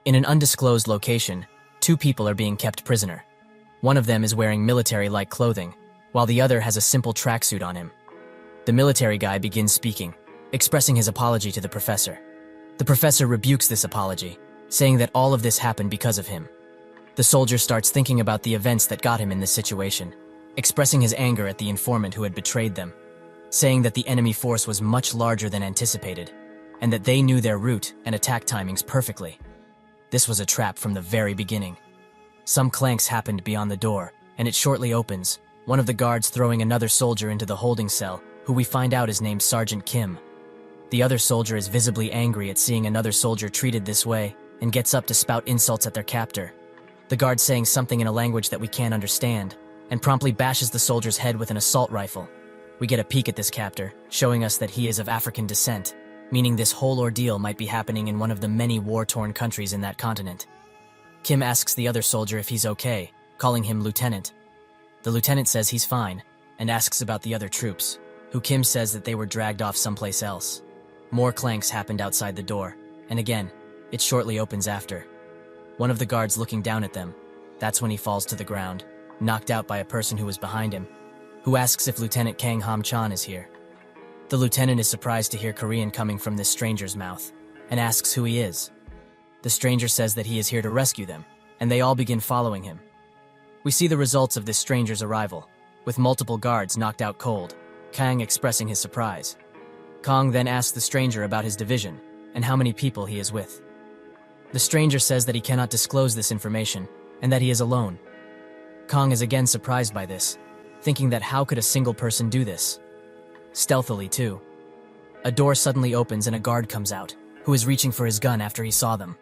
In an undisclosed location, two people are being kept prisoner. One of them is wearing military-like clothing, while the other has a simple tracksuit on him. The military guy begins speaking, expressing his apology to the professor. The professor rebukes this apology, saying that all of this happened because of him. The soldier starts thinking about the events that got him in this situation, expressing his anger at the informant who had betrayed them, saying that the enemy force was much larger than anticipated, and that they knew their route and attack timings perfectly. This was a trap from the very beginning. Some clanks happened beyond the door, and it shortly opens, one of the guards throwing another soldier into the holding cell, who we find out is named Sergeant Kim. The other soldier is visibly angry at seeing another soldier treated this way, and gets up to spout insults at their captor. The guard saying something in a language that we can't understand, and promptly bashes the soldier's head with an assault rifle. We get a peek at this captor, showing us that he is of African descent, meaning this whole ordeal might be happening in one of the many war-torn countries in that continent. Kim asks the other soldier if he's okay, calling him lieutenant. The lieutenant says he's fine, and asks about the other troops, who Kim says that they were dragged off someplace else. More clanks happened outside the door, and again, it shortly opens after. One of the guards looking down at them, that's when he falls to the ground, knocked out by a person who was behind him, who asks if Lieutenant Kang Ham-chan is here. The lieutenant is surprised to hear Korean coming from this stranger's mouth, and asks who he is. The stranger says that he is here to rescue them, and they all begin following him. We see the results of this stranger's arrival, with multiple guards knocked out cold, Kang expressing his surprise. Kang then asks the stranger about his division, and how many people he is with. The stranger says that he cannot disclose this information, and that he is alone. Kang is again surprised by this, thinking that how could a single person do this? Stealthily too. A door suddenly opens and a guard comes out, who is reaching for his gun after he saw them.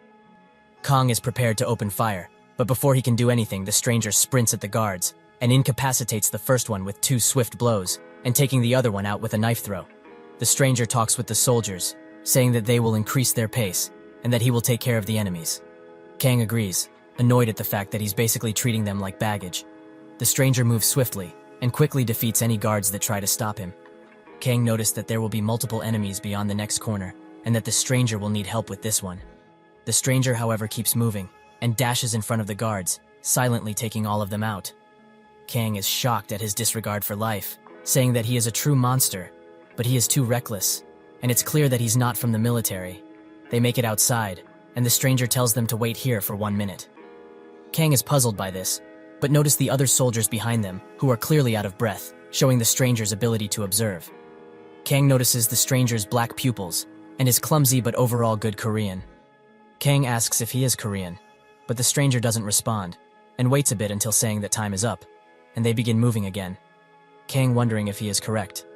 Kang is prepared to open fire, but before he can do anything, the stranger sprints at the guards, and incapacitates the first one with 2 swift blows, and taking the other one out with a knife throw. The stranger talks with the soldiers, saying that they will increase their pace, and that he will take care of the enemies. Kang agrees, annoyed at the fact that he's basically treating them like baggage. The stranger moves swiftly, and quickly defeats any guards that try to stop him. Kang noticed that there will be multiple enemies beyond the next corner, and that the stranger will need help with this one. The stranger, however, keeps moving, and dashes in front of the guards, silently taking all of them out. Kang is shocked at his disregard for life, saying that he is a true monster, but he is too reckless, and it's clear that he's not from the military. They make it outside, and the stranger tells them to wait here for 1 minute. Kang is puzzled by this, but notice the other soldiers behind them, who are clearly out of breath, showing the stranger's ability to observe. Kang notices the stranger's black pupils, and his clumsy but overall good Korean. Kang asks if he is Korean, but the stranger doesn't respond, and waits a bit until saying that time is up, and they begin moving again. Kang wondering if he is correct.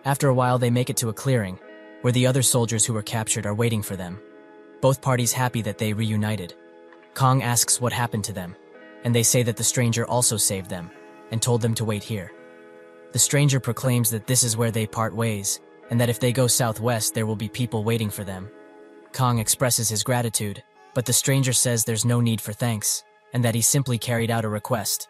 After a while they make it to a clearing, where the other soldiers who were captured are waiting for them. Both parties happy that they reunited. Kang asks what happened to them, and they say that the stranger also saved them, and told them to wait here. The stranger proclaims that this is where they part ways, and that if they go southwest there will be people waiting for them. Kang expresses his gratitude, but the stranger says there's no need for thanks, and that he simply carried out a request.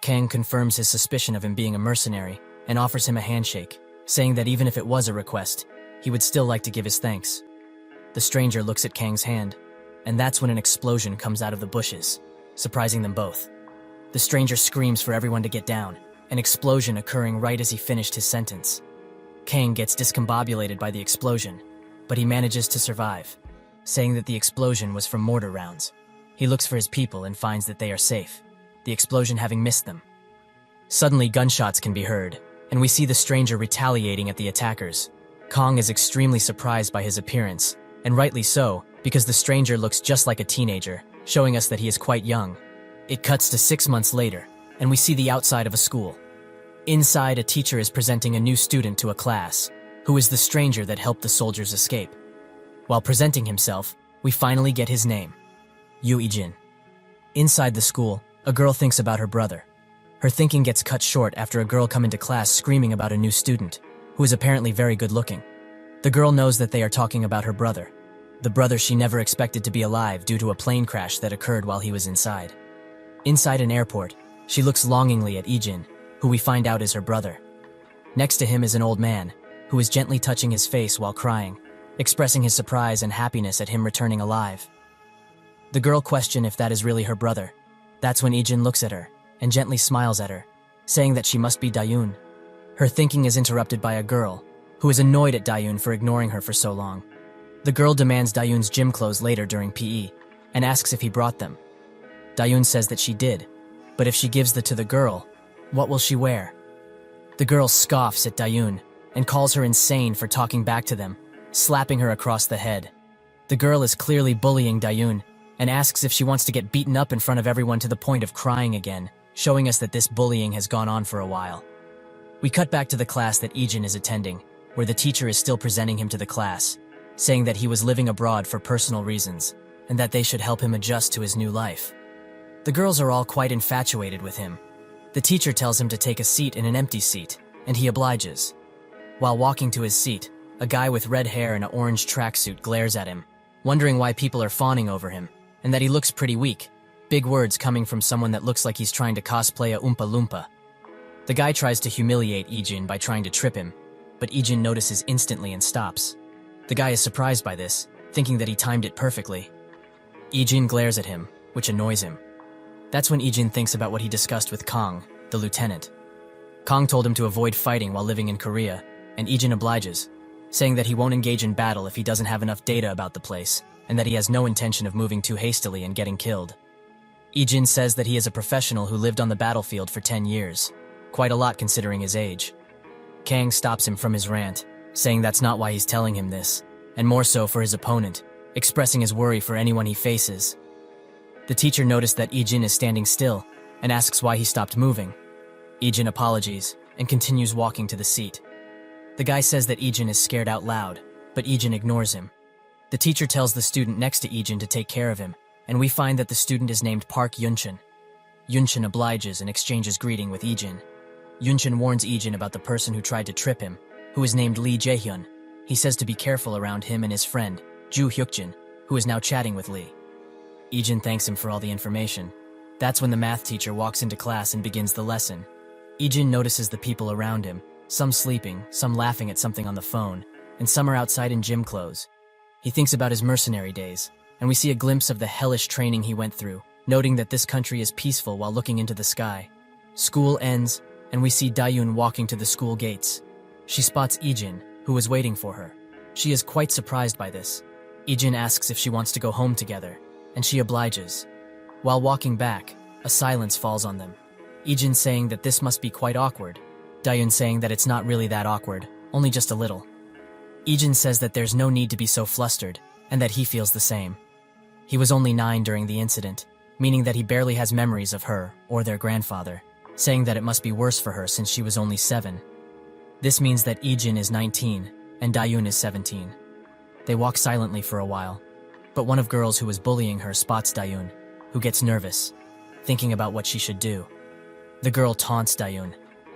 Kang confirms his suspicion of him being a mercenary, and offers him a handshake, saying that even if it was a request, he would still like to give his thanks. The stranger looks at Kang's hand, and that's when an explosion comes out of the bushes, surprising them both. The stranger screams for everyone to get down, an explosion occurring right as he finished his sentence. Kang gets discombobulated by the explosion, but he manages to survive, saying that the explosion was from mortar rounds. He looks for his people and finds that they are safe, the explosion having missed them. Suddenly gunshots can be heard, and we see the stranger retaliating at the attackers. Kang is extremely surprised by his appearance, and rightly so, because the stranger looks just like a teenager, showing us that he is quite young. It cuts to 6 months later, and we see the outside of a school. Inside, a teacher is presenting a new student to a class, who is the stranger that helped the soldiers escape. While presenting himself, we finally get his name, Ijin. Inside the school, a girl thinks about her brother. Her thinking gets cut short after a girl comes into class screaming about a new student, who is apparently very good looking. The girl knows that they are talking about her brother, the brother she never expected to be alive due to a plane crash that occurred while he was inside. Inside an airport, she looks longingly at Ijin, who we find out is her brother. Next to him is an old man, who is gently touching his face while crying, expressing his surprise and happiness at him returning alive. The girl questions if that is really her brother. That's when Ijin looks at her and gently smiles at her, saying that she must be Dayun. Her thinking is interrupted by a girl, who is annoyed at Dayun for ignoring her for so long. The girl demands Dayun's gym clothes later during PE, and asks if he brought them. Dayun says that she did, but if she gives them to the girl, what will she wear? The girl scoffs at Dayun, and calls her insane for talking back to them, slapping her across the head. The girl is clearly bullying Dayun, and asks if she wants to get beaten up in front of everyone to the point of crying again, showing us that this bullying has gone on for a while. We cut back to the class that Ijin is attending, where the teacher is still presenting him to the class, saying that he was living abroad for personal reasons, and that they should help him adjust to his new life. The girls are all quite infatuated with him. The teacher tells him to take a seat in an empty seat, and he obliges. While walking to his seat, a guy with red hair and an orange tracksuit glares at him, wondering why people are fawning over him, and that he looks pretty weak, big words coming from someone that looks like he's trying to cosplay a Oompa Loompa. The guy tries to humiliate Ijin by trying to trip him, but Ijin notices instantly and stops. The guy is surprised by this, thinking that he timed it perfectly. Ijin glares at him, which annoys him. That's when Ijin thinks about what he discussed with Kong, the lieutenant. Kong told him to avoid fighting while living in Korea, and Ijin obliges, saying that he won't engage in battle if he doesn't have enough data about the place, and that he has no intention of moving too hastily and getting killed. Ijin says that he is a professional who lived on the battlefield for 10 years, quite a lot considering his age. Kang stops him from his rant, saying that's not why he's telling him this, and more so for his opponent, expressing his worry for anyone he faces. The teacher noticed that Ijin is standing still, and asks why he stopped moving. Ijin apologies, and continues walking to the seat. The guy says that Ijin is scared out loud, but Ijin ignores him. The teacher tells the student next to Ijin to take care of him, and we find that the student is named Park Yunchin. Yunchin obliges and exchanges greeting with Ijin. Yunchin warns Ijin about the person who tried to trip him, who is named Lee Jaehyun. He says to be careful around him and his friend, Ju Hyukjin, who is now chatting with Lee. Ijin thanks him for all the information. That's when the math teacher walks into class and begins the lesson. Ijin notices the people around him, some sleeping, some laughing at something on the phone, and some are outside in gym clothes. He thinks about his mercenary days, and we see a glimpse of the hellish training he went through, noting that this country is peaceful while looking into the sky. School ends, and we see Dayun walking to the school gates. She spots Ijin, who is waiting for her. She is quite surprised by this. Ijin asks if she wants to go home together, and she obliges. While walking back, a silence falls on them. Ijin saying that this must be quite awkward. Dayun saying that it's not really that awkward, only just a little. Ijin says that there's no need to be so flustered, and that he feels the same. He was only 9 during the incident, meaning that he barely has memories of her or their grandfather, saying that it must be worse for her since she was only 7. This means that Ijin is 19, and Dayun is 17. They walk silently for a while, but one of girls who was bullying her spots Dayun, who gets nervous, thinking about what she should do. The girl taunts Dayun,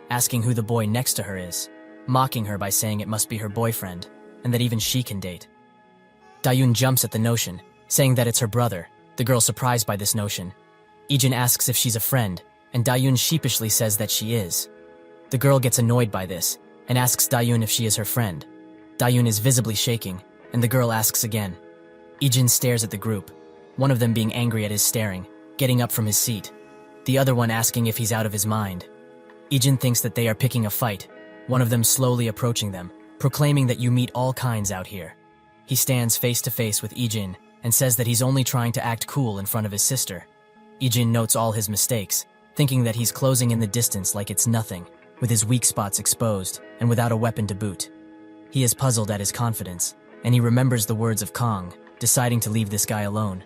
asking who the boy next to her is, mocking her by saying it must be her boyfriend, and that even she can date. Dayun jumps at the notion, saying that it's her brother, the girl surprised by this notion. Ijin asks if she's a friend, and Dayun sheepishly says that she is. The girl gets annoyed by this, and asks Dayun if she is her friend. Dayun is visibly shaking, and the girl asks again. Ijin stares at the group, one of them being angry at his staring, getting up from his seat. The other one asking if he's out of his mind. Ijin thinks that they are picking a fight, one of them slowly approaching them, proclaiming that you meet all kinds out here. He stands face to face with Ijin, and says that he's only trying to act cool in front of his sister. Ijin notes all his mistakes, thinking that he's closing in the distance like it's nothing, with his weak spots exposed, and without a weapon to boot. He is puzzled at his confidence, and he remembers the words of Kong, deciding to leave this guy alone.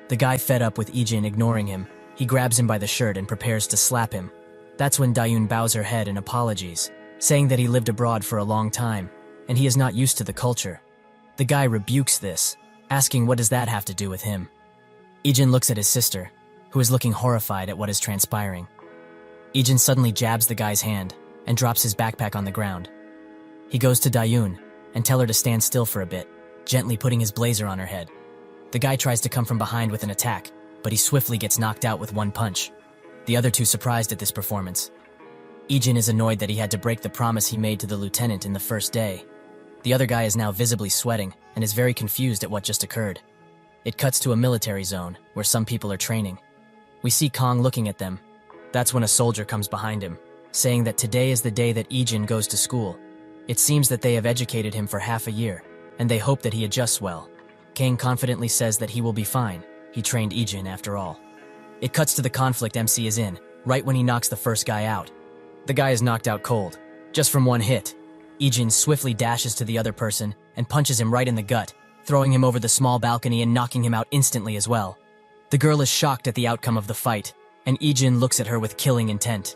The guy fed up with Ijin ignoring him, he grabs him by the shirt and prepares to slap him. That's when Dayun bows her head in apologies, saying that he lived abroad for a long time, and he is not used to the culture. The guy rebukes this, asking what does that have to do with him. Ijin looks at his sister, who is looking horrified at what is transpiring. Ijin suddenly jabs the guy's hand and drops his backpack on the ground. He goes to Dayun and tell her to stand still for a bit, gently putting his blazer on her head. The guy tries to come from behind with an attack, but he swiftly gets knocked out with one punch. The other two surprised at this performance. Ijin is annoyed that he had to break the promise he made to the lieutenant in the first day. The other guy is now visibly sweating and is very confused at what just occurred. It cuts to a military zone where some people are training. We see Kong looking at them. That's when a soldier comes behind him, saying that today is the day that Ijin goes to school. It seems that they have educated him for half a year, and they hope that he adjusts well. Kang confidently says that he will be fine. He trained Ijin after all. It cuts to the conflict MC is in, right when he knocks the first guy out. The guy is knocked out cold, just from one hit. Ijin swiftly dashes to the other person and punches him right in the gut, throwing him over the small balcony and knocking him out instantly as well. The girl is shocked at the outcome of the fight, and Ijin looks at her with killing intent.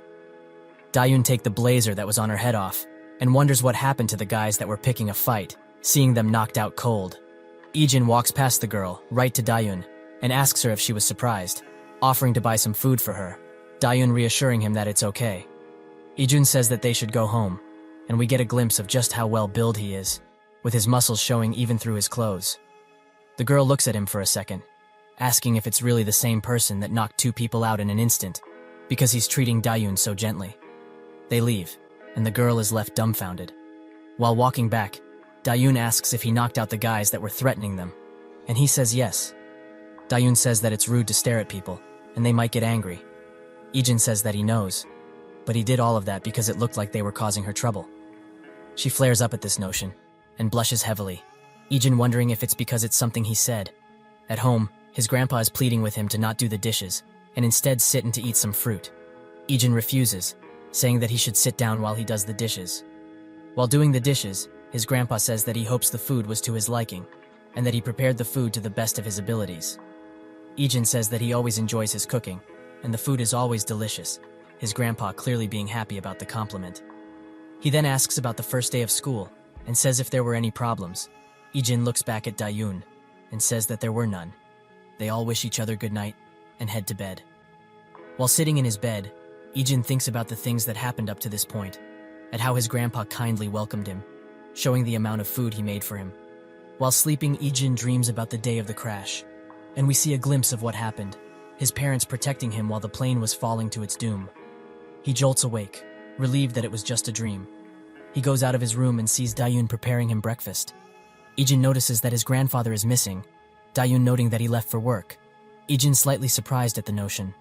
Dayun takes the blazer that was on her head off, and wonders what happened to the guys that were picking a fight, seeing them knocked out cold. Ijin walks past the girl, right to Dayun, and asks her if she was surprised, offering to buy some food for her, Dayun reassuring him that it's okay. Ijun says that they should go home, and we get a glimpse of just how well-built he is, with his muscles showing even through his clothes. The girl looks at him for a second, asking if it's really the same person that knocked two people out in an instant, because he's treating Dayun so gently. They leave, and the girl is left dumbfounded. While walking back, Dayun asks if he knocked out the guys that were threatening them, and he says yes. Dayun says that it's rude to stare at people, and they might get angry. Ijin says that he knows, but he did all of that because it looked like they were causing her trouble. She flares up at this notion, and blushes heavily, Ijin wondering if it's because it's something he said. At home, his grandpa is pleading with him to not do the dishes, and instead sit and to eat some fruit. Ijin refuses, saying that he should sit down while he does the dishes. While doing the dishes, his grandpa says that he hopes the food was to his liking, and that he prepared the food to the best of his abilities. Ijin says that he always enjoys his cooking, and the food is always delicious, his grandpa clearly being happy about the compliment. He then asks about the first day of school, and says if there were any problems. Ijin looks back at Dayun, and says that there were none. They all wish each other good night, and head to bed. While sitting in his bed, Ijin thinks about the things that happened up to this point, at how his grandpa kindly welcomed him, showing the amount of food he made for him. While sleeping, Ijin dreams about the day of the crash, and we see a glimpse of what happened, his parents protecting him while the plane was falling to its doom. He jolts awake, relieved that it was just a dream. He goes out of his room and sees Dayun preparing him breakfast. Ijin notices that his grandfather is missing, Dayun noting that he left for work. Ijin slightly surprised at the notion.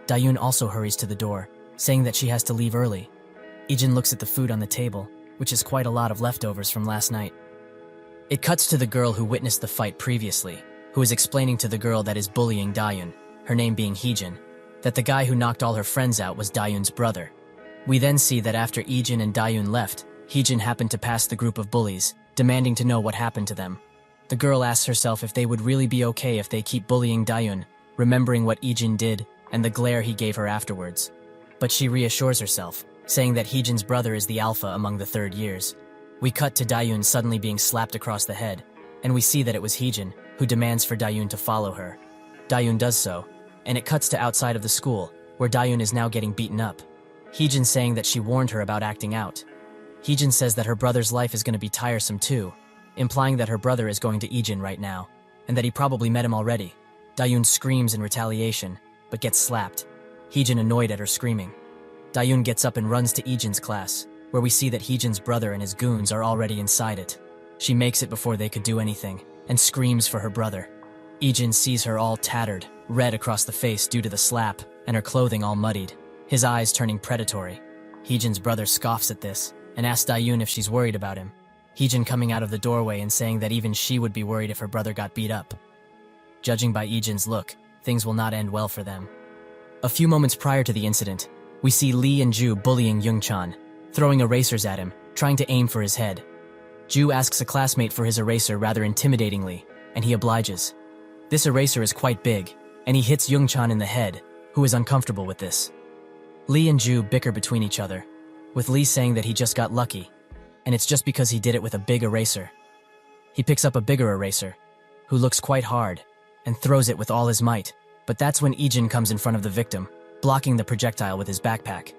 Dayun also hurries to the door, saying that she has to leave early. Ijin looks at the food on the table, which is quite a lot of leftovers from last night. It cuts to the girl who witnessed the fight previously, who is explaining to the girl that is bullying Dayun, her name being Ijin, that the guy who knocked all her friends out was Dayun's brother. We then see that after Ijin and Dayun left, Ijin happened to pass the group of bullies, demanding to know what happened to them. The girl asks herself if they would really be okay if they keep bullying Dayun, remembering what Ijin did and the glare he gave her afterwards. But she reassures herself, saying that Ijin's brother is the alpha among the third years. We cut to Dayun suddenly being slapped across the head, and we see that it was Ijin, who demands for Dayun to follow her. Dayun does so, and it cuts to outside of the school, where Dayun is now getting beaten up. Ijin saying that she warned her about acting out. Ijin says that her brother's life is going to be tiresome too, implying that her brother is going to Ijin right now, and that he probably met him already. Dayun screams in retaliation, but gets slapped, Ijin annoyed at her screaming. Dayun gets up and runs to Ijin's class, where we see that Ijin's brother and his goons are already inside it. She makes it before they could do anything, and screams for her brother. Ijin sees her all tattered, red across the face due to the slap, and her clothing all muddied, his eyes turning predatory. Ijin's brother scoffs at this, and asks Dayun if she's worried about him. Ijin coming out of the doorway and saying that even she would be worried if her brother got beat up. Judging by Ijin's look, things will not end well for them. A few moments prior to the incident, we see Lee and Ju bullying Youngchan, throwing erasers at him, trying to aim for his head. Ju asks a classmate for his eraser rather intimidatingly, and he obliges. This eraser is quite big, and he hits Youngchan in the head, who is uncomfortable with this. Lee and Ju bicker between each other, with Lee saying that he just got lucky, and it's just because he did it with a big eraser. He picks up a bigger eraser, who looks quite hard, and throws it with all his might, but that's when Ijin comes in front of the victim, blocking the projectile with his backpack.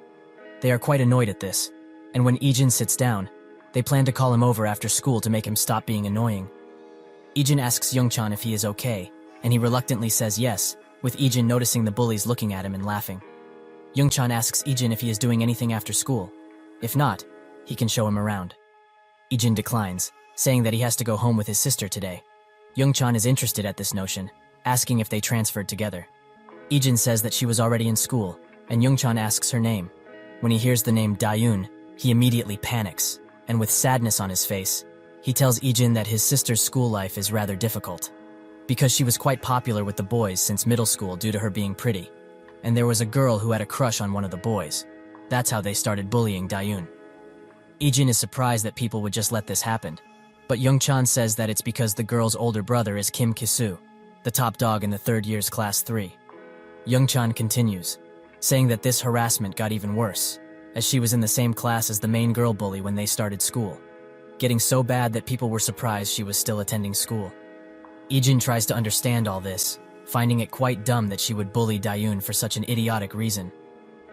They are quite annoyed at this, and when Ijin sits down, they plan to call him over after school to make him stop being annoying. Ijin asks Youngchan if he is okay, and he reluctantly says yes, with Ijin noticing the bullies looking at him and laughing. Youngchan asks Ijin if he is doing anything after school. If not, he can show him around. Ijin declines, saying that he has to go home with his sister today. Youngchan is interested at this notion, asking if they transferred together. Ijin says that she was already in school, and Youngchan asks her name. When he hears the name Dayun, he immediately panics, and with sadness on his face, he tells Ijin that his sister's school life is rather difficult, because she was quite popular with the boys since middle school due to her being pretty, and there was a girl who had a crush on one of the boys. That's how they started bullying Dayun. Ijin is surprised that people would just let this happen, but Youngchan says that it's because the girl's older brother is Kim Kisu, the top dog in the third year's class 3. Youngchan continues, saying that this harassment got even worse, as she was in the same class as the main girl bully when they started school, getting so bad that people were surprised she was still attending school. Ijin tries to understand all this, finding it quite dumb that she would bully Dayun for such an idiotic reason.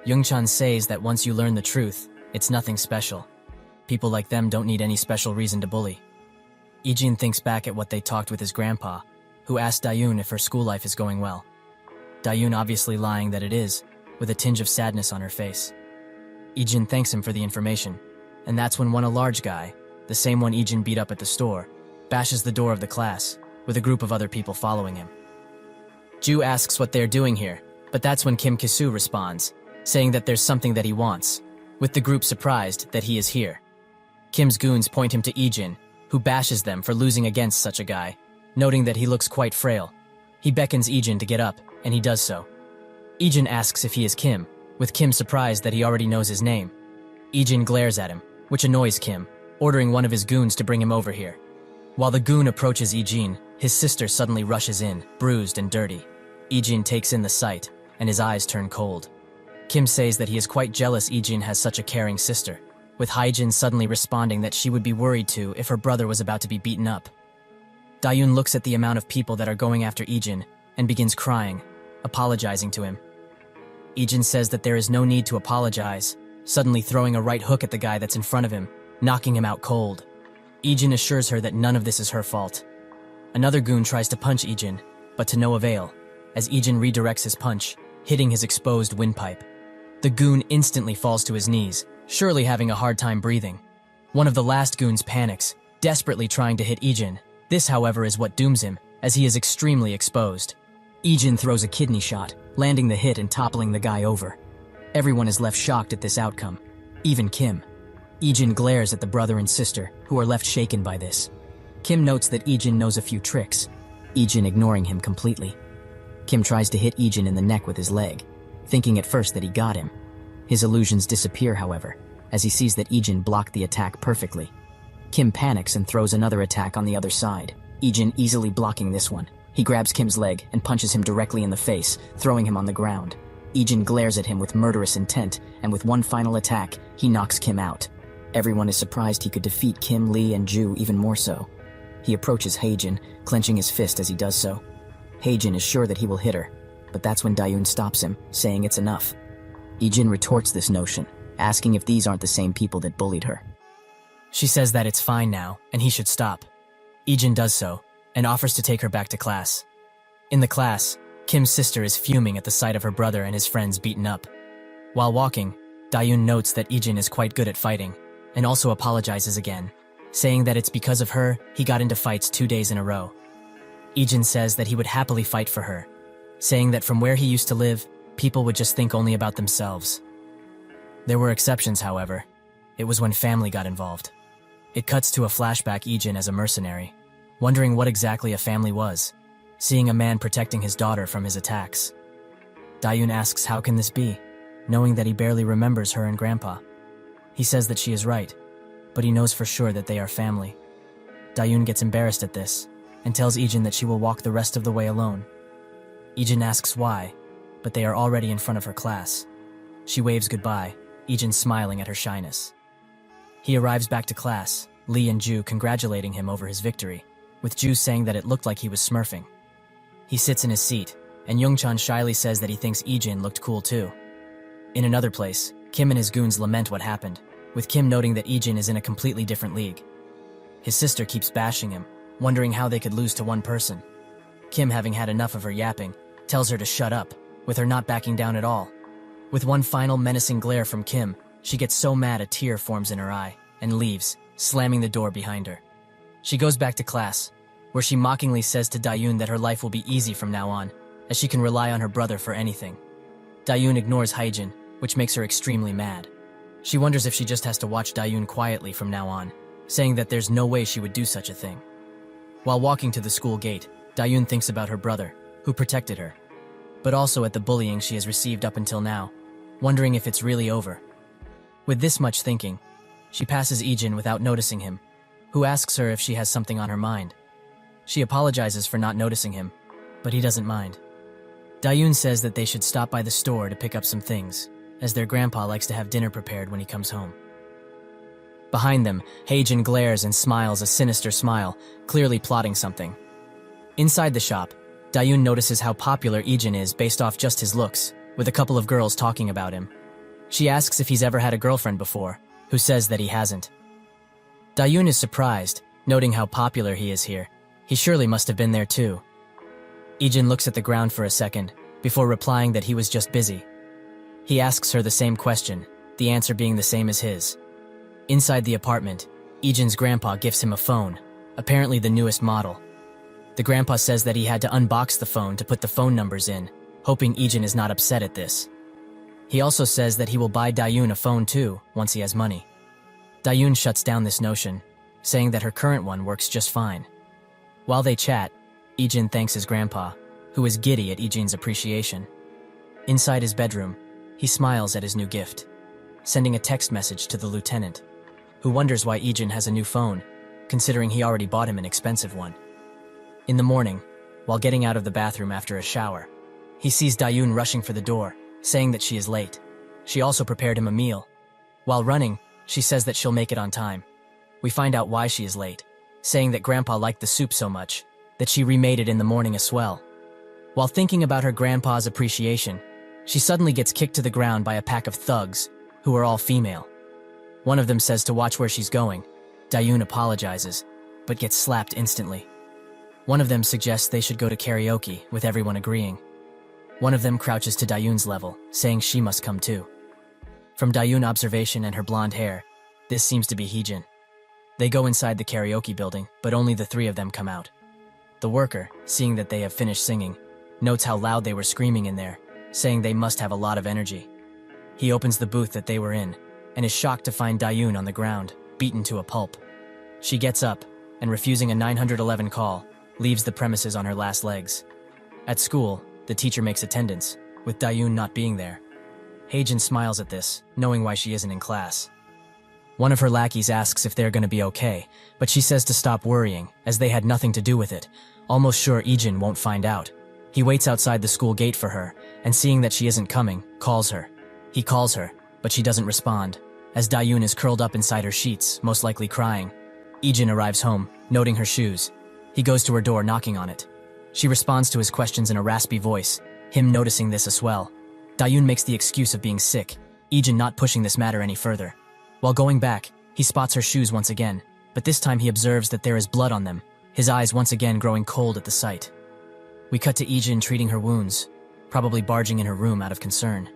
Youngchan says that once you learn the truth, it's nothing special. People like them don't need any special reason to bully. Ijin thinks back at what they talked with his grandpa, who asked Dayun if her school life is going well. Dayun obviously lying that it is, with a tinge of sadness on her face. Ijin thanks him for the information, and that's when a large guy, the same one Ijin beat up at the store, bashes the door of the class, with a group of other people following him. Ju asks what they're doing here, but that's when Kim Kisu responds, saying that there's something that he wants, with the group surprised that he is here. Kim's goons point him to Ijin, who bashes them for losing against such a guy, noting that he looks quite frail. He beckons Ijin to get up, and he does so. Ijin asks if he is Kim, with Kim surprised that he already knows his name. Ijin glares at him, which annoys Kim, ordering one of his goons to bring him over here. While the goon approaches Ijin, his sister suddenly rushes in, bruised and dirty. Ijin takes in the sight, and his eyes turn cold. Kim says that he is quite jealous Ijin has such a caring sister, with Haijin suddenly responding that she would be worried too if her brother was about to be beaten up. Dayun looks at the amount of people that are going after Ijin and begins crying, apologizing to him. Ijin says that there is no need to apologize, suddenly throwing a right hook at the guy that's in front of him, knocking him out cold. Ijin assures her that none of this is her fault. Another goon tries to punch Ijin, but to no avail, as Ijin redirects his punch, hitting his exposed windpipe. The goon instantly falls to his knees, surely having a hard time breathing. One of the last goons panics, desperately trying to hit Ijin. This, however, is what dooms him, as he is extremely exposed. Ijin throws a kidney shot, landing the hit and toppling the guy over. Everyone is left shocked at this outcome, even Kim. Ijin glares at the brother and sister, who are left shaken by this. Kim notes that Ijin knows a few tricks, Ijin ignoring him completely. Kim tries to hit Ijin in the neck with his leg, thinking at first that he got him. His illusions disappear, however, as he sees that Ijin blocked the attack perfectly. Kim panics and throws another attack on the other side, Ijin easily blocking this one. He grabs Kim's leg and punches him directly in the face, throwing him on the ground. Ijin glares at him with murderous intent, and with one final attack, he knocks Kim out. Everyone is surprised he could defeat Kim, Lee, and Ju even more so. He approaches Haijin, clenching his fist as he does so. Haijin is sure that he will hit her, but that's when Dayun stops him, saying it's enough. Ijin retorts this notion, asking if these aren't the same people that bullied her. She says that it's fine now, and he should stop. Ijin does so, and offers to take her back to class. In the class, Kim's sister is fuming at the sight of her brother and his friends beaten up. While walking, Dayun notes that Ijin is quite good at fighting, and also apologizes again, saying that it's because of her he got into fights 2 days in a row. Ijin says that he would happily fight for her, saying that from where he used to live, people would just think only about themselves. There were exceptions, however. It was when family got involved. It cuts to a flashback Ijin as a mercenary, wondering what exactly a family was, seeing a man protecting his daughter from his attacks. Dayun asks how can this be, knowing that he barely remembers her and grandpa. He says that she is right, but he knows for sure that they are family. Dayun gets embarrassed at this, and tells Ijin that she will walk the rest of the way alone. Ijin asks why, but they are already in front of her class. She waves goodbye, Ijin smiling at her shyness. He arrives back to class, Lee and Ju congratulating him over his victory, with Ju saying that it looked like he was smurfing. He sits in his seat, and Youngchan shyly says that he thinks Ijin looked cool too. In another place, Kim and his goons lament what happened, with Kim noting that Ijin is in a completely different league. His sister keeps bashing him, wondering how they could lose to one person. Kim, having had enough of her yapping, tells her to shut up, with her not backing down at all. With one final menacing glare from Kim, she gets so mad a tear forms in her eye, and leaves, slamming the door behind her. She goes back to class, where she mockingly says to Dayun that her life will be easy from now on, as she can rely on her brother for anything. Dayun ignores Ijin, which makes her extremely mad. She wonders if she just has to watch Dayun quietly from now on, saying that there's no way she would do such a thing. While walking to the school gate, Dayun thinks about her brother, who protected her, but also at the bullying she has received up until now, wondering if it's really over. With this much thinking, she passes Ijin without noticing him, who asks her if she has something on her mind. She apologizes for not noticing him, but he doesn't mind. Dayun says that they should stop by the store to pick up some things, as their grandpa likes to have dinner prepared when he comes home. Behind them, Ijin glares and smiles a sinister smile, clearly plotting something. Inside the shop, Dayun notices how popular Ijin is based off just his looks, with a couple of girls talking about him. She asks if he's ever had a girlfriend before, who says that he hasn't. Dayun is surprised, noting how popular he is here. He surely must have been there too. Ijin looks at the ground for a second, before replying that he was just busy. He asks her the same question, the answer being the same as his. Inside the apartment, Ijin's grandpa gifts him a phone, apparently the newest model. The grandpa says that he had to unbox the phone to put the phone numbers in, hoping Ijin is not upset at this. He also says that he will buy Dayun a phone too, once he has money. Dayun shuts down this notion, saying that her current one works just fine. While they chat, Ijin thanks his grandpa, who is giddy at Ijin's appreciation. Inside his bedroom, he smiles at his new gift, sending a text message to the lieutenant, who wonders why Ijin has a new phone, considering he already bought him an expensive one. In the morning, while getting out of the bathroom after a shower, he sees Dayun rushing for the door, saying that she is late. She also prepared him a meal. While running, she says that she'll make it on time. We find out why she is late, saying that Grandpa liked the soup so much that she remade it in the morning as well. While thinking about her grandpa's appreciation, she suddenly gets kicked to the ground by a pack of thugs, who are all female. One of them says to watch where she's going. Dayun apologizes, but gets slapped instantly. One of them suggests they should go to karaoke, with everyone agreeing. One of them crouches to Dayun's level, saying she must come too. From Dayun's observation and her blonde hair, this seems to be Ijin. They go inside the karaoke building, but only the three of them come out. The worker, seeing that they have finished singing, notes how loud they were screaming in there, saying they must have a lot of energy. He opens the booth that they were in, and is shocked to find Dayun on the ground, beaten to a pulp. She gets up, and refusing a 911 call, leaves the premises on her last legs. At school, the teacher makes attendance, with Dayun not being there. Ijin smiles at this, knowing why she isn't in class. One of her lackeys asks if they're gonna be okay, but she says to stop worrying, as they had nothing to do with it, almost sure Ijin won't find out. He waits outside the school gate for her, and seeing that she isn't coming, calls her. He calls her, but she doesn't respond, as Dayun is curled up inside her sheets, most likely crying. Ijin arrives home, noting her shoes. He goes to her door, knocking on it. She responds to his questions in a raspy voice, him noticing this as well. Dayun makes the excuse of being sick, Ijin not pushing this matter any further. While going back, he spots her shoes once again, but this time he observes that there is blood on them, his eyes once again growing cold at the sight. We cut to Ijin treating her wounds, probably barging in her room out of concern.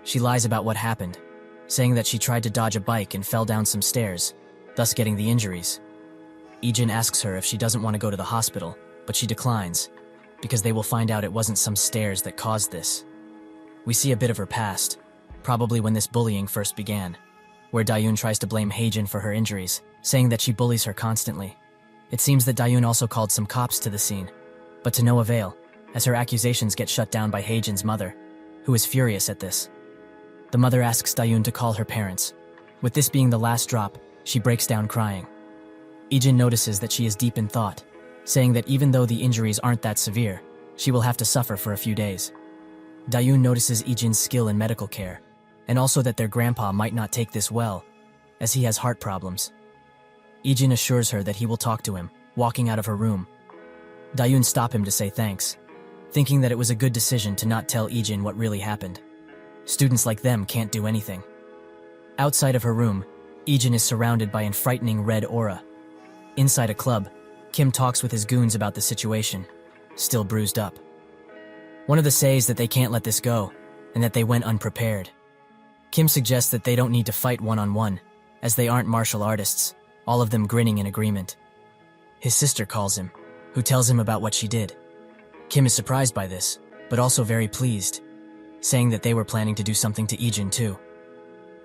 She lies about what happened, saying that she tried to dodge a bike and fell down some stairs, thus getting the injuries. Ijin asks her if she doesn't want to go to the hospital, but she declines, because they will find out it wasn't some stairs that caused this. We see a bit of her past, probably when this bullying first began, where Dayun tries to blame Ijin for her injuries, saying that she bullies her constantly. It seems that Dayun also called some cops to the scene, but to no avail, as her accusations get shut down by Ijin's mother, who is furious at this. The mother asks Dayun to call her parents. With this being the last drop, she breaks down crying. Ijin notices that she is deep in thought, saying that even though the injuries aren't that severe, she will have to suffer for a few days. Dayun notices Ijin's skill in medical care, and also that their grandpa might not take this well, as he has heart problems. Ijin assures her that he will talk to him, walking out of her room. Dayun stops him to say thanks, thinking that it was a good decision to not tell Ijin what really happened. Students like them can't do anything. Outside of her room, Ijin is surrounded by a frightening red aura. Inside a club, Kim talks with his goons about the situation, still bruised up. One of them says that they can't let this go, and that they went unprepared. Kim suggests that they don't need to fight one-on-one, as they aren't martial artists, all of them grinning in agreement. His sister calls him, who tells him about what she did. Kim is surprised by this, but also very pleased, saying that they were planning to do something to Ijin too.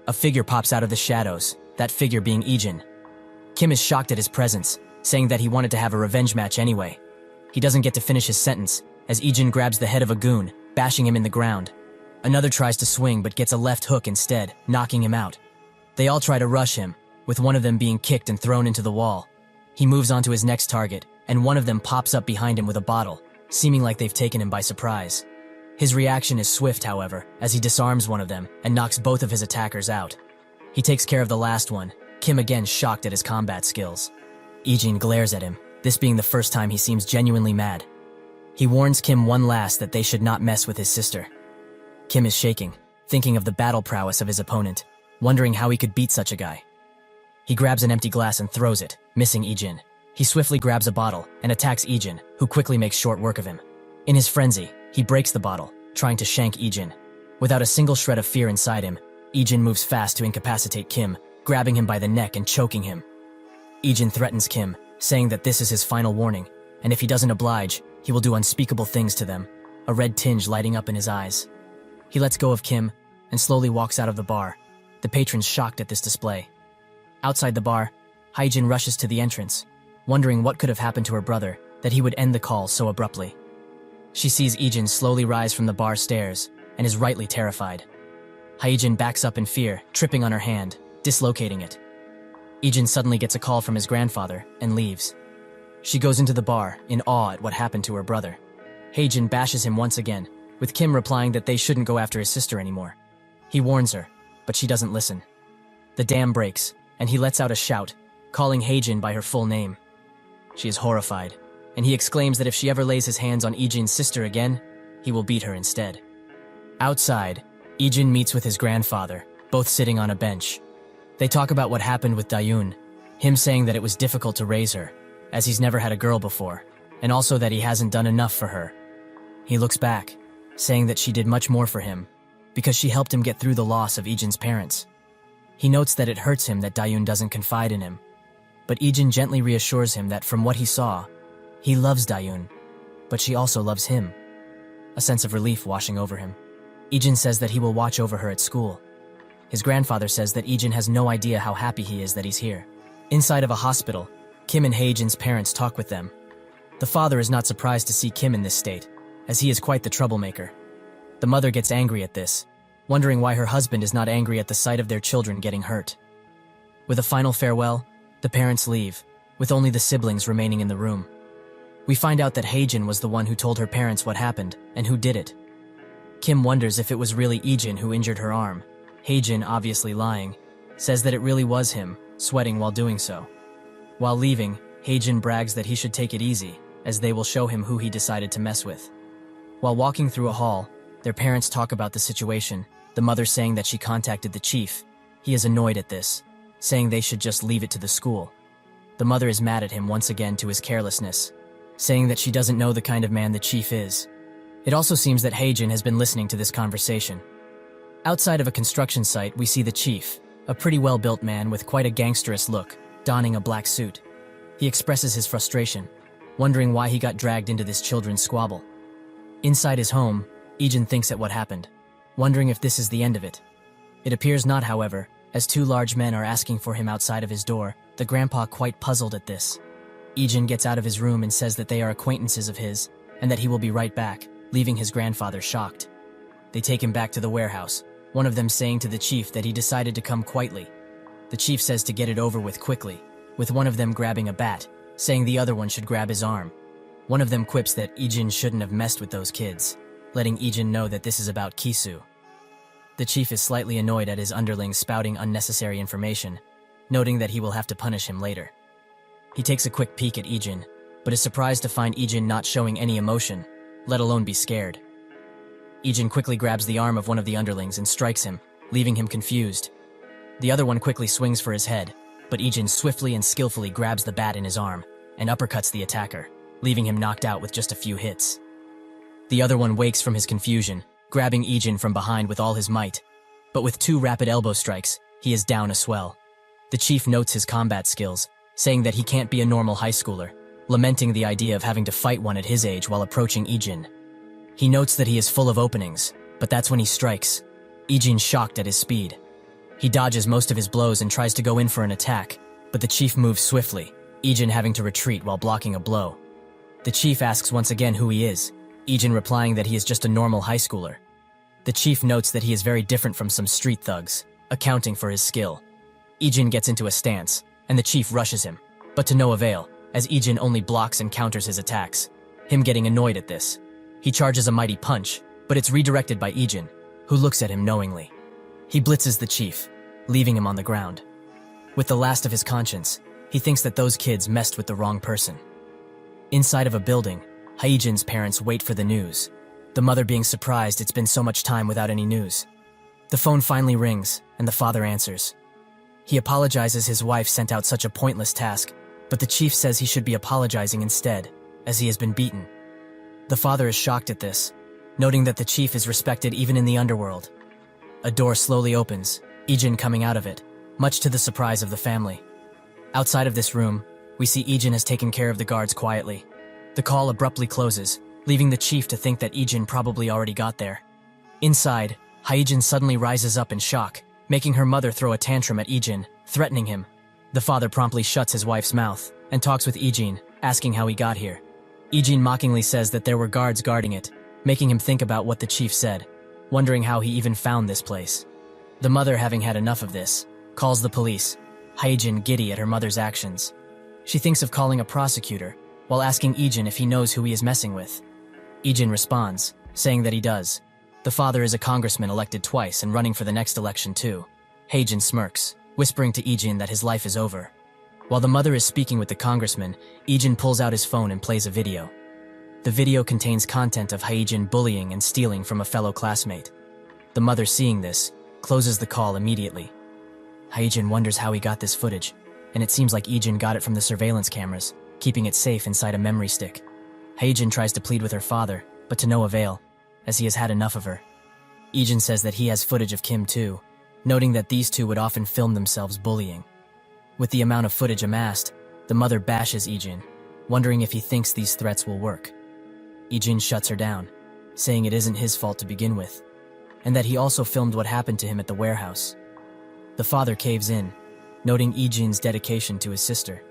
A figure pops out of the shadows, that figure being Ijin. Kim is shocked at his presence, saying that he wanted to have a revenge match anyway. He doesn't get to finish his sentence, as Ijin grabs the head of a goon, bashing him in the ground. Another tries to swing but gets a left hook instead, knocking him out. They all try to rush him, with one of them being kicked and thrown into the wall. He moves on to his next target, and one of them pops up behind him with a bottle, seeming like they've taken him by surprise. His reaction is swift, however, as he disarms one of them and knocks both of his attackers out. He takes care of the last one, Kim again shocked at his combat skills. Ijin glares at him, this being the first time he seems genuinely mad. He warns Kim one last that they should not mess with his sister. Kim is shaking, thinking of the battle prowess of his opponent, wondering how he could beat such a guy. He grabs an empty glass and throws it, missing Ijin. He swiftly grabs a bottle and attacks Ijin, who quickly makes short work of him. In his frenzy, he breaks the bottle, trying to shank Ijin. Without a single shred of fear inside him, Ijin moves fast to incapacitate Kim, grabbing him by the neck and choking him. Ijin threatens Kim, saying that this is his final warning, and if he doesn't oblige, he will do unspeakable things to them, a red tinge lighting up in his eyes. He lets go of Kim and slowly walks out of the bar, the patrons shocked at this display. Outside the bar, Haijin rushes to the entrance, wondering what could have happened to her brother that he would end the call so abruptly. She sees Ijin slowly rise from the bar stairs and is rightly terrified. Haijin backs up in fear, tripping on her hand, dislocating it. Ijin suddenly gets a call from his grandfather and leaves. She goes into the bar in awe at what happened to her brother. Haijin bashes him once again, with Kim replying that they shouldn't go after his sister anymore. He warns her, but she doesn't listen. The dam breaks, and he lets out a shout, calling Haijin by her full name. She is horrified, and he exclaims that if she ever lays his hands on Ijin's sister again, he will beat her instead. Outside, Ijin meets with his grandfather, both sitting on a bench. They talk about what happened with Dayun, him saying that it was difficult to raise her, as he's never had a girl before, and also that he hasn't done enough for her. He looks back, saying that she did much more for him, because she helped him get through the loss of Ijin's parents. He notes that it hurts him that Dayun doesn't confide in him, but Ijin gently reassures him that from what he saw, he loves Dayun, but she also loves him. A sense of relief washing over him. Ijin says that he will watch over her at school. His grandfather says that Ijin has no idea how happy he is that he's here. Inside of a hospital, Kim and Haejin's parents talk with them. The father is not surprised to see Kim in this state, as he is quite the troublemaker. The mother gets angry at this, wondering why her husband is not angry at the sight of their children getting hurt. With a final farewell, the parents leave, with only the siblings remaining in the room. We find out that Haejin was the one who told her parents what happened and who did it. Kim wonders if it was really Ijin who injured her arm. Haejin, obviously lying, says that it really was him, sweating while doing so. While leaving, Haejin brags that he should take it easy, as they will show him who he decided to mess with. While walking through a hall, their parents talk about the situation, the mother saying that she contacted the chief. He is annoyed at this, saying they should just leave it to the school. The mother is mad at him once again to his carelessness, saying that she doesn't know the kind of man the chief is. It also seems that Haejin has been listening to this conversation. Outside of a construction site, we see the chief, a pretty well-built man with quite a gangsterous look, donning a black suit. He expresses his frustration, wondering why he got dragged into this children's squabble. Inside his home, Ijin thinks at what happened, wondering if this is the end of it. It appears not, however, as two large men are asking for him outside of his door, the grandpa quite puzzled at this. Ijin gets out of his room and says that they are acquaintances of his, and that he will be right back, leaving his grandfather shocked. They take him back to the warehouse, one of them saying to the chief that he decided to come quietly. The chief says to get it over with quickly, with one of them grabbing a bat, saying the other one should grab his arm. One of them quips that Ijin shouldn't have messed with those kids, letting Ijin know that this is about Kisu. The chief is slightly annoyed at his underlings spouting unnecessary information, noting that he will have to punish him later. He takes a quick peek at Ijin, but is surprised to find Ijin not showing any emotion, let alone be scared. Ijin quickly grabs the arm of one of the underlings and strikes him, leaving him confused. The other one quickly swings for his head, but Ijin swiftly and skillfully grabs the bat in his arm and uppercuts the attacker, leaving him knocked out with just a few hits. The other one wakes from his confusion, grabbing Ijin from behind with all his might, but with two rapid elbow strikes, he is down a swell. The chief notes his combat skills, saying that he can't be a normal high schooler, lamenting the idea of having to fight one at his age while approaching Ijin. He notes that he is full of openings, but that's when he strikes. Ijin shocked at his speed. He dodges most of his blows and tries to go in for an attack, but the chief moves swiftly, Ijin having to retreat while blocking a blow. The chief asks once again who he is, Ijin replying that he is just a normal high schooler. The chief notes that he is very different from some street thugs, accounting for his skill. Ijin gets into a stance, and the chief rushes him, but to no avail, as Ijin only blocks and counters his attacks, him getting annoyed at this. He charges a mighty punch, but it's redirected by Ijin, who looks at him knowingly. He blitzes the chief, leaving him on the ground. With the last of his conscience, he thinks that those kids messed with the wrong person. Inside of a building, Haijin's parents wait for the news, the mother being surprised it's been so much time without any news. The phone finally rings, and the father answers. He apologizes his wife sent out such a pointless task, but the chief says he should be apologizing instead, as he has been beaten. The father is shocked at this, noting that the chief is respected even in the underworld. A door slowly opens, Ijin coming out of it, much to the surprise of the family. Outside of this room, we see Ijin has taken care of the guards quietly. The call abruptly closes, leaving the chief to think that Ijin probably already got there. Inside, Haijin suddenly rises up in shock, making her mother throw a tantrum at Ijin, threatening him. The father promptly shuts his wife's mouth and talks with Ijin, asking how he got here. Ijin mockingly says that there were guards guarding it, making him think about what the chief said, wondering how he even found this place. The mother, having had enough of this, calls the police, Haijin giddy at her mother's actions. She thinks of calling a prosecutor, while asking Ijin if he knows who he is messing with. Ijin responds, saying that he does. The father is a congressman elected twice and running for the next election too. Haijin smirks, whispering to Ijin that his life is over. While the mother is speaking with the congressman, Ijin pulls out his phone and plays a video. The video contains content of Haijin bullying and stealing from a fellow classmate. The mother, seeing this, closes the call immediately. Haijin wonders how he got this footage, and it seems like Ijin got it from the surveillance cameras, keeping it safe inside a memory stick. Haijin tries to plead with her father, but to no avail, as he has had enough of her. Ijin says that he has footage of Kim too, noting that these two would often film themselves bullying. With the amount of footage amassed, the mother bashes Ijin, wondering if he thinks these threats will work. Ijin shuts her down, saying it isn't his fault to begin with, and that he also filmed what happened to him at the warehouse. The father caves in, noting Ijin's dedication to his sister.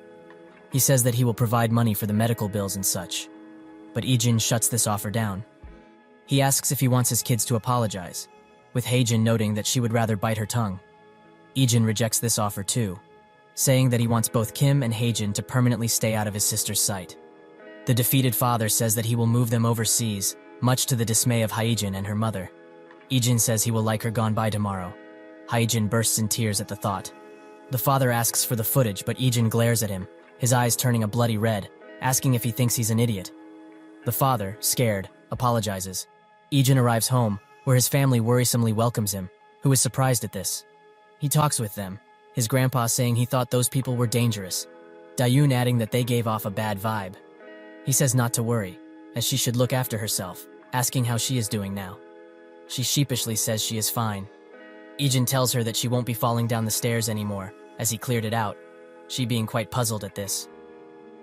He says that he will provide money for the medical bills and such, but Ijin shuts this offer down. He asks if he wants his kids to apologize, with Haijin noting that she would rather bite her tongue. Ijin rejects this offer too, saying that he wants both Kim and Haijin to permanently stay out of his sister's sight. The defeated father says that he will move them overseas, much to the dismay of Haijin and her mother. Ijin says he will like her gone by tomorrow. Haijin bursts in tears at the thought. The father asks for the footage, but Ijin glares at him, his eyes turning a bloody red, asking if he thinks he's an idiot. The father, scared, apologizes. Ijin arrives home, where his family worrisomely welcomes him, who is surprised at this. He talks with them, his grandpa saying he thought those people were dangerous, Dayun adding that they gave off a bad vibe. He says not to worry, as she should look after herself, asking how she is doing now. She sheepishly says she is fine. Ijin tells her that she won't be falling down the stairs anymore, as he cleared it out, she being quite puzzled at this.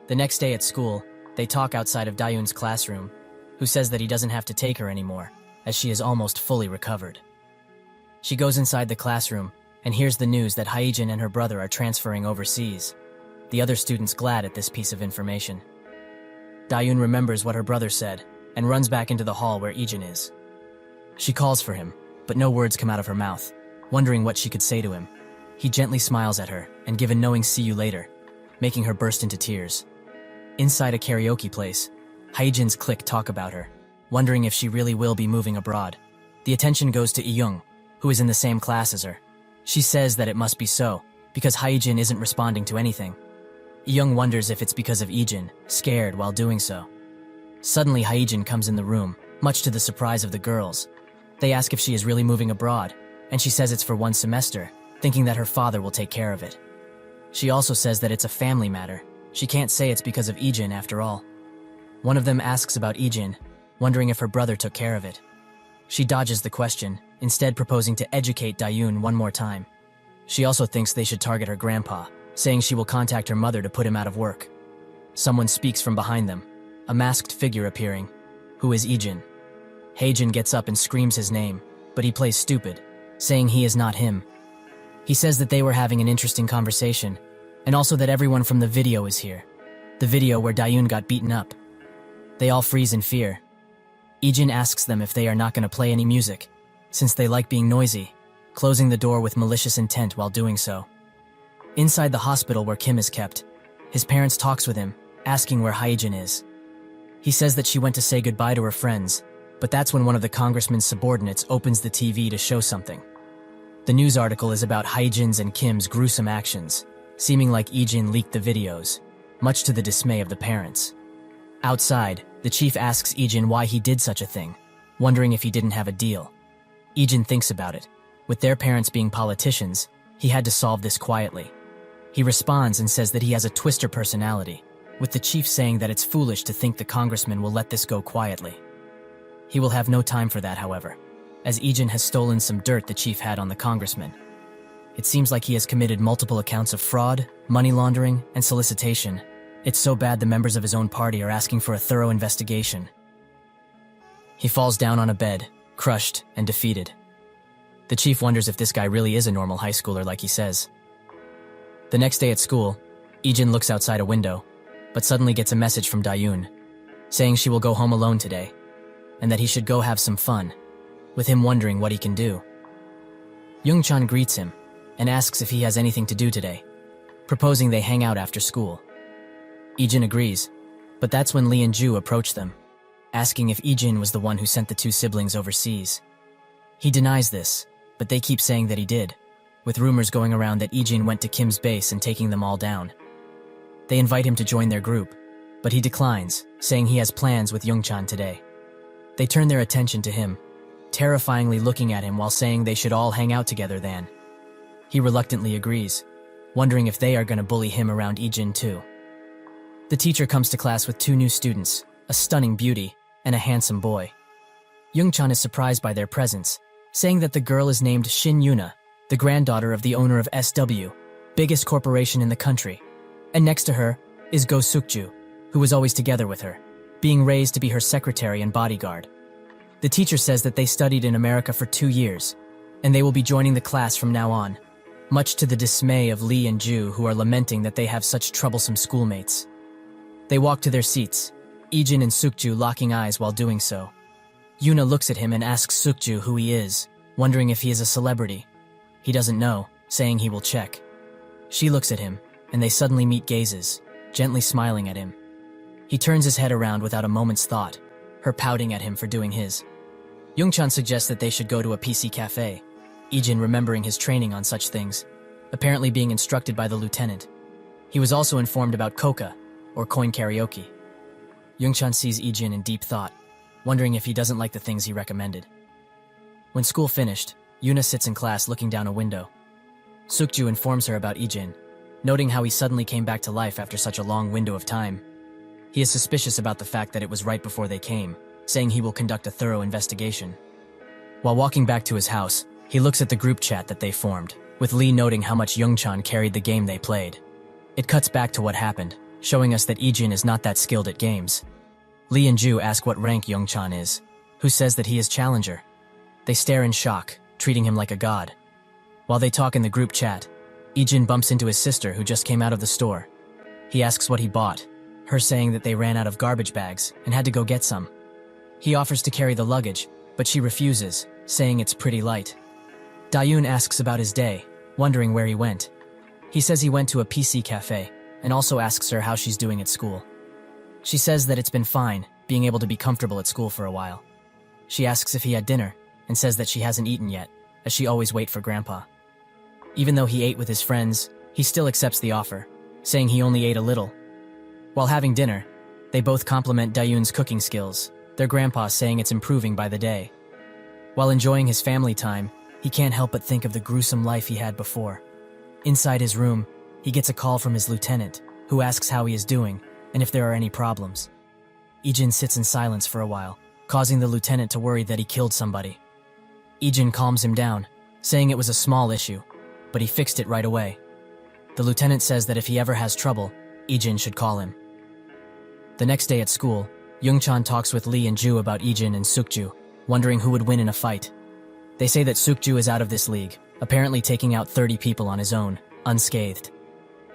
The next day at school, they talk outside of Dayun's classroom, who says that he doesn't have to take her anymore, as she is almost fully recovered. She goes inside the classroom and hears the news that Haijin and her brother are transferring overseas. The other students glad at this piece of information. Dayun remembers what her brother said and runs back into the hall where Ijin is. She calls for him, but no words come out of her mouth, wondering what she could say to him. He gently smiles at her and gives a knowing "see you later," making her burst into tears. Inside a karaoke place, Haijin's clique talk about her, wondering if she really will be moving abroad. The attention goes to Iyung, who is in the same class as her. She says that it must be so, because Haijin isn't responding to anything. Iyung wonders if it's because of Ijin, scared while doing so. Suddenly Haijin comes in the room, much to the surprise of the girls. They ask if she is really moving abroad, and she says it's for 1 semester, thinking that her father will take care of it. She also says that it's a family matter. She can't say it's because of Ijin after all. One of them asks about Ijin, wondering if her brother took care of it. She dodges the question, instead proposing to educate Dayun one more time. She also thinks they should target her grandpa, saying she will contact her mother to put him out of work. someone speaks from behind them, a masked figure appearing, who is Ijin. Haejin gets up and screams his name, but he plays stupid, saying he is not him. He says that they were having an interesting conversation, and also that everyone from the video is here. The video where Dayun got beaten up. They all freeze in fear. Ijin asks them if they are not going to play any music, since they like being noisy, closing the door with malicious intent while doing so. Inside the hospital where Kim is kept, his parents talks with him, asking where Haejin is. He says that she went to say goodbye to her friends, but that's when one of the congressman's subordinates opens the TV to show something. The news article is about Haejin's and Kim's gruesome actions, seeming like Ijin leaked the videos, much to the dismay of the parents. Outside, the chief asks Ijin why he did such a thing, wondering if he didn't have a deal. Ijin thinks about it. With their parents being politicians, he had to solve this quietly. He responds and says that he has a twister personality, with the chief saying that it's foolish to think the congressman will let this go quietly. He will have no time for that, however, as Ijin has stolen some dirt the chief had on the congressman. It seems like he has committed multiple accounts of fraud, money laundering, and solicitation. It's so bad the members of his own party are asking for a thorough investigation. He falls down on a bed, crushed and defeated. The chief wonders if this guy really is a normal high schooler like he says. The next day at school, Ijin looks outside a window, but suddenly gets a message from Dayun, saying she will go home alone today, and that he should go have some fun, with him wondering what he can do. Youngchan greets him, and asks if he has anything to do today, proposing they hang out after school. Ijin agrees, but that's when Lee and Ju approach them, asking if Ijin was the one who sent the two siblings overseas. He denies this, but they keep saying that he did, with rumors going around that Ijin went to Kim's base and taking them all down. They invite him to join their group, but he declines, saying he has plans with Youngchan today. They turn their attention to him, terrifyingly looking at him while saying they should all hang out together then. He reluctantly agrees, wondering if they are going to bully him around Ijin too. The teacher comes to class with two new students, a stunning beauty and a handsome boy. Youngchan is surprised by their presence, saying that the girl is named Shin Yuna, the granddaughter of the owner of SW, biggest corporation in the country. And next to her is Go Sukju, who was always together with her, being raised to be her secretary and bodyguard. The teacher says that they studied in America for 2 years, and they will be joining the class from now on, much to the dismay of Lee and Ju, who are lamenting that they have such troublesome schoolmates. They walk to their seats, Ijin and Sukju locking eyes while doing so. Yuna looks at him and asks Sukju who he is, wondering if he is a celebrity. He doesn't know, saying he will check. She looks at him, and they suddenly meet gazes, gently smiling at him. He turns his head around without a moment's thought, her pouting at him for doing his. Youngchan suggests that they should go to a PC cafe, Ijin remembering his training on such things, apparently being instructed by the lieutenant. He was also informed about Koka, or coin karaoke. Youngchan sees Ijin in deep thought, wondering if he doesn't like the things he recommended. When school finished, Yuna sits in class looking down a window. Sukju informs her about Ijin, noting how he suddenly came back to life after such a long window of time. He is suspicious about the fact that it was right before they came, saying he will conduct a thorough investigation. While walking back to his house, he looks at the group chat that they formed, with Lee noting how much Youngchan carried the game they played. It cuts back to what happened, showing us that Ijin is not that skilled at games. Lee and Ju ask what rank Youngchan is, who says that he is challenger. They stare in shock, treating him like a god. While they talk in the group chat, Ijin bumps into his sister who just came out of the store. He asks what he bought, her saying that they ran out of garbage bags and had to go get some. He offers to carry the luggage, but she refuses, saying it's pretty light. Dayun asks about his day, wondering where he went. He says he went to a PC cafe, and also asks her how she's doing at school. She says that it's been fine, being able to be comfortable at school for a while. She asks if he had dinner, and says that she hasn't eaten yet, as she always waits for Grandpa. Even though he ate with his friends, he still accepts the offer, saying he only ate a little. While having dinner, they both compliment Dayun's cooking skills, their grandpa saying it's improving by the day. While enjoying his family time, he can't help but think of the gruesome life he had before. Inside his room, he gets a call from his lieutenant, who asks how he is doing and if there are any problems. Ijin sits in silence for a while, causing the lieutenant to worry that he killed somebody. Ijin calms him down, saying it was a small issue, but he fixed it right away. The lieutenant says that if he ever has trouble, Ijin should call him. The next day at school, Youngchan talks with Lee and Ju about Ijin and Sukju, wondering who would win in a fight. They say that Sukju is out of this league, apparently taking out 30 people on his own, unscathed.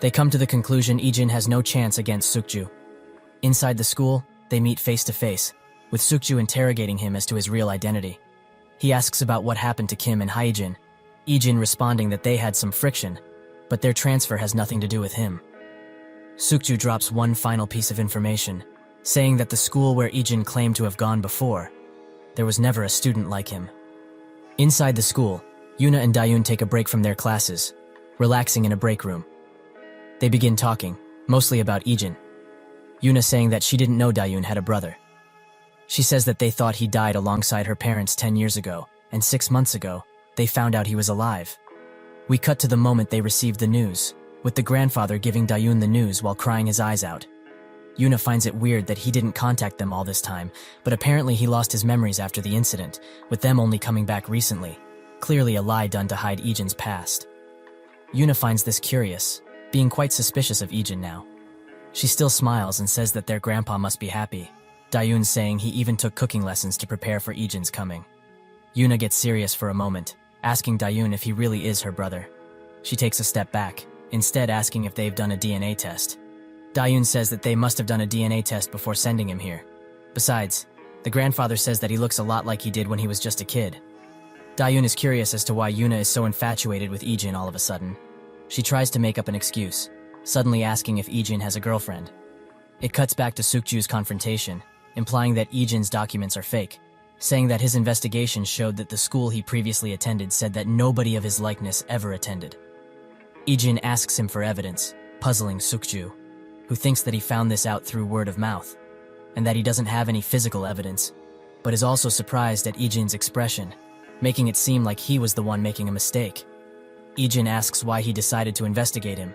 They come to the conclusion Ijin has no chance against Sukju. Inside the school, they meet face to face, with Sukju interrogating him as to his real identity. He asks about what happened to Kim and Haijin, Ijin responding that they had some friction, but their transfer has nothing to do with him. Sukju drops one final piece of information, saying that the school where Ijin claimed to have gone before, there was never a student like him. Inside the school, Yuna and Dayun take a break from their classes, relaxing in a break room. They begin talking, mostly about Ijin. Yuna saying that she didn't know Dayun had a brother. She says that they thought he died alongside her parents 10 years ago, and 6 months ago, they found out he was alive. We cut to the moment they received the news, with the grandfather giving Dayun the news while crying his eyes out. Yuna finds it weird that he didn't contact them all this time, but apparently he lost his memories after the incident, with them only coming back recently. Clearly a lie done to hide Ijin's past. Yuna finds this curious, being quite suspicious of Ijin now. She still smiles and says that their grandpa must be happy, Dayun saying he even took cooking lessons to prepare for Ijin's coming. Yuna gets serious for a moment, asking Dayun if he really is her brother. She takes a step back, instead asking if they've done a DNA test. Dayun says that they must have done a DNA test before sending him here. Besides, the grandfather says that he looks a lot like he did when he was just a kid. Dayun is curious as to why Yuna is so infatuated with Ijin all of a sudden. She tries to make up an excuse, suddenly asking if Ijin has a girlfriend. It cuts back to Sukju's confrontation, implying that Ijin's documents are fake, saying that his investigation showed that the school he previously attended said that nobody of his likeness ever attended. Ijin asks him for evidence, puzzling Sukju, who thinks that he found this out through word of mouth, and that he doesn't have any physical evidence, but is also surprised at Ijin's expression, making it seem like he was the one making a mistake. Ijin asks why he decided to investigate him,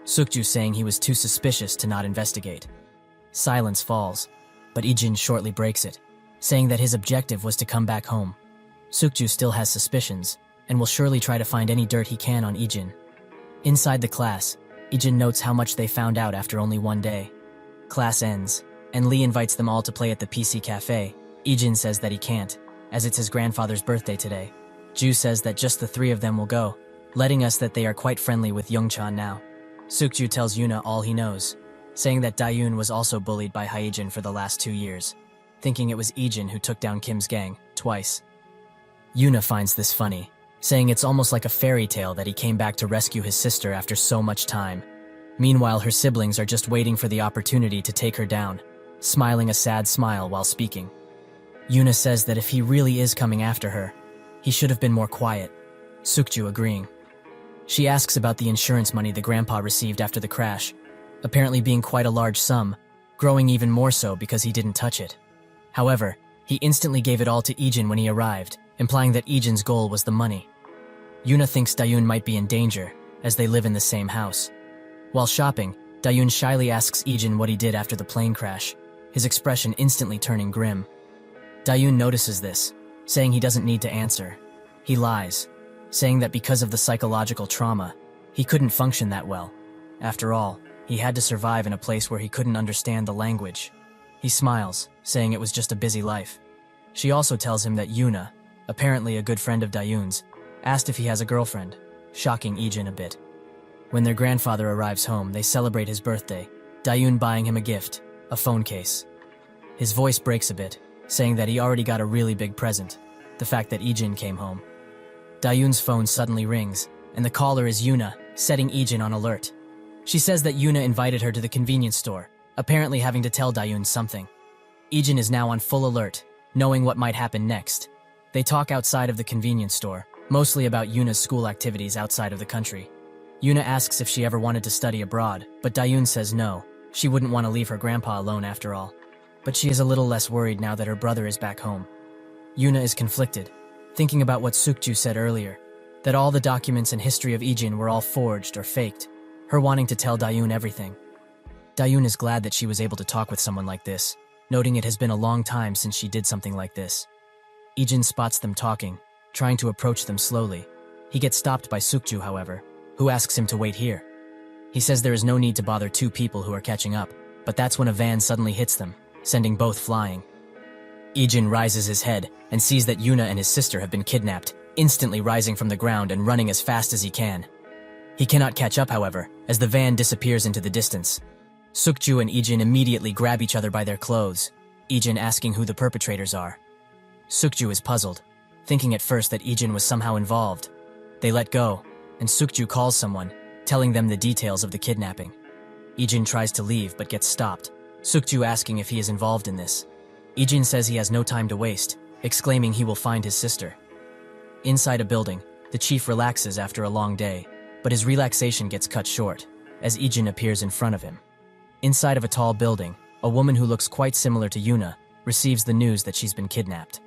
Sukju saying he was too suspicious to not investigate. Silence falls, but Ijin shortly breaks it, saying that his objective was to come back home. Sukju still has suspicions, and will surely try to find any dirt he can on Ijin. Inside the class, Ijin notes how much they found out after only one day. Class ends, and Lee invites them all to play at the PC cafe. Ijin says that he can't, as it's his grandfather's birthday today. Ju says that just the three of them will go, letting us that they are quite friendly with Youngchan now. Sukju tells Yuna all he knows, saying that Dayun was also bullied by Haijin for the last 2 years, thinking it was Ijin who took down Kim's gang, twice. Yuna finds this funny, saying it's almost like a fairy tale that he came back to rescue his sister after so much time. Meanwhile, her siblings are just waiting for the opportunity to take her down, smiling a sad smile while speaking. Yuna says that if he really is coming after her, he should have been more quiet, Sukju agreeing. She asks about the insurance money the grandpa received after the crash, apparently being quite a large sum, growing even more so because he didn't touch it. However, he instantly gave it all to Ijin when he arrived, implying that Ijin's goal was the money. Yuna thinks Dayun might be in danger, as they live in the same house. While shopping, Dayun shyly asks Ijin what he did after the plane crash, his expression instantly turning grim. Dayun notices this, saying he doesn't need to answer. He lies, saying that because of the psychological trauma, he couldn't function that well. After all, he had to survive in a place where he couldn't understand the language. He smiles, saying it was just a busy life. She also tells him that Yuna, apparently a good friend of Dayun's, asked if he has a girlfriend, shocking Ijin a bit. When their grandfather arrives home, they celebrate his birthday, Dayun buying him a gift, a phone case. His voice breaks a bit, saying that he already got a really big present, the fact that Ijin came home. Dayun's phone suddenly rings, and the caller is Yuna, setting Ijin on alert. She says that Yuna invited her to the convenience store, apparently having to tell Dayun something. Ijin is now on full alert, knowing what might happen next. They talk outside of the convenience store, mostly about Yuna's school activities outside of the country. Yuna asks if she ever wanted to study abroad, but Dayun says no, she wouldn't want to leave her grandpa alone after all. But she is a little less worried now that her brother is back home. Yuna is conflicted, thinking about what Sukju said earlier, that all the documents and history of Ijin were all forged or faked, her wanting to tell Dayun everything. Dayun is glad that she was able to talk with someone like this, noting it has been a long time since she did something like this. Ijin spots them talking, trying to approach them slowly. He gets stopped by Sukju, however, who asks him to wait here. He says there is no need to bother two people who are catching up, but that's when a van suddenly hits them, sending both flying. Ijin rises his head and sees that Yuna and his sister have been kidnapped, instantly rising from the ground and running as fast as he can. He cannot catch up, however, as the van disappears into the distance. Sukju and Ijin immediately grab each other by their clothes, Ijin asking who the perpetrators are. Sukju is puzzled, thinking at first that Ijin was somehow involved. They let go, and Sukju calls someone, telling them the details of the kidnapping. Ijin tries to leave but gets stopped, Sukju asking if he is involved in this. Ijin says he has no time to waste, exclaiming he will find his sister. Inside a building, the chief relaxes after a long day, but his relaxation gets cut short, as Ijin appears in front of him. Inside of a tall building, a woman who looks quite similar to Yuna receives the news that she's been kidnapped.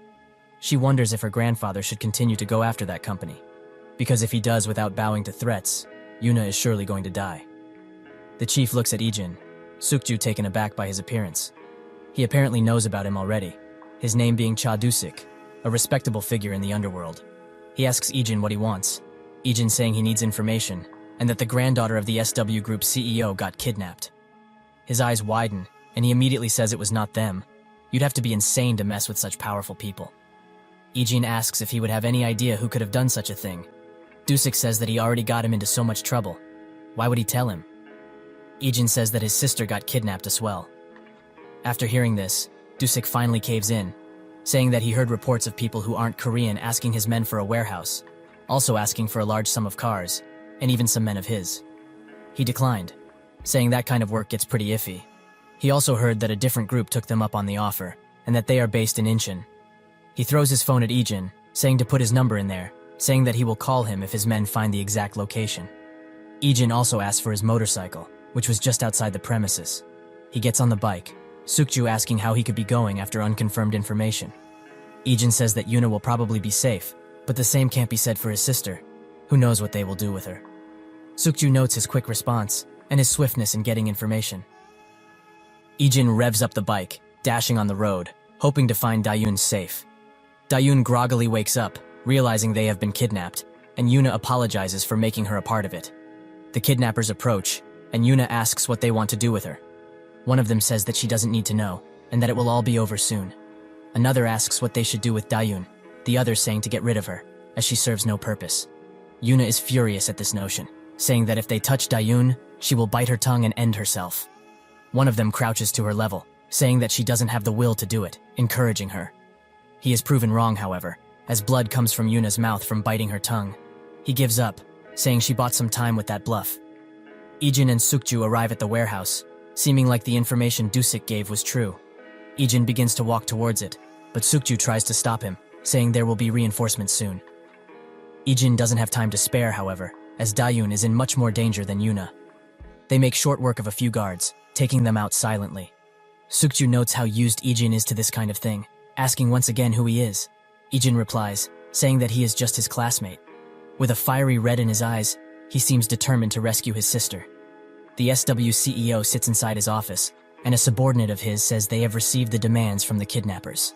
She wonders if her grandfather should continue to go after that company, because if he does without bowing to threats, Yuna is surely going to die. The chief looks at Ijin, Sukju taken aback by his appearance. He apparently knows about him already, his name being Cha Dusik, a respectable figure in the underworld. He asks Ijin what he wants, Ijin saying he needs information, and that the granddaughter of the SW Group CEO got kidnapped. His eyes widen, and he immediately says it was not them. You'd have to be insane to mess with such powerful people. Ijin asks if he would have any idea who could have done such a thing. Dusik says that he already got him into so much trouble. Why would he tell him? Ijin says that his sister got kidnapped as well. After hearing this, Dusik finally caves in, saying that he heard reports of people who aren't Korean asking his men for a warehouse, also asking for a large sum of cars, and even some men of his. He declined, saying that kind of work gets pretty iffy. He also heard that a different group took them up on the offer, and that they are based in Incheon. He throws his phone at Ijin, saying to put his number in there, saying that he will call him if his men find the exact location. Ijin also asks for his motorcycle, which was just outside the premises. He gets on the bike, Sukju asking how he could be going after unconfirmed information. Ijin says that Yuna will probably be safe, but the same can't be said for his sister. Who knows what they will do with her? Sukju notes his quick response and his swiftness in getting information. Ijin revs up the bike, dashing on the road, hoping to find Dayun safe. Dayun groggily wakes up, realizing they have been kidnapped, and Yuna apologizes for making her a part of it. The kidnappers approach, and Yuna asks what they want to do with her. One of them says that she doesn't need to know, and that it will all be over soon. Another asks what they should do with Dayun, the other saying to get rid of her, as she serves no purpose. Yuna is furious at this notion, saying that if they touch Dayun, she will bite her tongue and end herself. One of them crouches to her level, saying that she doesn't have the will to do it, encouraging her. He is proven wrong, however, as blood comes from Yuna's mouth from biting her tongue. He gives up, saying she bought some time with that bluff. Ijin and Sukju arrive at the warehouse, seeming like the information Dusik gave was true. Ijin begins to walk towards it, but Sukju tries to stop him, saying there will be reinforcements soon. Ijin doesn't have time to spare, however, as Dayun is in much more danger than Yuna. They make short work of a few guards, taking them out silently. Sukju notes how used Ijin is to this kind of thing, asking once again who he is. Ijin replies, saying that he is just his classmate. With a fiery red in his eyes, he seems determined to rescue his sister. The SW CEO sits inside his office, and a subordinate of his says they have received the demands from the kidnappers.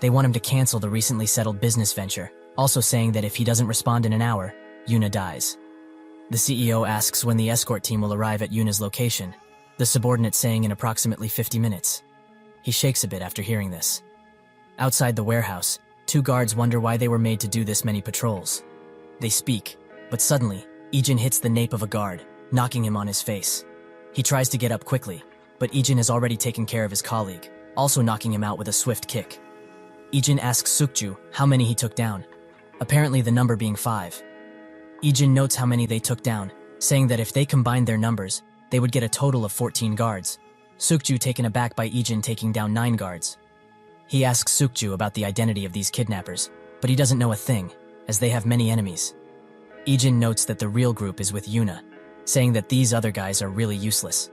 They want him to cancel the recently settled business venture, also saying that if he doesn't respond in an hour, Yuna dies. The CEO asks when the escort team will arrive at Yuna's location, the subordinate saying in approximately 50 minutes. He shakes a bit after hearing this. Outside the warehouse, two guards wonder why they were made to do this many patrols. They speak, but suddenly, Ijin hits the nape of a guard, knocking him on his face. He tries to get up quickly, but Ijin has already taken care of his colleague, also knocking him out with a swift kick. Ijin asks Sukju how many he took down, apparently the number being 5. Ijin notes how many they took down, saying that if they combined their numbers, they would get a total of 14 guards. Sukju taken aback by Ijin taking down 9 guards. He asks Sukju about the identity of these kidnappers, but he doesn't know a thing, as they have many enemies. Ijin notes that the real group is with Yuna, saying that these other guys are really useless.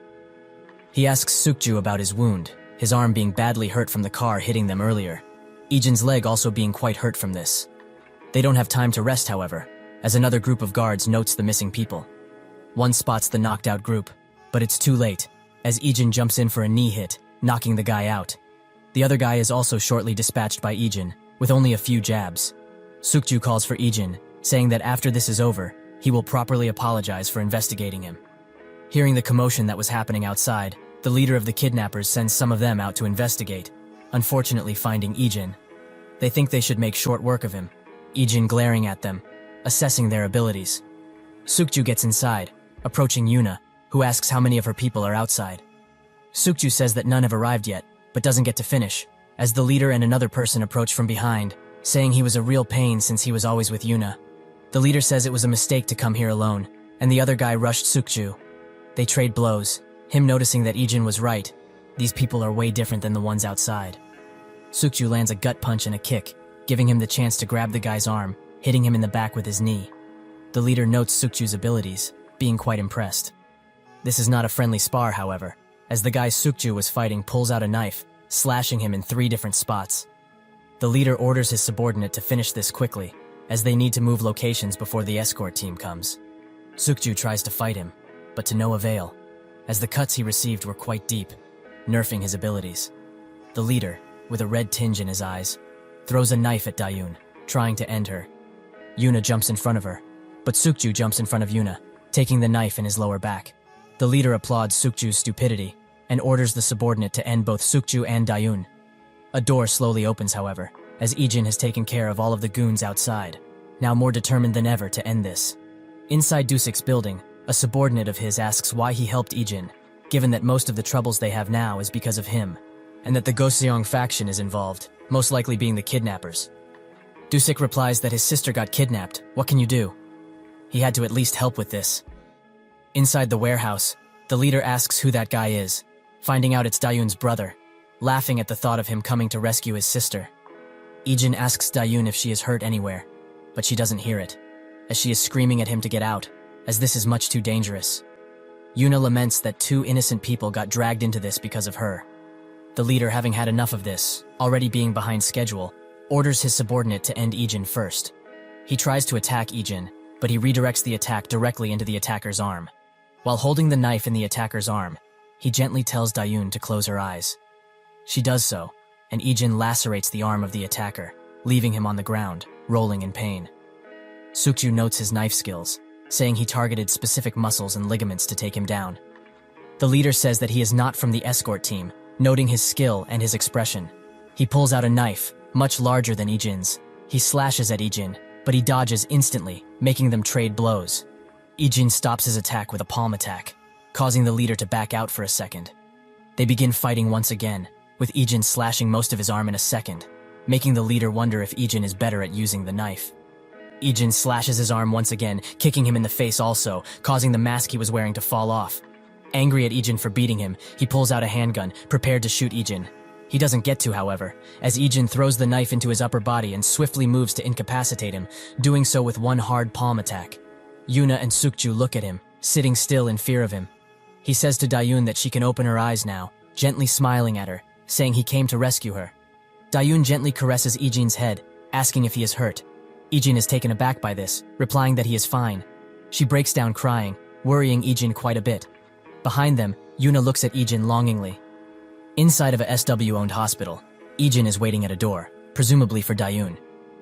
He asks Sukju about his wound, his arm being badly hurt from the car hitting them earlier. Ijin's leg also being quite hurt from this. They don't have time to rest, however, as another group of guards notes the missing people. One spots the knocked out group, but it's too late, as Ijin jumps in for a knee hit, knocking the guy out. The other guy is also shortly dispatched by Ijin, with only a few jabs. Sukju calls for Ijin, saying that after this is over, he will properly apologize for investigating him. Hearing the commotion that was happening outside, The leader of the kidnappers sends some of them out to investigate, unfortunately finding Ijin. They think they should make short work of him, Ijin glaring at them, assessing their abilities. Sukju gets inside, approaching Yuna, who asks how many of her people are outside. Sukju says that none have arrived yet, but doesn't get to finish, as the leader and another person approach from behind, saying he was a real pain since he was always with Yuna. The leader says it was a mistake to come here alone, and the other guy rushed Sukju. They trade blows, him noticing that Ijin was right. These people are way different than the ones outside. Sukju lands a gut punch and a kick, giving him the chance to grab the guy's arm, hitting him in the back with his knee. The leader notes Sukju's abilities, being quite impressed. This is not a friendly spar, however, as the guy Sukju was fighting pulls out a knife, slashing him in 3 different spots. The leader orders his subordinate to finish this quickly, as they need to move locations before the escort team comes. Sukju tries to fight him, but to no avail, as the cuts he received were quite deep, nerfing his abilities. The leader, with a red tinge in his eyes, throws a knife at Dayun, trying to end her. Yuna jumps in front of her, but Sukju jumps in front of Yuna, taking the knife in his lower back. The leader applauds Sukju's stupidity and orders the subordinate to end both Sukju and Dayun. A door slowly opens, however, as Ijin has taken care of all of the goons outside, now more determined than ever to end this. Inside Dusik's building, a subordinate of his asks why he helped Ijin, given that most of the troubles they have now is because of him, and that the Goseong faction is involved, most likely being the kidnappers. Dusik replies that his sister got kidnapped. What can you do? He had to at least help with this. Inside the warehouse, the leader asks who that guy is, finding out it's Dayun's brother, laughing at the thought of him coming to rescue his sister. Ijin asks Dayun if she is hurt anywhere, but she doesn't hear it, as she is screaming at him to get out, as this is much too dangerous. Yuna laments that 2 innocent people got dragged into this because of her. The leader, having had enough of this, already being behind schedule, orders his subordinate to end Ijin first. He tries to attack Ijin, but he redirects the attack directly into the attacker's arm. While holding the knife in the attacker's arm, he gently tells Dayun to close her eyes. She does so, and Ijin lacerates the arm of the attacker, leaving him on the ground, rolling in pain. Sukju notes his knife skills, saying he targeted specific muscles and ligaments to take him down. The leader says that he is not from the escort team, noting his skill and his expression. He pulls out a knife, much larger than Ijin's. He slashes at Ijin, but he dodges instantly, making them trade blows. Ijin stops his attack with a palm attack, causing the leader to back out for a second. They begin fighting once again, with Ijin slashing most of his arm in a second, making the leader wonder if Ijin is better at using the knife. Ijin slashes his arm once again, kicking him in the face also, causing the mask he was wearing to fall off. Angry at Ijin for beating him, he pulls out a handgun, prepared to shoot Ijin. He doesn't get to, however, as Ijin throws the knife into his upper body and swiftly moves to incapacitate him, doing so with one hard palm attack. Yuna and Sukju look at him, sitting still in fear of him. He says to Dayun that she can open her eyes now, gently smiling at her, saying he came to rescue her. Dayun gently caresses Ijin's head, asking if he is hurt. Ijin is taken aback by this, replying that he is fine. She breaks down crying, worrying Ijin quite a bit. Behind them, Yuna looks at Ijin longingly. Inside of a SW-owned hospital, Ijin is waiting at a door, presumably for Dayun.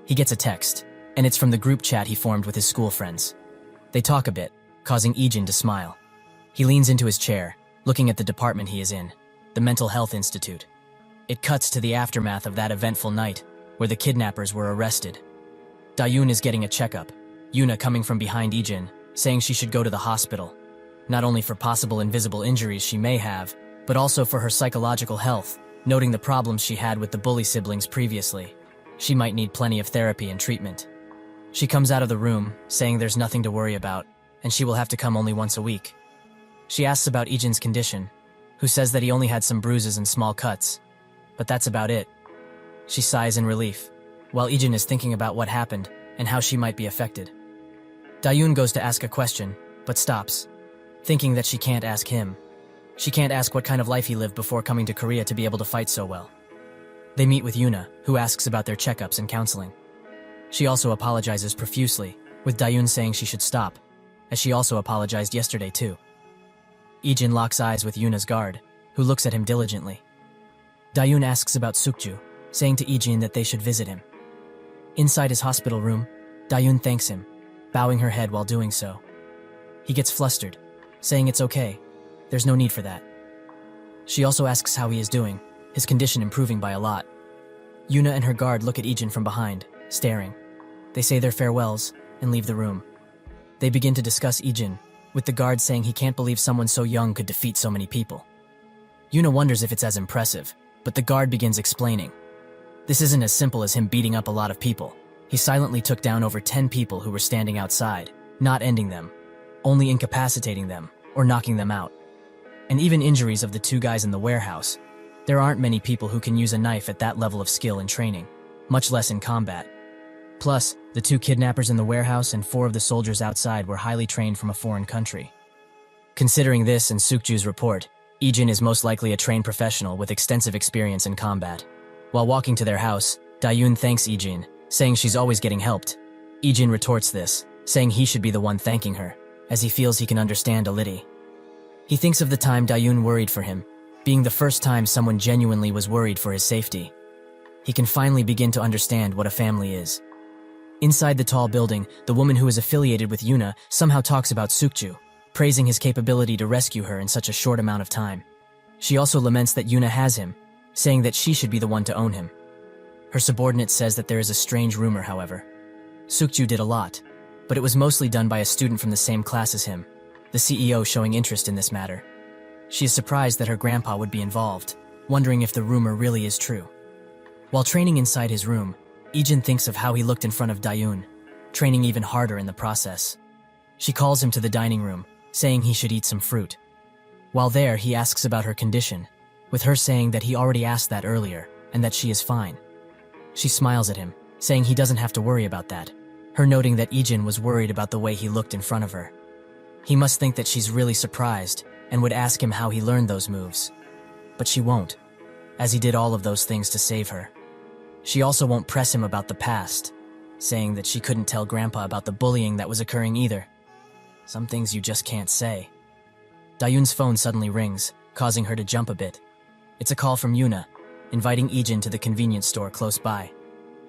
He gets a text, and it's from the group chat he formed with his school friends. They talk a bit, causing Ijin to smile. He leans into his chair, looking at the department he is in, the Mental Health Institute. It cuts to the aftermath of that eventful night, where the kidnappers were arrested. Dayun is getting a checkup, Yuna coming from behind Ijin, saying she should go to the hospital, not only for possible invisible injuries she may have, but also for her psychological health, noting the problems she had with the bully siblings previously. She might need plenty of therapy and treatment. She comes out of the room, saying there's nothing to worry about, and she will have to come only once a week. She asks about Ijin's condition, who says that he only had some bruises and small cuts, but that's about it. She sighs in relief, while Ijin is thinking about what happened and how she might be affected. Dayun goes to ask a question, but stops, thinking that she can't ask him. She can't ask what kind of life he lived before coming to Korea to be able to fight so well. They meet with Yuna, who asks about their checkups and counseling. She also apologizes profusely, with Dayun saying she should stop, as she also apologized yesterday too. Ijin locks eyes with Yuna's guard, who looks at him diligently. Dayun asks about Sukju, saying to Ijin that they should visit him. Inside his hospital room, Dayun thanks him, bowing her head while doing so. He gets flustered, saying it's okay, there's no need for that. She also asks how he is doing, his condition improving by a lot. Yuna and her guard look at Ijin from behind, staring. They say their farewells and leave the room. They begin to discuss Ijin, with the guard saying he can't believe someone so young could defeat so many people. Yuna wonders if it's as impressive, but the guard begins explaining. This isn't as simple as him beating up a lot of people. He silently took down over 10 people who were standing outside, not ending them, only incapacitating them or knocking them out. And even injuries of the 2 guys in the warehouse. There aren't many people who can use a knife at that level of skill and training, much less in combat. Plus, the 2 kidnappers in the warehouse and 4 of the soldiers outside were highly trained from a foreign country. Considering this and Sukju's report, Ijin is most likely a trained professional with extensive experience in combat. While walking to their house, Dayun thanks Ijin, saying she's always getting helped. Ijin retorts this, saying he should be the one thanking her, as he feels he can understand Eleceed. He thinks of the time Dayun worried for him, being the first time someone genuinely was worried for his safety. He can finally begin to understand what a family is. Inside the tall building, the woman who is affiliated with Yuna somehow talks about Sukju, praising his capability to rescue her in such a short amount of time. She also laments that Yuna has him, saying that she should be the one to own him. Her subordinate says that there is a strange rumor, however. Sukju did a lot, but it was mostly done by a student from the same class as him, the CEO showing interest in this matter. She is surprised that her grandpa would be involved, wondering if the rumor really is true. While training inside his room, Ijin thinks of how he looked in front of Dayun, training even harder in the process. She calls him to the dining room, saying he should eat some fruit. While there, he asks about her condition, with her saying that he already asked that earlier, and that she is fine. She smiles at him, saying he doesn't have to worry about that, her noting that Ijin was worried about the way he looked in front of her. He must think that she's really surprised, and would ask him how he learned those moves. But she won't, as he did all of those things to save her. She also won't press him about the past, saying that she couldn't tell Grandpa about the bullying that was occurring either. Some things you just can't say. Dayun's phone suddenly rings, causing her to jump a bit. It's a call from Yuna, inviting Ijin to the convenience store close by.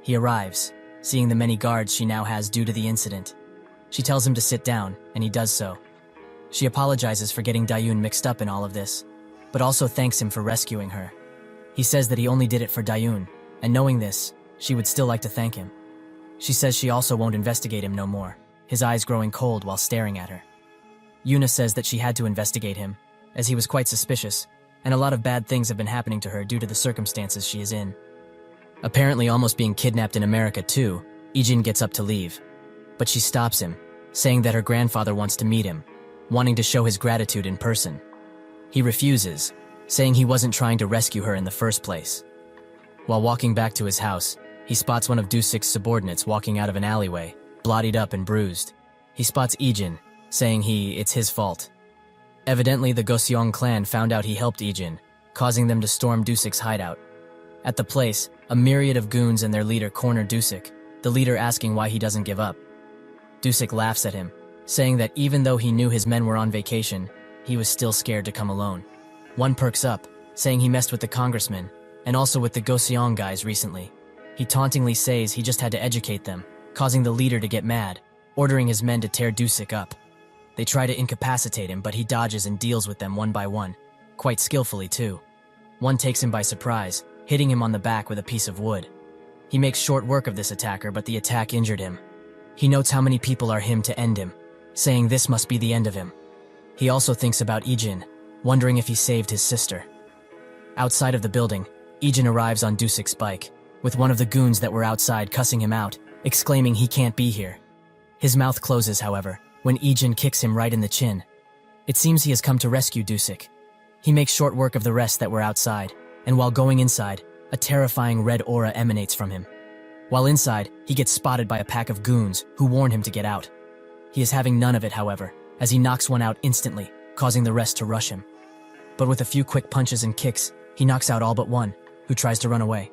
He arrives, seeing the many guards she now has due to the incident. She tells him to sit down, and he does so. She apologizes for getting Dayun mixed up in all of this, but also thanks him for rescuing her. He says that he only did it for Dayun, and knowing this, she would still like to thank him. She says she also won't investigate him no more, his eyes growing cold while staring at her. Yuna says that she had to investigate him, as he was quite suspicious, and a lot of bad things have been happening to her due to the circumstances she is in. Apparently almost being kidnapped in America too, Ijin gets up to leave. But she stops him, saying that her grandfather wants to meet him, wanting to show his gratitude in person. He refuses, saying he wasn't trying to rescue her in the first place. While walking back to his house, he spots one of Dusik's subordinates walking out of an alleyway, bloodied up and bruised. He spots Ijin, saying it's his fault. Evidently, the Goseong clan found out he helped Ijin, causing them to storm Dusik's hideout. At the place, a myriad of goons and their leader corner Dusik, the leader asking why he doesn't give up. Dusik laughs at him, saying that even though he knew his men were on vacation, he was still scared to come alone. One perks up, saying he messed with the congressman, and also with the Goseong guys recently. He tauntingly says he just had to educate them, causing the leader to get mad, ordering his men to tear Dusik up. They try to incapacitate him, but he dodges and deals with them one by one, quite skillfully too. One takes him by surprise, hitting him on the back with a piece of wood. He makes short work of this attacker, but the attack injured him. He notes how many people are him to end him, saying this must be the end of him. He also thinks about Ijin, wondering if he saved his sister. Outside of the building, Ijin arrives on Dusik's bike, with one of the goons that were outside cussing him out, exclaiming he can't be here. His mouth closes, however, when Ijin kicks him right in the chin. It seems he has come to rescue Dusik. He makes short work of the rest that were outside, and while going inside, a terrifying red aura emanates from him. While inside, he gets spotted by a pack of goons who warn him to get out. He is having none of it, however, as he knocks one out instantly, causing the rest to rush him. But with a few quick punches and kicks, he knocks out all but one, who tries to run away.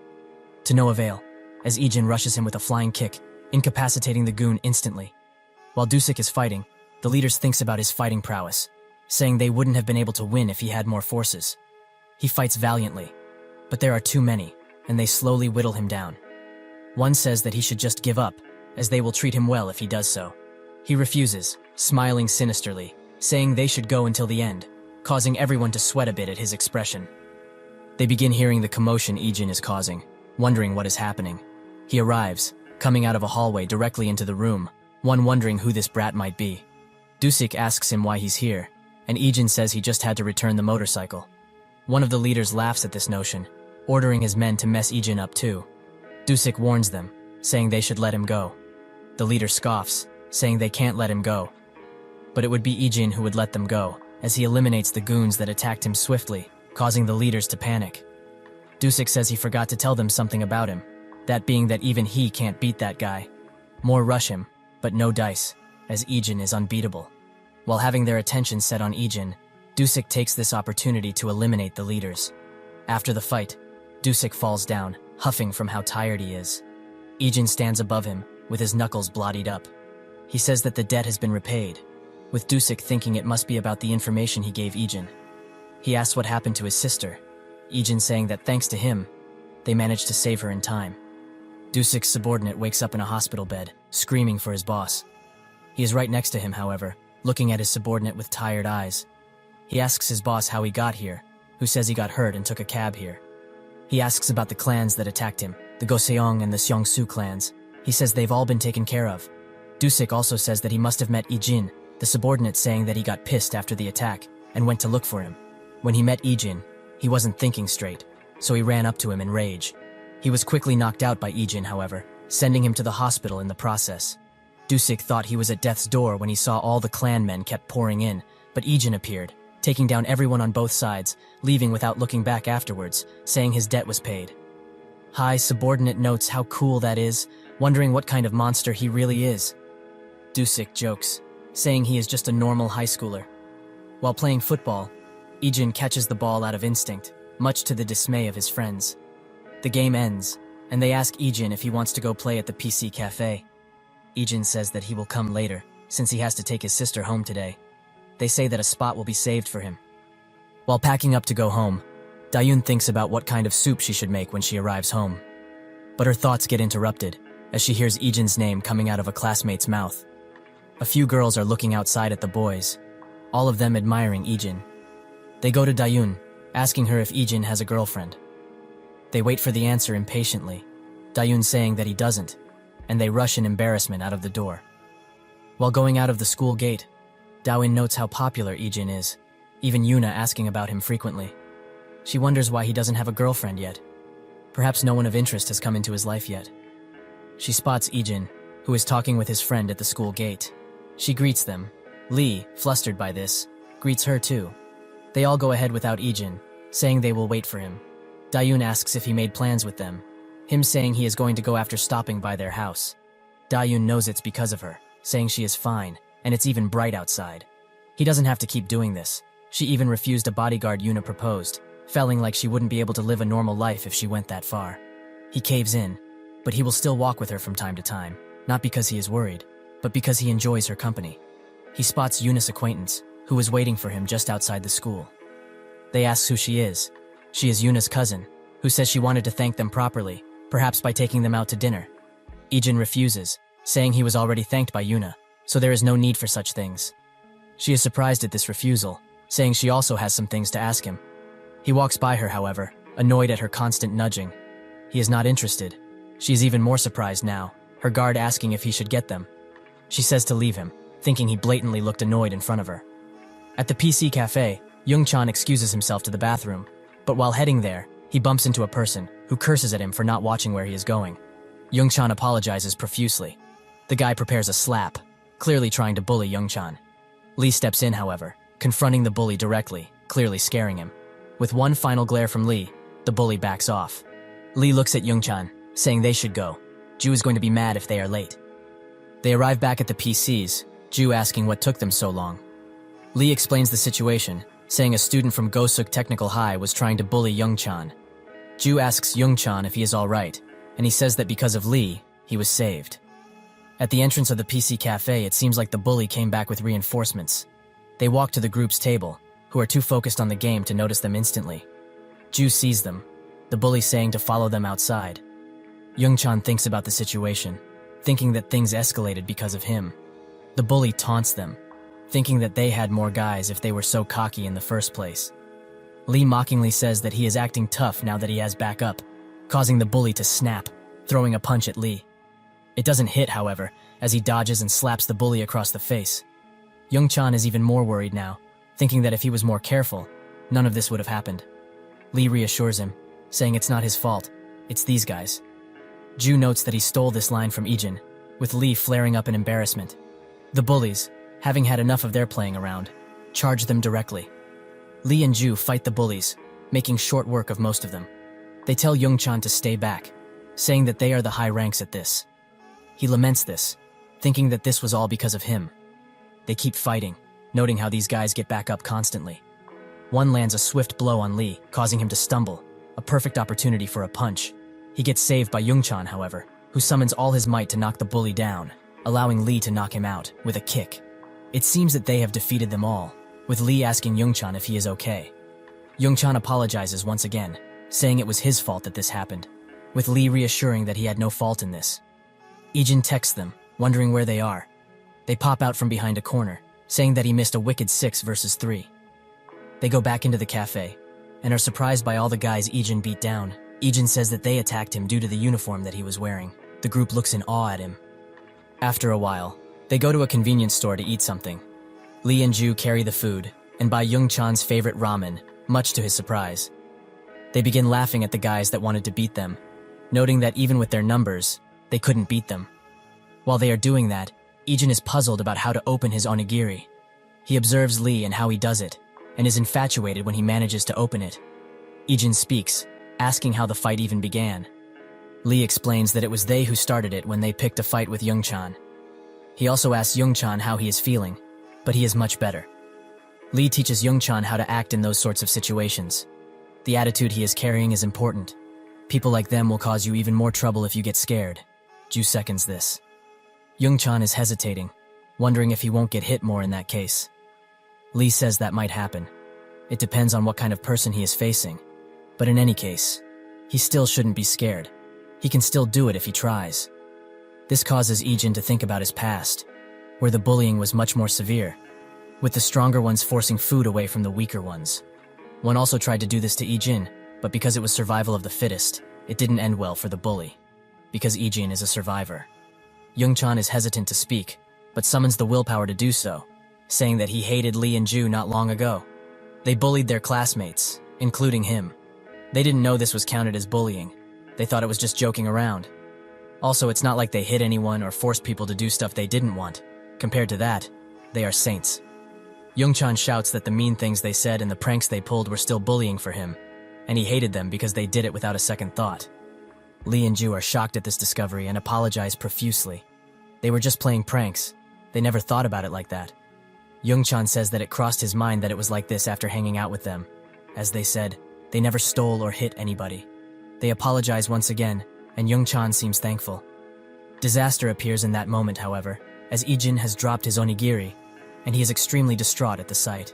To no avail, as Ijin rushes him with a flying kick, incapacitating the goon instantly. While Dusik is fighting, the leader thinks about his fighting prowess, saying they wouldn't have been able to win if he had more forces. He fights valiantly, but there are too many, and they slowly whittle him down. One says that he should just give up, as they will treat him well if he does so. He refuses, smiling sinisterly, saying they should go until the end, causing everyone to sweat a bit at his expression. They begin hearing the commotion Ijin is causing, wondering what is happening. He arrives, coming out of a hallway directly into the room, one wondering who this brat might be. Dusik asks him why he's here, and Ijin says he just had to return the motorcycle. One of the leaders laughs at this notion, ordering his men to mess Ijin up too. Dusik warns them, saying they should let him go. The leader scoffs, saying they can't let him go. But it would be Ijin who would let them go, as he eliminates the goons that attacked him swiftly, causing the leaders to panic. Dusik says he forgot to tell them something about him, that being that even he can't beat that guy. More rush him, but no dice, as Ijin is unbeatable. While having their attention set on Ijin, Dusik takes this opportunity to eliminate the leaders. After the fight, Dusik falls down, huffing from how tired he is. Ijin stands above him, with his knuckles blottied up. He says that the debt has been repaid, with Dusik thinking it must be about the information he gave Ijin. He asks what happened to his sister, Ijin saying that thanks to him, they managed to save her in time. Dusik's subordinate wakes up in a hospital bed, screaming for his boss. He is right next to him, however, looking at his subordinate with tired eyes. He asks his boss how he got here, who says he got hurt and took a cab here. He asks about the clans that attacked him, the Goseong and the Seongsu clans. He says they've all been taken care of. Dusik also says that he must have met Ijin, the subordinate, saying that he got pissed after the attack and went to look for him. When he met Ijin, he wasn't thinking straight, so he ran up to him in rage. He was quickly knocked out by Ijin, however, sending him to the hospital in the process. Dusik thought he was at death's door when he saw all the clan men kept pouring in, but Ijin appeared, taking down everyone on both sides, leaving without looking back afterwards, saying his debt was paid. High subordinate notes how cool that is, wondering what kind of monster he really is. Dusik jokes, saying he is just a normal high schooler. While playing football, Ijin catches the ball out of instinct, much to the dismay of his friends. The game ends, and they ask Ijin if he wants to go play at the PC cafe. Ijin says that he will come later, since he has to take his sister home today. They say that a spot will be saved for him. While packing up to go home, Dayun thinks about what kind of soup she should make when she arrives home. But her thoughts get interrupted, as she hears Ijin's name coming out of a classmate's mouth. A few girls are looking outside at the boys, all of them admiring Ijin. They go to Dayun, asking her if Ijin has a girlfriend. They wait for the answer impatiently, Dayun saying that he doesn't, and they rush in embarrassment out of the door. While going out of the school gate, Dayun notes how popular Ijin is, even Yuna asking about him frequently. She wonders why he doesn't have a girlfriend yet. Perhaps no one of interest has come into his life yet. She spots Ijin, who is talking with his friend at the school gate. She greets them. Lee, flustered by this, greets her too. They all go ahead without Ijin, saying they will wait for him. Dayun asks if he made plans with them, him saying he is going to go after stopping by their house. Dayun knows it's because of her, saying she is fine, and it's even bright outside. He doesn't have to keep doing this. She even refused a bodyguard Yuna proposed, feeling like she wouldn't be able to live a normal life if she went that far. He caves in, but he will still walk with her from time to time, not because he is worried, but because he enjoys her company. He spots Yuna's acquaintance, who is waiting for him just outside the school. They ask who she is. She is Yuna's cousin, who says she wanted to thank them properly, perhaps by taking them out to dinner. Ijin refuses, saying he was already thanked by Yuna, so there is no need for such things. She is surprised at this refusal, saying she also has some things to ask him. He walks by her, however, annoyed at her constant nudging. He is not interested. She is even more surprised now, her guard asking if he should get them. She says to leave him, thinking he blatantly looked annoyed in front of her. At the PC cafe, Young-chan excuses himself to the bathroom, but while heading there, he bumps into a person who curses at him for not watching where he is going. Young-chan apologizes profusely. The guy prepares a slap, clearly trying to bully Young-chan. Lee steps in, however, confronting the bully directly, clearly scaring him. With one final glare from Lee, the bully backs off. Lee looks at Young-chan, saying they should go. Ju is going to be mad if they are late. They arrive back at the PCs, Ju asking what took them so long. Lee explains the situation, saying a student from Gosuk Technical High was trying to bully Young-chan. Ju asks Young-chan if he is alright, and he says that because of Lee, he was saved. At the entrance of the PC cafe, it seems like the bully came back with reinforcements. They walk to the group's table, who are too focused on the game to notice them instantly. Ju sees them, the bully saying to follow them outside. Young-chan thinks about the situation, thinking that things escalated because of him. The bully taunts them, thinking that they had more guys if they were so cocky in the first place. Lee mockingly says that he is acting tough now that he has backup, causing the bully to snap, throwing a punch at Lee. It doesn't hit, however, as he dodges and slaps the bully across the face. Young-chan is even more worried now, thinking that if he was more careful, none of this would have happened. Lee reassures him, saying it's not his fault, it's these guys. Ju notes that he stole this line from Ijin, with Lee flaring up in embarrassment. The bullies, having had enough of their playing around, charge them directly. Lee and Ju fight the bullies, making short work of most of them. They tell Young-chan to stay back, saying that they are the high ranks at this. He laments this, thinking that this was all because of him. They keep fighting, noting how these guys get back up constantly. One lands a swift blow on Lee, causing him to stumble, a perfect opportunity for a punch. He gets saved by Young-chan, however, who summons all his might to knock the bully down, allowing Lee to knock him out with a kick. It seems that they have defeated them all, with Lee asking Young-chan if he is okay. Young-chan apologizes once again, saying it was his fault that this happened, with Lee reassuring that he had no fault in this. Ijin texts them, wondering where they are. They pop out from behind a corner, saying that he missed a wicked 6 versus 3. They go back into the cafe, and are surprised by all the guys Ijin beat down. Ijin says that they attacked him due to the uniform that he was wearing. The group looks in awe at him. After a while, they go to a convenience store to eat something. Lee and Ju carry the food, and buy Young-chan's favorite ramen, much to his surprise. They begin laughing at the guys that wanted to beat them, noting that even with their numbers, they couldn't beat them. While they are doing that, Ijin is puzzled about how to open his onigiri. He observes Lee and how he does it, and is infatuated when he manages to open it. Ijin speaks, asking how the fight even began. Lee explains that it was they who started it when they picked a fight with Young-chan. He also asks Young-chan how he is feeling, but he is much better. Lee teaches Young-chan how to act in those sorts of situations. The attitude he is carrying is important. People like them will cause you even more trouble if you get scared. Ju seconds this. Young-chan is hesitating, wondering if he won't get hit more in that case. Lee says that might happen. It depends on what kind of person he is facing. But in any case, he still shouldn't be scared. He can still do it if he tries. This causes Ijin to think about his past, where the bullying was much more severe, with the stronger ones forcing food away from the weaker ones. One also tried to do this to Ijin, but because it was survival of the fittest, it didn't end well for the bully, because Ijin is a survivor. Young-chan is hesitant to speak, but summons the willpower to do so, saying that he hated Lee and Ju not long ago. They bullied their classmates, including him. They didn't know this was counted as bullying. They thought it was just joking around. Also, it's not like they hit anyone or forced people to do stuff they didn't want. Compared to that, they are saints. Young-chan shouts that the mean things they said and the pranks they pulled were still bullying for him, and he hated them because they did it without a second thought. Lee and Ju are shocked at this discovery and apologize profusely. They were just playing pranks. They never thought about it like that. Young-chan says that it crossed his mind that it was like this after hanging out with them. As they said, they never stole or hit anybody. They apologize once again, and Young-chan seems thankful. Disaster appears in that moment, however, as Ijin has dropped his onigiri, and he is extremely distraught at the sight.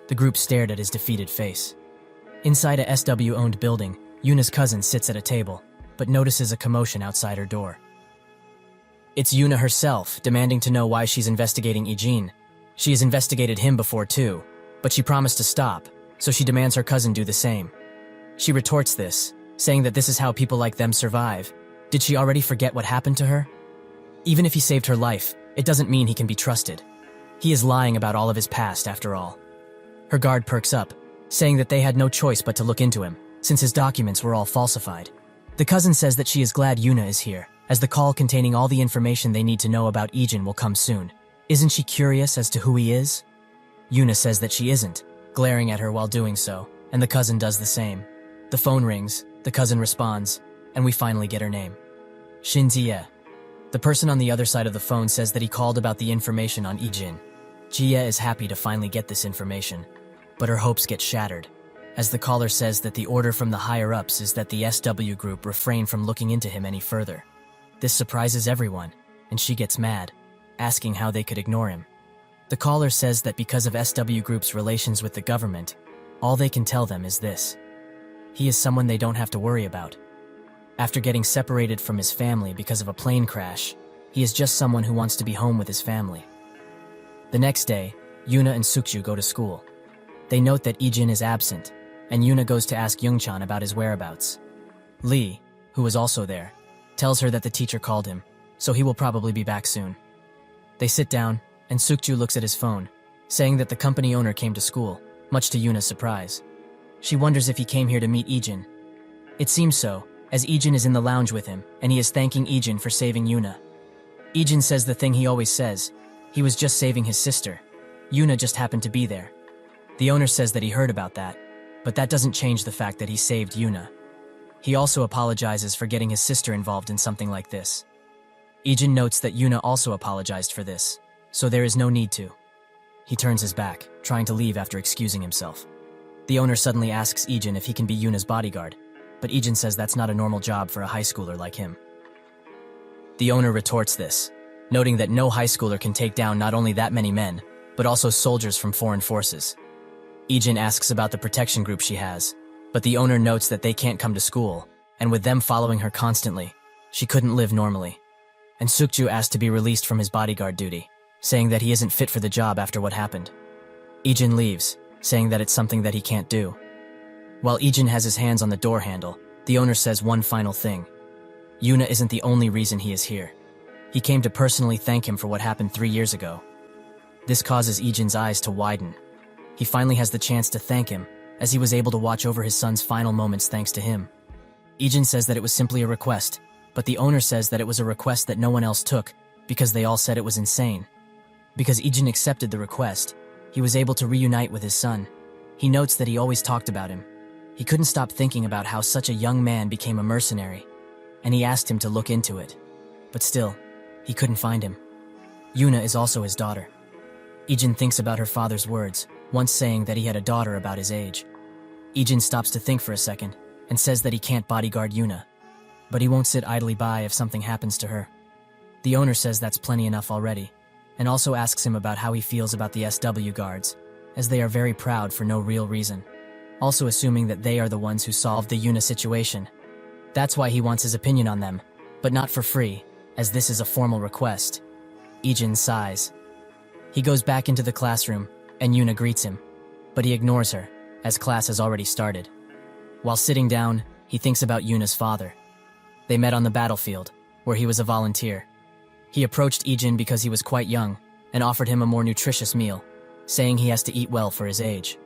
The group stared at his defeated face. Inside a SW-owned building, Yuna's cousin sits at a table, but notices a commotion outside her door. It's Yuna herself, demanding to know why she's investigating Ijin. She has investigated him before too, but she promised to stop, so she demands her cousin do the same. She retorts this, saying that this is how people like them survive. Did she already forget what happened to her? Even if he saved her life, it doesn't mean he can be trusted. He is lying about all of his past, after all. Her guard perks up, saying that they had no choice but to look into him, since his documents were all falsified. The cousin says that she is glad Yuna is here, as the call containing all the information they need to know about Ijin will come soon. Isn't she curious as to who he is? Yuna says that she isn't, glaring at her while doing so, and the cousin does the same. The phone rings, the cousin responds, and we finally get her name. Jie. The person on the other side of the phone says that he called about the information on Ijin. Jie is happy to finally get this information, but her hopes get shattered, as the caller says that the order from the higher-ups is that the SW group refrain from looking into him any further. This surprises everyone, and she gets mad, asking how they could ignore him. The caller says that because of SW group's relations with the government, all they can tell them is this. He is someone they don't have to worry about. After getting separated from his family because of a plane crash, he is just someone who wants to be home with his family. The next day, Yuna and Sukju go to school. They note that Ijin is absent, and Yuna goes to ask Youngchan about his whereabouts. Lee, who was also there, tells her that the teacher called him, so he will probably be back soon. They sit down, and Sukju looks at his phone, saying that the company owner came to school, much to Yuna's surprise. She wonders if he came here to meet Ijin. It seems so, as Ijin is in the lounge with him, and he is thanking Ijin for saving Yuna. Ijin says the thing he always says: he was just saving his sister. Yuna just happened to be there. The owner says that he heard about that, but that doesn't change the fact that he saved Yuna. He also apologizes for getting his sister involved in something like this. Ijin notes that Yuna also apologized for this, so there is no need to. He turns his back, trying to leave after excusing himself. The owner suddenly asks Ijin if he can be Yuna's bodyguard, but Ijin says that's not a normal job for a high schooler like him. The owner retorts this, noting that no high schooler can take down not only that many men, but also soldiers from foreign forces. Ijin asks about the protection group she has, but the owner notes that they can't come to school, and with them following her constantly, she couldn't live normally. And Sukju asked to be released from his bodyguard duty, saying that he isn't fit for the job after what happened. Ijin leaves, saying that it's something that he can't do. While Ijin has his hands on the door handle, the owner says one final thing. Yuna isn't the only reason he is here. He came to personally thank him for what happened 3 years ago. This causes Ijin's eyes to widen. He finally has the chance to thank him, as he was able to watch over his son's final moments thanks to him. Ijin says that it was simply a request, but the owner says that it was a request that no one else took, because they all said it was insane. Because Ijin accepted the request, he was able to reunite with his son. He notes that he always talked about him. He couldn't stop thinking about how such a young man became a mercenary, and he asked him to look into it. But still, he couldn't find him. Yuna is also his daughter. Ijin thinks about her father's words, once saying that he had a daughter about his age. Ijin stops to think for a second, and says that he can't bodyguard Yuna. But he won't sit idly by if something happens to her. The owner says that's plenty enough already, and also asks him about how he feels about the SW guards, as they are very proud for no real reason, also assuming that they are the ones who solved the Yuna situation. That's why he wants his opinion on them, but not for free, as this is a formal request. Ijin sighs. He goes back into the classroom, and Yuna greets him, but he ignores her, as class has already started. While sitting down, he thinks about Yuna's father. They met on the battlefield, where he was a volunteer. He approached Ijin because he was quite young, and offered him a more nutritious meal, saying he has to eat well for his age.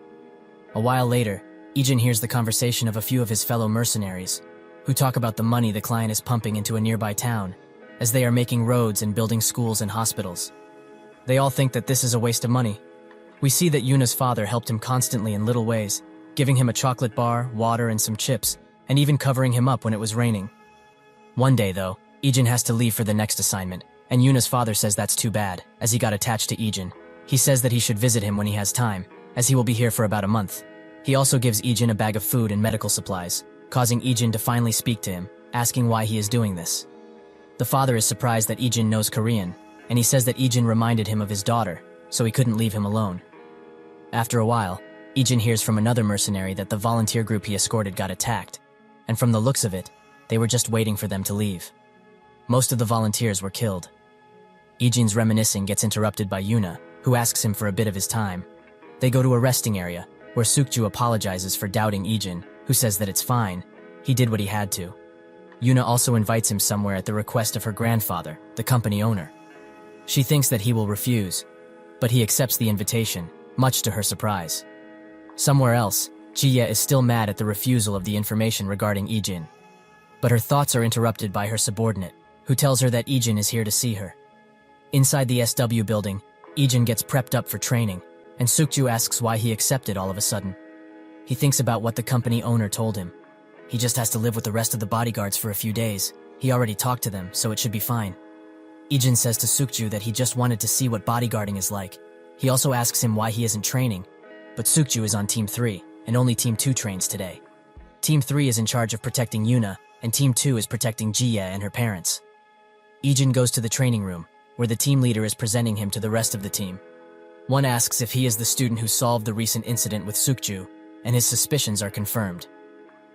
A while later, Ijin hears the conversation of a few of his fellow mercenaries, who talk about the money the client is pumping into a nearby town, as they are making roads and building schools and hospitals. They all think that this is a waste of money. We see that Yuna's father helped him constantly in little ways, giving him a chocolate bar, water, and some chips, and even covering him up when it was raining. One day, though, Ijin has to leave for the next assignment, and Yuna's father says that's too bad, as he got attached to Ijin. He says that he should visit him when he has time, as he will be here for about a month. He also gives Ijin a bag of food and medical supplies, causing Ijin to finally speak to him, asking why he is doing this. The father is surprised that Ijin knows Korean, and he says that Ijin reminded him of his daughter, so he couldn't leave him alone. After a while, Ijin hears from another mercenary that the volunteer group he escorted got attacked, and from the looks of it, they were just waiting for them to leave. Most of the volunteers were killed. Ijin's reminiscing gets interrupted by Yuna, who asks him for a bit of his time. They go to a resting area, where Sukju apologizes for doubting Ijin, who says that it's fine, he did what he had to. Yuna also invites him somewhere at the request of her grandfather, the company owner. She thinks that he will refuse, but he accepts the invitation, much to her surprise. Somewhere else, Jiye is still mad at the refusal of the information regarding Ijin. But her thoughts are interrupted by her subordinate, who tells her that Ijin is here to see her. Inside the SW building, Ijin gets prepped up for training, and Sukju asks why he accepted all of a sudden. He thinks about what the company owner told him. He just has to live with the rest of the bodyguards for a few days. He already talked to them, so it should be fine. Ijin says to Sukju that he just wanted to see what bodyguarding is like. He also asks him why he isn't training, but Sukju is on Team 3, and only Team 2 trains today. Team 3 is in charge of protecting Yuna, and Team 2 is protecting Jiye and her parents. Ijin goes to the training room, where the team leader is presenting him to the rest of the team. One asks if he is the student who solved the recent incident with Sukju, and his suspicions are confirmed.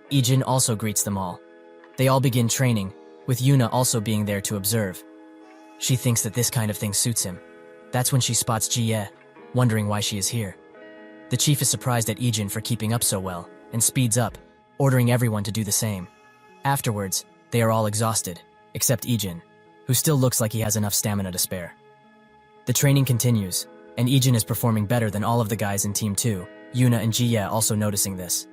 Ijin also greets them all. They all begin training, with Yuna also being there to observe. She thinks that this kind of thing suits him. That's when she spots Jie, wondering why she is here. The chief is surprised at Ijin for keeping up so well, and speeds up, ordering everyone to do the same. Afterwards, they are all exhausted, except Ijin, who still looks like he has enough stamina to spare. The training continues, and Ijin is performing better than all of the guys in Team 2, Yuna and Jie also noticing this.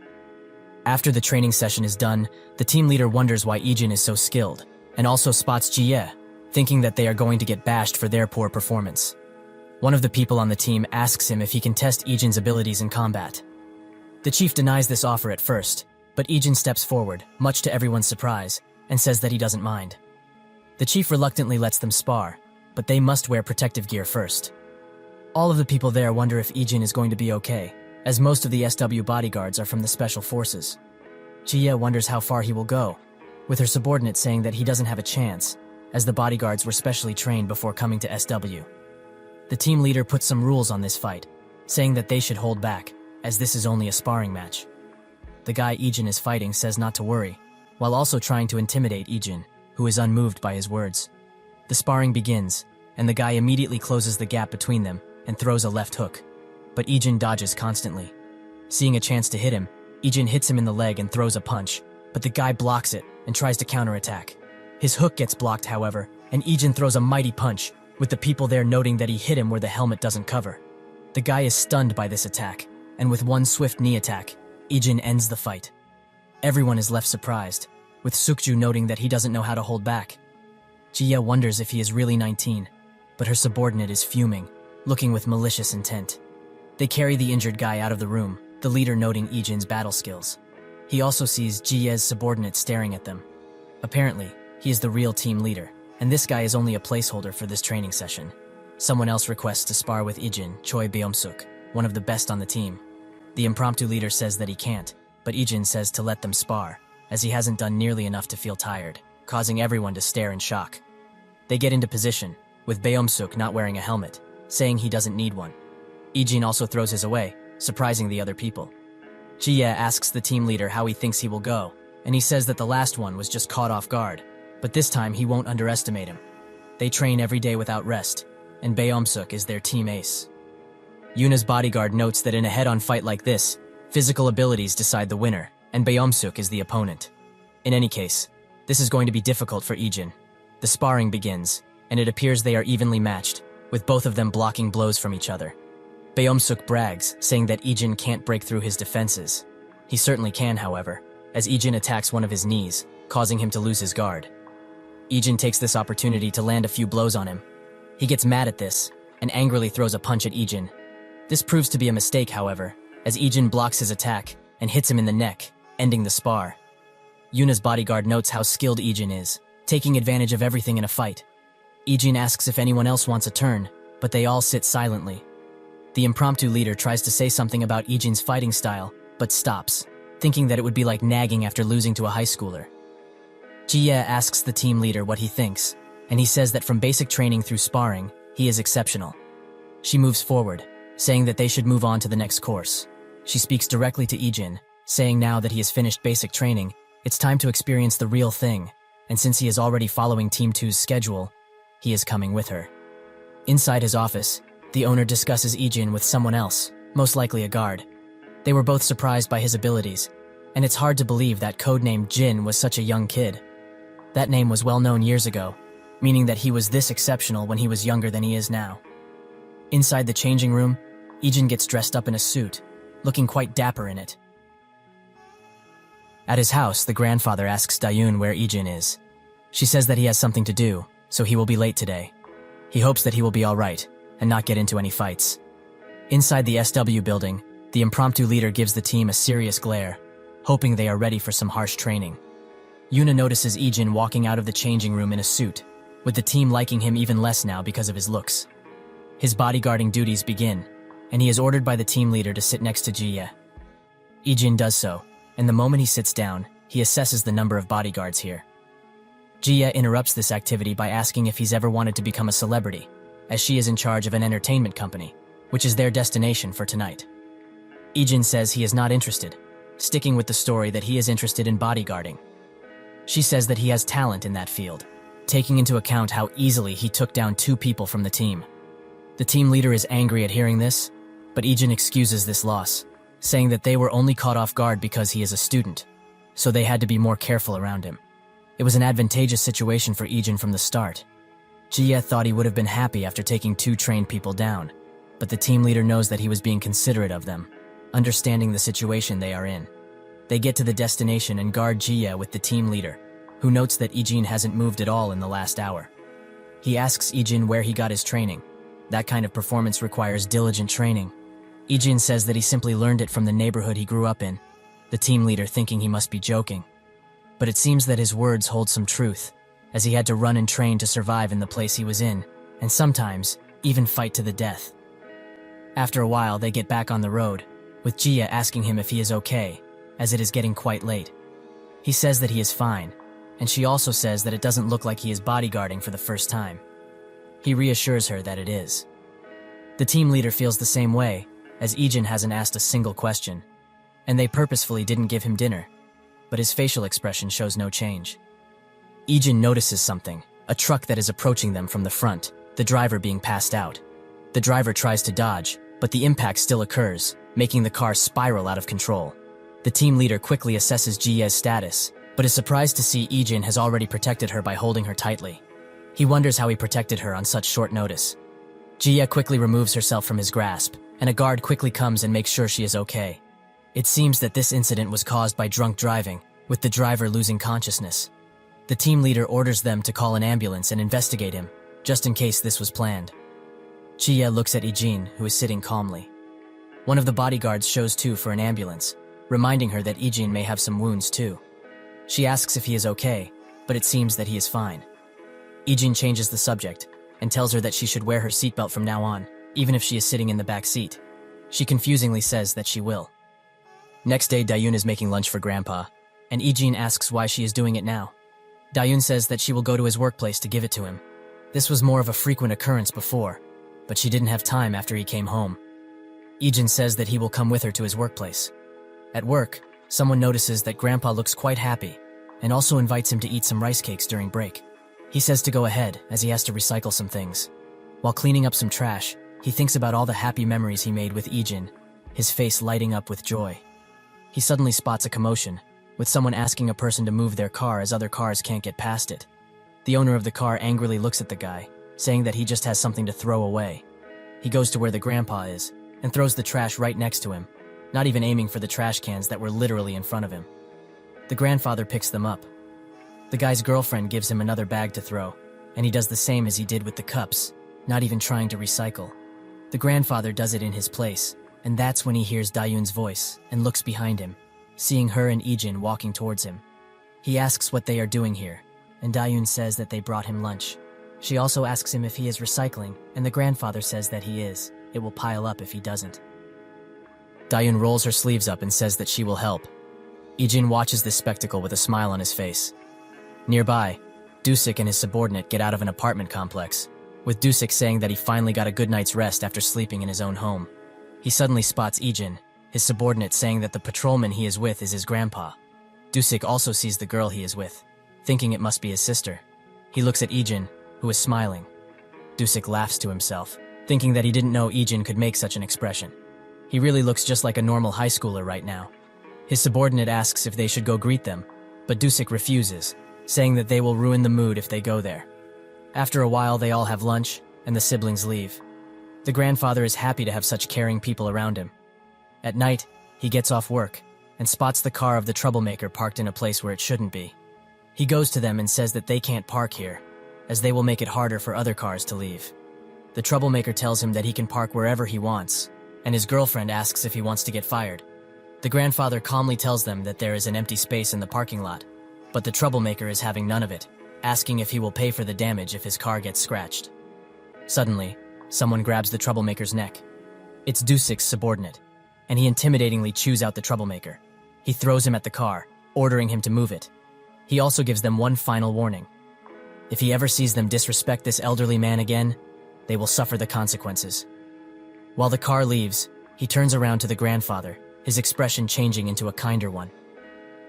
After the training session is done, the team leader wonders why Ijin is so skilled, and also spots Jie, thinking that they are going to get bashed for their poor performance. One of the people on the team asks him if he can test Ijin's abilities in combat. The chief denies this offer at first, but Ijin steps forward, much to everyone's surprise, and says that he doesn't mind. The chief reluctantly lets them spar, but they must wear protective gear first. All of the people there wonder if Ijin is going to be okay, as most of the SW bodyguards are from the special forces. Jie wonders how far he will go, with her subordinate saying that he doesn't have a chance, as the bodyguards were specially trained before coming to SW. The team leader puts some rules on this fight, saying that they should hold back, as this is only a sparring match. The guy Ijin is fighting says not to worry, while also trying to intimidate Ijin, who is unmoved by his words. The sparring begins, and the guy immediately closes the gap between them and throws a left hook, but Ijin dodges constantly. Seeing a chance to hit him, Ijin hits him in the leg and throws a punch, but the guy blocks it and tries to counterattack. His hook gets blocked, however, and Ijin throws a mighty punch, with the people there noting that he hit him where the helmet doesn't cover. The guy is stunned by this attack, and with one swift knee attack, Ijin ends the fight. Everyone is left surprised, with Sukju noting that he doesn't know how to hold back. Jie wonders if he is really 19, but her subordinate is fuming, looking with malicious intent. They carry the injured guy out of the room, the leader noting Ijin's battle skills. He also sees Jie's subordinate staring at them. Apparently, he is the real team leader, and this guy is only a placeholder for this training session. Someone else requests to spar with Ijin, Choi Beomsuk, one of the best on the team. The impromptu leader says that he can't, but Ijin says to let them spar, as he hasn't done nearly enough to feel tired, causing everyone to stare in shock. They get into position, with Beomsuk not wearing a helmet, saying he doesn't need one. Ijin also throws his away, surprising the other people. Jie asks the team leader how he thinks he will go, and he says that the last one was just caught off guard, but this time he won't underestimate him. They train every day without rest, and Beomsuk is their team ace. Yuna's bodyguard notes that in a head-on fight like this, physical abilities decide the winner, and Beomsuk is the opponent. In any case, this is going to be difficult for Ijin. The sparring begins, and it appears they are evenly matched, with both of them blocking blows from each other. Beomsuk brags, saying that Ijin can't break through his defenses. He certainly can, however, as Ijin attacks one of his knees, causing him to lose his guard. Ijin takes this opportunity to land a few blows on him. He gets mad at this, and angrily throws a punch at Ijin. This proves to be a mistake, however, as Ijin blocks his attack and hits him in the neck, ending the spar. Yuna's bodyguard notes how skilled Ijin is, taking advantage of everything in a fight. Ijin asks if anyone else wants a turn, but they all sit silently. The impromptu leader tries to say something about Ijin's fighting style, but stops, thinking that it would be like nagging after losing to a high schooler. Jie asks the team leader what he thinks, and he says that from basic training through sparring, he is exceptional. She moves forward, saying that they should move on to the next course. She speaks directly to Ijin, saying now that he has finished basic training, it's time to experience the real thing, and since he is already following Team 2's schedule, he is coming with her. Inside his office, the owner discusses Ijin with someone else, most likely a guard. They were both surprised by his abilities, and it's hard to believe that codenamed Jin was such a young kid. That name was well known years ago, meaning that he was this exceptional when he was younger than he is now. Inside the changing room, Ijin gets dressed up in a suit, looking quite dapper in it. At his house, the grandfather asks Dayun where Ijin is. She says that he has something to do, so he will be late today. He hopes that he will be alright, and not get into any fights. Inside the SW building, the impromptu leader gives the team a serious glare, hoping they are ready for some harsh training. Yuna notices Ijin walking out of the changing room in a suit, with the team liking him even less now because of his looks. His bodyguarding duties begin, and he is ordered by the team leader to sit next to Jie. Ijin does so, and the moment he sits down, he assesses the number of bodyguards here. Jie interrupts this activity by asking if he's ever wanted to become a celebrity, as she is in charge of an entertainment company, which is their destination for tonight. Ijin says he is not interested, sticking with the story that he is interested in bodyguarding. She says that he has talent in that field, taking into account how easily he took down 2 people from the team. The team leader is angry at hearing this, but Ijin excuses this loss, saying that they were only caught off guard because he is a student, so they had to be more careful around him. It was an advantageous situation for Ijin from the start. Jie thought he would have been happy after taking 2 trained people down, but the team leader knows that he was being considerate of them, understanding the situation they are in. They get to the destination and guard Jie with the team leader, who notes that Ijin hasn't moved at all in the last hour. He asks Ijin where he got his training. That kind of performance requires diligent training. Ijin says that he simply learned it from the neighborhood he grew up in, the team leader thinking he must be joking. But it seems that his words hold some truth, as he had to run and train to survive in the place he was in, and sometimes even fight to the death. After a while, they get back on the road, with Jie asking him if he is okay, as it is getting quite late. He says that he is fine, and she also says that it doesn't look like he is bodyguarding for the first time. He reassures her that it is. The team leader feels the same way, as Ijin hasn't asked a single question, and they purposefully didn't give him dinner, but his facial expression shows no change. Ijin notices something, a truck that is approaching them from the front, the driver being passed out. The driver tries to dodge, but the impact still occurs, making the car spiral out of control. The team leader quickly assesses Jie's status, but is surprised to see Ijin has already protected her by holding her tightly. He wonders how he protected her on such short notice. Jie quickly removes herself from his grasp, and a guard quickly comes and makes sure she is okay. It seems that this incident was caused by drunk driving, with the driver losing consciousness. The team leader orders them to call an ambulance and investigate him, just in case this was planned. Jie looks at Ijin, who is sitting calmly. One of the bodyguards shows too for an ambulance, reminding her that Ijin may have some wounds too. She asks if he is okay, but it seems that he is fine. Ijin changes the subject, and tells her that she should wear her seatbelt from now on, even if she is sitting in the back seat. She confusingly says that she will. Next day, Dayun is making lunch for Grandpa, and Ijin asks why she is doing it now. Dayun says that she will go to his workplace to give it to him. This was more of a frequent occurrence before, but she didn't have time after he came home. Ijin says that he will come with her to his workplace. At work, someone notices that Grandpa looks quite happy, and also invites him to eat some rice cakes during break. He says to go ahead, as he has to recycle some things. While cleaning up some trash, he thinks about all the happy memories he made with Ijin, his face lighting up with joy. He suddenly spots a commotion, with someone asking a person to move their car as other cars can't get past it. The owner of the car angrily looks at the guy, saying that he just has something to throw away. He goes to where the grandpa is, and throws the trash right next to him, not even aiming for the trash cans that were literally in front of him. The grandfather picks them up. The guy's girlfriend gives him another bag to throw, and he does the same as he did with the cups, not even trying to recycle. The grandfather does it in his place, and that's when he hears Dayun's voice and looks behind him, seeing her and Ijin walking towards him. He asks what they are doing here, and Dayun says that they brought him lunch. She also asks him if he is recycling, and the grandfather says that he is. It will pile up if he doesn't. Dayun rolls her sleeves up and says that she will help. Ijin watches this spectacle with a smile on his face. Nearby, Dusik and his subordinate get out of an apartment complex, with Dusik saying that he finally got a good night's rest after sleeping in his own home. He suddenly spots Ijin, his subordinate, saying that the patrolman he is with is his grandpa. Dusik also sees the girl he is with, thinking it must be his sister. He looks at Ijin, who is smiling. Dusik laughs to himself, thinking that he didn't know Ijin could make such an expression. He really looks just like a normal high schooler right now. His subordinate asks if they should go greet them, but Dusik refuses, saying that they will ruin the mood if they go there. After a while, they all have lunch, and the siblings leave. The grandfather is happy to have such caring people around him. At night, he gets off work, and spots the car of the troublemaker parked in a place where it shouldn't be. He goes to them and says that they can't park here, as they will make it harder for other cars to leave. The troublemaker tells him that he can park wherever he wants, and his girlfriend asks if he wants to get fired. The grandfather calmly tells them that there is an empty space in the parking lot, but the troublemaker is having none of it, asking if he will pay for the damage if his car gets scratched. Suddenly, someone grabs the troublemaker's neck. It's Dusik's subordinate, and he intimidatingly chews out the troublemaker. He throws him at the car, ordering him to move it. He also gives them one final warning. If he ever sees them disrespect this elderly man again, they will suffer the consequences. While the car leaves, he turns around to the grandfather, his expression changing into a kinder one.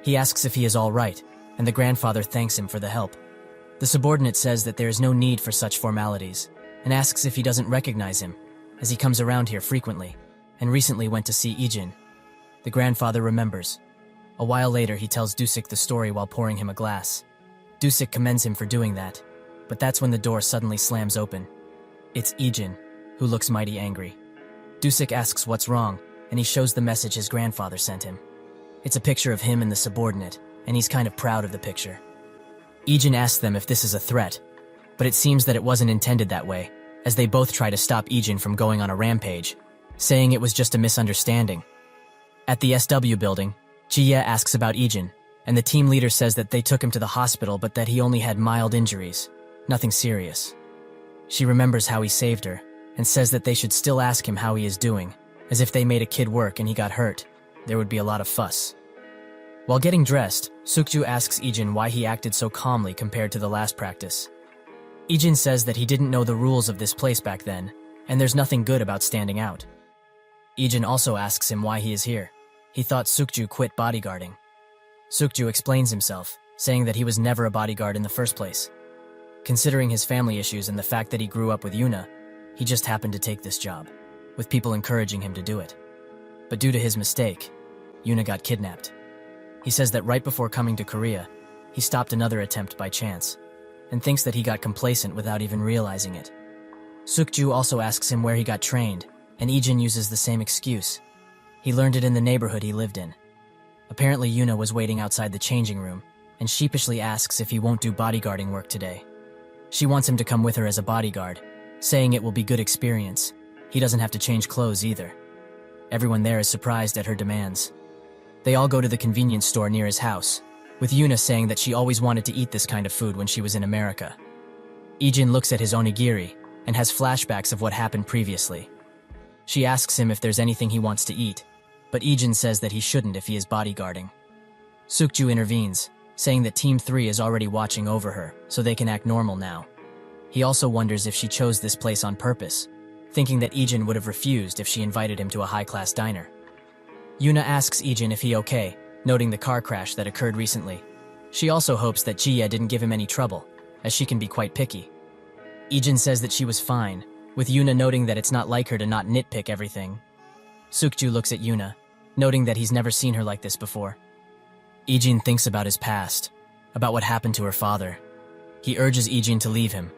He asks if he is all right, and the grandfather thanks him for the help. The subordinate says that there is no need for such formalities, and asks if he doesn't recognize him, as he comes around here frequently, and recently went to see Ijin. The grandfather remembers. A while later, he tells Dusik the story while pouring him a glass. Dusik commends him for doing that, but that's when the door suddenly slams open. It's Ijin, who looks mighty angry. Dusik asks what's wrong, and he shows the message his grandfather sent him. It's a picture of him and the subordinate, and he's kind of proud of the picture. Ijin asks them if this is a threat, but it seems that it wasn't intended that way, as they both try to stop Ijin from going on a rampage, saying it was just a misunderstanding. At the SW building, Jie asks about Ijin, and the team leader says that they took him to the hospital but that he only had mild injuries, nothing serious. She remembers how he saved her, and says that they should still ask him how he is doing, as if they made a kid work and he got hurt, there would be a lot of fuss. While getting dressed, Sukju asks Ijin why he acted so calmly compared to the last practice. Ijin says that he didn't know the rules of this place back then, and there's nothing good about standing out. Ijin also asks him why he is here. He thought Sukju quit bodyguarding. Sukju explains himself, saying that he was never a bodyguard in the first place. Considering his family issues and the fact that he grew up with Yuna, he just happened to take this job, with people encouraging him to do it. But due to his mistake, Yuna got kidnapped. He says that right before coming to Korea, he stopped another attempt by chance, and thinks that he got complacent without even realizing it. Sukju also asks him where he got trained, and Ijin uses the same excuse. He learned it in the neighborhood he lived in. Apparently Yuna was waiting outside the changing room, and sheepishly asks if he won't do bodyguarding work today. She wants him to come with her as a bodyguard, saying it will be good experience. He doesn't have to change clothes either. Everyone there is surprised at her demands. They all go to the convenience store near his house, with Yuna saying that she always wanted to eat this kind of food when she was in America. Ijin looks at his onigiri and has flashbacks of what happened previously. She asks him if there's anything he wants to eat, but Ijin says that he shouldn't if he is bodyguarding. Sukju intervenes, saying that Team 3 is already watching over her, so they can act normal now. He also wonders if she chose this place on purpose, thinking that Ijin would have refused if she invited him to a high-class diner. Yuna asks Ijin if he okay, noting the car crash that occurred recently. She also hopes that Jie didn't give him any trouble, as she can be quite picky. Ijin says that she was fine, with Yuna noting that it's not like her to not nitpick everything. Sukju looks at Yuna, noting that he's never seen her like this before. Ijin thinks about his past, about what happened to her father. He urges Ijin to leave him,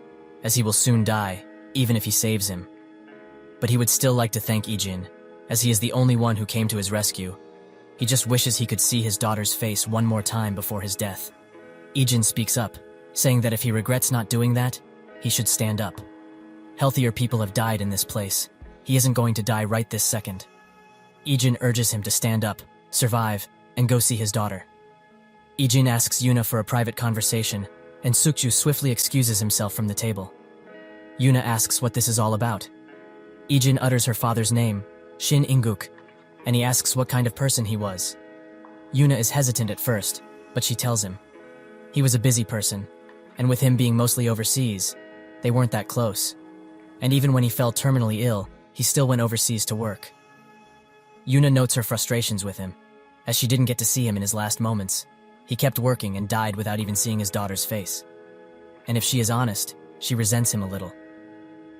as he will soon die, even if he saves him. But he would still like to thank Ijin, as he is the only one who came to his rescue. He just wishes he could see his daughter's face one more time before his death. Ijin speaks up, saying that if he regrets not doing that, he should stand up. Healthier people have died in this place. He isn't going to die right this second. Ijin urges him to stand up, survive, and go see his daughter. Ijin asks Yuna for a private conversation, and Sukju swiftly excuses himself from the table. Yuna asks what this is all about. Ijin utters her father's name, Shin Inguk, and he asks what kind of person he was. Yuna is hesitant at first, but she tells him. He was a busy person, and with him being mostly overseas, they weren't that close. And even when he fell terminally ill, he still went overseas to work. Yuna notes her frustrations with him, as she didn't get to see him in his last moments. He kept working and died without even seeing his daughter's face. And if she is honest, she resents him a little.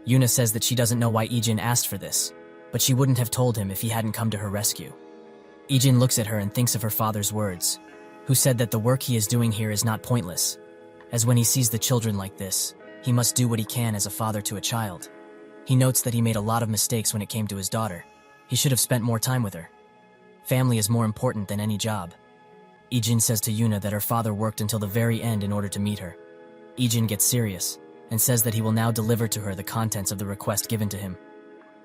Yuna says that she doesn't know why Ijin asked for this, but she wouldn't have told him if he hadn't come to her rescue. Ijin looks at her and thinks of her father's words, who said that the work he is doing here is not pointless, as when he sees the children like this, he must do what he can as a father to a child. He notes that he made a lot of mistakes when it came to his daughter. He should have spent more time with her. Family is more important than any job. Ijin says to Yuna that her father worked until the very end in order to meet her. Ijin gets serious, and says that he will now deliver to her the contents of the request given to him.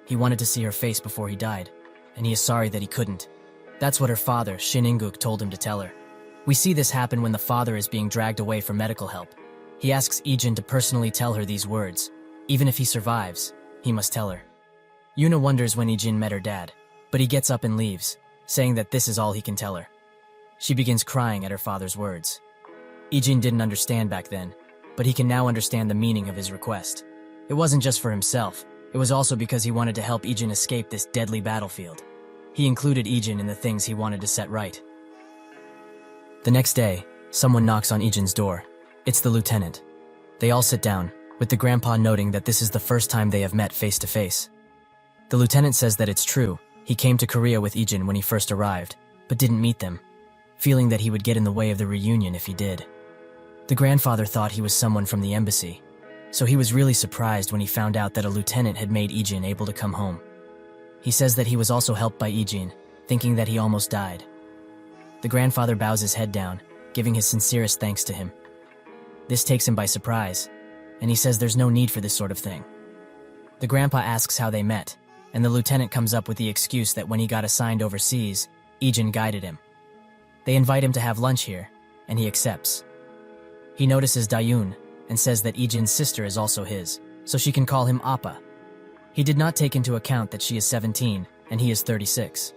He wanted to see her face before he died, and he is sorry that he couldn't. That's what her father, Shin Inguk, told him to tell her. We see this happen when the father is being dragged away for medical help. He asks Ijin to personally tell her these words. Even if he survives, he must tell her. Yuna wonders when Ijin met her dad, but he gets up and leaves, saying that this is all he can tell her. She begins crying at her father's words. Ijin didn't understand back then, but he can now understand the meaning of his request. It wasn't just for himself, it was also because he wanted to help Ijin escape this deadly battlefield. He included Ijin in the things he wanted to set right. The next day, someone knocks on Ijin's door. It's the lieutenant. They all sit down, with the grandpa noting that this is the first time they have met face to face. The lieutenant says that it's true, he came to Korea with Ijin when he first arrived, but didn't meet them, feeling that he would get in the way of the reunion if he did. The grandfather thought he was someone from the embassy, so he was really surprised when he found out that a lieutenant had made Ijin able to come home. He says that he was also helped by Ijin, thinking that he almost died. The grandfather bows his head down, giving his sincerest thanks to him. This takes him by surprise, and he says there's no need for this sort of thing. The grandpa asks how they met, and the lieutenant comes up with the excuse that when he got assigned overseas, Ijin guided him. They invite him to have lunch here, and he accepts. He notices Dayun, and says that Ijin's sister is also his, so she can call him Appa. He did not take into account that she is 17, and he is 36.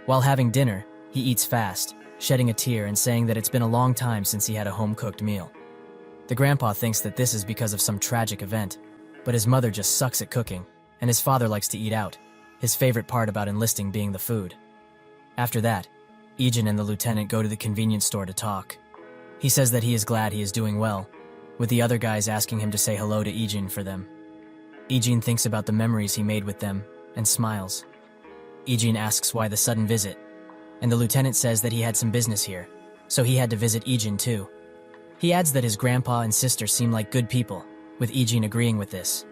While having dinner, he eats fast, shedding a tear and saying that it's been a long time since he had a home-cooked meal. The grandpa thinks that this is because of some tragic event, but his mother just sucks at cooking, and his father likes to eat out, his favorite part about enlisting being the food. After that, Ijin and the lieutenant go to the convenience store to talk. He says that he is glad he is doing well, with the other guys asking him to say hello to Ijin for them. Ijin thinks about the memories he made with them, and smiles. Ijin asks why the sudden visit, and the lieutenant says that he had some business here, so he had to visit Ijin too. He adds that his grandpa and sister seem like good people, with Ijin agreeing with this.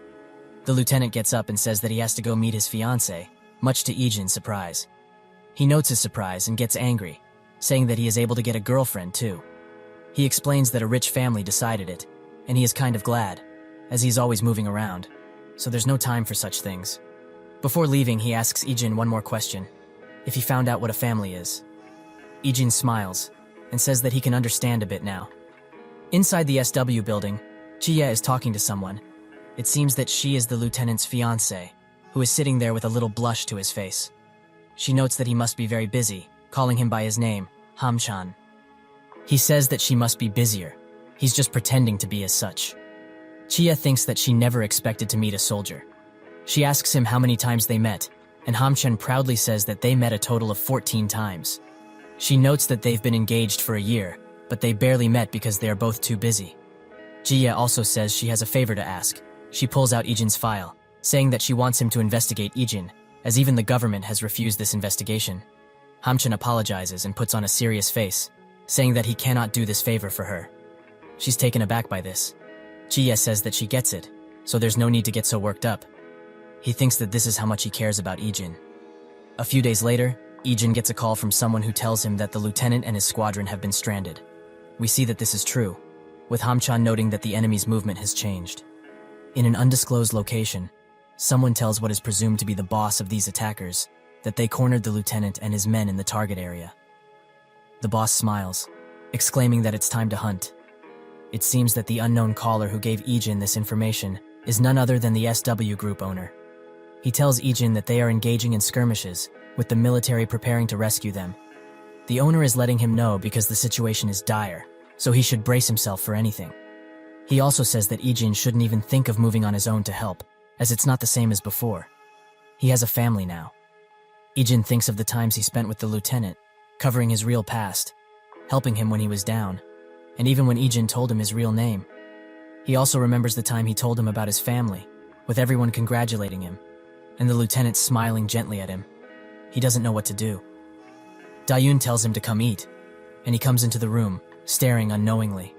The lieutenant gets up and says that he has to go meet his fiancée, much to Ijin's surprise. He notes his surprise and gets angry, saying that he is able to get a girlfriend too. He explains that a rich family decided it, and he is kind of glad, as he's always moving around, so there's no time for such things. Before leaving, he asks Ijin one more question, if he found out what a family is. Ijin smiles, and says that he can understand a bit now. Inside the SW building, Chia is talking to someone. It seems that she is the lieutenant's fiancé, who is sitting there with a little blush to his face. She notes that he must be very busy, calling him by his name, Hamchan. He says that she must be busier. He's just pretending to be as such. Chia thinks that she never expected to meet a soldier. She asks him how many times they met, and Hamchan proudly says that they met a total of 14 times. She notes that they've been engaged for a year, but they barely met because they are both too busy. Jia also says she has a favor to ask. She pulls out Ijin's file, saying that she wants him to investigate Ijin, as even the government has refused this investigation. Hamchan apologizes and puts on a serious face, saying that he cannot do this favor for her. She's taken aback by this. Jia says that she gets it, so there's no need to get so worked up. He thinks that this is how much he cares about Ijin. A few days later, Ijin gets a call from someone who tells him that the lieutenant and his squadron have been stranded. We see that this is true, with Hamchan noting that the enemy's movement has changed. In an undisclosed location, someone tells what is presumed to be the boss of these attackers that they cornered the lieutenant and his men in the target area. The boss smiles, exclaiming that it's time to hunt. It seems that the unknown caller who gave Ijin this information is none other than the SW group owner. He tells Ijin that they are engaging in skirmishes, with the military preparing to rescue them. The owner is letting him know because the situation is dire, so he should brace himself for anything. He also says that Ijin shouldn't even think of moving on his own to help, as it's not the same as before. He has a family now. Ijin thinks of the times he spent with the lieutenant, covering his real past, helping him when he was down, and even when Ijin told him his real name. He also remembers the time he told him about his family, with everyone congratulating him, and the lieutenant smiling gently at him. He doesn't know what to do. Dayun tells him to come eat, and he comes into the room, staring unknowingly.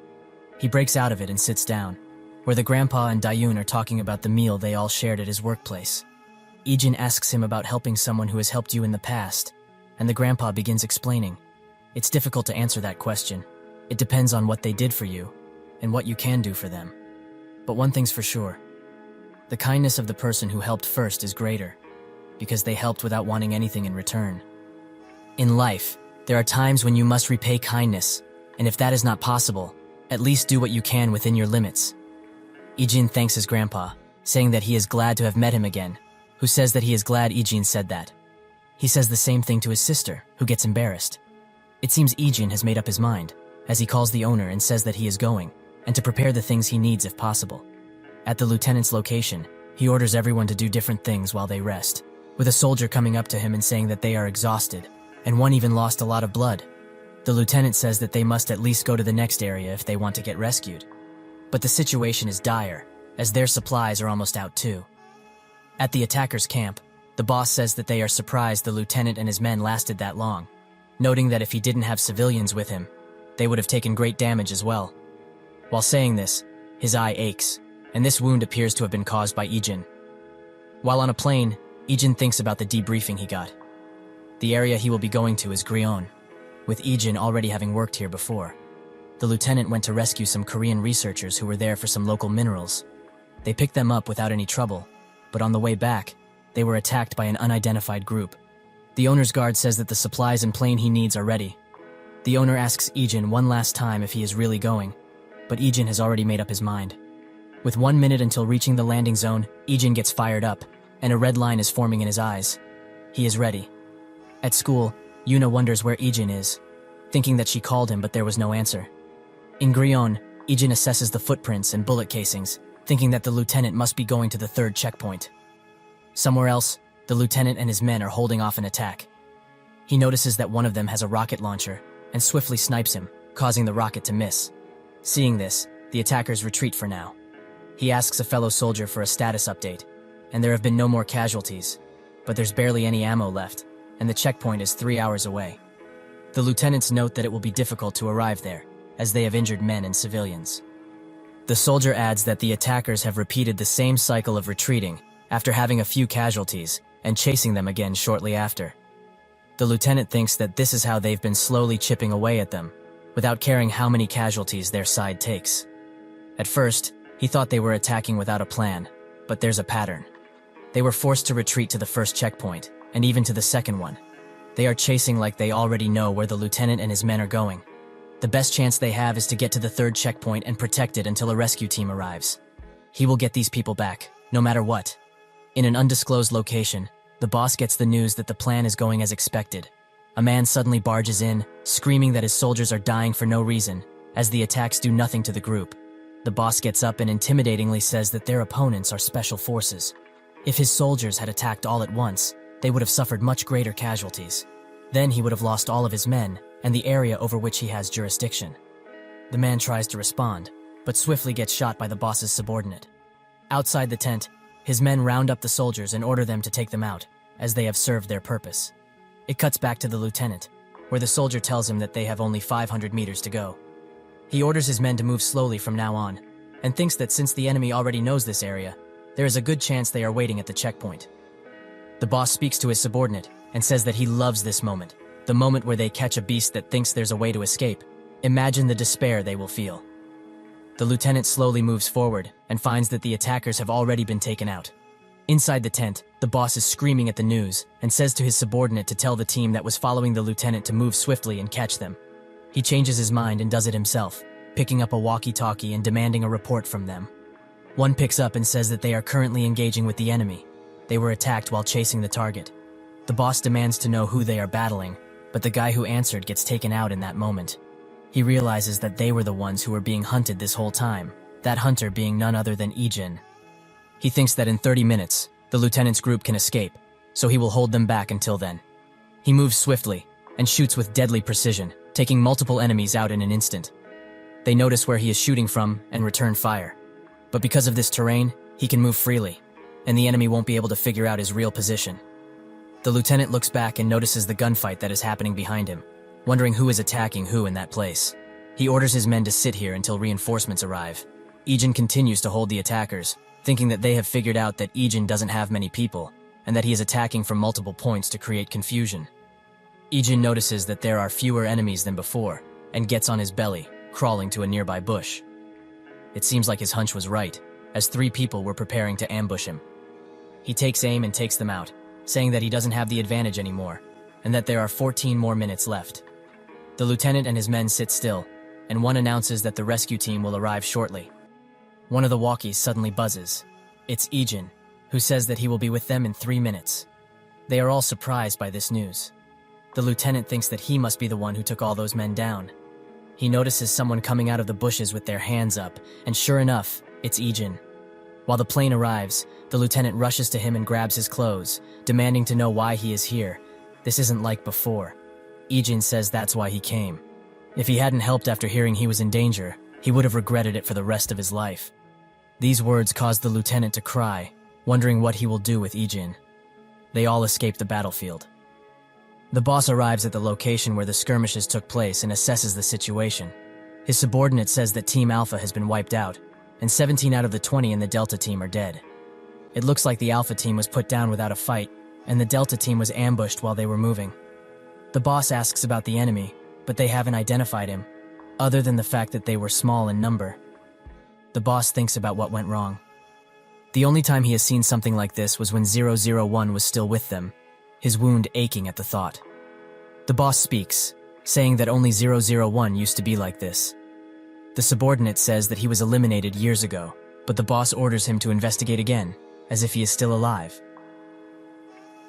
He breaks out of it and sits down, where the grandpa and Dayun are talking about the meal they all shared at his workplace. Ijin asks him about helping someone who has helped you in the past, and the grandpa begins explaining. It's difficult to answer that question. It depends on what they did for you, and what you can do for them. But one thing's for sure. The kindness of the person who helped first is greater, because they helped without wanting anything in return. In life, there are times when you must repay kindness, and if that is not possible, at least do what you can within your limits. Ijin thanks his grandpa, saying that he is glad to have met him again, who says that he is glad Ijin said that. He says the same thing to his sister, who gets embarrassed. It seems Ijin has made up his mind, as he calls the owner and says that he is going, and to prepare the things he needs if possible. At the lieutenant's location, he orders everyone to do different things while they rest, with a soldier coming up to him and saying that they are exhausted, and one even lost a lot of blood. The lieutenant says that they must at least go to the next area if they want to get rescued. But the situation is dire, as their supplies are almost out too. At the attackers' camp, the boss says that they are surprised the lieutenant and his men lasted that long, noting that if he didn't have civilians with him, they would have taken great damage as well. While saying this, his eye aches, and this wound appears to have been caused by Ijin. While on a plane, Ijin thinks about the debriefing he got. The area he will be going to is Grion, with Ijin already having worked here before. The lieutenant went to rescue some Korean researchers who were there for some local minerals. They picked them up without any trouble, but on the way back, they were attacked by an unidentified group. The owner's guard says that the supplies and plane he needs are ready. The owner asks Ijin one last time if he is really going, but Ijin has already made up his mind. With 1 minute until reaching the landing zone, Ijin gets fired up, and a red line is forming in his eyes. He is ready. At school, Yuna wonders where Ijin is, thinking that she called him but there was no answer. In Grion, Ijin assesses the footprints and bullet casings, thinking that the lieutenant must be going to the third checkpoint. Somewhere else, the lieutenant and his men are holding off an attack. He notices that one of them has a rocket launcher and swiftly snipes him, causing the rocket to miss. Seeing this, the attackers retreat for now. He asks a fellow soldier for a status update, and there have been no more casualties, but there's barely any ammo left, and the checkpoint is 3 hours away. The lieutenants note that it will be difficult to arrive there, as they have injured men and civilians. The soldier adds that the attackers have repeated the same cycle of retreating after having a few casualties and chasing them again shortly after. The lieutenant thinks that this is how they've been slowly chipping away at them, without caring how many casualties their side takes. At first, he thought they were attacking without a plan, but there's a pattern. They were forced to retreat to the first checkpoint, and even to the second one. They are chasing like they already know where the lieutenant and his men are going. The best chance they have is to get to the third checkpoint and protect it until a rescue team arrives. He will get these people back, no matter what. In an undisclosed location, the boss gets the news that the plan is going as expected. A man suddenly barges in, screaming that his soldiers are dying for no reason, as the attacks do nothing to the group. The boss gets up and intimidatingly says that their opponents are special forces. If his soldiers had attacked all at once, they would have suffered much greater casualties. Then he would have lost all of his men and the area over which he has jurisdiction. The man tries to respond, but swiftly gets shot by the boss's subordinate. Outside the tent, his men round up the soldiers and order them to take them out, as they have served their purpose. It cuts back to the lieutenant, where the soldier tells him that they have only 500 meters to go. He orders his men to move slowly from now on, and thinks that since the enemy already knows this area, there is a good chance they are waiting at the checkpoint. The boss speaks to his subordinate and says that he loves this moment, the moment where they catch a beast that thinks there's a way to escape. Imagine the despair they will feel. The lieutenant slowly moves forward and finds that the attackers have already been taken out. Inside the tent, the boss is screaming at the news and says to his subordinate to tell the team that was following the lieutenant to move swiftly and catch them. He changes his mind and does it himself, picking up a walkie-talkie and demanding a report from them. One picks up and says that they are currently engaging with the enemy. They were attacked while chasing the target. The boss demands to know who they are battling, but the guy who answered gets taken out in that moment. He realizes that they were the ones who were being hunted this whole time, that hunter being none other than Ijin. He thinks that in 30 minutes, the lieutenant's group can escape, so he will hold them back until then. He moves swiftly and shoots with deadly precision, taking multiple enemies out in an instant. They notice where he is shooting from and return fire. But because of this terrain, he can move freely, and the enemy won't be able to figure out his real position. The lieutenant looks back and notices the gunfight that is happening behind him, wondering who is attacking who in that place. He orders his men to sit here until reinforcements arrive. Ijin continues to hold the attackers, thinking that they have figured out that Ijin doesn't have many people, and that he is attacking from multiple points to create confusion. Ijin notices that there are fewer enemies than before, and gets on his belly, crawling to a nearby bush. It seems like his hunch was right, as 3 people were preparing to ambush him. He takes aim and takes them out, saying that he doesn't have the advantage anymore, and that there are 14 more minutes left. The lieutenant and his men sit still, and one announces that the rescue team will arrive shortly. One of the walkies suddenly buzzes. It's Ijin, who says that he will be with them in 3 minutes. They are all surprised by this news. The lieutenant thinks that he must be the one who took all those men down. He notices someone coming out of the bushes with their hands up, and sure enough, it's Ijin. While the plane arrives, the lieutenant rushes to him and grabs his clothes, demanding to know why he is here. This isn't like before. Ijin says that's why he came. If he hadn't helped after hearing he was in danger, he would have regretted it for the rest of his life. These words caused the lieutenant to cry, wondering what he will do with Ijin. They all escape the battlefield. The boss arrives at the location where the skirmishes took place and assesses the situation. His subordinate says that Team Alpha has been wiped out, and 17 out of the 20 in the Delta team are dead. It looks like the Alpha team was put down without a fight, and the Delta team was ambushed while they were moving. The boss asks about the enemy, but they haven't identified him, other than the fact that they were small in number. The boss thinks about what went wrong. The only time he has seen something like this was when 001 was still with them, his wound aching at the thought. The boss speaks, saying that only 001 used to be like this. The subordinate says that he was eliminated years ago, but the boss orders him to investigate again, as if he is still alive.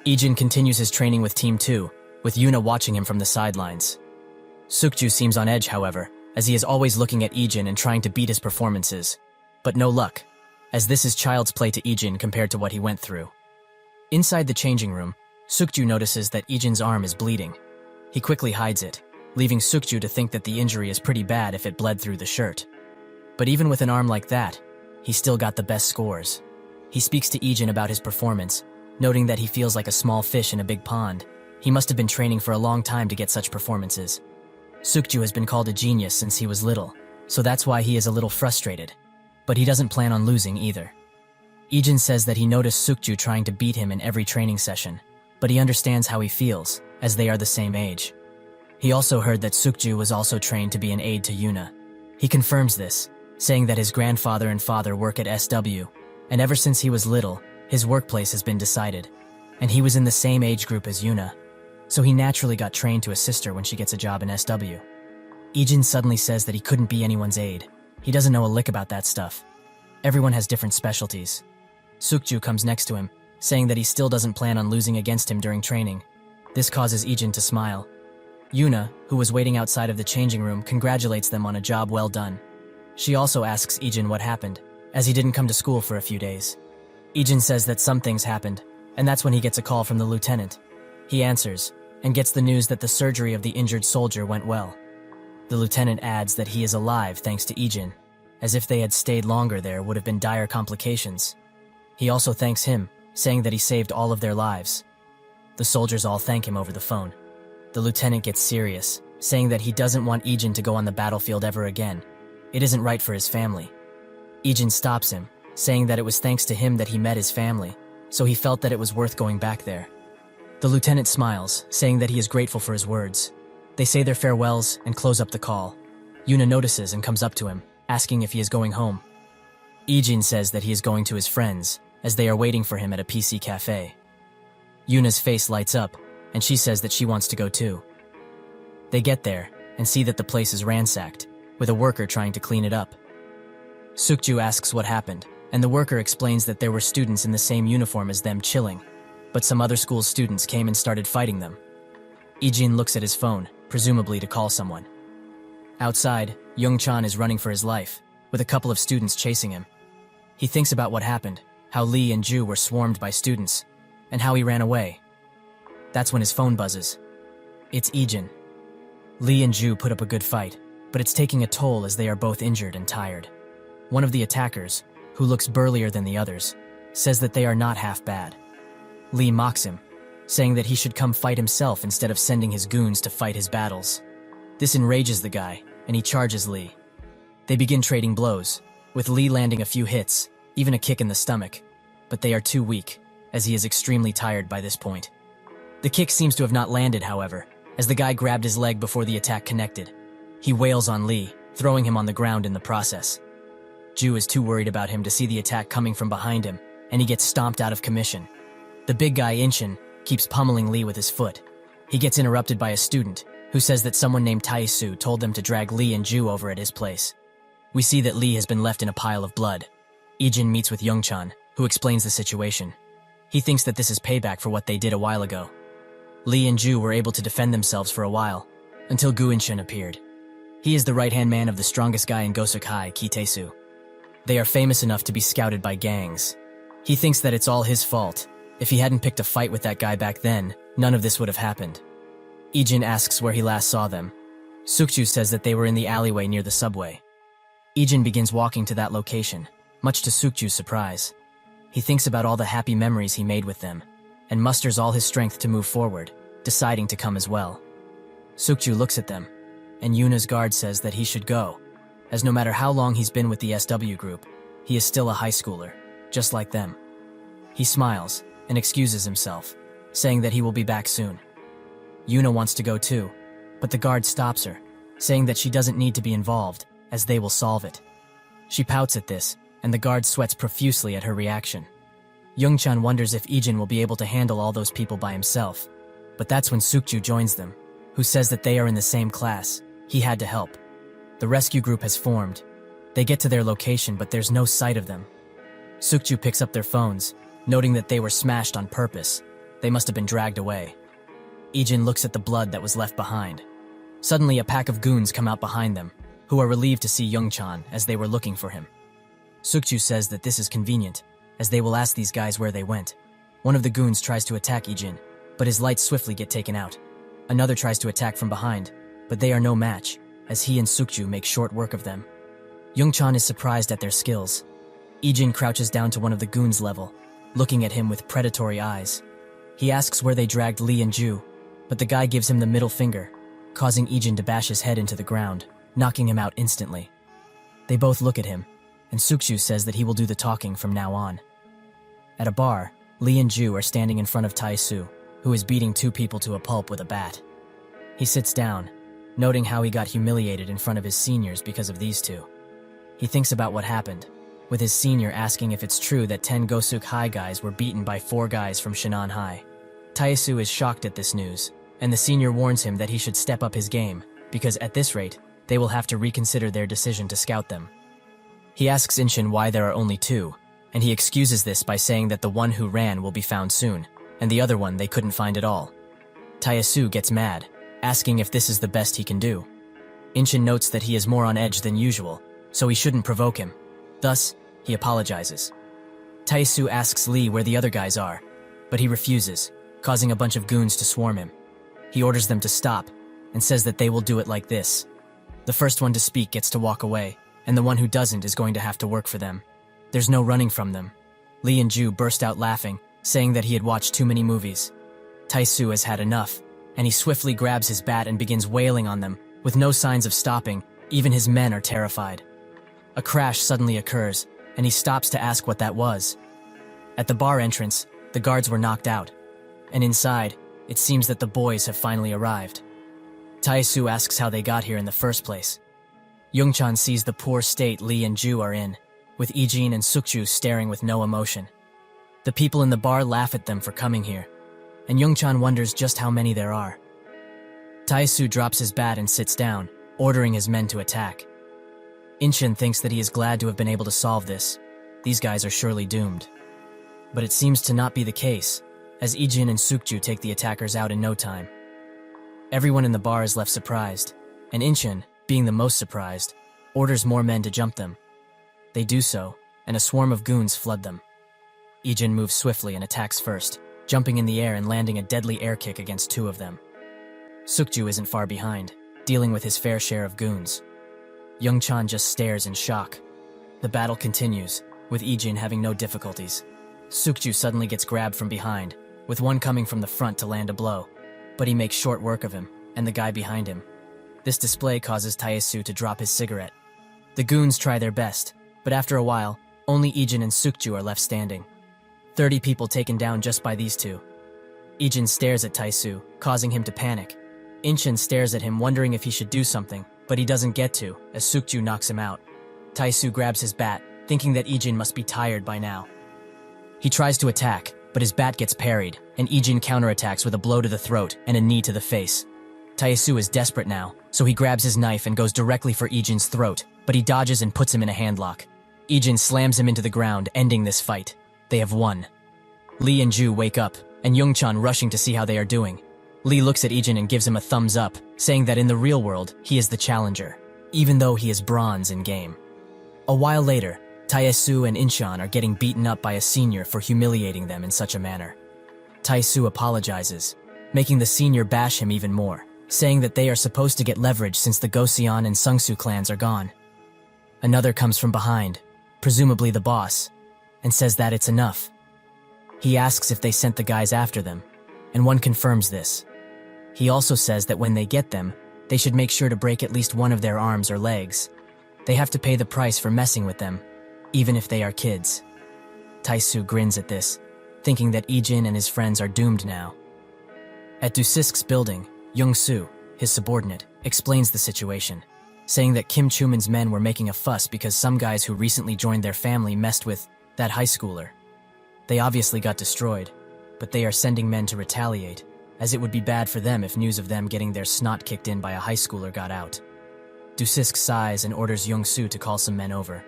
Ijin continues his training with Team 2, with Yuna watching him from the sidelines. Sukju seems on edge, however, as he is always looking at Ijin and trying to beat his performances. But no luck, as this is child's play to Ijin compared to what he went through. Inside the changing room, Sukju notices that Ijin's arm is bleeding. He quickly hides it, leaving Sukju to think that the injury is pretty bad if it bled through the shirt. But even with an arm like that, he still got the best scores. He speaks to Ijin about his performance, noting that he feels like a small fish in a big pond. He must have been training for a long time to get such performances. Sukju has been called a genius since he was little, so that's why he is a little frustrated. But he doesn't plan on losing either. Ijin says that he noticed Sukju trying to beat him in every training session, but he understands how he feels, as they are the same age. He also heard that Sukju was also trained to be an aide to Yuna. He confirms this, saying that his grandfather and father work at SW, and ever since he was little, his workplace has been decided, and he was in the same age group as Yuna, so he naturally got trained to assist her when she gets a job in SW. Ijin suddenly says that he couldn't be anyone's aide. He doesn't know a lick about that stuff. Everyone has different specialties. Sukju comes next to him, saying that he still doesn't plan on losing against him during training. This causes Ijin to smile. Yuna, who was waiting outside of the changing room, congratulates them on a job well done. She also asks Ijin what happened, as he didn't come to school for a few days. Ijin says that some things happened, and that's when he gets a call from the lieutenant. He answers, and gets the news that the surgery of the injured soldier went well. The lieutenant adds that he is alive thanks to Ijin, as if they had stayed longer there would have been dire complications. He also thanks him, saying that he saved all of their lives. The soldiers all thank him over the phone. The lieutenant gets serious, saying that he doesn't want Ijin to go on the battlefield ever again. It isn't right for his family. Ijin stops him, saying that it was thanks to him that he met his family, so he felt that it was worth going back there. The lieutenant smiles, saying that he is grateful for his words. They say their farewells and close up the call. Yuna notices and comes up to him, asking if he is going home. Ijin says that he is going to his friends, as they are waiting for him at a PC cafe. Yuna's face lights up, and she says that she wants to go too. They get there, and see that the place is ransacked, with a worker trying to clean it up. Sukju asks what happened, and the worker explains that there were students in the same uniform as them chilling, but some other school's students came and started fighting them. Ijin looks at his phone, presumably to call someone. Outside, Young-chan is running for his life, with a couple of students chasing him. He thinks about what happened, how Lee and Ju were swarmed by students, and how he ran away. That's when his phone buzzes. It's Ijin. Lee and Ju put up a good fight, but it's taking a toll as they are both injured and tired. One of the attackers, who looks burlier than the others, says that they are not half bad. Lee mocks him, saying that he should come fight himself instead of sending his goons to fight his battles. This enrages the guy, and he charges Lee. They begin trading blows, with Lee landing a few hits, even a kick in the stomach, but they are too weak, as he is extremely tired by this point. The kick seems to have not landed, however, as the guy grabbed his leg before the attack connected. He wails on Lee, throwing him on the ground in the process. Ju is too worried about him to see the attack coming from behind him, and he gets stomped out of commission. The big guy, Inshin, keeps pummeling Lee with his foot. He gets interrupted by a student, who says that someone named Taisu told them to drag Lee and Ju over at his place. We see that Lee has been left in a pile of blood. Ijin meets with Young-chan, who explains the situation. He thinks that this is payback for what they did a while ago. Lee and Ju were able to defend themselves for a while, until Gu Inshin appeared. He is the right-hand man of the strongest guy in Gosukai, Kitesu. They are famous enough to be scouted by gangs. He thinks that it's all his fault. If he hadn't picked a fight with that guy back then, none of this would have happened. Ijin asks where he last saw them. Sukju says that they were in the alleyway near the subway. Ijin begins walking to that location, much to Sukju's surprise. He thinks about all the happy memories he made with them, and musters all his strength to move forward, deciding to come as well. Sukju looks at them, and Yuna's guard says that he should go, as no matter how long he's been with the SW group, he is still a high schooler, just like them. He smiles and excuses himself, saying that he will be back soon. Yuna wants to go too, but the guard stops her, saying that she doesn't need to be involved, as they will solve it. She pouts at this, and the guard sweats profusely at her reaction. Youngchan wonders if Ijin will be able to handle all those people by himself, but that's when Sukju joins them, who says that they are in the same class. He had to help. The rescue group has formed. They get to their location, but there's no sight of them. Sukju picks up their phones, noting that they were smashed on purpose. They must have been dragged away. Ijin looks at the blood that was left behind. Suddenly, a pack of goons come out behind them, who are relieved to see Youngchan as they were looking for him. Sukju says that this is convenient, as they will ask these guys where they went. One of the goons tries to attack Ijin, but his lights swiftly get taken out. Another tries to attack from behind, but they are no match, as he and Sukju make short work of them. Youngchan is surprised at their skills. Ijin crouches down to one of the goons' level, looking at him with predatory eyes. He asks where they dragged Lee and Ju, but the guy gives him the middle finger, causing Ijin to bash his head into the ground, knocking him out instantly. They both look at him, and Sukju says that he will do the talking from now on. At a bar, Lee and Ju are standing in front of Tai-Su, who is beating two people to a pulp with a bat. He sits down, noting how he got humiliated in front of his seniors because of these two. He thinks about what happened, with his senior asking if it's true that 10 Gosuk High guys were beaten by 4 guys from Shinhan High. Tai-Su is shocked at this news, and the senior warns him that he should step up his game, because at this rate, they will have to reconsider their decision to scout them. He asks Inshin why there are only 2, and he excuses this by saying that the one who ran will be found soon, and the other one they couldn't find at all. Tai-Su gets mad, asking if this is the best he can do. Inshin notes that he is more on edge than usual, so he shouldn't provoke him. Thus, he apologizes. Tai-Su asks Lee where the other guys are, but he refuses, causing a bunch of goons to swarm him. He orders them to stop, and says that they will do it like this. The first one to speak gets to walk away, and the one who doesn't is going to have to work for them. There's no running from them. Lee and Ju burst out laughing, saying that he had watched too many movies. Tai-Su has had enough, and he swiftly grabs his bat and begins wailing on them, with no signs of stopping. Even his men are terrified. A crash suddenly occurs, and he stops to ask what that was. At the bar entrance, the guards were knocked out, and inside, it seems that the boys have finally arrived. Tai-Su asks how they got here in the first place. Youngchan sees the poor state Lee and Ju are in, with Ijin and Sukju staring with no emotion. The people in the bar laugh at them for coming here, and Youngchan wonders just how many there are. Tai-Su drops his bat and sits down, ordering his men to attack. Inshin thinks that he is glad to have been able to solve this. These guys are surely doomed. But it seems to not be the case, as Ijin and Sukju take the attackers out in no time. Everyone in the bar is left surprised, and Inshin, being the most surprised, orders more men to jump them. They do so, and a swarm of goons flood them. Ijin moves swiftly and attacks first, jumping in the air and landing a deadly air kick against 2 of them. Sukju isn't far behind, dealing with his fair share of goons. Youngchan just stares in shock. The battle continues, with Ijin having no difficulties. Sukju suddenly gets grabbed from behind, with one coming from the front to land a blow, but he makes short work of him, and the guy behind him. This display causes Tai-Su to drop his cigarette. The goons try their best, but after a while, only Ijin and Sukju are left standing. 30 people taken down just by these 2. Ijin stares at Tai-Su, causing him to panic. Inshin stares at him wondering if he should do something, but he doesn't get to, as Sukju knocks him out. Tai-Su grabs his bat, thinking that Ijin must be tired by now. He tries to attack, but his bat gets parried, and Ijin counterattacks with a blow to the throat and a knee to the face. Tai-Su is desperate now, so he grabs his knife and goes directly for Ijin's throat, but he dodges and puts him in a handlock. Ijin slams him into the ground, ending this fight. They have won. Lee and Ju wake up, and Youngchan rushing to see how they are doing. Lee looks at Ijin and gives him a thumbs up, saying that in the real world, he is the challenger, even though he is bronze in game. A while later, Tai-Su and Inshan are getting beaten up by a senior for humiliating them in such a manner. Tai-Su apologizes, making the senior bash him even more, saying that they are supposed to get leverage since the Goseon and Sungsu clans are gone. Another comes from behind, presumably the boss, and says that it's enough. He asks if they sent the guys after them, and one confirms this. He also says that when they get them, they should make sure to break at least one of their arms or legs. They have to pay the price for messing with them, even if they are kids. Tae-soo grins at this, thinking that Ijin and his friends are doomed now. At Doo-sik's building, Young-soo, his subordinate, explains the situation, saying that Kim Choo-min's men were making a fuss because some guys who recently joined their family messed with that high schooler. They obviously got destroyed, but they are sending men to retaliate, as it would be bad for them if news of them getting their snot kicked in by a high schooler got out. Doo-sik sighs and orders Young-soo to call some men over.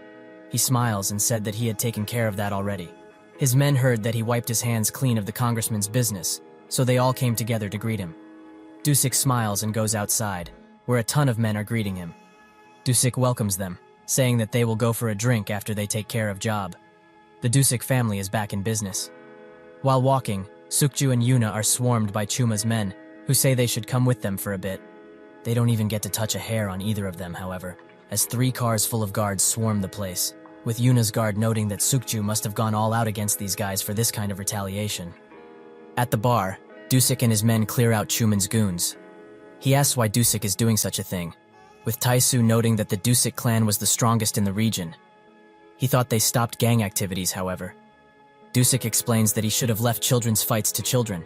He smiles and said that he had taken care of that already. His men heard that he wiped his hands clean of the congressman's business, so they all came together to greet him. Doo-sik smiles and goes outside, where a ton of men are greeting him. Doo-sik welcomes them, saying that they will go for a drink after they take care of job. The Doo-sik family is back in business. While walking, Sukju and Yuna are swarmed by Chuma's men, who say they should come with them for a bit. They don't even get to touch a hair on either of them, however, as 3 cars full of guards swarm the place, with Yuna's guard noting that Sukju must have gone all out against these guys for this kind of retaliation. At the bar, Doo-sik and his men clear out Chuman's goons. He asks why Doo-sik is doing such a thing, with Tae-soo noting that the Doo-sik clan was the strongest in the region. He thought they stopped gang activities, however. Doo-sik explains that he should have left children's fights to children.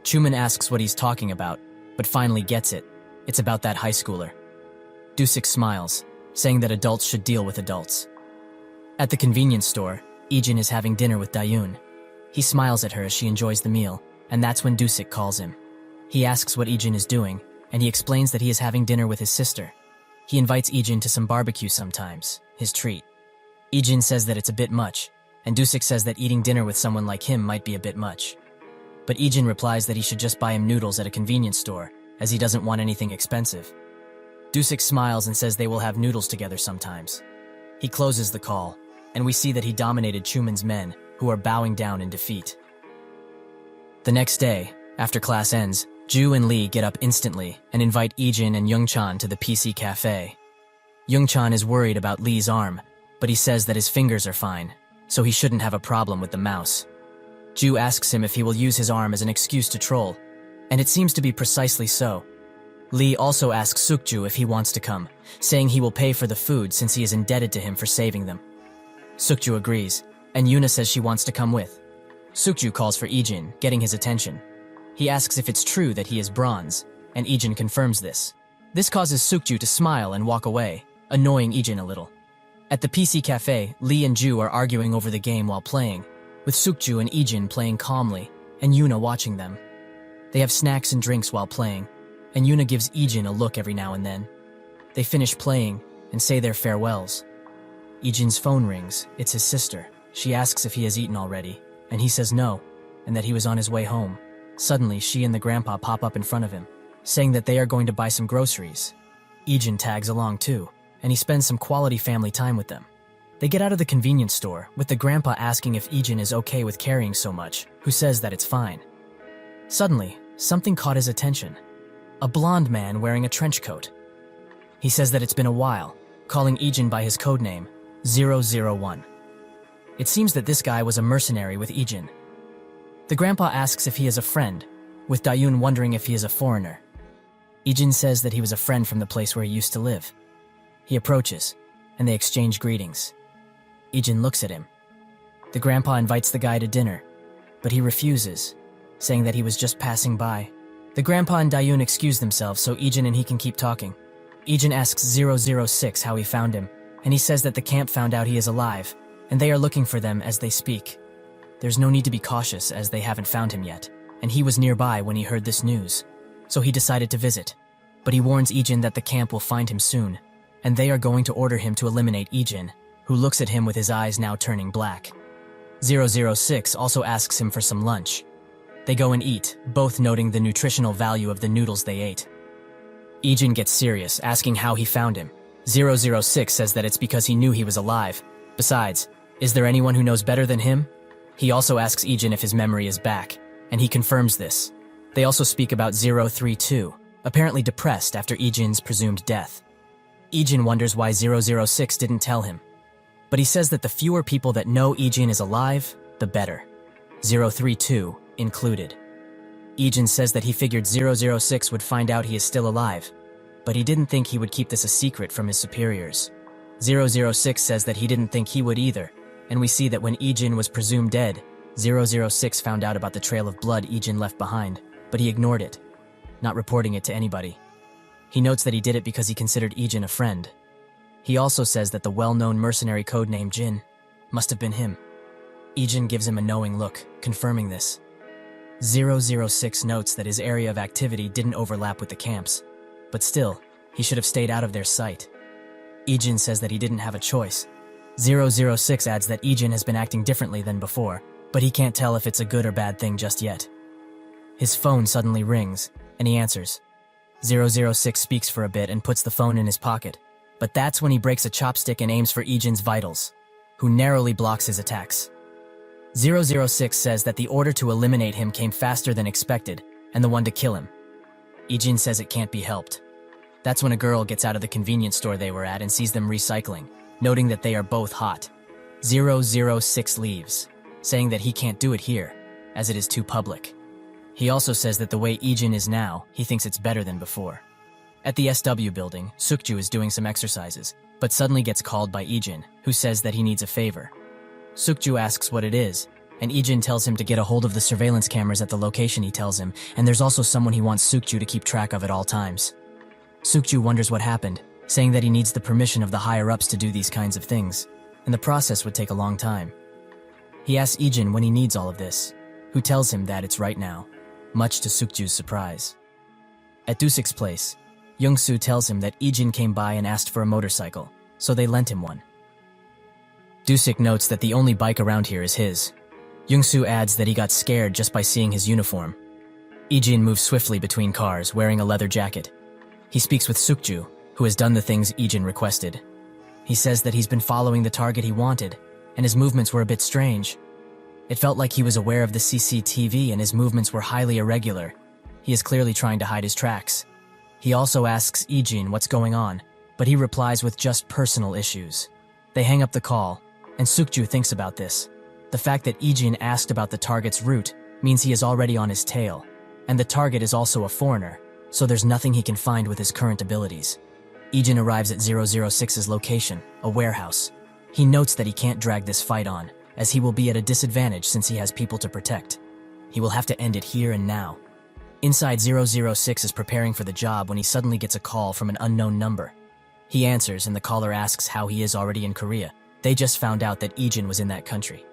Chuman asks what he's talking about, but finally gets it. It's about that high schooler. Doo-sik smiles, saying that adults should deal with adults. At the convenience store, Ijin is having dinner with Dayun. He smiles at her as she enjoys the meal, and that's when Doo-sik calls him. He asks what Ijin is doing, and he explains that he is having dinner with his sister. He invites Ijin to some barbecue sometimes, his treat. Ijin says that it's a bit much, and Doo-sik says that eating dinner with someone like him might be a bit much. But Ijin replies that he should just buy him noodles at a convenience store, as he doesn't want anything expensive. Doo-sik smiles and says they will have noodles together sometimes. He closes the call, and we see that he dominated Chuman's men, who are bowing down in defeat. The next day, after class ends, Ju and Lee get up instantly and invite Ijin and Young-chan to the PC cafe. Young-chan is worried about Lee's arm, but he says that his fingers are fine, so he shouldn't have a problem with the mouse. Ju asks him if he will use his arm as an excuse to troll, and it seems to be precisely so. Lee also asks Sukju if he wants to come, saying he will pay for the food since he is indebted to him for saving them. Sukju agrees, and Yuna says she wants to come with. Sukju calls for Ijin, getting his attention. He asks if it's true that he is bronze, and Ijin confirms this. This causes Sukju to smile and walk away, annoying Ijin a little. At the PC cafe, Lee and Ju are arguing over the game while playing, with Sukju and Ijin playing calmly, and Yuna watching them. They have snacks and drinks while playing, and Yuna gives Ijin a look every now and then. They finish playing and say their farewells. Ijin's phone rings. It's his sister. She asks if he has eaten already, and he says no, and that he was on his way home. Suddenly, she and the grandpa pop up in front of him, saying that they are going to buy some groceries. Ijin tags along too, and he spends some quality family time with them. They get out of the convenience store, with the grandpa asking if Ijin is okay with carrying so much, who says that it's fine. Suddenly, something caught his attention. A blonde man wearing a trench coat. He says that it's been a while, calling Ijin by his codename, 001. It seems that this guy was a mercenary with Ijin. The grandpa asks if he is a friend, with Dayun wondering if he is a foreigner. Ijin says that he was a friend from the place where he used to live. He approaches, and they exchange greetings. Ijin looks at him. The grandpa invites the guy to dinner, but he refuses, saying that he was just passing by. The grandpa and Dayun excuse themselves so Ijin and he can keep talking. Ijin asks 006 how he found him, and he says that the camp found out he is alive, and they are looking for them as they speak. There's no need to be cautious as they haven't found him yet, and he was nearby when he heard this news, so he decided to visit. But he warns Ijin that the camp will find him soon, and they are going to order him to eliminate Ijin, who looks at him with his eyes now turning black. 006 also asks him for some lunch. They go and eat, both noting the nutritional value of the noodles they ate. Ijin gets serious, asking how he found him. 006 says that it's because he knew he was alive. Besides, is there anyone who knows better than him? He also asks Ijin if his memory is back, and he confirms this. They also speak about 032, apparently depressed after Ijin's presumed death. Ijin wonders why 006 didn't tell him. But he says that the fewer people that know Ijin is alive, the better. 032 included. Ijin says that he figured 006 would find out he is still alive, but he didn't think he would keep this a secret from his superiors. 006 says that he didn't think he would either, and we see that when Ijin was presumed dead, 006 found out about the trail of blood Ijin left behind, but he ignored it, not reporting it to anybody. He notes that he did it because he considered Ijin a friend. He also says that the well-known mercenary codename Jin must have been him. Ijin gives him a knowing look, confirming this. 006 notes that his area of activity didn't overlap with the camps, but still, he should have stayed out of their sight. Ijin says that he didn't have a choice. 006 adds that Ijin has been acting differently than before, but he can't tell if it's a good or bad thing just yet. His phone suddenly rings, and he answers. 006 speaks for a bit and puts the phone in his pocket, but that's when he breaks a chopstick and aims for Ijin's vitals, who narrowly blocks his attacks. 006 says that the order to eliminate him came faster than expected, and the one to kill him. Ijin says it can't be helped. That's when a girl gets out of the convenience store they were at and sees them recycling, noting that they are both hot. 006 leaves, saying that he can't do it here, as it is too public. He also says that the way Ijin is now, he thinks it's better than before. At the SW building, Sukju is doing some exercises, but suddenly gets called by Ijin, who says that he needs a favor. Sukju asks what it is, and Ijin tells him to get a hold of the surveillance cameras at the location he tells him, and there's also someone he wants Sukju to keep track of at all times. Sukju wonders what happened, saying that he needs the permission of the higher-ups to do these kinds of things, and the process would take a long time. He asks Ijin when he needs all of this, who tells him that it's right now, much to Sukju's surprise. At Dusik's place, Youngsu tells him that Ijin came by and asked for a motorcycle, so they lent him one. Dusik notes that the only bike around here is his. Youngsu adds that he got scared just by seeing his uniform. Ijin moves swiftly between cars, wearing a leather jacket. He speaks with Sukju, who has done the things Ijin requested. He says that he's been following the target he wanted, and his movements were a bit strange. It felt like he was aware of the CCTV and his movements were highly irregular. He is clearly trying to hide his tracks. He also asks Ijin what's going on, but he replies with just personal issues. They hang up the call, and Sukju thinks about this. The fact that Ijin asked about the target's route means he is already on his tail, and the target is also a foreigner, so there's nothing he can find with his current abilities. Ijin arrives at 006's location, a warehouse. He notes that he can't drag this fight on, as he will be at a disadvantage since he has people to protect. He will have to end it here and now. Inside, 006 is preparing for the job when he suddenly gets a call from an unknown number. He answers and the caller asks how he is already in Korea. They just found out that Ijin was in that country.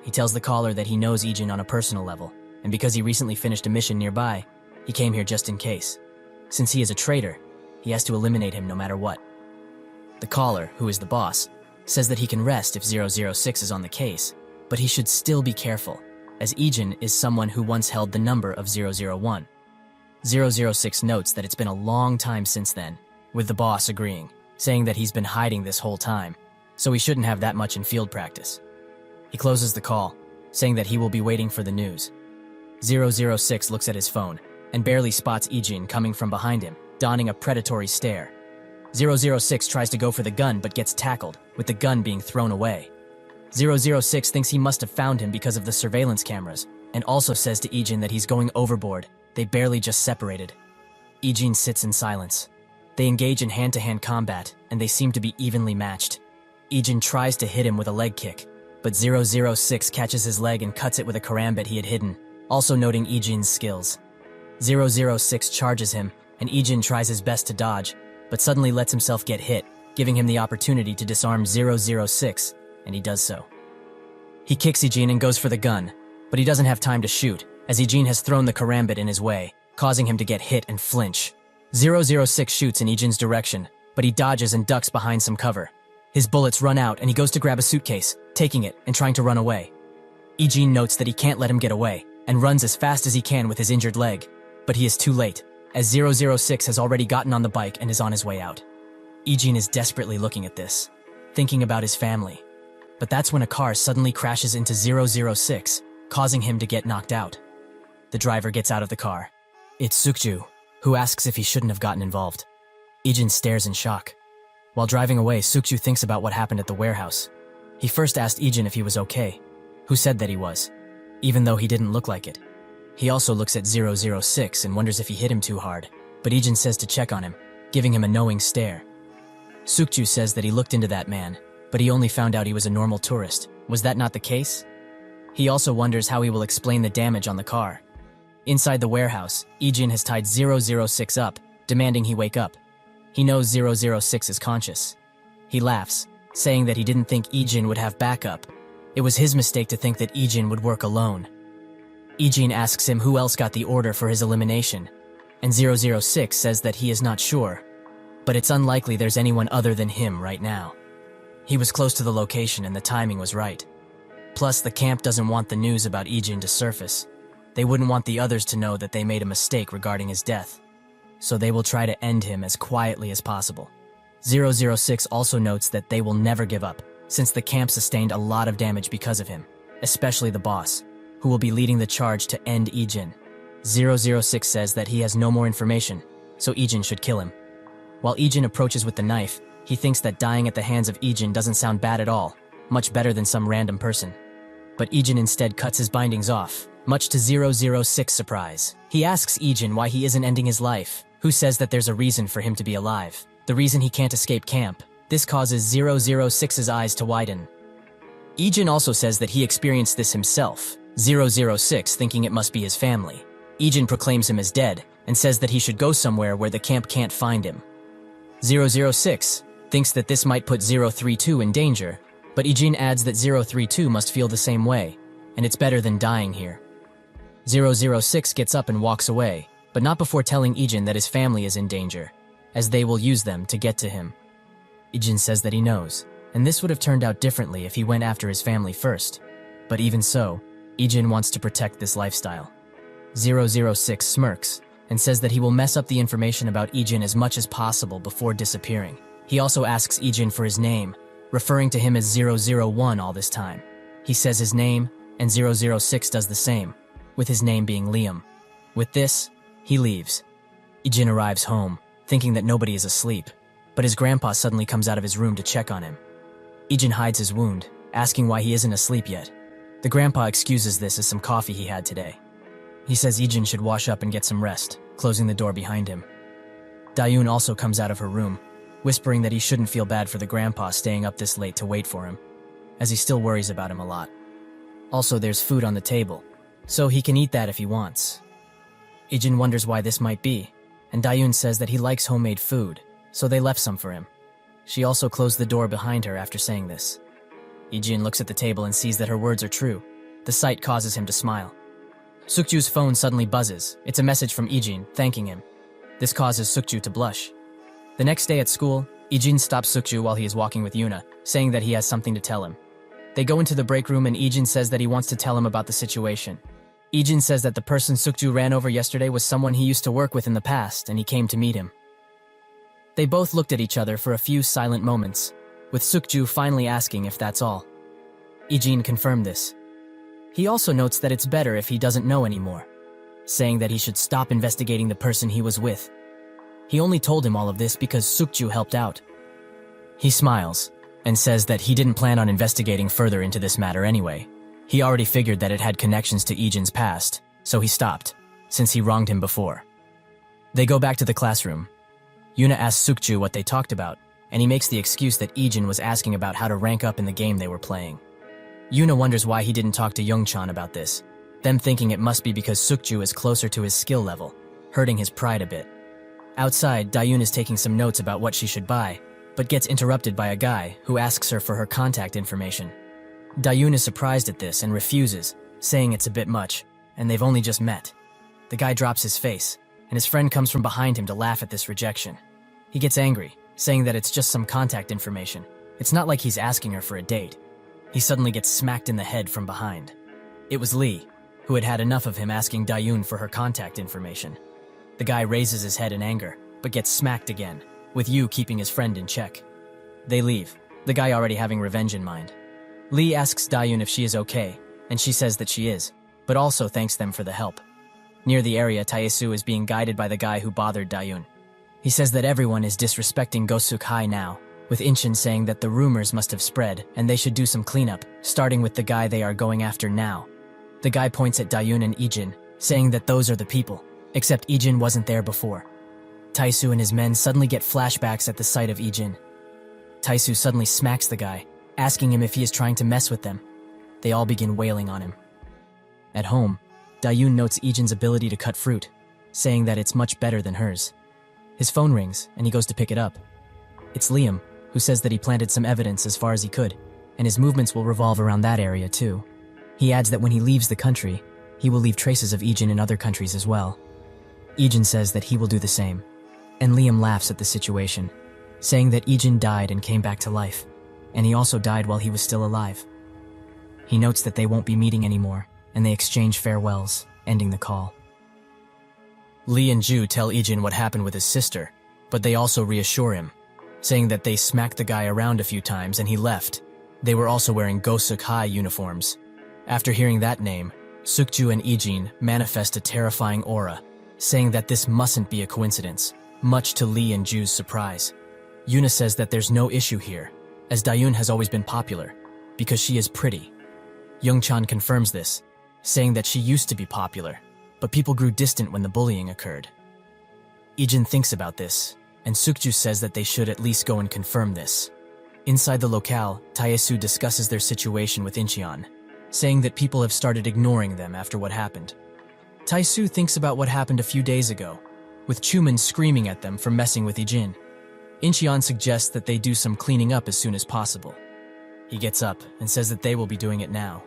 He tells the caller that he knows Ijin on a personal level, and because he recently finished a mission nearby, he came here just in case. Since he is a traitor, he has to eliminate him no matter what. The caller, who is the boss, says that he can rest if 006 is on the case, but he should still be careful, as Ijin is someone who once held the number of 001. 006 notes that it's been a long time since then, with the boss agreeing, saying that he's been hiding this whole time, so he shouldn't have that much in field practice. He closes the call, saying that he will be waiting for the news. 006 looks at his phone, and barely spots Ijin coming from behind him, donning a predatory stare. 006 tries to go for the gun but gets tackled, with the gun being thrown away. 006 thinks he must have found him because of the surveillance cameras, and also says to Ijin that he's going overboard. They barely just separated. Ijin sits in silence. They engage in hand-to-hand combat, and they seem to be evenly matched. Ijin tries to hit him with a leg kick, but 006 catches his leg and cuts it with a karambit he had hidden, also noting Ijin's skills. 006 charges him, and Ijin tries his best to dodge, but suddenly lets himself get hit, giving him the opportunity to disarm 006, and he does so. He kicks Ijin and goes for the gun, but he doesn't have time to shoot, as Ijin has thrown the karambit in his way, causing him to get hit and flinch. 006 shoots in Ijin's direction, but he dodges and ducks behind some cover. His bullets run out and he goes to grab a suitcase, taking it and trying to run away. Ijin notes that he can't let him get away, and runs as fast as he can with his injured leg, but he is too late, as 006 has already gotten on the bike and is on his way out. Ijin is desperately looking at this, thinking about his family. But that's when a car suddenly crashes into 006, causing him to get knocked out. The driver gets out of the car. It's Sukju, who asks if he shouldn't have gotten involved. Ijin stares in shock. While driving away, Sukju thinks about what happened at the warehouse, He first asked Ijin if he was okay, who said that he was, even though he didn't look like it. He also looks at 006 and wonders if he hit him too hard, but Ijin says to check on him, giving him a knowing stare. Sukju says that he looked into that man, but he only found out he was a normal tourist. Was that not the case? He also wonders how he will explain the damage on the car. Inside the warehouse, Ijin has tied 006 up, demanding he wake up. He knows 006 is conscious. He laughs, saying that he didn't think Ijin would have backup. It was his mistake to think that Ijin would work alone. Ijin asks him who else got the order for his elimination, and 006 says that he is not sure, but it's unlikely there's anyone other than him right now. He was close to the location and the timing was right. Plus, the camp doesn't want the news about Ijin to surface. They wouldn't want the others to know that they made a mistake regarding his death, so they will try to end him as quietly as possible. 006 also notes that they will never give up, since the camp sustained a lot of damage because of him, especially the boss, who will be leading the charge to end Ijin. 006 says that he has no more information, so Ijin should kill him. While Ijin approaches with the knife, he thinks that dying at the hands of Ijin doesn't sound bad at all, much better than some random person. But Ijin instead cuts his bindings off, much to 006's surprise. He asks Ijin why he isn't ending his life, who says that there's a reason for him to be alive. The reason he can't escape camp. This causes 006's eyes to widen. Ijin also says that he experienced this himself, 006 thinking it must be his family. Ijin proclaims him as dead, and says that he should go somewhere where the camp can't find him. 006 thinks that this might put 032 in danger, but Ijin adds that 032 must feel the same way, and it's better than dying here. 006 gets up and walks away, but not before telling Ijin that his family is in danger, as they will use them to get to him. Ijin says that he knows, and this would have turned out differently if he went after his family first. But even so, Ijin wants to protect this lifestyle. 006 smirks, and says that he will mess up the information about Ijin as much as possible before disappearing. He also asks Ijin for his name, referring to him as 001 all this time. He says his name, and 006 does the same, with his name being Liam. With this, he leaves. Ijin arrives home, thinking that nobody is asleep, but his grandpa suddenly comes out of his room to check on him. Ijin hides his wound, asking why he isn't asleep yet. The grandpa excuses this as some coffee he had today. He says Ijin should wash up and get some rest, closing the door behind him. Dayun also comes out of her room, whispering that he shouldn't feel bad for the grandpa staying up this late to wait for him, as he still worries about him a lot. Also, there's food on the table, so he can eat that if he wants. Ijin wonders why this might be, and Dayun says that he likes homemade food, so they left some for him. She also closed the door behind her after saying this. Ijin looks at the table and sees that her words are true. The sight causes him to smile. Sukju's phone suddenly buzzes. It's a message from Ijin, thanking him. This causes Sukju to blush. The next day at school, Ijin stops Sukju while he is walking with Yuna, saying that he has something to tell him. They go into the break room and Ijin says that he wants to tell him about the situation. Ijin says that the person Sukju ran over yesterday was someone he used to work with in the past, and he came to meet him. They both looked at each other for a few silent moments, with Sukju finally asking if that's all. Ijin confirmed this. He also notes that it's better if he doesn't know anymore, saying that he should stop investigating the person he was with. He only told him all of this because Sukju helped out. He smiles, and says that he didn't plan on investigating further into this matter anyway. He already figured that it had connections to Ijin's past, so he stopped, since he wronged him before. They go back to the classroom. Yuna asks Sukju what they talked about, and he makes the excuse that Ijin was asking about how to rank up in the game they were playing. Yuna wonders why he didn't talk to Youngchan about this, them thinking it must be because Sukju is closer to his skill level, hurting his pride a bit. Outside, Dayun is taking some notes about what she should buy, but gets interrupted by a guy who asks her for her contact information. Dayun is surprised at this and refuses, saying it's a bit much, and they've only just met. The guy drops his face, and his friend comes from behind him to laugh at this rejection. He gets angry, saying that it's just some contact information. It's not like he's asking her for a date. He suddenly gets smacked in the head from behind. It was Lee, who had had enough of him asking Dayun for her contact information. The guy raises his head in anger, but gets smacked again, with Yu keeping his friend in check. They leave, the guy already having revenge in mind. Lee asks Dayun if she is okay, and she says that she is, but also thanks them for the help. Near the area, Taesu is being guided by the guy who bothered Dayun. He says that everyone is disrespecting Gosuk High now, with Ijin saying that the rumors must have spread and they should do some cleanup, starting with the guy they are going after now. The guy points at Dayun and Ijin, saying that those are the people, except Ijin wasn't there before. Taisu and his men suddenly get flashbacks at the sight of Ijin. Taisu suddenly smacks the guy, asking him if he is trying to mess with them. They all begin wailing on him. At home, Dayun notes Ijin's ability to cut fruit, saying that it's much better than hers. His phone rings, and he goes to pick it up. It's Liam, who says that he planted some evidence as far as he could, and his movements will revolve around that area too. He adds that when he leaves the country, he will leave traces of Ijin in other countries as well. Ijin says that he will do the same, and Liam laughs at the situation, saying that Ijin died and came back to life, and he also died while he was still alive. He notes that they won't be meeting anymore, and they exchange farewells, ending the call. Lee and Ju tell Ijin what happened with his sister, but they also reassure him, saying that they smacked the guy around a few times and he left. They were also wearing Gosuk High uniforms. After hearing that name, Sukju and Ijin manifest a terrifying aura, saying that this mustn't be a coincidence, much to Lee and Ju's surprise. Yuna says that there's no issue here, as Dayun has always been popular, because she is pretty. Youngchan confirms this, saying that she used to be popular, but people grew distant when the bullying occurred. Ijin thinks about this, and Sukju says that they should at least go and confirm this. Inside the locale, Taesu discusses their situation with Incheon, saying that people have started ignoring them after what happened. Taesu thinks about what happened a few days ago, with Chuman screaming at them for messing with Ijin. Incheon suggests that they do some cleaning up as soon as possible. He gets up and says that they will be doing it now.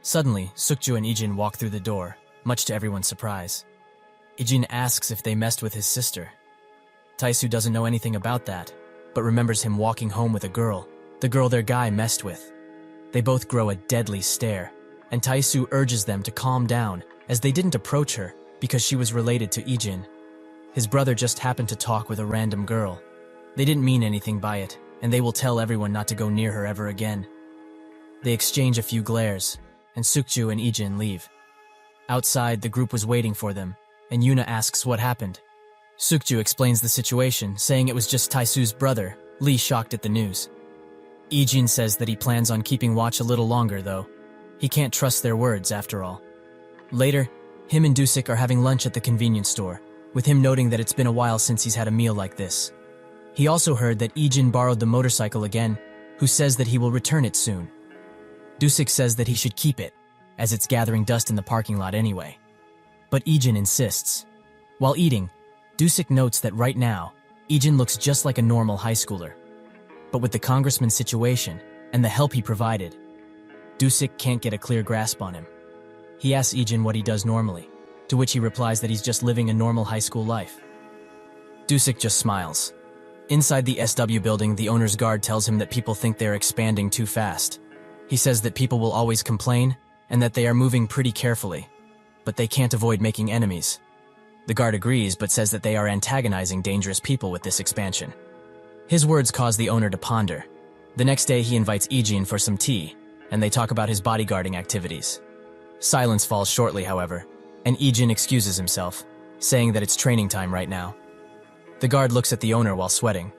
Suddenly, Sukju and Ijin walk through the door, much to everyone's surprise. Ijin asks if they messed with his sister. Taesu doesn't know anything about that, but remembers him walking home with a girl, the girl their guy messed with. They both grow a deadly stare, and Taesu urges them to calm down as they didn't approach her because she was related to Ijin. His brother just happened to talk with a random girl. They didn't mean anything by it, and they will tell everyone not to go near her ever again. They exchange a few glares, and Sukju and Ijin leave. Outside, the group was waiting for them, and Yuna asks what happened. Sukju explains the situation, saying it was just Taesu's brother, Lee, shocked at the news. Ijin says that he plans on keeping watch a little longer, though. He can't trust their words, after all. Later, him and Dusik are having lunch at the convenience store, with him noting that it's been a while since he's had a meal like this. He also heard that Ijin borrowed the motorcycle again, who says that he will return it soon. Dusik says that he should keep it, as it's gathering dust in the parking lot anyway. But Ijin insists. While eating, Dusik notes that right now, Ijin looks just like a normal high schooler. But with the congressman's situation and the help he provided, Dusik can't get a clear grasp on him. He asks Ijin what he does normally, to which he replies that he's just living a normal high school life. Dusik just smiles. Inside the SW building, the owner's guard tells him that people think they're expanding too fast. He says that people will always complain and that they are moving pretty carefully, but they can't avoid making enemies. The guard agrees but says that they are antagonizing dangerous people with this expansion. His words cause the owner to ponder. The next day he invites Ijin for some tea, and they talk about his bodyguarding activities. Silence falls shortly, however, and Ijin excuses himself, saying that it's training time right now. The guard looks at the owner while sweating.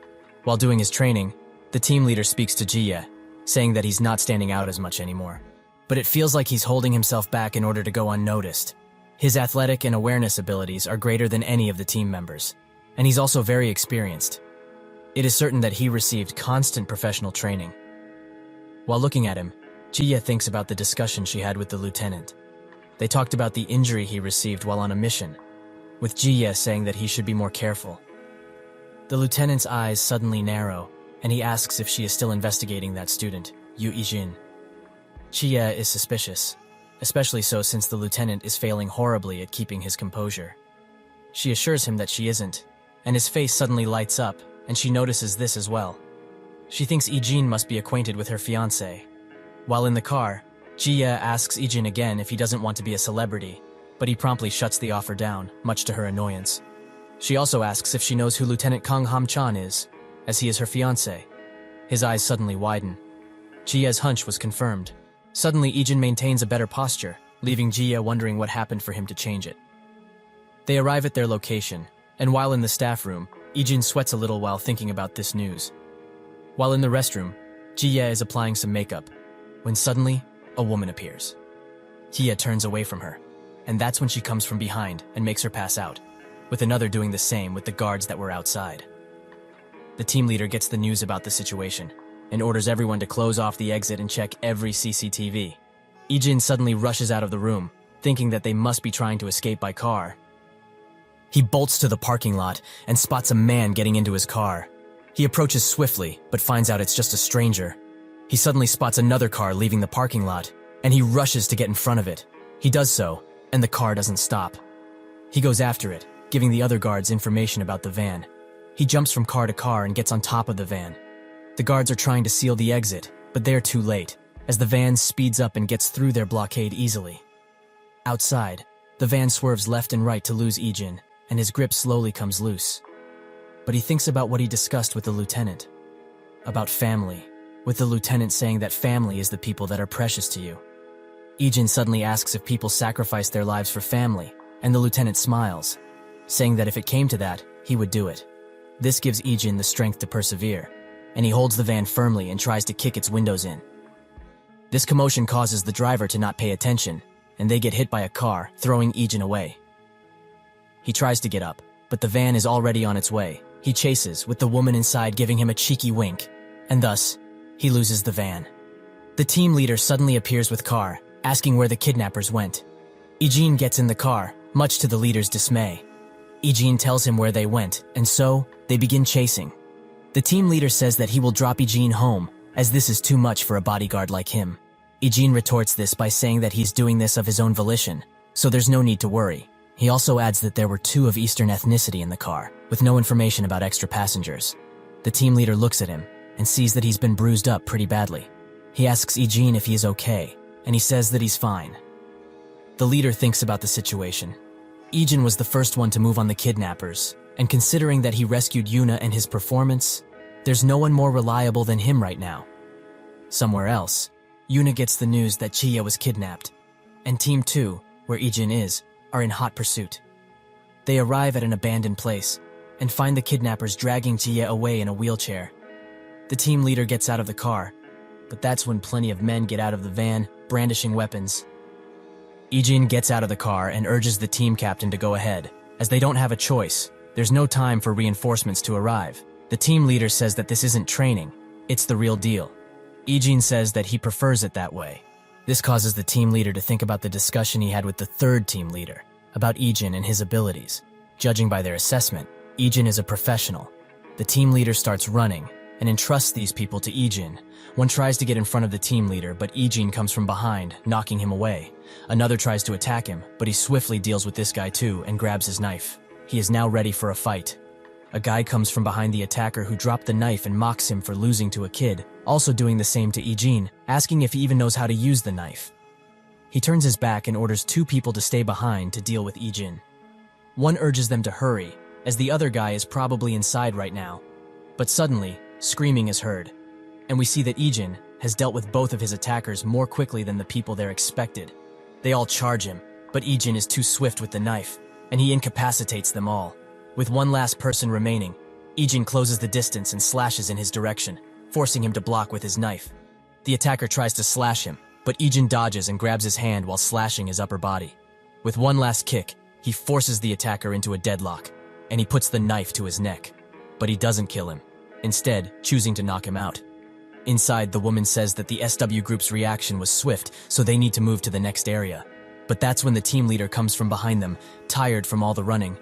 While doing his training, the team leader speaks to Jie, saying that he's not standing out as much anymore. But it feels like he's holding himself back in order to go unnoticed. His athletic and awareness abilities are greater than any of the team members, and he's also very experienced. It is certain that he received constant professional training. While looking at him, Jie thinks about the discussion she had with the lieutenant. They talked about the injury he received while on a mission, with Jie saying that he should be more careful. The lieutenant's eyes suddenly narrow, and he asks if she is still investigating that student, Yu Ijin. Jie is suspicious, especially so since the lieutenant is failing horribly at keeping his composure. She assures him that she isn't, and his face suddenly lights up, and she notices this as well. She thinks Ijin must be acquainted with her fiancé. While in the car, Jie asks Ijin again if he doesn't want to be a celebrity, but he promptly shuts the offer down, much to her annoyance. She also asks if she knows who Lieutenant Kang Ham-chan is, as he is her fiancé. His eyes suddenly widen. Jie's hunch was confirmed. Suddenly, Ijin maintains a better posture, leaving Jie wondering what happened for him to change it. They arrive at their location, and while in the staff room, Ijin sweats a little while thinking about this news. While in the restroom, Jie is applying some makeup, when suddenly, a woman appears. Jie turns away from her, and that's when she comes from behind and makes her pass out, with another doing the same with the guards that were outside. The team leader gets the news about the situation, and orders everyone to close off the exit and check every CCTV. Ijin suddenly rushes out of the room, thinking that they must be trying to escape by car. He bolts to the parking lot and spots a man getting into his car. He approaches swiftly, but finds out it's just a stranger. He suddenly spots another car leaving the parking lot, and he rushes to get in front of it. He does so, and the car doesn't stop. He goes after it, giving the other guards information about the van. He jumps from car to car and gets on top of the van. The guards are trying to seal the exit, but they're too late, as the van speeds up and gets through their blockade easily. Outside, the van swerves left and right to lose Ijin, and his grip slowly comes loose. But he thinks about what he discussed with the lieutenant. About family, with the lieutenant saying that family is the people that are precious to you. Ijin suddenly asks if people sacrifice their lives for family, and the lieutenant smiles, saying that if it came to that, he would do it. This gives Ijin the strength to persevere, and he holds the van firmly and tries to kick its windows in. This commotion causes the driver to not pay attention, and they get hit by a car, throwing Ijin away. He tries to get up, but the van is already on its way. He chases, with the woman inside giving him a cheeky wink, and thus, he loses the van. The team leader suddenly appears with car, asking where the kidnappers went. Ijin gets in the car, much to the leader's dismay. Ijin tells him where they went, and so, they begin chasing. The team leader says that he will drop Ijin home, as this is too much for a bodyguard like him. Ijin retorts this by saying that he's doing this of his own volition, so there's no need to worry. He also adds that there were 2 of Eastern ethnicity in the car, with no information about extra passengers. The team leader looks at him, and sees that he's been bruised up pretty badly. He asks Ijin if he is okay, and he says that he's fine. The leader thinks about the situation. Ijin was the first one to move on the kidnappers, and considering that he rescued Yuna and his performance, there's no one more reliable than him right now. Somewhere else, Yuna gets the news that Chiya was kidnapped, and Team 2, where Ijin is, are in hot pursuit. They arrive at an abandoned place, and find the kidnappers dragging Chiya away in a wheelchair. The team leader gets out of the car, but that's when plenty of men get out of the van, brandishing weapons. Ijin gets out of the car and urges the team captain to go ahead, as they don't have a choice. There's no time for reinforcements to arrive. The team leader says that this isn't training, it's the real deal. Ijin says that he prefers it that way. This causes the team leader to think about the discussion he had with the third team leader, about Ijin and his abilities. Judging by their assessment, Ijin is a professional. The team leader starts running, and entrusts these people to Ijin. One tries to get in front of the team leader, but Ijin comes from behind, knocking him away. Another tries to attack him, but he swiftly deals with this guy too and grabs his knife. He is now ready for a fight. A guy comes from behind the attacker who dropped the knife and mocks him for losing to a kid, also doing the same to Ijin, asking if he even knows how to use the knife. He turns his back and orders 2 people to stay behind to deal with Ijin. One urges them to hurry, as the other guy is probably inside right now. But suddenly, screaming is heard, and we see that Ijin has dealt with both of his attackers more quickly than the people there expected. They all charge him, but Ijin is too swift with the knife, and he incapacitates them all. With one last person remaining, Ijin closes the distance and slashes in his direction, forcing him to block with his knife. The attacker tries to slash him, but Ijin dodges and grabs his hand while slashing his upper body. With one last kick, he forces the attacker into a deadlock, and he puts the knife to his neck. But he doesn't kill him, instead choosing to knock him out. Inside, the woman says that the SW group's reaction was swift, so they need to move to the next area. But that's when the team leader comes from behind them, tired from all the running.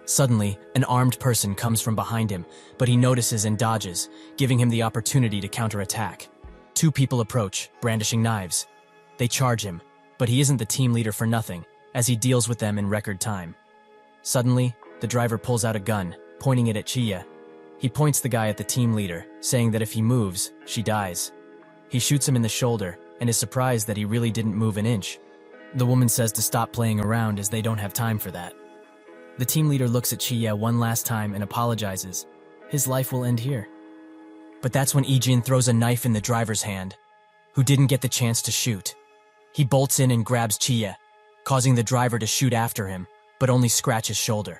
Suddenly, an armed person comes from behind him, but he notices and dodges, giving him the opportunity to counterattack. 2 people approach, brandishing knives. They charge him, but he isn't the team leader for nothing, as he deals with them in record time. Suddenly, the driver pulls out a gun, pointing it at Chiya. He points the guy at the team leader, saying that if he moves, she dies. He shoots him in the shoulder, and is surprised that he really didn't move an inch. The woman says to stop playing around as they don't have time for that. The team leader looks at Chiya one last time and apologizes. His life will end here. But that's when Ijin throws a knife in the driver's hand, who didn't get the chance to shoot. He bolts in and grabs Chiya, causing the driver to shoot after him, but only scratch his shoulder.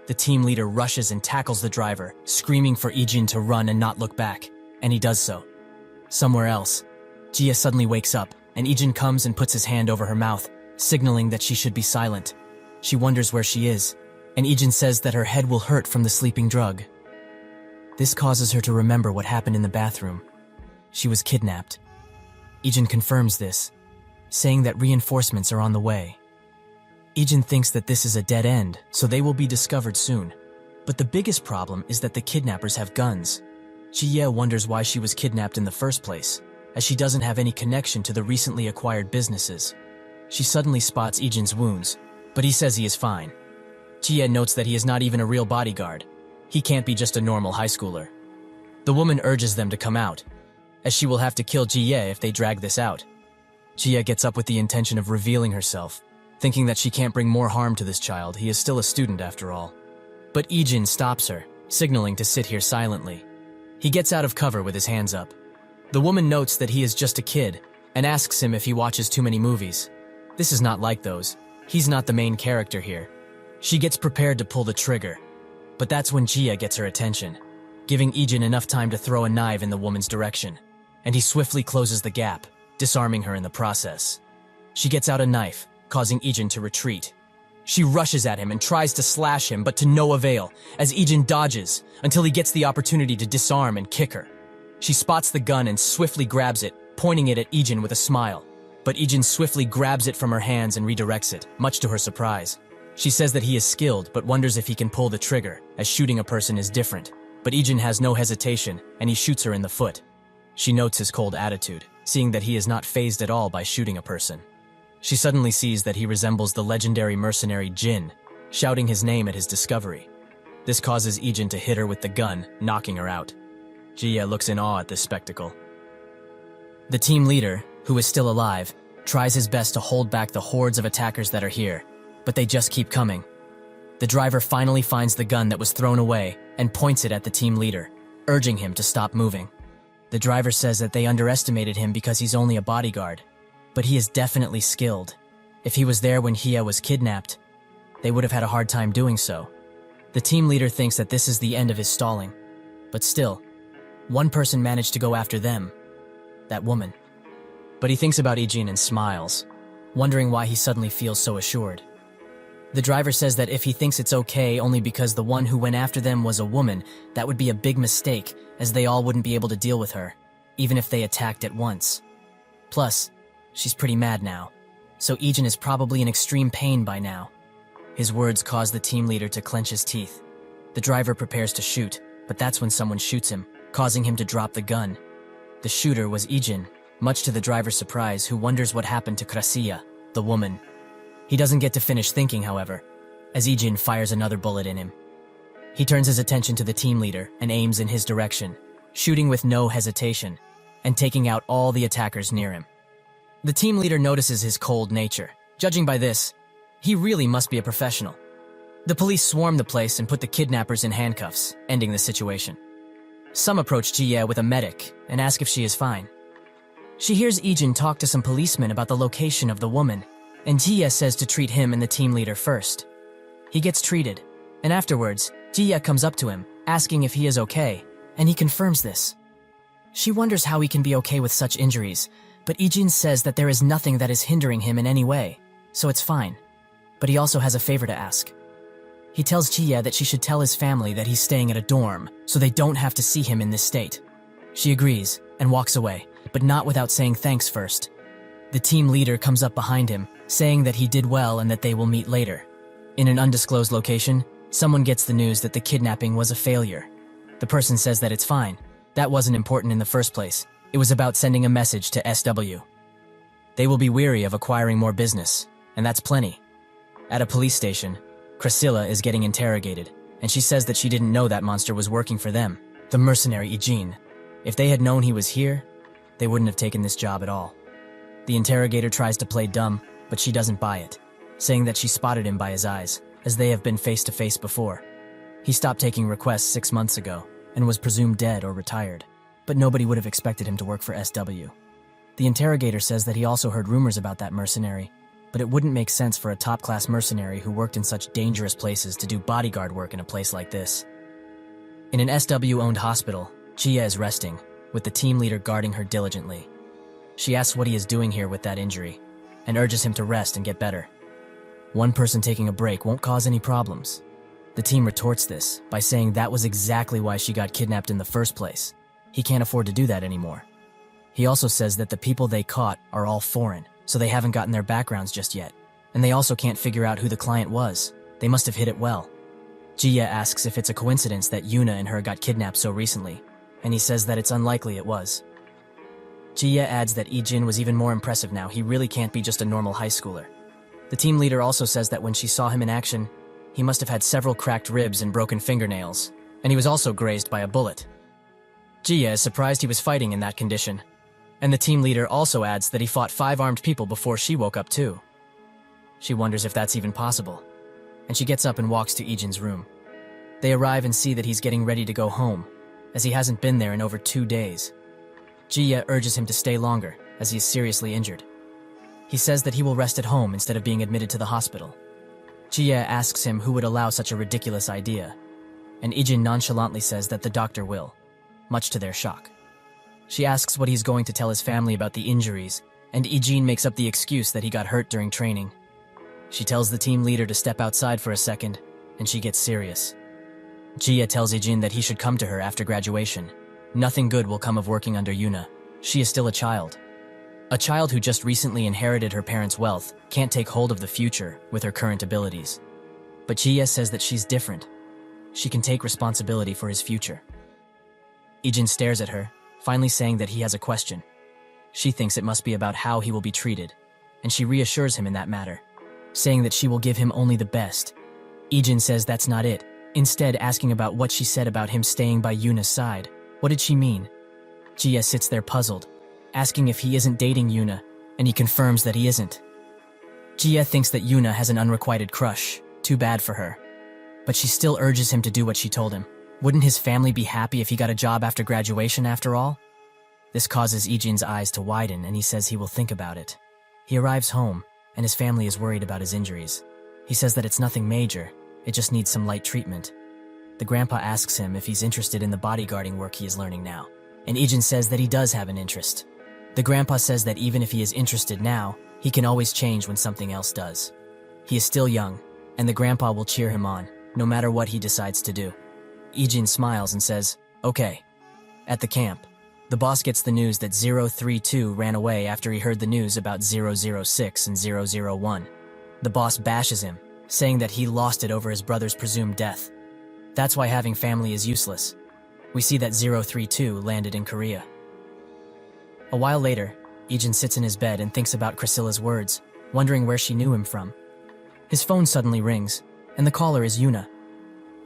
The team leader rushes and tackles the driver, screaming for Ijin to run and not look back. and he does so. Somewhere else, Jia suddenly wakes up, and Ijin comes and puts his hand over her mouth, signaling that she should be silent. She wonders where she is, and Ijin says that her head will hurt from the sleeping drug. This causes her to remember what happened in the bathroom. She was kidnapped. Ijin confirms this, saying that reinforcements are on the way. Ijin thinks that this is a dead end, so they will be discovered soon. But the biggest problem is that the kidnappers have guns. Jia wonders why she was kidnapped in the first place, as she doesn't have any connection to the recently acquired businesses. She suddenly spots Ijin's wounds, but he says he is fine. Jia notes that he is not even a real bodyguard. He can't be just a normal high schooler. The woman urges them to come out, as she will have to kill Jia if they drag this out. Jia gets up with the intention of revealing herself, thinking that she can't bring more harm to this child. He is still a student after all. But Ijin stops her, signaling to sit here silently. He gets out of cover with his hands up. The woman notes that he is just a kid and asks him if he watches too many movies. This is not like those. He's not the main character here. She gets prepared to pull the trigger, but that's when Jia gets her attention, giving Ijin enough time to throw a knife in the woman's direction, and he swiftly closes the gap, disarming her in the process. She gets out a knife, causing Ijin to retreat. She rushes at him and tries to slash him, but to no avail, as Ijin dodges until he gets the opportunity to disarm and kick her. She spots the gun and swiftly grabs it, pointing it at Ijin with a smile. But Ijin swiftly grabs it from her hands and redirects it, much to her surprise. She says that he is skilled, but wonders if he can pull the trigger, as shooting a person is different. But Ijin has no hesitation, and he shoots her in the foot. She notes his cold attitude, seeing that he is not fazed at all by shooting a person. She suddenly sees that he resembles the legendary mercenary Ijin, shouting his name at his discovery. This causes Ijin to hit her with the gun, knocking her out. Jia looks in awe at this spectacle. The team leader, who is still alive, tries his best to hold back the hordes of attackers that are here, but they just keep coming. The driver finally finds the gun that was thrown away and points it at the team leader, urging him to stop moving. The driver says that they underestimated him because he's only a bodyguard, but he is definitely skilled. If he was there when Hia was kidnapped, they would have had a hard time doing so. The team leader thinks that this is the end of his stalling, but still, one person managed to go after them, that woman. But he thinks about Ijin and smiles, wondering why he suddenly feels so assured. The driver says that if he thinks it's okay only because the one who went after them was a woman, that would be a big mistake, as they all wouldn't be able to deal with her, even if they attacked at once. Plus, she's pretty mad now, so Ijin is probably in extreme pain by now. His words cause the team leader to clench his teeth. The driver prepares to shoot, but that's when someone shoots him, causing him to drop the gun. The shooter was Ijin, much to the driver's surprise, who wonders what happened to Krasia, the woman. He doesn't get to finish thinking, however, as Ijin fires another bullet in him. He turns his attention to the team leader and aims in his direction, shooting with no hesitation, and taking out all the attackers near him. The team leader notices his cold nature. Judging by this, he really must be a professional. The police swarm the place and put the kidnappers in handcuffs, ending the situation. Some approach Jia with a medic and ask if she is fine. She hears Ijin talk to some policemen about the location of the woman, and Jia says to treat him and the team leader first. He gets treated, and afterwards, Jia comes up to him, asking if he is okay, and he confirms this. She wonders how he can be okay with such injuries, but Ijin says that there is nothing that is hindering him in any way, so it's fine. But he also has a favor to ask. He tells Jia that she should tell his family that he's staying at a dorm, so they don't have to see him in this state. She agrees and walks away, but not without saying thanks first. The team leader comes up behind him, saying that he did well and that they will meet later. In an undisclosed location, someone gets the news that the kidnapping was a failure. The person says that it's fine. That wasn't important in the first place. It was about sending a message to SW. They will be weary of acquiring more business, and that's plenty. At a police station, Priscilla is getting interrogated, and she says that she didn't know that monster was working for them, the mercenary Ijin. If they had known he was here, they wouldn't have taken this job at all. The interrogator tries to play dumb, but she doesn't buy it, saying that she spotted him by his eyes, as they have been face to face before. He stopped taking requests 6 months ago, and was presumed dead or retired, but nobody would have expected him to work for SW. The interrogator says that he also heard rumors about that mercenary, but it wouldn't make sense for a top-class mercenary who worked in such dangerous places to do bodyguard work in a place like this. In an SW-owned hospital, Jia is resting, with the team leader guarding her diligently. She asks what he is doing here with that injury, and urges him to rest and get better. One person taking a break won't cause any problems. The team retorts this by saying that was exactly why she got kidnapped in the first place. He can't afford to do that anymore. He also says that the people they caught are all foreign, so they haven't gotten their backgrounds just yet. And they also can't figure out who the client was. They must have hid it well. Jia asks if it's a coincidence that Yuna and her got kidnapped so recently, and he says that it's unlikely it was. Jia adds that Ijin was even more impressive now. He really can't be just a normal high schooler. The team leader also says that when she saw him in action, he must have had several cracked ribs and broken fingernails, and he was also grazed by a bullet. Jia is surprised he was fighting in that condition, and the team leader also adds that he fought 5 armed people before she woke up too. She wonders if that's even possible, and she gets up and walks to Ijin's room. They arrive and see that he's getting ready to go home, as he hasn't been there in over 2 days. Jia urges him to stay longer, as he is seriously injured. He says that he will rest at home instead of being admitted to the hospital. Jia asks him who would allow such a ridiculous idea, and Ijin nonchalantly says that the doctor will, much to their shock. She asks what he's going to tell his family about the injuries, and Ijin makes up the excuse that he got hurt during training. She tells the team leader to step outside for a second, and she gets serious. Jia tells Ijin that he should come to her after graduation. Nothing good will come of working under Yuna. She is still a child. A child who just recently inherited her parents' wealth can't take hold of the future with her current abilities. But Jia says that she's different. She can take responsibility for his future. Ijin stares at her, finally saying that he has a question. She thinks it must be about how he will be treated, and she reassures him in that matter, saying that she will give him only the best. Ijin says that's not it, instead asking about what she said about him staying by Yuna's side. What did she mean? Jia sits there puzzled, asking if he isn't dating Yuna, and he confirms that he isn't. Jia thinks that Yuna has an unrequited crush, too bad for her. But she still urges him to do what she told him. Wouldn't his family be happy if he got a job after graduation after all? This causes Ijin's eyes to widen, and he says he will think about it. He arrives home, and his family is worried about his injuries. He says that it's nothing major, it just needs some light treatment. The grandpa asks him if he's interested in the bodyguarding work he is learning now, and Ijin says that he does have an interest. The grandpa says that even if he is interested now, he can always change when something else does. He is still young, and the grandpa will cheer him on, no matter what he decides to do. Ijin smiles and says, okay. At the camp, the boss gets the news that 032 ran away after he heard the news about 006 and 001. The boss bashes him, saying that he lost it over his brother's presumed death. That's why having family is useless. We see that 032 landed in Korea. A while later, Ijin sits in his bed and thinks about Crisilla's words, wondering where she knew him from. His phone suddenly rings, and the caller is Yuna.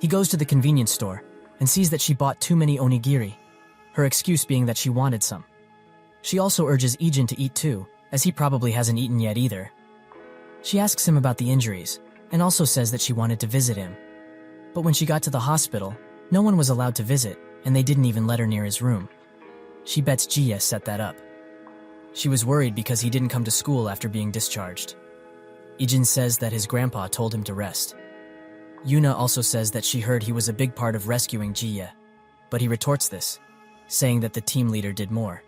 He goes to the convenience store and sees that she bought too many onigiri, her excuse being that she wanted some. She also urges Ijin to eat too, as he probably hasn't eaten yet either. She asks him about the injuries, and also says that she wanted to visit him. But when she got to the hospital, no one was allowed to visit, and they didn't even let her near his room. She bets Jia set that up. She was worried because he didn't come to school after being discharged. Ijin says that his grandpa told him to rest. Yuna also says that she heard he was a big part of rescuing Jia, but he retorts this, saying that the team leader did more.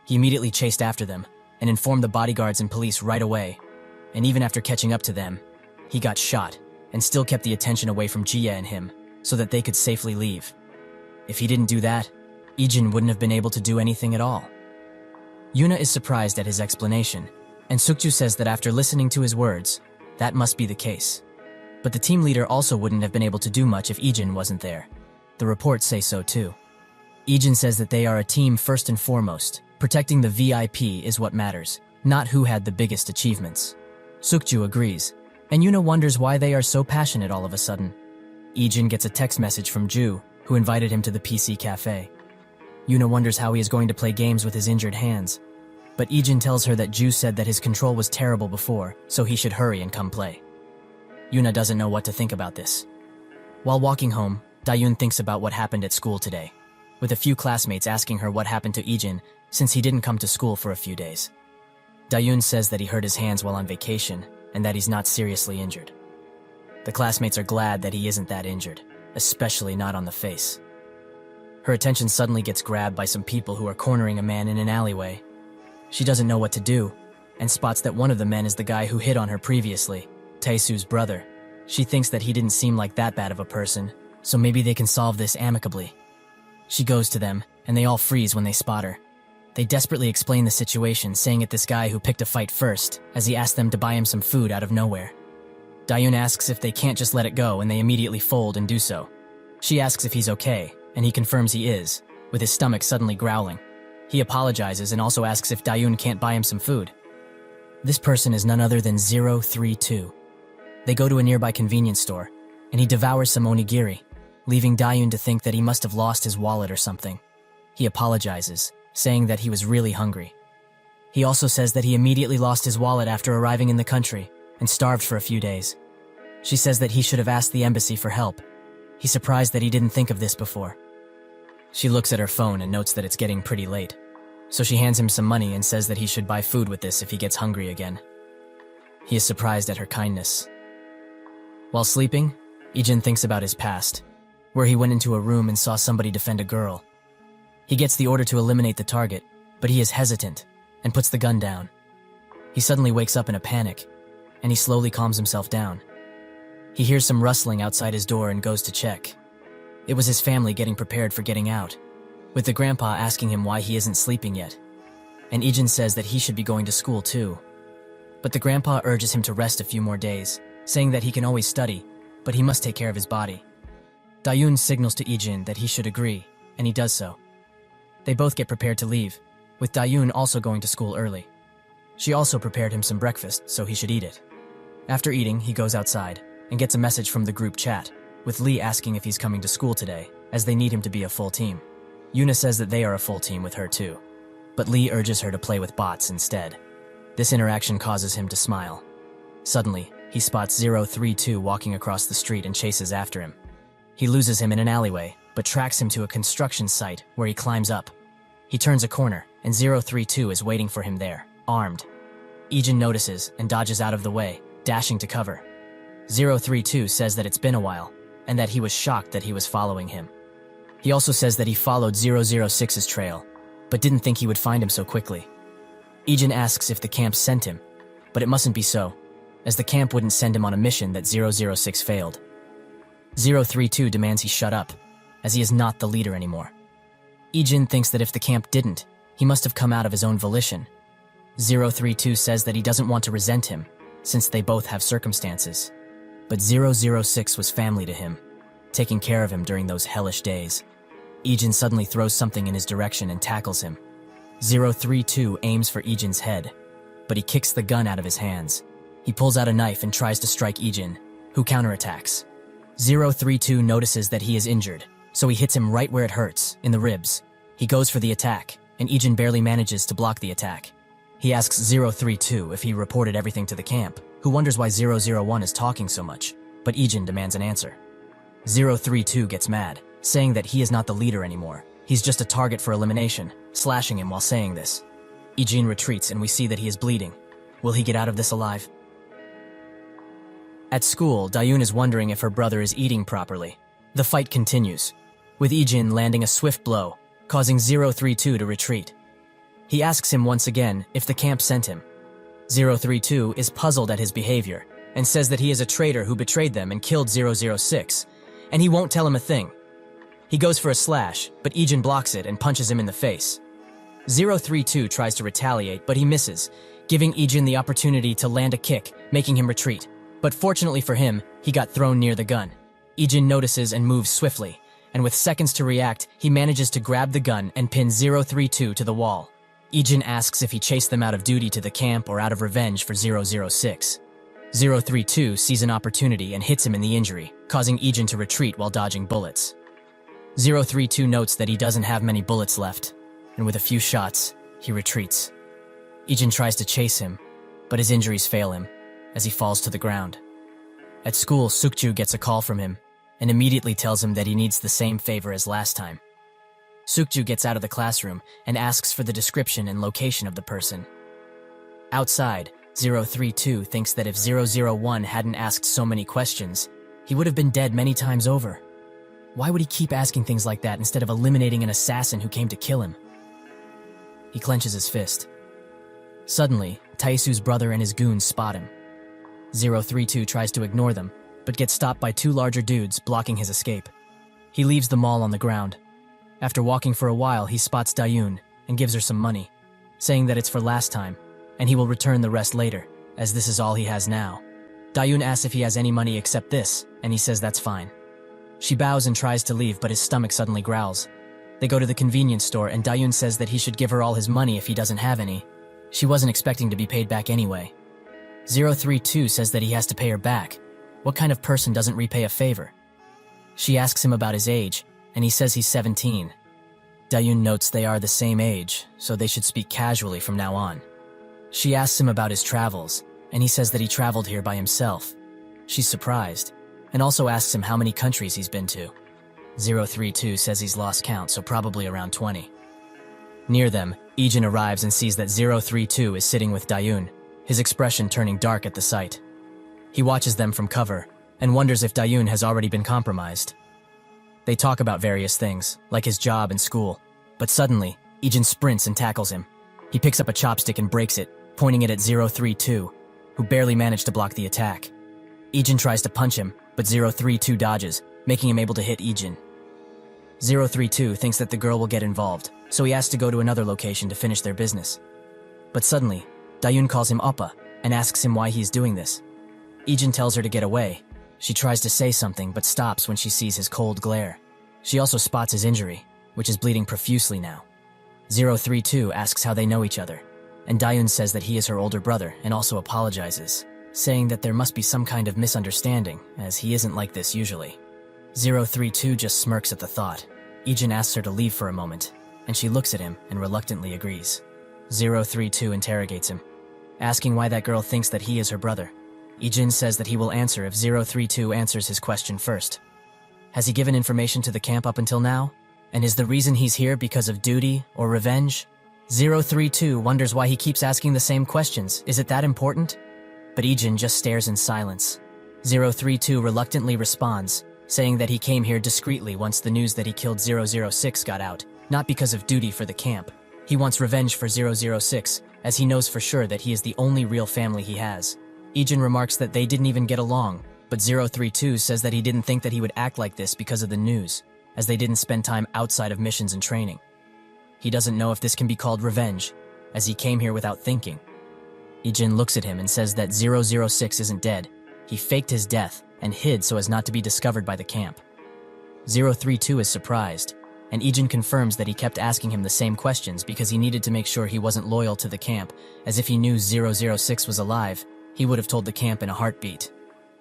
He immediately chased after them and informed the bodyguards and police right away, and even after catching up to them, he got shot and still kept the attention away from Jia and him so that they could safely leave. If he didn't do that, Ijin wouldn't have been able to do anything at all. Yuna is surprised at his explanation, and Sukju says that after listening to his words, that must be the case. But the team leader also wouldn't have been able to do much if Ijin wasn't there. The reports say so too. Ijin says that they are a team first and foremost. Protecting the VIP is what matters, not who had the biggest achievements. Sukju agrees, and Yuna wonders why they are so passionate all of a sudden. Ijin gets a text message from Ju, who invited him to the PC cafe. Yuna wonders how he is going to play games with his injured hands, but Ijin tells her that Ju said that his control was terrible before, so he should hurry and come play. Yuna doesn't know what to think about this. While walking home, Dayun thinks about what happened at school today, with a few classmates asking her what happened to Ijin since he didn't come to school for a few days. Dayun says that he hurt his hands while on vacation and that he's not seriously injured. The classmates are glad that he isn't that injured, especially not on the face. Her attention suddenly gets grabbed by some people who are cornering a man in an alleyway. She doesn't know what to do, and spots that one of the men is the guy who hit on her previously, Tae-soo's brother. She thinks that he didn't seem like that bad of a person, so maybe they can solve this amicably. She goes to them, and they all freeze when they spot her. They desperately explain the situation, saying it's this guy who picked a fight first, as he asked them to buy him some food out of nowhere. Dayun asks if they can't just let it go, and they immediately fold and do so. She asks if he's okay, and he confirms he is, with his stomach suddenly growling. He apologizes and also asks if Dayun can't buy him some food. This person is none other than 032. They go to a nearby convenience store, and he devours some onigiri, leaving Dayun to think that he must have lost his wallet or something. He apologizes, saying that he was really hungry. He also says that he immediately lost his wallet after arriving in the country and starved for a few days. She says that he should have asked the embassy for help. He's surprised that he didn't think of this before. She looks at her phone and notes that it's getting pretty late. So she hands him some money and says that he should buy food with this if he gets hungry again. He is surprised at her kindness. While sleeping, Ijin thinks about his past, where he went into a room and saw somebody defend a girl. He gets the order to eliminate the target, but he is hesitant and puts the gun down. He suddenly wakes up in a panic, and he slowly calms himself down. He hears some rustling outside his door and goes to check. It was his family getting prepared for getting out, with the grandpa asking him why he isn't sleeping yet. And Ijin says that he should be going to school too. But the grandpa urges him to rest a few more days, saying that he can always study, but he must take care of his body. Dayun signals to Ijin that he should agree, and he does so. They both get prepared to leave, with Dayun also going to school early. She also prepared him some breakfast, so he should eat it. After eating, he goes outside and gets a message from the group chat, with Lee asking if he's coming to school today, as they need him to be a full team. Yuna says that they are a full team with her too, but Lee urges her to play with bots instead. This interaction causes him to smile. Suddenly, he spots 032 walking across the street and chases after him. He loses him in an alleyway, but tracks him to a construction site where he climbs up. He turns a corner, and 032 is waiting for him there, armed. Ijin notices and dodges out of the way, dashing to cover. 032 says that it's been a while, and that he was shocked that he was following him. He also says that he followed 006's trail, but didn't think he would find him so quickly. Ijin asks if the camp sent him, but it mustn't be so, as the camp wouldn't send him on a mission that 006 failed. 032 demands he shut up, as he is not the leader anymore. Ijin thinks that if the camp didn't, he must have come out of his own volition. 032 says that he doesn't want to resent him, since they both have circumstances. But 006 was family to him, taking care of him during those hellish days. Ijin suddenly throws something in his direction and tackles him. 032 aims for Ijin's head, but he kicks the gun out of his hands. He pulls out a knife and tries to strike Ijin, who counterattacks. 032 notices that he is injured, so he hits him right where it hurts, in the ribs. He goes for the attack, and Ijin barely manages to block the attack. He asks 032 if he reported everything to the camp, who wonders why 001 is talking so much, but Ijin demands an answer. 032 gets mad, saying that he is not the leader anymore. He's just a target for elimination, slashing him while saying this. Ijin retreats and we see that he is bleeding. Will he get out of this alive? At school, Dayun is wondering if her brother is eating properly. The fight continues, with Ijin landing a swift blow, causing 032 to retreat. He asks him once again if the camp sent him. 032 is puzzled at his behavior and says that he is a traitor who betrayed them and killed 006, and he won't tell him a thing. He goes for a slash, but Ijin blocks it and punches him in the face. 032 tries to retaliate, but he misses, giving Ijin the opportunity to land a kick, making him retreat. But fortunately for him, he got thrown near the gun. Ijin notices and moves swiftly, and with seconds to react, he manages to grab the gun and pin 032 to the wall. Ijin asks if he chased them out of duty to the camp or out of revenge for 006. 032 sees an opportunity and hits him in the injury, causing Ijin to retreat while dodging bullets. 032 notes that he doesn't have many bullets left, and with a few shots, he retreats. Ijin tries to chase him, but his injuries fail him, as he falls to the ground. At school, Sukju gets a call from him, and immediately tells him that he needs the same favor as last time. Sukju gets out of the classroom and asks for the description and location of the person. Outside, 032 thinks that if 001 hadn't asked so many questions, he would have been dead many times over. Why would he keep asking things like that instead of eliminating an assassin who came to kill him? He clenches his fist. Suddenly, Taisu's brother and his goons spot him. 032 tries to ignore them, but gets stopped by two larger dudes blocking his escape. He leaves the mall on the ground. After walking for a while, he spots Dayun and gives her some money, saying that it's for last time, and he will return the rest later, as this is all he has now. Dayun asks if he has any money except this, and he says that's fine. She bows and tries to leave, but his stomach suddenly growls. They go to the convenience store, and Dayun says that he should give her all his money if he doesn't have any. She wasn't expecting to be paid back anyway. 032 says that he has to pay her back. What kind of person doesn't repay a favor? She asks him about his age, and he says he's 17. Dayun notes they are the same age, so they should speak casually from now on. She asks him about his travels, and he says that he traveled here by himself. She's surprised, and also asks him how many countries he's been to. 032 says he's lost count, so probably around 20. Near them, Ijin arrives and sees that 032 is sitting with Dayun, his expression turning dark at the sight. He watches them from cover, and wonders if Dayun has already been compromised. They talk about various things, like his job and school, but suddenly, Ijin sprints and tackles him. He picks up a chopstick and breaks it, pointing it at 032, who barely managed to block the attack. Ijin tries to punch him, but 032 dodges, making him able to hit Ijin. 032 thinks that the girl will get involved, so he asks to go to another location to finish their business. But suddenly, Dayun calls him Oppa and asks him why he's doing this. Ijin tells her to get away. She tries to say something but stops when she sees his cold glare. She also spots his injury, which is bleeding profusely now. 032 asks how they know each other, and Dayun says that he is her older brother and also apologizes, saying that there must be some kind of misunderstanding, as he isn't like this usually. 032 just smirks at the thought. Ijin asks her to leave for a moment, and she looks at him and reluctantly agrees. 032 interrogates him, asking why that girl thinks that he is her brother. Ijin says that he will answer if 032 answers his question first. Has he given information to the camp up until now? And is the reason he's here because of duty or revenge? 032 wonders why he keeps asking the same questions. Is it that important? But Ijin just stares in silence. 032 reluctantly responds, saying that he came here discreetly once the news that he killed 006 got out, not because of duty for the camp. He wants revenge for 006, as he knows for sure that he is the only real family he has. Ijin remarks that they didn't even get along, but 032 says that he didn't think that he would act like this because of the news, as they didn't spend time outside of missions and training. He doesn't know if this can be called revenge, as he came here without thinking. Ijin looks at him and says that 006 isn't dead. He faked his death and hid so as not to be discovered by the camp. 032 is surprised, and Ijin confirms that he kept asking him the same questions because he needed to make sure he wasn't loyal to the camp, as if he knew 006 was alive, he would have told the camp in a heartbeat.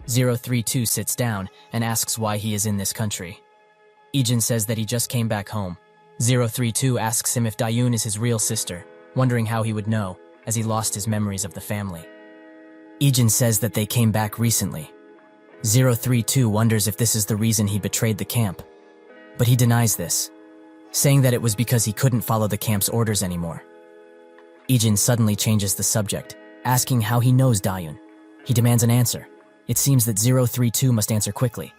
032 sits down and asks why he is in this country. Ijin says that he just came back home. 032 asks him if Dayun is his real sister, wondering how he would know, as he lost his memories of the family. Ijin says that they came back recently. 032 wonders if this is the reason he betrayed the camp, but he denies this, saying that it was because he couldn't follow the camp's orders anymore. Ijin suddenly changes the subject, asking how he knows Dayun. He demands an answer. It seems that 032 must answer quickly.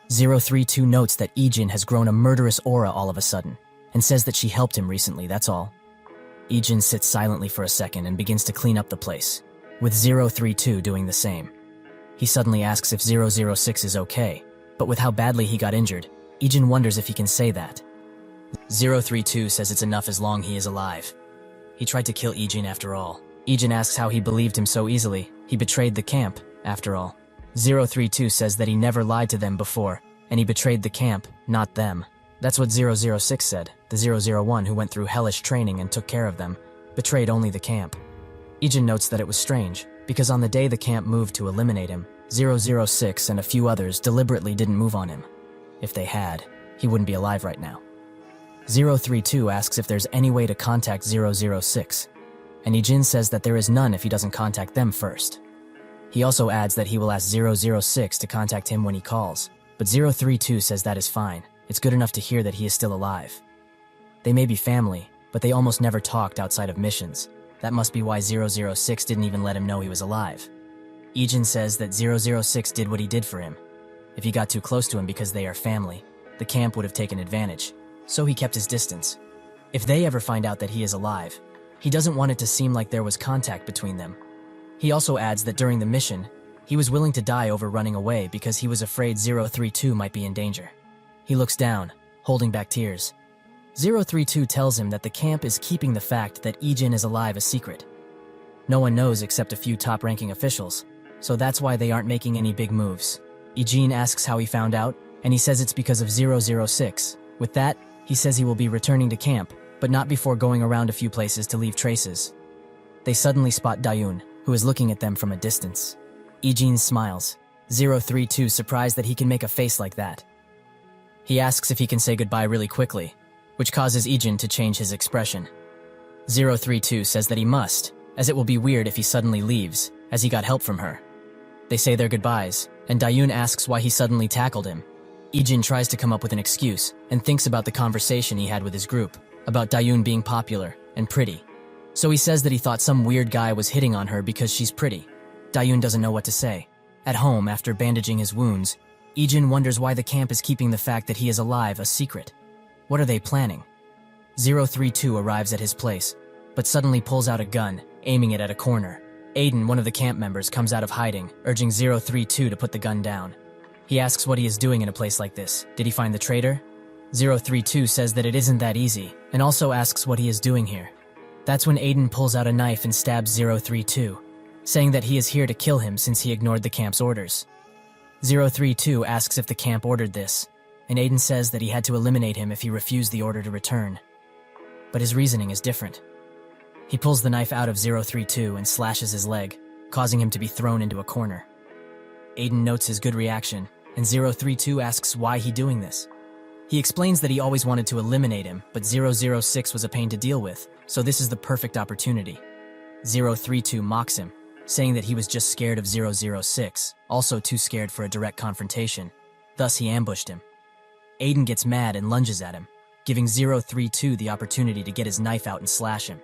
032 notes that Ijin has grown a murderous aura all of a sudden, and says that she helped him recently, that's all. Ijin sits silently for a second and begins to clean up the place, with 032 doing the same. He suddenly asks if 006 is okay, but with how badly he got injured, Ijin wonders if he can say that. 032 says it's enough as long he is alive. He tried to kill Ijin after all. Ijin asks how he believed him so easily. He betrayed the camp, after all. 032 says that he never lied to them before, and he betrayed the camp, not them. That's what 006 said. The 001 who went through hellish training and took care of them, betrayed only the camp. Ijin notes that it was strange, because on the day the camp moved to eliminate him, 006 and a few others deliberately didn't move on him. If they had, he wouldn't be alive right now. 032 asks if there's any way to contact 006, and Ijin says that there is none if he doesn't contact them first. He also adds that he will ask 006 to contact him when he calls, but 032 says that is fine. It's good enough to hear that he is still alive. They may be family, but they almost never talked outside of missions. That must be why 006 didn't even let him know he was alive. Ijin says that 006 did what he did for him. If he got too close to him because they are family, the camp would have taken advantage, so he kept his distance. If they ever find out that he is alive, he doesn't want it to seem like there was contact between them. He also adds that during the mission, he was willing to die over running away because he was afraid 032 might be in danger. He looks down, holding back tears. 032 tells him that the camp is keeping the fact that Ijin is alive a secret. No one knows except a few top-ranking officials, so that's why they aren't making any big moves. Ijin asks how he found out, and he says it's because of 006. With that, he says he will be returning to camp, but not before going around a few places to leave traces. They suddenly spot Dayun, who is looking at them from a distance. Ijin smiles, 032 surprised that he can make a face like that. He asks if he can say goodbye really quickly, which causes Ijin to change his expression. 032 says that he must, as it will be weird if he suddenly leaves, as he got help from her. They say their goodbyes, and Dayun asks why he suddenly tackled him. Ijin tries to come up with an excuse and thinks about the conversation he had with his group, about Dayun being popular and pretty. So he says that he thought some weird guy was hitting on her because she's pretty. Dayun doesn't know what to say. At home, after bandaging his wounds, Ijin wonders why the camp is keeping the fact that he is alive a secret. What are they planning? 032 arrives at his place, but suddenly pulls out a gun, aiming it at a corner. Aiden, one of the camp members, comes out of hiding, urging 032 to put the gun down. He asks what he is doing in a place like this. Did he find the traitor? 032 says that it isn't that easy, and also asks what he is doing here. That's when Aiden pulls out a knife and stabs 032, saying that he is here to kill him since he ignored the camp's orders. 032 asks if the camp ordered this, and Aiden says that he had to eliminate him if he refused the order to return. But his reasoning is different. He pulls the knife out of 032 and slashes his leg, causing him to be thrown into a corner. Aiden notes his good reaction, and 032 asks why he doing this. He explains that he always wanted to eliminate him, but 006 was a pain to deal with, so this is the perfect opportunity. 032 mocks him, saying that he was just scared of 006, also too scared for a direct confrontation. Thus he ambushed him. Aiden gets mad and lunges at him, giving 032 the opportunity to get his knife out and slash him.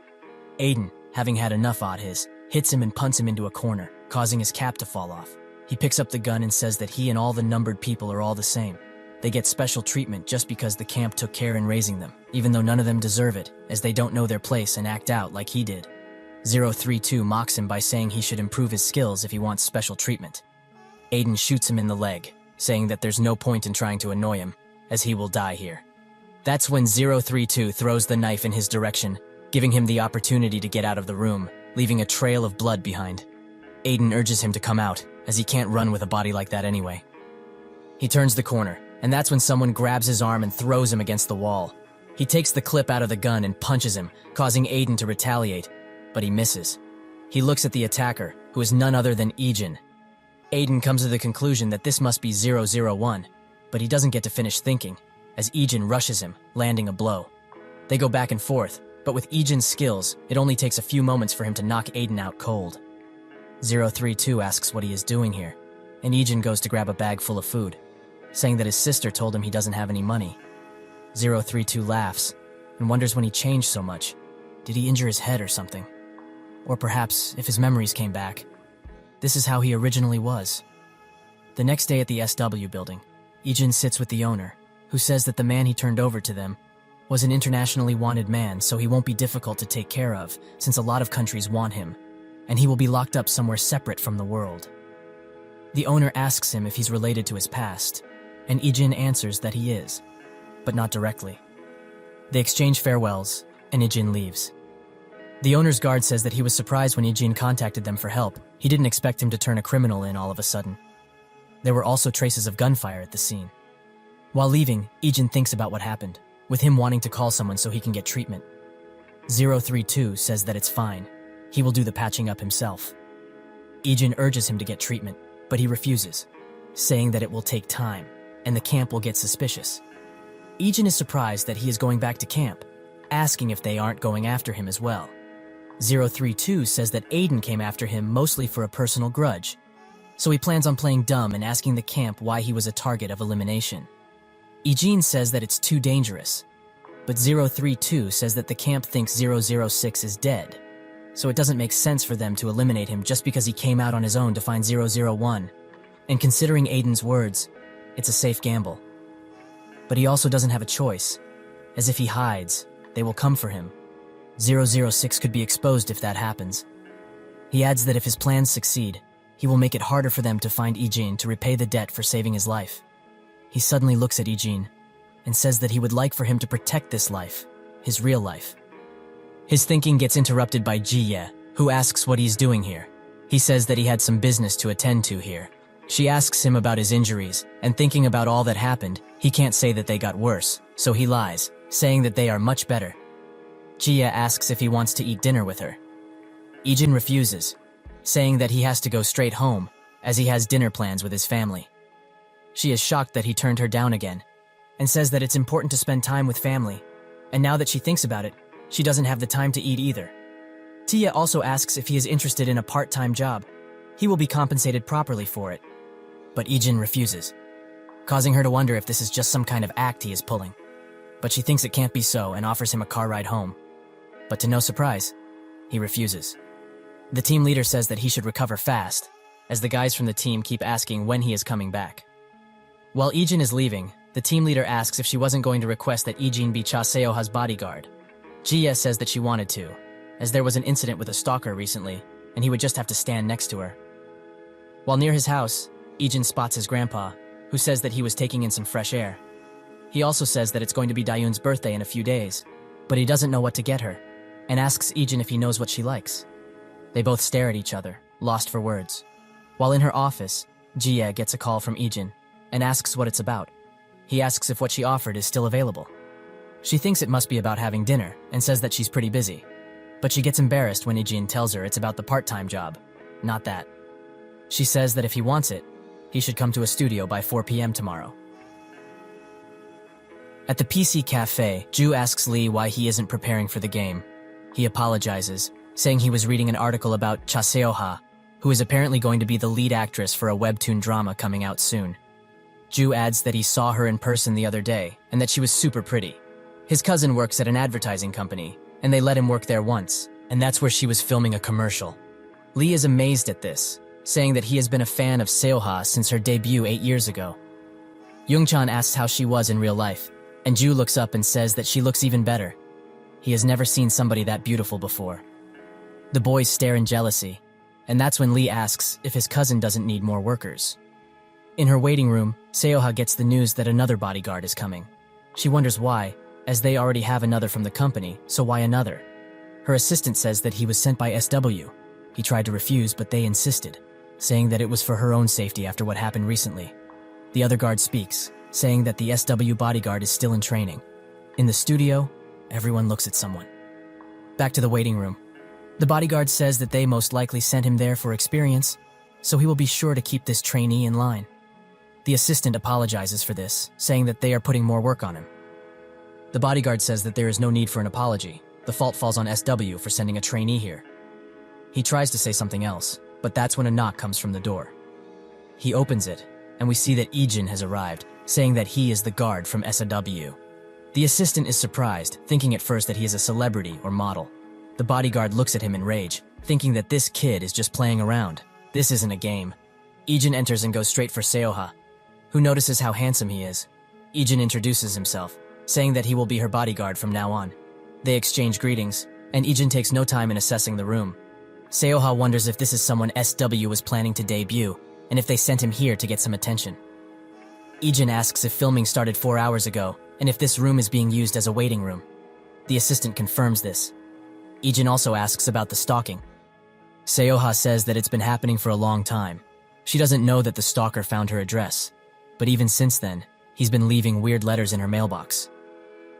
Aiden, having had enough at his, hits him and punts him into a corner, causing his cap to fall off. He picks up the gun and says that he and all the numbered people are all the same. They get special treatment just because the camp took care in raising them, even though none of them deserve it, as they don't know their place and act out like he did. 032 mocks him by saying he should improve his skills if he wants special treatment. Aiden shoots him in the leg, saying that there's no point in trying to annoy him, as he will die here. That's when 032 throws the knife in his direction, giving him the opportunity to get out of the room, leaving a trail of blood behind. Aiden urges him to come out, as he can't run with a body like that anyway. He turns the corner, and that's when someone grabs his arm and throws him against the wall. He takes the clip out of the gun and punches him, causing Aiden to retaliate, but he misses. He looks at the attacker, who is none other than Ijin. Aiden comes to the conclusion that this must be 001, but he doesn't get to finish thinking, as Ijin rushes him, landing a blow. They go back and forth, but with Ijin's skills, it only takes a few moments for him to knock Aiden out cold. 032 asks what he is doing here, and Ijin goes to grab a bag full of food, saying that his sister told him he doesn't have any money. 032 laughs, and wonders when he changed so much. Did he injure his head or something? Or perhaps, if his memories came back, this is how he originally was. The next day at the SW building, Ijin sits with the owner, who says that the man he turned over to them was an internationally wanted man, so he won't be difficult to take care of, since a lot of countries want him, and he will be locked up somewhere separate from the world. The owner asks him if he's related to his past, and Ijin answers that he is, but not directly. They exchange farewells, and Ijin leaves. The owner's guard says that he was surprised when Ijin contacted them for help. He didn't expect him to turn a criminal in all of a sudden. There were also traces of gunfire at the scene. While leaving, Ijin thinks about what happened, with him wanting to call someone so he can get treatment. 032 says that it's fine. He will do the patching up himself. Ijin urges him to get treatment, but he refuses, saying that it will take time, and the camp will get suspicious. Ijin is surprised that he is going back to camp, asking if they aren't going after him as well. 032 says that Aiden came after him mostly for a personal grudge, so he plans on playing dumb and asking the camp why he was a target of elimination. Ijin says that it's too dangerous, but 032 says that the camp thinks 006 is dead, so it doesn't make sense for them to eliminate him just because he came out on his own to find 001, and considering Aiden's words, it's a safe gamble. But he also doesn't have a choice. As if he hides, they will come for him. 006 could be exposed if that happens. He adds that if his plans succeed, he will make it harder for them to find Ijin to repay the debt for saving his life. He suddenly looks at Ijin and says that he would like for him to protect this life, his real life. His thinking gets interrupted by Jiye, who asks what he's doing here. He says that he had some business to attend to here. She asks him about his injuries, and thinking about all that happened, he can't say that they got worse, so he lies, saying that they are much better. Jiye asks if he wants to eat dinner with her. Ijin refuses, saying that he has to go straight home, as he has dinner plans with his family. She is shocked that he turned her down again, and says that it's important to spend time with family, and now that she thinks about it, she doesn't have the time to eat either. Tia also asks if he is interested in a part-time job. He will be compensated properly for it. But Ijin refuses, causing her to wonder if this is just some kind of act he is pulling. But she thinks it can't be so and offers him a car ride home. But to no surprise, he refuses. The team leader says that he should recover fast, as the guys from the team keep asking when he is coming back. While Ijin is leaving, the team leader asks if she wasn't going to request that Ijin be Cha Seoha's bodyguard. Jiye says that she wanted to, as there was an incident with a stalker recently, and he would just have to stand next to her. While near his house, Ijin spots his grandpa, who says that he was taking in some fresh air. He also says that it's going to be Dayun's birthday in a few days, but he doesn't know what to get her, and asks Ijin if he knows what she likes. They both stare at each other, lost for words. While in her office, Jiye gets a call from Ijin, and asks what it's about. He asks if what she offered is still available. She thinks it must be about having dinner, and says that she's pretty busy. But she gets embarrassed when Ijin tells her it's about the part-time job, not that. She says that if he wants it, he should come to a studio by 4 p.m. tomorrow. At the PC cafe, Ju asks Lee why he isn't preparing for the game. He apologizes, saying he was reading an article about Cha Seoha, who is apparently going to be the lead actress for a webtoon drama coming out soon. Ju adds that he saw her in person the other day, and that she was super pretty. His cousin works at an advertising company, and they let him work there once, and that's where she was filming a commercial. Lee is amazed at this, saying that he has been a fan of Seoha since her debut 8 years ago. Youngchan asks how she was in real life, and Ju looks up and says that she looks even better. He has never seen somebody that beautiful before. The boys stare in jealousy, and that's when Lee asks if his cousin doesn't need more workers. In her waiting room, Seoha gets the news that another bodyguard is coming. She wonders why, as they already have another from the company, so why another? Her assistant says that he was sent by SW. He tried to refuse, but they insisted, saying that it was for her own safety after what happened recently. The other guard speaks, saying that the SW bodyguard is still in training. In the studio, everyone looks at someone. Back to the waiting room. The bodyguard says that they most likely sent him there for experience, so he will be sure to keep this trainee in line. The assistant apologizes for this, saying that they are putting more work on him. The bodyguard says that there is no need for an apology. The fault falls on SW for sending a trainee here. He tries to say something else, but that's when a knock comes from the door. He opens it, and we see that Ijin has arrived, saying that he is the guard from SAW. The assistant is surprised, thinking at first that he is a celebrity or model. The bodyguard looks at him in rage, thinking that this kid is just playing around. This isn't a game. Ijin enters and goes straight for Seoha, who notices how handsome he is. Ijin introduces himself, saying that he will be her bodyguard from now on. They exchange greetings, and Ijin takes no time in assessing the room. Seoha wonders if this is someone SW was planning to debut, and if they sent him here to get some attention. Ijin asks if filming started 4 hours ago, and if this room is being used as a waiting room. The assistant confirms this. Ijin also asks about the stalking. Seoha says that it's been happening for a long time. She doesn't know that the stalker found her address, but even since then, he's been leaving weird letters in her mailbox.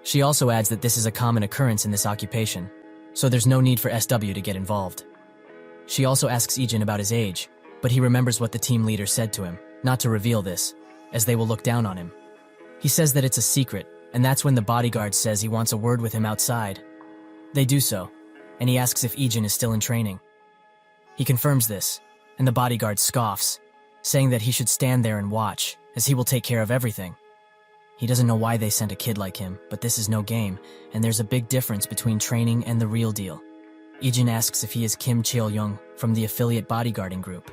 She also adds that this is a common occurrence in this occupation, so there's no need for SW to get involved. She also asks Ijin about his age, but he remembers what the team leader said to him, not to reveal this, as they will look down on him. He says that it's a secret, and that's when the bodyguard says he wants a word with him outside. They do so, and he asks if Ijin is still in training. He confirms this, and the bodyguard scoffs, saying that he should stand there and watch, as he will take care of everything. He doesn't know why they sent a kid like him, but this is no game, and there's a big difference between training and the real deal. Ijin asks if he is Kim Cheol-young from the affiliate bodyguarding group.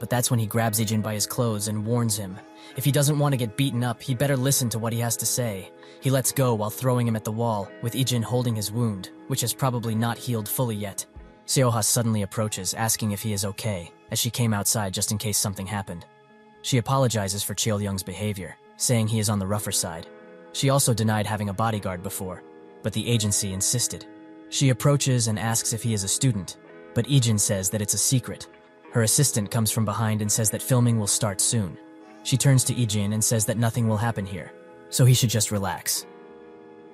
but that's when he grabs Ijin by his clothes and warns him. If he doesn't want to get beaten up, he better listen to what he has to say. He lets go while throwing him at the wall, with Ijin holding his wound, which has probably not healed fully yet. Seoha suddenly approaches, asking if he is okay, as she came outside just in case something happened. She apologizes for Cheol-young's behavior, saying he is on the rougher side. She also denied having a bodyguard before, but the agency insisted. She approaches and asks if he is a student, but Ijin says that it's a secret. Her assistant comes from behind and says that filming will start soon. She turns to Ijin and says that nothing will happen here, so he should just relax.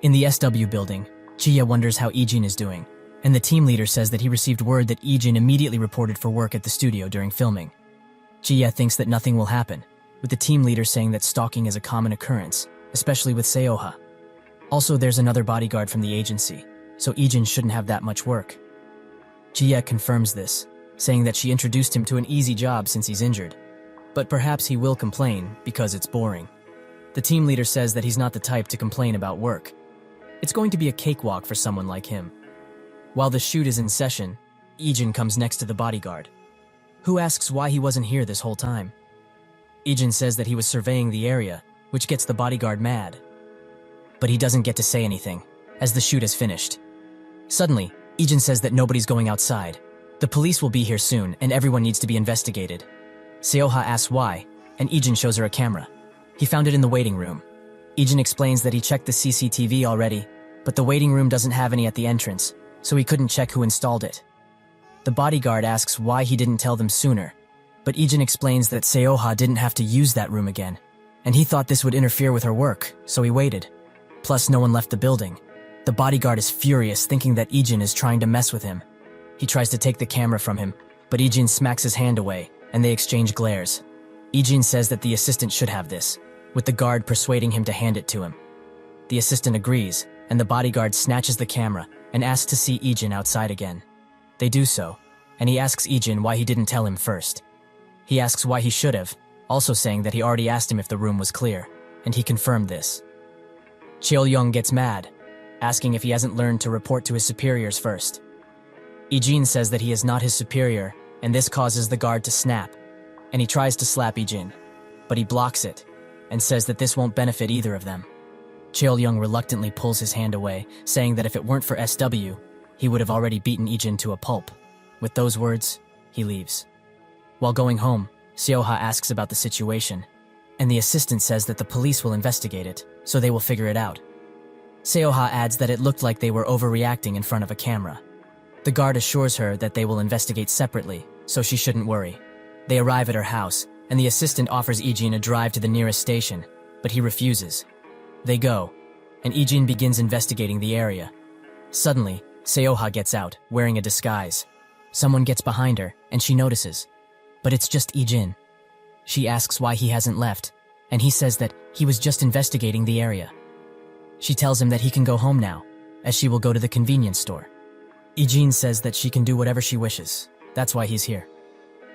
In the SW building, Chiya wonders how Ijin is doing, and the team leader says that he received word that Ijin immediately reported for work at the studio during filming. Chiya thinks that nothing will happen, with the team leader saying that stalking is a common occurrence, especially with Seoha. Also, there's another bodyguard from the agency, so Ijin shouldn't have that much work. Chiya confirms this, saying that she introduced him to an easy job since he's injured. But perhaps he will complain because it's boring. The team leader says that he's not the type to complain about work. It's going to be a cakewalk for someone like him. While the shoot is in session, Ijin comes next to the bodyguard, who asks why he wasn't here this whole time. Ijin says that he was surveying the area, which gets the bodyguard mad. But he doesn't get to say anything, as the shoot has finished. Suddenly, Ijin says that nobody's going outside. The police will be here soon, and everyone needs to be investigated. Seoha asks why, and Ijin shows her a camera. He found it in the waiting room. Ijin explains that he checked the CCTV already, but the waiting room doesn't have any at the entrance, so he couldn't check who installed it. The bodyguard asks why he didn't tell them sooner, but Ijin explains that Seoha didn't have to use that room again, and he thought this would interfere with her work, so he waited. Plus, no one left the building. The bodyguard is furious, thinking that Ijin is trying to mess with him. He tries to take the camera from him, but Ijin smacks his hand away, and they exchange glares. Ijin says that the assistant should have this, with the guard persuading him to hand it to him. The assistant agrees, and the bodyguard snatches the camera and asks to see Ijin outside again. They do so, and he asks Ijin why he didn't tell him first. He asks why he should have, also saying that he already asked him if the room was clear, and he confirmed this. Cheol-young gets mad, asking if he hasn't learned to report to his superiors first. Ijin says that he is not his superior, and this causes the guard to snap, and he tries to slap Ijin, but he blocks it, and says that this won't benefit either of them. Cheol-young reluctantly pulls his hand away, saying that if it weren't for SW, he would have already beaten Ijin to a pulp. With those words, he leaves. While going home, Seoha asks about the situation, and the assistant says that the police will investigate it, so they will figure it out. Seoha adds that it looked like they were overreacting in front of a camera. The guard assures her that they will investigate separately, so she shouldn't worry. They arrive at her house, and the assistant offers Ijin a drive to the nearest station, but he refuses. They go, and Ijin begins investigating the area. Suddenly, Seoha gets out, wearing a disguise. Someone gets behind her, and she notices. But it's just Ijin. She asks why he hasn't left, and he says that he was just investigating the area. She tells him that he can go home now, as she will go to the convenience store. Ijin says that she can do whatever she wishes. That's why he's here.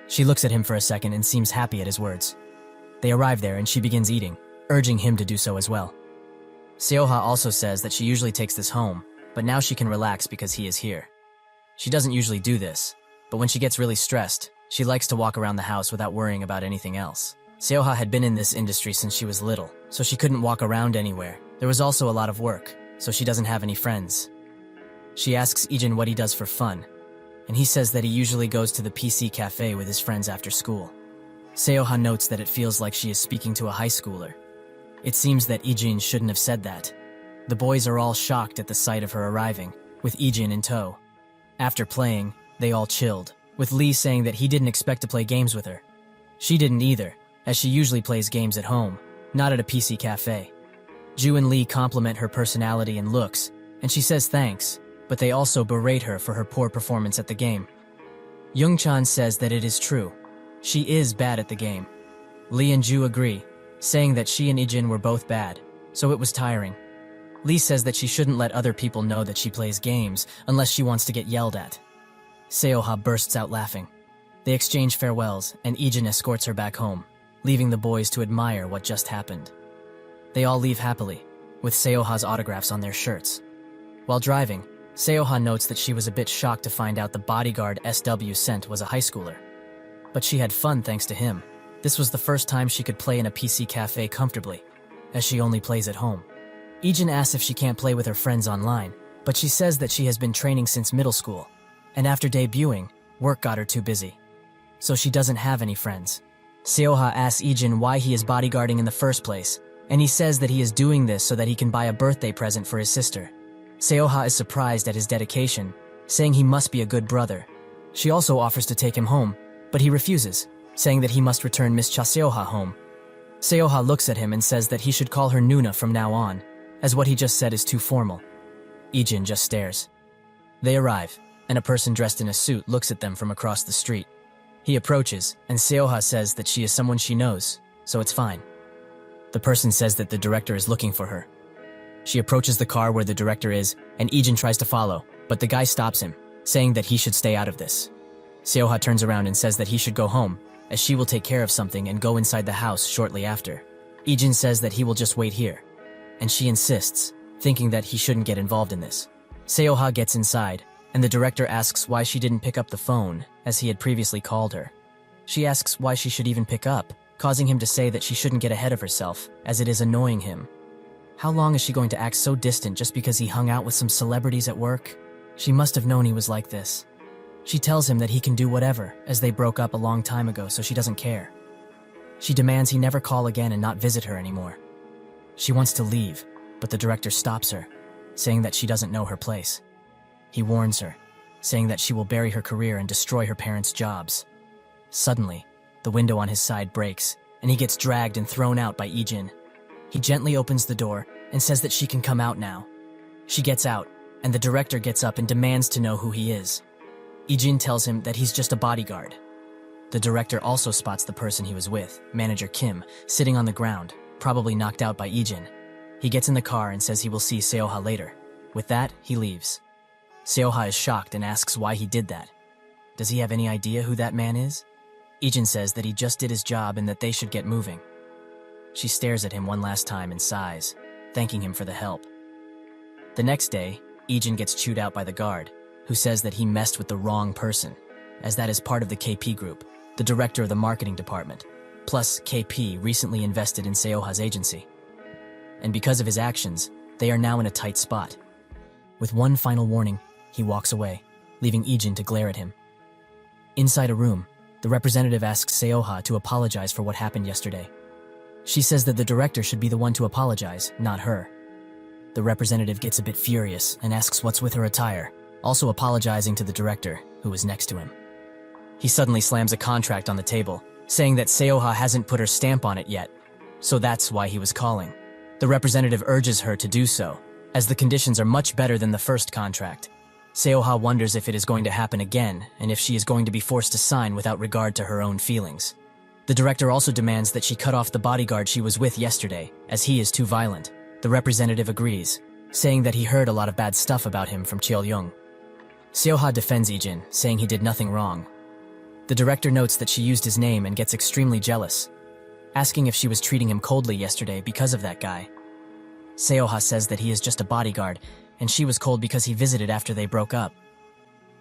She looks at him for a second and seems happy at his words. They arrive there and she begins eating, urging him to do so as well. Seoha also says that she usually takes this home, but now she can relax because he is here. She doesn't usually do this, but when she gets really stressed, she likes to walk around the house without worrying about anything else. Seoha had been in this industry since she was little, so she couldn't walk around anywhere. There was also a lot of work, so she doesn't have any friends. She asks Ijin what he does for fun, and he says that he usually goes to the PC cafe with his friends after school. Seoha notes that it feels like she is speaking to a high schooler. It seems that Ijin shouldn't have said that. The boys are all shocked at the sight of her arriving, with Ijin in tow. After playing, they all chilled, with Lee saying that he didn't expect to play games with her. She didn't either, as she usually plays games at home, not at a PC cafe. Ju and Lee compliment her personality and looks, and she says thanks, but they also berate her for her poor performance at the game. Youngchan says that it is true. She is bad at the game. Lee and Ju agree, saying that she and Ijin were both bad, so it was tiring. Lee says that she shouldn't let other people know that she plays games unless she wants to get yelled at. Seoha bursts out laughing. They exchange farewells, and Ijin escorts her back home, leaving the boys to admire what just happened. They all leave happily, with Seoha's autographs on their shirts. While driving, Seoha notes that she was a bit shocked to find out the bodyguard SW sent was a high schooler. But she had fun thanks to him. This was the first time she could play in a PC cafe comfortably, as she only plays at home. Ijin asks if she can't play with her friends online, but she says that she has been training since middle school, and after debuting, work got her too busy. So she doesn't have any friends. Seoha asks Ijin why he is bodyguarding in the first place, and he says that he is doing this so that he can buy a birthday present for his sister. Seoha is surprised at his dedication, saying he must be a good brother. She also offers to take him home, but he refuses, saying that he must return Miss Cha Seoha home. Seoha looks at him and says that he should call her Nuna from now on, as what he just said is too formal. Ijin just stares. They arrive, and a person dressed in a suit looks at them from across the street. He approaches, and Seoha says that she is someone she knows, so it's fine. The person says that the director is looking for her. She approaches the car where the director is, and Ijin tries to follow, but the guy stops him, saying that he should stay out of this. Seoha turns around and says that he should go home, as she will take care of something and go inside the house shortly after. Ijin says that he will just wait here, and she insists, thinking that he shouldn't get involved in this. Seoha gets inside, and the director asks why she didn't pick up the phone, as he had previously called her. She asks why she should even pick up, causing him to say that she shouldn't get ahead of herself, as it is annoying him. How long is she going to act so distant just because he hung out with some celebrities at work? She must have known he was like this. She tells him that he can do whatever, as they broke up a long time ago, so she doesn't care. She demands he never call again and not visit her anymore. She wants to leave, but the director stops her, saying that she doesn't know her place. He warns her, saying that she will bury her career and destroy her parents' jobs. Suddenly, the window on his side breaks, and he gets dragged and thrown out by Ijin. He gently opens the door and says that she can come out now. She gets out, and the director gets up and demands to know who he is. Ijin tells him that he's just a bodyguard. The director also spots the person he was with, manager Kim, sitting on the ground, probably knocked out by Ijin. He gets in the car and says he will see Seoha later. With that, he leaves. Seoha is shocked and asks why he did that. Does he have any idea who that man is? Ijin says that he just did his job and that they should get moving. She stares at him one last time and sighs, thanking him for the help. The next day, Ijin gets chewed out by the guard, who says that he messed with the wrong person, as that is part of the KP group, the director of the marketing department. Plus, KP recently invested in Seoha's agency. And because of his actions, they are now in a tight spot. With one final warning, he walks away, leaving Ijin to glare at him. Inside a room, the representative asks Seoha to apologize for what happened yesterday. She says that the director should be the one to apologize, not her. The representative gets a bit furious and asks what's with her attire, also apologizing to the director, who is next to him. He suddenly slams a contract on the table, saying that Seoha hasn't put her stamp on it yet, so that's why he was calling. The representative urges her to do so, as the conditions are much better than the first contract. Seoha wonders if it is going to happen again, and if she is going to be forced to sign without regard to her own feelings. The director also demands that she cut off the bodyguard she was with yesterday, as he is too violent. The representative agrees, saying that he heard a lot of bad stuff about him from Cheol-young. Seoha defends Ijin, saying he did nothing wrong. The director notes that she used his name and gets extremely jealous, asking if she was treating him coldly yesterday because of that guy. Seoha says that he is just a bodyguard, and she was cold because he visited after they broke up.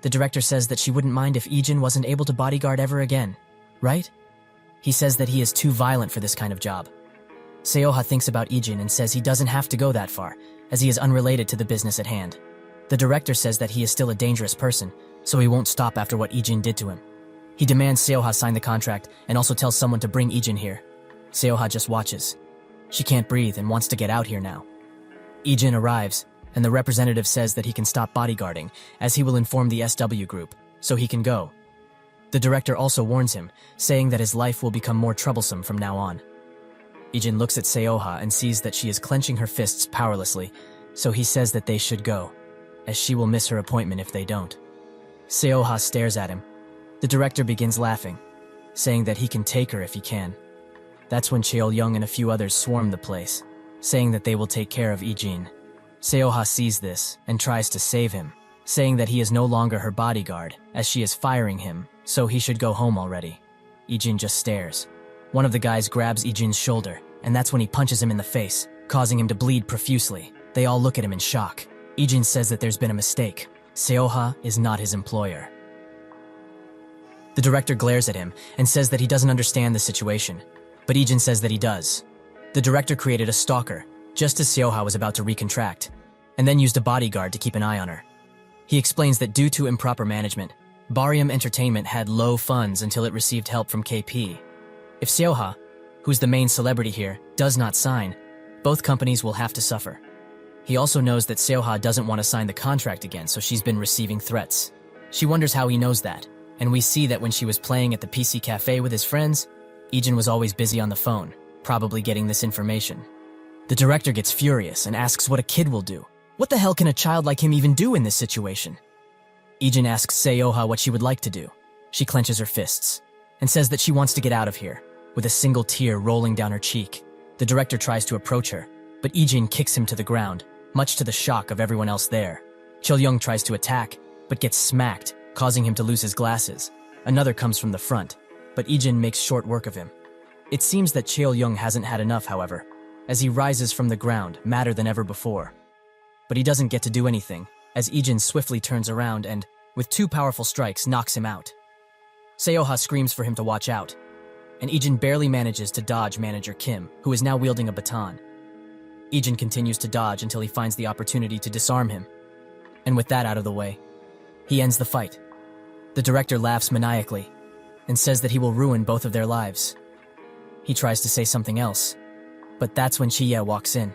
The director says that she wouldn't mind if Ijin wasn't able to bodyguard ever again, right? He says that he is too violent for this kind of job. Seoha thinks about Ijin and says he doesn't have to go that far, as he is unrelated to the business at hand. The director says that he is still a dangerous person, so he won't stop after what Ijin did to him. He demands Seoha sign the contract and also tells someone to bring Ijin here. Seoha just watches. She can't breathe and wants to get out here now. Ijin arrives, and the representative says that he can stop bodyguarding, as he will inform the SW group, so he can go. The director also warns him, saying that his life will become more troublesome from now on. Ijin looks at Seoha and sees that she is clenching her fists powerlessly, so he says that they should go, as she will miss her appointment if they don't. Seoha stares at him. The director begins laughing, saying that he can take her if he can. That's when Cheol-young and a few others swarm the place, saying that they will take care of Ijin. Seoha sees this and tries to save him, saying that he is no longer her bodyguard, as she is firing him, so he should go home already. Ijin just stares. One of the guys grabs Ijin's shoulder, and that's when he punches him in the face, causing him to bleed profusely. They all look at him in shock. Ijin says that there's been a mistake. Seoha is not his employer. The director glares at him and says that he doesn't understand the situation, but Ijin says that he does. The director created a stalker, just as Seoha was about to recontract, and then used a bodyguard to keep an eye on her. He explains that due to improper management, Barium Entertainment had low funds until it received help from KP. If Seoha, who's the main celebrity here, does not sign, both companies will have to suffer. He also knows that Seoha doesn't want to sign the contract again, so she's been receiving threats. She wonders how he knows that, and we see that when she was playing at the PC cafe with his friends, Ijin was always busy on the phone, probably getting this information. The director gets furious and asks what a kid will do. What the hell can a child like him even do in this situation? Ijin asks Seoha what she would like to do. She clenches her fists and says that she wants to get out of here, with a single tear rolling down her cheek. The director tries to approach her, but Ijin kicks him to the ground, much to the shock of everyone else there. Chil-young tries to attack, but gets smacked, causing him to lose his glasses. Another comes from the front, but Ijin makes short work of him. It seems that Chil-young hasn't had enough, however, as he rises from the ground, madder than ever before. But he doesn't get to do anything, as Ijin swiftly turns around and, with two powerful strikes, knocks him out. Seoha screams for him to watch out, and Ijin barely manages to dodge manager Kim, who is now wielding a baton. Ijin continues to dodge until he finds the opportunity to disarm him, and with that out of the way, he ends the fight. The director laughs maniacally and says that he will ruin both of their lives. He tries to say something else, but that's when Chi-ye walks in,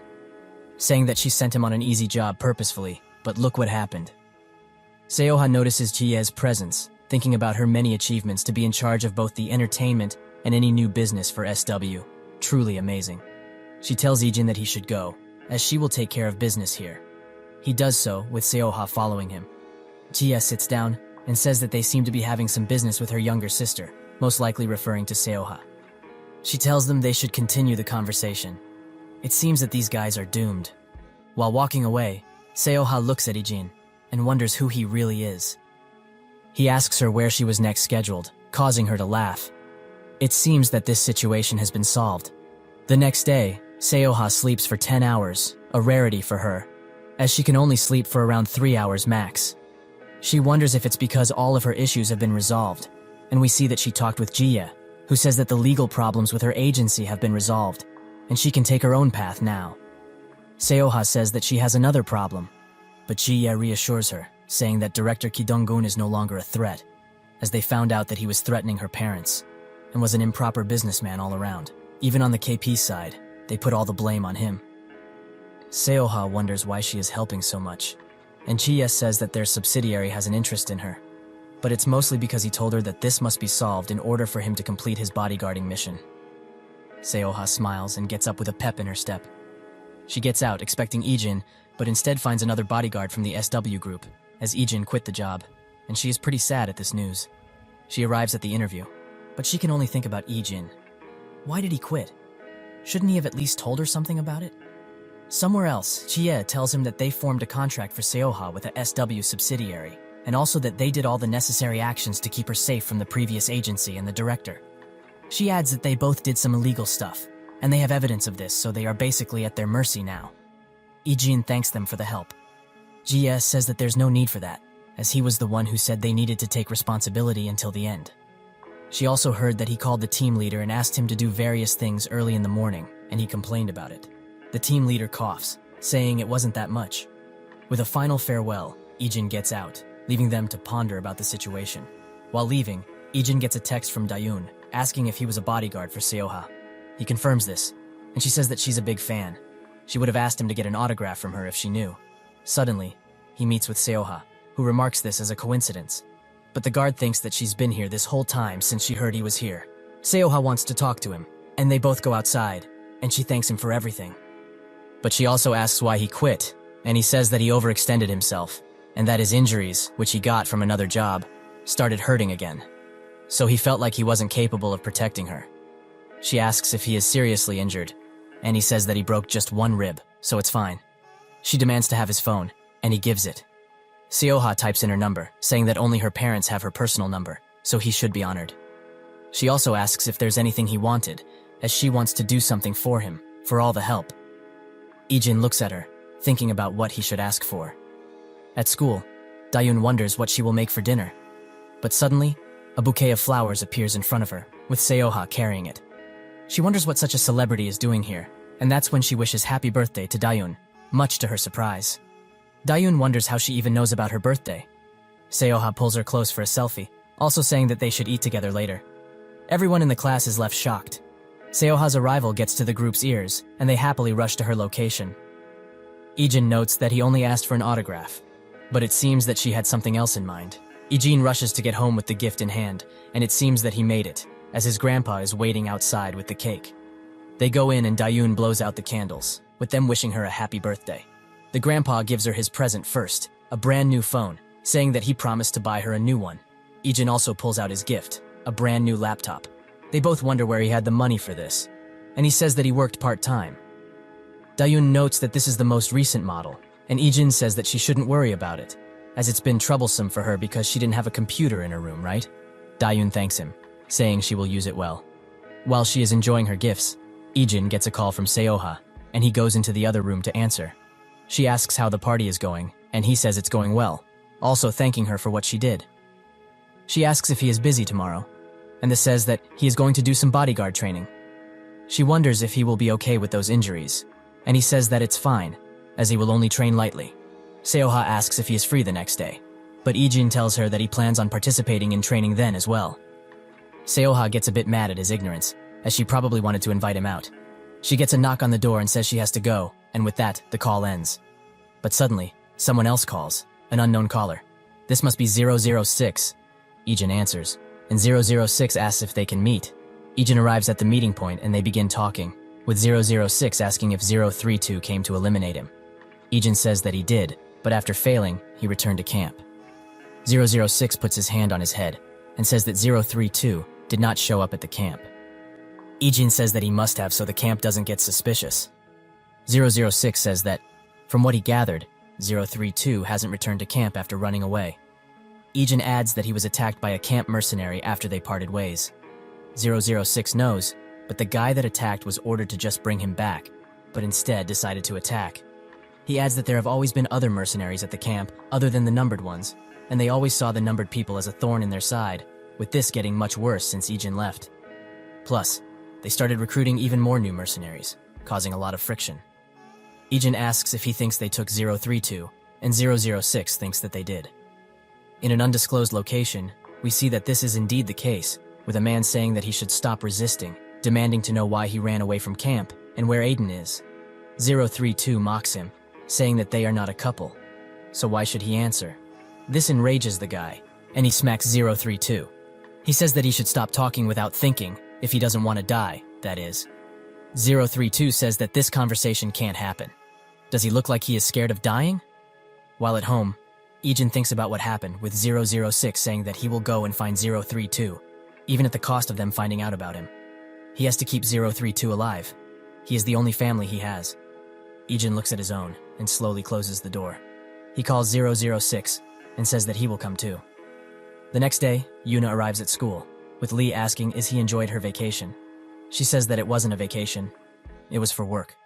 saying that she sent him on an easy job purposefully, but look what happened. Seoha notices Chi-ye's presence, thinking about her many achievements to be in charge of both the entertainment and any new business for SW. Truly amazing. She tells Ijin that he should go, as she will take care of business here. He does so, with Seoha following him. Chi-ye sits down and says that they seem to be having some business with her younger sister, most likely referring to Seoha. She tells them they should continue the conversation. It seems that these guys are doomed. While walking away, Seoha looks at Ijin and wonders who he really is. He asks her where she was next scheduled, causing her to laugh. It seems that this situation has been solved. The next day, Seoha sleeps for 10 hours, a rarity for her, as she can only sleep for around 3 hours max. She wonders if it's because all of her issues have been resolved, and we see that she talked with Ji-ye, who says that the legal problems with her agency have been resolved, and she can take her own path now. Seoha says that she has another problem, but Ji-ye reassures her, saying that director Ki Dong-gun is no longer a threat, as they found out that he was threatening her parents, and was an improper businessman all around. Even on the KP side, they put all the blame on him. Seoha wonders why she is helping so much, and Chi-ye says that their subsidiary has an interest in her, but it's mostly because he told her that this must be solved in order for him to complete his bodyguarding mission. Seoha smiles and gets up with a pep in her step. She gets out expecting Ijin, but instead finds another bodyguard from the SW group, as Ijin quit the job, and she is pretty sad at this news. She arrives at the interview, but she can only think about Ijin. Why did he quit? Shouldn't he have at least told her something about it? Somewhere else, Chi-ye tells him that they formed a contract for Seoha with a SW subsidiary, and also that they did all the necessary actions to keep her safe from the previous agency and the director. She adds that they both did some illegal stuff, and they have evidence of this, so they are basically at their mercy now. Ijin thanks them for the help. Ji-ye says that there's no need for that, as he was the one who said they needed to take responsibility until the end. She also heard that he called the team leader and asked him to do various things early in the morning, and he complained about it. The team leader coughs, saying it wasn't that much. With a final farewell, Ijin gets out, leaving them to ponder about the situation. While leaving, Ijin gets a text from Dayun, asking if he was a bodyguard for Seoha. He confirms this, and she says that she's a big fan. She would have asked him to get an autograph from her if she knew. Suddenly, he meets with Seoha, who remarks this as a coincidence. But the guard thinks that she's been here this whole time since she heard he was here. Seoha wants to talk to him, and they both go outside, and she thanks him for everything. But she also asks why he quit, and he says that he overextended himself, and that his injuries, which he got from another job, started hurting again. So he felt like he wasn't capable of protecting her. She asks if he is seriously injured, and he says that he broke just one rib, so it's fine. She demands to have his phone, and he gives it. Seoha types in her number, saying that only her parents have her personal number, so he should be honored. She also asks if there's anything he wanted, as she wants to do something for him, for all the help. Ijin looks at her, thinking about what he should ask for. At school, Dayun wonders what she will make for dinner. But suddenly, A bouquet of flowers appears in front of her, with Seoha carrying it. She wonders what such a celebrity is doing here, and that's when she wishes happy birthday to Dayun, much to her surprise. Dayun wonders how she even knows about her birthday. Seoha pulls her close for a selfie, also saying that they should eat together later. Everyone in the class is left shocked. Seoha's arrival gets to the group's ears, and they happily rush to her location. Ijin notes that he only asked for an autograph, but it seems that she had something else in mind. Ijin rushes to get home with the gift in hand, and it seems that he made it, as his grandpa is waiting outside with the cake. They go in and Dayun blows out the candles, with them wishing her a happy birthday. The grandpa gives her his present first, a brand new phone, saying that he promised to buy her a new one. Ijin also pulls out his gift, a brand new laptop. They both wonder where he had the money for this, and he says that he worked part-time. Dayun notes that this is the most recent model, and Ijin says that she shouldn't worry about it, as it's been troublesome for her because she didn't have a computer in her room, right? Dayun thanks him, saying she will use it well. While she is enjoying her gifts, Ijin gets a call from Seoha, and he goes into the other room to answer. She asks how the party is going, and he says it's going well, also thanking her for what she did. She asks if he is busy tomorrow, and this says that he is going to do some bodyguard training. She wonders if he will be okay with those injuries, and he says that it's fine, as he will only train lightly. Seoha asks if he is free the next day, but Ijin tells her that he plans on participating in training then as well. Seoha gets a bit mad at his ignorance, as she probably wanted to invite him out. She gets a knock on the door and says she has to go, and with that, the call ends. But suddenly, someone else calls, an unknown caller. This must be 006. Ijin answers, and 006 asks if they can meet. Ijin arrives at the meeting point and they begin talking, with 006 asking if 032 came to eliminate him. Ijin says that he did, but after failing, he returned to camp. 006 puts his hand on his head and says that 032 did not show up at the camp. Ijin says that he must have so the camp doesn't get suspicious. 006 says that, from what he gathered, 032 hasn't returned to camp after running away. Ijin adds that he was attacked by a camp mercenary after they parted ways. 006 knows, but the guy that attacked was ordered to just bring him back, but instead decided to attack. He adds that there have always been other mercenaries at the camp other than the numbered ones, and they always saw the numbered people as a thorn in their side, with this getting much worse since Ijin left. Plus, they started recruiting even more new mercenaries, causing a lot of friction. Ijin asks if he thinks they took 032, and 006 thinks that they did. In an undisclosed location, we see that this is indeed the case, with a man saying that he should stop resisting, demanding to know why he ran away from camp and where Aiden is. 032 mocks him, saying that they are not a couple, so why should he answer? This enrages the guy, and he smacks 032. He says that he should stop talking without thinking, if he doesn't want to die, that is. 032 says that this conversation can't happen. Does he look like he is scared of dying? While at home, Ijin thinks about what happened, with 006 saying that he will go and find 032, even at the cost of them finding out about him. He has to keep 032 alive. He is the only family he has. Ijin looks at his own and slowly closes the door. He calls 006 and says that he will come too. The next day, Yuna arrives at school, with Lee asking is he enjoyed her vacation. She says that it wasn't a vacation, it was for work.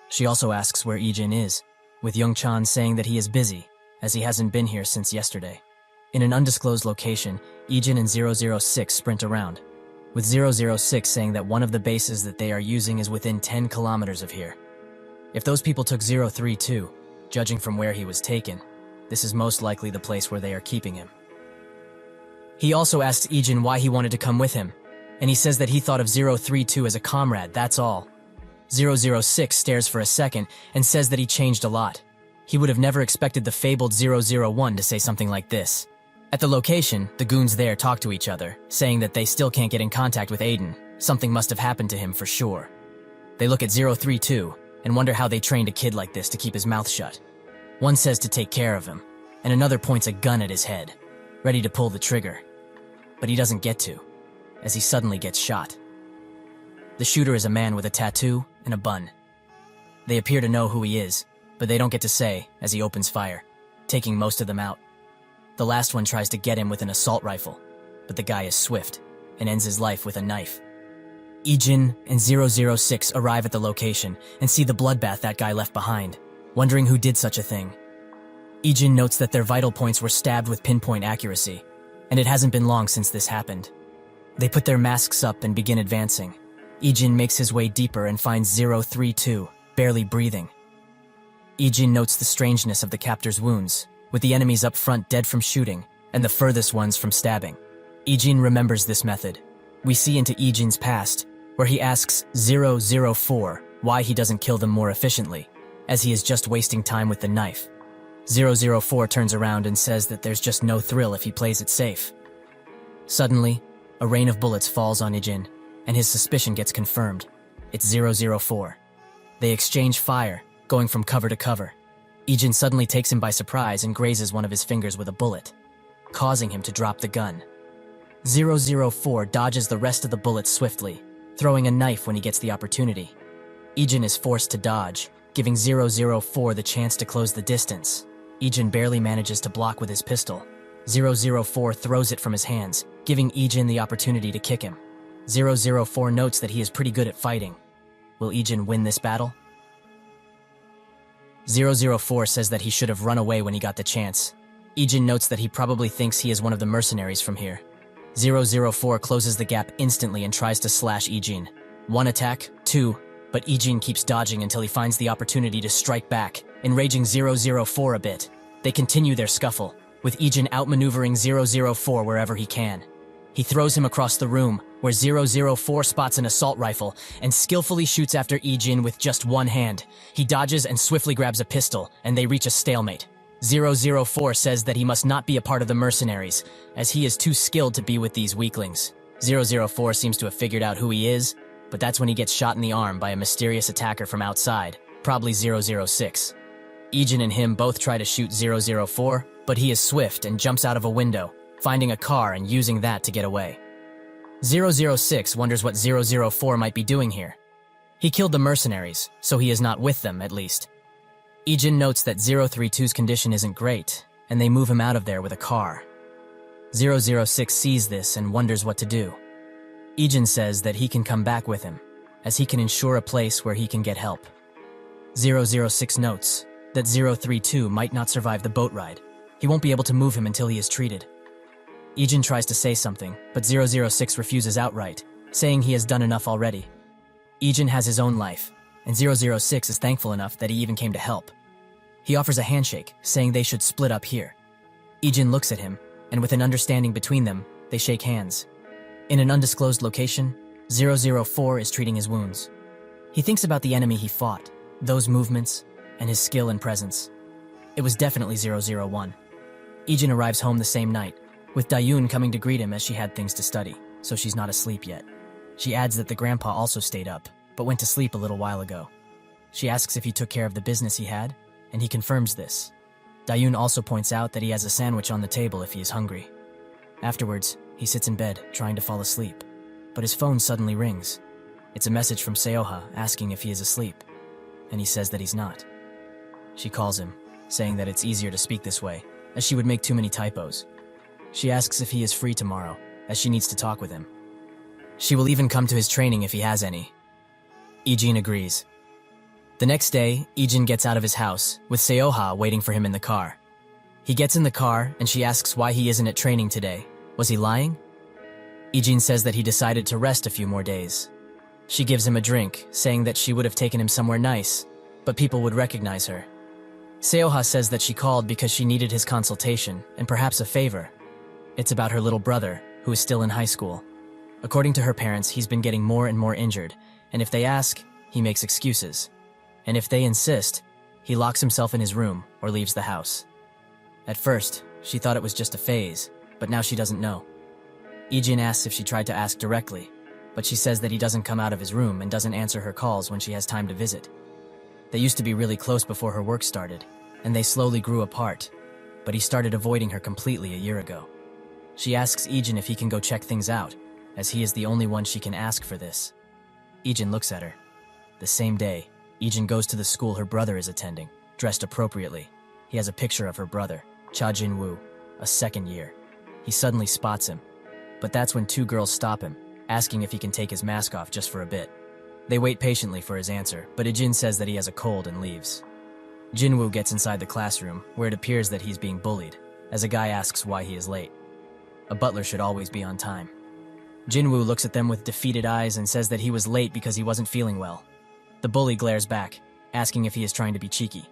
She also asks where Ijin is, with Young-chan saying that he is busy, as he hasn't been here since yesterday. In an undisclosed location, Ijin and 006 sprint around, with 006 saying that one of the bases that they are using is within 10 kilometers of here. If those people took 032, judging from where he was taken, this is most likely the place where they are keeping him. He also asks Ijin why he wanted to come with him, and he says that he thought of 032 as a comrade, that's all. 006 stares for a second and says that he changed a lot. He would have never expected the fabled 001 to say something like this. At the location, the goons there talk to each other, saying that they still can't get in contact with Aiden. Something must have happened to him for sure. They look at 032 and wonder how they trained a kid like this to keep his mouth shut. One says to take care of him, and another points a gun at his head, ready to pull the trigger. But he doesn't get to, as he suddenly gets shot. The shooter is a man with a tattoo and a bun. They appear to know who he is, but they don't get to say as he opens fire, taking most of them out. The last one tries to get him with an assault rifle, but the guy is swift and ends his life with a knife. Ijin and 006 arrive at the location and see the bloodbath that guy left behind, wondering who did such a thing. Ijin notes that their vital points were stabbed with pinpoint accuracy, and it hasn't been long since this happened. They put their masks up and begin advancing. Ijin makes his way deeper and finds 032, barely breathing. Ijin notes the strangeness of the captor's wounds, with the enemies up front dead from shooting, and the furthest ones from stabbing. Ijin remembers this method. We see into Ijin's past, where he asks 004 why he doesn't kill them more efficiently, as he is just wasting time with the knife. 004 turns around and says that there's just no thrill if he plays it safe. Suddenly, a rain of bullets falls on Ijin, and his suspicion gets confirmed. It's 004. They exchange fire, going from cover to cover. Ijin suddenly takes him by surprise and grazes one of his fingers with a bullet, causing him to drop the gun. 004 dodges the rest of the bullets swiftly, throwing a knife when he gets the opportunity. Ijin is forced to dodge, giving 004 the chance to close the distance. Ijin barely manages to block with his pistol. 004 throws it from his hands, giving Ijin the opportunity to kick him. 004 notes that he is pretty good at fighting. Will Ijin win this battle? 004 says that he should have run away when he got the chance. Ijin notes that he probably thinks he is one of the mercenaries from here. 004 closes the gap instantly and tries to slash Ijin. One attack, two, but Ijin keeps dodging until he finds the opportunity to strike back, enraging 004 a bit. They continue their scuffle, with Ijin outmaneuvering 004 wherever he can. He throws him across the room, where 004 spots an assault rifle and skillfully shoots after Ijin with just one hand. He dodges and swiftly grabs a pistol, and they reach a stalemate. 004 says that he must not be a part of the mercenaries, as he is too skilled to be with these weaklings. 004 seems to have figured out who he is, but that's when he gets shot in the arm by a mysterious attacker from outside, probably 006. Ijin and him both try to shoot 004, but he is swift and jumps out of a window, finding a car and using that to get away. 006 wonders what 004 might be doing here. He killed the mercenaries, so he is not with them, at least. Ijin notes that 032's condition isn't great, and they move him out of there with a car. 006 sees this and wonders what to do. Ijin says that he can come back with him, as he can ensure a place where he can get help. 006 notes that 032 might not survive the boat ride. He won't be able to move him until he is treated. Ijin tries to say something, but 006 refuses outright, saying he has done enough already. Ijin has his own life, and 006 is thankful enough that he even came to help. He offers a handshake, saying they should split up here. Ijin looks at him, and with an understanding between them, they shake hands. In an undisclosed location, 004 is treating his wounds. He thinks about the enemy he fought, those movements, and his skill and presence. It was definitely 001. Ijin arrives home the same night, with Dayun coming to greet him as she had things to study, so she's not asleep yet. She adds that the grandpa also stayed up, but went to sleep a little while ago. She asks if he took care of the business he had, and he confirms this. Dayun also points out that he has a sandwich on the table if he is hungry. Afterwards, he sits in bed, trying to fall asleep, but his phone suddenly rings. It's a message from Seoha asking if he is asleep, and he says that he's not. She calls him, saying that it's easier to speak this way, as she would make too many typos. She asks if he is free tomorrow, as she needs to talk with him. She will even come to his training if he has any. Ijin agrees. The next day, Ijin gets out of his house, with Seoha waiting for him in the car. He gets in the car, and she asks why he isn't at training today. Was he lying? Ijin says that he decided to rest a few more days. She gives him a drink, saying that she would have taken him somewhere nice, but people would recognize her. Seoha says that she called because she needed his consultation, and perhaps a favor. It's about her little brother, who is still in high school. According to her parents, he's been getting more and more injured, and if they ask, he makes excuses. And if they insist, he locks himself in his room or leaves the house. At first, she thought it was just a phase, but now she doesn't know. Ijin asks if she tried to ask directly, but she says that he doesn't come out of his room and doesn't answer her calls when she has time to visit. They used to be really close before her work started, and they slowly grew apart, but he started avoiding her completely a year ago. She asks Ijin if he can go check things out, as he is the only one she can ask for this. Ijin looks at her. The same day, Ijin goes to the school her brother is attending, dressed appropriately. He has a picture of her brother, Cha Jin-woo, a second year. He suddenly spots him, but that's when two girls stop him, asking if he can take his mask off just for a bit. They wait patiently for his answer, but Ijin says that he has a cold and leaves. Jinwoo gets inside the classroom, where it appears that he's being bullied, as a guy asks why he is late. A butler should always be on time. Jinwoo looks at them with defeated eyes and says that he was late because he wasn't feeling well. The bully glares back, asking if he is trying to be cheeky.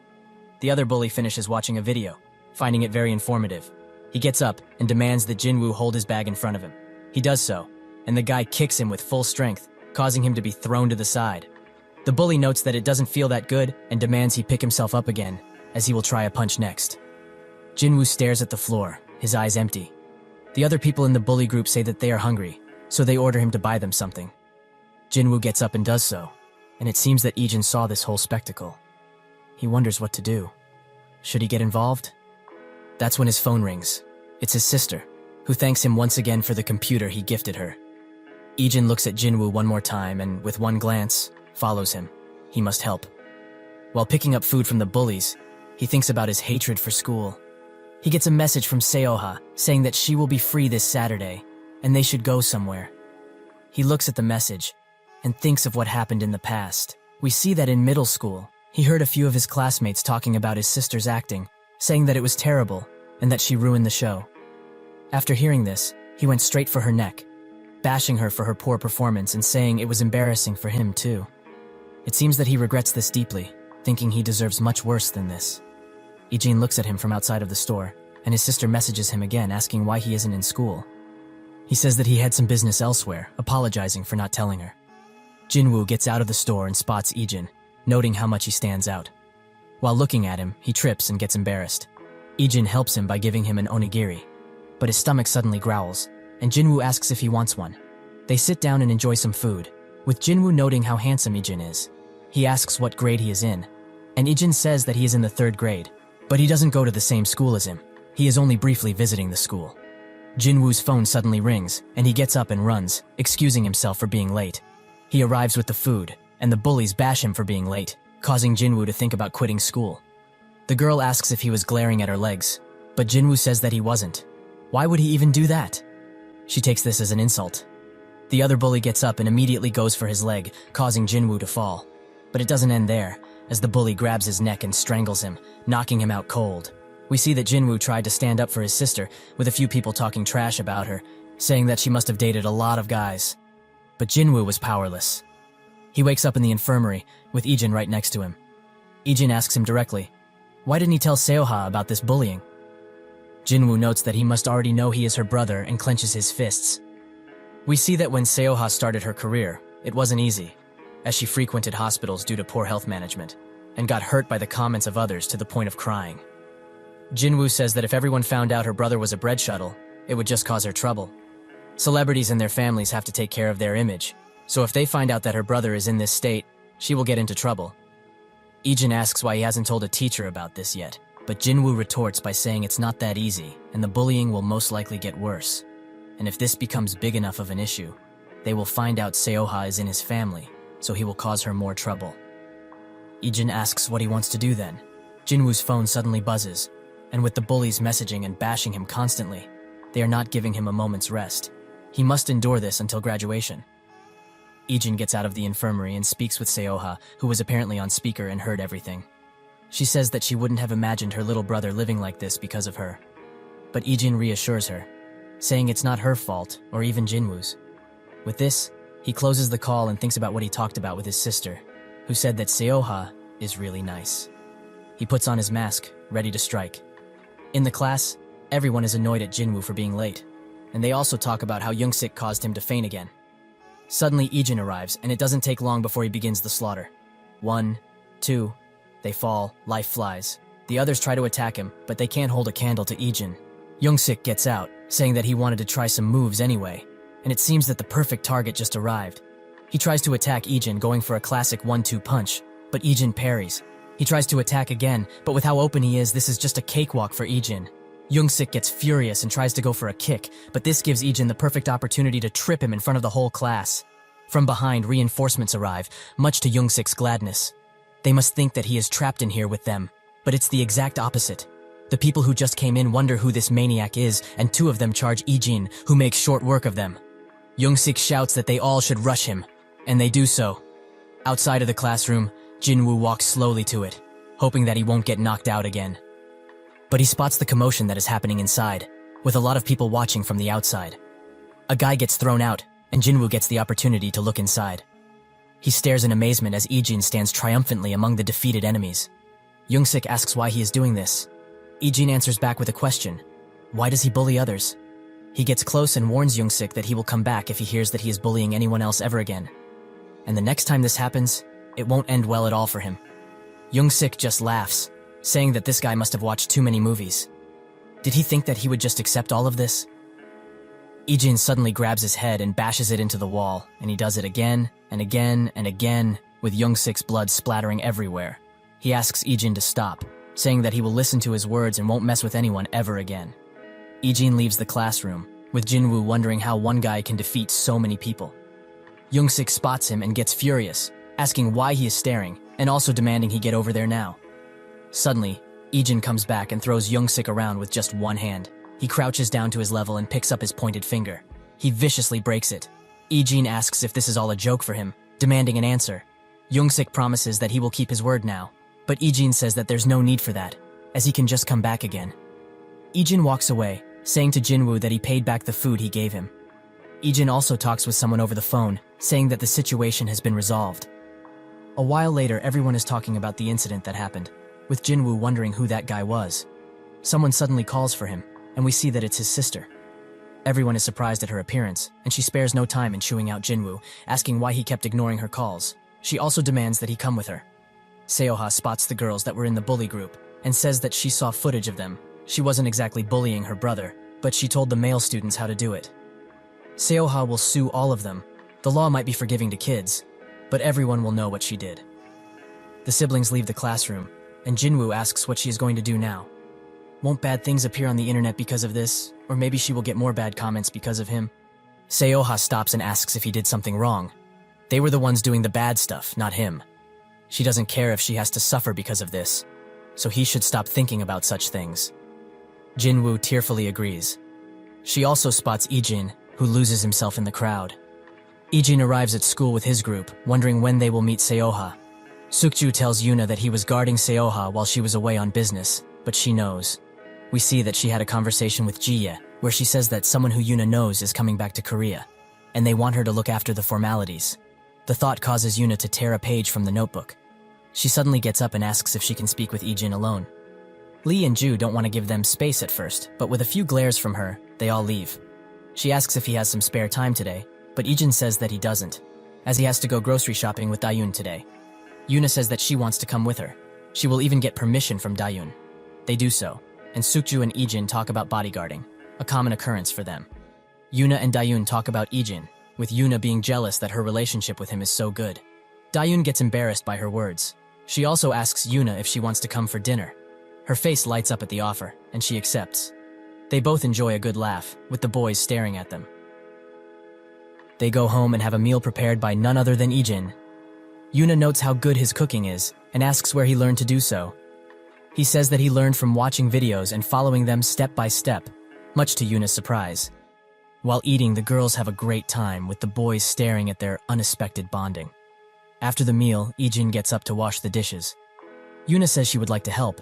The other bully finishes watching a video, finding it very informative. He gets up and demands that Jinwoo hold his bag in front of him. He does so, and the guy kicks him with full strength, causing him to be thrown to the side. The bully notes that it doesn't feel that good and demands he pick himself up again, as he will try a punch next. Jinwoo stares at the floor, his eyes empty. The other people in the bully group say that they are hungry, so they order him to buy them something. Jinwoo gets up and does so, and it seems that Ijin saw this whole spectacle. He wonders what to do. Should he get involved? That's when his phone rings. It's his sister, who thanks him once again for the computer he gifted her. Ijin looks at Jinwoo one more time and, with one glance, follows him. He must help. While picking up food from the bullies, he thinks about his hatred for school. He gets a message from Seoha saying that she will be free this Saturday, and they should go somewhere. He looks at the message and thinks of what happened in the past. We see that in middle school, he heard a few of his classmates talking about his sister's acting, saying that it was terrible and that she ruined the show. After hearing this, he went straight for her neck, bashing her for her poor performance and saying it was embarrassing for him too. It seems that he regrets this deeply, thinking he deserves much worse than this. Ijin looks at him from outside of the store, and his sister messages him again asking why he isn't in school. He says that he had some business elsewhere, apologizing for not telling her. Jinwoo gets out of the store and spots Ijin, noting how much he stands out. While looking at him, he trips and gets embarrassed. Ijin helps him by giving him an onigiri, but his stomach suddenly growls, and Jinwoo asks if he wants one. They sit down and enjoy some food, with Jinwoo noting how handsome Ijin is. He asks what grade he is in, and Ijin says that he is in the 3rd grade, but he doesn't go to the same school as him. He is only briefly visiting the school. Jinwoo's phone suddenly rings, and he gets up and runs, excusing himself for being late. He arrives with the food, and the bullies bash him for being late, causing Jinwoo to think about quitting school. The girl asks if he was glaring at her legs, but Jinwoo says that he wasn't. Why would he even do that? She takes this as an insult. The other bully gets up and immediately goes for his leg, causing Jinwoo to fall. But it doesn't end there, as the bully grabs his neck and strangles him, knocking him out cold. We see that Jinwoo tried to stand up for his sister, with a few people talking trash about her, saying that she must have dated a lot of guys. But Jinwoo was powerless. He wakes up in the infirmary, with Ijin right next to him. Ijin asks him directly, why didn't he tell Seoha about this bullying? Jinwoo notes that he must already know he is her brother and clenches his fists. We see that when Seoha started her career, it wasn't easy, as she frequented hospitals due to poor health management, and got hurt by the comments of others to the point of crying. Jinwoo says that if everyone found out her brother was a bread shuttle, it would just cause her trouble. Celebrities and their families have to take care of their image, so if they find out that her brother is in this state, she will get into trouble. Ijin asks why he hasn't told a teacher about this yet, but Jinwoo retorts by saying it's not that easy, and the bullying will most likely get worse. And if this becomes big enough of an issue, they will find out Seoha is in his family, so he will cause her more trouble. Ijin asks what he wants to do then. Jinwoo's phone suddenly buzzes, and with the bullies messaging and bashing him constantly, they are not giving him a moment's rest. He must endure this until graduation. Ijin gets out of the infirmary and speaks with Seoha, who was apparently on speaker and heard everything. She says that she wouldn't have imagined her little brother living like this because of her. But Ijin reassures her, saying it's not her fault, or even Jinwoo's. With this, he closes the call and thinks about what he talked about with his sister, who said that Seoha is really nice. He puts on his mask, ready to strike. In the class, everyone is annoyed at Jinwoo for being late, and they also talk about how Youngsik caused him to faint again. Suddenly Ijin arrives, and it doesn't take long before he begins the slaughter. 1, 2, they fall, life flies. The others try to attack him, but they can't hold a candle to Ijin. Youngsik gets out, saying that he wanted to try some moves anyway, and it seems that the perfect target just arrived. He tries to attack Ijin, going for a classic 1-2 punch, but Ijin parries. He tries to attack again, but with how open he is, this is just a cakewalk for Ijin. Youngsik gets furious and tries to go for a kick, but this gives Ijin the perfect opportunity to trip him in front of the whole class. From behind, reinforcements arrive, much to Youngsik's gladness. They must think that he is trapped in here with them, but it's the exact opposite. The people who just came in wonder who this maniac is, and 2 of them charge Ijin, who makes short work of them. Youngsik shouts that they all should rush him, and they do so. Outside of the classroom, Jinwoo walks slowly to it, hoping that he won't get knocked out again. But he spots the commotion that is happening inside. with a lot of people watching from the outside. A guy gets thrown out, and Jinwoo gets the opportunity to look inside. He stares in amazement as Ijin stands triumphantly among the defeated enemies. Youngsik asks why he is doing this. Ijin answers back with a question. Why does he bully others? He gets close and warns Youngsik that he will come back if he hears that he is bullying anyone else ever again. And the next time this happens, it won't end well at all for him. Youngsik just laughs, saying that this guy must have watched too many movies. Did he think that he would just accept all of this? Ijin suddenly grabs his head and bashes it into the wall, and he does it again and again and again, with Youngsik's blood splattering everywhere. He asks Ijin to stop, saying that he will listen to his words and won't mess with anyone ever again. Ijin leaves the classroom, with Jinwoo wondering how one guy can defeat so many people. Youngsik spots him and gets furious, asking why he is staring, and also demanding he get over there now. Suddenly, Ijin comes back and throws Youngsik around with just one hand. He crouches down to his level and picks up his pointed finger. He viciously breaks it. Ijin asks if this is all a joke for him, demanding an answer. Youngsik promises that he will keep his word now, but Ijin says that there's no need for that, as he can just come back again. Ijin walks away, saying to Jinwoo that he paid back the food he gave him. Ijin also talks with someone over the phone, saying that the situation has been resolved. A while later, everyone is talking about the incident that happened, with Jinwoo wondering who that guy was. Someone suddenly calls for him, and we see that it's his sister. Everyone is surprised at her appearance, and she spares no time in chewing out Jinwoo, asking why he kept ignoring her calls. She also demands that he come with her. Seoha spots the girls that were in the bully group, and says that she saw footage of them. She wasn't exactly bullying her brother, but she told the male students how to do it. Seoha will sue all of them. The law might be forgiving to kids, but everyone will know what she did. The siblings leave the classroom, and Jinwoo asks what she is going to do now. Won't bad things appear on the internet because of this? Or maybe she will get more bad comments because of him? Seoha stops and asks if he did something wrong. They were the ones doing the bad stuff, not him. She doesn't care if she has to suffer because of this, so he should stop thinking about such things. Jinwoo tearfully agrees. She also spots Ijin, who loses himself in the crowd. Ijin arrives at school with his group, wondering when they will meet Seoha. Sukju tells Yuna that he was guarding Seoha while she was away on business, but she knows. We see that she had a conversation with Jiye, where she says that someone who Yuna knows is coming back to Korea, and they want her to look after the formalities. The thought causes Yuna to tear a page from the notebook. She suddenly gets up and asks if she can speak with Ijin alone. Lee and Ju don't want to give them space at first, but with a few glares from her, they all leave. She asks if he has some spare time today, but Ijin says that he doesn't, as he has to go grocery shopping with Dayun today. Yuna says that she wants to come with her. She will even get permission from Dayun. They do so, and Sukju and Ijin talk about bodyguarding, a common occurrence for them. Yuna and Dayun talk about Ijin, with Yuna being jealous that her relationship with him is so good. Dayun gets embarrassed by her words. She also asks Yuna if she wants to come for dinner. Her face lights up at the offer, and she accepts. They both enjoy a good laugh, with the boys staring at them. They go home and have a meal prepared by none other than Ijin. Yuna notes how good his cooking is, and asks where he learned to do so. He says that he learned from watching videos and following them step by step, much to Yuna's surprise. While eating, the girls have a great time, with the boys staring at their unexpected bonding. After the meal, Ijin gets up to wash the dishes. Yuna says she would like to help,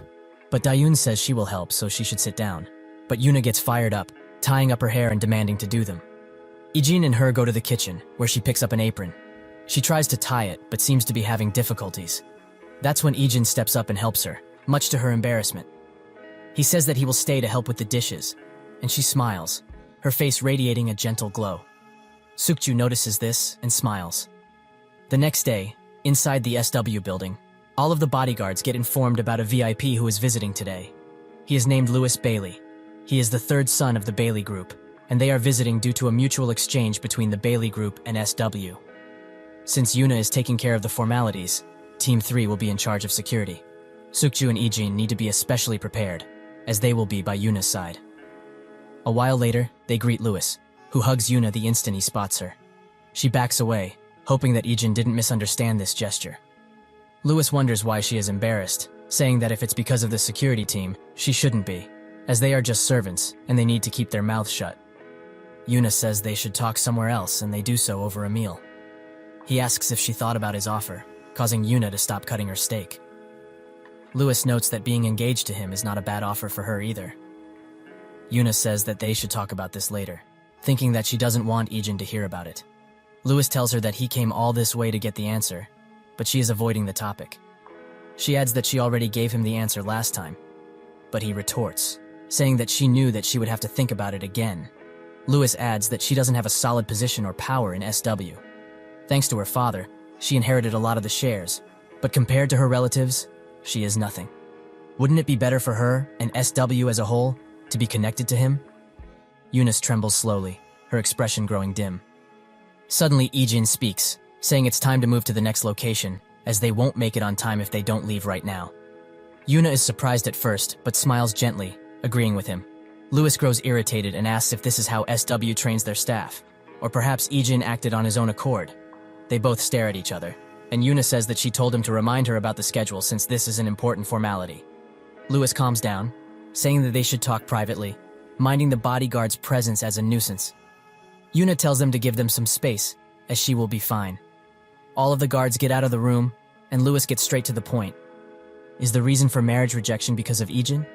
but Dayun says she will help, so she should sit down. But Yuna gets fired up, tying up her hair and demanding to do them. Ijin and her go to the kitchen, where she picks up an apron. She tries to tie it, but seems to be having difficulties. That's when Ijin steps up and helps her, much to her embarrassment. He says that he will stay to help with the dishes, and she smiles, her face radiating a gentle glow. Sukju notices this and smiles. The next day, inside the SW building, all of the bodyguards get informed about a VIP who is visiting today. He is named Louis Bailey. He is the third son of the Bailey Group, and they are visiting due to a mutual exchange between the Bailey Group and SW. Since Yuna is taking care of the formalities, Team 3 will be in charge of security. Sukju and Ijin need to be especially prepared, as they will be by Yuna's side. A while later, they greet Louis, who hugs Yuna the instant he spots her. She backs away, hoping that Ijin didn't misunderstand this gesture. Louis wonders why she is embarrassed, saying that if it's because of the security team, she shouldn't be, as they are just servants and they need to keep their mouths shut. Yuna says they should talk somewhere else, and they do so over a meal. He asks if she thought about his offer, causing Yuna to stop cutting her steak. Louis notes that being engaged to him is not a bad offer for her either. Yuna says that they should talk about this later, thinking that she doesn't want Ijin to hear about it. Louis tells her that he came all this way to get the answer, but she is avoiding the topic. She adds that she already gave him the answer last time, but he retorts, saying that she knew that she would have to think about it again. Louis adds that she doesn't have a solid position or power in SW. Thanks to her father, she inherited a lot of the shares, but compared to her relatives, she is nothing. Wouldn't it be better for her, and SW as a whole, to be connected to him? Eunice trembles slowly, her expression growing dim. Suddenly, Ijin speaks, saying it's time to move to the next location, as they won't make it on time if they don't leave right now. Yuna is surprised at first, but smiles gently, agreeing with him. Louis grows irritated and asks if this is how SW trains their staff, or perhaps Ijin acted on his own accord. They both stare at each other, and Yuna says that she told him to remind her about the schedule since this is an important formality. Louis calms down, saying that they should talk privately, minding the bodyguard's presence as a nuisance. Yuna tells them to give them some space, as she will be fine. All of the guards get out of the room, and Louis gets straight to the point. Is the reason for marriage rejection because of Ijin?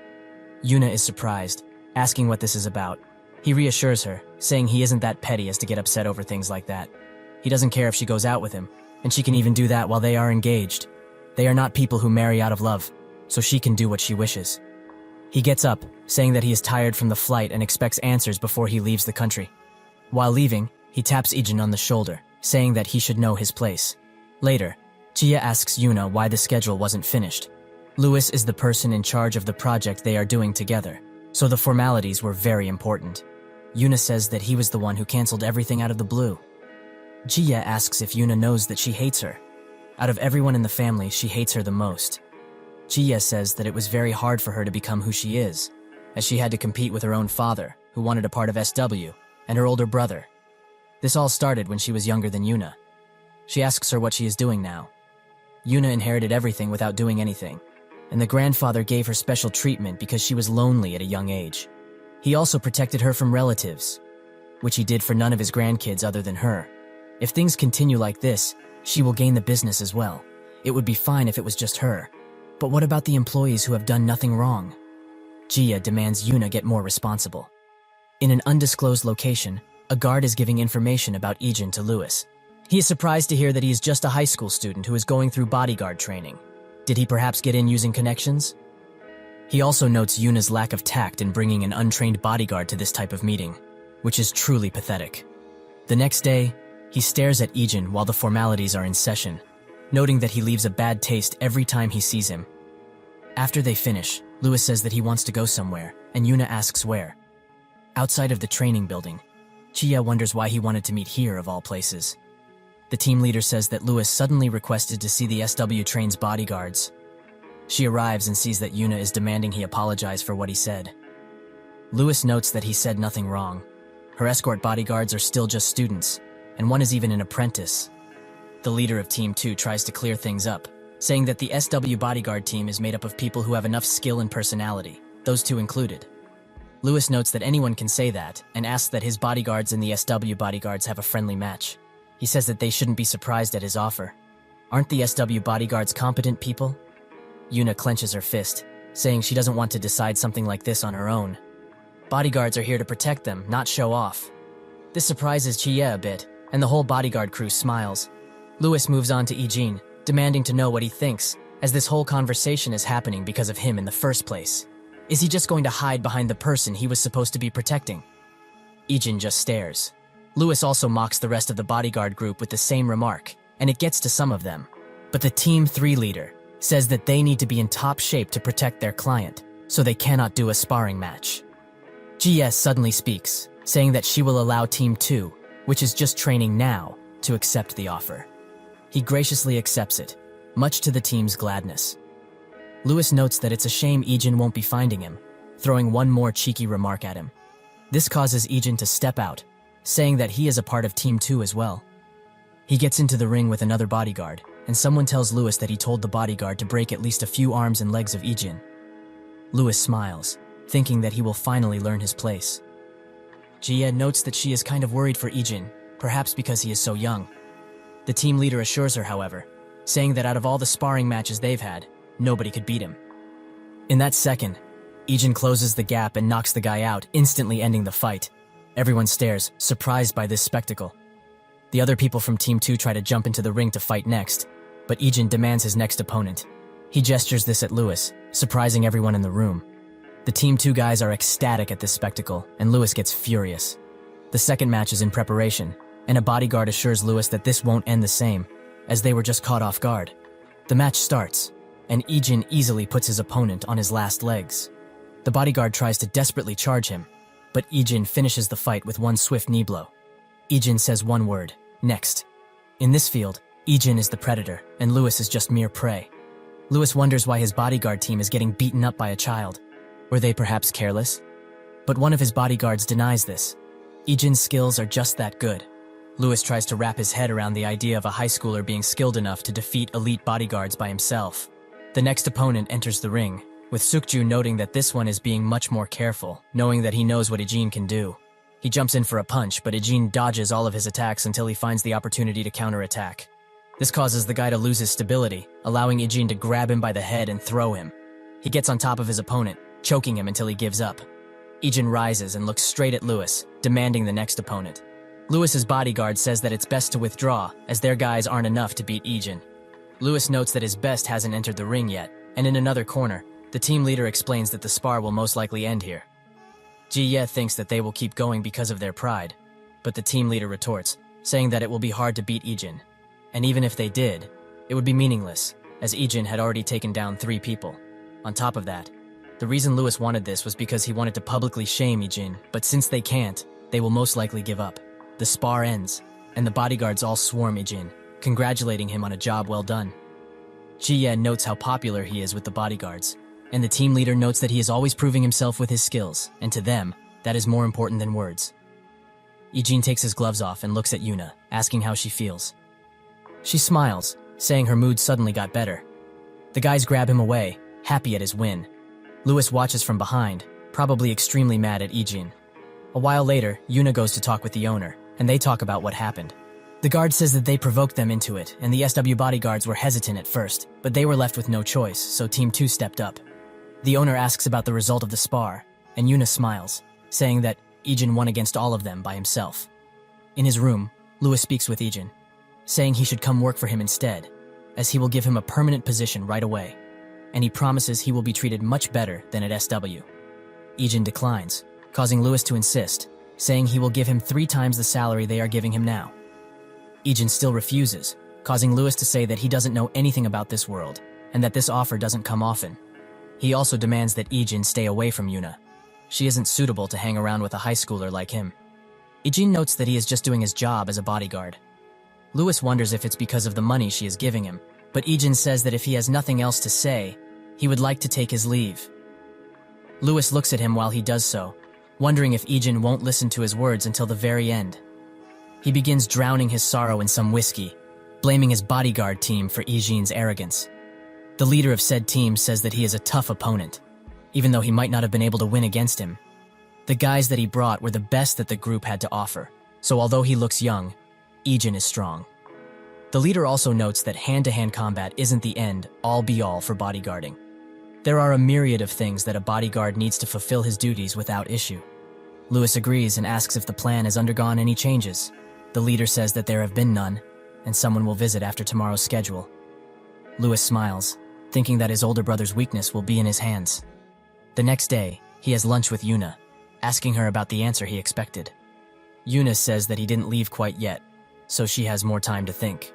Yuna is surprised, asking what this is about. He reassures her, saying he isn't that petty as to get upset over things like that. He doesn't care if she goes out with him, and she can even do that while they are engaged. They are not people who marry out of love, so she can do what she wishes. He gets up, saying that he is tired from the flight and expects answers before he leaves the country. While leaving, he taps Ijin on the shoulder, saying that he should know his place. Later, Chia asks Yuna why the schedule wasn't finished. Louis is the person in charge of the project they are doing together, so the formalities were very important. Yuna says that he was the one who canceled everything out of the blue. Chia asks if Yuna knows that she hates her. Out of everyone in the family, she hates her the most. Chia says that it was very hard for her to become who she is, as she had to compete with her own father, who wanted a part of SW, and her older brother. This all started when she was younger than Yuna. She asks her what she is doing now. Yuna inherited everything without doing anything, and the grandfather gave her special treatment because she was lonely at a young age. He also protected her from relatives, which he did for none of his grandkids other than her. If things continue like this, she will gain the business as well. It would be fine if it was just her. But what about the employees who have done nothing wrong? Gia demands Yuna get more responsible. In an undisclosed location, a guard is giving information about Ijin to Louis. He is surprised to hear that he is just a high school student who is going through bodyguard training. Did he perhaps get in using connections? He also notes Yuna's lack of tact in bringing an untrained bodyguard to this type of meeting, which is truly pathetic. The next day, he stares at Ijin while the formalities are in session, noting that he leaves a bad taste every time he sees him. After they finish, Louis says that he wants to go somewhere, and Yuna asks where. Outside of the training building, Chia wonders why he wanted to meet here of all places. The team leader says that Louis suddenly requested to see the SW train's bodyguards. She arrives and sees that Yuna is demanding he apologize for what he said. Louis notes that he said nothing wrong. Her escort bodyguards are still just students, and one is even an apprentice. The leader of Team 2 tries to clear things up, saying that the SW bodyguard team is made up of people who have enough skill and personality, those two included. Louis notes that anyone can say that, and asks that his bodyguards and the SW bodyguards have a friendly match. He says that they shouldn't be surprised at his offer. Aren't the SW bodyguards competent people? Yuna clenches her fist, saying she doesn't want to decide something like this on her own. Bodyguards are here to protect them, not show off. This surprises Chia a bit, and the whole bodyguard crew smiles. Louis moves on to Ijin, demanding to know what he thinks, as this whole conversation is happening because of him in the first place. Is he just going to hide behind the person he was supposed to be protecting? Ijin just stares. Louis also mocks the rest of the bodyguard group with the same remark, and it gets to some of them. But the Team 3 leader says that they need to be in top shape to protect their client, so they cannot do a sparring match. GS suddenly speaks, saying that she will allow Team 2, which is just training now, to accept the offer. He graciously accepts it, much to the team's gladness. Louis notes that it's a shame Ijin won't be finding him, throwing one more cheeky remark at him. This causes Ijin to step out, saying that he is a part of Team 2 as well. He gets into the ring with another bodyguard, and someone tells Louis that he told the bodyguard to break at least a few arms and legs of Ijin. Louis smiles, thinking that he will finally learn his place. Jia notes that she is kind of worried for Ijin, perhaps because he is so young. The team leader assures her, however, saying that out of all the sparring matches they've had, nobody could beat him. In that second, Ijin closes the gap and knocks the guy out, instantly ending the fight. Everyone stares, surprised by this spectacle. The other people from Team 2 try to jump into the ring to fight next, but Ijin demands his next opponent. He gestures this at Lewis, surprising everyone in the room. The Team 2 guys are ecstatic at this spectacle, and Lewis gets furious. The second match is in preparation, and a bodyguard assures Lewis that this won't end the same, as they were just caught off guard. The match starts, and Ijin easily puts his opponent on his last legs. The bodyguard tries to desperately charge him, but Ijin finishes the fight with one swift knee blow. Ijin says one word, next. In this field, Ijin is the predator, and Lewis is just mere prey. Lewis wonders why his bodyguard team is getting beaten up by a child. Were they perhaps careless? But one of his bodyguards denies this. Ijin's skills are just that good. Lewis tries to wrap his head around the idea of a high schooler being skilled enough to defeat elite bodyguards by himself. The next opponent enters the ring, with Sukju noting that this one is being much more careful, knowing that he knows what Ijin can do. He jumps in for a punch, but Ijin dodges all of his attacks until he finds the opportunity to counterattack. This causes the guy to lose his stability, allowing Ijin to grab him by the head and throw him. He gets on top of his opponent, choking him until he gives up. Ijin rises and looks straight at Lewis, demanding the next opponent. Lewis's bodyguard says that it's best to withdraw, as their guys aren't enough to beat Ijin. Lewis notes that his best hasn't entered the ring yet, and in another corner, the team leader explains that the spar will most likely end here. Ji-ye thinks that they will keep going because of their pride, but the team leader retorts, saying that it will be hard to beat Ijin. And even if they did, it would be meaningless, as Ijin had already taken down 3 people. On top of that, the reason Lewis wanted this was because he wanted to publicly shame Ijin, but since they can't, they will most likely give up. The spar ends, and the bodyguards all swarm Ijin, congratulating him on a job well done. Ji-ye notes how popular he is with the bodyguards, and the team leader notes that he is always proving himself with his skills, and to them, that is more important than words. Ijin takes his gloves off and looks at Yuna, asking how she feels. She smiles, saying her mood suddenly got better. The guys grab him away, happy at his win. Lewis watches from behind, probably extremely mad at Ijin. A while later, Yuna goes to talk with the owner, and they talk about what happened. The guard says that they provoked them into it, and the SW bodyguards were hesitant at first, but they were left with no choice, so Team 2 stepped up. The owner asks about the result of the spar, and Yuna smiles, saying that Ijin won against all of them by himself. In his room, Lewis speaks with Ijin, saying he should come work for him instead, as he will give him a permanent position right away, and he promises he will be treated much better than at SW. Ijin declines, causing Lewis to insist, saying he will give him 3 times the salary they are giving him now. Ijin still refuses, causing Lewis to say that he doesn't know anything about this world, and that this offer doesn't come often. He also demands that Ijin stay away from Yuna. She isn't suitable to hang around with a high schooler like him. Ijin notes that he is just doing his job as a bodyguard. Lewis wonders if it's because of the money she is giving him, but Ijin says that if he has nothing else to say, he would like to take his leave. Lewis looks at him while he does so, wondering if Ijin won't listen to his words until the very end. He begins drowning his sorrow in some whiskey, blaming his bodyguard team for Ijin's arrogance. The leader of said team says that he is a tough opponent, even though he might not have been able to win against him. The guys that he brought were the best that the group had to offer, so although he looks young, Ijin is strong. The leader also notes that hand-to-hand combat isn't the end, all-be-all for bodyguarding. There are a myriad of things that a bodyguard needs to fulfill his duties without issue. Lewis agrees and asks if the plan has undergone any changes. The leader says that there have been none, and someone will visit after tomorrow's schedule. Lewis smiles, thinking that his older brother's weakness will be in his hands. The next day, he has lunch with Yuna, asking her about the answer he expected. Yuna says that he didn't leave quite yet, so she has more time to think.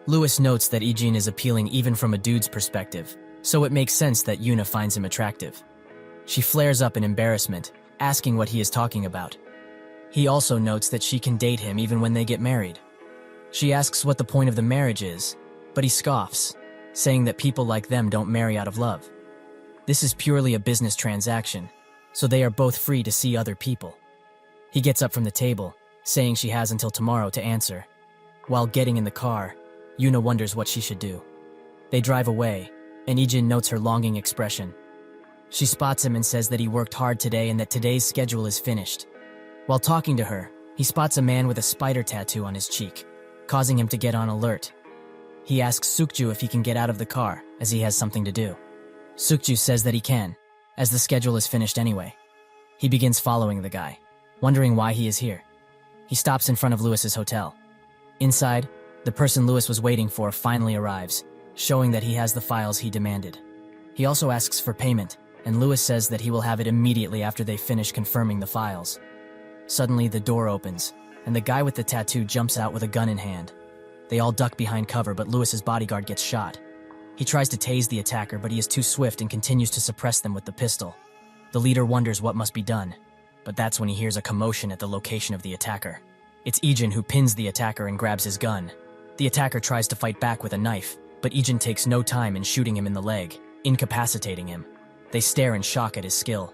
Lewis notes that Ijin is appealing even from a dude's perspective, so it makes sense that Yuna finds him attractive. She flares up in embarrassment, asking what he is talking about. He also notes that she can date him even when they get married. She asks what the point of the marriage is, but he scoffs, saying that people like them don't marry out of love. This is purely a business transaction, so they are both free to see other people. He gets up from the table, saying she has until tomorrow to answer. While getting in the car, Yuna wonders what she should do. They drive away, and Ijin notes her longing expression. She spots him and says that he worked hard today and that today's schedule is finished. While talking to her, he spots a man with a spider tattoo on his cheek, causing him to get on alert. He asks Sukju if he can get out of the car, as he has something to do. Sukju says that he can, as the schedule is finished anyway. He begins following the guy, wondering why he is here. He stops in front of Lewis's hotel. Inside, the person Lewis was waiting for finally arrives, showing that he has the files he demanded. He also asks for payment, and Lewis says that he will have it immediately after they finish confirming the files. Suddenly, the door opens, and the guy with the tattoo jumps out with a gun in hand. They all duck behind cover, but Lewis's bodyguard gets shot. He tries to tase the attacker, but he is too swift and continues to suppress them with the pistol. The leader wonders what must be done, but that's when he hears a commotion at the location of the attacker. It's Ijin who pins the attacker and grabs his gun. The attacker tries to fight back with a knife, but Ijin takes no time in shooting him in the leg, incapacitating him. They stare in shock at his skill.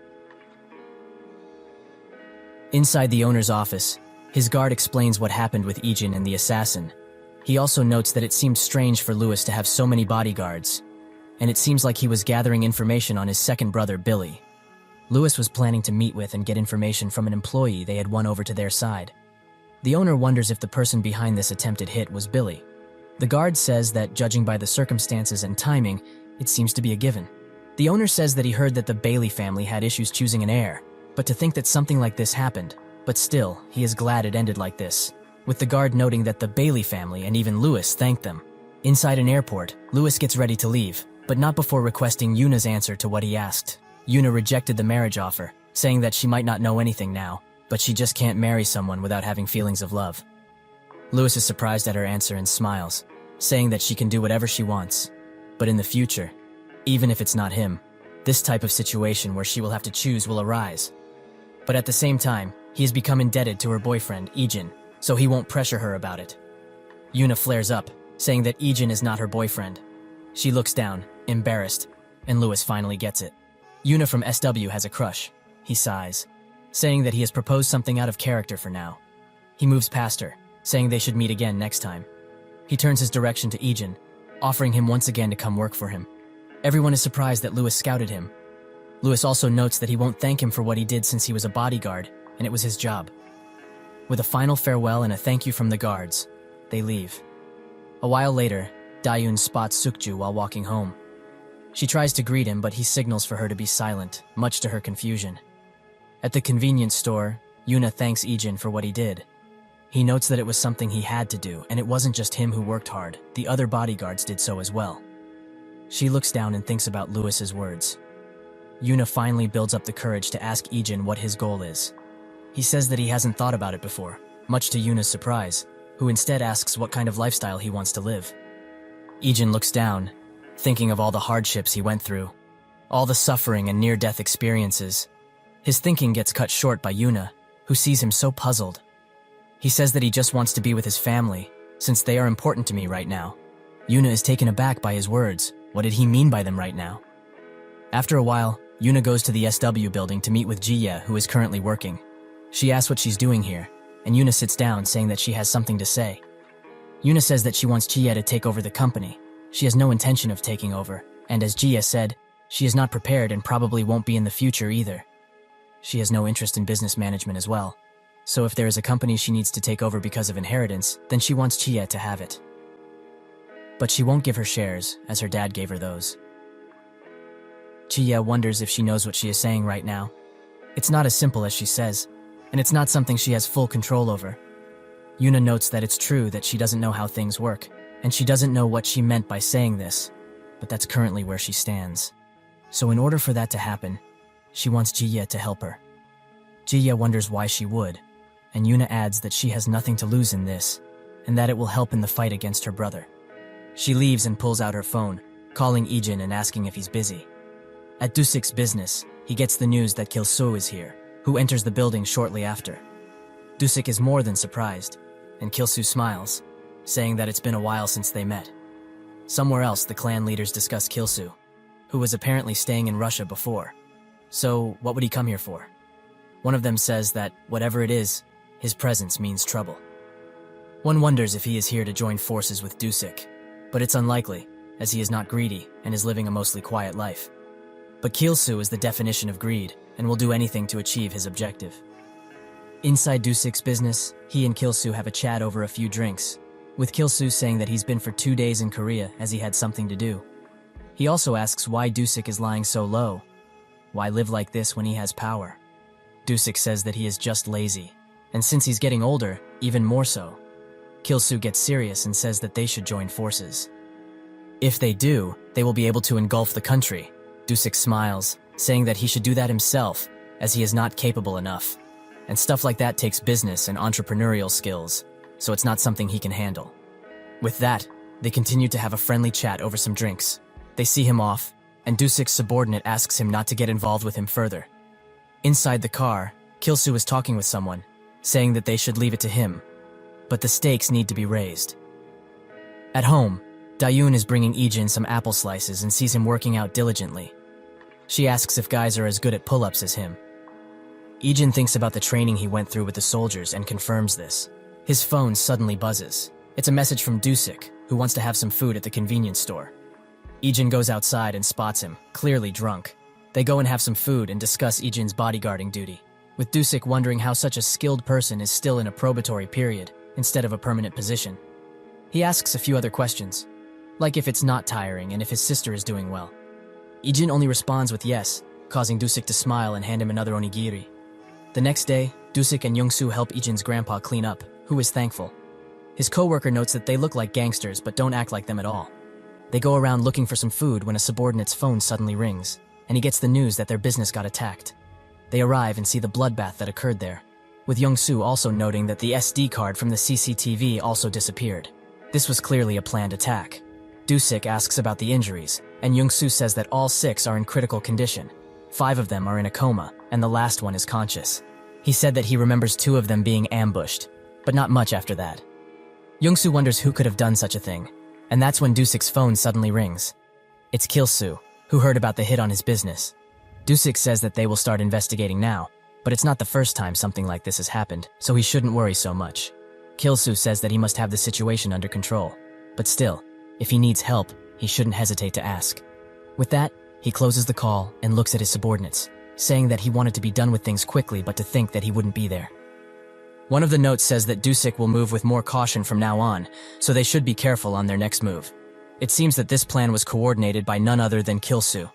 Inside the owner's office, his guard explains what happened with Ijin and the assassin. He also notes that it seemed strange for Lewis to have so many bodyguards, and it seems like he was gathering information on his second brother, Billy. Lewis was planning to meet with and get information from an employee they had won over to their side. The owner wonders if the person behind this attempted hit was Billy. The guard says that, judging by the circumstances and timing, it seems to be a given. The owner says that he heard that the Bailey family had issues choosing an heir, but to think that something like this happened. But still, he is glad it ended like this, with the guard noting that the Bailey family and even Lewis thanked them. Inside an airport, Lewis gets ready to leave, but not before requesting Yuna's answer to what he asked. Yuna rejected the marriage offer, saying that she might not know anything now, but she just can't marry someone without having feelings of love. Lewis is surprised at her answer and smiles, saying that she can do whatever she wants. But in the future, even if it's not him, this type of situation where she will have to choose will arise. But at the same time, he has become indebted to her boyfriend, Ijin, so he won't pressure her about it. Yuna flares up, saying that Ijin is not her boyfriend. She looks down, embarrassed, and Lewis finally gets it. Yuna from SW has a crush. He sighs, saying that he has proposed something out of character for now. He moves past her, saying they should meet again next time. He turns his direction to Ijin, offering him once again to come work for him. Everyone is surprised that Lewis scouted him. Lewis also notes that he won't thank him for what he did since he was a bodyguard, and it was his job. With a final farewell and a thank you from the guards, they leave. A while later, Dayun spots Sukju while walking home. She tries to greet him, but he signals for her to be silent, much to her confusion. At the convenience store, Yuna thanks Ijin for what he did. He notes that it was something he had to do, and it wasn't just him who worked hard, the other bodyguards did so as well. She looks down and thinks about Lewis's words. Yuna finally builds up the courage to ask Ijin what his goal is. He says that he hasn't thought about it before, much to Yuna's surprise, who instead asks what kind of lifestyle he wants to live. Ijin looks down, thinking of all the hardships he went through, all the suffering and near-death experiences. His thinking gets cut short by Yuna, who sees him so puzzled. He says that he just wants to be with his family, since they are important to me right now. Yuna is taken aback by his words. What did he mean by them right now? After a while, Yuna goes to the SW building to meet with Jie, who is currently working. She asks what she's doing here, and Yuna sits down, saying that she has something to say. Yuna says that she wants Jie to take over the company. She has no intention of taking over, and as Jie said, she is not prepared and probably won't be in the future either. She has no interest in business management as well, so if there is a company she needs to take over because of inheritance, then she wants Jie to have it. But she won't give her shares, as her dad gave her those. Jie wonders if she knows what she is saying right now. It's not as simple as she says, and it's not something she has full control over. Yuna notes that it's true that she doesn't know how things work, and she doesn't know what she meant by saying this, but that's currently where she stands. So in order for that to happen, she wants Jie to help her. Jie wonders why she would, and Yuna adds that she has nothing to lose in this, and that it will help in the fight against her brother. She leaves and pulls out her phone, calling Ijin and asking if he's busy. At Dusik's business, he gets the news that Kilsu is here, who enters the building shortly after. Dusik is more than surprised, and Kilsu smiles, saying that it's been a while since they met. Somewhere else, the clan leaders discuss Kilsu, who was apparently staying in Russia before. So, what would he come here for? One of them says that, whatever it is, his presence means trouble. One wonders if he is here to join forces with Dusik, but it's unlikely, as he is not greedy and is living a mostly quiet life. But Kilsu is the definition of greed, and will do anything to achieve his objective. Inside Dusik's business, he and Kilsu have a chat over a few drinks, with Kilsu saying that he's been for 2 days in Korea as he had something to do. He also asks why Dusik is lying so low. Why live like this when he has power? Dusik says that he is just lazy, and since he's getting older, even more so. Kil-soo gets serious and says that they should join forces. If they do, they will be able to engulf the country. Dusik smiles, saying that he should do that himself, as he is not capable enough. And stuff like that takes business and entrepreneurial skills, so it's not something he can handle. With that, they continue to have a friendly chat over some drinks. They see him off, and Dusik's subordinate asks him not to get involved with him further. Inside the car, Kil-soo is talking with someone, saying that they should leave it to him, but the stakes need to be raised. At home, Dayoon is bringing Ijin some apple slices and sees him working out diligently. She asks if guys are as good at pull-ups as him. Ijin thinks about the training he went through with the soldiers and confirms this. His phone suddenly buzzes. It's a message from Dusik, who wants to have some food at the convenience store. Ijin goes outside and spots him, clearly drunk. They go and have some food and discuss Ijin's bodyguarding duty, with Dusik wondering how such a skilled person is still in a probatory period instead of a permanent position. He asks a few other questions, like if it's not tiring and if his sister is doing well. Ijin only responds with yes, causing Dusik to smile and hand him another onigiri. The next day, Dusik and Young-soo help Ijin's grandpa clean up, who is thankful. His co-worker notes that they look like gangsters but don't act like them at all. They go around looking for some food when a subordinate's phone suddenly rings, and he gets the news that their business got attacked. They arrive and see the bloodbath that occurred there, with Young-soo also noting that the SD card from the CCTV also disappeared. This was clearly a planned attack. Dusik asks about the injuries, and Young-soo says that all 6 are in critical condition. 5 of them are in a coma, and the last one is conscious. He said that he remembers 2 of them being ambushed, but not much after that. Young-soo wonders who could have done such a thing, and that's when Dusik's phone suddenly rings. It's Kil-soo, who heard about the hit on his business. Dusik says that they will start investigating now, but it's not the first time something like this has happened, so he shouldn't worry so much. Kil-soo says that he must have the situation under control, but still, if he needs help, he shouldn't hesitate to ask. With that, he closes the call and looks at his subordinates, saying that he wanted to be done with things quickly but to think that he wouldn't be there. One of the notes says that Dusik will move with more caution from now on, so they should be careful on their next move. It seems that this plan was coordinated by none other than Kil-soo.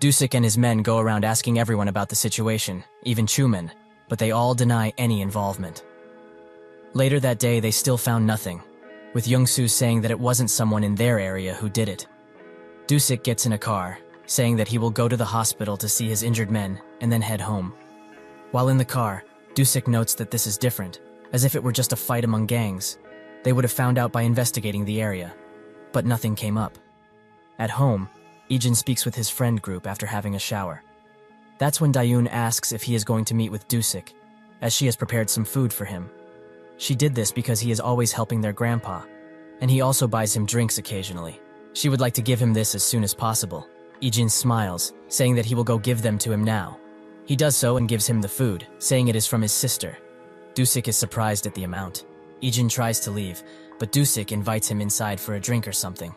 Dusik and his men go around asking everyone about the situation, even Chuman, but they all deny any involvement. Later that day, they still found nothing, with Young-soo saying that it wasn't someone in their area who did it. Dusik gets in a car, saying that he will go to the hospital to see his injured men and then head home. While in the car, Dusik notes that this is different, as if it were just a fight among gangs. They would have found out by investigating the area, but nothing came up. At home, Ijin speaks with his friend group after having a shower. That's when Dayoon asks if he is going to meet with Dusik, as she has prepared some food for him. She did this because he is always helping their grandpa, and he also buys him drinks occasionally. She would like to give him this as soon as possible. Ijin smiles, saying that he will go give them to him now. He does so and gives him the food, saying it is from his sister. Dusik is surprised at the amount. Ijin tries to leave, but Dusik invites him inside for a drink or something.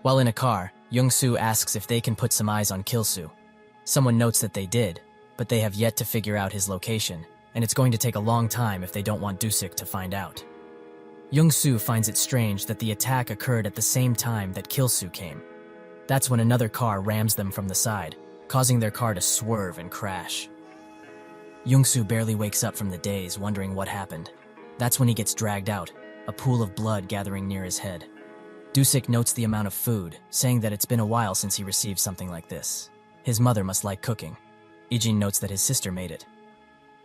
While in a car, Young-soo asks if they can put some eyes on Kil-soo. Someone notes that they did, but they have yet to figure out his location, and it's going to take a long time if they don't want Dusik to find out. Young-soo finds it strange that the attack occurred at the same time that Kil-soo came. That's when another car rams them from the side, causing their car to swerve and crash. Young-soo barely wakes up from the daze, wondering what happened. That's when he gets dragged out, a pool of blood gathering near his head. Dusik notes the amount of food, saying that it's been a while since he received something like this. His mother must like cooking. Ijin notes that his sister made it.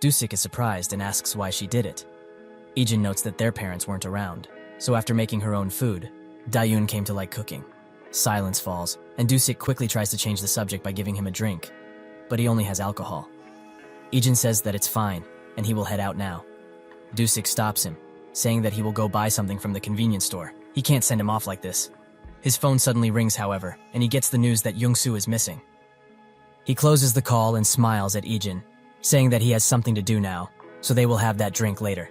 Dusik is surprised and asks why she did it. Ijin notes that their parents weren't around, so after making her own food, Dayoon came to like cooking. Silence falls, and Dusik quickly tries to change the subject by giving him a drink, but he only has alcohol. Ijin says that it's fine, and he will head out now. Dusik stops him, saying that he will go buy something from the convenience store. He can't send him off like this. His phone suddenly rings, however, and he gets the news that Young-soo is missing. He closes the call and smiles at Ijin, saying that he has something to do now, so they will have that drink later.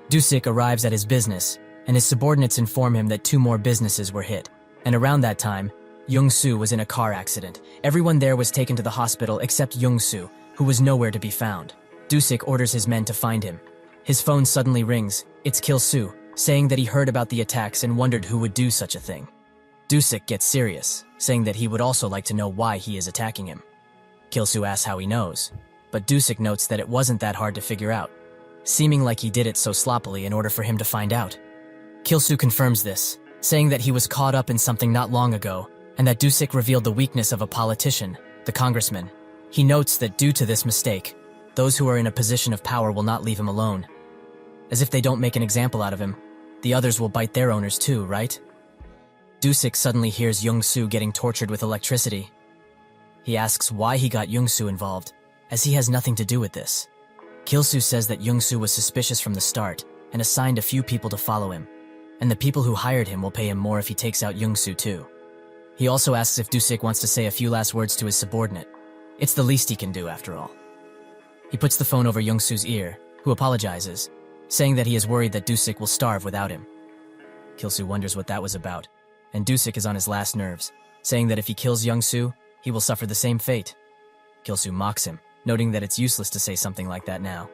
Dusik arrives at his business, and his subordinates inform him that 2 more businesses were hit, and around that time, Young-soo was in a car accident. Everyone there was taken to the hospital except Young-soo, who was nowhere to be found. Dusik orders his men to find him. His phone suddenly rings. It's Kil-soo, saying that he heard about the attacks and wondered who would do such a thing. Dusik gets serious, saying that he would also like to know why he is attacking him. Kilsu asks how he knows, but Dusik notes that it wasn't that hard to figure out, seeming like he did it so sloppily in order for him to find out. Kilsu confirms this, saying that he was caught up in something not long ago, and that Dusik revealed the weakness of a politician, the congressman. He notes that due to this mistake, those who are in a position of power will not leave him alone. As if they don't make an example out of him, the others will bite their owners too, right? Dusik suddenly hears Young-soo getting tortured with electricity. He asks why he got Young-soo involved, as he has nothing to do with this. Kilsu says that Young-soo was suspicious from the start and assigned a few people to follow him, and the people who hired him will pay him more if he takes out Young-soo too. He also asks if Dusik wants to say a few last words to his subordinate. It's the least he can do, after all. He puts the phone over Young-soo's ear, who apologizes, saying that he is worried that Dusik will starve without him. Kilsu wonders what that was about, and Dusik is on his last nerves, saying that if he kills Young-soo, he will suffer the same fate. Kilsu mocks him, noting that it's useless to say something like that now.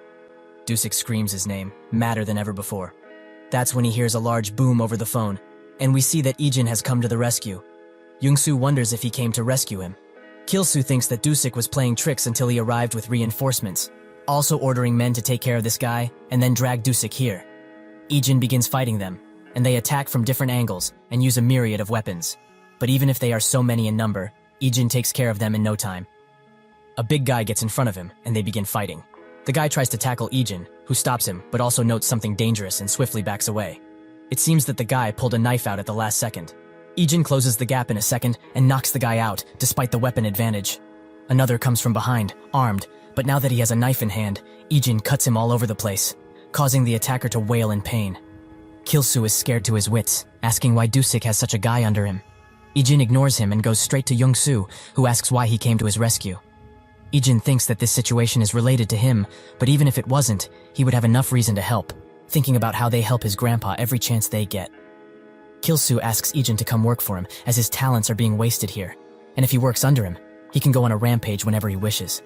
Dusik screams his name, madder than ever before. That's when he hears a large boom over the phone, and we see that Ijin has come to the rescue. Young-soo wonders if he came to rescue him. Kilsu thinks that Dusik was playing tricks until he arrived with reinforcements, also ordering men to take care of this guy and then drag Dusik here. Ijin begins fighting them, and they attack from different angles and use a myriad of weapons. But even if they are so many in number, Ijin takes care of them in no time. A big guy gets in front of him, and they begin fighting. The guy tries to tackle Ijin, who stops him, but also notes something dangerous and swiftly backs away. It seems that the guy pulled a knife out at the last second. Ijin closes the gap in a second and knocks the guy out, despite the weapon advantage. Another comes from behind, armed, but now that he has a knife in hand, Ijin cuts him all over the place, causing the attacker to wail in pain. Kilsu is scared to his wits, asking why Dusik has such a guy under him. Ijin ignores him and goes straight to Young-soo, who asks why he came to his rescue. Ijin thinks that this situation is related to him, but even if it wasn't, he would have enough reason to help, thinking about how they help his grandpa every chance they get. Kilsu asks Ijin to come work for him, as his talents are being wasted here, and if he works under him, he can go on a rampage whenever he wishes.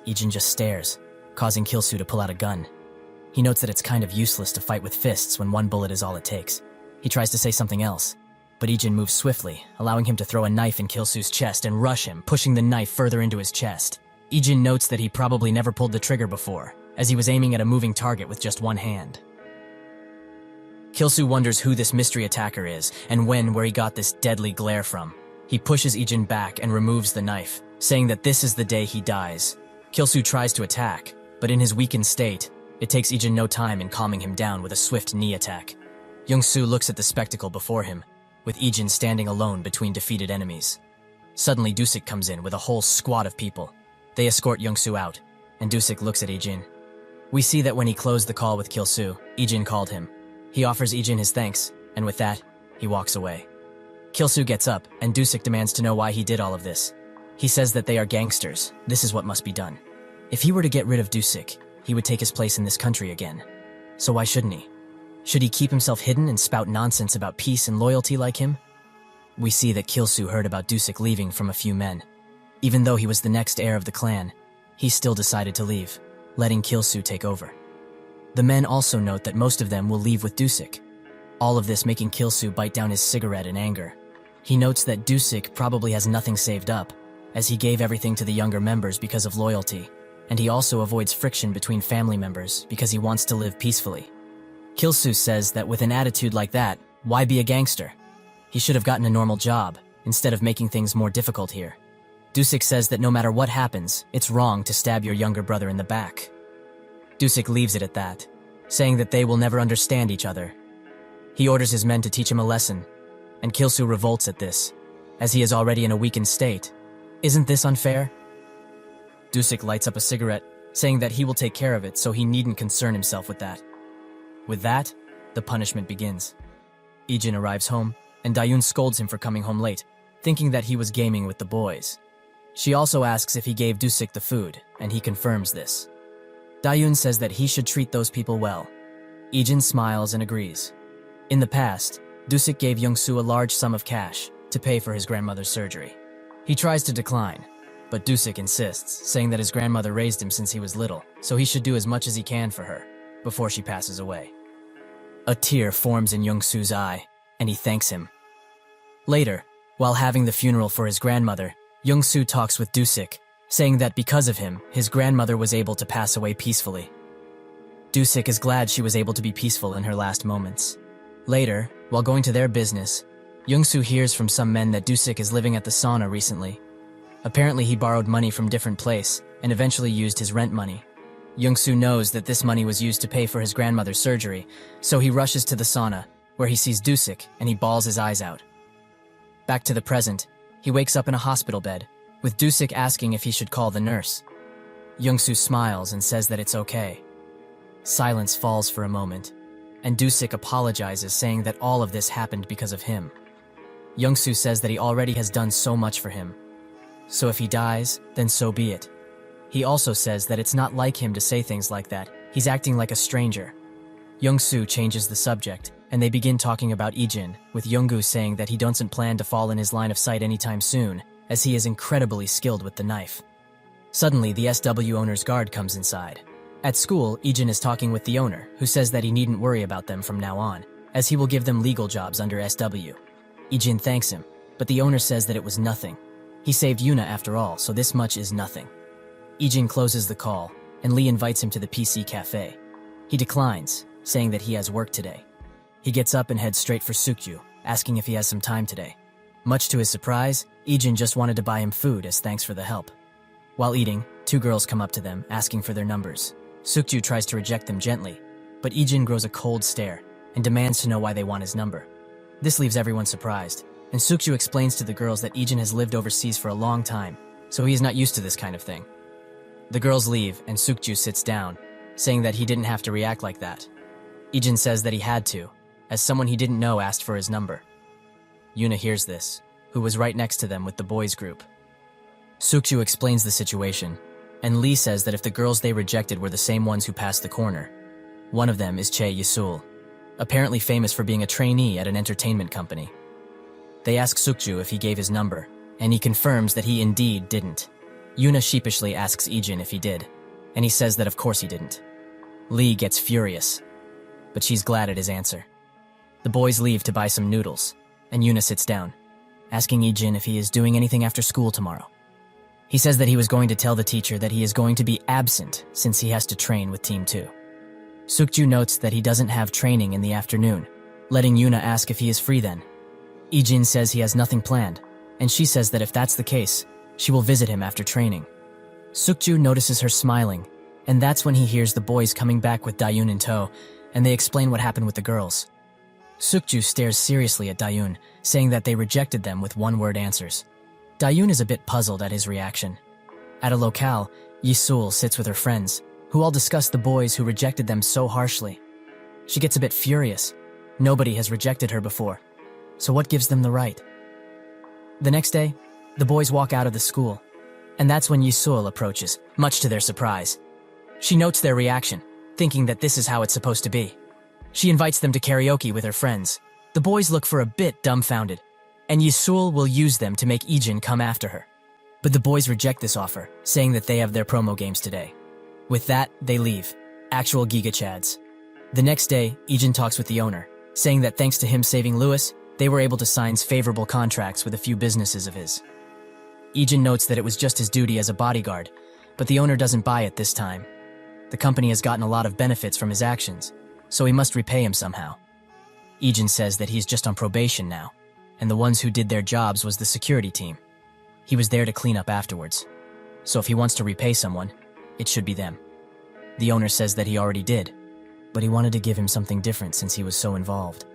Ijin just stares, causing Kilsu to pull out a gun. He notes that it's kind of useless to fight with fists when one bullet is all it takes. He tries to say something else, but Ijin moves swiftly, allowing him to throw a knife in Kilsu's chest and rush him, pushing the knife further into his chest. Ijin notes that he probably never pulled the trigger before, as he was aiming at a moving target with just one hand. Kilsu wonders who this mystery attacker is, and where he got this deadly glare from. He pushes Ijin back and removes the knife, saying that this is the day he dies. Kilsu tries to attack, but in his weakened state, it takes Ijin no time in calming him down with a swift knee attack. Young-soo looks at the spectacle before him, with Ijin standing alone between defeated enemies. Suddenly Dusik comes in with a whole squad of people. They escort Young-soo out, and Dusik looks at Ijin. We see that when he closed the call with Kilsu, Ijin called him. He offers Ijin his thanks, and with that, he walks away. Kilsu gets up, and Dusik demands to know why he did all of this. He says that they are gangsters. This is what must be done. If he were to get rid of Dusik, he would take his place in this country again. So why shouldn't he? Should he keep himself hidden and spout nonsense about peace and loyalty like him? We see that Kilsu heard about Dusik leaving from a few men. Even though he was the next heir of the clan, he still decided to leave, letting Kilsu take over. The men also note that most of them will leave with Dusik. All of this making Kilsu bite down his cigarette in anger. He notes that Dusik probably has nothing saved up, as he gave everything to the younger members because of loyalty, and he also avoids friction between family members because he wants to live peacefully. Kilsu says that with an attitude like that, why be a gangster? He should have gotten a normal job, instead of making things more difficult here. Dusik says that no matter what happens, it's wrong to stab your younger brother in the back. Dusik leaves it at that, saying that they will never understand each other. He orders his men to teach him a lesson, and Kilsu revolts at this, as he is already in a weakened state. Isn't this unfair? Dusik lights up a cigarette, saying that he will take care of it so he needn't concern himself with that. With that, the punishment begins. Ijin arrives home, and Dayun scolds him for coming home late, thinking that he was gaming with the boys. She also asks if he gave Dusik the food, and he confirms this. Dayun says that he should treat those people well. Ijin smiles and agrees. In the past, Dusik gave Young-soo a large sum of cash to pay for his grandmother's surgery. He tries to decline, but Dusik insists, saying that his grandmother raised him since he was little, so he should do as much as he can for her, before she passes away. A tear forms in Young-soo's eye, and he thanks him. Later, while having the funeral for his grandmother, Young-soo talks with Dusik, saying that because of him, his grandmother was able to pass away peacefully. Dusik is glad she was able to be peaceful in her last moments. Later, while going to their business, Young-soo hears from some men that Dusik is living at the sauna recently. Apparently he borrowed money from different place and eventually used his rent money. Young-soo knows that this money was used to pay for his grandmother's surgery, so he rushes to the sauna, where he sees Dusik and he bawls his eyes out. Back to the present, he wakes up in a hospital bed, with Dusik asking if he should call the nurse. Young-soo smiles and says that it's okay. Silence falls for a moment, and Dusik apologizes, saying that all of this happened because of him. Young-soo says that he already has done so much for him. So if he dies, then so be it. He also says that it's not like him to say things like that. He's acting like a stranger. Young-soo changes the subject, and they begin talking about Ijin, with Young-gu saying that he doesn't plan to fall in his line of sight anytime soon, as he is incredibly skilled with the knife. Suddenly, the SW owner's guard comes inside. At school, Ijin is talking with the owner, who says that he needn't worry about them from now on, as he will give them legal jobs under SW. Ijin thanks him, but the owner says that it was nothing. He saved Yuna after all, so this much is nothing. Ijin closes the call, and Lee invites him to the PC cafe. He declines, saying that he has work today. He gets up and heads straight for Sukju, asking if he has some time today. Much to his surprise, Ijin just wanted to buy him food as thanks for the help. While eating, two girls come up to them, asking for their numbers. Sukju tries to reject them gently, but Ijin grows a cold stare and demands to know why they want his number. This leaves everyone surprised, and Sukju explains to the girls that Ijin has lived overseas for a long time, so he is not used to this kind of thing. The girls leave, and Sukju sits down, saying that he didn't have to react like that. Ijin says that he had to, as someone he didn't know asked for his number. Yuna hears this, who was right next to them with the boys group. Sukju explains the situation, and Lee says that if the girls they rejected were the same ones who passed the corner, one of them is Chae Yisul, apparently famous for being a trainee at an entertainment company. They ask Sukju if he gave his number, and he confirms that he indeed didn't. Yuna sheepishly asks Ijin if he did, and he says that of course he didn't. Lee gets furious, but she's glad at his answer. The boys leave to buy some noodles, and Yuna sits down, asking Ijin if he is doing anything after school tomorrow. He says that he was going to tell the teacher that he is going to be absent since he has to train with Team 2. Sukju notes that he doesn't have training in the afternoon, letting Yuna ask if he is free then. Ijin says he has nothing planned, and she says that if that's the case, she will visit him after training. Sukju notices her smiling, and that's when he hears the boys coming back with Dayun in tow, and they explain what happened with the girls. Sukju stares seriously at Dayun, saying that they rejected them with one-word answers. Dayun is a bit puzzled at his reaction. At a locale, Yisul sits with her friends, who all discuss the boys who rejected them so harshly. She gets a bit furious. Nobody has rejected her before, so what gives them the right? The next day, the boys walk out of the school, and that's when Yisul approaches, much to their surprise. She notes their reaction, thinking that this is how it's supposed to be. She invites them to karaoke with her friends. The boys look for a bit dumbfounded, and Yisul will use them to make Ijin come after her. But the boys reject this offer, saying that they have their promo games today. With that, they leave. Actual Giga Chads. The next day, Ijin talks with the owner, saying that thanks to him saving Lewis, they were able to sign favorable contracts with a few businesses of his. Ijin notes that it was just his duty as a bodyguard, but the owner doesn't buy it this time. The company has gotten a lot of benefits from his actions, so he must repay him somehow. Ijin says that he's just on probation now, and the ones who did their jobs was the security team. He was there to clean up afterwards, so if he wants to repay someone, it should be them. The owner says that he already did, but he wanted to give him something different since he was so involved.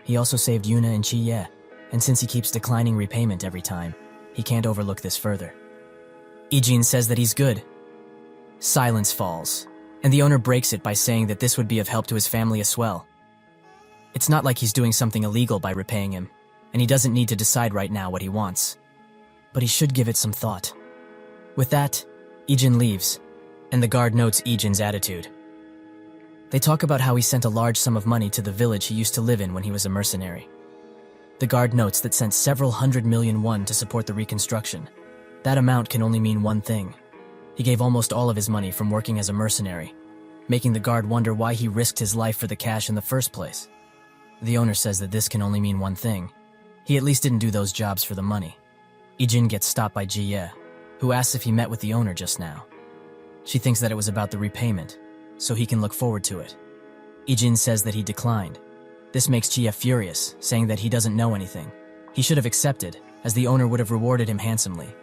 He also saved Yuna and Chi-Ye, and since he keeps declining repayment every time, he can't overlook this further. Ijin says that he's good. Silence falls, and the owner breaks it by saying that this would be of help to his family as well. It's not like he's doing something illegal by repaying him, and he doesn't need to decide right now what he wants. But he should give it some thought. With that, Ijin leaves, and the guard notes Ijin's attitude. They talk about how he sent a large sum of money to the village he used to live in when he was a mercenary. The guard notes that sent several 100 million won to support the reconstruction. That amount can only mean one thing. He gave almost all of his money from working as a mercenary, making the guard wonder why he risked his life for the cash in the first place. The owner says that this can only mean one thing. He at least didn't do those jobs for the money. Ijin gets stopped by Ji-Ye, who asks if he met with the owner just now. She thinks that it was about the repayment, so he can look forward to it. Ijin says that he declined. This makes Jia furious, saying that he doesn't know anything. He should have accepted, as the owner would have rewarded him handsomely.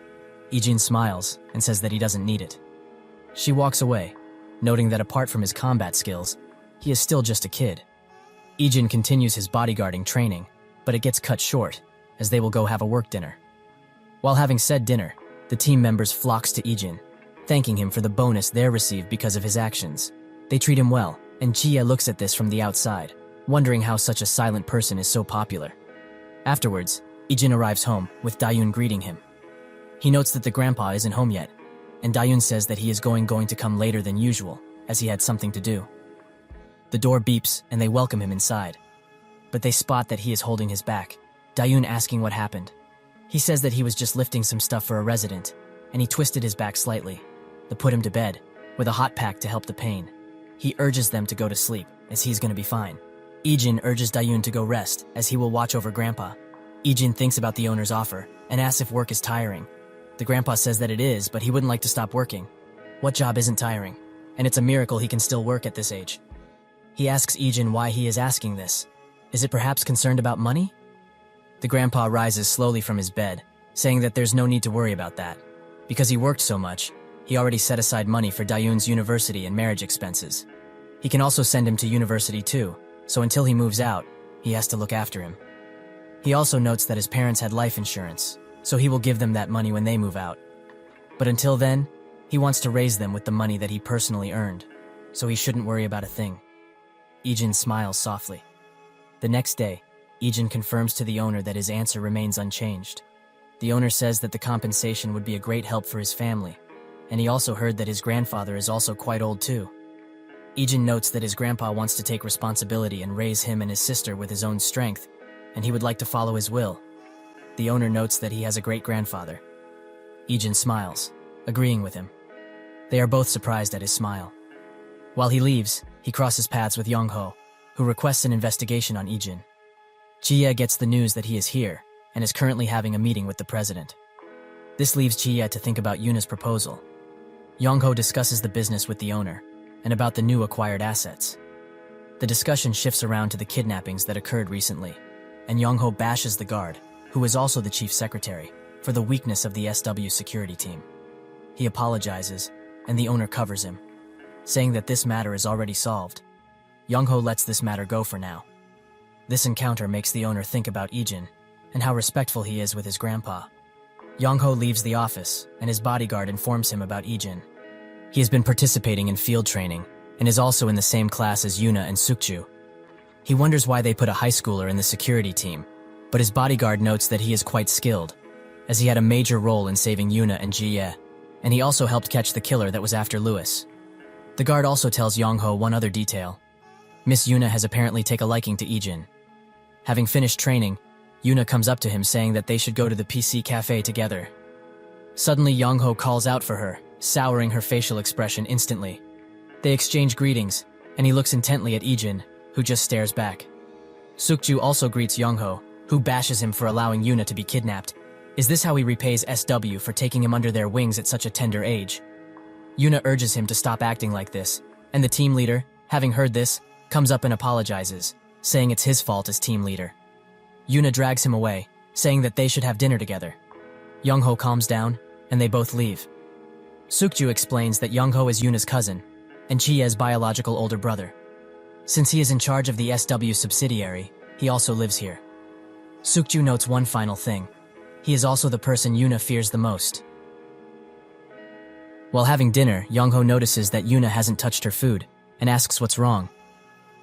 Ijin smiles and says that he doesn't need it. She walks away, noting that apart from his combat skills, he is still just a kid. Ijin continues his bodyguarding training, but it gets cut short, as they will go have a work dinner. While having said dinner, the team members flocks to Ijin, thanking him for the bonus they're received because of his actions. They treat him well, and Jia looks at this from the outside, wondering how such a silent person is so popular. Afterwards, Ijin arrives home, with Dayun greeting him. He notes that the grandpa isn't home yet, and Dayun says that he is going to come later than usual, as he had something to do. The door beeps, and they welcome him inside. But they spot that he is holding his back, Dayun asking what happened. He says that he was just lifting some stuff for a resident, and he twisted his back slightly. They put him to bed, with a hot pack to help the pain. He urges them to go to sleep, as he's gonna be fine. Ijin urges Dayun to go rest, as he will watch over Grandpa. Ijin thinks about the owner's offer, and asks if work is tiring. The grandpa says that it is, but he wouldn't like to stop working. What job isn't tiring? And it's a miracle he can still work at this age. He asks Ijin why he is asking this. Is it perhaps concerned about money? The grandpa rises slowly from his bed, saying that there's no need to worry about that. Because he worked so much, he already set aside money for Dayun's university and marriage expenses. He can also send him to university too, so until he moves out, he has to look after him. He also notes that his parents had life insurance, so he will give them that money when they move out. But until then, he wants to raise them with the money that he personally earned, so he shouldn't worry about a thing. Ijin smiles softly. The next day, Ijin confirms to the owner that his answer remains unchanged. The owner says that the compensation would be a great help for his family, and he also heard that his grandfather is also quite old too. Ijin notes that his grandpa wants to take responsibility and raise him and his sister with his own strength, and he would like to follow his will. The owner notes that he has a great-grandfather. Ijin smiles, agreeing with him. They are both surprised at his smile. While he leaves, he crosses paths with Yongho, who requests an investigation on Ijin. Jia gets the news that he is here, and is currently having a meeting with the president. This leaves Jia to think about Yuna's proposal. Yongho discusses the business with the owner, and about the new acquired assets. The discussion shifts around to the kidnappings that occurred recently, and Yongho bashes the guard, who is also the chief secretary, for the weakness of the SW security team. He apologizes, and the owner covers him, saying that this matter is already solved. Yongho lets this matter go for now. This encounter makes the owner think about Ijin, and how respectful he is with his grandpa. Yongho leaves the office, and his bodyguard informs him about Ijin. He has been participating in field training, and is also in the same class as Yuna and Sukju. He wonders why they put a high schooler in the security team, but his bodyguard notes that he is quite skilled, as he had a major role in saving Yuna and Jie, and he also helped catch the killer that was after Louis. The guard also tells Yongho one other detail. Miss Yuna has apparently taken a liking to Ijin. Having finished training, Yuna comes up to him saying that they should go to the PC cafe together. Suddenly Yongho calls out for her, souring her facial expression instantly. They exchange greetings, and he looks intently at Ijin, who just stares back. Sukju also greets Yongho, who bashes him for allowing Yuna to be kidnapped. Is this how he repays SW for taking him under their wings at such a tender age? Yuna urges him to stop acting like this, and the team leader, having heard this, comes up and apologizes, saying it's his fault as team leader. Yuna drags him away, saying that they should have dinner together. Yongho calms down, and they both leave. Sukju explains that Yongho is Yuna's cousin, and Chie's biological older brother. Since he is in charge of the SW subsidiary, he also lives here. Sukju notes one final thing. He is also the person Yuna fears the most. While having dinner, Yongho notices that Yuna hasn't touched her food, and asks what's wrong.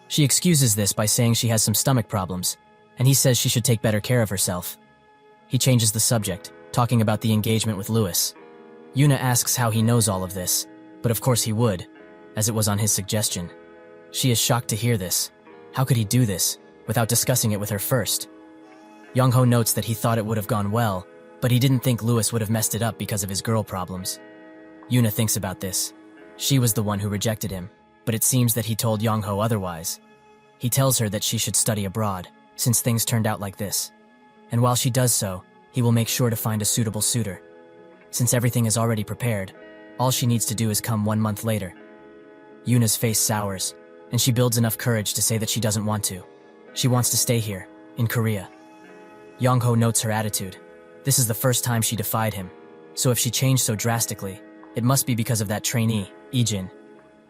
She excuses this by saying she has some stomach problems, and he says she should take better care of herself. He changes the subject, talking about the engagement with Louis. Yuna asks how he knows all of this, but of course he would, as it was on his suggestion. She is shocked to hear this. How could he do this, without discussing it with her first? Yongho notes that he thought it would have gone well, but he didn't think Louis would have messed it up because of his girl problems. Yuna thinks about this. She was the one who rejected him, but it seems that he told Yongho otherwise. He tells her that she should study abroad, since things turned out like this. And while she does so, he will make sure to find a suitable suitor. since everything is already prepared. All she needs to do is come 1 month later. Yuna's face sours, and she builds enough courage to say that she doesn't want to. She wants to stay here, in Korea. Young-ho notes her attitude. This is the first time she defied him, so if she changed so drastically, it must be because of that trainee, Ijin.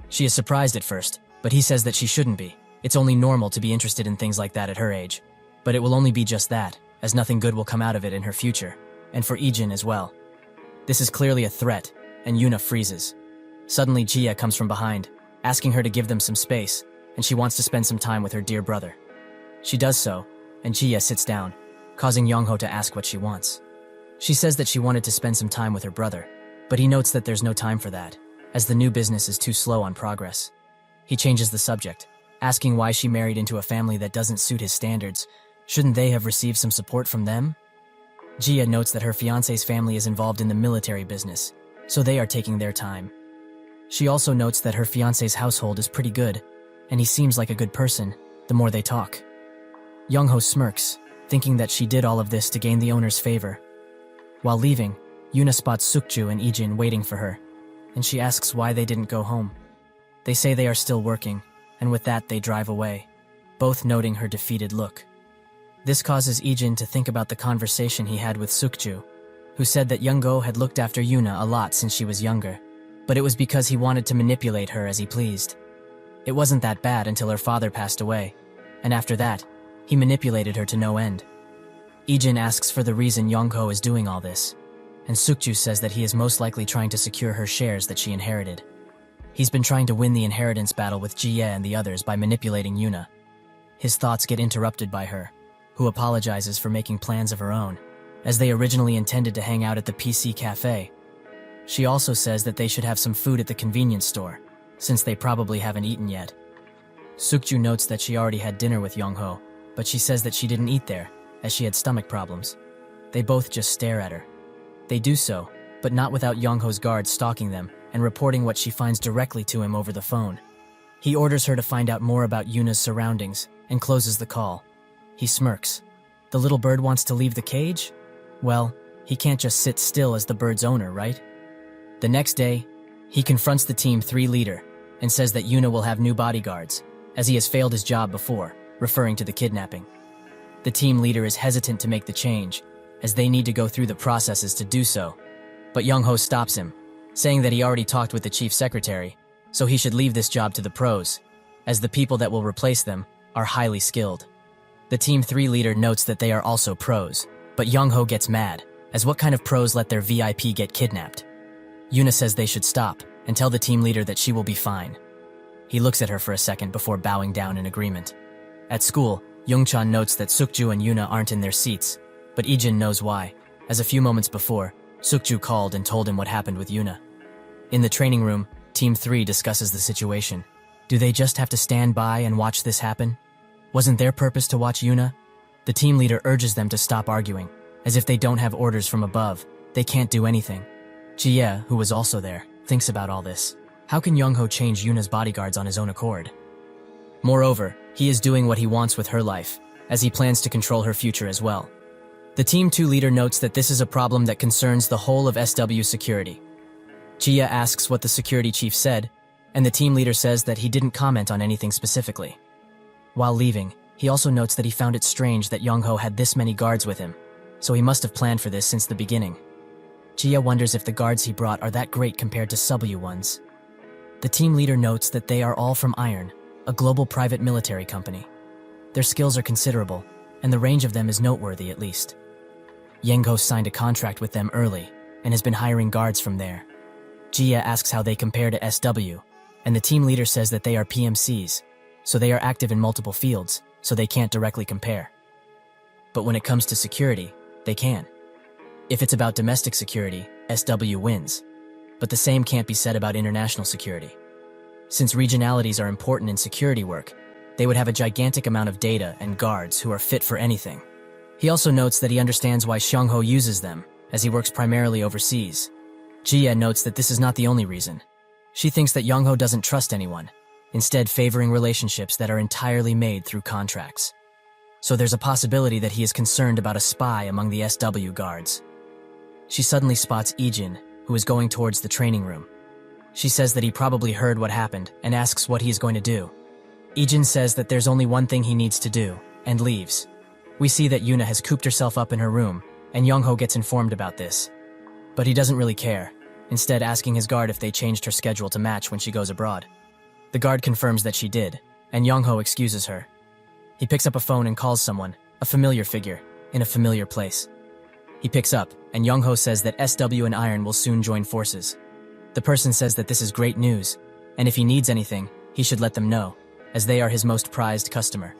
She is surprised at first, but he says that she shouldn't be. It's only normal to be interested in things like that at her age. But it will only be just that, as nothing good will come out of it in her future, and for Ijin as well. This is clearly a threat, and Yuna freezes. Suddenly Jia comes from behind, asking her to give them some space, and she wants to spend some time with her dear brother. She does so, and Jia sits down, causing Young-ho to ask what she wants. She says that she wanted to spend some time with her brother, but he notes that there's no time for that, as the new business is too slow on progress. He changes the subject, asking why she married into a family that doesn't suit his standards. Shouldn't they have received some support from them? Jia notes that her fiancé's family is involved in the military business, so they are taking their time. She also notes that her fiancé's household is pretty good, and he seems like a good person the more they talk. Young-ho smirks, thinking that she did all of this to gain the owner's favor. While leaving, Yuna spots Sukju and Ijin waiting for her, and she asks why they didn't go home. They say they are still working, and with that they drive away, both noting her defeated look. This causes Ijin to think about the conversation he had with Sukju, who said that Young-ho had looked after Yuna a lot since she was younger, but it was because he wanted to manipulate her as he pleased. It wasn't that bad until her father passed away, and after that, he manipulated her to no end. Ijin asks for the reason Young-ho is doing all this, and Sukju says that he is most likely trying to secure her shares that she inherited. He's been trying to win the inheritance battle with Jie and the others by manipulating Yuna. His thoughts get interrupted by her, who apologizes for making plans of her own, as they originally intended to hang out at the PC cafe. She also says that they should have some food at the convenience store, since they probably haven't eaten yet. Sukju notes that she already had dinner with Young-ho, but she says that she didn't eat there, as she had stomach problems. They both just stare at her. They do so, but not without Young-ho's guards stalking them and reporting what she finds directly to him over the phone. He orders her to find out more about Yuna's surroundings and closes the call. He smirks. The little bird wants to leave the cage? Well, he can't just sit still as the bird's owner, right? The next day, he confronts the Team 3 leader and says that Yuna will have new bodyguards, as he has failed his job before, referring to the kidnapping. The team leader is hesitant to make the change, as they need to go through the processes to do so, but Young-ho stops him, saying that he already talked with the chief secretary, so he should leave this job to the pros, as the people that will replace them are highly skilled. The Team 3 leader notes that they are also pros, but Young-ho gets mad, as what kind of pros let their VIP get kidnapped? Yuna says they should stop and tell the team leader that she will be fine. He looks at her for a second before bowing down in agreement. At school, Youngchan notes that Sukju and Yuna aren't in their seats, but Ijin knows why, as a few moments before, Sukju called and told him what happened with Yuna. In the training room, Team 3 discusses the situation. Do they just have to stand by and watch this happen? Wasn't their purpose to watch Yuna? The team leader urges them to stop arguing, as if they don't have orders from above, they can't do anything. Jie, who was also there, thinks about all this. How can Young-ho change Yuna's bodyguards on his own accord? Moreover, he is doing what he wants with her life, as he plans to control her future as well. The Team 2 leader notes that this is a problem that concerns the whole of SW security. Jia asks what the security chief said, and the team leader says that he didn't comment on anything specifically. While leaving, he also notes that he found it strange that Young-ho had this many guards with him, so he must have planned for this since the beginning. Jia wonders if the guards he brought are that great compared to SW ones. The team leader notes that they are all from Iron, a global private military company. Their skills are considerable, and the range of them is noteworthy at least. Young-ho signed a contract with them early, and has been hiring guards from there. Jia asks how they compare to SW, and the team leader says that they are PMCs, so they are active in multiple fields, so they can't directly compare. But when it comes to security, they can. If it's about domestic security, SW wins. But the same can't be said about international security. Since regionalities are important in security work, they would have a gigantic amount of data and guards who are fit for anything. He also notes that he understands why Xiangho uses them, as he works primarily overseas. Jia notes that this is not the only reason. She thinks that Youngho doesn't trust anyone, instead favoring relationships that are entirely made through contracts. So there's a possibility that he is concerned about a spy among the SW guards. she suddenly spots Ijin, who is going towards the training room. She says that he probably heard what happened and asks what he is going to do. Ijin says that there's only one thing he needs to do, and leaves. We see that Yuna has cooped herself up in her room, and Youngho gets informed about this. But he doesn't really care, instead asking his guard if they changed her schedule to match when she goes abroad. The guard confirms that she did, and Youngho excuses her. He picks up a phone and calls someone, a familiar figure, in a familiar place. He picks up, and Youngho says that SW and Iron will soon join forces. The person says that this is great news, and if he needs anything, he should let them know, as they are his most prized customer.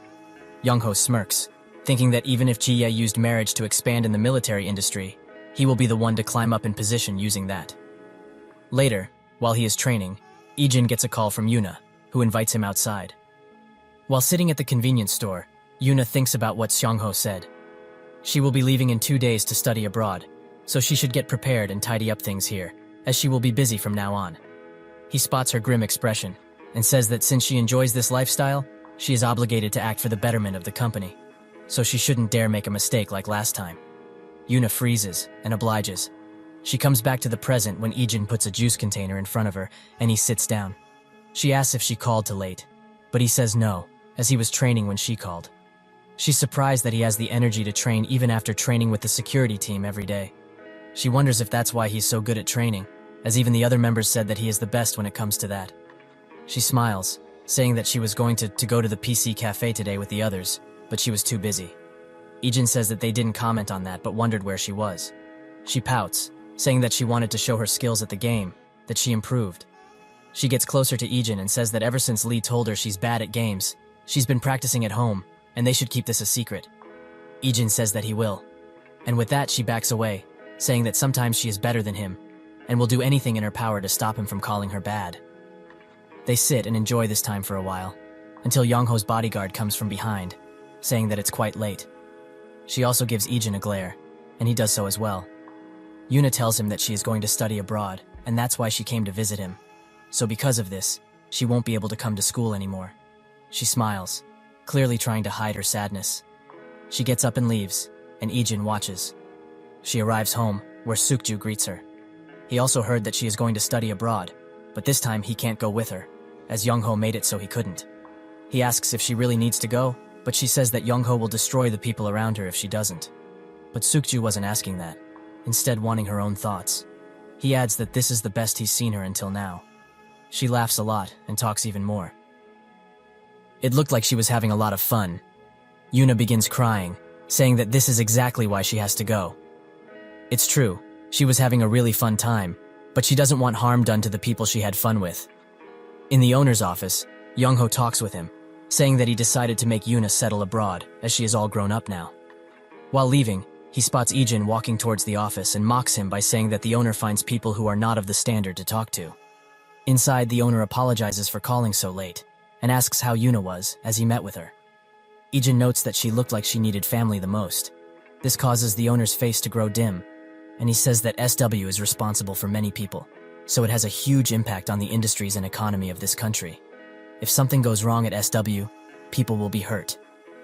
Youngho smirks, thinking that even if Jiye used marriage to expand in the military industry, he will be the one to climb up in position using that. Later, while he is training, Ijin gets a call from Yuna, who invites him outside. While sitting at the convenience store, Yuna thinks about what Xiangho said. She will be leaving in 2 days to study abroad, so she should get prepared and tidy up things here, as she will be busy from now on. He spots her grim expression, and says that since she enjoys this lifestyle, she is obligated to act for the betterment of the company, so she shouldn't dare make a mistake like last time. Yuna freezes and obliges. She comes back to the present when Ijin puts a juice container in front of her, and he sits down. She asks if she called too late, but he says no, as he was training when she called. She's surprised that he has the energy to train even after training with the security team every day. She wonders if that's why he's so good at training, as even the other members said that he is the best when it comes to that. She smiles, saying that she was going to go to the PC cafe today with the others, but she was too busy. Ijin says that they didn't comment on that but wondered where she was. She pouts, saying that she wanted to show her skills at the game, that she improved. She gets closer to Ijin and says that ever since Lee told her she's bad at games, she's been practicing at home, and they should keep this a secret. Ijin says that he will. And with that she backs away, saying that sometimes she is better than him, and will do anything in her power to stop him from calling her bad. They sit and enjoy this time for a while, until Youngho's bodyguard comes from behind, saying that it's quite late. She also gives Ijin a glare, and he does so as well. Yuna tells him that she is going to study abroad, and that's why she came to visit him. So because of this, she won't be able to come to school anymore. She smiles, clearly trying to hide her sadness. She gets up and leaves, and Ijin watches. She arrives home, where Sukju greets her. He also heard that she is going to study abroad, but this time he can't go with her, as Youngho made it so he couldn't. He asks if she really needs to go, but she says that Youngho will destroy the people around her if she doesn't. But Sukju wasn't asking that, instead wanting her own thoughts. He adds that this is the best he's seen her until now. She laughs a lot and talks even more. It looked like she was having a lot of fun. Yuna begins crying, saying that this is exactly why she has to go. It's true, she was having a really fun time, but she doesn't want harm done to the people she had fun with. In the owner's office, Youngho talks with him, saying that he decided to make Yuna settle abroad, as she is all grown up now. While leaving, he spots Ijin walking towards the office and mocks him by saying that the owner finds people who are not of the standard to talk to. Inside, the owner apologizes for calling so late, and asks how Yuna was, as he met with her. Ijin notes that she looked like she needed family the most. This causes the owner's face to grow dim, and he says that SW is responsible for many people, so it has a huge impact on the industries and economy of this country. If something goes wrong at SW, people will be hurt,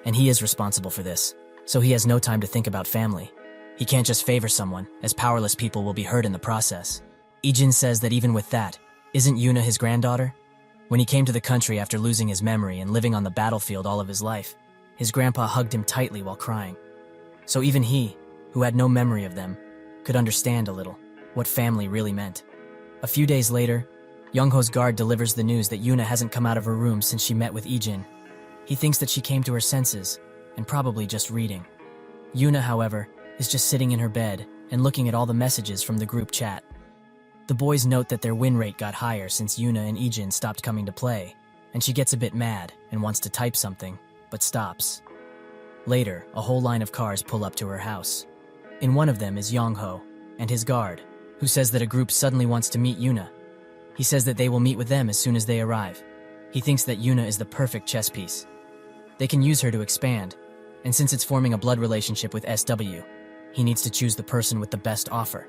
and he is responsible for this, so he has no time to think about family. He can't just favor someone, as powerless people will be hurt in the process. Ijin says that even with that, isn't Yuna his granddaughter? When he came to the country after losing his memory and living on the battlefield all of his life, his grandpa hugged him tightly while crying. So even he, who had no memory of them, could understand a little what family really meant. A few days later, Youngho's guard delivers the news that Yuna hasn't come out of her room since she met with Ijin. He thinks that she came to her senses, and probably just reading. Yuna, however, is just sitting in her bed and looking at all the messages from the group chat. The boys note that their win rate got higher since Yuna and Ijin stopped coming to play, and she gets a bit mad and wants to type something, but stops. Later, a whole line of cars pull up to her house. In one of them is Youngho and his guard, who says that a group suddenly wants to meet Yuna. He says that they will meet with them as soon as they arrive. He thinks that Yuna is the perfect chess piece. They can use her to expand, and since it's forming a blood relationship with SW, he needs to choose the person with the best offer.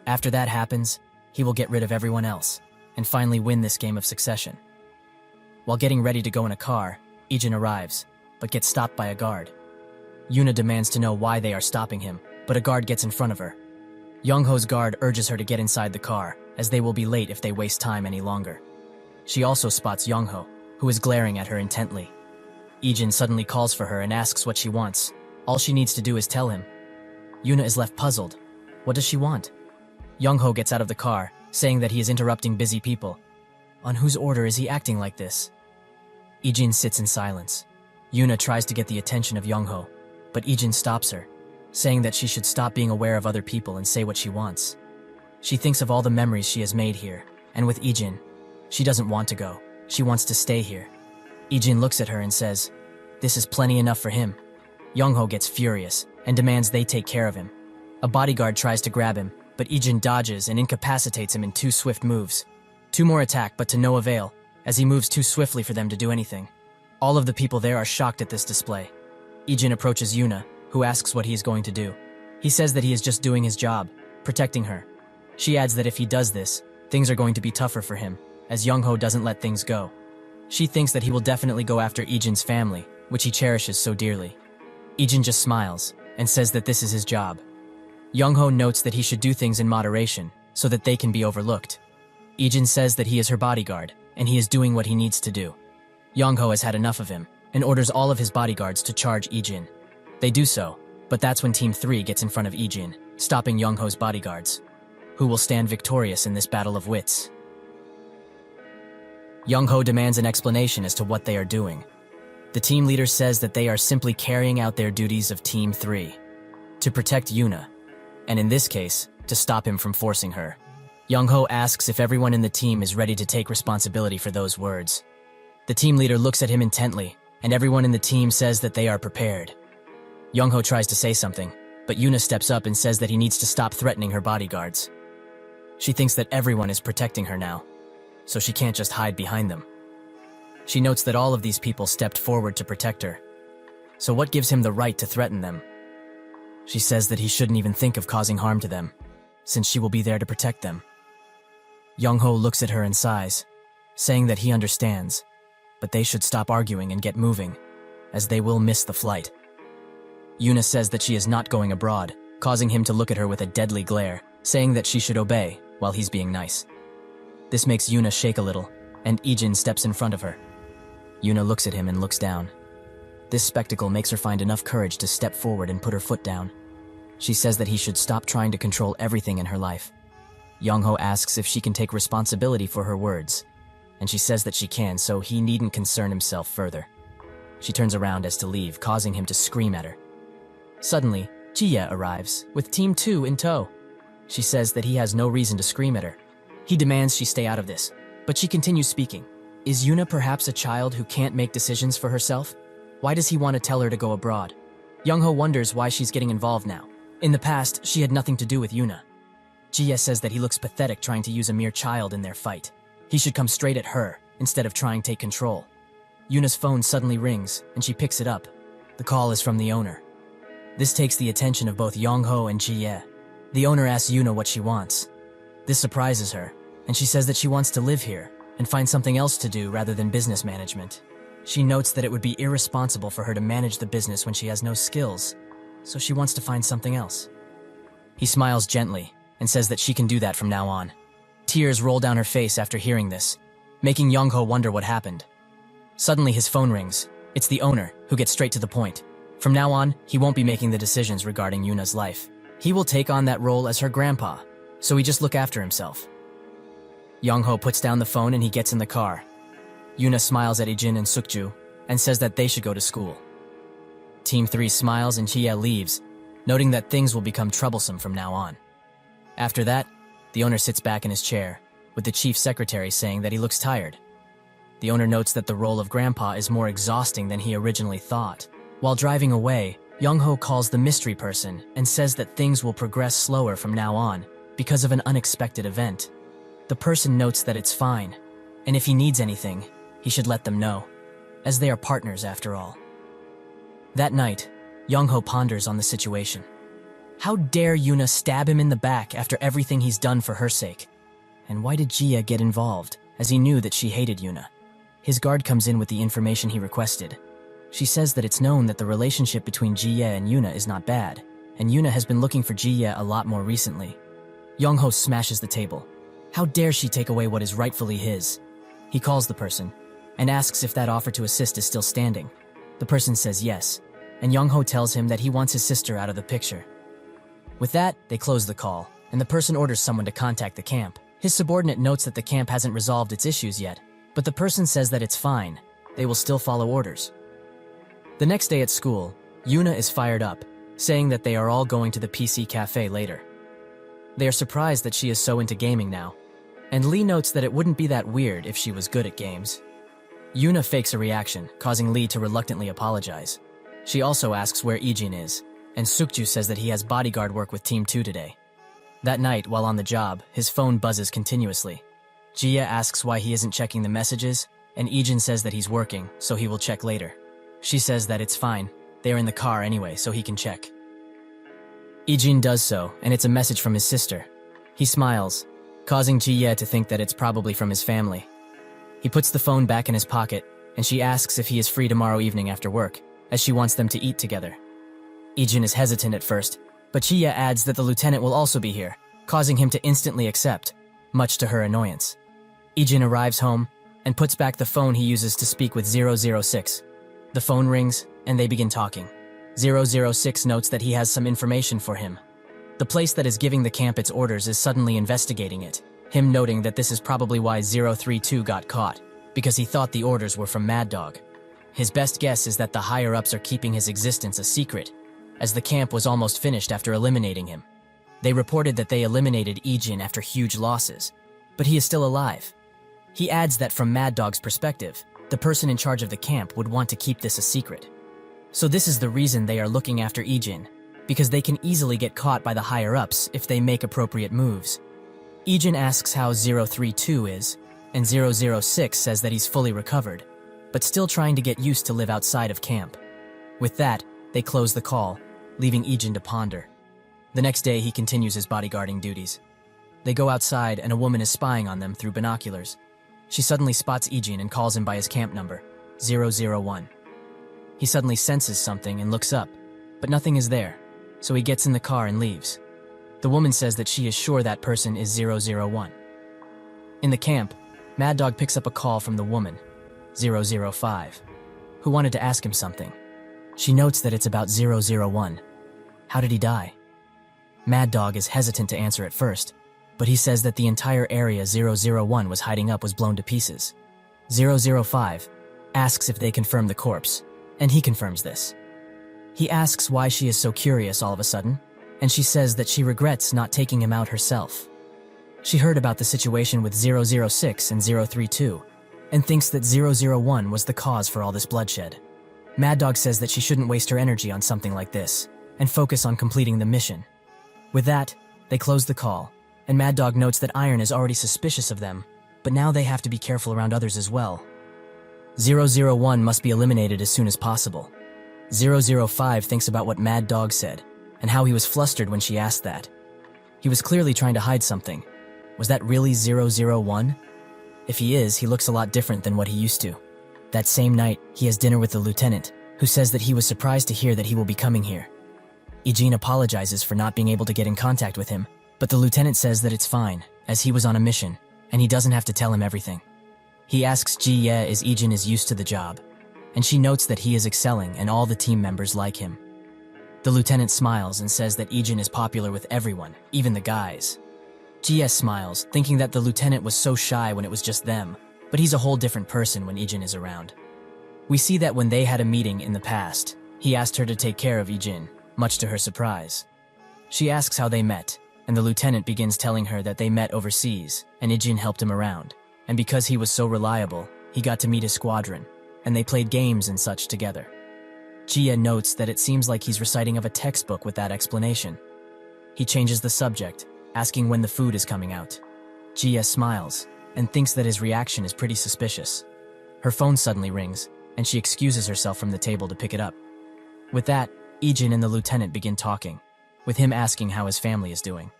After that happens, he will get rid of everyone else, and finally win this game of succession. While getting ready to go in a car, Ijin arrives, but gets stopped by a guard. Yuna demands to know why they are stopping him, but a guard gets in front of her. Young-ho's guard urges her to get inside the car, as they will be late if they waste time any longer. She also spots Young-ho, who is glaring at her intently. Ijin suddenly calls for her and asks what she wants. All she needs to do is tell him. Yuna is left puzzled. What does she want? Young-ho gets out of the car, saying that he is interrupting busy people. On whose order is he acting like this? Ijin sits in silence. Yuna tries to get the attention of Young-ho, but Ijin stops her, saying that she should stop being aware of other people and say what she wants. She thinks of all the memories she has made here, and with Ijin, she doesn't want to go. She wants to stay here. Ijin looks at her and says, "This is plenty enough for him." Young-ho gets furious and demands they take care of him. A bodyguard tries to grab him, but Ijin dodges and incapacitates him in 2 swift moves. 2 more attack, but to no avail, as he moves too swiftly for them to do anything. All of the people there are shocked at this display. Ijin approaches Yuna, who asks what he is going to do. He says that he is just doing his job, protecting her. She adds that if he does this, things are going to be tougher for him, as Young-ho doesn't let things go. She thinks that he will definitely go after Ijin's family, which he cherishes so dearly. Ijin just smiles and says that this is his job. Young-ho notes that he should do things in moderation so that they can be overlooked. Ijin says that he is her bodyguard and he is doing what he needs to do. Young-ho has had enough of him and orders all of his bodyguards to charge Ijin. They do so, but that's when Team 3 gets in front of Ijin, stopping Young-ho's bodyguards. Who will stand victorious in this battle of wits? Young-ho demands an explanation as to what they are doing. The team leader says that they are simply carrying out their duties of Team 3, to protect Yuna, and in this case, to stop him from forcing her. Young-ho asks if everyone in the team is ready to take responsibility for those words. The team leader looks at him intently, and everyone in the team says that they are prepared. Young-ho tries to say something, but Yuna steps up and says that he needs to stop threatening her bodyguards. She thinks that everyone is protecting her now, so she can't just hide behind them. She notes that all of these people stepped forward to protect her. So what gives him the right to threaten them? She says that he shouldn't even think of causing harm to them, since she will be there to protect them. Young-ho looks at her and sighs, saying that he understands, but they should stop arguing and get moving, as they will miss the flight. Yuna says that she is not going abroad, causing him to look at her with a deadly glare, saying that she should obey while he's being nice. This makes Yuna shake a little, and Ijin steps in front of her. Yuna looks at him and looks down. This spectacle makes her find enough courage to step forward and put her foot down. She says that he should stop trying to control everything in her life. Young-ho asks if she can take responsibility for her words, and she says that she can, so he needn't concern himself further. She turns around as to leave, causing him to scream at her. Suddenly, Jie arrives, with Team 2 in tow. She says that he has no reason to scream at her. He demands she stay out of this, but she continues speaking. Is Yuna perhaps a child who can't make decisions for herself? Why does he want to tell her to go abroad? Young-ho wonders why she's getting involved now. In the past, she had nothing to do with Yuna. Jie says that he looks pathetic trying to use a mere child in their fight. He should come straight at her, instead of trying to take control. Yuna's phone suddenly rings, and she picks it up. The call is from the owner. This takes the attention of both Young-ho and Jie. The owner asks Yuna what she wants. This surprises her, and she says that she wants to live here and find something else to do rather than business management. She notes that it would be irresponsible for her to manage the business when she has no skills, so she wants to find something else. He smiles gently and says that she can do that from now on. Tears roll down her face after hearing this, making Young-ho wonder what happened. Suddenly his phone rings. It's the owner, who gets straight to the point. From now on, he won't be making the decisions regarding Yuna's life. He will take on that role as her grandpa, so he just look after himself. Young-ho puts down the phone and he gets in the car. Yuna smiles at Ijin and Sukju and says that they should go to school. Team 3 smiles and Jie leaves, noting that things will become troublesome from now on. After that, the owner sits back in his chair, with the chief secretary saying that he looks tired. The owner notes that the role of grandpa is more exhausting than he originally thought. While driving away, Young-ho calls the mystery person and says that things will progress slower from now on because of an unexpected event. The person notes that it's fine, and if he needs anything, he should let them know, as they are partners after all. That night, Young-ho ponders on the situation. How dare Yuna stab him in the back after everything he's done for her sake? And why did Jie get involved, as he knew that she hated Yuna? His guard comes in with the information he requested. She says that it's known that the relationship between Jie and Yuna is not bad, and Yuna has been looking for Jie a lot more recently. Young-ho smashes the table. How dare she take away what is rightfully his? He calls the person and asks if that offer to assist is still standing. The person says yes, and Young-ho tells him that he wants his sister out of the picture. With that, they close the call, and the person orders someone to contact the camp. His subordinate notes that the camp hasn't resolved its issues yet, but the person says that it's fine. They will still follow orders. The next day at school, Yuna is fired up, saying that they are all going to the PC cafe later. They are surprised that she is so into gaming now, and Lee notes that it wouldn't be that weird if she was good at games. Yuna fakes a reaction, causing Lee to reluctantly apologize. She also asks where Ijin is, and Sukju says that he has bodyguard work with Team 2 today. That night, while on the job, his phone buzzes continuously. Jia asks why he isn't checking the messages, and Ijin says that he's working, so he will check later. She says that it's fine. They are in the car anyway, so he can check. Ijin does so, and it's a message from his sister. He smiles, causing Jia to think that it's probably from his family. He puts the phone back in his pocket, and she asks if he is free tomorrow evening after work, as she wants them to eat together. Ijin is hesitant at first, but Jia adds that the lieutenant will also be here, causing him to instantly accept, much to her annoyance. Ijin arrives home and puts back the phone he uses to speak with 006. The phone rings, and they begin talking. 006 notes that he has some information for him. The place that is giving the camp its orders is suddenly investigating it, him noting that this is probably why 032 got caught, because he thought the orders were from Mad Dog. His best guess is that the higher-ups are keeping his existence a secret, as the camp was almost finished after eliminating him. They reported that they eliminated Ijin after huge losses, but he is still alive. He adds that from Mad Dog's perspective, the person in charge of the camp would want to keep this a secret. So this is the reason they are looking after Ijin, because they can easily get caught by the higher-ups if they make appropriate moves. Ijin asks how 032 is, and 006 says that he's fully recovered, but still trying to get used to live outside of camp. With that, they close the call, leaving Ijin to ponder. The next day, he continues his bodyguarding duties. They go outside, and a woman is spying on them through binoculars. She suddenly spots Ijin and calls him by his camp number, 001. He suddenly senses something and looks up, but nothing is there, so he gets in the car and leaves. The woman says that she is sure that person is 001. In the camp, Mad Dog picks up a call from the woman, 005, who wanted to ask him something. She notes that it's about 001. How did he die? Mad Dog is hesitant to answer at first, but he says that the entire area 001 was hiding up was blown to pieces. 005 asks if they confirm the corpse, and he confirms this. He asks why she is so curious all of a sudden, and she says that she regrets not taking him out herself. She heard about the situation with 006 and 032, and thinks that 001 was the cause for all this bloodshed. Mad Dog says that she shouldn't waste her energy on something like this, and focus on completing the mission. With that, they close the call, and Mad Dog notes that Iron is already suspicious of them, but now they have to be careful around others as well. 001 must be eliminated as soon as possible. 005 thinks about what Mad Dog said, and how he was flustered when she asked that. He was clearly trying to hide something. Was that really 001? If he is, he looks a lot different than what he used to. That same night, he has dinner with the lieutenant, who says that he was surprised to hear that he will be coming here. Ijin apologizes for not being able to get in contact with him, but the lieutenant says that it's fine, as he was on a mission, and he doesn't have to tell him everything. He asks Ji Ye as Ijin is used to the job, and she notes that he is excelling and all the team members like him. The lieutenant smiles and says that Ijin is popular with everyone, even the guys. GS smiles, thinking that the lieutenant was so shy when it was just them, but he's a whole different person when Ijin is around. We see that when they had a meeting in the past, he asked her to take care of Ijin, much to her surprise. She asks how they met, and the lieutenant begins telling her that they met overseas, and Ijin helped him around, and because he was so reliable, he got to meet his squadron, and they played games and such together. Jia notes that it seems like he's reciting of a textbook with that explanation. He changes the subject, asking when the food is coming out. Jia smiles, and thinks that his reaction is pretty suspicious. Her phone suddenly rings, and she excuses herself from the table to pick it up. With that, Ijin and the lieutenant begin talking, with him asking how his family is doing.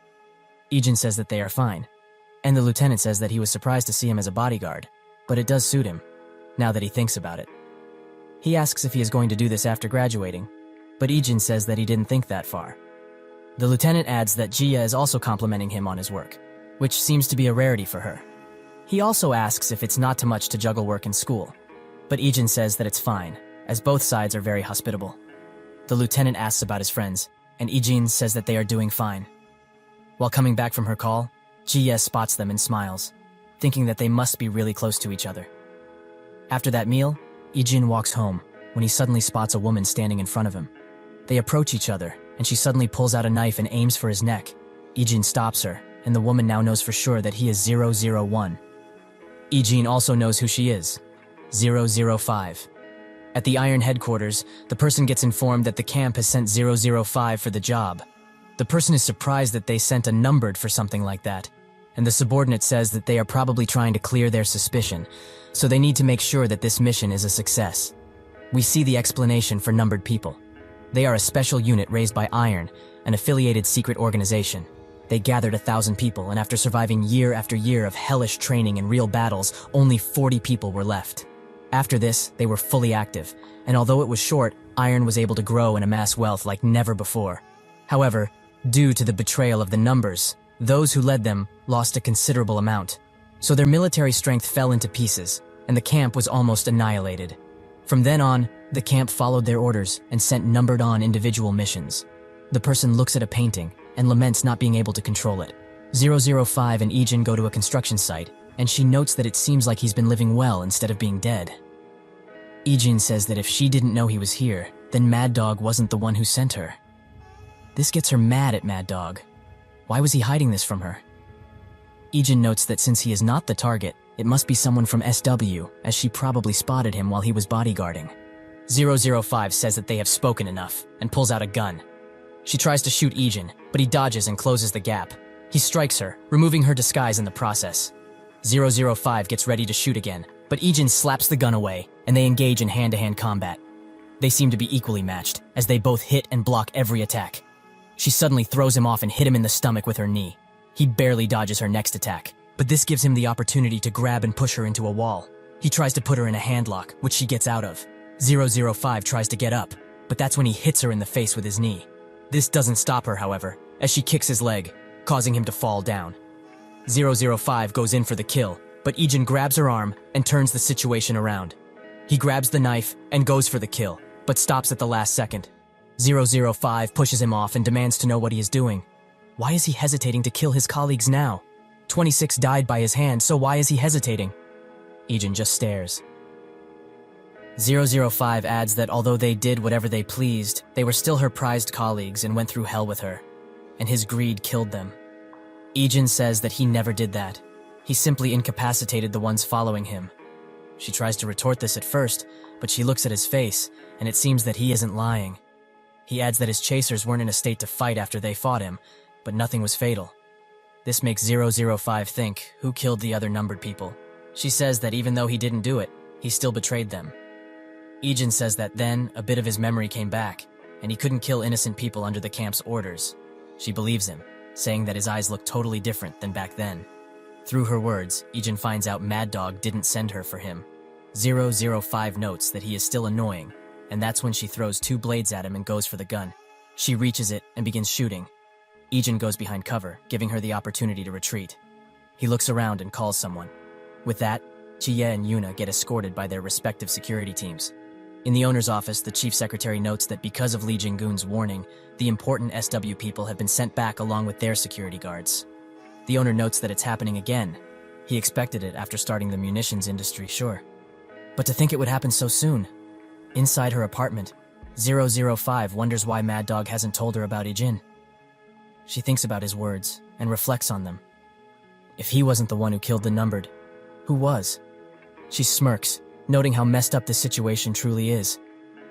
Ijin says that they are fine, and the lieutenant says that he was surprised to see him as a bodyguard, but it does suit him, now that he thinks about it. He asks if he is going to do this after graduating, but Ijin says that he didn't think that far. The lieutenant adds that Jia is also complimenting him on his work, which seems to be a rarity for her. He also asks if it's not too much to juggle work and school, but Ijin says that it's fine, as both sides are very hospitable. The lieutenant asks about his friends, and Ijin says that they are doing fine. While coming back from her call, Jia spots them and smiles, thinking that they must be really close to each other. After that meal, Ijin walks home when he suddenly spots a woman standing in front of him. They approach each other, and she suddenly pulls out a knife and aims for his neck. Ijin stops her, and the woman now knows for sure that he is 001. Ijin also knows who she is, 005. At the Iron headquarters, the person gets informed that the camp has sent 005 for the job. The person is surprised that they sent a numbered for something like that, and the subordinate says that they are probably trying to clear their suspicion, so they need to make sure that this mission is a success. We see the explanation for numbered people. They are a special unit raised by Iron, an affiliated secret organization. They gathered 1,000 people, and after surviving year after year of hellish training and real battles, only 40 people were left. After this, they were fully active, and although it was short, Iron was able to grow and amass wealth like never before. However, due to the betrayal of the numbers, those who led them lost a considerable amount. So their military strength fell into pieces, and the camp was almost annihilated. From then on, the camp followed their orders and sent numbered on individual missions. The person looks at a painting and laments not being able to control it. 005 and Ijin go to a construction site, and she notes that it seems like he's been living well instead of being dead. Ijin says that if she didn't know he was here, then Mad Dog wasn't the one who sent her. This gets her mad at Mad Dog. Why was he hiding this from her? Ijin notes that since he is not the target, it must be someone from SW, as she probably spotted him while he was bodyguarding. 005 says that they have spoken enough, and pulls out a gun. She tries to shoot Ijin, but he dodges and closes the gap. He strikes her, removing her disguise in the process. 005 gets ready to shoot again, but Ijin slaps the gun away, and they engage in hand-to-hand combat. They seem to be equally matched, as they both hit and block every attack. She suddenly throws him off and hit him in the stomach with her knee. He barely dodges her next attack, but this gives him the opportunity to grab and push her into a wall. He tries to put her in a handlock, which she gets out of. 005 tries to get up, but that's when he hits her in the face with his knee. This doesn't stop her, however, as she kicks his leg, causing him to fall down. 005 goes in for the kill, but Ijin grabs her arm and turns the situation around. He grabs the knife and goes for the kill, but stops at the last second. 005 pushes him off and demands to know what he is doing. Why is he hesitating to kill his colleagues now? 26 died by his hand, so why is he hesitating? Ijin just stares. 005 adds that although they did whatever they pleased, they were still her prized colleagues and went through hell with her, and his greed killed them. Ijin says that he never did that. He simply incapacitated the ones following him. She tries to retort this at first, but she looks at his face, and it seems that he isn't lying. He adds that his chasers weren't in a state to fight after they fought him, but nothing was fatal. This makes 005 think, who killed the other numbered people? She says that even though he didn't do it, he still betrayed them. Ijin says that then, a bit of his memory came back, and he couldn't kill innocent people under the camp's orders. She believes him, saying that his eyes look totally different than back then. Through her words, Ijin finds out Mad Dog didn't send her for him. 005 notes that he is still annoying, and that's when she throws 2 blades at him and goes for the gun. She reaches it and begins shooting. Ijin goes behind cover, giving her the opportunity to retreat. He looks around and calls someone. With that, Jie and Yuna get escorted by their respective security teams. In the owner's office, the chief secretary notes that because of Li Jinggun's warning, the important SW people have been sent back along with their security guards. The owner notes that it's happening again. He expected it after starting the munitions industry, sure. But to think it would happen so soon. Inside her apartment, 005 wonders why Mad Dog hasn't told her about Ijin. She thinks about his words and reflects on them. If he wasn't the one who killed the numbered, who was? She smirks, noting how messed up this situation truly is.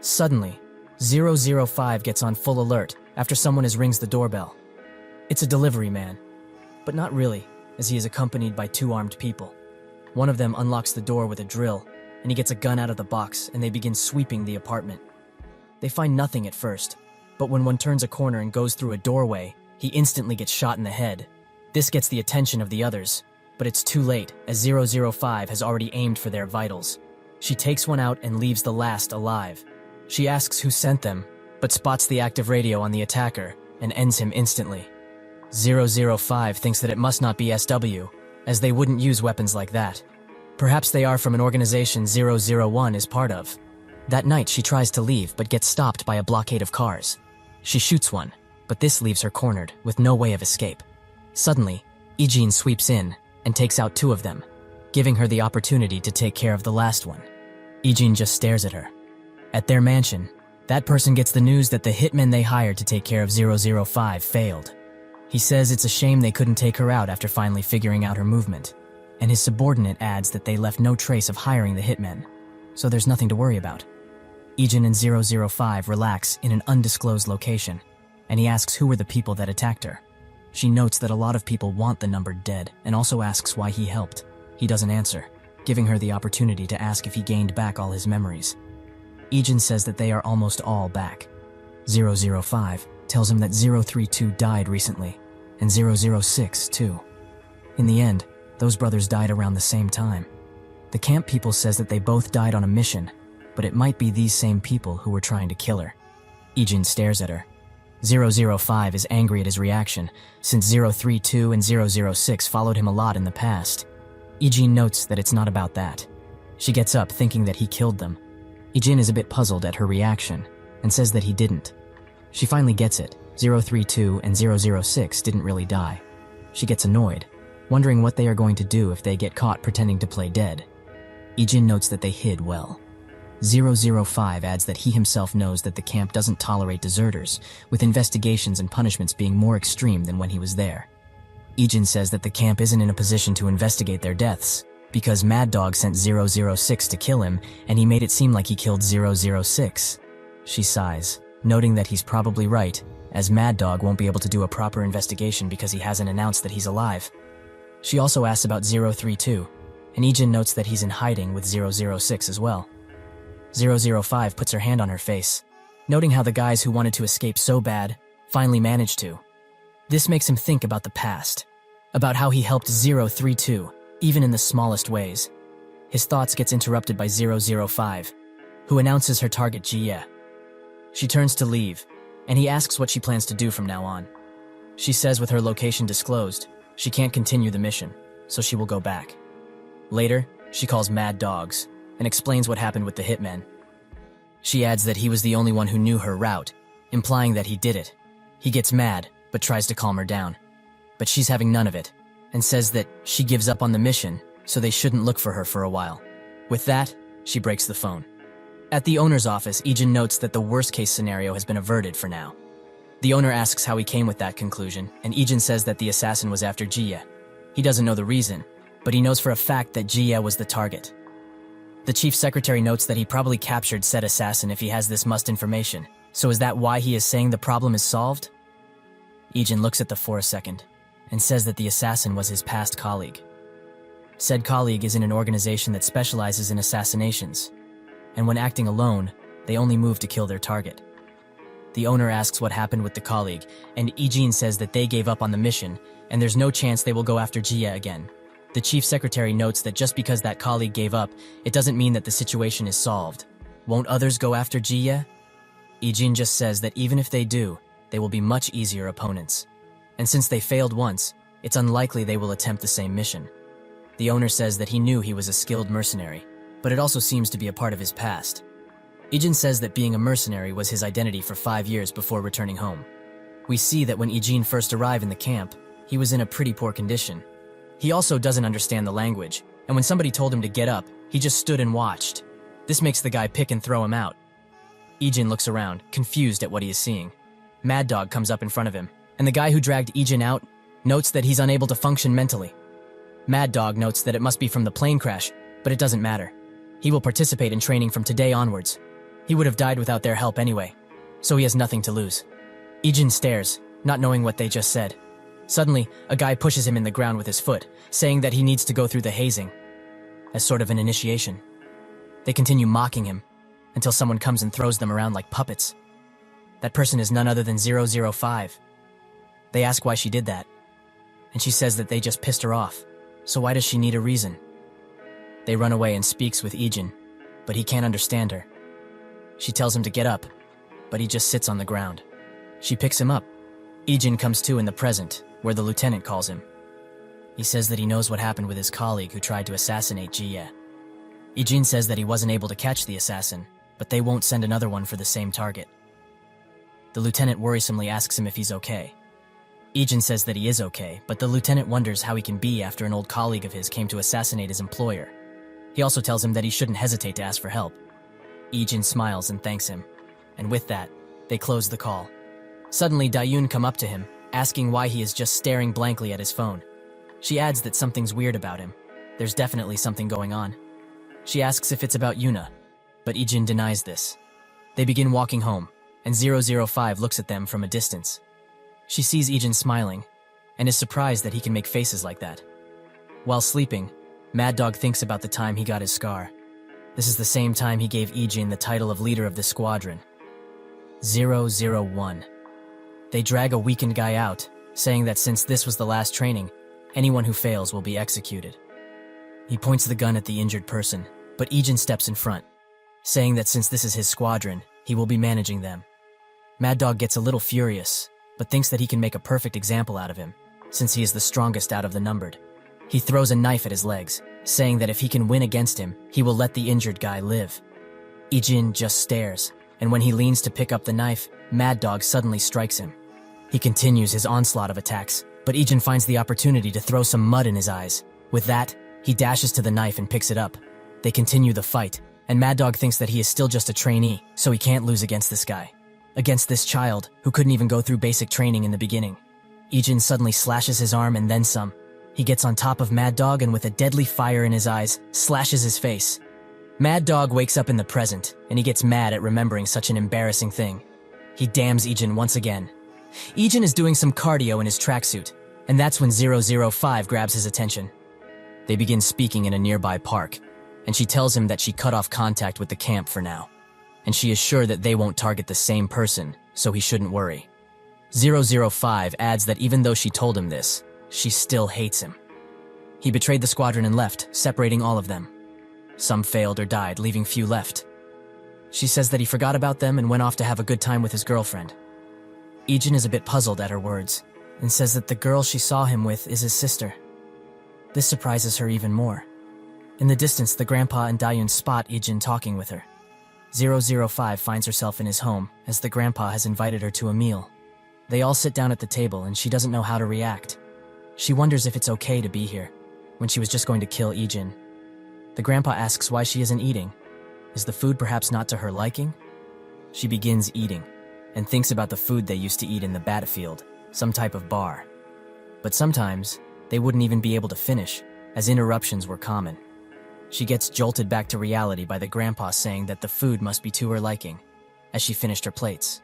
Suddenly, 005 gets on full alert after someone rings the doorbell. It's a delivery man, but not really, as he is accompanied by 2 armed people. One of them unlocks the door with a drill, and he gets a gun out of the box and they begin sweeping the apartment. They find nothing at first, but when one turns a corner and goes through a doorway, he instantly gets shot in the head. This gets the attention of the others, but it's too late as 005 has already aimed for their vitals. She takes one out and leaves the last alive. She asks who sent them, but spots the active radio on the attacker, and ends him instantly. 005 thinks that it must not be SW, as they wouldn't use weapons like that. Perhaps they are from an organization 001 is part of. That night she tries to leave but gets stopped by a blockade of cars. She shoots one, but this leaves her cornered, with no way of escape. Suddenly, Ijin sweeps in and takes out 2 of them, giving her the opportunity to take care of the last one. Ijin just stares at her. At their mansion, that person gets the news that the hitmen they hired to take care of 005 failed. He says it's a shame they couldn't take her out after finally figuring out her movement, and his subordinate adds that they left no trace of hiring the hitmen, so there's nothing to worry about. Ijin and 005 relax in an undisclosed location, and he asks who were the people that attacked her. She notes that a lot of people want the numbered dead, and also asks why he helped. He doesn't answer, giving her the opportunity to ask if he gained back all his memories. Ijin says that they are almost all back. 005 tells him that 032 died recently, and 006 too. In the end, those brothers died around the same time. The camp people says that they both died on a mission, but it might be these same people who were trying to kill her. Ijin stares at her. 005 is angry at his reaction, since 032 and 006 followed him a lot in the past. Ijin notes that it's not about that. She gets up thinking that he killed them. Ijin is a bit puzzled at her reaction, and says that he didn't. She finally gets it. 032 and 006 didn't really die. She gets annoyed, wondering what they are going to do if they get caught pretending to play dead. Ijin notes that they hid well. 005 adds that he himself knows that the camp doesn't tolerate deserters, with investigations and punishments being more extreme than when he was there. Ijin says that the camp isn't in a position to investigate their deaths, because Mad Dog sent 006 to kill him, and he made it seem like he killed 006. She sighs, noting that he's probably right, as Mad Dog won't be able to do a proper investigation because he hasn't announced that he's alive. She also asks about 032, and Ijin notes that he's in hiding with 006 as well. 005 puts her hand on her face, noting how the guys who wanted to escape so bad finally managed to. This makes him think about the past, about how he helped 032, even in the smallest ways. His thoughts gets interrupted by 005, who announces her target Jie. She turns to leave, and he asks what she plans to do from now on. She says with her location disclosed, she can't continue the mission, so she will go back. Later, she calls Mad Dogs, and explains what happened with the hitmen. She adds that he was the only one who knew her route, implying that he did it. He gets mad, but tries to calm her down. But she's having none of it, and says that she gives up on the mission, so they shouldn't look for her for a while. With that, she breaks the phone. At the owner's office, Ijin notes that the worst-case scenario has been averted for now. The owner asks how he came with that conclusion, and Ijin says that the assassin was after Jie. He doesn't know the reason, but he knows for a fact that Jie was the target. The chief secretary notes that he probably captured said assassin if he has this must information, so is that why he is saying the problem is solved? Ijin looks at the for a second, and says that the assassin was his past colleague. Said colleague is in an organization that specializes in assassinations, and when acting alone, they only move to kill their target. The owner asks what happened with the colleague, and Ijin says that they gave up on the mission, and there's no chance they will go after Jie again. The chief secretary notes that just because that colleague gave up, it doesn't mean that the situation is solved. Won't others go after Jie? Ijin just says that even if they do, they will be much easier opponents. And since they failed once, it's unlikely they will attempt the same mission. The owner says that he knew he was a skilled mercenary, but it also seems to be a part of his past. Ijin says that being a mercenary was his identity for 5 years before returning home. We see that when Ijin first arrived in the camp, he was in a pretty poor condition. He also doesn't understand the language, and when somebody told him to get up, he just stood and watched. This makes the guy pick and throw him out. Ijin looks around, confused at what he is seeing. Mad Dog comes up in front of him, and the guy who dragged Ijin out notes that he's unable to function mentally. Mad Dog notes that it must be from the plane crash, but it doesn't matter. He will participate in training from today onwards. He would have died without their help anyway, so he has nothing to lose. Ijin stares, not knowing what they just said. Suddenly, a guy pushes him in the ground with his foot, saying that he needs to go through the hazing, as sort of an initiation. They continue mocking him, until someone comes and throws them around like puppets. That person is none other than 005. They ask why she did that, and she says that they just pissed her off, so why does she need a reason? They run away and speaks with Ijin, but he can't understand her. She tells him to get up, but he just sits on the ground. She picks him up, Ijin comes to in the present, where the lieutenant calls him. He says that he knows what happened with his colleague who tried to assassinate Jie. Ijin says that he wasn't able to catch the assassin, but they won't send another one for the same target. The lieutenant worrisomely asks him if he's okay. Ijin says that he is okay, but the lieutenant wonders how he can be after an old colleague of his came to assassinate his employer. He also tells him that he shouldn't hesitate to ask for help. Ijin smiles and thanks him, and with that, they close the call. Suddenly, Dayun come up to him, asking why he is just staring blankly at his phone. She adds that something's weird about him. There's definitely something going on. She asks if it's about Yuna, but Ijin denies this. They begin walking home, and 005 looks at them from a distance. She sees Ijin smiling, and is surprised that he can make faces like that. While sleeping, Mad Dog thinks about the time he got his scar. This is the same time he gave Ijin the title of leader of the squadron. 001. They drag a weakened guy out, saying that since this was the last training, anyone who fails will be executed. He points the gun at the injured person, but Ijin steps in front, saying that since this is his squadron, he will be managing them. Mad Dog gets a little furious, but thinks that he can make a perfect example out of him, since he is the strongest out of the numbered. He throws a knife at his legs, saying that if he can win against him, he will let the injured guy live. Ijin just stares, and when he leans to pick up the knife, Mad Dog suddenly strikes him. He continues his onslaught of attacks, but Ijin finds the opportunity to throw some mud in his eyes. With that, he dashes to the knife and picks it up. They continue the fight, and Mad Dog thinks that he is still just a trainee, so he can't lose against this guy. Against this child, who couldn't even go through basic training in the beginning. Ijin suddenly slashes his arm and then some. He gets on top of Mad Dog and with a deadly fire in his eyes, slashes his face. Mad Dog wakes up in the present, and he gets mad at remembering such an embarrassing thing. He damns Ijin once again. Ijin is doing some cardio in his tracksuit, and that's when 005 grabs his attention. They begin speaking in a nearby park, and she tells him that she cut off contact with the camp for now, and she is sure that they won't target the same person, so he shouldn't worry. 005 adds that even though she told him this, she still hates him. He betrayed the squadron and left, separating all of them. Some failed or died, leaving few left. She says that he forgot about them and went off to have a good time with his girlfriend. Ijin is a bit puzzled at her words, and says that the girl she saw him with is his sister. This surprises her even more. In the distance, the grandpa and Dayun spot Ijin talking with her. 005 finds herself in his home, as the grandpa has invited her to a meal. They all sit down at the table, and she doesn't know how to react. She wonders if it's okay to be here, when she was just going to kill Ijin. The grandpa asks why she isn't eating. Is the food perhaps not to her liking? She begins eating, and thinks about the food they used to eat in the battlefield, some type of bar. But sometimes, they wouldn't even be able to finish, as interruptions were common. She gets jolted back to reality by the grandpa saying that the food must be to her liking, as she finished her plates.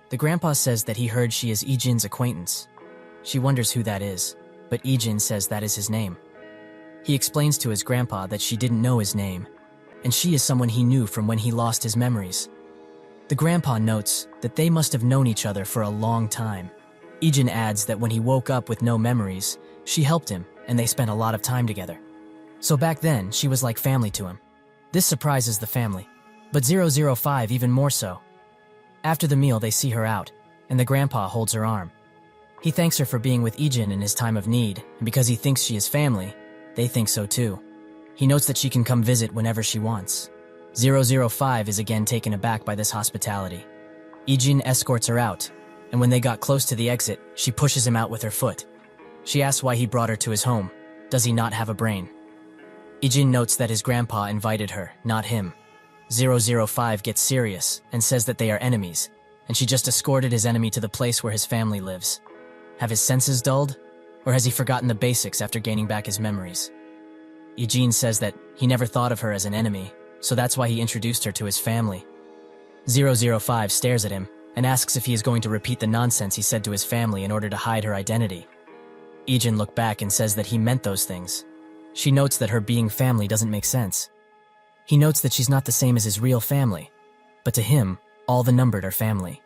The grandpa says that he heard she is Ijin's acquaintance. She wonders who that is, but Ijin says that is his name. He explains to his grandpa that she didn't know his name, and she is someone he knew from when he lost his memories. The grandpa notes that they must have known each other for a long time. Ijin adds that when he woke up with no memories, she helped him, and they spent a lot of time together. So back then, she was like family to him. This surprises the family, but 005 even more so. After the meal, they see her out, and the grandpa holds her arm. He thanks her for being with Ijin in his time of need, and because he thinks she is family, they think so too. He notes that she can come visit whenever she wants. 005 is again taken aback by this hospitality. Ijin escorts her out, and when they got close to the exit, she pushes him out with her foot. She asks why he brought her to his home. Does he not have a brain? Ijin notes that his grandpa invited her, not him. 005 gets serious and says that they are enemies, and she just escorted his enemy to the place where his family lives. Have his senses dulled? Or has he forgotten the basics after gaining back his memories? Ijin says that he never thought of her as an enemy, so that's why he introduced her to his family. 005 stares at him and asks if he is going to repeat the nonsense he said to his family in order to hide her identity. Ijin looks back and says that he meant those things. She notes that her being family doesn't make sense. He notes that she's not the same as his real family, but to him, all the numbered are family.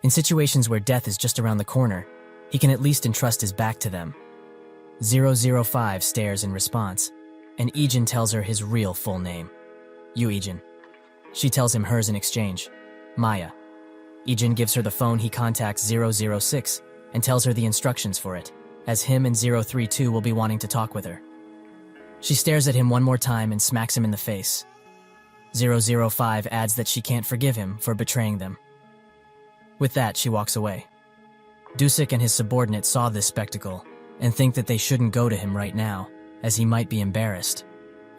In situations where death is just around the corner, he can at least entrust his back to them. 005 stares in response, and Ijin tells her his real full name. You, Ijin. She tells him hers in exchange. Maya. Ijin gives her the phone. He contacts 006 and tells her the instructions for it, as him and 032 will be wanting to talk with her. She stares at him one more time and smacks him in the face. 005 adds that she can't forgive him for betraying them. With that, she walks away. Dusik and his subordinate saw this spectacle and think that they shouldn't go to him right now, as he might be embarrassed.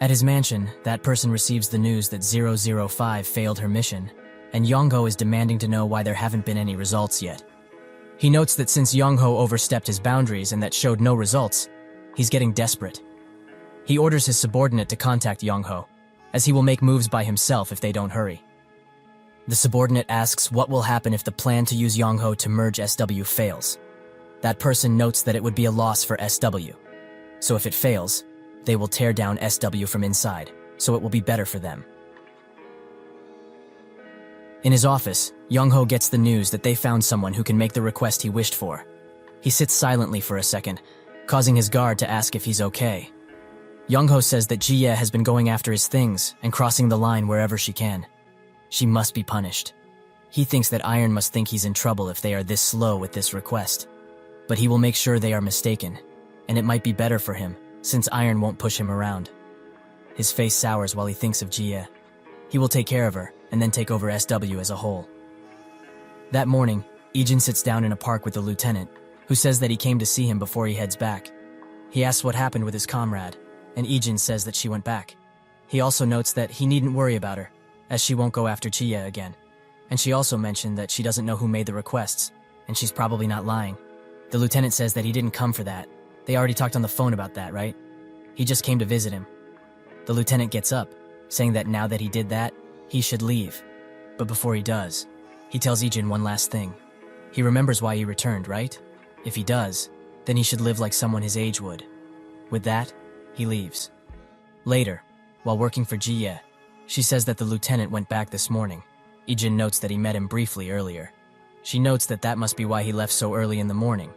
At his mansion, that person receives the news that 005 failed her mission, and Yongho is demanding to know why there haven't been any results yet. He notes that since Yongho overstepped his boundaries and that showed no results, he's getting desperate. He orders his subordinate to contact Yongho, as he will make moves by himself if they don't hurry. The subordinate asks what will happen if the plan to use Yongho to merge SW fails. That person notes that it would be a loss for SW. So if it fails, they will tear down SW from inside, so it will be better for them. In his office, Yongho gets the news that they found someone who can make the request he wished for. He sits silently for a second, causing his guard to ask if he's okay. Yongho says that Jie has been going after his things and crossing the line wherever she can. She must be punished. He thinks that Iron must think he's in trouble if they are this slow with this request. But he will make sure they are mistaken, and it might be better for him, since Iron won't push him around. His face sours while he thinks of Jie. He will take care of her, and then take over SW as a whole. That morning, Ijin sits down in a park with the lieutenant, who says that he came to see him before he heads back. He asks what happened with his comrade, and Ijin says that she went back. He also notes that he needn't worry about her, as she won't go after Jie again. And she also mentioned that she doesn't know who made the requests, and she's probably not lying. The lieutenant says that he didn't come for that. They already talked on the phone about that, right? He just came to visit him. The lieutenant gets up, saying that now that he did that, he should leave. But before he does, he tells Ijin one last thing. He remembers why he returned, right? If he does, then he should live like someone his age would. With that, he leaves. Later, while working for Jie, she says that the lieutenant went back this morning. Ijin notes that he met him briefly earlier. She notes that that must be why he left so early in the morning.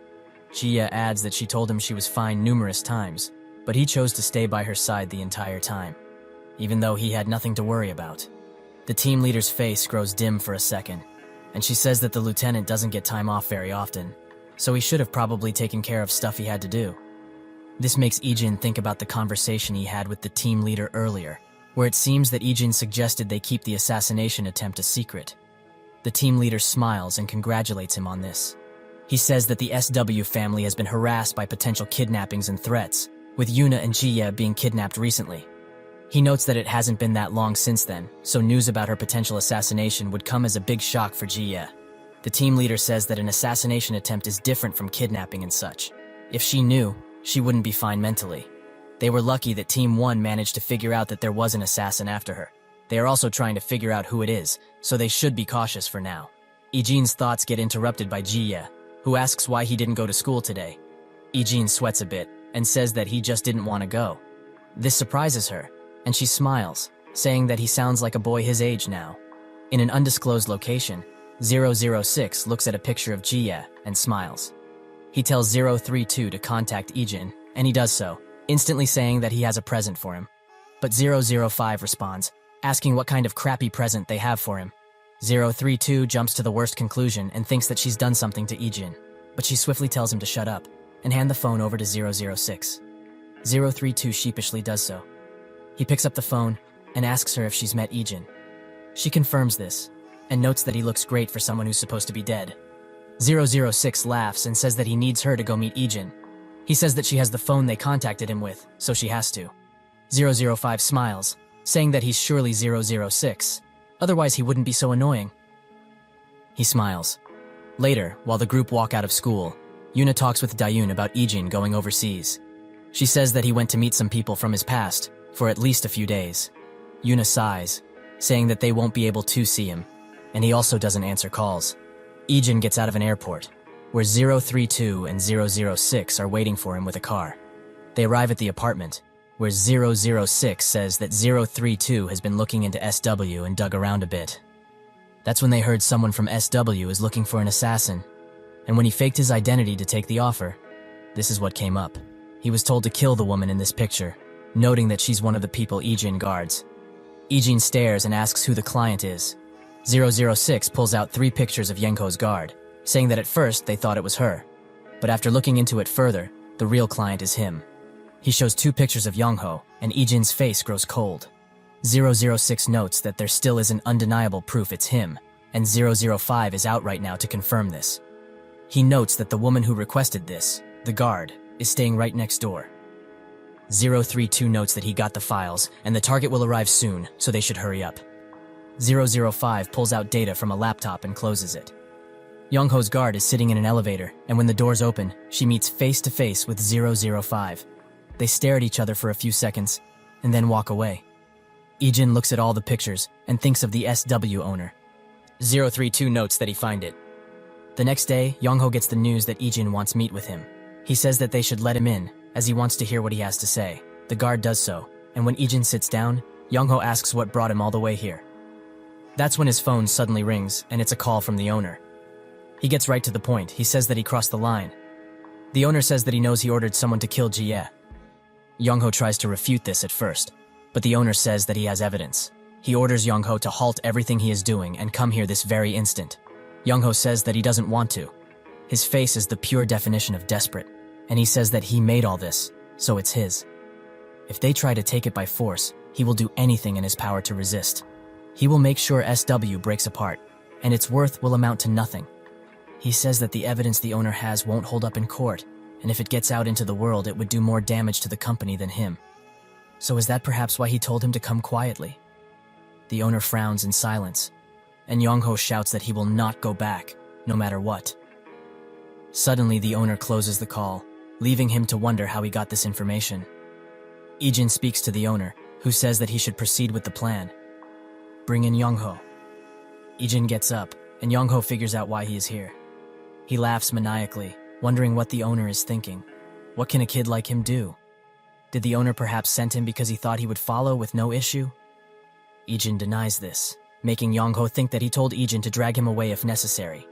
Jie adds that she told him she was fine numerous times, but he chose to stay by her side the entire time, even though he had nothing to worry about. The team leader's face grows dim for a second, and she says that the lieutenant doesn't get time off very often, so he should have probably taken care of stuff he had to do. This makes Ijin think about the conversation he had with the team leader earlier, where it seems that Ijin suggested they keep the assassination attempt a secret. The team leader smiles and congratulates him on this. He says that the SW family has been harassed by potential kidnappings and threats, with Yuna and Jie being kidnapped recently. He notes that it hasn't been that long since then, so news about her potential assassination would come as a big shock for Jie. The team leader says that an assassination attempt is different from kidnapping and such. If she knew, she wouldn't be fine mentally. They were lucky that Team 1 managed to figure out that there was an assassin after her. They are also trying to figure out who it is, so they should be cautious for now. Ijin's thoughts get interrupted by Jie, who asks why he didn't go to school today. Ijin sweats a bit and says that he just didn't want to go. This surprises her, and she smiles, saying that he sounds like a boy his age now. In an undisclosed location, 006 looks at a picture of Jie and smiles. He tells 032 to contact Ijin, and he does so, instantly saying that he has a present for him. But 005 responds, asking what kind of crappy present they have for him. 032 jumps to the worst conclusion and thinks that she's done something to Ijin, but she swiftly tells him to shut up and hand the phone over to 006. 032 sheepishly does so. He picks up the phone and asks her if she's met Ijin. She confirms this and notes that he looks great for someone who's supposed to be dead. 006 laughs and says that he needs her to go meet Ijin. He says that she has the phone they contacted him with, so she has to. 005 smiles, saying that he's surely 006, otherwise he wouldn't be so annoying. He smiles. Later, while the group walk out of school, Yuna talks with Dayun about Ijin going overseas. She says that he went to meet some people from his past, for at least a few days. Yuna sighs, saying that they won't be able to see him, and he also doesn't answer calls. Ijin gets out of an airport, where 032 and 006 are waiting for him with a car. They arrive at the apartment, where 006 says that 032 has been looking into SW and dug around a bit. That's when they heard someone from SW is looking for an assassin, and when he faked his identity to take the offer, this is what came up. He was told to kill the woman in this picture, noting that she's one of the people Ijin guards. Ijin stares and asks who the client is. 006 pulls out 3 pictures of Yengho's guard, saying that at first they thought it was her. But after looking into it further, the real client is him. He shows 2 pictures of Yongho, and Ijin's face grows cold. 006 notes that there still is an undeniable proof it's him, and 005 is out right now to confirm this. He notes that the woman who requested this, the guard, is staying right next door. 032 notes that he got the files, and the target will arrive soon, so they should hurry up. 005 pulls out data from a laptop and closes it. Yongho's guard is sitting in an elevator, and when the doors open, she meets face to face with 005. They stare at each other for a few seconds, and then walk away. Ijin looks at all the pictures and thinks of the SW owner. 032 notes that he find it. The next day, Yongho gets the news that Ijin wants meet with him. He says that they should let him in, as he wants to hear what he has to say. The guard does so, and when Ijin sits down, Yongho asks what brought him all the way here. That's when his phone suddenly rings, and it's a call from the owner. He gets right to the point. He says that he crossed the line. The owner says that he knows he ordered someone to kill Jie. Yongho tries to refute this at first, but the owner says that he has evidence. He orders Yongho to halt everything he is doing and come here this very instant. Yongho says that he doesn't want to. His face is the pure definition of desperate, and he says that he made all this, so it's his. If they try to take it by force, he will do anything in his power to resist. He will make sure SW breaks apart, and its worth will amount to nothing. He says that the evidence the owner has won't hold up in court, and if it gets out into the world, it would do more damage to the company than him. So is that perhaps why he told him to come quietly? The owner frowns in silence, and Yongho shouts that he will not go back, no matter what. Suddenly, the owner closes the call, leaving him to wonder how he got this information. Ijin speaks to the owner, who says that he should proceed with the plan. Bring in Yongho. Ijin gets up, and Yongho figures out why he is here. He laughs maniacally, wondering what the owner is thinking. What can a kid like him do? Did the owner perhaps send him because he thought he would follow with no issue? Ijin denies this, making Yongho think that he told Ijin to drag him away if necessary.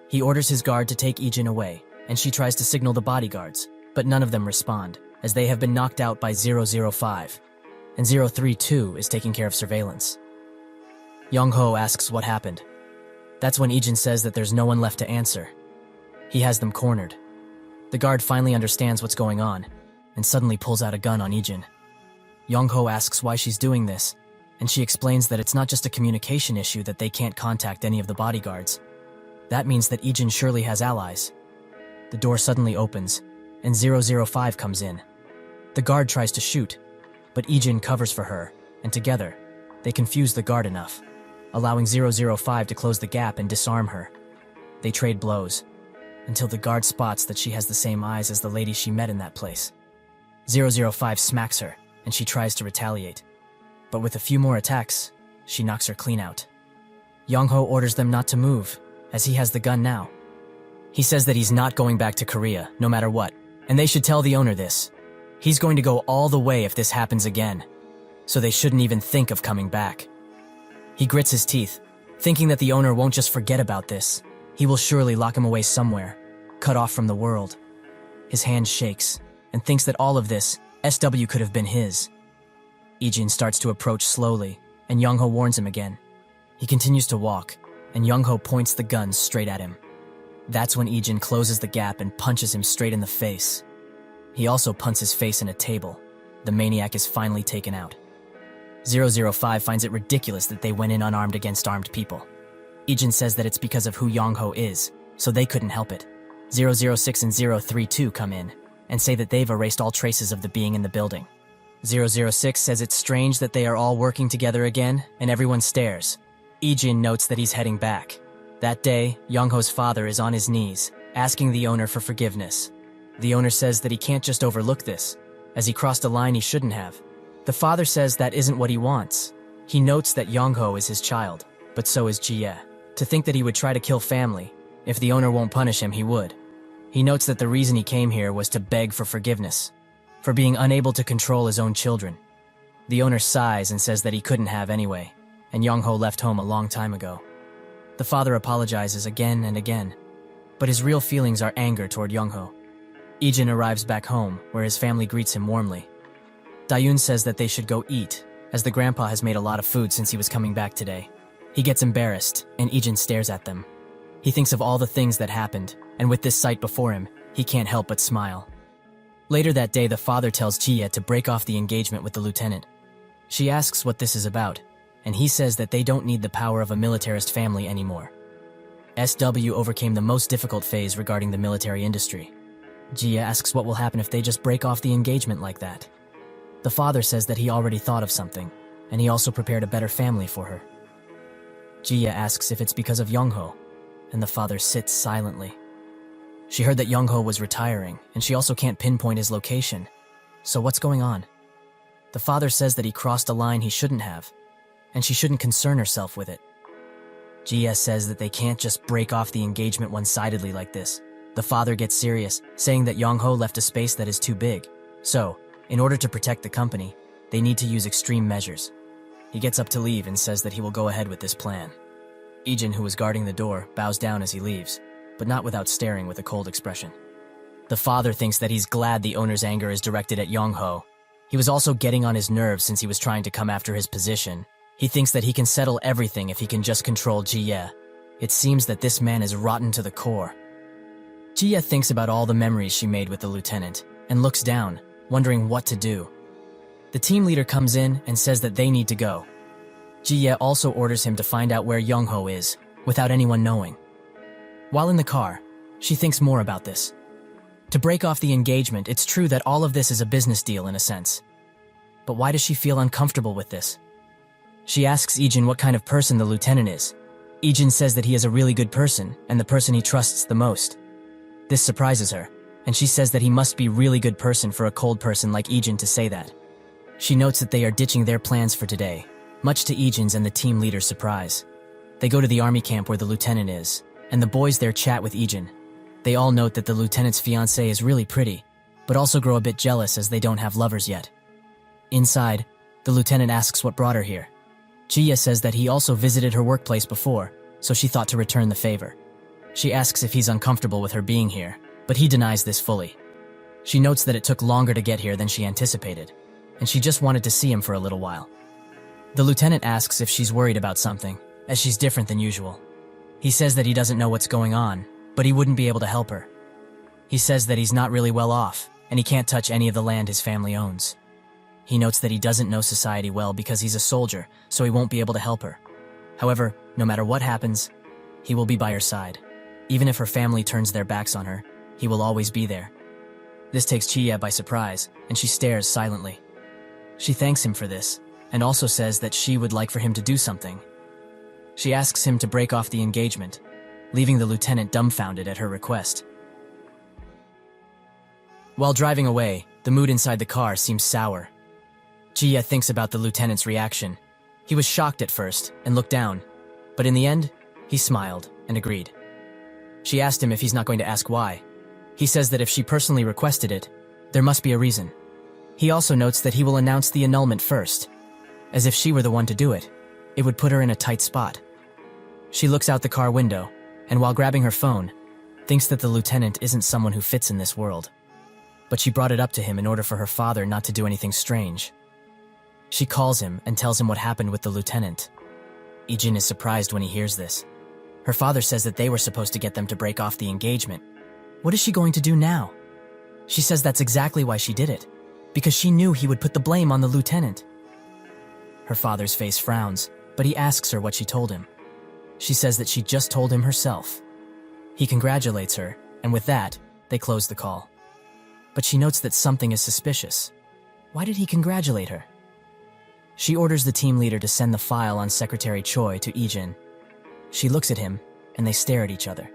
He orders his guard to take Ijin away, and she tries to signal the bodyguards, but none of them respond, as they have been knocked out by 005, and 032 is taking care of surveillance. Yongho asks what happened. That's when Ijin says that there's no one left to answer. He has them cornered. The guard finally understands what's going on, and suddenly pulls out a gun on Ijin. Yongho asks why she's doing this, and she explains that it's not just a communication issue that they can't contact any of the bodyguards. That means that Ijin surely has allies. The door suddenly opens, and 005 comes in. The guard tries to shoot, but Ijin covers for her, and together, they confuse the guard enough, allowing 005 to close the gap and disarm her. They trade blows, until the guard spots that she has the same eyes as the lady she met in that place. 005 smacks her, and she tries to retaliate. But with a few more attacks, she knocks her clean out. Yongho orders them not to move, as he has the gun now. He says that he's not going back to Korea, no matter what, and they should tell the owner this. He's going to go all the way if this happens again, so they shouldn't even think of coming back. He grits his teeth, thinking that the owner won't just forget about this. He will surely lock him away somewhere, cut off from the world. His hand shakes, and thinks that all of this, SW could have been his. Ijin starts to approach slowly, and Yongho warns him again. He continues to walk, and Yongho points the gun straight at him. That's when Ijin closes the gap and punches him straight in the face. He also punts his face in a table. The maniac is finally taken out. 005 finds it ridiculous that they went in unarmed against armed people. Ijin says that it's because of who Yongho is, so they couldn't help it. 006 and 032 come in, and say that they've erased all traces of the being in the building. 006 says it's strange that they are all working together again, and everyone stares. Ijin notes that he's heading back. That day, Yongho's father is on his knees, asking the owner for forgiveness. The owner says that he can't just overlook this, as he crossed a line he shouldn't have. The father says that isn't what he wants. He notes that Yongho is his child, but so is Jie. To think that he would try to kill family, if the owner won't punish him, he would. He notes that the reason he came here was to beg for forgiveness, for being unable to control his own children. The owner sighs and says that he couldn't have anyway, and Yongho left home a long time ago. The father apologizes again and again, but his real feelings are anger toward Yongho. Ijin arrives back home, where his family greets him warmly. Dayun says that they should go eat, as the grandpa has made a lot of food since he was coming back today. He gets embarrassed, and Ijin stares at them. He thinks of all the things that happened, and with this sight before him, he can't help but smile. Later that day, the father tells Jie to break off the engagement with the lieutenant. She asks what this is about, and he says that they don't need the power of a militarist family anymore. SW overcame the most difficult phase regarding the military industry. Jie asks what will happen if they just break off the engagement like that. The father says that he already thought of something, and he also prepared a better family for her. Jie asks if it's because of Youngho, and the father sits silently. She heard that Youngho was retiring, and she also can't pinpoint his location. So what's going on? The father says that he crossed a line he shouldn't have, and she shouldn't concern herself with it. Jie says that they can't just break off the engagement one-sidedly like this. The father gets serious, saying that Youngho left a space that is too big. So, in order to protect the company, they need to use extreme measures. He gets up to leave and says that he will go ahead with this plan. Ijin, who was guarding the door, bows down as he leaves, but not without staring with a cold expression. The father thinks that he's glad the owner's anger is directed at Youngho. He was also getting on his nerves since he was trying to come after his position. He thinks that he can settle everything if he can just control Jie. It seems that this man is rotten to the core. Jie thinks about all the memories she made with the lieutenant and looks down, wondering what to do. The team leader comes in and says that they need to go. Jie also orders him to find out where Youngho is, without anyone knowing. While in the car, she thinks more about this. To break off the engagement, it's true that all of this is a business deal in a sense. But why does she feel uncomfortable with this? She asks Ijin what kind of person the lieutenant is. Ijin says that he is a really good person, and the person he trusts the most. This surprises her, and she says that he must be a really good person for a cold person like Ijin to say that. She notes that they are ditching their plans for today, much to Ijin's and the team leader's surprise. They go to the army camp where the lieutenant is, and the boys there chat with Ijin. They all note that the lieutenant's fiancée is really pretty, but also grow a bit jealous as they don't have lovers yet. Inside, the lieutenant asks what brought her here. Jie says that he also visited her workplace before, so she thought to return the favor. She asks if he's uncomfortable with her being here, but he denies this fully. She notes that it took longer to get here than she anticipated, and she just wanted to see him for a little while. The lieutenant asks if she's worried about something, as she's different than usual. He says that he doesn't know what's going on, but he wouldn't be able to help her. He says that he's not really well off, and he can't touch any of the land his family owns. He notes that he doesn't know society well because he's a soldier, so he won't be able to help her. However, no matter what happens, he will be by her side. Even if her family turns their backs on her, he will always be there. This takes Jie by surprise, and she stares silently. She thanks him for this, and also says that she would like for him to do something. She asks him to break off the engagement, leaving the lieutenant dumbfounded at her request. While driving away, the mood inside the car seems sour. Jie thinks about the lieutenant's reaction. He was shocked at first and looked down, but in the end, he smiled and agreed. She asked him if he's not going to ask why. He says that if she personally requested it, there must be a reason. He also notes that he will announce the annulment first, as if she were the one to do it. It would put her in a tight spot. She looks out the car window, and while grabbing her phone, thinks that the lieutenant isn't someone who fits in this world. But she brought it up to him in order for her father not to do anything strange. She calls him and tells him what happened with the lieutenant. Ijin is surprised when he hears this. Her father says that they were supposed to get them to break off the engagement. What is she going to do now? She says that's exactly why she did it, because she knew he would put the blame on the lieutenant. Her father's face frowns, but he asks her what she told him. She says that she just told him herself. He congratulates her, and with that, they close the call. But she notes that something is suspicious. Why did he congratulate her? She orders the team leader to send the file on Secretary Choi to Ijin. She looks at him, and they stare at each other.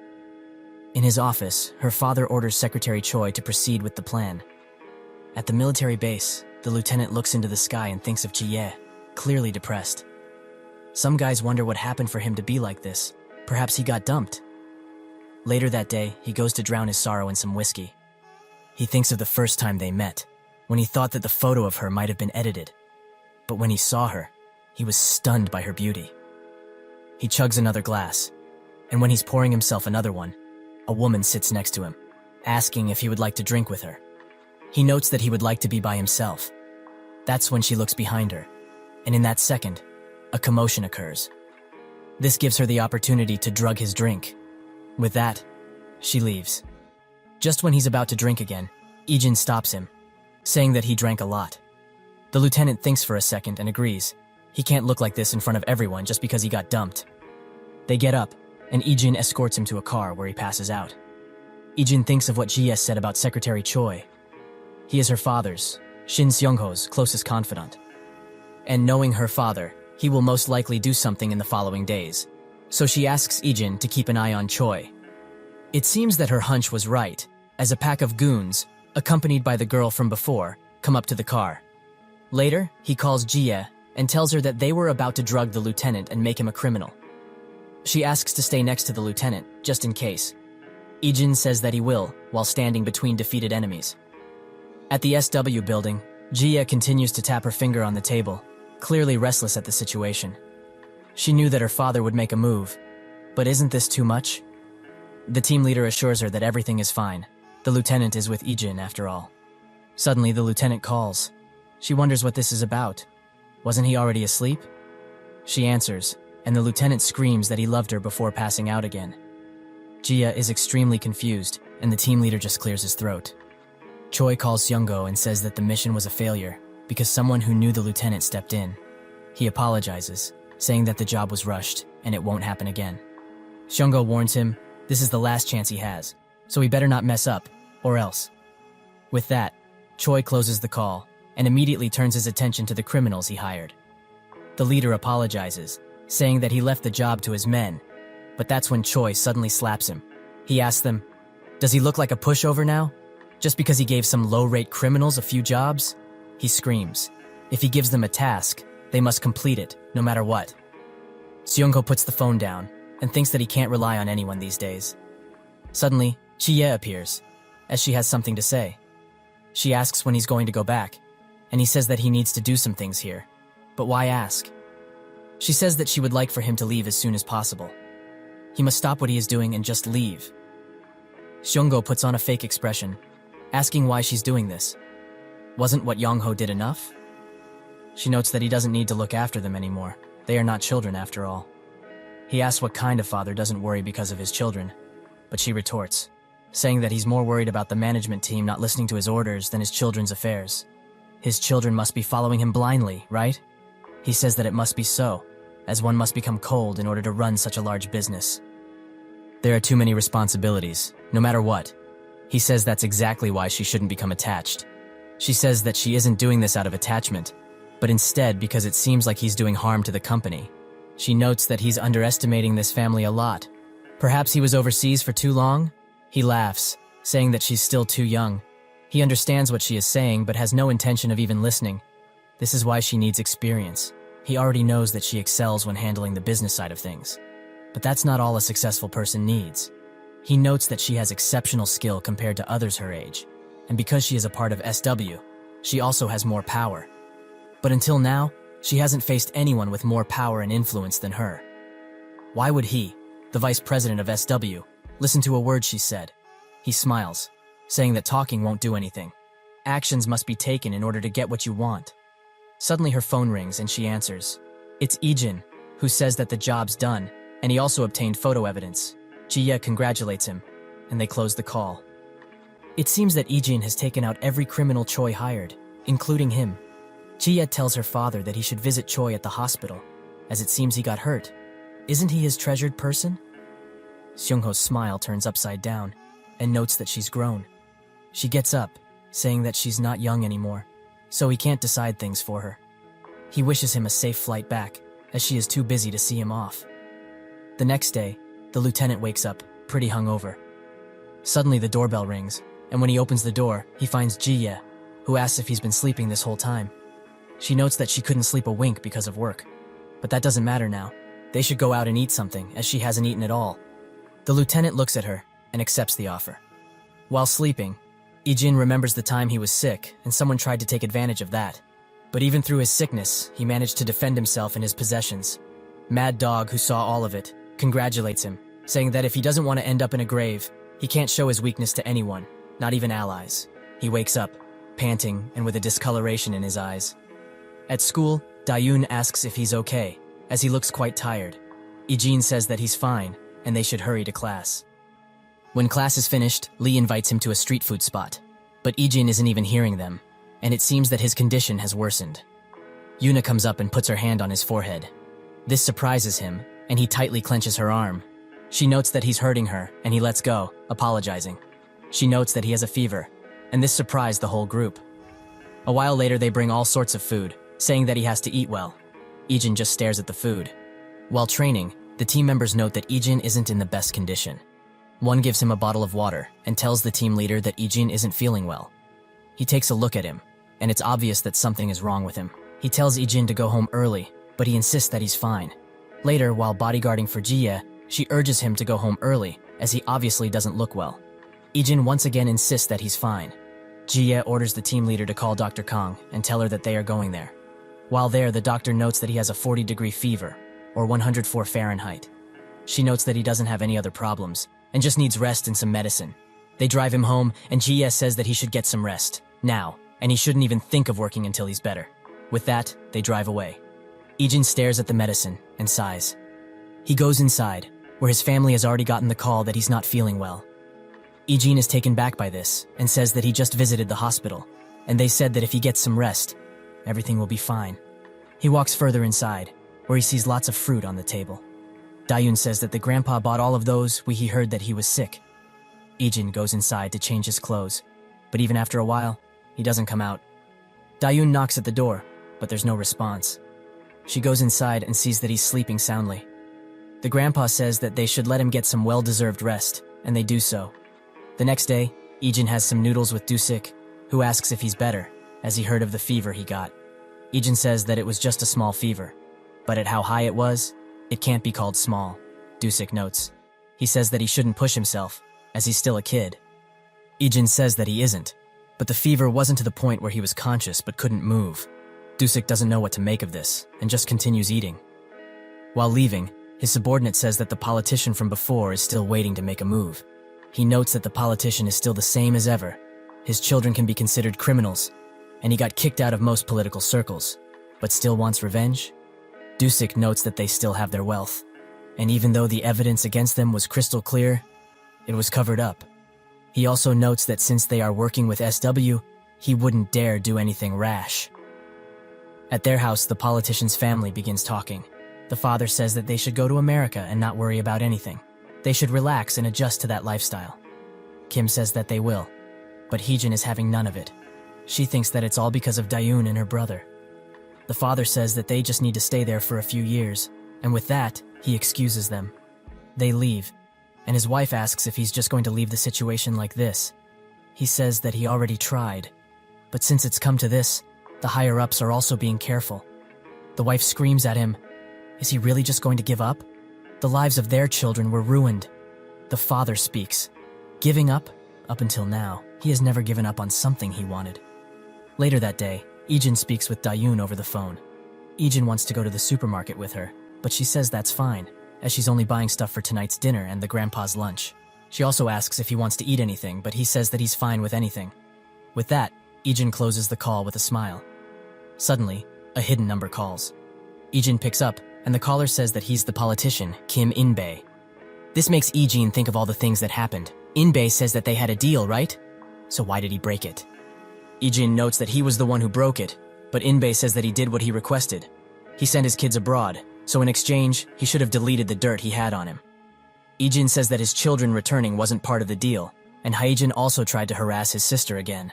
In his office, her father orders Secretary Choi to proceed with the plan. At the military base, the lieutenant looks into the sky and thinks of Jie, clearly depressed. Some guys wonder what happened for him to be like this. Perhaps he got dumped. Later that day, he goes to drown his sorrow in some whiskey. He thinks of the first time they met, when he thought that the photo of her might have been edited. But when he saw her, he was stunned by her beauty. He chugs another glass, and when he's pouring himself another one, a woman sits next to him, asking if he would like to drink with her. He notes that he would like to be by himself. That's when she looks behind her, and in that second, a commotion occurs. This gives her the opportunity to drug his drink. With that, she leaves. Just when he's about to drink again, Ijin stops him, saying that he drank a lot. The lieutenant thinks for a second and agrees. He can't look like this in front of everyone just because he got dumped. They get up, and Ijin escorts him to a car where he passes out. Ijin thinks of what Ji said about Secretary Choi. He is her father's, Shin Seung-ho's, closest confidant. And knowing her father, he will most likely do something in the following days. So she asks Ijin to keep an eye on Choi. It seems that her hunch was right, as a pack of goons, accompanied by the girl from before, come up to the car. Later, he calls Jie and tells her that they were about to drug the lieutenant and make him a criminal. She asks to stay next to the lieutenant, just in case. Ijin says that he will, while standing between defeated enemies. At the SW building, Jie continues to tap her finger on the table, clearly restless at the situation. She knew that her father would make a move, but isn't this too much? The team leader assures her that everything is fine. The lieutenant is with Ijin after all. Suddenly, the lieutenant calls. She wonders what this is about. Wasn't he already asleep? She answers, and the lieutenant screams that he loved her before passing out again. Jia is extremely confused, and the team leader just clears his throat. Choi calls Seung-go and says that the mission was a failure because someone who knew the lieutenant stepped in. He apologizes, saying that the job was rushed and it won't happen again. Seung-go warns him this is the last chance he has, so he better not mess up, or else. With that, Choi closes the call and immediately turns his attention to the criminals he hired. The leader apologizes, saying that he left the job to his men, but that's when Choi suddenly slaps him. He asks them, "Does he look like a pushover now? Just because he gave some low-rate criminals a few jobs?" He screams. If he gives them a task, they must complete it, no matter what. Seung-ho puts the phone down and thinks that he can't rely on anyone these days. Suddenly, Chie appears, as she has something to say. She asks when he's going to go back, and he says that he needs to do some things here. But why ask? She says that she would like for him to leave as soon as possible. He must stop what he is doing and just leave. Seung-go puts on a fake expression, asking why she's doing this. Wasn't what Young-ho did enough? She notes that he doesn't need to look after them anymore. They are not children after all. He asks what kind of father doesn't worry because of his children, but she retorts, saying that he's more worried about the management team not listening to his orders than his children's affairs. His children must be following him blindly, right? He says that it must be so, as one must become cold in order to run such a large business. There are too many responsibilities, no matter what. He says that's exactly why she shouldn't become attached. She says that she isn't doing this out of attachment, but instead because it seems like he's doing harm to the company. She notes that he's underestimating this family a lot. Perhaps he was overseas for too long? He laughs, saying that she's still too young. He understands what she is saying but has no intention of even listening. This is why she needs experience. He already knows that she excels when handling the business side of things. But that's not all a successful person needs. He notes that she has exceptional skill compared to others her age, and because she is a part of SW, she also has more power. But until now, she hasn't faced anyone with more power and influence than her. Why would he, the vice president of SW, listen to a word she said? He smiles, saying that talking won't do anything. Actions must be taken in order to get what you want. Suddenly her phone rings and she answers. It's Ijin, who says that the job's done, and he also obtained photo evidence. Jie congratulates him, and they close the call. It seems that Ijin has taken out every criminal Choi hired, including him. Jie tells her father that he should visit Choi at the hospital, as it seems he got hurt. Isn't he his treasured person? Seung-ho's smile turns upside down, and notes that she's grown. She gets up, saying that she's not young anymore, so he can't decide things for her. He wishes him a safe flight back, as she is too busy to see him off. The next day, the lieutenant wakes up, pretty hungover. Suddenly the doorbell rings, and when he opens the door, he finds Jie, who asks if he's been sleeping this whole time. She notes that she couldn't sleep a wink because of work. But that doesn't matter now. They should go out and eat something, as she hasn't eaten at all. The lieutenant looks at her and accepts the offer. While sleeping, Ijin remembers the time he was sick and someone tried to take advantage of that. But even through his sickness, he managed to defend himself and his possessions. Mad Dog, who saw all of it, congratulates him, saying that if he doesn't want to end up in a grave, he can't show his weakness to anyone, not even allies. He wakes up, panting and with a discoloration in his eyes. At school, Dayun asks if he's okay, as he looks quite tired. Ijin says that he's fine, and they should hurry to class. When class is finished, Lee invites him to a street food spot. But Ijin isn't even hearing them, and it seems that his condition has worsened. Yuna comes up and puts her hand on his forehead. This surprises him, and he tightly clenches her arm. She notes that he's hurting her, and he lets go, apologizing. She notes that he has a fever, and this surprised the whole group. A while later, they bring all sorts of food, saying that he has to eat well. Ijin just stares at the food. While training, the team members note that Ijin isn't in the best condition. One gives him a bottle of water and tells the team leader that Ijin isn't feeling well. He takes a look at him, and it's obvious that something is wrong with him. He tells Ijin to go home early, but he insists that he's fine. Later, while bodyguarding for Jie, she urges him to go home early, as he obviously doesn't look well. Ijin once again insists that he's fine. Jie orders the team leader to call Dr. Kong and tell her that they are going there. While there, the doctor notes that he has a 40-degree fever, or 104 Fahrenheit. She notes that he doesn't have any other problems, and just needs rest and some medicine. They drive him home, and Jie says that he should get some rest, now, and he shouldn't even think of working until he's better. With that, they drive away. Ijin stares at the medicine and sighs. He goes inside, where his family has already gotten the call that he's not feeling well. Ijin is taken back by this and says that he just visited the hospital, and they said that if he gets some rest, everything will be fine. He walks further inside, where he sees lots of fruit on the table. Dayun says that the grandpa bought all of those when he heard that he was sick. Ijin goes inside to change his clothes, but even after a while, he doesn't come out. Dayun knocks at the door, but there's no response. She goes inside and sees that he's sleeping soundly. The grandpa says that they should let him get some well-deserved rest, and they do so. The next day, Ijin has some noodles with Dusik, who asks if he's better, as he heard of the fever he got. Ijin says that it was just a small fever, but at how high it was, it can't be called small, Dusik notes. He says that he shouldn't push himself, as he's still a kid. Ijin says that he isn't, but the fever wasn't to the point where he was conscious but couldn't move. Dusik doesn't know what to make of this, and just continues eating. While leaving, his subordinate says that the politician from before is still waiting to make a move. He notes that the politician is still the same as ever. His children can be considered criminals, and he got kicked out of most political circles, but still wants revenge? Dusik notes that they still have their wealth, and even though the evidence against them was crystal clear, it was covered up. He also notes that since they are working with SW, he wouldn't dare do anything rash. At their house, the politician's family begins talking. The father says that they should go to America and not worry about anything. They should relax and adjust to that lifestyle. Kim says that they will, but Heejin is having none of it. She thinks that it's all because of Dayun and her brother. The father says that they just need to stay there for a few years, and with that, he excuses them. They leave, and his wife asks if he's just going to leave the situation like this. He says that he already tried, but since it's come to this, the higher-ups are also being careful. The wife screams at him, "Is he really just going to give up? The lives of their children were ruined." The father speaks. Giving up? Up until now, he has never given up on something he wanted. Later that day, Ijin speaks with Dayun over the phone. Ijin wants to go to the supermarket with her, but she says that's fine, as she's only buying stuff for tonight's dinner and the grandpa's lunch. She also asks if he wants to eat anything, but he says that he's fine with anything. With that, Ijin closes the call with a smile. Suddenly, a hidden number calls. Ijin picks up, and the caller says that he's the politician, Kim In-bae. This makes Ijin think of all the things that happened. In-bae says that they had a deal, right? So why did he break it? Ijin notes that he was the one who broke it, but In-bae says that he did what he requested. He sent his kids abroad, so in exchange, he should have deleted the dirt he had on him. Ijin says that his children returning wasn't part of the deal, and Haejin also tried to harass his sister again.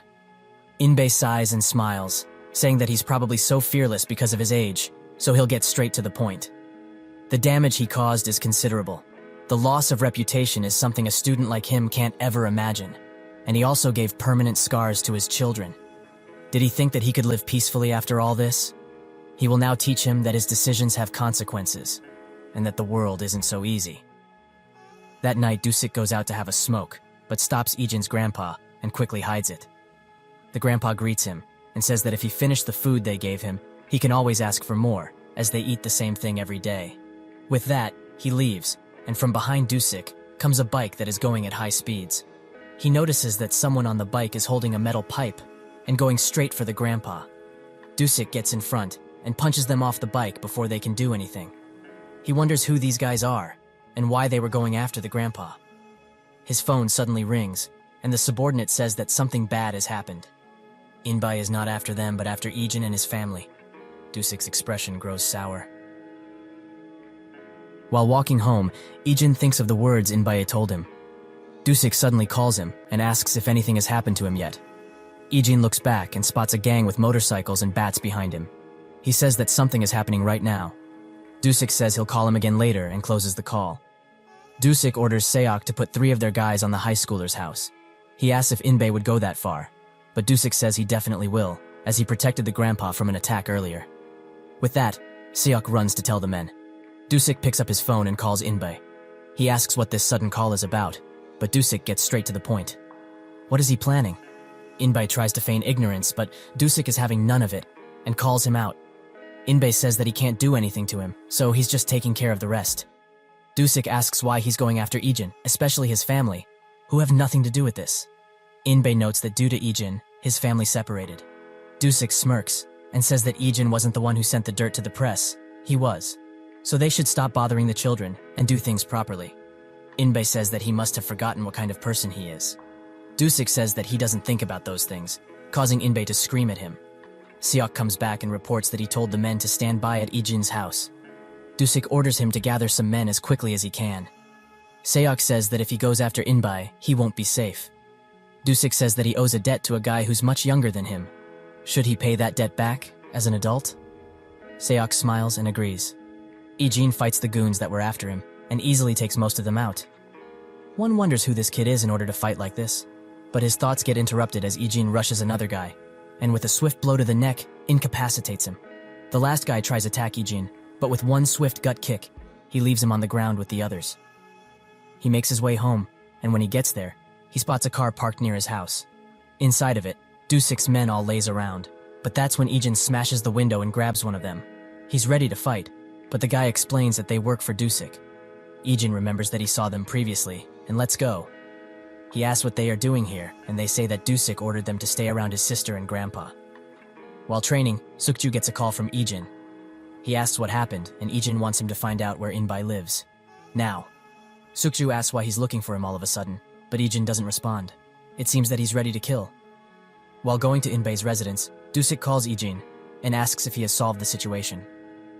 In-bae sighs and smiles, saying that he's probably so fearless because of his age, so he'll get straight to the point. The damage he caused is considerable. The loss of reputation is something a student like him can't ever imagine, and he also gave permanent scars to his children. Did he think that he could live peacefully after all this? He will now teach him that his decisions have consequences, and that the world isn't so easy. That night, Dusik goes out to have a smoke, but stops Ijin's grandpa and quickly hides it. The grandpa greets him and says that if he finished the food they gave him, he can always ask for more, as they eat the same thing every day. With that, he leaves, and from behind Dusik comes a bike that is going at high speeds. He notices that someone on the bike is holding a metal pipe and going straight for the grandpa. Dusik gets in front and punches them off the bike before they can do anything. He wonders who these guys are, and why they were going after the grandpa. His phone suddenly rings, and the subordinate says that something bad has happened. Inbai is not after them, but after Ijin and his family. Dusik's expression grows sour. While walking home, Ijin thinks of the words Inbai told him. Dusik suddenly calls him and asks if anything has happened to him yet. Ijin looks back and spots a gang with motorcycles and bats behind him. He says that something is happening right now. Dusik says he'll call him again later and closes the call. Dusik orders Seok to put 3 of their guys on the high schooler's house. He asks if Inbay would go that far, but Dusik says he definitely will, as he protected the grandpa from an attack earlier. With that, Seok runs to tell the men. Dusik picks up his phone and calls Inbay. He asks what this sudden call is about, but Dusik gets straight to the point. What is he planning? Inbay tries to feign ignorance, but Dusik is having none of it, and calls him out. Inbay says that he can't do anything to him, so he's just taking care of the rest. Dusik asks why he's going after Ijin, especially his family, who have nothing to do with this. Inbay notes that due to Ijin, his family separated. Dusik smirks and says that Ijin wasn't the one who sent the dirt to the press, he was. So they should stop bothering the children and do things properly. Inbay says that he must have forgotten what kind of person he is. Dusik says that he doesn't think about those things, causing Inbay to scream at him. Seok comes back and reports that he told the men to stand by at Ijin's house. Dusik orders him to gather some men as quickly as he can. Seok says that if he goes after Inbay, he won't be safe. Dusik says that he owes a debt to a guy who's much younger than him. Should he pay that debt back, as an adult? Seok smiles and agrees. Ijin fights the goons that were after him, and easily takes most of them out. One wonders who this kid is in order to fight like this, but his thoughts get interrupted as Ijin rushes another guy, and with a swift blow to the neck, incapacitates him. The last guy tries to attack Ijin, but with one swift gut kick, he leaves him on the ground with the others. He makes his way home, and when he gets there, he spots a car parked near his house. Inside of it, Dusik's men all laze around, but that's when Ijin smashes the window and grabs one of them. He's ready to fight, but the guy explains that they work for Dusik. Ijin remembers that he saw them previously, and lets go. He asks what they are doing here, and they say that Dusik ordered them to stay around his sister and grandpa. While training, Sukju gets a call from Ijin. He asks what happened, and Ijin wants him to find out where Inbai lives. Now. Sukju asks why he's looking for him all of a sudden, but Ijin doesn't respond. It seems that he's ready to kill. While going to Inbai's residence, Dusik calls Ijin and asks if he has solved the situation.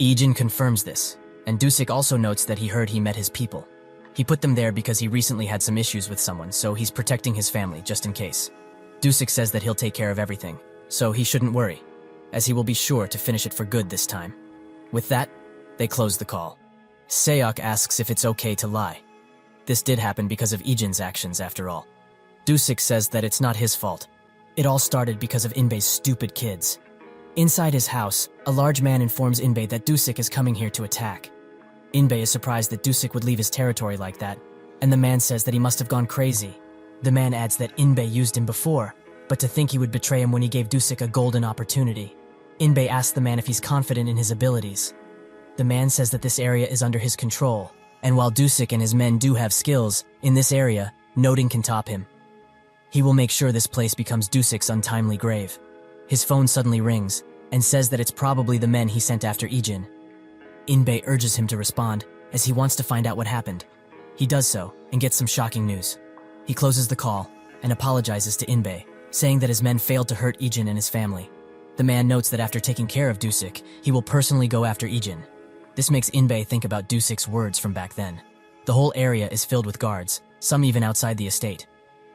Ijin confirms this, and Dusik also notes that he heard he met his people. He put them there because he recently had some issues with someone, so he's protecting his family just in case. Dusik says that he'll take care of everything, so he shouldn't worry, as he will be sure to finish it for good this time. With that, they close the call. Seok asks if it's okay to lie. This did happen because of Ijin's actions after all. Dusik says that it's not his fault. It all started because of Inbei's stupid kids. Inside his house, a large man informs Inbei that Dusik is coming here to attack. Inbei is surprised that Dusik would leave his territory like that, and the man says that he must have gone crazy. The man adds that Inbei used him before, but to think he would betray him when he gave Dusik a golden opportunity. Inbei asks the man if he's confident in his abilities. The man says that this area is under his control, and while Dusik and his men do have skills, in this area, nothing can top him. He will make sure this place becomes Dusik's untimely grave. His phone suddenly rings, and says that it's probably the men he sent after Ijin. Inbei urges him to respond, as he wants to find out what happened. He does so, and gets some shocking news. He closes the call, and apologizes to Inbei, saying that his men failed to hurt Ijin and his family. The man notes that after taking care of Dusik, he will personally go after Ijin. This makes Inbei think about Dusik's words from back then. The whole area is filled with guards, some even outside the estate.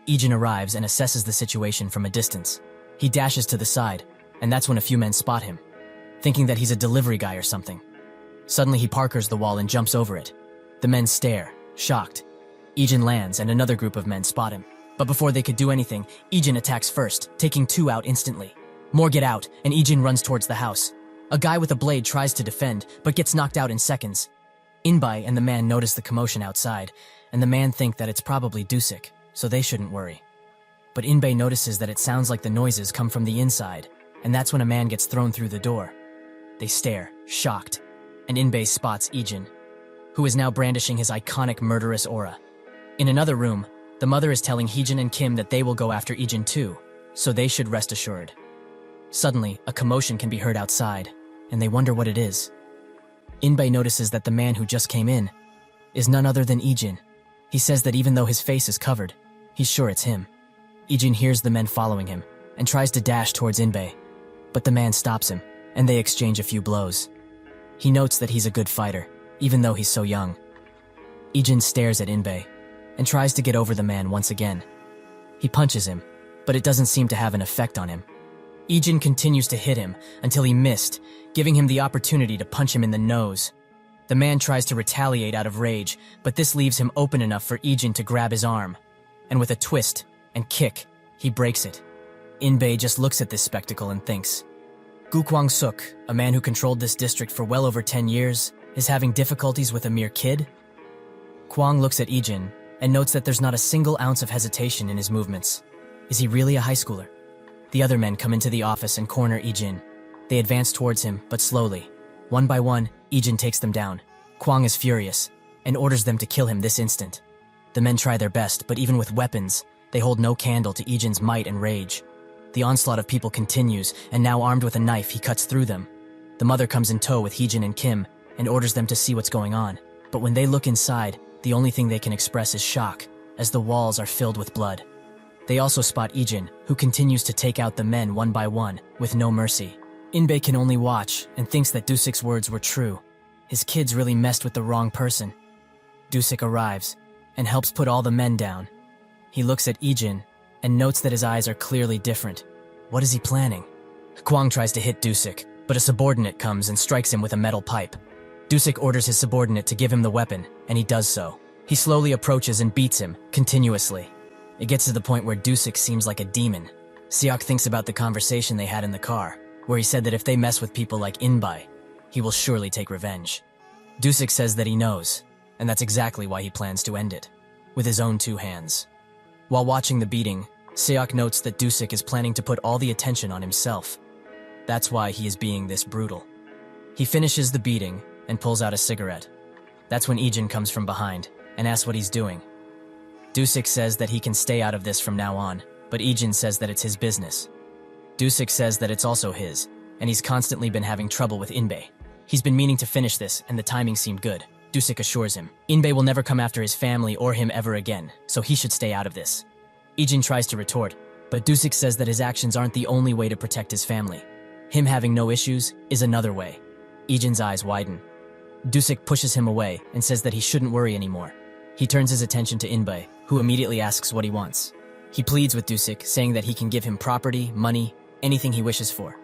Ijin arrives and assesses the situation from a distance. He dashes to the side, and that's when a few men spot him, thinking that he's a delivery guy or something. Suddenly he parkers the wall and jumps over it. The men stare, shocked. Ijin lands and another group of men spot him. But before they could do anything, Ijin attacks first, taking 2 out instantly. More get out, and Ijin runs towards the house. A guy with a blade tries to defend, but gets knocked out in seconds. Inbai and the man notice the commotion outside, and the man think that it's probably Dusik, so they shouldn't worry. But Inbei notices that it sounds like the noises come from the inside, and that's when a man gets thrown through the door. They stare, shocked, and Inbei spots Ijin, who is now brandishing his iconic murderous aura. In another room, the mother is telling Heejin and Kim that they will go after Ijin too, so they should rest assured. Suddenly, a commotion can be heard outside, and they wonder what it is. Inbei notices that the man who just came in is none other than Ijin. He says that even though his face is covered, he's sure it's him. Ijin hears the men following him and tries to dash towards Inbei, but the man stops him, and they exchange a few blows. He notes that he's a good fighter, even though he's so young. Ijin stares at Inbei and tries to get over the man once again. He punches him, but it doesn't seem to have an effect on him. Ijin continues to hit him until he missed, giving him the opportunity to punch him in the nose. The man tries to retaliate out of rage, but this leaves him open enough for Ijin to grab his arm. And with a twist and kick, he breaks it. Inbei just looks at this spectacle and thinks, Gu Kwang-suk, a man who controlled this district for well over 10 years, is having difficulties with a mere kid? Kwang looks at Ijin and notes that there's not a single ounce of hesitation in his movements. Is he really a high schooler? The other men come into the office and corner Ijin. They advance towards him, but slowly. One by one, Ijin takes them down. Kwang is furious and orders them to kill him this instant. The men try their best, but even with weapons, they hold no candle to Ijin's might and rage. The onslaught of people continues, and now armed with a knife, he cuts through them. The mother comes in tow with Heejin and Kim and orders them to see what's going on. But when they look inside, the only thing they can express is shock, as the walls are filled with blood. They also spot Ijin, who continues to take out the men one by one, with no mercy. Inbei can only watch and thinks that Dusik's words were true. His kids really messed with the wrong person. Dusik arrives and helps put all the men down. He looks at Ijin and notes that his eyes are clearly different. What is he planning? Kwang tries to hit Dusik, but a subordinate comes and strikes him with a metal pipe. Dusik orders his subordinate to give him the weapon, and he does so. He slowly approaches and beats him, continuously. It gets to the point where Dusik seems like a demon. Seok thinks about the conversation they had in the car, where he said that if they mess with people like Inbai, he will surely take revenge. Dusik says that he knows, and that's exactly why he plans to end it, with his own two hands. While watching the beating, Seok notes that Dusik is planning to put all the attention on himself. That's why he is being this brutal. He finishes the beating and pulls out a cigarette. That's when Ijin comes from behind and asks what he's doing. Dusik says that he can stay out of this from now on, but Ijin says that it's his business. Dusik says that it's also his, and he's constantly been having trouble with Inbei. He's been meaning to finish this, and the timing seemed good. Dusik assures him, Inbei will never come after his family or him ever again, so he should stay out of this. Ijin tries to retort, but Dusik says that his actions aren't the only way to protect his family. Him having no issues is another way. Ijin's eyes widen. Dusik pushes him away and says that he shouldn't worry anymore. He turns his attention to Inbei, who immediately asks what he wants. He pleads with Dusik, saying that he can give him property, money, anything he wishes for.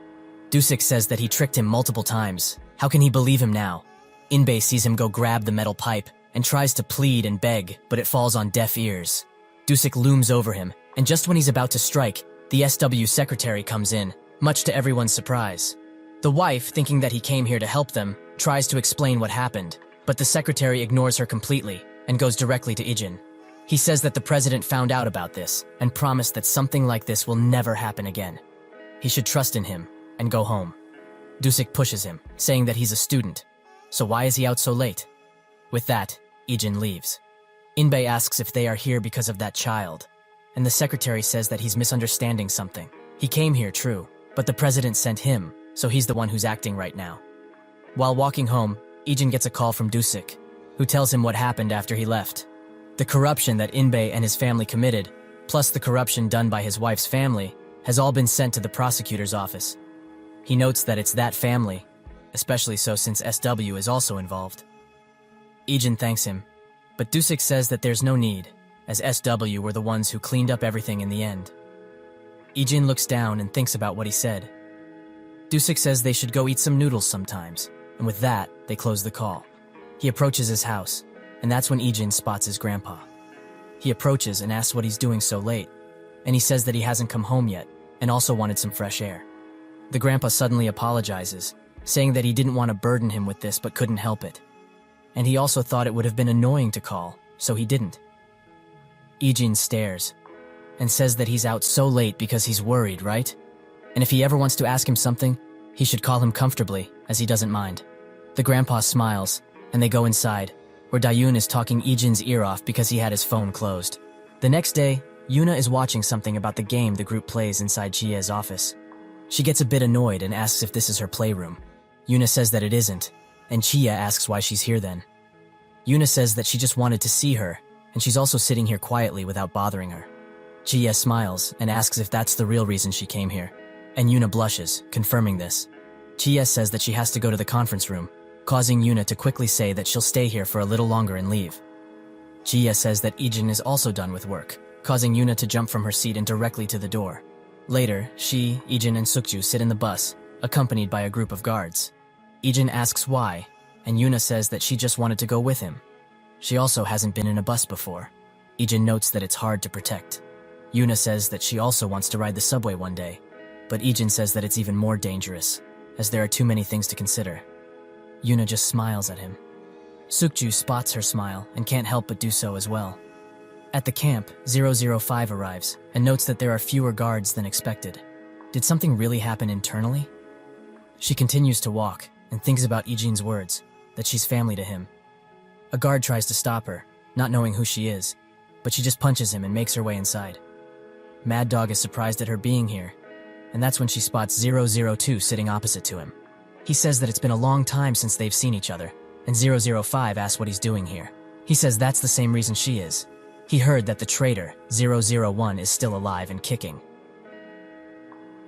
Dusik says that he tricked him multiple times. How can he believe him now? Inbei sees him go grab the metal pipe and tries to plead and beg, but it falls on deaf ears. Dusik looms over him, and just when he's about to strike, the SW secretary comes in, much to everyone's surprise. The wife, thinking that he came here to help them, tries to explain what happened, but the secretary ignores her completely and goes directly to Ijin. He says that the president found out about this and promised that something like this will never happen again. He should trust in him and go home. Dusik pushes him, saying that he's a student. So why is he out so late? With that, Ijin leaves. Inbei asks if they are here because of that child, and the secretary says that he's misunderstanding something. He came here, true, but the president sent him, so he's the one who's acting right now. While walking home, Ijin gets a call from Dusik, who tells him what happened after he left. The corruption that Inbei and his family committed, plus the corruption done by his wife's family, has all been sent to the prosecutor's office. He notes that it's that family, especially so since SW is also involved. Ijin thanks him, but Dusik says that there's no need, as SW were the ones who cleaned up everything in the end. Ijin looks down and thinks about what he said. Dusik says they should go eat some noodles sometimes, and with that, they close the call. He approaches his house, and that's when Ijin spots his grandpa. He approaches and asks what he's doing so late, and he says that he hasn't come home yet, and also wanted some fresh air. The grandpa suddenly apologizes, saying that he didn't want to burden him with this but couldn't help it. And he also thought it would have been annoying to call, so he didn't. Ijin stares, and says that he's out so late because he's worried, right? And if he ever wants to ask him something, he should call him comfortably, as he doesn't mind. The grandpa smiles, and they go inside, where Dayun is talking Ijin's ear off because he had his phone closed. The next day, Yuna is watching something about the game the group plays inside Chie's office. She gets a bit annoyed and asks if this is her playroom. Yuna says that it isn't, and Chia asks why she's here then. Yuna says that she just wanted to see her, and she's also sitting here quietly without bothering her. Chia smiles and asks if that's the real reason she came here, and Yuna blushes, confirming this. Chia says that she has to go to the conference room, causing Yuna to quickly say that she'll stay here for a little longer and leave. Chia says that Ijin is also done with work, causing Yuna to jump from her seat and directly to the door. Later, she, Ijin, and Sukju sit in the bus, accompanied by a group of guards. Ijin asks why, and Yuna says that she just wanted to go with him. She also hasn't been in a bus before. Ijin notes that it's hard to protect. Yuna says that she also wants to ride the subway one day, but Ijin says that it's even more dangerous, as there are too many things to consider. Yuna just smiles at him. Sukju spots her smile and can't help but do so as well. At the camp, 005 arrives and notes that there are fewer guards than expected. Did something really happen internally? She continues to walk and thinks about Ijin's words, that she's family to him. A guard tries to stop her, not knowing who she is, but she just punches him and makes her way inside. Mad Dog is surprised at her being here, and that's when she spots 002 sitting opposite to him. He says that it's been a long time since they've seen each other, and 005 asks what he's doing here. He says that's the same reason she is. He heard that the traitor, 001, is still alive and kicking.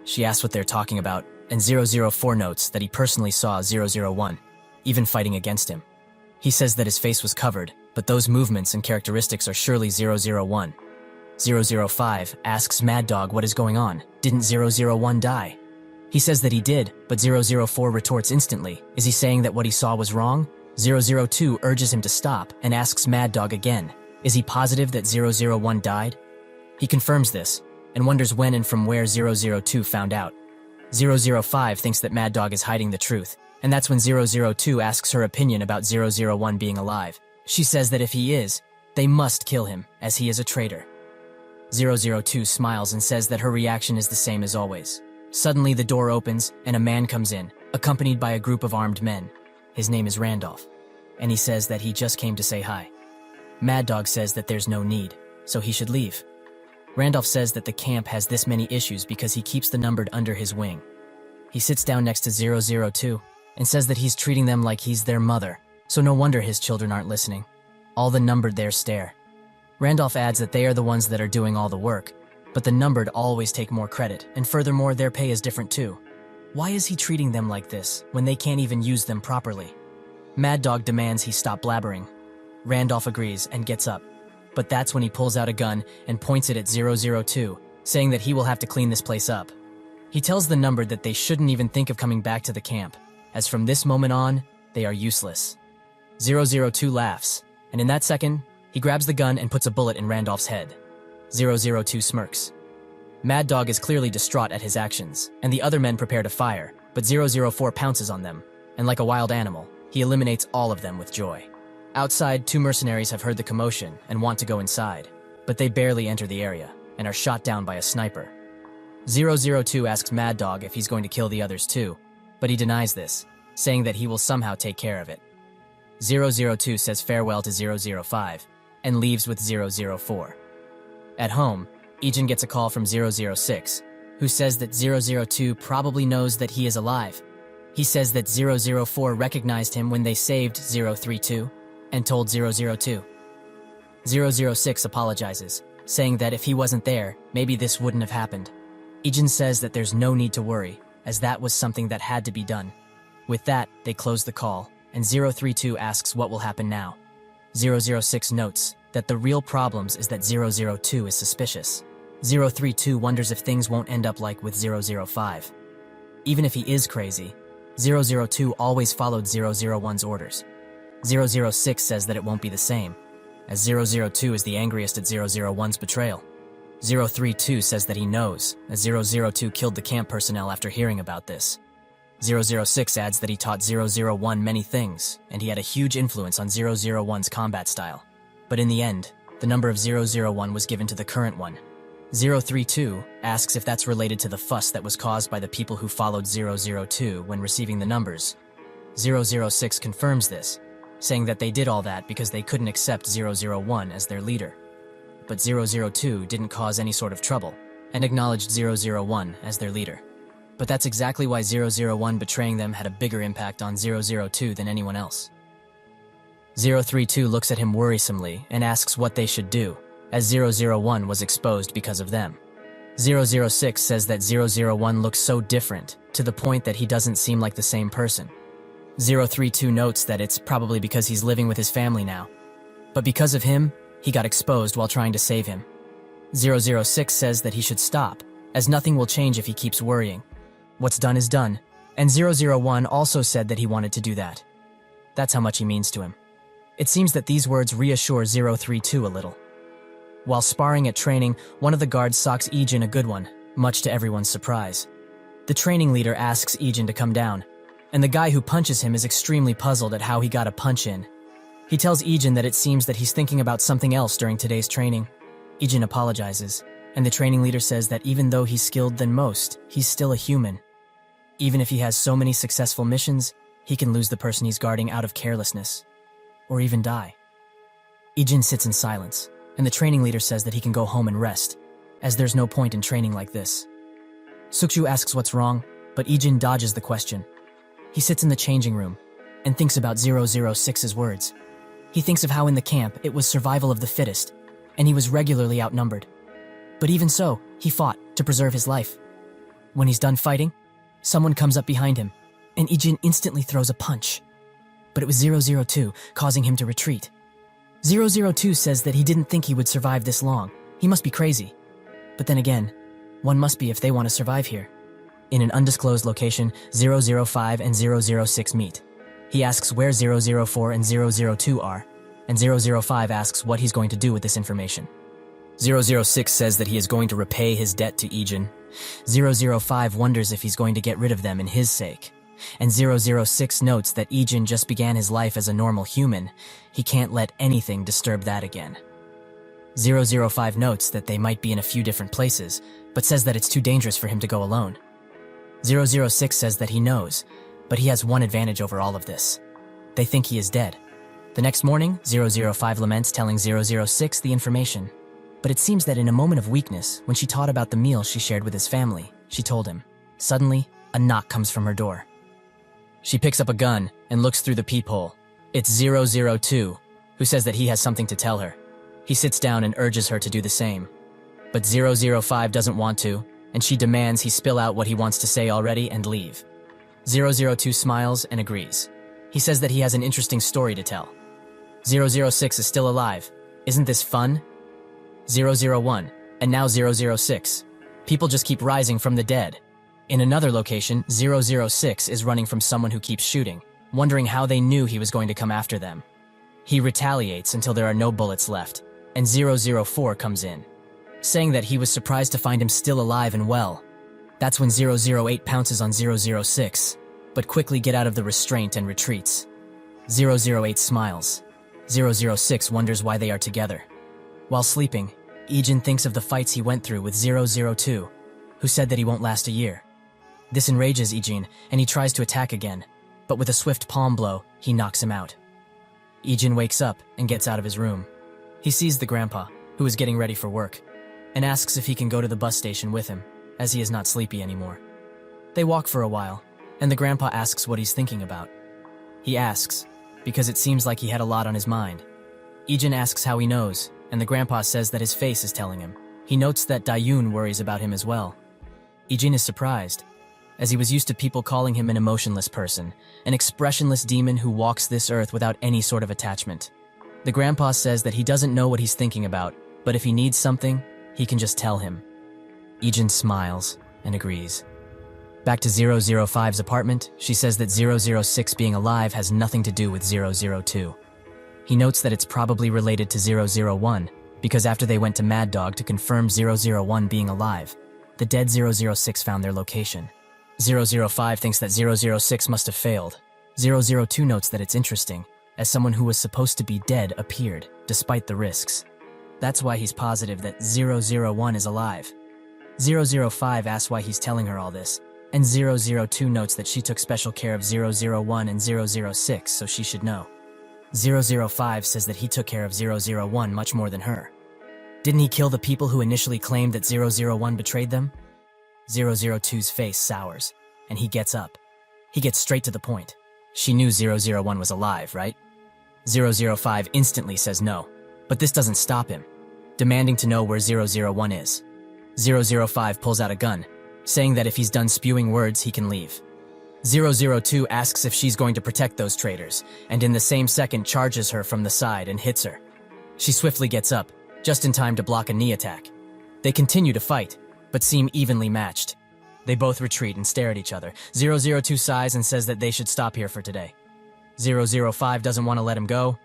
She asks what they're talking about, and 004 notes that he personally saw 001, even fighting against him. He says that his face was covered, but those movements and characteristics are surely 001. 005 asks Mad Dog what is going on. Didn't 001 die? He says that he did, but 004 retorts instantly. Is he saying that what he saw was wrong? 002 urges him to stop and asks Mad Dog again. Is he positive that 001 died? He confirms this, and wonders when and from where 002 found out. 005 thinks that Mad Dog is hiding the truth, and that's when 002 asks her opinion about 001 being alive. She says that if he is, they must kill him, as he is a traitor. 002 smiles and says that her reaction is the same as always. Suddenly the door opens, and a man comes in, accompanied by a group of armed men. His name is Randolph, and he says that he just came to say hi. Mad Dog says that there's no need, so he should leave. Randolph says that the camp has this many issues because he keeps the numbered under his wing. He sits down next to 002 and says that he's treating them like he's their mother, so no wonder his children aren't listening. All the numbered there stare. Randolph adds that they are the ones that are doing all the work, but the numbered always take more credit, and furthermore their pay is different too. Why is he treating them like this when they can't even use them properly? Mad Dog demands he stop blabbering. Randolph agrees and gets up, but that's when he pulls out a gun and points it at 002, saying that he will have to clean this place up. He tells the numbered that they shouldn't even think of coming back to the camp, as from this moment on, they are useless. 002 laughs, and in that second, he grabs the gun and puts a bullet in Randolph's head. 002 smirks. Mad Dog is clearly distraught at his actions, and the other men prepare to fire, but 004 pounces on them, and like a wild animal, he eliminates all of them with joy. Outside, two mercenaries have heard the commotion and want to go inside, but they barely enter the area and are shot down by a sniper. 002 asks Mad Dog if he's going to kill the others too, but he denies this, saying that he will somehow take care of it. 002 says farewell to 005 and leaves with 004. At home, Ijin gets a call from 006, who says that 002 probably knows that he is alive. He says that 004 recognized him when they saved 032 and told 002. 006 apologizes, saying that if he wasn't there, maybe this wouldn't have happened. Ijin says that there's no need to worry, as that was something that had to be done. With that, they close the call, and 032 asks what will happen now. 006 notes that the real problems is that 002 is suspicious. 032 wonders if things won't end up like with 005. Even if he is crazy, 002 always followed 001's orders. 006 says that it won't be the same, as 002 is the angriest at 001's betrayal. 032 says that he knows, as 002 killed the camp personnel after hearing about this. 006 adds that he taught 001 many things, and he had a huge influence on 001's combat style. But in the end, the number of 001 was given to the current one. 032 asks if that's related to the fuss that was caused by the people who followed 002 when receiving the numbers. 006 confirms this, saying that they did all that because they couldn't accept 001 as their leader. But 002 didn't cause any sort of trouble, and acknowledged 001 as their leader. But that's exactly why 001 betraying them had a bigger impact on 002 than anyone else. 032 looks at him worrisomely and asks what they should do, as 001 was exposed because of them. 006 says that 001 looks so different, to the point that he doesn't seem like the same person. 032 notes that it's probably because he's living with his family now. But because of him, he got exposed while trying to save him. 006 says that he should stop, as nothing will change if he keeps worrying. What's done is done, and 001 also said that he wanted to do that. That's how much he means to him. It seems that these words reassure 032 a little. While sparring at training, one of the guards socks Ijin a good one, much to everyone's surprise. The training leader asks Ijin to come down, and the guy who punches him is extremely puzzled at how he got a punch in. He tells Ijin that it seems that he's thinking about something else during today's training. Ijin apologizes, and the training leader says that even though he's skilled than most, he's still a human. Even if he has so many successful missions, he can lose the person he's guarding out of carelessness, or even die. Ijin sits in silence, and the training leader says that he can go home and rest, as there's no point in training like this. Sukju asks what's wrong, but Ijin dodges the question. He sits in the changing room and thinks about 006's words. He thinks of how in the camp it was survival of the fittest, and he was regularly outnumbered. But even so, he fought to preserve his life. When he's done fighting, someone comes up behind him, and Ijin instantly throws a punch. But it was 002, causing him to retreat. 002 says that he didn't think he would survive this long. He must be crazy. But then again, one must be if they want to survive here. In an undisclosed location, 005 and 006 meet. He asks where 004 and 002 are, and 005 asks what he's going to do with this information. 006 says that he is going to repay his debt to Ijin. 005 wonders if he's going to get rid of them in his sake. And 006 notes that Ijin just began his life as a normal human. He can't let anything disturb that again. 005 notes that they might be in a few different places, but says that it's too dangerous for him to go alone. 006 says that he knows, but he has one advantage over all of this. They think he is dead. The next morning, 005 laments telling 006 the information. But it seems that in a moment of weakness, when she taught about the meal she shared with his family, she told him. Suddenly, a knock comes from her door. She picks up a gun and looks through the peephole. It's 002, who says that he has something to tell her. He sits down and urges her to do the same. But 005 doesn't want to, and she demands he spill out what he wants to say already and leave. 002 smiles and agrees. He says that he has an interesting story to tell. 006 is still alive. Isn't this fun? 001, and now 006. People just keep rising from the dead. In another location, 006 is running from someone who keeps shooting, wondering how they knew he was going to come after them. He retaliates until there are no bullets left, and 004 comes in, saying that he was surprised to find him still alive and well. That's when 008 pounces on 006, but quickly get out of the restraint and retreats. 008 smiles. 006 wonders why they are together. While sleeping, Ijin thinks of the fights he went through with 002, who said that he won't last a year. This enrages Ijin, and he tries to attack again, but with a swift palm blow, he knocks him out. Ijin wakes up and gets out of his room. He sees the grandpa, who is getting ready for work, and asks if he can go to the bus station with him, as he is not sleepy anymore. They walk for a while, and the grandpa asks what he's thinking about. He asks, because it seems like he had a lot on his mind. Ijin asks how he knows, and the grandpa says that his face is telling him. He notes that Dayun worries about him as well. Ijin is surprised, as he was used to people calling him an emotionless person, an expressionless demon who walks this earth without any sort of attachment. The grandpa says that he doesn't know what he's thinking about, but if he needs something, he can just tell him. Ijin smiles and agrees. Back to 005's apartment, she says that 006 being alive has nothing to do with 002. He notes that it's probably related to 001, because after they went to Mad Dog to confirm 001 being alive, the dead 006 found their location. 005 thinks that 006 must have failed. 002 notes that it's interesting, as someone who was supposed to be dead appeared, despite the risks. That's why he's positive that 001 is alive. 005 asks why he's telling her all this, and 002 notes that she took special care of 001 and 006, so she should know. 005 says that he took care of 001 much more than her. Didn't he kill the people who initially claimed that 001 betrayed them? 002's face sours, and he gets up. He gets straight to the point. She knew 001 was alive, right? 005 instantly says no, but this doesn't stop him, demanding to know where 001 is. 005 pulls out a gun, saying that if he's done spewing words, he can leave. 002 asks if she's going to protect those traitors, and in the same second charges her from the side and hits her. She swiftly gets up, just in time to block a knee attack. They continue to fight, but seem evenly matched. They both retreat and stare at each other. 002 sighs and says that they should stop here for today. 005 doesn't want to let him go,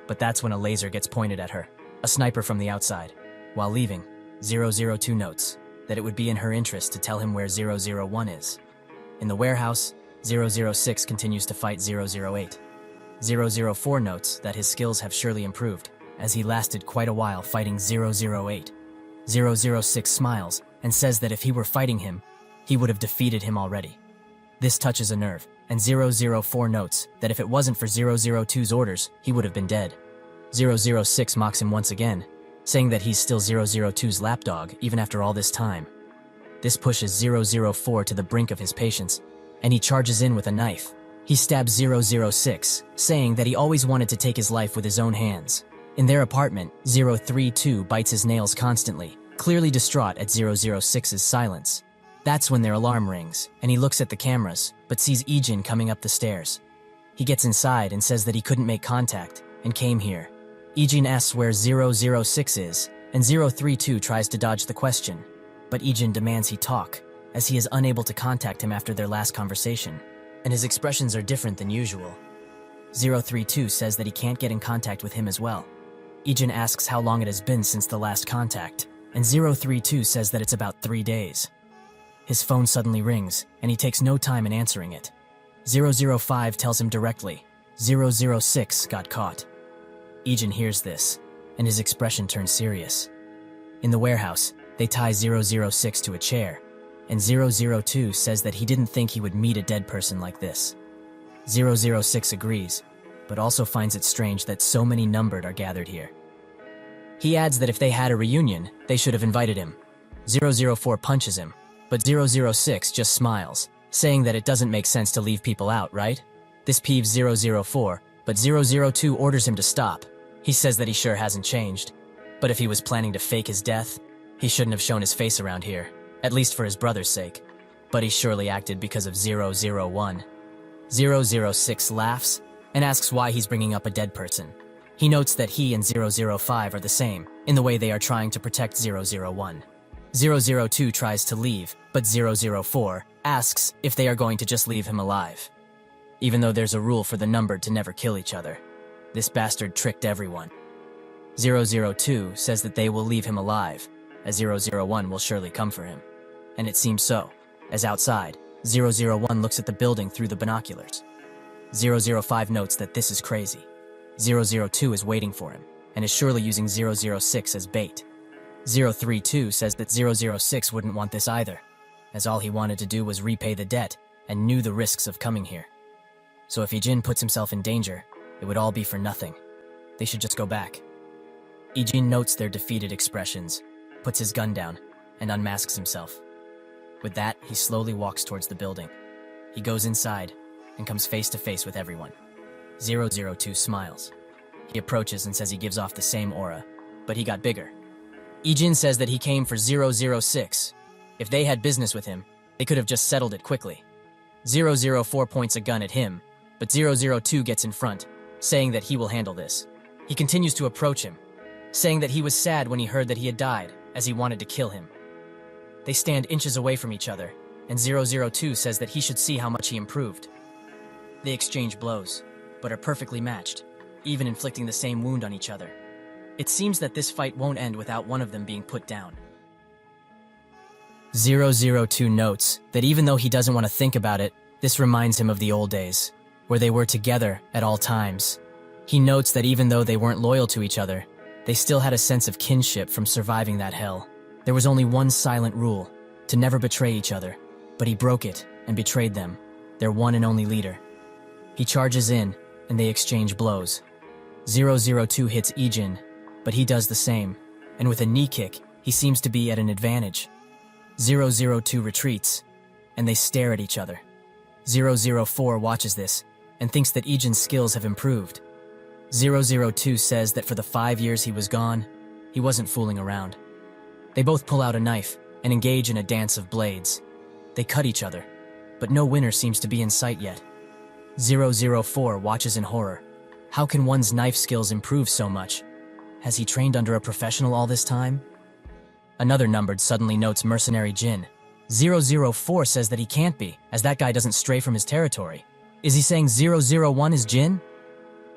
but that's when a laser gets pointed at her, a sniper from the outside. While leaving, 002 notes that it would be in her interest to tell him where 001 is. In the warehouse, 006 continues to fight 008. 004 notes that his skills have surely improved, as he lasted quite a while fighting 008. 006 smiles and says that if he were fighting him, he would have defeated him already. This touches a nerve, and 004 notes that if it wasn't for 002's orders, he would have been dead. 006 mocks him once again, saying that he's still 002's lapdog even after all this time. This pushes 004 to the brink of his patience, and he charges in with a knife. He stabs 006, saying that he always wanted to take his life with his own hands. In their apartment, 032 bites his nails constantly, clearly distraught at 006's silence. That's when their alarm rings, and he looks at the cameras, but sees Ijin coming up the stairs. He gets inside and says that he couldn't make contact, and came here. Ijin asks where 006 is, and 032 tries to dodge the question. But Ijin demands he talk, as he is unable to contact him after their last conversation, and his expressions are different than usual. 032 says that he can't get in contact with him as well. Ijin asks how long it has been since the last contact, and 032 says that it's about 3 days. His phone suddenly rings, and he takes no time in answering it. 005 tells him directly, 006 got caught. Ijin hears this, and his expression turns serious. In the warehouse, they tie 006 to a chair, and 002 says that he didn't think he would meet a dead person like this. 006 agrees, but also finds it strange that so many numbered are gathered here. He adds that if they had a reunion, they should have invited him. 004 punches him, but 006 just smiles, saying that it doesn't make sense to leave people out, right? This peeves 004, but 002 orders him to stop. He says that he sure hasn't changed, but if he was planning to fake his death, he shouldn't have shown his face around here, at least for his brother's sake. But he surely acted because of 001. 006 laughs and asks why he's bringing up a dead person. He notes that he and 005 are the same, in the way they are trying to protect 001. 002 tries to leave, but 004 asks if they are going to just leave him alive. Even though there's a rule for the numbered to never kill each other, this bastard tricked everyone. 002 says that they will leave him alive, as 001 will surely come for him. And it seems so, as outside, 001 looks at the building through the binoculars. 005 notes that this is crazy. 002 is waiting for him, and is surely using 006 as bait. 032 says that 006 wouldn't want this either, as all he wanted to do was repay the debt and knew the risks of coming here. So if Ijin puts himself in danger, it would all be for nothing. They should just go back. Ijin notes their defeated expressions, puts his gun down, and unmasks himself. With that, he slowly walks towards the building. He goes inside and comes face to face with everyone. 002 smiles. He approaches and says he gives off the same aura, but he got bigger. Ijin says that he came for 006. If they had business with him, they could have just settled it quickly. 004 points a gun at him, but 002 gets in front, saying that he will handle this. He continues to approach him, saying that he was sad when he heard that he had died, as he wanted to kill him. They stand inches away from each other, and 002 says that he should see how much he improved. They exchange blows, but are perfectly matched, even inflicting the same wound on each other. It seems that this fight won't end without one of them being put down. 002 notes that even though he doesn't want to think about it, this reminds him of the old days, where they were together at all times. He notes that even though they weren't loyal to each other, they still had a sense of kinship from surviving that hell. There was only one silent rule, to never betray each other, but he broke it and betrayed them, their one and only leader. He charges in, and they exchange blows. 002 hits Ijin, but he does the same, and with a knee kick, he seems to be at an advantage. 002 retreats, and they stare at each other. 004 watches this and thinks that Ijin's skills have improved. 002 says that for the 5 years he was gone, he wasn't fooling around. They both pull out a knife and engage in a dance of blades. They cut each other, but no winner seems to be in sight yet. 004 watches in horror. How can one's knife skills improve so much? Has he trained under a professional all this time? Another numbered suddenly notes Mercenary Ijin. 004 says that he can't be, as that guy doesn't stray from his territory. Is he saying 001 is Ijin?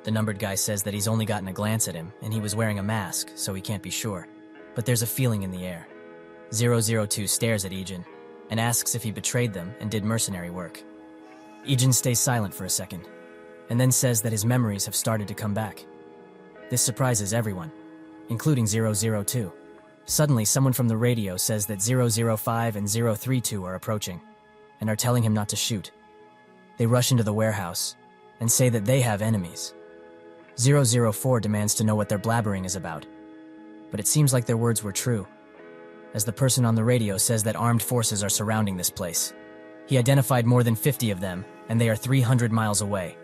The numbered guy says that he's only gotten a glance at him, and he was wearing a mask, so he can't be sure. But there's a feeling in the air. 002 stares at Ijin, and asks if he betrayed them and did mercenary work. Ijin stays silent for a second, and then says that his memories have started to come back. This surprises everyone, including 002. Suddenly, someone from the radio says that 005 and 032 are approaching, and are telling him not to shoot. They rush into the warehouse, and say that they have enemies. 004 demands to know what their blabbering is about, but it seems like their words were true, as the person on the radio says that armed forces are surrounding this place. He identified more than 50 of them, and they are 300 miles away.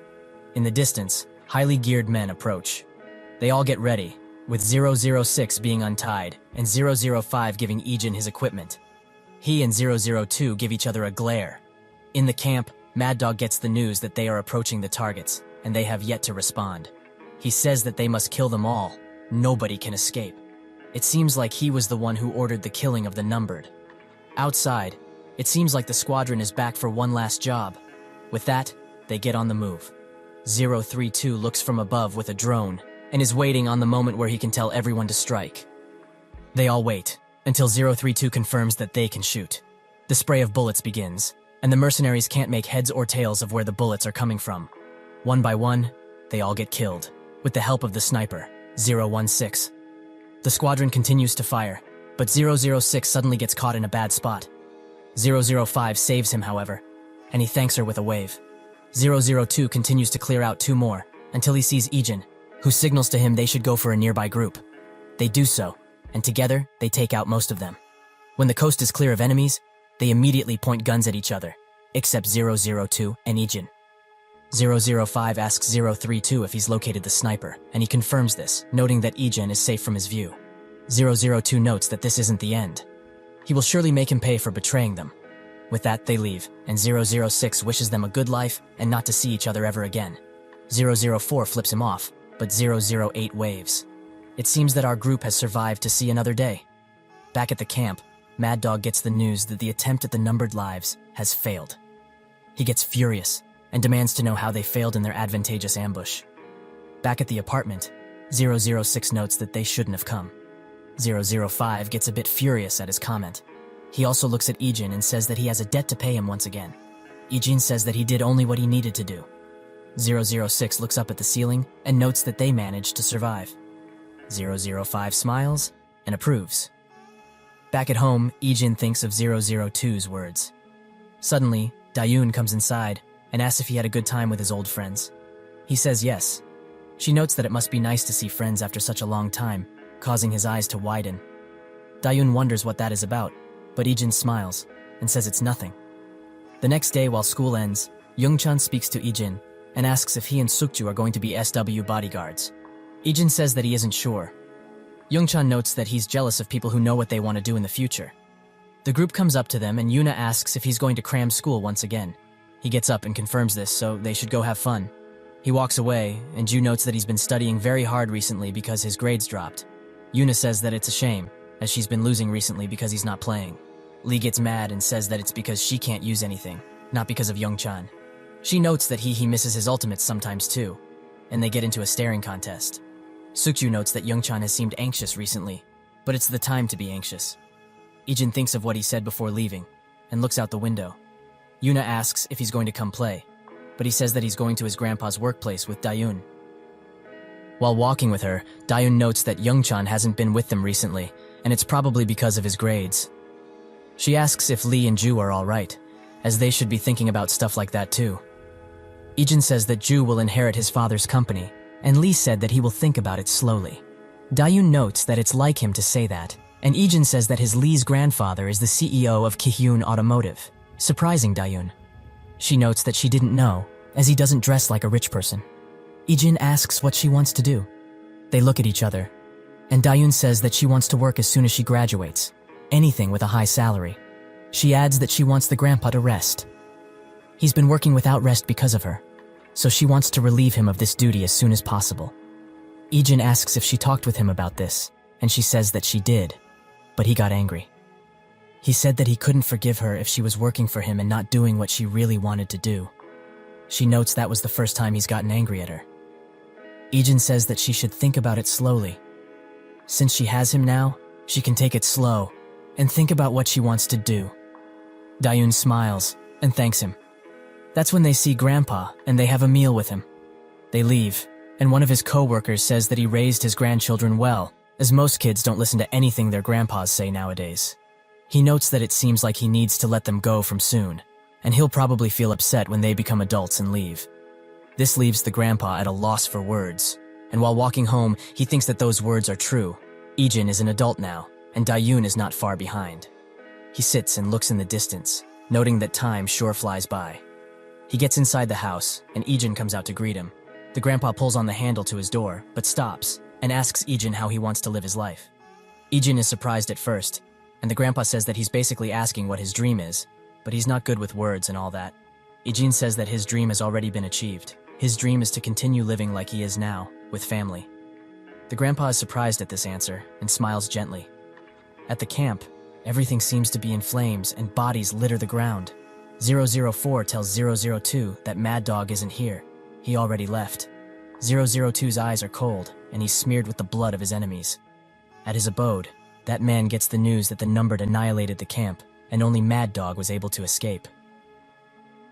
In the distance, highly geared men approach. They all get ready, with 006 being untied, and 005 giving Ijin his equipment. He and 002 give each other a glare. In the camp, Mad Dog gets the news that they are approaching the targets, and they have yet to respond. He says that they must kill them all. Nobody can escape. It seems like he was the one who ordered the killing of the numbered. Outside, it seems like the squadron is back for one last job. With that, they get on the move. 032 looks from above with a drone, and is waiting on the moment where he can tell everyone to strike. They all wait, until 032 confirms that they can shoot. The spray of bullets begins, and the mercenaries can't make heads or tails of where the bullets are coming from. One by one, they all get killed, with the help of the sniper, 016. The squadron continues to fire, but 006 suddenly gets caught in a bad spot. 005 saves him, however, and he thanks her with a wave. 002 continues to clear out 2 more, until he sees Ijin, who signals to him they should go for a nearby group. They do so, and together, they take out most of them. When the coast is clear of enemies, they immediately point guns at each other, except 002 and Ijin. 005 asks 032 if he's located the sniper, and he confirms this, noting that Ijin is safe from his view. 002 notes that this isn't the end. He will surely make him pay for betraying them. With that, they leave, and 006 wishes them a good life and not to see each other ever again. 004 flips him off, but 008 waves. It seems that our group has survived to see another day. Back at the camp, Mad Dog gets the news that the attempt at the numbered lives has failed. He gets furious and demands to know how they failed in their advantageous ambush. Back at the apartment, 006 notes that they shouldn't have come. 005 gets a bit furious at his comment. He also looks at Ijin and says that he has a debt to pay him once again. Ijin says that he did only what he needed to do. 006 looks up at the ceiling and notes that they managed to survive. 005 smiles and approves. Back at home, Ijin thinks of 002's words. Suddenly, Dayun comes inside and asks if he had a good time with his old friends. He says yes. She notes that it must be nice to see friends after such a long time, causing his eyes to widen. Dayun wonders what that is about, but Ijin smiles and says it's nothing. The next day, while school ends, Youngchan speaks to Ijin and asks if he and Sukju are going to be SW bodyguards. Ijin says that he isn't sure. Youngchan notes that he's jealous of people who know what they want to do in the future. The group comes up to them and Yuna asks if he's going to cram school once again. He gets up and confirms this, so they should go have fun. He walks away, and Ju notes that he's been studying very hard recently because his grades dropped. Yuna says that it's a shame, as she's been losing recently because he's not playing. Lee gets mad and says that it's because she can't use anything, not because of Youngchan. She notes that he misses his ultimates sometimes too, and they get into a staring contest. Sukju notes that Youngchan has seemed anxious recently, but it's the time to be anxious. Ijin thinks of what he said before leaving, and looks out the window. Yuna asks if he's going to come play, but he says that he's going to his grandpa's workplace with Dayun. While walking with her, Dayun notes that Youngchan hasn't been with them recently, and it's probably because of his grades. She asks if Lee and Ju are alright, as they should be thinking about stuff like that too. Ijin says that Ju will inherit his father's company, and Lee said that he will think about it slowly. Dayun notes that it's like him to say that, And Ijin says that his Lee's grandfather is the CEO of Kihyun Automotive, surprising Dayun. She notes that she didn't know, as he doesn't dress like a rich person. Ijin asks what she wants to do. They look at each other, and Dayun says that she wants to work as soon as she graduates, anything with a high salary. She adds that she wants the grandpa to rest. He's been working without rest because of her, so she wants to relieve him of this duty as soon as possible. Ijin asks if she talked with him about this, and she says that she did, but he got angry. He said that he couldn't forgive her if she was working for him and not doing what she really wanted to do. She notes that was the first time he's gotten angry at her. Ijin says that she should think about it slowly. Since she has him now, she can take it slow and think about what she wants to do. Dayun smiles and thanks him. That's when they see Grandpa and they have a meal with him. They leave, and one of his co-workers says that he raised his grandchildren well, as most kids don't listen to anything their grandpas say nowadays. He notes that it seems like he needs to let them go from soon, and he'll probably feel upset when they become adults and leave. This leaves the grandpa at a loss for words, and while walking home, he thinks that those words are true. Ijin is an adult now, and Dayun is not far behind. He sits and looks in the distance, noting that time sure flies by. He gets inside the house, and Ijin comes out to greet him. The grandpa pulls on the handle to his door, but stops, and asks Ijin how he wants to live his life. Ijin is surprised at first, and the grandpa says that he's basically asking what his dream is, but he's not good with words and all that. Ijin says that his dream has already been achieved. His dream is to continue living like he is now, with family. The grandpa is surprised at this answer, and smiles gently. At the camp, everything seems to be in flames and bodies litter the ground. 004 tells 002 that Mad Dog isn't here. He already left. 002's eyes are cold, and he's smeared with the blood of his enemies. At his abode, that man gets the news that the Numbered annihilated the camp, and only Mad Dog was able to escape.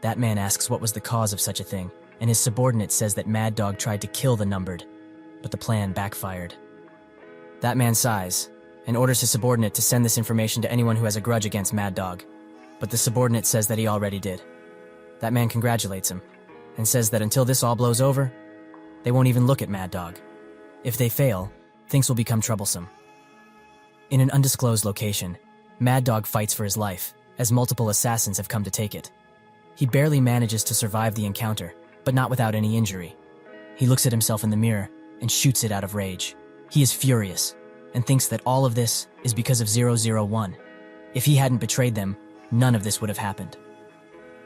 That man asks what was the cause of such a thing, and his subordinate says that Mad Dog tried to kill the Numbered, but the plan backfired. That man sighs, and orders his subordinate to send this information to anyone who has a grudge against Mad Dog, but the subordinate says that he already did. That man congratulates him, and says that until this all blows over, they won't even look at Mad Dog. If they fail, things will become troublesome. In an undisclosed location, Mad Dog fights for his life, as multiple assassins have come to take it. He barely manages to survive the encounter, but not without any injury. He looks at himself in the mirror and shoots it out of rage. He is furious, and thinks that all of this is because of 001. If he hadn't betrayed them, none of this would have happened.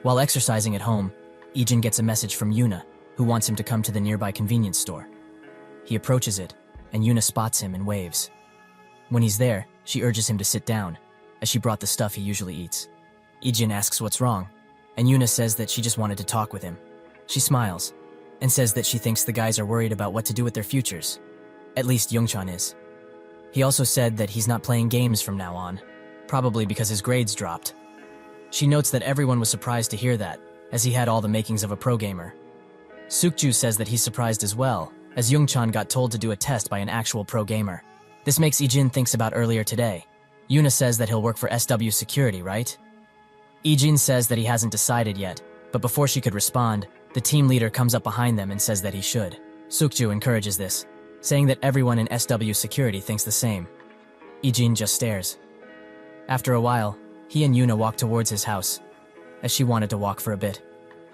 While exercising at home, Ijin gets a message from Yuna, who wants him to come to the nearby convenience store. He approaches it, and Yuna spots him and waves. When he's there, she urges him to sit down, as she brought the stuff he usually eats. Ijin asks what's wrong, and Yuna says that she just wanted to talk with him. She smiles, and says that she thinks the guys are worried about what to do with their futures. At least Youngchan is. He also said that he's not playing games from now on, probably because his grades dropped. She notes that everyone was surprised to hear that, as he had all the makings of a pro gamer. Sukju says that he's surprised as well, as Youngchan got told to do a test by an actual pro gamer. This makes Ijin thinks about earlier today. Yuna says that he'll work for SW Security, right? Ijin says that he hasn't decided yet, but before she could respond, the team leader comes up behind them and says that he should. Sukju encourages this, saying that everyone in SW Security thinks the same. Ijin just stares. After a while, he and Yuna walk towards his house, as she wanted to walk for a bit.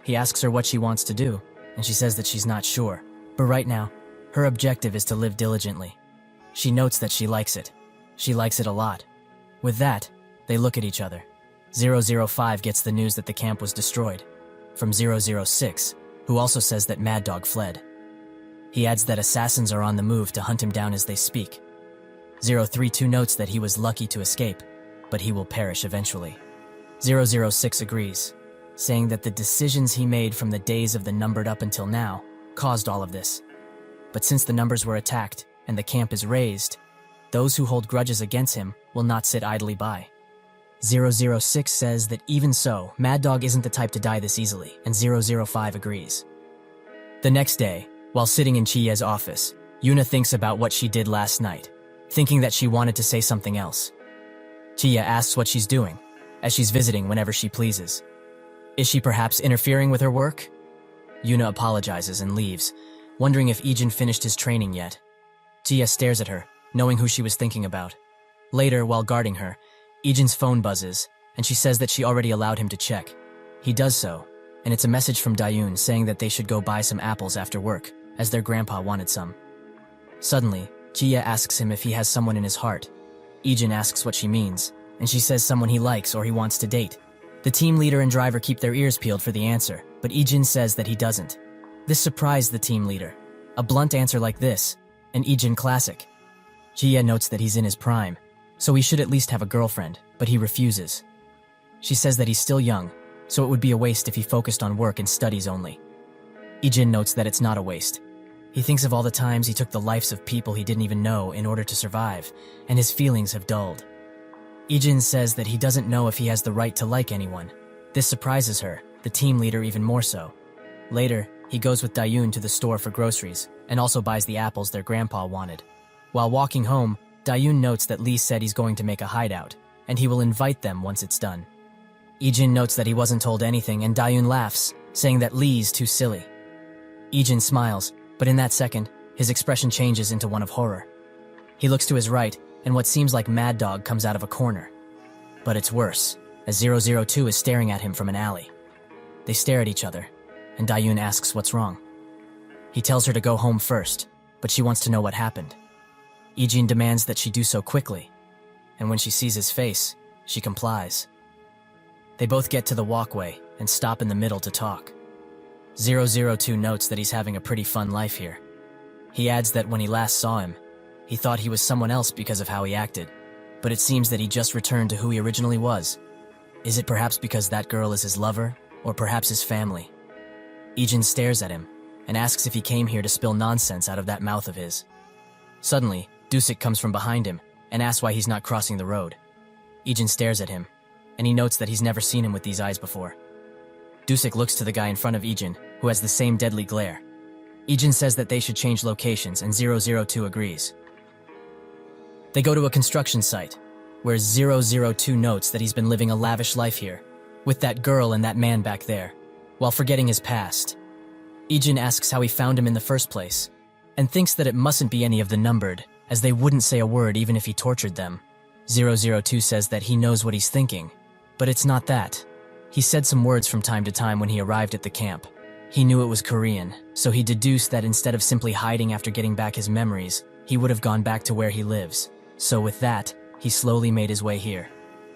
He asks her what she wants to do, and she says that she's not sure, but right now, her objective is to live diligently. She notes that she likes it. She likes it a lot. With that, they look at each other. 005 gets the news that the camp was destroyed, from 006, who also says that Mad Dog fled. He adds that assassins are on the move to hunt him down as they speak. 032 notes that he was lucky to escape, but he will perish eventually. 006 agrees, saying that the decisions he made from the days of the Numbered up until now caused all of this. But since the Numbers were attacked and the camp is razed, those who hold grudges against him will not sit idly by. 006 says that even so, Mad Dog isn't the type to die this easily, and 005 agrees. The next day, while sitting in Chiye's office, Yuna thinks about what she did last night, thinking that she wanted to say something else. Chiye asks what she's doing, as she's visiting whenever she pleases. Is she perhaps interfering with her work? Yuna apologizes and leaves, wondering if Ijin finished his training yet. Chiye stares at her, knowing who she was thinking about. Later, while guarding her, Ijin's phone buzzes, and she says that she already allowed him to check. He does so, and it's a message from Dayun saying that they should go buy some apples after work, as their grandpa wanted some. Suddenly, Jia asks him if he has someone in his heart. Ijin asks what she means, and she says someone he likes or he wants to date. The team leader and driver keep their ears peeled for the answer, but Ijin says that he doesn't. This surprised the team leader. A blunt answer like this, an Ijin classic. Jia notes that he's in his prime, so he should at least have a girlfriend, but he refuses. She says that he's still young, so it would be a waste if he focused on work and studies only. Ijin notes that it's not a waste. He thinks of all the times he took the lives of people he didn't even know in order to survive, and his feelings have dulled. Ijin says that he doesn't know if he has the right to like anyone. This surprises her, the team leader even more so. Later, he goes with Dayun to the store for groceries, and also buys the apples their grandpa wanted. While walking home, Dayun notes that Lee said he's going to make a hideout, and he will invite them once it's done. Ijin notes that he wasn't told anything, and Dayun laughs, saying that Lee's too silly. Ijin smiles, but in that second, his expression changes into one of horror. He looks to his right, and what seems like Mad Dog comes out of a corner. But it's worse, as 002 is staring at him from an alley. They stare at each other, and Dayun asks what's wrong. He tells her to go home first, but she wants to know what happened. Ijin demands that she do so quickly, and when she sees his face, she complies. They both get to the walkway and stop in the middle to talk. 002 notes that he's having a pretty fun life here. He adds that when he last saw him, he thought he was someone else because of how he acted, but it seems that he just returned to who he originally was. Is it perhaps because that girl is his lover, or perhaps his family? Ijin stares at him and asks if he came here to spill nonsense out of that mouth of his. Suddenly, Dusik comes from behind him and asks why he's not crossing the road. Ijin stares at him, and he notes that he's never seen him with these eyes before. Dusik looks to the guy in front of Ijin, who has the same deadly glare. Ijin says that they should change locations, and 002 agrees. They go to a construction site, where 002 notes that he's been living a lavish life here, with that girl and that man back there, while forgetting his past. Ijin asks how he found him in the first place, and thinks that it mustn't be any of the numbered, as they wouldn't say a word even if he tortured them. 002 says that he knows what he's thinking, but it's not that. He said some words from time to time when he arrived at the camp. He knew it was Korean, so he deduced that instead of simply hiding after getting back his memories, he would have gone back to where he lives. So with that, he slowly made his way here.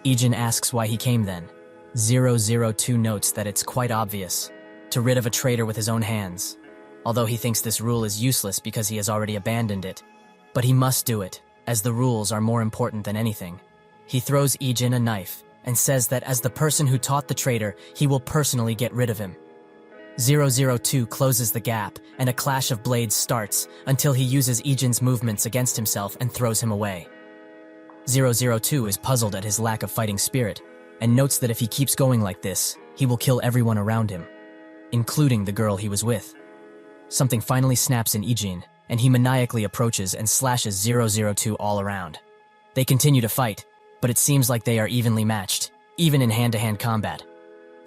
Ijin asks why he came then. 002 notes that it's quite obvious. To rid of a traitor with his own hands. Although he thinks this rule is useless because he has already abandoned it. But he must do it, as the rules are more important than anything. He throws Ijin a knife, and says that as the person who taught the traitor, he will personally get rid of him. 002 closes the gap, and a clash of blades starts until he uses Ijin's movements against himself and throws him away. 002 is puzzled at his lack of fighting spirit, and notes that if he keeps going like this, he will kill everyone around him, including the girl he was with. Something finally snaps in Ijin, and he maniacally approaches and slashes 002 all around. They continue to fight, but it seems like they are evenly matched, even in hand-to-hand combat.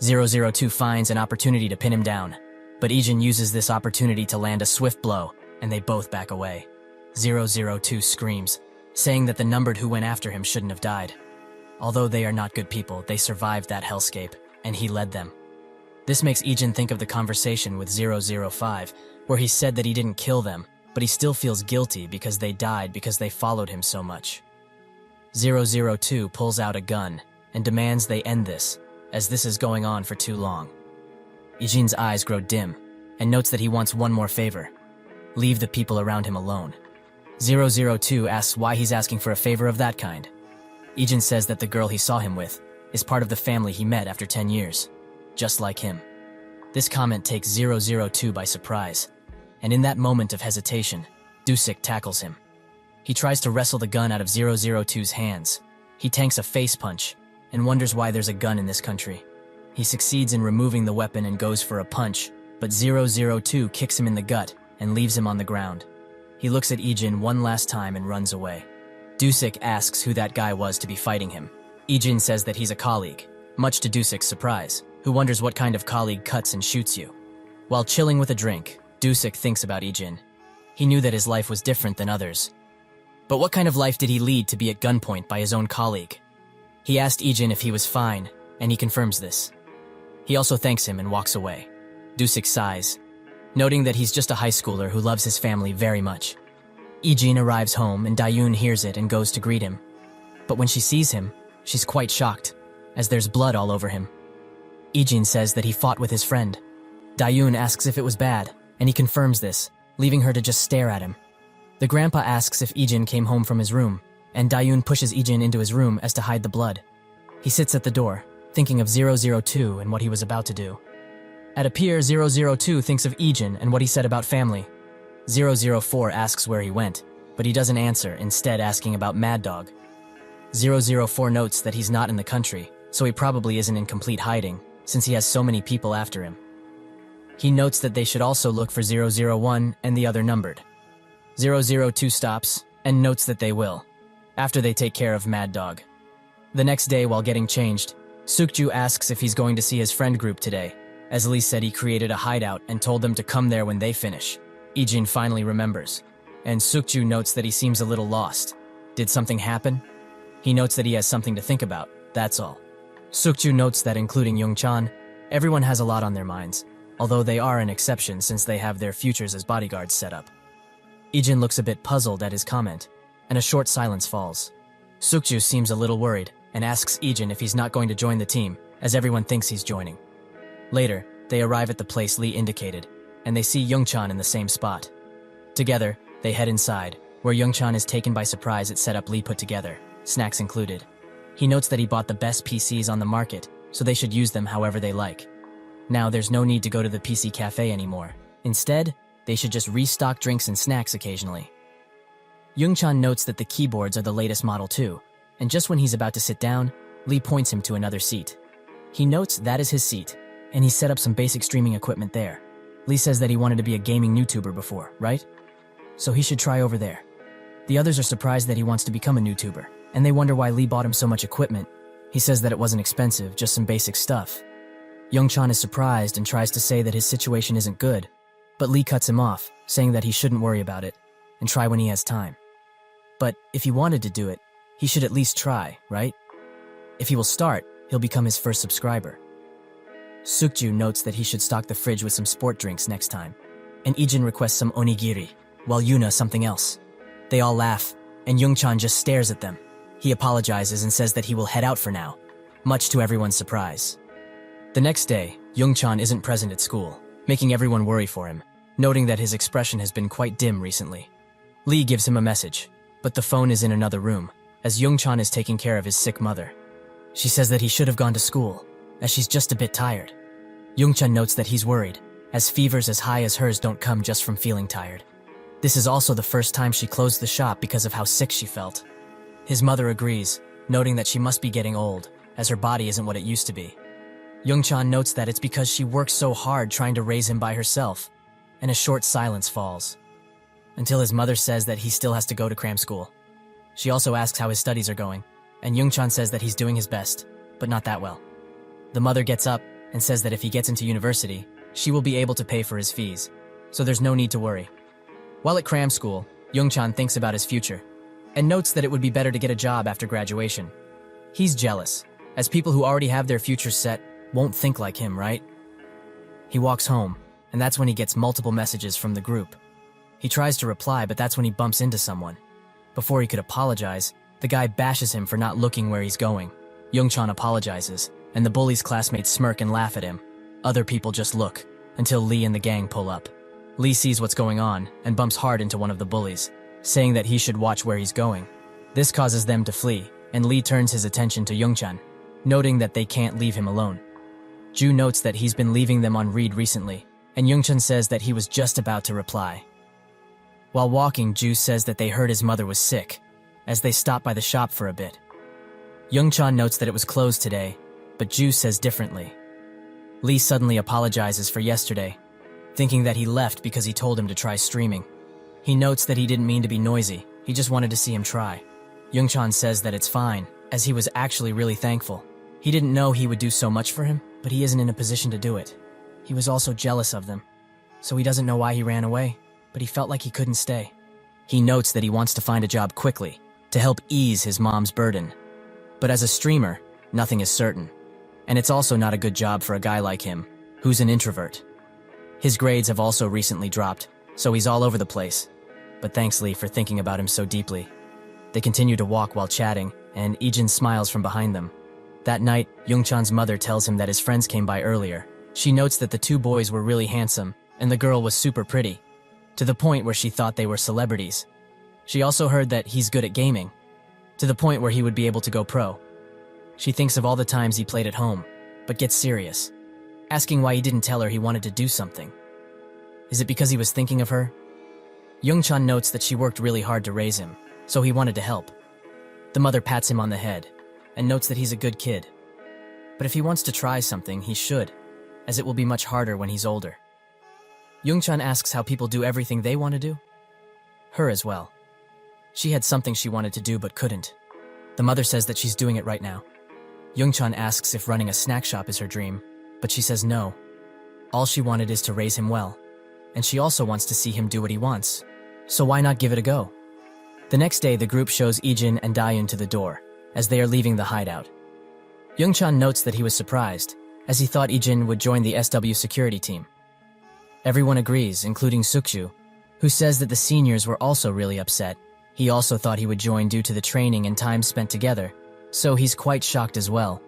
002 finds an opportunity to pin him down, but Ijin uses this opportunity to land a swift blow, and they both back away. 002 screams, saying that the numbered who went after him shouldn't have died. Although they are not good people, they survived that hellscape, and he led them. This makes Ijin think of the conversation with 005, where he said that he didn't kill them, but he still feels guilty because they died because they followed him so much. 002 pulls out a gun and demands they end this, as this is going on for too long. Ijin's eyes grow dim and notes that he wants one more favor. Leave the people around him alone. 002 asks why he's asking for a favor of that kind. Ijin says that the girl he saw him with is part of the family he met after 10 years, just like him. This comment takes 002 by surprise, and in that moment of hesitation, Dusik tackles him. He tries to wrestle the gun out of 002's hands. He tanks a face punch and wonders why there's a gun in this country. He succeeds in removing the weapon and goes for a punch, but 002 kicks him in the gut and leaves him on the ground. He looks at Ijin one last time and runs away. Dusik asks who that guy was to be fighting him. Ijin says that he's a colleague, much to Dusik's surprise, who wonders what kind of colleague cuts and shoots you. While chilling with a drink, Dusik thinks about Ijin. He knew that his life was different than others. But what kind of life did he lead to be at gunpoint by his own colleague? He asked Ijin if he was fine, and he confirms this. He also thanks him and walks away. Dusik sighs, noting that he's just a high schooler who loves his family very much. Ijin arrives home and Dayun hears it and goes to greet him. But when she sees him, she's quite shocked, as there's blood all over him. Ijin says that he fought with his friend. Dayun asks if it was bad, and he confirms this, leaving her to just stare at him. The grandpa asks if Ijin came home from his room, and Dayun pushes Ijin into his room as to hide the blood. He sits at the door, thinking of 002 and what he was about to do. At a pier, 002 thinks of Ijin and what he said about family. 004 asks where he went, but he doesn't answer, instead asking about Mad Dog. 004 notes that he's not in the country, so he probably isn't in complete hiding, since he has so many people after him. He notes that they should also look for 001 and the other numbered. 002 stops, and notes that they will, after they take care of Mad Dog. The next day, while getting changed, Sukju asks if he's going to see his friend group today, as Lee said he created a hideout and told them to come there when they finish. Ijin finally remembers, and Sukju notes that he seems a little lost. Did something happen? He notes that he has something to think about, that's all. Sukju notes that including Young-chan, everyone has a lot on their minds, although they are an exception since they have their futures as bodyguards set up. Ijin looks a bit puzzled at his comment, and a short silence falls. Sukju seems a little worried and asks Ijin if he's not going to join the team, as everyone thinks he's joining. Later, they arrive at the place Lee indicated, and they see Young-chan in the same spot. Together, they head inside, where Young-chan is taken by surprise at setup Lee put together, snacks included. He notes that he bought the best PCs on the market, so they should use them however they like. Now there's no need to go to the PC cafe anymore. Instead, they should just restock drinks and snacks occasionally. Young-chan notes that the keyboards are the latest model too, and just when he's about to sit down, Lee points him to another seat. He notes that is his seat, and he set up some basic streaming equipment there. Lee says that he wanted to be a gaming YouTuber before, right? So he should try over there. The others are surprised that he wants to become a YouTuber, and they wonder why Lee bought him so much equipment. He says that it wasn't expensive, just some basic stuff. Young-chan is surprised and tries to say that his situation isn't good, but Lee cuts him off, saying that he shouldn't worry about it, and try when he has time. But if he wanted to do it, he should at least try, right? If he will start, he'll become his first subscriber. Sukju notes that he should stock the fridge with some sport drinks next time, and Ijin requests some onigiri, while Yuna something else. They all laugh, and Young-chan just stares at them. He apologizes and says that he will head out for now, much to everyone's surprise. The next day, Young-chan isn't present at school, making everyone worry for him, noting that his expression has been quite dim recently. Lee gives him a message, but the phone is in another room, as Young-chan is taking care of his sick mother. She says that he should have gone to school, as she's just a bit tired. Young-chan notes that he's worried, as fevers as high as hers don't come just from feeling tired. This is also the first time she closed the shop because of how sick she felt. His mother agrees, noting that she must be getting old, as her body isn't what it used to be. Young-chan notes that it's because she works so hard trying to raise him by herself, and a short silence falls, until his mother says that he still has to go to cram school. She also asks how his studies are going, and Young-chan says that he's doing his best, but not that well. The mother gets up and says that if he gets into university, she will be able to pay for his fees, so there's no need to worry. While at cram school, Young-chan thinks about his future, and notes that it would be better to get a job after graduation. He's jealous, as people who already have their futures set won't think like him, right? He walks home, and that's when he gets multiple messages from the group. He tries to reply, but that's when he bumps into someone. Before he could apologize, the guy bashes him for not looking where he's going. Young-chan apologizes, and the bully's classmates smirk and laugh at him. Other people just look, until Lee and the gang pull up. Lee sees what's going on, and bumps hard into one of the bullies, saying that he should watch where he's going. This causes them to flee, and Lee turns his attention to Young-chan, noting that they can't leave him alone. Ju notes that he's been leaving them on read recently, and Young-chan says that he was just about to reply. While walking, Ju says that they heard his mother was sick, as they stop by the shop for a bit. Young-chan notes that it was closed today, but Ju says differently. Lee suddenly apologizes for yesterday, thinking that he left because he told him to try streaming. He notes that he didn't mean to be noisy, he just wanted to see him try. Young-chan says that it's fine, as he was actually really thankful. He didn't know he would do so much for him, but he isn't in a position to do it. He was also jealous of them, so he doesn't know why he ran away, but he felt like he couldn't stay. He notes that he wants to find a job quickly, to help ease his mom's burden. But as a streamer, nothing is certain. And it's also not a good job for a guy like him, who's an introvert. His grades have also recently dropped, so he's all over the place. But thanks Lee for thinking about him so deeply. They continue to walk while chatting, and Ijin smiles from behind them. That night, Youngchan's mother tells him that his friends came by earlier. She notes that the two boys were really handsome, and the girl was super pretty, to the point where she thought they were celebrities. She also heard that he's good at gaming, to the point where he would be able to go pro. She thinks of all the times he played at home, but gets serious, asking why he didn't tell her he wanted to do something. Is it because he was thinking of her? Youngchan notes that she worked really hard to raise him, so he wanted to help. The mother pats him on the head, and notes that he's a good kid. But if he wants to try something, he should, as it will be much harder when he's older. Youngchan asks how people do everything they want to do. Her as well. She had something she wanted to do but couldn't. The mother says that she's doing it right now. Youngchan asks if running a snack shop is her dream, but she says no. All she wanted is to raise him well, and she also wants to see him do what he wants. So why not give it a go? The next day, the group shows Ijin and Dayun to the door, as they are leaving the hideout. Youngchan notes that he was surprised, as he thought Ijin would join the SW security team. Everyone agrees, including Sukshu, who says that the seniors were also really upset. He also thought he would join due to the training and time spent together, so he's quite shocked as well.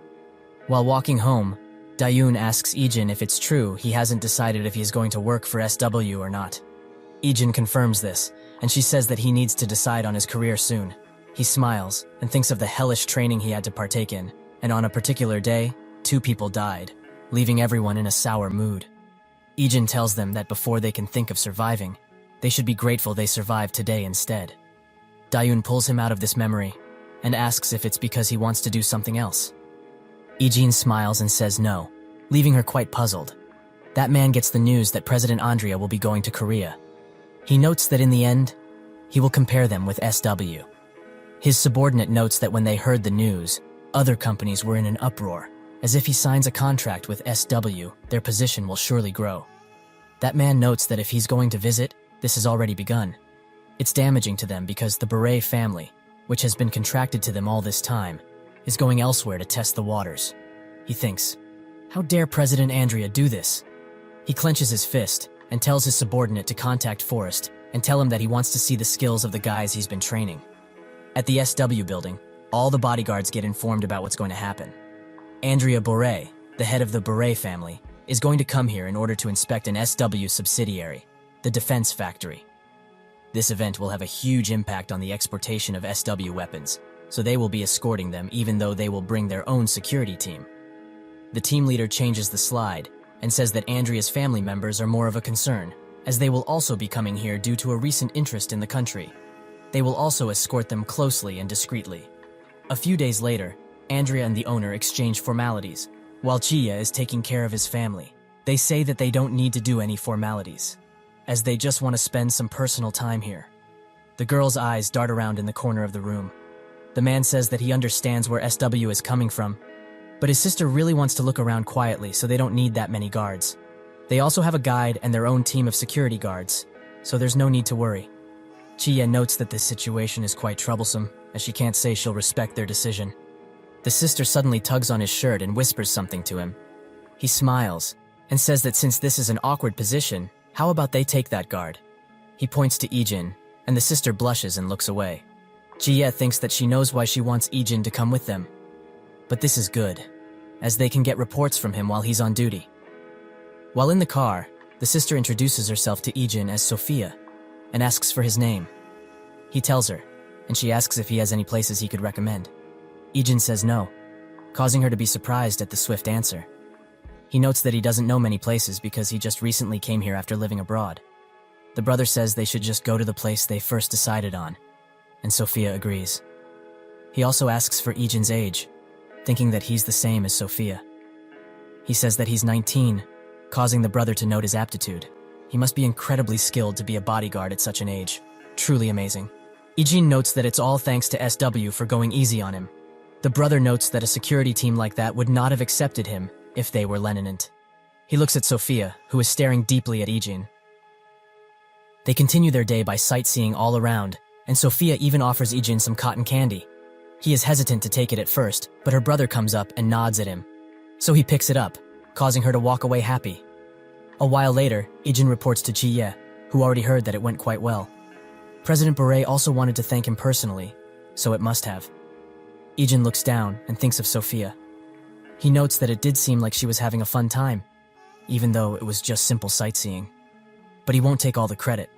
While walking home, Dayun asks Ijin if it's true he hasn't decided if he's going to work for SW or not. Ijin confirms this, and she says that he needs to decide on his career soon. He smiles and thinks of the hellish training he had to partake in, and on a particular day, 2 people died, leaving everyone in a sour mood. Ijin tells them that before they can think of surviving, they should be grateful they survived today instead. Dayun pulls him out of this memory and asks if it's because he wants to do something else. Ijin smiles and says no, leaving her quite puzzled. That man gets the news that President Andrea will be going to Korea. He notes that in the end, he will compare them with SW. His subordinate notes that when they heard the news, other companies were in an uproar. As if he signs a contract with SW, their position will surely grow. That man notes that if he's going to visit, this has already begun. It's damaging to them because the Beret family, which has been contracted to them all this time, is going elsewhere to test the waters. He thinks, how dare President Andrea do this? He clenches his fist and tells his subordinate to contact Forrest and tell him that he wants to see the skills of the guys he's been training. At the SW building, all the bodyguards get informed about what's going to happen. Andrea Beret, the head of the Beret family, is going to come here in order to inspect an SW subsidiary, the defense factory. This event will have a huge impact on the exportation of SW weapons, so they will be escorting them even though they will bring their own security team. The team leader changes the slide and says that Andrea's family members are more of a concern, as they will also be coming here due to a recent interest in the country. They will also escort them closely and discreetly. A few days later, Andrea and the owner exchange formalities, while Chia is taking care of his family. They say that they don't need to do any formalities, as they just want to spend some personal time here. The girl's eyes dart around in the corner of the room. The man says that he understands where SW is coming from, but his sister really wants to look around quietly so they don't need that many guards. They also have a guide and their own team of security guards, so there's no need to worry. Chia notes that this situation is quite troublesome, as she can't say she'll respect their decision. The sister suddenly tugs on his shirt and whispers something to him. He smiles and says that since this is an awkward position, how about they take that guard? He points to Ijin, and the sister blushes and looks away. Jie thinks that she knows why she wants Ijin to come with them. But this is good, as they can get reports from him while he's on duty. While in the car, the sister introduces herself to Ijin as Sophia and asks for his name. He tells her, and she asks if he has any places he could recommend. Ijin says no, causing her to be surprised at the swift answer. He notes that he doesn't know many places because he just recently came here after living abroad. The brother says they should just go to the place they first decided on, and Sophia agrees. He also asks for Ijin's age, thinking that he's the same as Sophia. He says that he's 19, causing the brother to note his aptitude. He must be incredibly skilled to be a bodyguard at such an age. Truly amazing. Ijin notes that it's all thanks to SW for going easy on him. The brother notes that a security team like that would not have accepted him if they were Leninant. He looks at Sophia, who is staring deeply at Ijin. They continue their day by sightseeing all around, and Sophia even offers Ijin some cotton candy. He is hesitant to take it at first, but her brother comes up and nods at him. So he picks it up, causing her to walk away happy. A while later, Ijin reports to Ji-ye, who already heard that it went quite well. President Beret also wanted to thank him personally, so it must have. Ijin looks down and thinks of Sophia. He notes that it did seem like she was having a fun time, even though it was just simple sightseeing. But he won't take all the credit,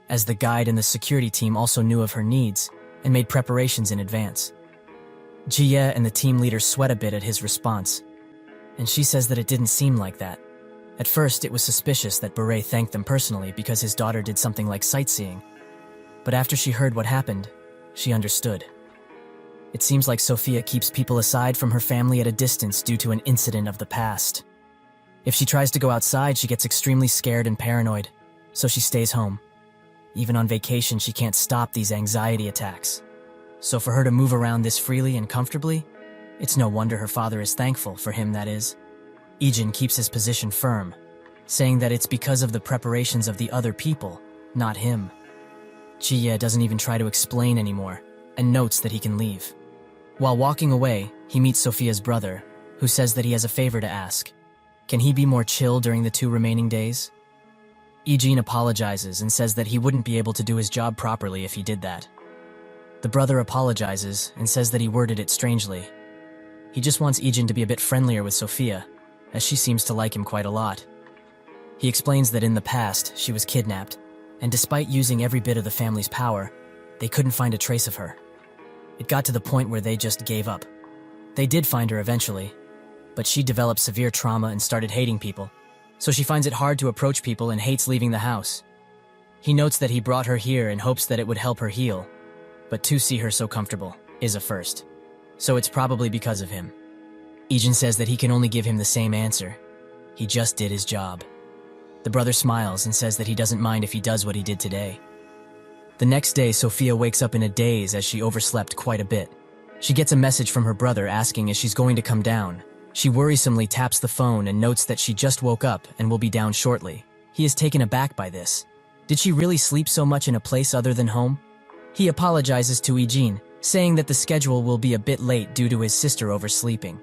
as the guide and the security team also knew of her needs and made preparations in advance. Ji-ye and the team leader sweat a bit at his response, and she says that it didn't seem like that. At first, it was suspicious that Beret thanked them personally because his daughter did something like sightseeing. But after she heard what happened, she understood. It seems like Sophia keeps people aside from her family at a distance due to an incident of the past. If she tries to go outside, she gets extremely scared and paranoid, so she stays home. Even on vacation, she can't stop these anxiety attacks. So for her to move around this freely and comfortably, it's no wonder her father is thankful, for him that is. Ijin keeps his position firm, saying that it's because of the preparations of the other people, not him. Ji-ye doesn't even try to explain anymore, and notes that he can leave. While walking away, he meets Sophia's brother, who says that he has a favor to ask. Can he be more chill during the 2 remaining days? Ijin apologizes and says that he wouldn't be able to do his job properly if he did that. The brother apologizes and says that he worded it strangely. He just wants Ijin to be a bit friendlier with Sophia, as she seems to like him quite a lot. He explains that in the past, she was kidnapped, and despite using every bit of the family's power, they couldn't find a trace of her. It got to the point where they just gave up. They did find her eventually, but she developed severe trauma and started hating people, so she finds it hard to approach people and hates leaving the house. He notes that he brought her here in hopes that it would help her heal, but to see her so comfortable is a first. So it's probably because of him. Ijin says that he can only give him the same answer. He just did his job. The brother smiles and says that he doesn't mind if he does what he did today. The next day, Sophia wakes up in a daze as she overslept quite a bit. She gets a message from her brother asking if she's going to come down. She worrisomely taps the phone and notes that she just woke up and will be down shortly. He is taken aback by this. Did she really sleep so much in a place other than home? He apologizes to Ijin, saying that the schedule will be a bit late due to his sister oversleeping.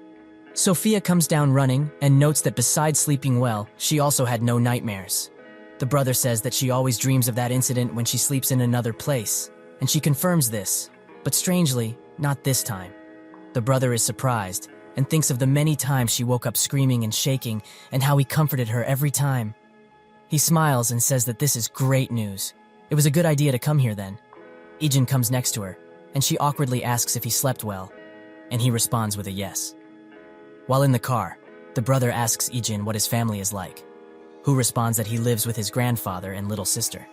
Sophia comes down running and notes that besides sleeping well, she also had no nightmares. The brother says that she always dreams of that incident when she sleeps in another place, and she confirms this, but strangely, not this time. The brother is surprised and thinks of the many times she woke up screaming and shaking and how he comforted her every time. He smiles and says that this is great news. It was a good idea to come here then. Ijin comes next to her, and she awkwardly asks if he slept well, and he responds with a yes. While in the car, the brother asks Ijin what his family is like, who responds that he lives with his grandfather and little sister.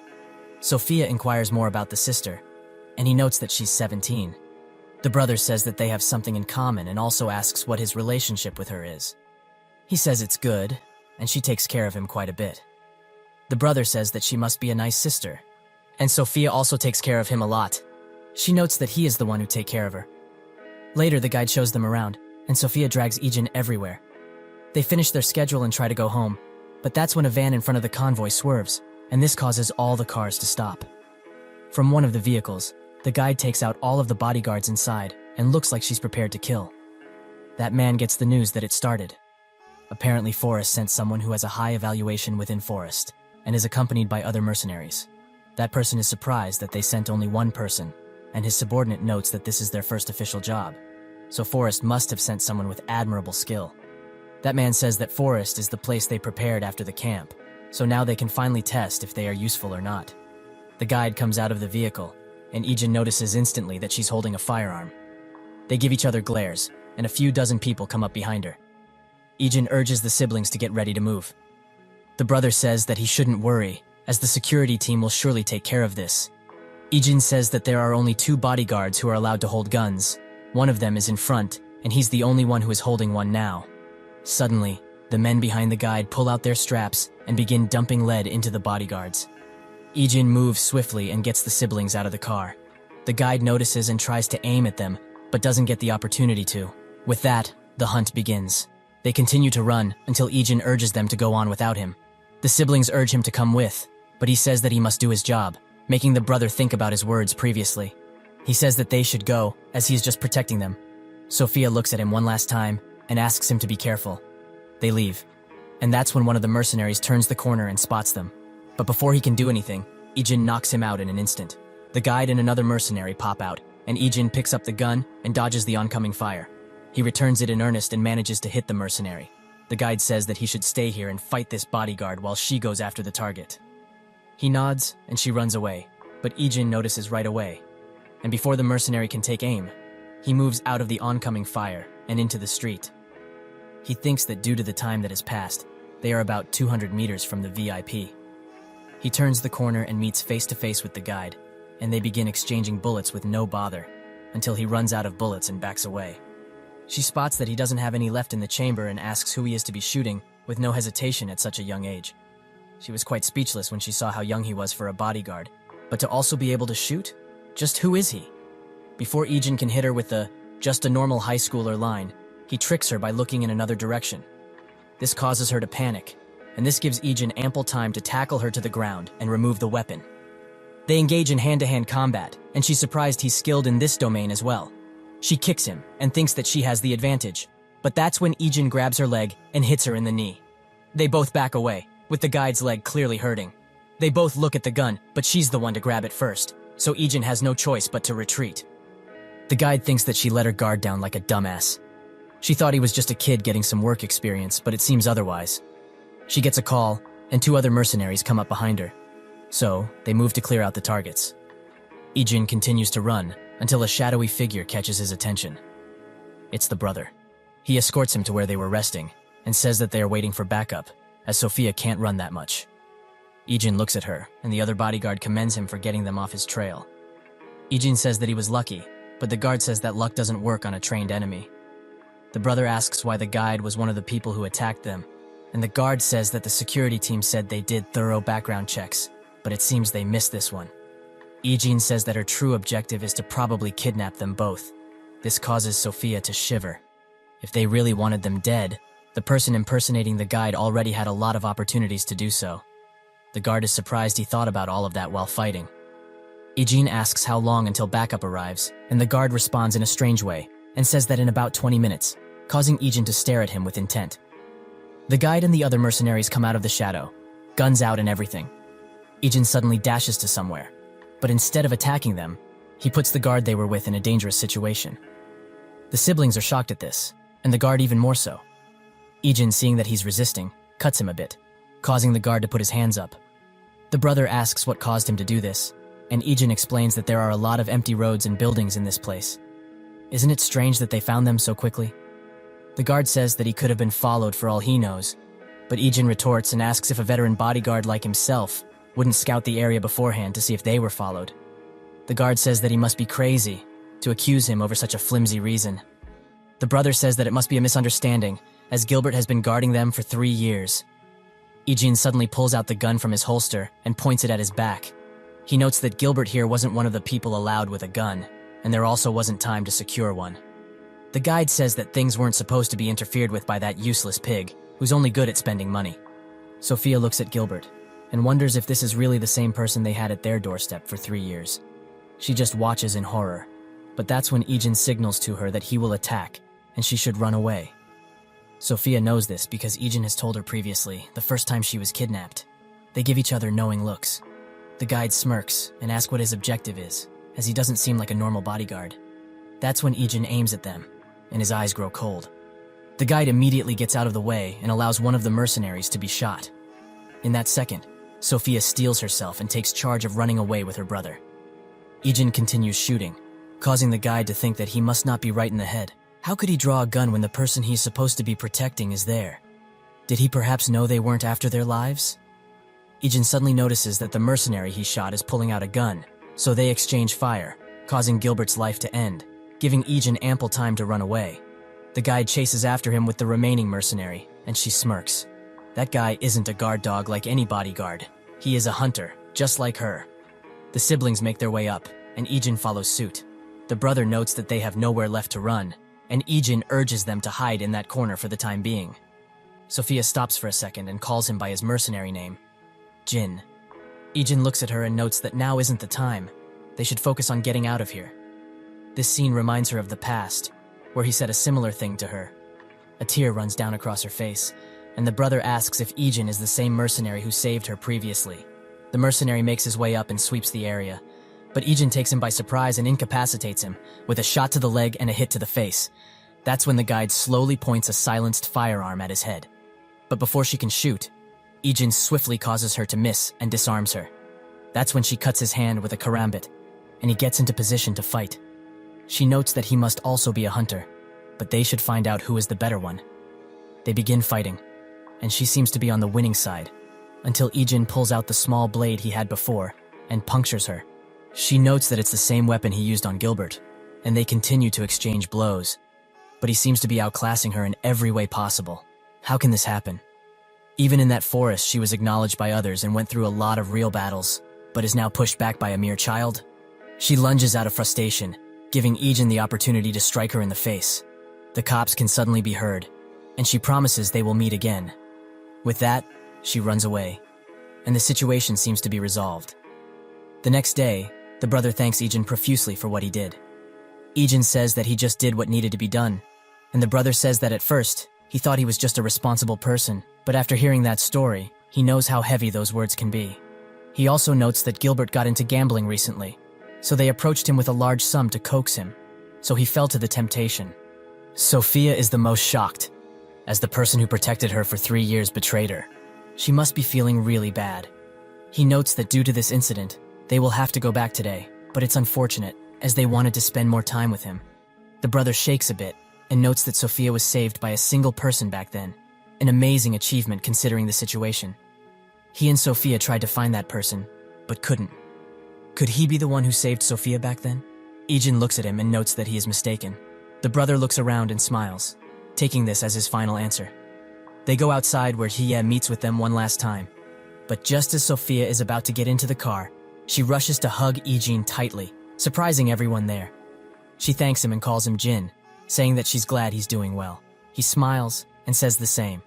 Sophia inquires more about the sister, and he notes that she's 17. The brother says that they have something in common and also asks what his relationship with her is. He says it's good, and she takes care of him quite a bit. The brother says that she must be a nice sister, and Sophia also takes care of him a lot. She notes that he is the one who takes care of her. Later, the guide shows them around, and Sophia drags Ijin everywhere. They finish their schedule and try to go home, but that's when a van in front of the convoy swerves, and this causes all the cars to stop. From one of the vehicles, the guide takes out all of the bodyguards inside and looks like she's prepared to kill. That man gets the news that it started. Apparently Forrest sent someone who has a high evaluation within Forrest and is accompanied by other mercenaries. That person is surprised that they sent only one person, and his subordinate notes that this is their first official job. So Forrest must have sent someone with admirable skill. That man says that Forrest is the place they prepared after the camp, so now they can finally test if they are useful or not. The guide comes out of the vehicle, and Ijin notices instantly that she's holding a firearm. They give each other glares, and a few dozen people come up behind her. Ijin urges the siblings to get ready to move. The brother says that he shouldn't worry, as the security team will surely take care of this. Ijin says that there are only 2 bodyguards who are allowed to hold guns. One of them is in front, and he's the only one who is holding one now. Suddenly, the men behind the guide pull out their straps and begin dumping lead into the bodyguards. Ijin moves swiftly and gets the siblings out of the car. The guide notices and tries to aim at them, but doesn't get the opportunity to. With that, the hunt begins. They continue to run until Ijin urges them to go on without him. The siblings urge him to come with, but he says that he must do his job, making the brother think about his words previously. He says that they should go, as he is just protecting them. Sophia looks at him one last time and asks him to be careful. They leave, and that's when one of the mercenaries turns the corner and spots them. But before he can do anything, Ijin knocks him out in an instant. The guide and another mercenary pop out, and Ijin picks up the gun and dodges the oncoming fire. He returns it in earnest and manages to hit the mercenary. The guide says that he should stay here and fight this bodyguard while she goes after the target. He nods, and she runs away, but Ijin notices right away. And before the mercenary can take aim, he moves out of the oncoming fire and into the street. He thinks that due to the time that has passed, they are about 200 meters from the VIP. He turns the corner and meets face to face with the guide, and they begin exchanging bullets with no bother, until he runs out of bullets and backs away. She spots that he doesn't have any left in the chamber and asks who he is to be shooting, with no hesitation at such a young age. She was quite speechless when she saw how young he was for a bodyguard, but to also be able to shoot? Just who is he? Before Ijin can hit her with the "just a normal high schooler" line, he tricks her by looking in another direction. This causes her to panic, and this gives Ijin ample time to tackle her to the ground and remove the weapon. They engage in hand-to-hand combat, and she's surprised he's skilled in this domain as well. She kicks him and thinks that she has the advantage, but that's when Ijin grabs her leg and hits her in the knee. They both back away, with the guide's leg clearly hurting. They both look at the gun, but she's the one to grab it first, so Ijin has no choice but to retreat. The guide thinks that she let her guard down like a dumbass. She thought he was just a kid getting some work experience, but it seems otherwise. She gets a call, and two other mercenaries come up behind her. So, they move to clear out the targets. Ijin continues to run, until a shadowy figure catches his attention. It's the brother. He escorts him to where they were resting, and says that they are waiting for backup, as Sophia can't run that much. Ijin looks at her, and the other bodyguard commends him for getting them off his trail. Ijin says that he was lucky, but the guard says that luck doesn't work on a trained enemy. The brother asks why the guide was one of the people who attacked them, and the guard says that the security team said they did thorough background checks, but it seems they missed this one. Ijin says that her true objective is to probably kidnap them both. This causes Sophia to shiver. If they really wanted them dead, the person impersonating the guide already had a lot of opportunities to do so. The guard is surprised he thought about all of that while fighting. Ijin asks how long until backup arrives, and the guard responds in a strange way, and says that in about 20 minutes, causing Ijin to stare at him with intent. The guide and the other mercenaries come out of the shadow, guns out and everything. Ijin suddenly dashes to somewhere, but instead of attacking them, he puts the guard they were with in a dangerous situation. The siblings are shocked at this, and the guard even more so. Ijin, seeing that he's resisting, cuts him a bit, causing the guard to put his hands up. The brother asks what caused him to do this, and Ijin explains that there are a lot of empty roads and buildings in this place. Isn't it strange that they found them so quickly? The guard says that he could have been followed for all he knows, but Ijin retorts and asks if a veteran bodyguard like himself wouldn't scout the area beforehand to see if they were followed. The guard says that he must be crazy to accuse him over such a flimsy reason. The brother says that it must be a misunderstanding, as Gilbert has been guarding them for 3 years. Ijin suddenly pulls out the gun from his holster and points it at his back. He notes that Gilbert here wasn't one of the people allowed with a gun, and there also wasn't time to secure one. The guide says that things weren't supposed to be interfered with by that useless pig, who's only good at spending money. Sophia looks at Gilbert, and wonders if this is really the same person they had at their doorstep for 3 years. She just watches in horror, but that's when Ijin signals to her that he will attack, and she should run away. Sophia knows this because Ijin has told her previously, the first time she was kidnapped. They give each other knowing looks. The guide smirks and asks what his objective is, as he doesn't seem like a normal bodyguard. That's when Ijin aims at them, and his eyes grow cold. The guide immediately gets out of the way and allows one of the mercenaries to be shot. In that second, Sophia steels herself and takes charge of running away with her brother. Ijin continues shooting, causing the guide to think that he must not be right in the head. How could he draw a gun when the person he's supposed to be protecting is there? Did he perhaps know they weren't after their lives? Ijin suddenly notices that the mercenary he shot is pulling out a gun, so they exchange fire, causing Gilbert's life to end, giving Ijin ample time to run away. The guide chases after him with the remaining mercenary, and she smirks. That guy isn't a guard dog like any bodyguard. He is a hunter, just like her. The siblings make their way up, and Ijin follows suit. The brother notes that they have nowhere left to run, and Ijin urges them to hide in that corner for the time being. Sophia stops for a second and calls him by his mercenary name, Jin. Ijin looks at her and notes that now isn't the time. They should focus on getting out of here. This scene reminds her of the past, where he said a similar thing to her. A tear runs down across her face, and the brother asks if Ijin is the same mercenary who saved her previously. The mercenary makes his way up and sweeps the area, but Ijin takes him by surprise and incapacitates him, with a shot to the leg and a hit to the face. That's when the guide slowly points a silenced firearm at his head. But before she can shoot, Ijin swiftly causes her to miss and disarms her. That's when she cuts his hand with a karambit, and he gets into position to fight. She notes that he must also be a hunter, but they should find out who is the better one. They begin fighting, and she seems to be on the winning side, until Ijin pulls out the small blade he had before and punctures her. She notes that it's the same weapon he used on Gilbert, and they continue to exchange blows, but he seems to be outclassing her in every way possible. How can this happen? Even in that forest, she was acknowledged by others and went through a lot of real battles, but is now pushed back by a mere child? She lunges out of frustration, giving Ijin the opportunity to strike her in the face. The cops can suddenly be heard, and she promises they will meet again. With that, she runs away, and the situation seems to be resolved. The next day, the brother thanks Ijin profusely for what he did. Ijin says that he just did what needed to be done, and the brother says that at first, he thought he was just a responsible person, but after hearing that story, he knows how heavy those words can be. He also notes that Gilbert got into gambling recently, so they approached him with a large sum to coax him, so he fell to the temptation. Sophia is the most shocked, as the person who protected her for 3 years betrayed her. She must be feeling really bad. He notes that due to this incident, they will have to go back today, but it's unfortunate, as they wanted to spend more time with him. The brother shakes a bit, and notes that Sophia was saved by a single person back then, an amazing achievement considering the situation. He and Sophia tried to find that person, but couldn't. Could he be the one who saved Sophia back then? Ijin looks at him and notes that he is mistaken. The brother looks around and smiles, taking this as his final answer. They go outside where Hiye meets with them one last time. But just as Sophia is about to get into the car, she rushes to hug Ijin tightly, surprising everyone there. She thanks him and calls him Jin, saying that she's glad he's doing well. He smiles and says the same.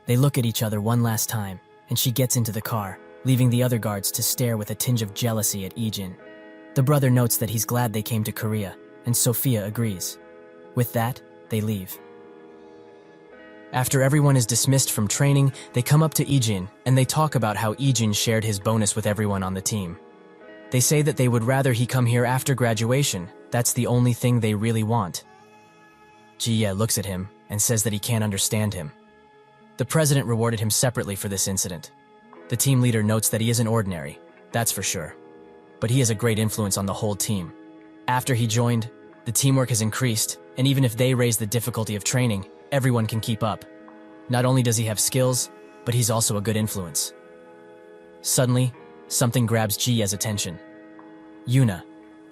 They look at each other one last time, and she gets into the car, leaving the other guards to stare with a tinge of jealousy at Ijin. The brother notes that he's glad they came to Korea, and Sophia agrees. With that, they leave. After everyone is dismissed from training, they come up to Ijin, and they talk about how Ijin shared his bonus with everyone on the team. They say that they would rather he come here after graduation. That's the only thing they really want. Jiye looks at him and says that he can't understand him. The president rewarded him separately for this incident. The team leader notes that he isn't ordinary, that's for sure. But he has a great influence on the whole team. After he joined, the teamwork has increased, and even if they raise the difficulty of training, everyone can keep up. Not only does he have skills, but he's also a good influence. Suddenly, something grabs Jiye's attention. Yuna,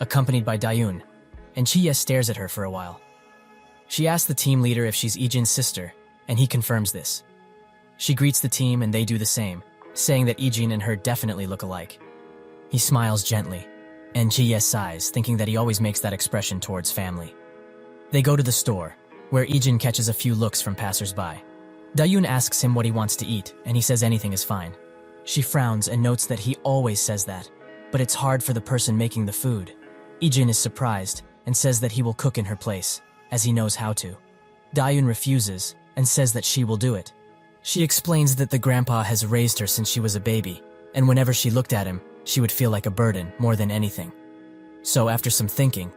accompanied by Dayun, and Jiye stares at her for a while. She asks the team leader if she's Ijin's sister, and he confirms this. She greets the team and they do the same, saying that Ijin and her definitely look alike. He smiles gently, and Jiye sighs, thinking that he always makes that expression towards family. They go to the store, where Ijin catches a few looks from passers-by. Dayun asks him what he wants to eat, and he says anything is fine. She frowns and notes that he always says that, but it's hard for the person making the food. Ijin is surprised and says that he will cook in her place, as he knows how to. Dayun refuses and says that she will do it. She explains that the grandpa has raised her since she was a baby, and whenever she looked at him, she would feel like a burden more than anything. So after some thinking,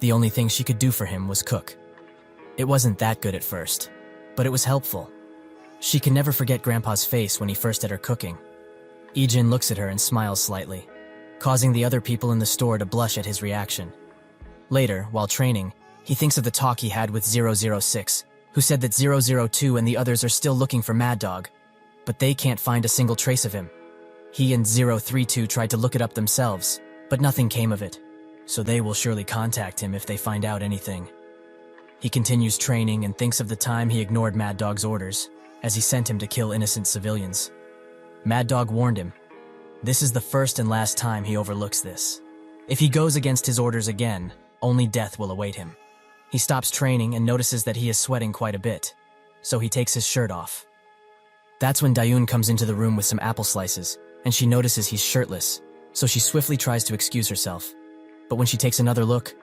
the only thing she could do for him was cook. It wasn't that good at first, but it was helpful. She can never forget Grandpa's face when he first had her cooking. Ijin looks at her and smiles slightly, causing the other people in the store to blush at his reaction. Later, while training, he thinks of the talk he had with 006, who said that 002 and the others are still looking for Mad Dog, but they can't find a single trace of him. He and 032 tried to look it up themselves, but nothing came of it, so they will surely contact him if they find out anything. He continues training and thinks of the time he ignored Mad Dog's orders, as he sent him to kill innocent civilians. Mad Dog warned him. This is the first and last time he overlooks this. If he goes against his orders again, only death will await him. He stops training and notices that he is sweating quite a bit, so he takes his shirt off. That's when Dayun comes into the room with some apple slices, and she notices he's shirtless, so she swiftly tries to excuse herself. But when she takes another look,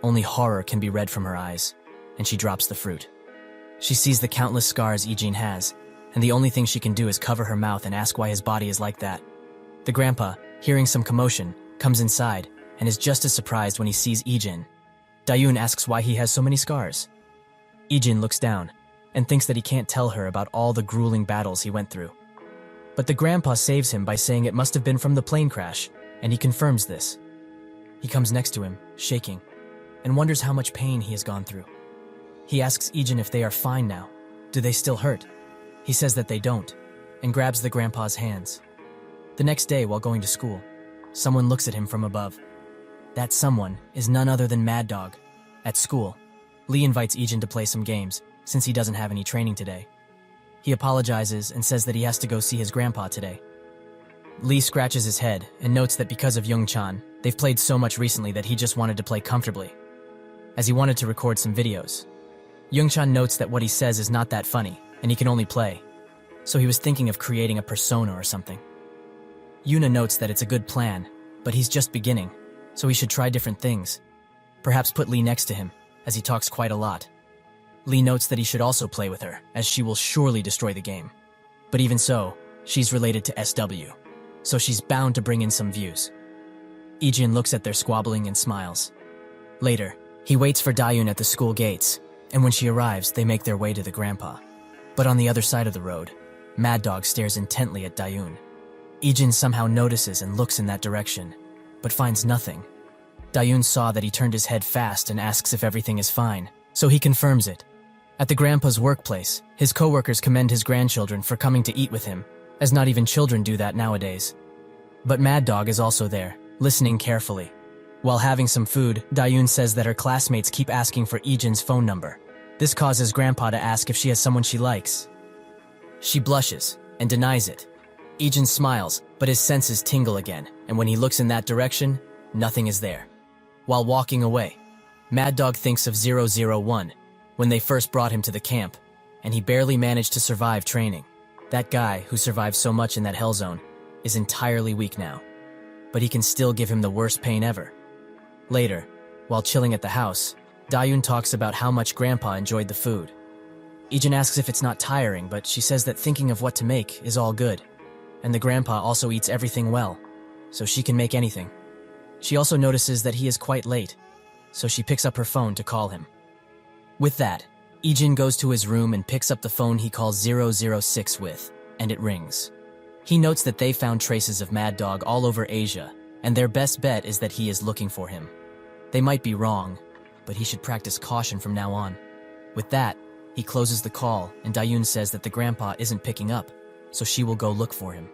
only horror can be read from her eyes, and she drops the fruit. She sees the countless scars Ijin has, and the only thing she can do is cover her mouth and ask why his body is like that. The grandpa, hearing some commotion, comes inside and is just as surprised when he sees Ijin. Dayun asks why he has so many scars. Ijin looks down and thinks that he can't tell her about all the grueling battles he went through. But the grandpa saves him by saying it must have been from the plane crash, and he confirms this. He comes next to him, shaking, and wonders how much pain he has gone through. He asks Ijin if they are fine now. Do they still hurt? He says that they don't, and grabs the grandpa's hands. The next day, while going to school, someone looks at him from above. That someone is none other than Mad Dog. At school, Lee invites Ijin to play some games, since he doesn't have any training today. He apologizes and says that he has to go see his grandpa today. Lee scratches his head and notes that because of Young-chan, they've played so much recently that he just wanted to play comfortably, as he wanted to record some videos. Young-chan notes that what he says is not that funny, and he can only play, so he was thinking of creating a persona or something. Yuna notes that it's a good plan, but he's just beginning, so he should try different things. Perhaps put Lee next to him, as he talks quite a lot. Lee notes that he should also play with her, as she will surely destroy the game. But even so, she's related to SW, so she's bound to bring in some views. Ijin looks at their squabbling and smiles. Later, he waits for Dayun at the school gates, and when she arrives, they make their way to the grandpa. But on the other side of the road, Mad Dog stares intently at Dayun. Ijin somehow notices and looks in that direction, but finds nothing. Dayun saw that he turned his head fast and asks if everything is fine, so he confirms it. At the grandpa's workplace, his co-workers commend his grandchildren for coming to eat with him, as not even children do that nowadays. But Mad Dog is also there, listening carefully. While having some food, Dayun says that her classmates keep asking for Ijin's phone number. This causes Grandpa to ask if she has someone she likes. She blushes and denies it. Ijin smiles, but his senses tingle again, and when he looks in that direction, nothing is there. While walking away, Mad Dog thinks of 001, when they first brought him to the camp, and he barely managed to survive training. That guy, who survived so much in that hell zone, is entirely weak now. But he can still give him the worst pain ever. Later, while chilling at the house, Dayun talks about how much Grandpa enjoyed the food. Ijin asks if it's not tiring, but she says that thinking of what to make is all good. And the Grandpa also eats everything well, so she can make anything. She also notices that he is quite late, so she picks up her phone to call him. With that, Ijin goes to his room and picks up the phone he calls 006 with, and it rings. He notes that they found traces of Mad Dog all over Asia, and their best bet is that he is looking for him. They might be wrong, but he should practice caution from now on. With that, he closes the call, and Dayun says that the grandpa isn't picking up, so she will go look for him.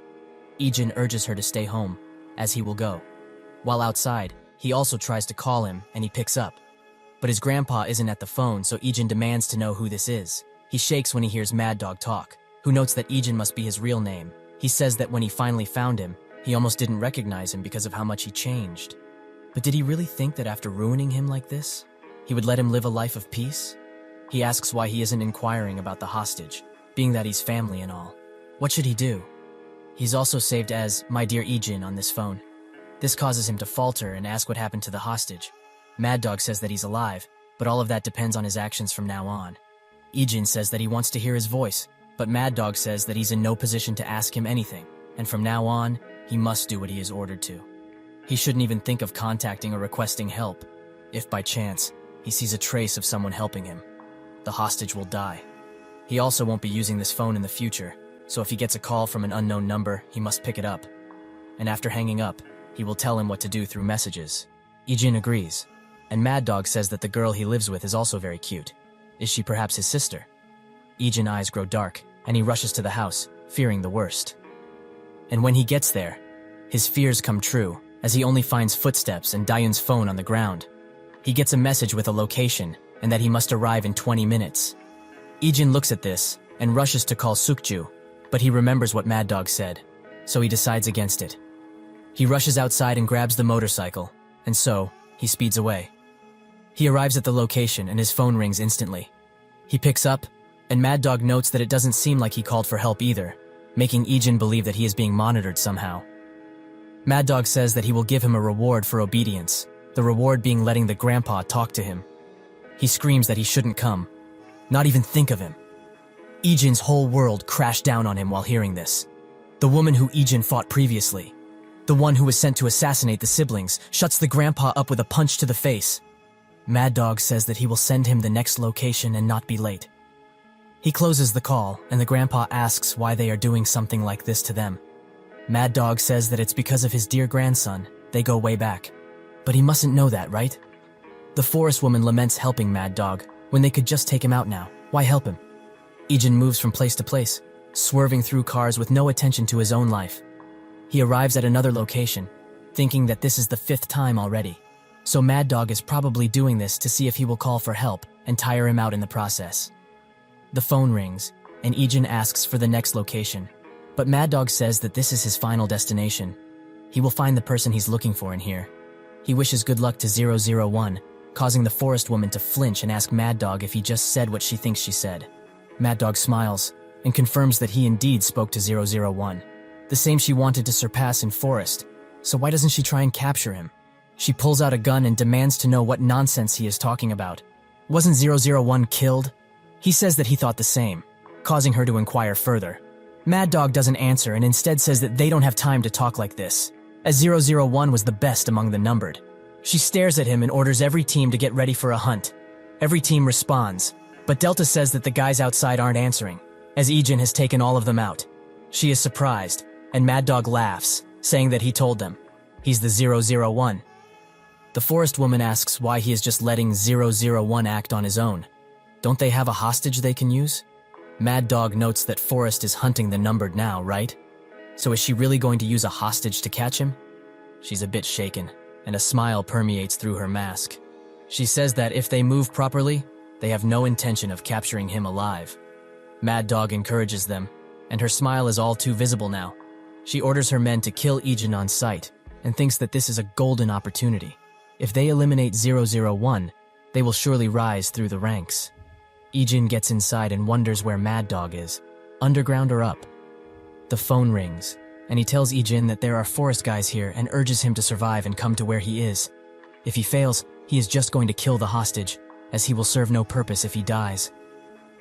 Ijin urges her to stay home, as he will go. While outside, he also tries to call him, and he picks up. But his grandpa isn't at the phone, so Ijin demands to know who this is. He shakes when he hears Mad Dog talk, who notes that Ijin must be his real name. He says that when he finally found him, he almost didn't recognize him because of how much he changed. But did he really think that after ruining him like this, he would let him live a life of peace? He asks why he isn't inquiring about the hostage, being that he's family and all. What should he do? He's also saved as My Dear Ijin on this phone. This causes him to falter and ask what happened to the hostage. Mad Dog says that he's alive, but all of that depends on his actions from now on. Ijin says that he wants to hear his voice, but Mad Dog says that he's in no position to ask him anything, and from now on, he must do what he is ordered to. He shouldn't even think of contacting or requesting help. If by chance, he sees a trace of someone helping him, the hostage will die. He also won't be using this phone in the future, so if he gets a call from an unknown number, he must pick it up. And after hanging up, he will tell him what to do through messages. Ijin agrees, and Mad Dog says that the girl he lives with is also very cute. Is she perhaps his sister? Ijin's eyes grow dark, and he rushes to the house, fearing the worst. And when he gets there, his fears come true, as he only finds footsteps and Dayun's phone on the ground. He gets a message with a location, and that he must arrive in 20 minutes. Ijin looks at this, and rushes to call Sukju, but he remembers what Mad Dog said, so he decides against it. He rushes outside and grabs the motorcycle, and so, he speeds away. He arrives at the location and his phone rings instantly. He picks up, and Mad Dog notes that it doesn't seem like he called for help either, making Ijin believe that he is being monitored somehow. Mad Dog says that he will give him a reward for obedience, the reward being letting the grandpa talk to him. He screams that he shouldn't come, not even think of him. Ijin's whole world crashed down on him while hearing this. The woman who Ijin fought previously, the one who was sent to assassinate the siblings, shuts the grandpa up with a punch to the face. Mad Dog says that he will send him the next location and not be late. He closes the call, and the grandpa asks why they are doing something like this to them. Mad Dog says that it's because of his dear grandson. They go way back. But he mustn't know that, right? The forest woman laments helping Mad Dog when they could just take him out now. Why help him? Ijin moves from place to place, swerving through cars with no attention to his own life. He arrives at another location, thinking that this is the 5th time already. So Mad Dog is probably doing this to see if he will call for help and tire him out in the process. The phone rings, and Ijin asks for the next location. But Mad Dog says that this is his final destination. He will find the person he's looking for in here. He wishes good luck to 001, causing the forest woman to flinch and ask Mad Dog if he just said what she thinks she said. Mad Dog smiles and confirms that he indeed spoke to 001, the same she wanted to surpass in Forest. So why doesn't she try and capture him? She pulls out a gun and demands to know what nonsense he is talking about. Wasn't 001 killed? He says that he thought the same, causing her to inquire further. Mad Dog doesn't answer and instead says that they don't have time to talk like this, as 001 was the best among the numbered. She stares at him and orders every team to get ready for a hunt. Every team responds, but Delta says that the guys outside aren't answering, as Ijin has taken all of them out. She is surprised, and Mad Dog laughs, saying that he told them. He's the 001. The forest woman asks why he is just letting 001 act on his own. Don't they have a hostage they can use? Mad Dog notes that Forest is hunting the numbered now, right? So is she really going to use a hostage to catch him? She's a bit shaken, and a smile permeates through her mask. She says that if they move properly, they have no intention of capturing him alive. Mad Dog encourages them, and her smile is all too visible now. She orders her men to kill Ijin on sight, and thinks that this is a golden opportunity. If they eliminate 001, they will surely rise through the ranks. Ijin gets inside and wonders where Mad Dog is, underground or up. The phone rings, and he tells Ijin that there are forest guys here and urges him to survive and come to where he is. If he fails, he is just going to kill the hostage, as he will serve no purpose if he dies.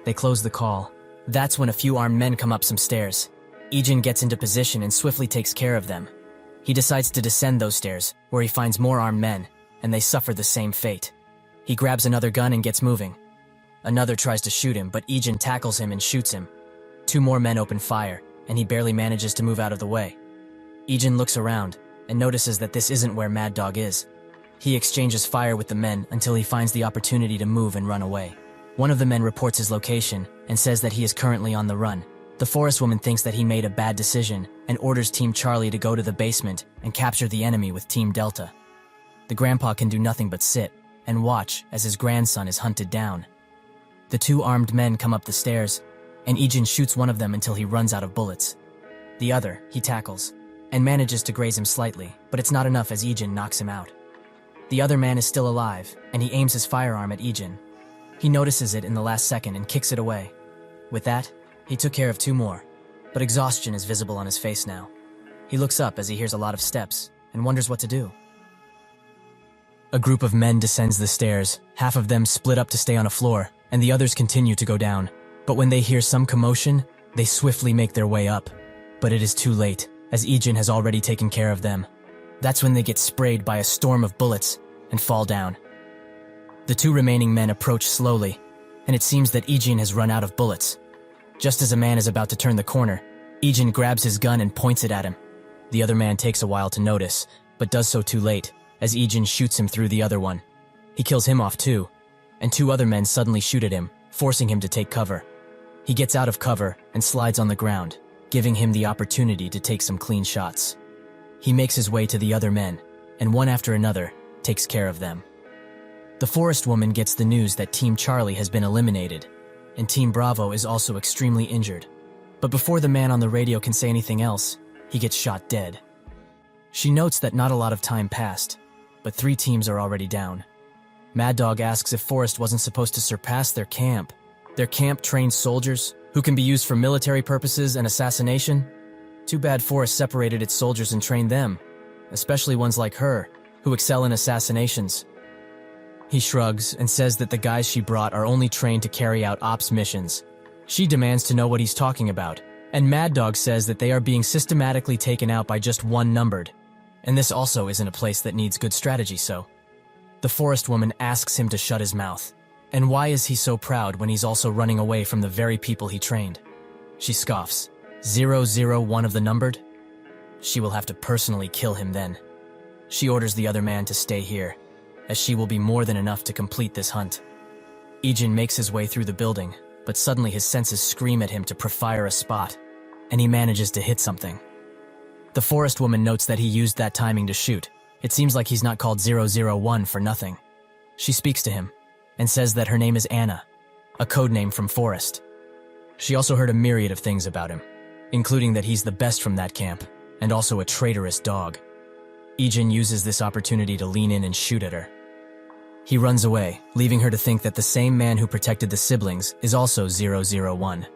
They close the call. That's when a few armed men come up some stairs. Ijin gets into position and swiftly takes care of them. He decides to descend those stairs, where he finds more armed men, and they suffer the same fate. He grabs another gun and gets moving. Another tries to shoot him, but Ijin tackles him and shoots him. 2 more men open fire, and he barely manages to move out of the way. Ijin looks around, and notices that this isn't where Mad Dog is. He exchanges fire with the men until he finds the opportunity to move and run away. One of the men reports his location, and says that he is currently on the run. The forest woman thinks that he made a bad decision, and orders Team Charlie to go to the basement and capture the enemy with Team Delta. The grandpa can do nothing but sit, and watch as his grandson is hunted down. The 2 armed men come up the stairs, and Ijin shoots one of them until he runs out of bullets. The other, he tackles, and manages to graze him slightly, but it's not enough as Ijin knocks him out. The other man is still alive, and he aims his firearm at Ijin. He notices it in the last second and kicks it away. With that, he took care of 2 more, but exhaustion is visible on his face now. He looks up as he hears a lot of steps, and wonders what to do. A group of men descends the stairs, half of them split up to stay on a floor, and the others continue to go down. But when they hear some commotion, they swiftly make their way up. But it is too late, as Ijin has already taken care of them. That's when they get sprayed by a storm of bullets and fall down. The 2 remaining men approach slowly, and it seems that Ijin has run out of bullets. Just as a man is about to turn the corner, Ijin grabs his gun and points it at him. The other man takes a while to notice, but does so too late, as Ijin shoots him through the other one. He kills him off too, and 2 other men suddenly shoot at him, forcing him to take cover. He gets out of cover and slides on the ground, giving him the opportunity to take some clean shots. He makes his way to the other men, and one after another, takes care of them. The forest woman gets the news that Team Charlie has been eliminated, and Team Bravo is also extremely injured. But before the man on the radio can say anything else, he gets shot dead. She notes that not a lot of time passed, but 3 teams are already down. Mad Dog asks if Forest wasn't supposed to surpass their camp. Their camp trained soldiers, who can be used for military purposes and assassination. Too bad Forest separated its soldiers and trained them, especially ones like her, who excel in assassinations. He shrugs and says that the guys she brought are only trained to carry out ops missions. She demands to know what he's talking about, and Mad Dog says that they are being systematically taken out by just one numbered. And this also isn't a place that needs good strategy, so. The forest woman asks him to shut his mouth. And why is he so proud when he's also running away from the very people he trained? She scoffs. 001 of the numbered? She will have to personally kill him then. She orders the other man to stay here, as she will be more than enough to complete this hunt. Ijin makes his way through the building, but suddenly his senses scream at him to prefire a spot, and he manages to hit something. The forest woman notes that he used that timing to shoot. It seems like he's not called 001 for nothing. She speaks to him, and says that her name is Anna, a code name from Forest. She also heard a myriad of things about him, including that he's the best from that camp, and also a traitorous dog. Ijin uses this opportunity to lean in and shoot at her. He runs away, leaving her to think that the same man who protected the siblings is also 001.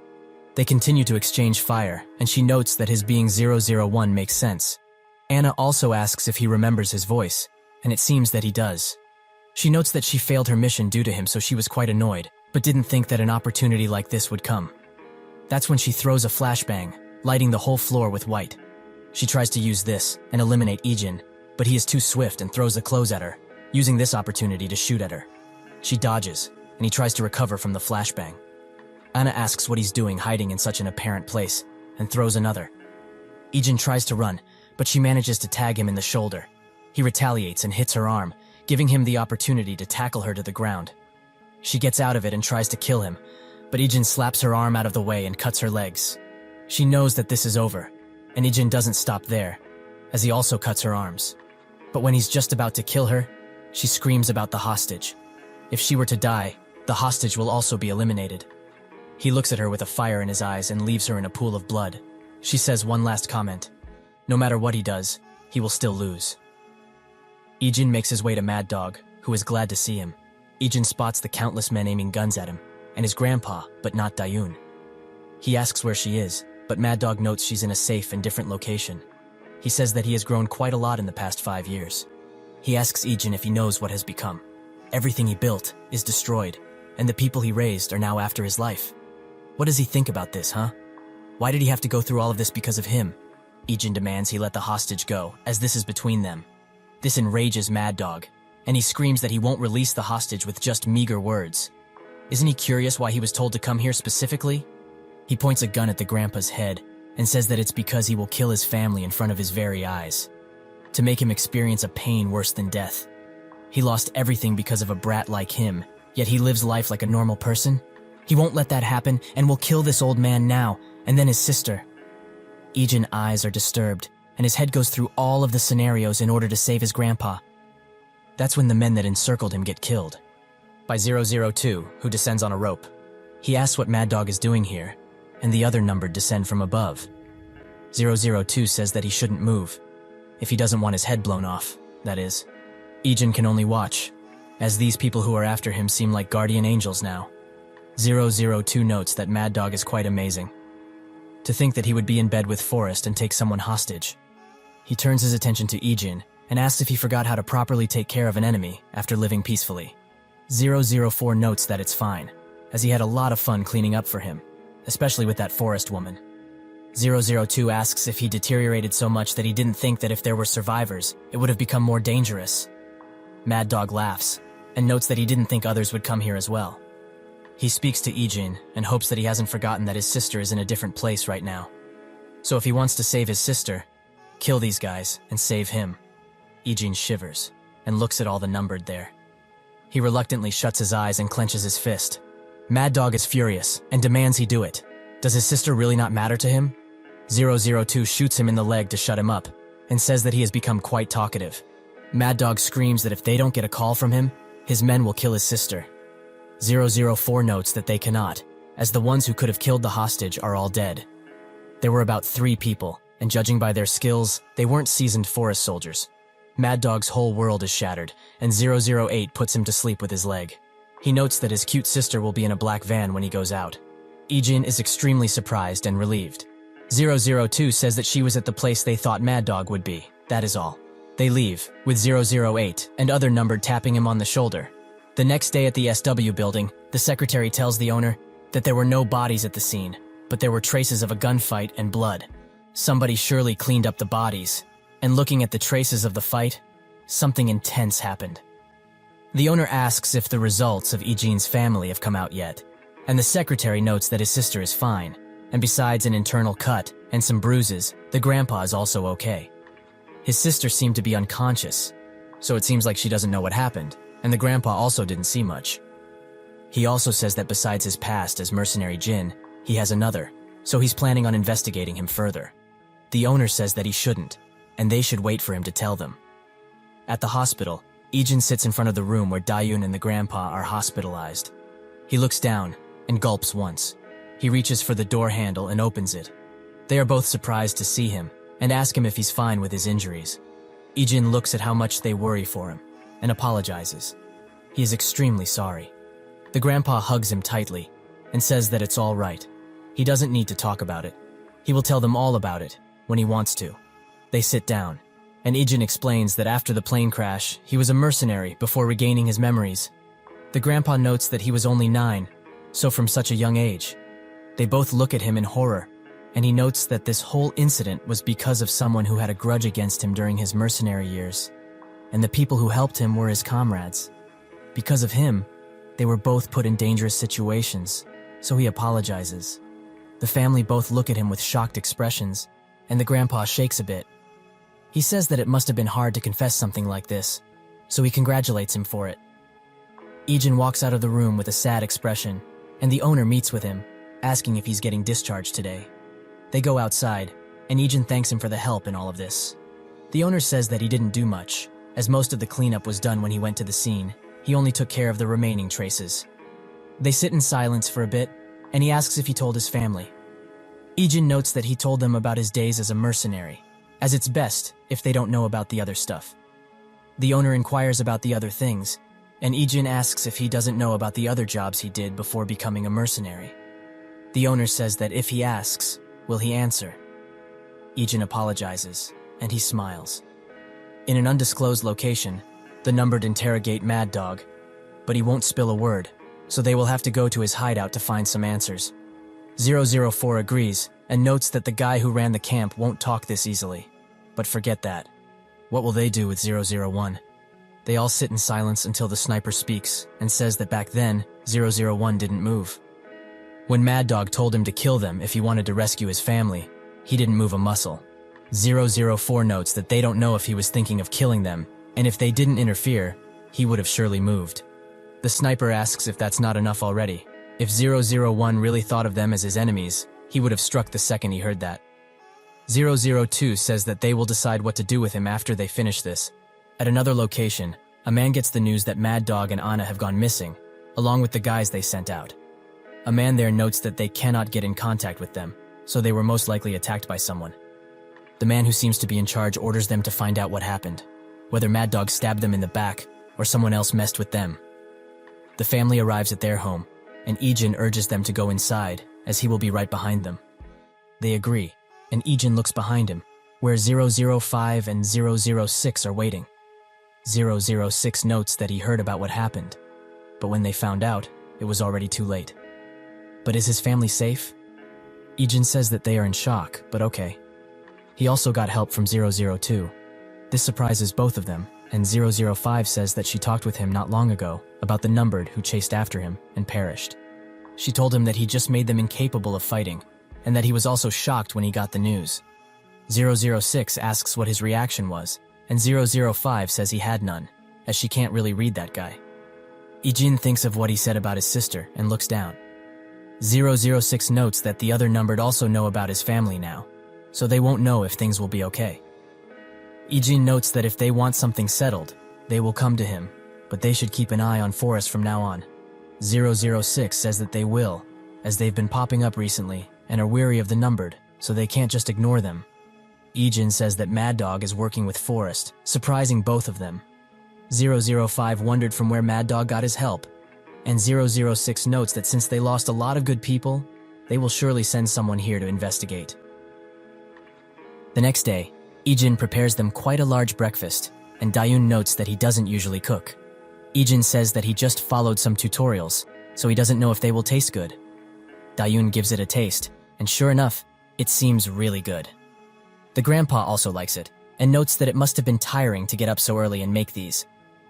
They continue to exchange fire, and she notes that his being 001 makes sense. Anna also asks if he remembers his voice, and it seems that he does. She notes that she failed her mission due to him, so she was quite annoyed, but didn't think that an opportunity like this would come. That's when she throws a flashbang, lighting the whole floor with white. She tries to use this and eliminate Ijin, but he is too swift and throws the clothes at her, using this opportunity to shoot at her. She dodges, and he tries to recover from the flashbang. Anna asks what he's doing hiding in such an apparent place, and throws another. Ijin tries to run, but she manages to tag him in the shoulder. He retaliates and hits her arm, giving him the opportunity to tackle her to the ground. She gets out of it and tries to kill him, but Ijin slaps her arm out of the way and cuts her legs. She knows that this is over, and Ijin doesn't stop there, as he also cuts her arms. But when he's just about to kill her, she screams about the hostage. If she were to die, the hostage will also be eliminated. He looks at her with a fire in his eyes and leaves her in a pool of blood. She says one last comment. No matter what he does, he will still lose. Ijin makes his way to Mad Dog, who is glad to see him. Ijin spots the countless men aiming guns at him, and his grandpa, but not Dayun. He asks where she is, but Mad Dog notes she's in a safe and different location. He says that he has grown quite a lot in the past 5 years. He asks Ijin if he knows what has become. Everything he built is destroyed, and the people he raised are now after his life. What does he think about this, huh? Why did he have to go through all of this because of him? Ijin demands he let the hostage go, as this is between them. This enrages Mad Dog, and he screams that he won't release the hostage with just meager words. Isn't he curious why he was told to come here specifically? He points a gun at the grandpa's head and says that it's because he will kill his family in front of his very eyes, to make him experience a pain worse than death. He lost everything because of a brat like him, yet he lives life like a normal person? He won't let that happen and will kill this old man now, and then his sister. Ijin's eyes are disturbed, and his head goes through all of the scenarios in order to save his grandpa. That's when the men that encircled him get killed. By 002, who descends on a rope. He asks what Mad Dog is doing here, and the other numbered descend from above. 002 says that he shouldn't move, if he doesn't want his head blown off, that is. Ijin can only watch, as these people who are after him seem like guardian angels now. 002 notes that Mad Dog is quite amazing. To think that he would be in bed with Forest and take someone hostage. He turns his attention to Ijin and asks if he forgot how to properly take care of an enemy after living peacefully. 004 notes that it's fine, as he had a lot of fun cleaning up for him, especially with that Forest woman. 002 asks if he deteriorated so much that he didn't think that if there were survivors, it would have become more dangerous. Mad Dog laughs, and notes that he didn't think others would come here as well. He speaks to Ijin and hopes that he hasn't forgotten that his sister is in a different place right now. So if he wants to save his sister, kill these guys and save him. Ijin shivers and looks at all the numbered there. He reluctantly shuts his eyes and clenches his fist. Mad Dog is furious and demands he do it. Does his sister really not matter to him? 002 shoots him in the leg to shut him up and says that he has become quite talkative. Mad Dog screams that if they don't get a call from him, his men will kill his sister. 004 notes that they cannot, as the ones who could have killed the hostage are all dead. There were about 3 people, and judging by their skills, they weren't seasoned forest soldiers. Mad Dog's whole world is shattered, and 008 puts him to sleep with his leg. He notes that his cute sister will be in a black van when he goes out. Ijin is extremely surprised and relieved. 002 says that she was at the place they thought Mad Dog would be. That is all. They leave, with 008 and other numbered tapping him on the shoulder. The next day at the SW building, the secretary tells the owner that there were no bodies at the scene, but there were traces of a gunfight and blood. Somebody surely cleaned up the bodies, and looking at the traces of the fight, something intense happened. The owner asks if the results of Ijin's family have come out yet, and the secretary notes that his sister is fine, and besides an internal cut and some bruises, the grandpa is also okay. His sister seemed to be unconscious, so it seems like she doesn't know what happened, and the grandpa also didn't see much. He also says that besides his past as Mercenary Jin, he has another, so he's planning on investigating him further. The owner says that he shouldn't, and they should wait for him to tell them. At the hospital, Ijin sits in front of the room where Dayun and the grandpa are hospitalized. He looks down and gulps once. He reaches for the door handle and opens it. They are both surprised to see him and ask him if he's fine with his injuries. Ijin looks at how much they worry for him and apologizes. He is extremely sorry. The grandpa hugs him tightly and says that it's all right. He doesn't need to talk about it. He will tell them all about it when he wants to. They sit down, and Ijin explains that after the plane crash, he was a mercenary before regaining his memories. The grandpa notes that he was only 9, so from such a young age. They both look at him in horror, and he notes that this whole incident was because of someone who had a grudge against him during his mercenary years, and the people who helped him were his comrades. Because of him, they were both put in dangerous situations, so he apologizes. The family both look at him with shocked expressions, and the grandpa shakes a bit. He says that it must have been hard to confess something like this, so he congratulates him for it. Ijin walks out of the room with a sad expression, and the owner meets with him, asking if he's getting discharged today. They go outside, and Ijin thanks him for the help in all of this. The owner says that he didn't do much, as most of the cleanup was done when he went to the scene. He only took care of the remaining traces. They sit in silence for a bit, and he asks if he told his family. Ijin notes that he told them about his days as a mercenary, as it's best if they don't know about the other stuff. The owner inquires about the other things, and Ijin asks if he doesn't know about the other jobs he did before becoming a mercenary. The owner says that if he asks, will he answer? Ijin apologizes, and he smiles. In an undisclosed location, the numbered interrogate Mad Dog, but he won't spill a word, so they will have to go to his hideout to find some answers. 004 agrees, and notes that the guy who ran the camp won't talk this easily. But forget that. What will they do with 001? They all sit in silence until the sniper speaks and says that back then, 001 didn't move. When Mad Dog told him to kill them if he wanted to rescue his family, he didn't move a muscle. 004 notes that they don't know if he was thinking of killing them, and if they didn't interfere, he would have surely moved. The sniper asks if that's not enough already. If 001 really thought of them as his enemies, he would have struck the second he heard that. 002 says that they will decide what to do with him after they finish this. At another location, a man gets the news that Mad Dog and Anna have gone missing, along with the guys they sent out. A man there notes that they cannot get in contact with them, so they were most likely attacked by someone. The man who seems to be in charge orders them to find out what happened, whether Mad Dog stabbed them in the back or someone else messed with them. The family arrives at their home, and Ijin urges them to go inside, as he will be right behind them. They agree, and Ijin looks behind him, where 005 and 006 are waiting. 006 notes that he heard about what happened, but when they found out, it was already too late. But is his family safe? Ijin says that they are in shock, but okay. He also got help from 002. This surprises both of them, and 005 says that she talked with him not long ago about the numbered who chased after him and perished. She told him that he just made them incapable of fighting, and that he was also shocked when he got the news. 006 asks what his reaction was, and 005 says he had none, as she can't really read that guy. Ijin thinks of what he said about his sister and looks down. 006 notes that the other numbered also know about his family now, so they won't know if things will be okay. Ijin notes that if they want something settled, they will come to him, but they should keep an eye on Forrest from now on. 006 says that they will, as they've been popping up recently and are weary of the numbered, so they can't just ignore them. Ijin says that Mad Dog is working with Forrest, surprising both of them. 005 wondered from where Mad Dog got his help, and 006 notes that since they lost a lot of good people, They will surely send someone here to investigate. The next day, Ijin prepares them quite a large breakfast, and Dayun notes that he doesn't usually cook. Ijin says that he just followed some tutorials, so he doesn't know if they will taste good. Dayun gives it a taste, and sure enough, it seems really good. The grandpa also likes it, and notes that it must have been tiring to get up so early and make these.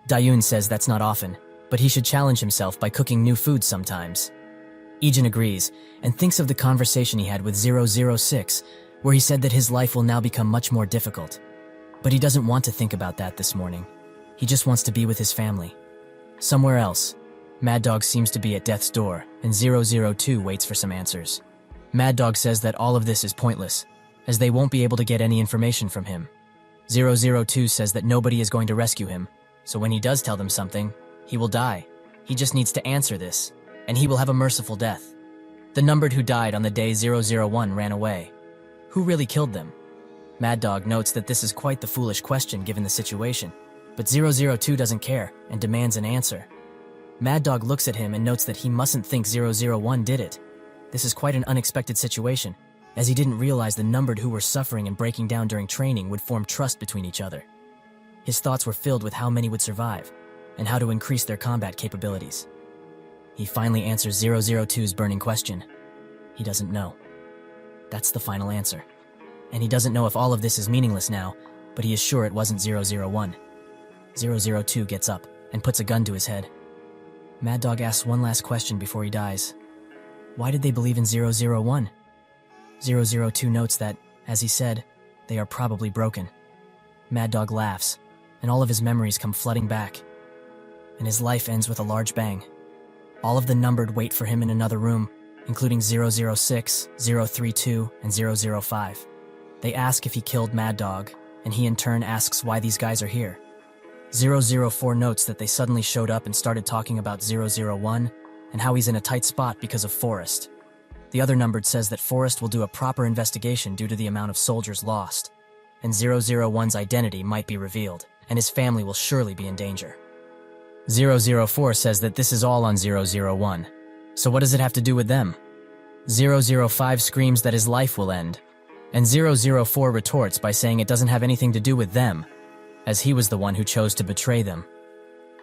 Dayun says that's not often, but he should challenge himself by cooking new foods sometimes. Ijin agrees, and thinks of the conversation he had with 006, where he said that his life will now become much more difficult. But he doesn't want to think about that this morning. He just wants to be with his family. Somewhere else, Mad Dog seems to be at death's door, and 002 waits for some answers. Mad Dog says that all of this is pointless, as they won't be able to get any information from him. 002 says that nobody is going to rescue him, so when he does tell them something, he will die. He just needs to answer this, and he will have a merciful death. The numbered who died on the day 001 ran away. Who really killed them? Mad Dog notes that this is quite the foolish question given the situation, but 002 doesn't care and demands an answer. Mad Dog looks at him and notes that he mustn't think 001 did it. This is quite an unexpected situation, as he didn't realize the numbered who were suffering and breaking down during training would form trust between each other. His thoughts were filled with how many would survive, and how to increase their combat capabilities. He finally answers 002's burning question. He doesn't know. That's the final answer. And he doesn't know if all of this is meaningless now, but he is sure it wasn't 001. 002 gets up and puts a gun to his head. Mad Dog asks one last question before he dies. Why did they believe in 001? 002 notes that, as he said, they are probably broken. Mad Dog laughs, and all of his memories come flooding back. And his life ends with a large bang. All of the numbered wait for him in another room, including 006, 032, and 005. They ask if he killed Mad Dog, and he in turn asks why these guys are here. 004 notes that they suddenly showed up and started talking about 001, and how he's in a tight spot because of Forrest. The other numbered says that Forrest will do a proper investigation due to the amount of soldiers lost, and 001's identity might be revealed, and his family will surely be in danger. 004 says that this is all on 001. So what does it have to do with them? 005 screams that his life will end, and 004 retorts by saying it doesn't have anything to do with them, as he was the one who chose to betray them.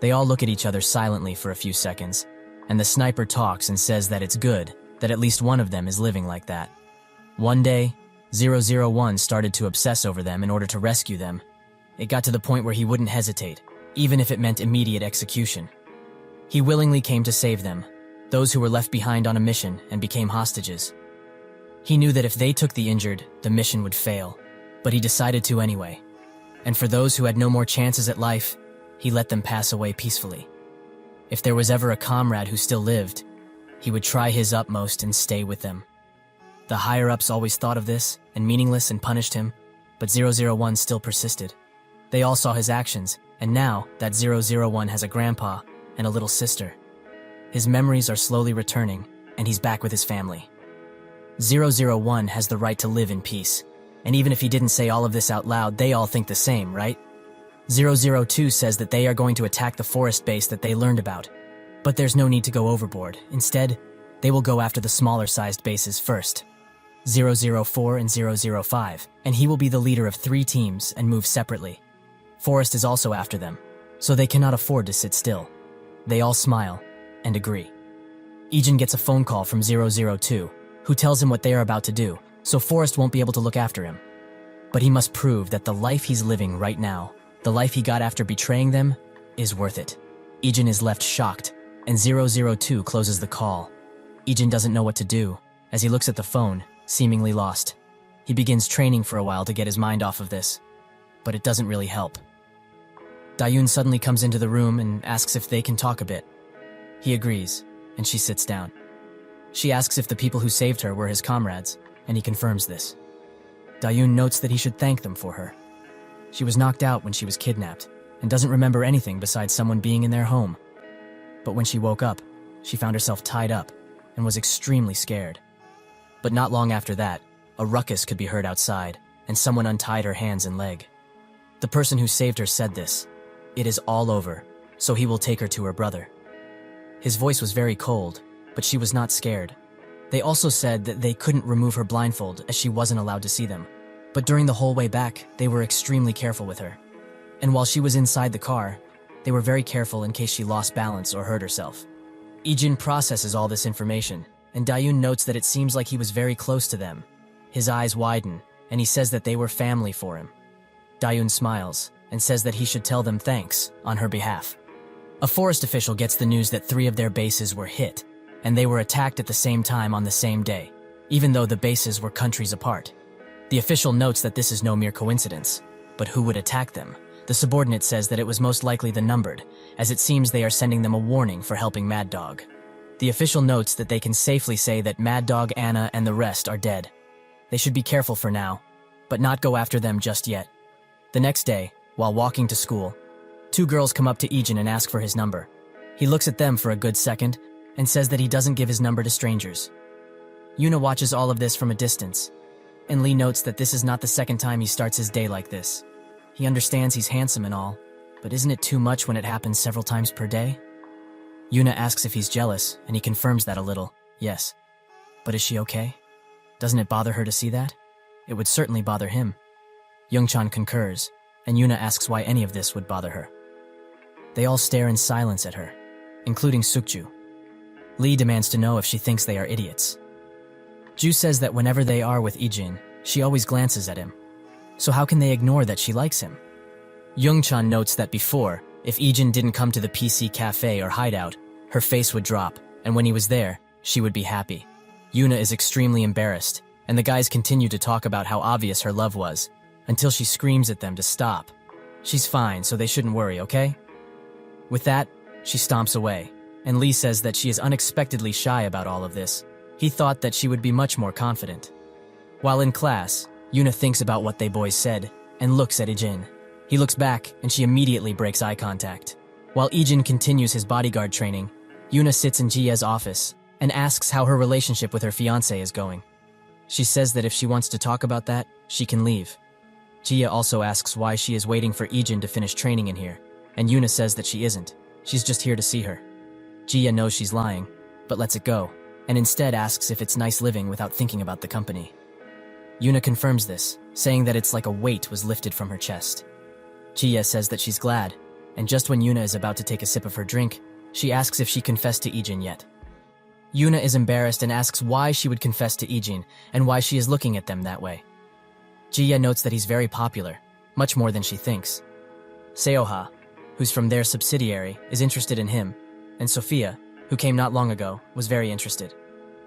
They all look at each other silently for a few seconds, and the sniper talks and says that it's good that at least one of them is living like that. One day, 001 started to obsess over them in order to rescue them. It got to the point where he wouldn't hesitate, even if it meant immediate execution. He willingly came to save them, those who were left behind on a mission and became hostages. He knew that if they took the injured, the mission would fail, but he decided to anyway. And for those who had no more chances at life, he let them pass away peacefully. If there was ever a comrade who still lived, he would try his utmost and stay with them. The higher-ups always thought of this and meaningless and punished him, but 001 still persisted. They all saw his actions, and now that 001 has a grandpa and a little sister. His memories are slowly returning, and he's back with his family. 001 has the right to live in peace, and even if he didn't say all of this out loud, they all think the same, right? 002 says that they are going to attack the forest base that they learned about, but there's no need to go overboard. Instead, they will go after the smaller-sized bases first. 004 and 005, and he will be the leader of 3 teams and move separately. Forrest is also after them, so they cannot afford to sit still. They all smile and agree. Ijin gets a phone call from 002, who tells him what they are about to do, so Forrest won't be able to look after him. But he must prove that the life he's living right now, the life he got after betraying them, is worth it. Ijin is left shocked, and 002 closes the call. Ijin doesn't know what to do, as he looks at the phone, seemingly lost. He begins training for a while to get his mind off of this, but it doesn't really help. Dayun suddenly comes into the room and asks if they can talk a bit. He agrees, and she sits down. She asks if the people who saved her were his comrades, and he confirms this. Dayun notes that he should thank them for her. She was knocked out when she was kidnapped, and doesn't remember anything besides someone being in their home. But when she woke up, she found herself tied up, and was extremely scared. But not long after that, a ruckus could be heard outside, and someone untied her hands and leg. The person who saved her said this: "It is all over, so he will take her to her brother." His voice was very cold, but she was not scared. They also said that they couldn't remove her blindfold as she wasn't allowed to see them. But during the whole way back, they were extremely careful with her. And while she was inside the car, they were very careful in case she lost balance or hurt herself. Ijin processes all this information, and Dayun notes that it seems like he was very close to them. His eyes widen, and he says that they were family for him. Dayun smiles, and says that he should tell them thanks on her behalf. A forest official gets the news that 3 of their bases were hit, and they were attacked at the same time on the same day, even though the bases were countries apart. The official notes that this is no mere coincidence, but who would attack them? The subordinate says that it was most likely the numbered, as it seems they are sending them a warning for helping Mad Dog. The official notes that they can safely say that Mad Dog, Anna, and the rest are dead. They should be careful for now, but not go after them just yet. The next day, while walking to school, 2 girls come up to Ijin and ask for his number. He looks at them for a good second and says that he doesn't give his number to strangers. Yuna watches all of this from a distance, and Lee notes that this is not the second time he starts his day like this. He understands he's handsome and all, but isn't it too much when it happens several times per day? Yuna asks if he's jealous, and he confirms that a little, yes. But is she okay? Doesn't it bother her to see that? It would certainly bother him. Youngchan concurs, and Yuna asks why any of this would bother her. They all stare in silence at her, including Sukju. Lee demands to know if she thinks they are idiots. Ju says that whenever they are with Ijin, she always glances at him. So how can they ignore that she likes him? Youngchan notes that before, if Ijin didn't come to the PC cafe or hideout, her face would drop, and when he was there, she would be happy. Yuna is extremely embarrassed, and the guys continue to talk about how obvious her love was, until she screams at them to stop. She's fine, so they shouldn't worry, okay? With that, she stomps away, and Lee says that she is unexpectedly shy about all of this. He thought that she would be much more confident. While in class, Yuna thinks about what they boys said, and looks at Ijin. He looks back, and she immediately breaks eye contact. While Ijin continues his bodyguard training, Yuna sits in Jie's office, and asks how her relationship with her fiancé is going. She says that if she wants to talk about that, she can leave. Jie also asks why she is waiting for Ijin to finish training in here, and Yuna says that she isn't. She's just here to see her. Jie knows she's lying, but lets it go, and instead asks if it's nice living without thinking about the company. Yuna confirms this, saying that it's like a weight was lifted from her chest. Jie says that she's glad, and just when Yuna is about to take a sip of her drink, she asks if she confessed to Ijin yet. Yuna is embarrassed and asks why she would confess to Ijin, and why she is looking at them that way. Jie notes that he's very popular, much more than she thinks. Seoha, who's from their subsidiary, is interested in him, and Sophia, who came not long ago, was very interested.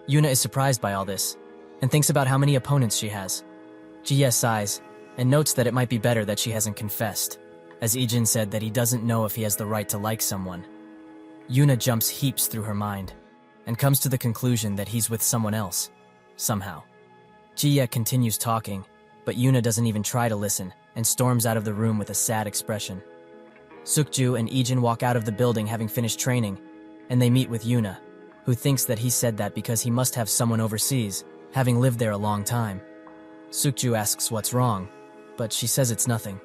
Yuna is surprised by all this, and thinks about how many opponents she has. Jie sighs, and notes that it might be better that she hasn't confessed, as Ijin said that he doesn't know if he has the right to like someone. Yuna jumps heaps through her mind, and comes to the conclusion that he's with someone else, somehow. Jie continues talking, but Yuna doesn't even try to listen, and storms out of the room with a sad expression. Sukju and Ijin walk out of the building having finished training, and they meet with Yuna, who thinks that he said that because he must have someone overseas, having lived there a long time. Sukju asks what's wrong, but she says it's nothing.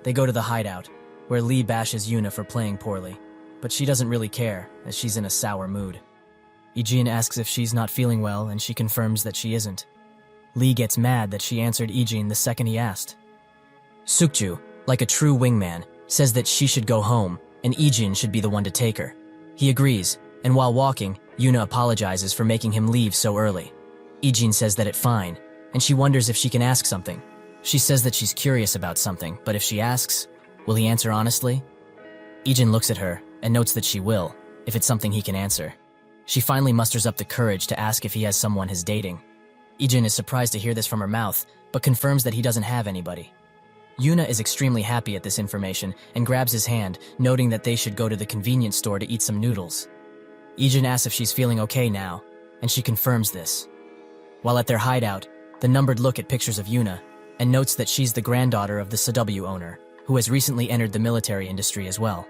They go to the hideout, where Lee bashes Yuna for playing poorly, but she doesn't really care, as she's in a sour mood. Ijin asks if she's not feeling well, and she confirms that she isn't. Lee gets mad that she answered Ijin the second he asked. Sukju, like a true wingman, says that she should go home, and Ijin should be the one to take her. He agrees, and while walking, Yuna apologizes for making him leave so early. Ijin says that it's fine, and she wonders if she can ask something. She says that she's curious about something, but if she asks, will he answer honestly? Ijin looks at her, and notes that she will, if it's something he can answer. She finally musters up the courage to ask if he has someone he's dating. Ijin is surprised to hear this from her mouth, but confirms that he doesn't have anybody. Yuna is extremely happy at this information and grabs his hand, noting that they should go to the convenience store to eat some noodles. Ijin asks if she's feeling okay now, and she confirms this. While at their hideout, the numbered look at pictures of Yuna, and notes that she's the granddaughter of the CW owner, who has recently entered the military industry as well.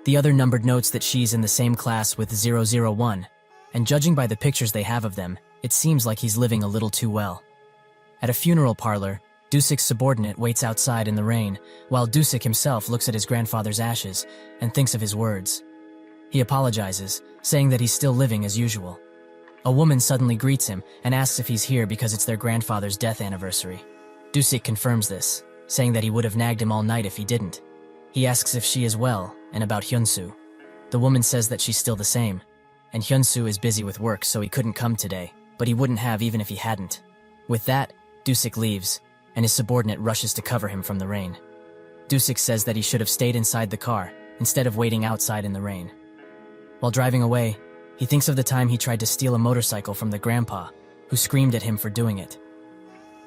The other numbered notes that she's in the same class with 001, and judging by the pictures they have of them, it seems like he's living a little too well. At a funeral parlor, Dusuk's subordinate waits outside in the rain, while Dusuk himself looks at his grandfather's ashes and thinks of his words. He apologizes, saying that he's still living as usual. A woman suddenly greets him and asks if he's here because it's their grandfather's death anniversary. Dusik confirms this, saying that he would have nagged him all night if he didn't. He asks if she is well and about Hyunsu. The woman says that she's still the same, and Hyunsu is busy with work so he couldn't come today, but he wouldn't have even if he hadn't. With that, Dusik leaves, and his subordinate rushes to cover him from the rain. Dusik says that he should have stayed inside the car instead of waiting outside in the rain. While driving away, he thinks of the time he tried to steal a motorcycle from the grandpa, who screamed at him for doing it.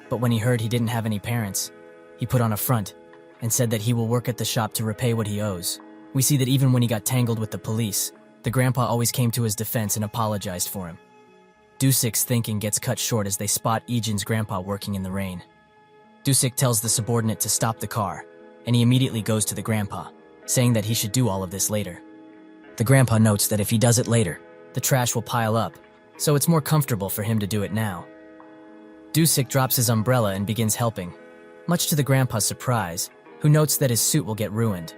But when he heard he didn't have any parents, he put on a front and said that he will work at the shop to repay what he owes. We see that even when he got tangled with the police, the grandpa always came to his defense and apologized for him. Dusik's thinking gets cut short as they spot Ijin's grandpa working in the rain. Dusik tells the subordinate to stop the car, and he immediately goes to the grandpa, saying that he should do all of this later. The grandpa notes that if he does it later, the trash will pile up, so it's more comfortable for him to do it now. Dusik drops his umbrella and begins helping, much to the grandpa's surprise, who notes that his suit will get ruined.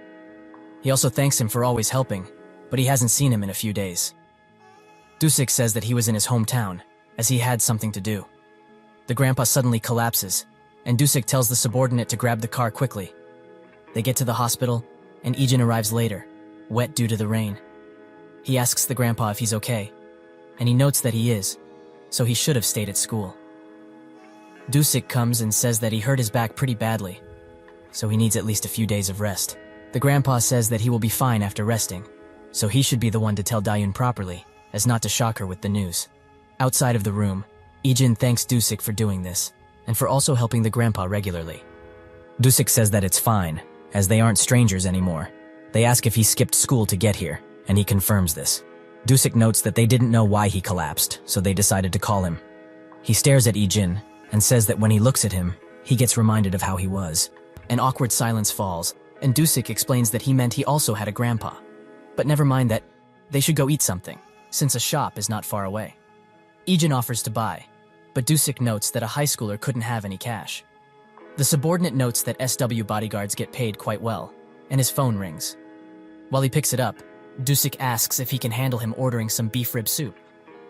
He also thanks him for always helping, but he hasn't seen him in a few days. Dusik says that he was in his hometown, as he had something to do. The grandpa suddenly collapses, and Dusik tells the subordinate to grab the car quickly. They get to the hospital, and Ijin arrives later, wet due to the rain. He asks the grandpa if he's okay, and he notes that he is, so he should have stayed at school. Dusik comes and says that he hurt his back pretty badly, so he needs at least a few days of rest. The grandpa says that he will be fine after resting, so he should be the one to tell Dayun properly, as not to shock her with the news. Outside of the room, Ijin thanks Dusik for doing this, and for also helping the grandpa regularly. Dusik says that it's fine, as they aren't strangers anymore. They ask if he skipped school to get here, and he confirms this. Dusik notes that they didn't know why he collapsed, so they decided to call him. He stares at Ijin, and says that when he looks at him, he gets reminded of how he was. An awkward silence falls, and Dusik explains that he meant he also had a grandpa. But never mind that, they should go eat something, since a shop is not far away. Ijin offers to buy, but Dusik notes that a high schooler couldn't have any cash. The subordinate notes that SW bodyguards get paid quite well, and his phone rings. While he picks it up, Dusik asks if he can handle him ordering some beef rib soup.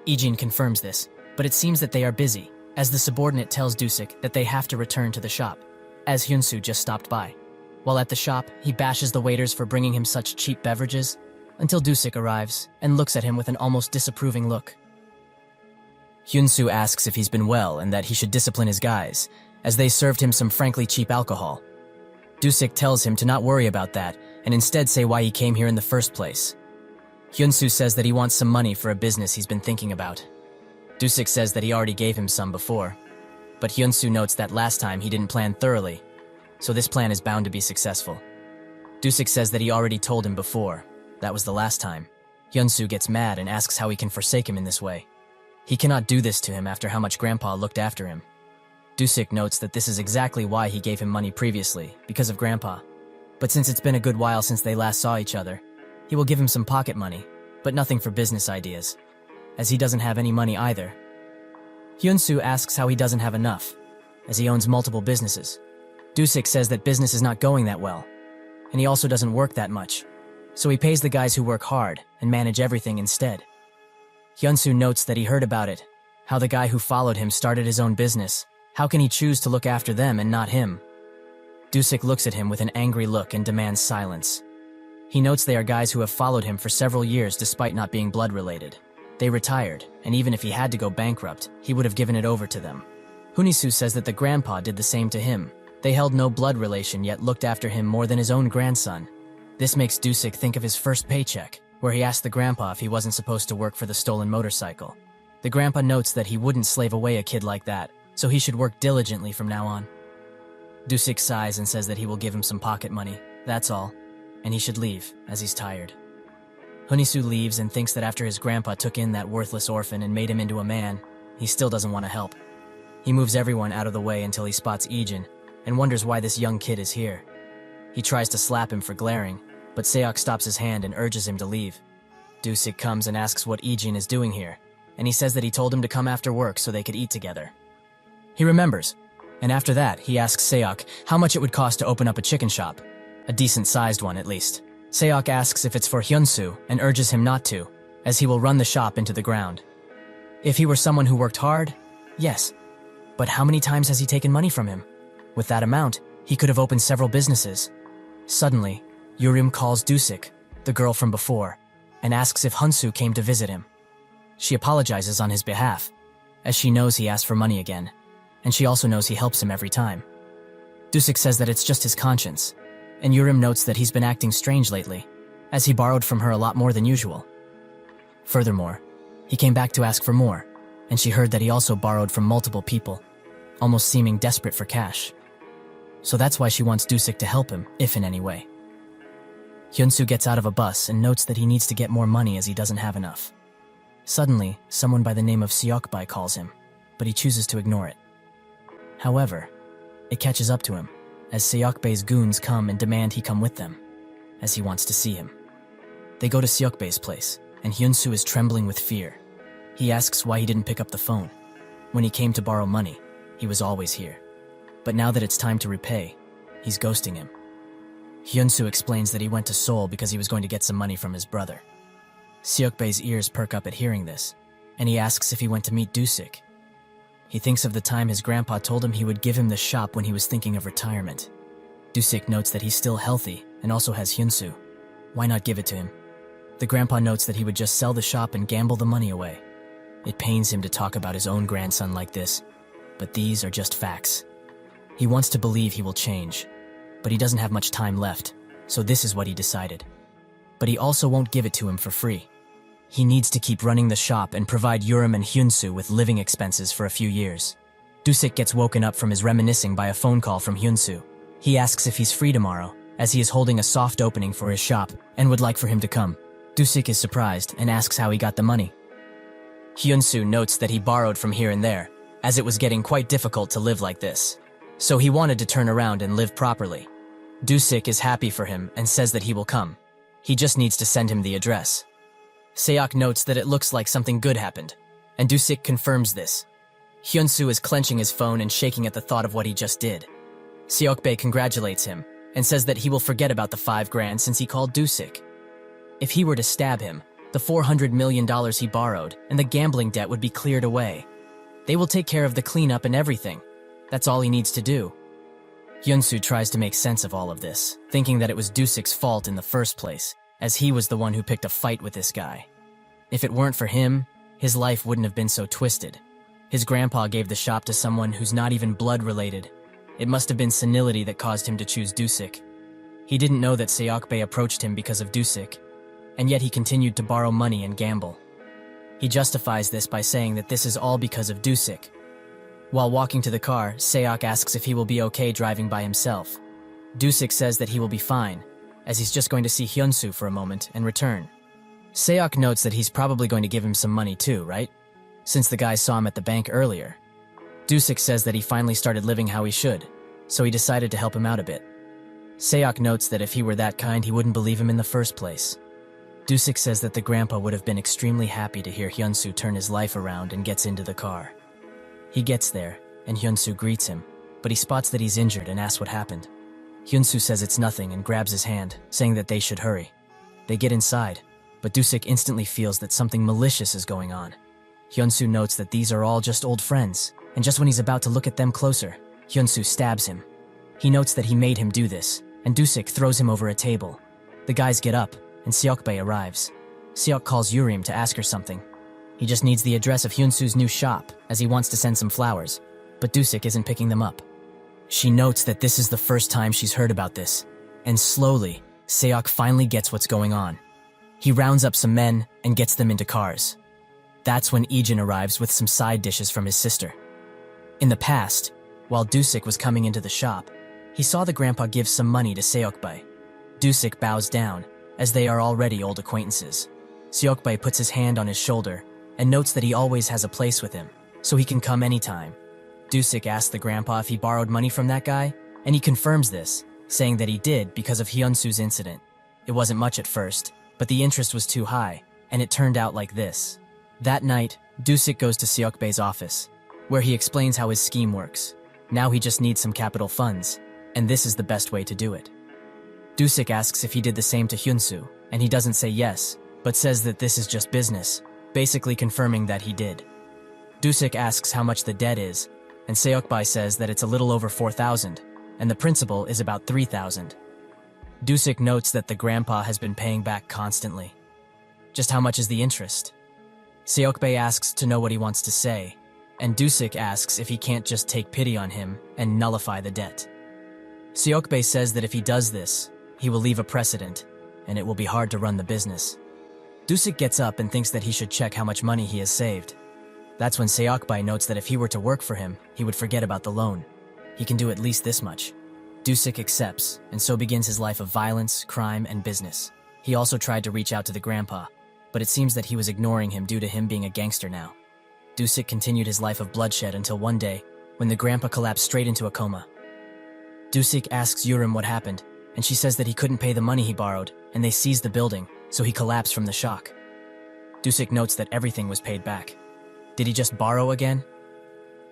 Ijin confirms this, but it seems that they are busy, as the subordinate tells Dusik that they have to return to the shop, as Hyunsu just stopped by. While at the shop, he bashes the waiters for bringing him such cheap beverages, until Dusik arrives and looks at him with an almost disapproving look. Hyunsu asks if he's been well and that he should discipline his guys, as they served him some frankly cheap alcohol. Dusik tells him to not worry about that and instead say why he came here in the first place. Hyunsu says that he wants some money for a business he's been thinking about. Dusik says that he already gave him some before, but Hyunsu notes that last time he didn't plan thoroughly, so this plan is bound to be successful. Dusik says that he already told him before. That was the last time. Hyunsu gets mad and asks how he can forsake him in this way. He cannot do this to him after how much Grandpa looked after him. Dusik notes that this is exactly why he gave him money previously, because of Grandpa. But since it's been a good while since they last saw each other, he will give him some pocket money, but nothing for business ideas, as he doesn't have any money either. Hyunsu asks how he doesn't have enough, as he owns multiple businesses. Dusik says that business is not going that well, and he also doesn't work that much, so he pays the guys who work hard and manage everything instead. Hyunsu notes that he heard about it, how the guy who followed him started his own business. How can he choose to look after them and not him? Dusik looks at him with an angry look and demands silence. He notes they are guys who have followed him for several years despite not being blood-related. They retired, and even if he had to go bankrupt, he would have given it over to them. Hunisu says that the grandpa did the same to him. They held no blood relation yet looked after him more than his own grandson. This makes Dusik think of his first paycheck, where he asked the grandpa if he wasn't supposed to work for the stolen motorcycle. The grandpa notes that he wouldn't slave away a kid like that, so he should work diligently from now on. Dusik sighs and says that he will give him some pocket money, that's all, and he should leave, as he's tired. Hunisu leaves and thinks that after his grandpa took in that worthless orphan and made him into a man, he still doesn't want to help. He moves everyone out of the way until he spots Ijin, and wonders why this young kid is here. He tries to slap him for glaring, but Seok stops his hand and urges him to leave. Dusik comes and asks what Ijin is doing here, and he says that he told him to come after work so they could eat together. He remembers, and after that, he asks Seok how much it would cost to open up a chicken shop. A decent-sized one, at least. Seok asks if it's for Hyunsu and urges him not to, as he will run the shop into the ground. If he were someone who worked hard, yes. But how many times has he taken money from him? With that amount, he could have opened several businesses. Suddenly, Yurim calls Dusik, the girl from before, and asks if Hunsu came to visit him. She apologizes on his behalf, as she knows he asked for money again, and she also knows he helps him every time. Dusik says that it's just his conscience, and Yurim notes that he's been acting strange lately, as he borrowed from her a lot more than usual. Furthermore, he came back to ask for more, and she heard that he also borrowed from multiple people, almost seeming desperate for cash. So that's why she wants Dusik to help him, if in any way. Hyunsu gets out of a bus and notes that he needs to get more money as he doesn't have enough. Suddenly, someone by the name of Seokbae calls him, but he chooses to ignore it. However, it catches up to him, as Seokbae's goons come and demand he come with them, as he wants to see him. They go to Seokbae's place, and Hyunsu is trembling with fear. He asks why he didn't pick up the phone. When he came to borrow money, he was always here. But now that it's time to repay, he's ghosting him. Hyunsu explains that he went to Seoul because he was going to get some money from his brother. Seokbae's ears perk up at hearing this, and he asks if he went to meet Dusik. He thinks of the time his grandpa told him he would give him the shop when he was thinking of retirement. Dusik notes that he's still healthy and also has Hyunsu. Why not give it to him? The grandpa notes that he would just sell the shop and gamble the money away. It pains him to talk about his own grandson like this, but these are just facts. He wants to believe he will change, but he doesn't have much time left, so this is what he decided. But he also won't give it to him for free. He needs to keep running the shop and provide Yurim and Hyunsu with living expenses for a few years. Dusik gets woken up from his reminiscing by a phone call from Hyunsu. He asks if he's free tomorrow, as he is holding a soft opening for his shop and would like for him to come. Dusik is surprised and asks how he got the money. Hyunsu notes that he borrowed from here and there, as it was getting quite difficult to live like this. So he wanted to turn around and live properly. Dusik is happy for him and says that he will come. He just needs to send him the address. Seok notes that it looks like something good happened, and Dusik confirms this. Hyunsu is clenching his phone and shaking at the thought of what he just did. Seokbae congratulates him and says that he will forget about the $5,000 since he called Dusik. If he were to stab him, the $400 million he borrowed and the gambling debt would be cleared away. They will take care of the cleanup and everything. That's all he needs to do. Hyunsu tries to make sense of all of this, thinking that it was Dusik's fault in the first place, as he was the one who picked a fight with this guy. If it weren't for him, his life wouldn't have been so twisted. His grandpa gave the shop to someone who's not even blood-related. It must have been senility that caused him to choose Dusik. He didn't know that Seokbae approached him because of Dusik, and yet he continued to borrow money and gamble. He justifies this by saying that this is all because of Dusik. While walking to the car, Seok asks if he will be okay driving by himself. Dusik says that he will be fine, as he's just going to see Hyunsu for a moment and return. Seok notes that he's probably going to give him some money too, right? Since the guy saw him at the bank earlier. Dusik says that he finally started living how he should, so he decided to help him out a bit. Seok notes that if he were that kind, he wouldn't believe him in the first place. Dusik says that the grandpa would have been extremely happy to hear Hyunsu turn his life around and gets into the car. He gets there, and Hyunsu greets him, but he spots that he's injured and asks what happened. Hyunsu says it's nothing and grabs his hand, saying that they should hurry. They get inside, but Dusik instantly feels that something malicious is going on. Hyunsu notes that these are all just old friends, and just when he's about to look at them closer, Hyunsu stabs him. He notes that he made him do this, and Dusik throws him over a table. The guys get up, and Seokbae arrives. Seok calls Yurim to ask her something. He just needs the address of Hyunsu's new shop, as he wants to send some flowers, but Dusik isn't picking them up. She notes that this is the first time she's heard about this, and slowly, Seok finally gets what's going on. He rounds up some men and gets them into cars. That's when Ijin arrives with some side dishes from his sister. In the past, while Dusik was coming into the shop, he saw the grandpa give some money to Seokbae. Dusik bows down, as they are already old acquaintances. Seokbae puts his hand on his shoulder and notes that he always has a place with him, so he can come anytime. Dusik asks the grandpa if he borrowed money from that guy, and he confirms this, saying that he did because of Hyunsu's incident. It wasn't much at first, but the interest was too high, and it turned out like this. That night, Dusik goes to Seokbae's office, where he explains how his scheme works. Now he just needs some capital funds, and this is the best way to do it. Dusik asks if he did the same to Hyunsu, and he doesn't say yes, but says that this is just business, basically confirming that he did. Dusik asks how much the debt is, and Seokbae says that it's a little over 4,000, and the principal is about 3,000. Dusik notes that the grandpa has been paying back constantly. Just how much is the interest? Seokbae asks to know what he wants to say, and Dusik asks if he can't just take pity on him and nullify the debt. Seokbae says that if he does this, he will leave a precedent, and it will be hard to run the business. Dusik gets up and thinks that he should check how much money he has saved. That's when Seokbae notes that if he were to work for him, he would forget about the loan. He can do at least this much. Dusik accepts, and so begins his life of violence, crime, and business. He also tried to reach out to the grandpa, but it seems that he was ignoring him due to him being a gangster now. Dusik continued his life of bloodshed until one day, when the grandpa collapsed straight into a coma. Dusik asks Yurim what happened, and she says that he couldn't pay the money he borrowed, and they seized the building, so he collapsed from the shock. Dusik notes that everything was paid back. Did he just borrow again?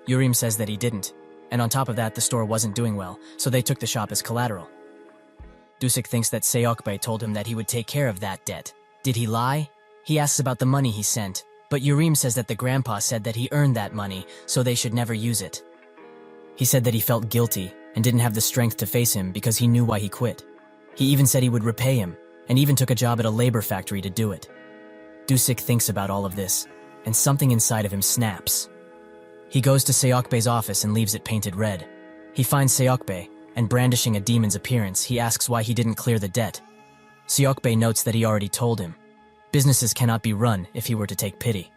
Yurim says that he didn't, and on top of that the store wasn't doing well, so they took the shop as collateral. Dusik thinks that Seokbae told him that he would take care of that debt. Did he lie? He asks about the money he sent, but Yurim says that the grandpa said that he earned that money, so they should never use it. He said that he felt guilty and didn't have the strength to face him because he knew why he quit. He even said he would repay him, and even took a job at a labor factory to do it. Dusik thinks about all of this, and something inside of him snaps. He goes to Seokbae's office and leaves it painted red. He finds Seokbae, and brandishing a demon's appearance, he asks why he didn't clear the debt. Seokbae notes that he already told him. Businesses cannot be run if he were to take pity.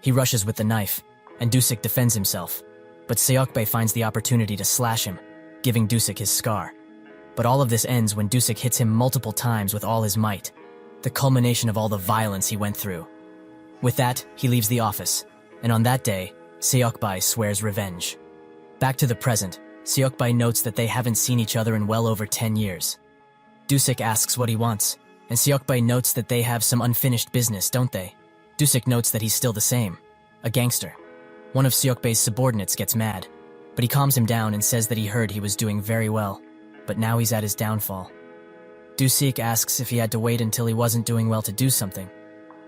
He rushes with the knife, and Dusik defends himself, but Seokbae finds the opportunity to slash him, giving Dusik his scar. But all of this ends when Dusik hits him multiple times with all his might, the culmination of all the violence he went through. With that, he leaves the office, and on that day, Seokbae swears revenge. Back to the present, Seokbae notes that they haven't seen each other in well over 10 years. Dusik asks what he wants, and Seokbae notes that they have some unfinished business, don't they? Dusik notes that he's still the same, a gangster. One of Seokbae's subordinates gets mad, but he calms him down and says that he heard he was doing very well, but now he's at his downfall. Dusik asks if he had to wait until he wasn't doing well to do something,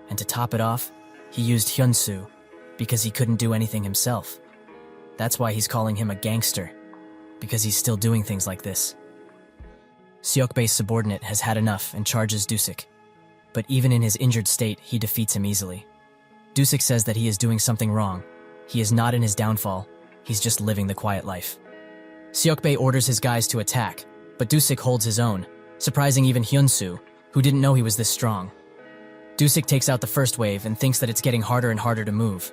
and to top it off, he used Hyunsu because he couldn't do anything himself. That's why he's calling him a gangster, because he's still doing things like this. Seokbae's subordinate has had enough and charges Dusik, but even in his injured state, he defeats him easily. Dusik says that he is doing something wrong. He is not in his downfall, he's just living the quiet life. Seokbae orders his guys to attack, but Dusik holds his own, surprising even Hyunsu, who didn't know he was this strong. Dusik takes out the first wave and thinks that it's getting harder and harder to move.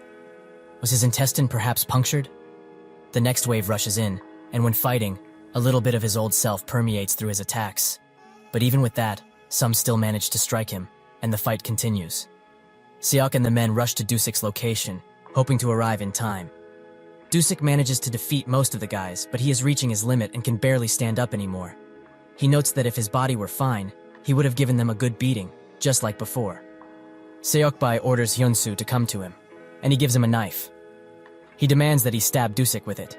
Was his intestine perhaps punctured? The next wave rushes in, and when fighting, a little bit of his old self permeates through his attacks. But even with that, some still manage to strike him, and the fight continues. Seok and the men rush to Dusik's location, hoping to arrive in time. Dusik manages to defeat most of the guys, but he is reaching his limit and can barely stand up anymore. He notes that if his body were fine, he would have given them a good beating, just like before. Seokbae orders Hyunsu to come to him, and he gives him a knife. He demands that he stab Dusik with it.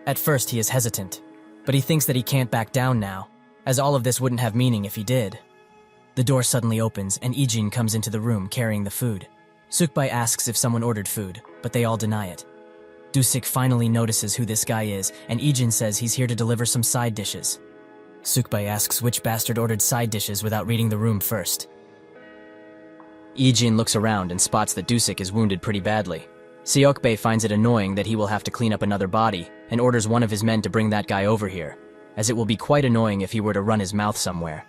At first he is hesitant, but he thinks that he can't back down now, as all of this wouldn't have meaning if he did. The door suddenly opens and Ijin comes into the room carrying the food. Sukbae asks if someone ordered food, but they all deny it. Dusik finally notices who this guy is, and Ijin says he's here to deliver some side dishes. Sukbae asks which bastard ordered side dishes without reading the room first. Ijin looks around and spots that Dusik is wounded pretty badly. Seokbae finds it annoying that he will have to clean up another body, and orders one of his men to bring that guy over here, as it will be quite annoying if he were to run his mouth somewhere.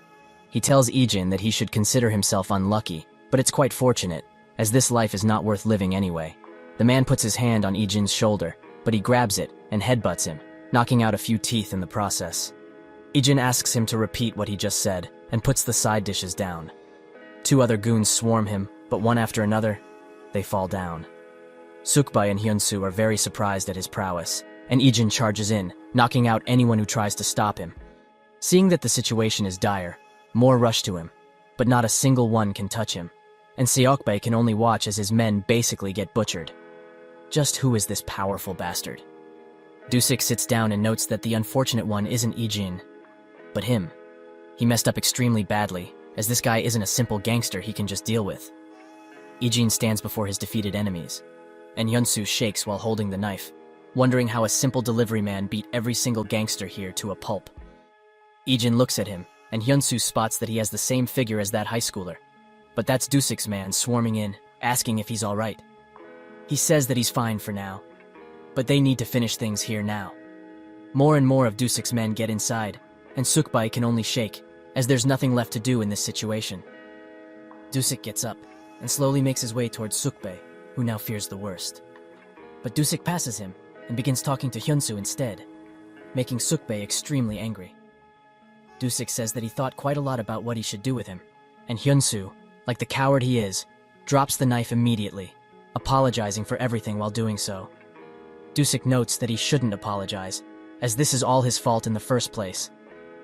He tells Ijin that he should consider himself unlucky, but it's quite fortunate, as this life is not worth living anyway. The man puts his hand on Ijin's shoulder, but he grabs it and headbutts him, knocking out a few teeth in the process. Ijin asks him to repeat what he just said, and puts the side dishes down. Two other goons swarm him, but one after another, they fall down. Sukbae and Hyunsu are very surprised at his prowess, and Ijin charges in, knocking out anyone who tries to stop him. Seeing that the situation is dire, more rush to him, but not a single one can touch him, and Seokbae can only watch as his men basically get butchered. Just who is this powerful bastard? Dusik sits down and notes that the unfortunate one isn't Ijin, but him. He messed up extremely badly, as this guy isn't a simple gangster he can just deal with. Ijin stands before his defeated enemies. and Hyunsu shakes while holding the knife, wondering how a simple delivery man beat every single gangster here to a pulp. Ijin looks at him, and Hyunsu spots that he has the same figure as that high schooler. But that's Dusik's man swarming in, asking if he's alright. He says that he's fine for now, but they need to finish things here now. More and more of Dusik's men get inside, and Sukbae can only shake, as there's nothing left to do in this situation. Dusik gets up, and slowly makes his way towards Sukbae, who now fears the worst. But Dusik passes him, and begins talking to Hyunsu instead, making Sukbae extremely angry. Dusik says that he thought quite a lot about what he should do with him, and Hyunsu, like the coward he is, drops the knife immediately, apologizing for everything while doing so. Dusik notes that he shouldn't apologize, as this is all his fault in the first place.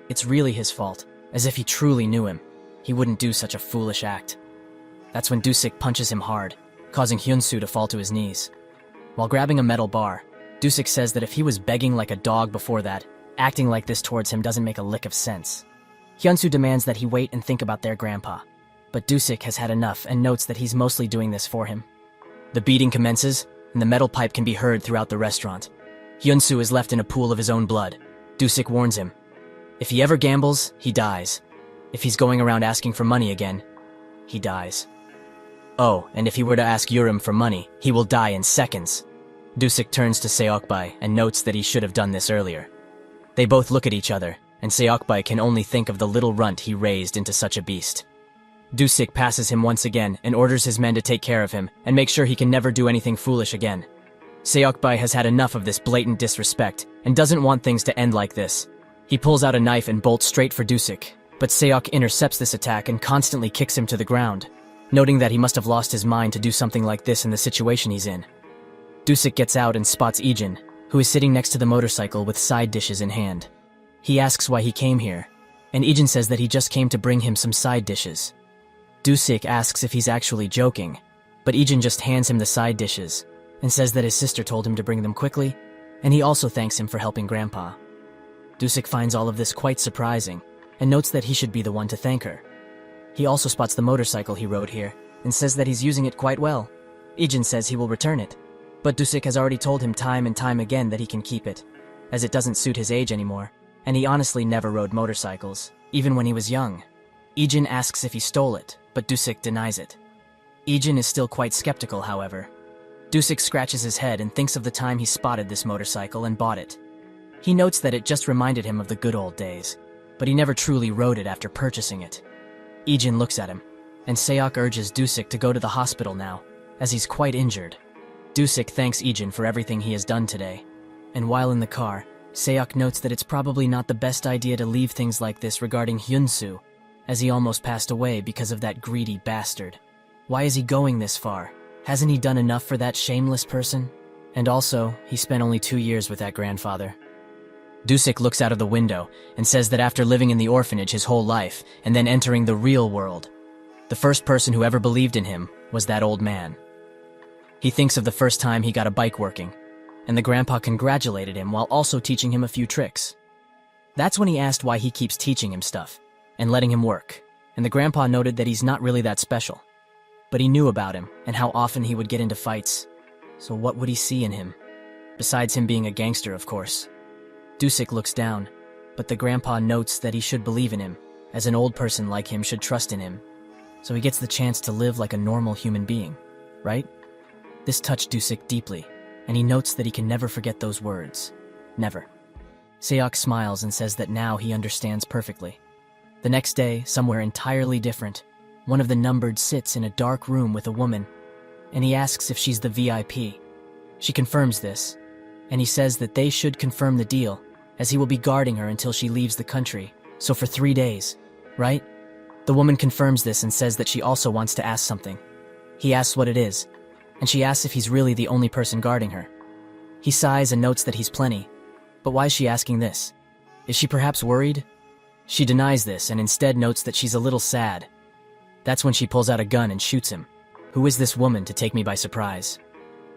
It's really his fault, as if he truly knew him. He wouldn't do such a foolish act. That's when Dusik punches him hard, causing Hyunsu to fall to his knees. While grabbing a metal bar, Dusik says that if he was begging like a dog before that, acting like this towards him doesn't make a lick of sense. Hyunsu demands that he wait and think about their grandpa, but Dusik has had enough and notes that he's mostly doing this for him. The beating commences, and the metal pipe can be heard throughout the restaurant. Hyunsu is left in a pool of his own blood. Dusik warns him. If he ever gambles, he dies. If he's going around asking for money again, he dies. Oh, and if he were to ask Yurim for money, he will die in seconds. Dusik turns to Seokbae and notes that he should have done this earlier. They both look at each other, and Seokbae can only think of the little runt he raised into such a beast. Dusik passes him once again and orders his men to take care of him and make sure he can never do anything foolish again. Seokbae has had enough of this blatant disrespect and doesn't want things to end like this. He pulls out a knife and bolts straight for Dusik, but Seok intercepts this attack and constantly kicks him to the ground, noting that he must have lost his mind to do something like this in the situation he's in. Dusik gets out and spots Ijin, who is sitting next to the motorcycle with side dishes in hand. He asks why he came here, and Ijin says that he just came to bring him some side dishes. Dusik asks if he's actually joking, but Ijin just hands him the side dishes and says that his sister told him to bring them quickly, and he also thanks him for helping Grandpa. Dusik finds all of this quite surprising and notes that he should be the one to thank her. He also spots the motorcycle he rode here and says that he's using it quite well. Ijin says he will return it, but Dusik has already told him time and time again that he can keep it, as it doesn't suit his age anymore, and he honestly never rode motorcycles, even when he was young. Ijin asks if he stole it, but Dusik denies it. Ijin is still quite skeptical, however. Dusik scratches his head and thinks of the time he spotted this motorcycle and bought it. He notes that it just reminded him of the good old days, but he never truly rode it after purchasing it. Ijin looks at him, and Seok urges Dusik to go to the hospital now, as he's quite injured. Dusik thanks Ijin for everything he has done today, and while in the car, Seok notes that it's probably not the best idea to leave things like this regarding Hyunsu, as he almost passed away because of that greedy bastard. Why is he going this far? Hasn't he done enough for that shameless person? And also, he spent only 2 years with that grandfather. Dusik looks out of the window and says that after living in the orphanage his whole life and then entering the real world, the first person who ever believed in him was that old man. He thinks of the first time he got a bike working, and the grandpa congratulated him while also teaching him a few tricks. That's when he asked why he keeps teaching him stuff and letting him work, and the grandpa noted that he's not really that special. But he knew about him and how often he would get into fights, so what would he see in him? Besides him being a gangster, of course. Dusik looks down, but the grandpa notes that he should believe in him, as an old person like him should trust in him, so he gets the chance to live like a normal human being, right? This touched Dusik deeply, and he notes that he can never forget those words. Never. Seok smiles and says that now he understands perfectly. The next day, somewhere entirely different, one of the numbered sits in a dark room with a woman, and he asks if she's the VIP. She confirms this, and he says that they should confirm the deal, as he will be guarding her until she leaves the country, so for 3 days, right? The woman confirms this and says that she also wants to ask something. He asks what it is, and she asks if he's really the only person guarding her. He sighs and notes that he's plenty, but why is she asking this? Is she perhaps worried? She denies this and instead notes that she's a little sad. That's when she pulls out a gun and shoots him. Who is this woman to take me by surprise?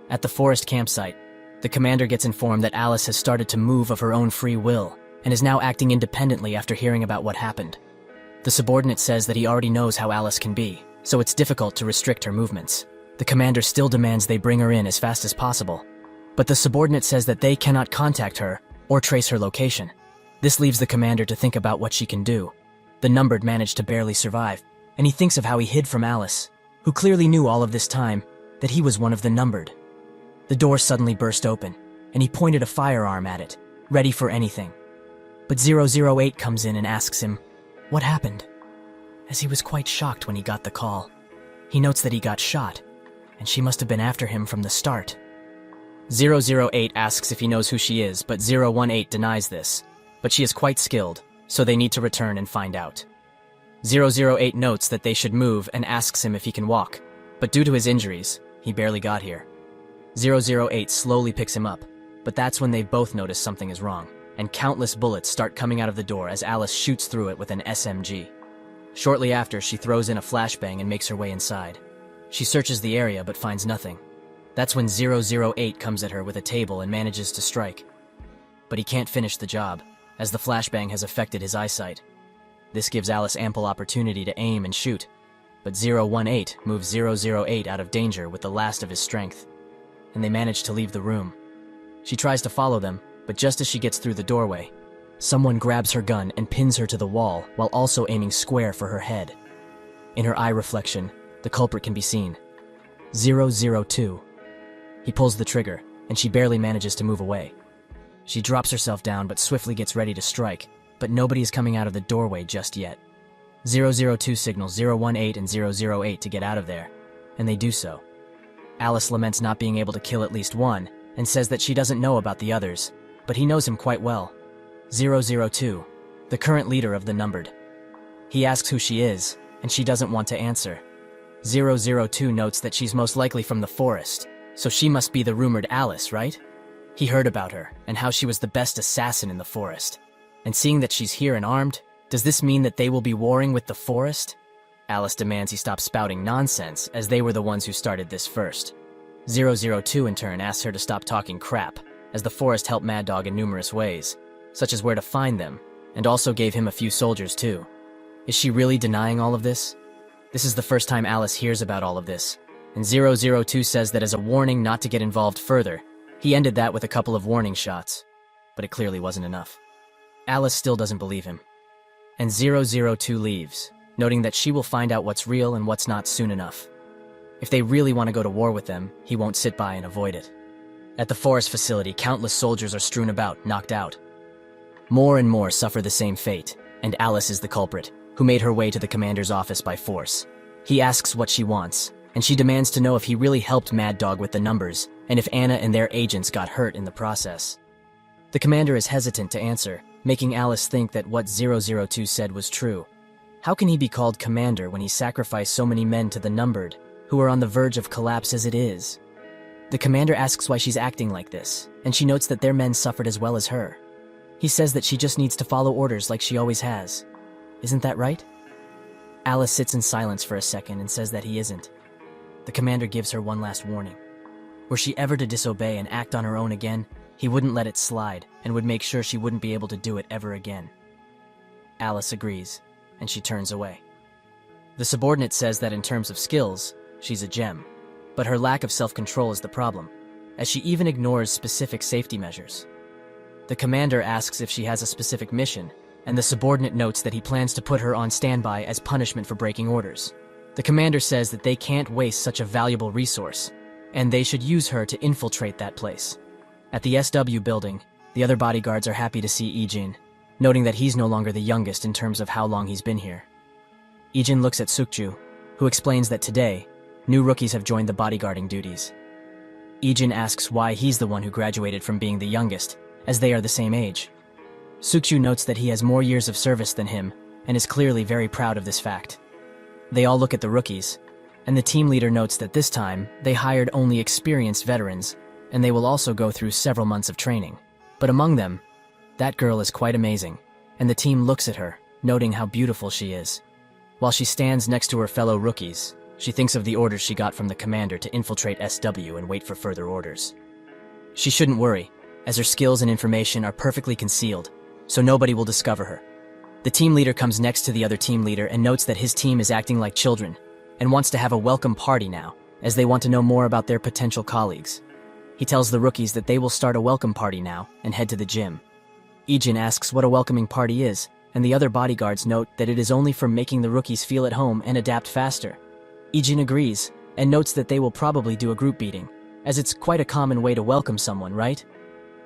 At the forest campsite, the commander gets informed that Alice has started to move of her own free will and is now acting independently after hearing about what happened. The subordinate says that he already knows how Alice can be, so it's difficult to restrict her movements. The commander still demands they bring her in as fast as possible, but the subordinate says that they cannot contact her or trace her location. This leaves the commander to think about what she can do. The numbered managed to barely survive, and he thinks of how he hid from Alice, who clearly knew all of this time that he was one of the numbered. The door suddenly burst open, and he pointed a firearm at it, ready for anything. But 008 comes in and asks him, what happened? As he was quite shocked when he got the call. He notes that he got shot, and she must have been after him from the start. 008 asks if he knows who she is, but 018 denies this. But she is quite skilled, so they need to return and find out. 008 notes that they should move and asks him if he can walk, but due to his injuries, he barely got here. 008 slowly picks him up, but that's when they both notice something is wrong, and countless bullets start coming out of the door as Alice shoots through it with an SMG. Shortly after, she throws in a flashbang and makes her way inside. She searches the area but finds nothing. That's when 008 comes at her with a table and manages to strike. But he can't finish the job, as the flashbang has affected his eyesight. This gives Alice ample opportunity to aim and shoot, but 018 moves 008 out of danger with the last of his strength, and they manage to leave the room. She tries to follow them, but just as she gets through the doorway, someone grabs her gun and pins her to the wall while also aiming square for her head. In her eye reflection, the culprit can be seen. 002. He pulls the trigger, and she barely manages to move away. She drops herself down but swiftly gets ready to strike, but nobody is coming out of the doorway just yet. 002 signals 018 and 008 to get out of there, and they do so. Alice laments not being able to kill at least one, and says that she doesn't know about the others, but he knows him quite well. 002, the current leader of the numbered. He asks who she is, and she doesn't want to answer. 002 notes that she's most likely from the forest, so she must be the rumored Alice, right? He heard about her, and how she was the best assassin in the forest. And seeing that she's here and armed, does this mean that they will be warring with the forest? Alice demands he stop spouting nonsense, as they were the ones who started this first. 002 in turn asks her to stop talking crap, as the forest helped Mad Dog in numerous ways, such as where to find them, and also gave him a few soldiers too. Is she really denying all of this? This is the first time Alice hears about all of this, and 002 says that as a warning not to get involved further, he ended that with a couple of warning shots, but it clearly wasn't enough. Alice still doesn't believe him, and 002 leaves, noting that she will find out what's real and what's not soon enough. If they really want to go to war with them, he won't sit by and avoid it. At the forest facility, countless soldiers are strewn about, knocked out. More and more suffer the same fate, and Alice is the culprit, who made her way to the commander's office by force. He asks what she wants, and she demands to know if he really helped Mad Dog with the numbers, and if Anna and their agents got hurt in the process. The commander is hesitant to answer, making Alice think that what 002 said was true. How can he be called commander when he sacrificed so many men to the numbered, who are on the verge of collapse as it is? The commander asks why she's acting like this, and she notes that their men suffered as well as her. He says that she just needs to follow orders like she always has. Isn't that right? Alice sits in silence for a second and says that he isn't. The commander gives her one last warning. Were she ever to disobey and act on her own again, he wouldn't let it slide and would make sure she wouldn't be able to do it ever again. Alice agrees, and she turns away. The subordinate says that in terms of skills, she's a gem, but her lack of self-control is the problem, as she even ignores specific safety measures. The commander asks if she has a specific mission, and the subordinate notes that he plans to put her on standby as punishment for breaking orders. The commander says that they can't waste such a valuable resource, and they should use her to infiltrate that place. At the SW building, the other bodyguards are happy to see Ijin, noting that he's no longer the youngest in terms of how long he's been here. Ijin looks at Sukju, who explains that today, new rookies have joined the bodyguarding duties. Ijin asks why he's the one who graduated from being the youngest, as they are the same age. Sukju notes that he has more years of service than him, and is clearly very proud of this fact. They all look at the rookies, and the team leader notes that this time, they hired only experienced veterans, and they will also go through several months of training. But among them, that girl is quite amazing, and the team looks at her, noting how beautiful she is. While she stands next to her fellow rookies, she thinks of the orders she got from the commander to infiltrate SW and wait for further orders. She shouldn't worry, as her skills and information are perfectly concealed, so nobody will discover her. The team leader comes next to the other team leader and notes that his team is acting like children, and wants to have a welcome party now, as they want to know more about their potential colleagues. He tells the rookies that they will start a welcome party now and head to the gym. Ijin asks what a welcoming party is, and the other bodyguards note that it is only for making the rookies feel at home and adapt faster. Ijin agrees, and notes that they will probably do a group meeting, as it's quite a common way to welcome someone, right?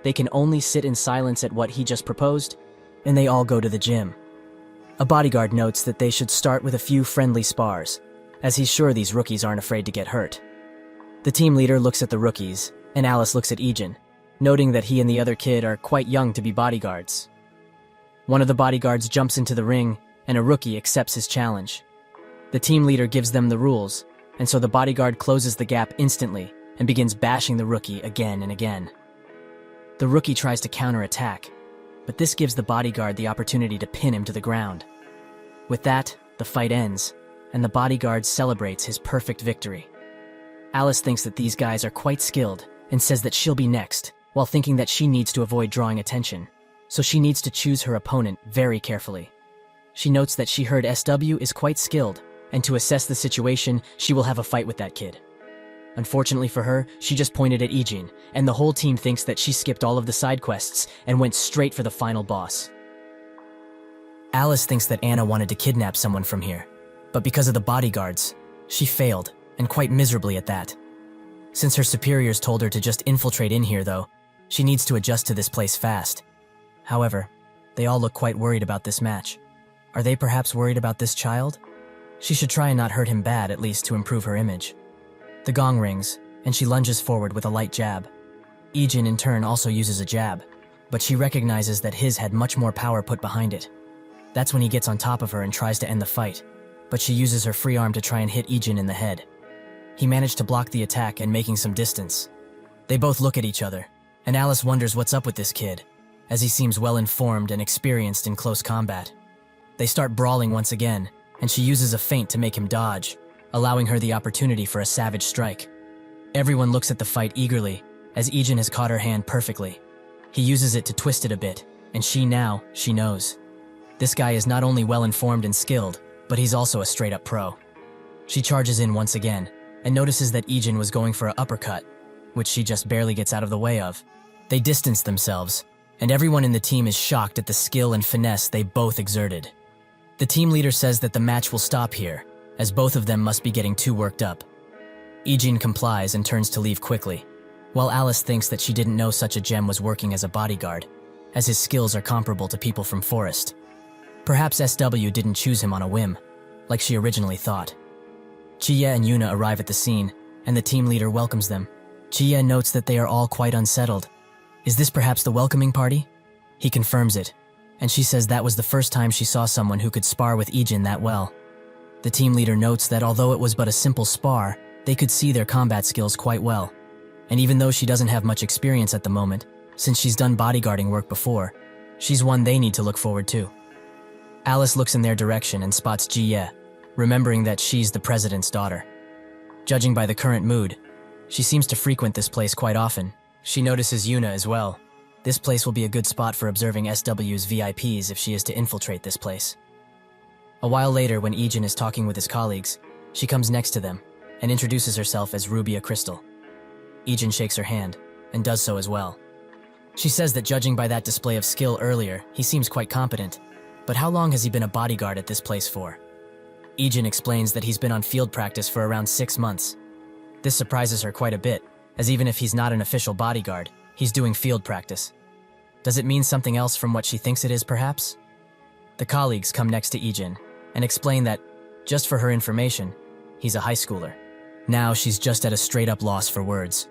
They can only sit in silence at what he just proposed, and they all go to the gym. A bodyguard notes that they should start with a few friendly spars, as he's sure these rookies aren't afraid to get hurt. The team leader looks at the rookies, and Alice looks at Ijin, noting that he and the other kid are quite young to be bodyguards. One of the bodyguards jumps into the ring, and a rookie accepts his challenge. The team leader gives them the rules, and so the bodyguard closes the gap instantly and begins bashing the rookie again and again. The rookie tries to counterattack, but this gives the bodyguard the opportunity to pin him to the ground. With that, the fight ends, and the bodyguard celebrates his perfect victory. Alice thinks that these guys are quite skilled and says that she'll be next, while thinking that she needs to avoid drawing attention, so she needs to choose her opponent very carefully. She notes that she heard SW is quite skilled, and to assess the situation, she will have a fight with that kid. Unfortunately for her, she just pointed at Ijin, and the whole team thinks that she skipped all of the side quests and went straight for the final boss. Alice thinks that Anna wanted to kidnap someone from here, but because of the bodyguards, she failed, and quite miserably at that. Since her superiors told her to just infiltrate in here though, she needs to adjust to this place fast. However, they all look quite worried about this match. Are they perhaps worried about this child? She should try and not hurt him bad, at least to improve her image. The gong rings, and she lunges forward with a light jab. Ijin in turn also uses a jab, but she recognizes that his had much more power put behind it. That's when he gets on top of her and tries to end the fight, but she uses her free arm to try and hit Ijin in the head. He managed to block the attack and making some distance. They both look at each other, and Alice wonders what's up with this kid, as he seems well-informed and experienced in close combat. They start brawling once again, and she uses a feint to make him dodge, allowing her the opportunity for a savage strike. Everyone looks at the fight eagerly, as Ijin has caught her hand perfectly. He uses it to twist it a bit, and she knows. This guy is not only well-informed and skilled, but he's also a straight-up pro. She charges in once again, and notices that Ijin was going for an uppercut, which she just barely gets out of the way of. They distance themselves, and everyone in the team is shocked at the skill and finesse they both exerted. The team leader says that the match will stop here, as both of them must be getting too worked up. Ijin complies and turns to leave quickly, while Alice thinks that she didn't know such a gem was working as a bodyguard, as his skills are comparable to people from Forest. Perhaps SW didn't choose him on a whim, like she originally thought. Chiye and Yuna arrive at the scene, and the team leader welcomes them. Chiye notes that they are all quite unsettled. Is this perhaps the welcoming party? He confirms it, and she says that was the first time she saw someone who could spar with Ijin that well. The team leader notes that although it was but a simple spar, they could see their combat skills quite well. And even though she doesn't have much experience at the moment, since she's done bodyguarding work before, she's one they need to look forward to. Alice looks in their direction and spots Jiye, remembering that she's the president's daughter. Judging by the current mood, she seems to frequent this place quite often. She notices Yuna as well. This place will be a good spot for observing SW's VIPs if she is to infiltrate this place. A while later, when Ijin is talking with his colleagues, she comes next to them and introduces herself as Rubia Crystal. Ijin shakes her hand, and does so as well. She says that judging by that display of skill earlier, he seems quite competent, but how long has he been a bodyguard at this place for? Ijin explains that he's been on field practice for around 6 months. This surprises her quite a bit, as even if he's not an official bodyguard, he's doing field practice. Does it mean something else from what she thinks it is, perhaps? The colleagues come next to Ijin and explain that, just for her information, he's a high schooler. Now she's just at a straight-up loss for words.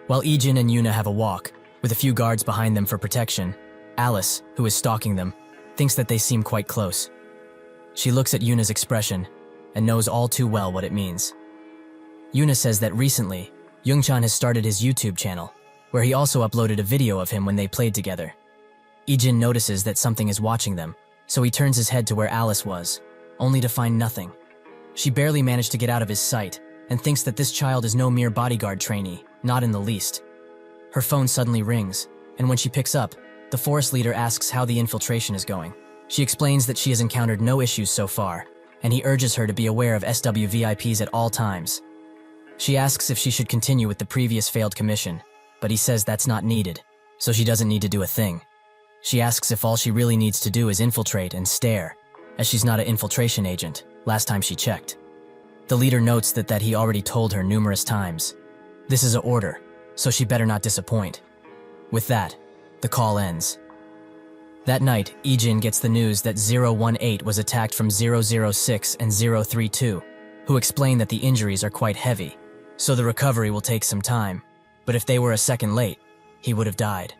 While Ijin and Yuna have a walk, with a few guards behind them for protection, Alice, who is stalking them, thinks that they seem quite close. She looks at Yuna's expression and knows all too well what it means. Yuna says that recently, Youngchan has started his YouTube channel, where he also uploaded a video of him when they played together. Ijin notices that something is watching them, so he turns his head to where Alice was, only to find nothing. She barely managed to get out of his sight, and thinks that this child is no mere bodyguard trainee, not in the least. Her phone suddenly rings, and when she picks up, the forest leader asks how the infiltration is going. She explains that she has encountered no issues so far, and he urges her to be aware of SW VIPs at all times. She asks if she should continue with the previous failed commission, but he says that's not needed, so she doesn't need to do a thing. She asks if all she really needs to do is infiltrate and stare, as she's not an infiltration agent, last time she checked. The leader notes that he already told her numerous times. This is an order, so she better not disappoint. With that, the call ends. That night, Ijin gets the news that 018 was attacked from 006 and 032, who explain that the injuries are quite heavy, so the recovery will take some time, but if they were a second late, he would have died.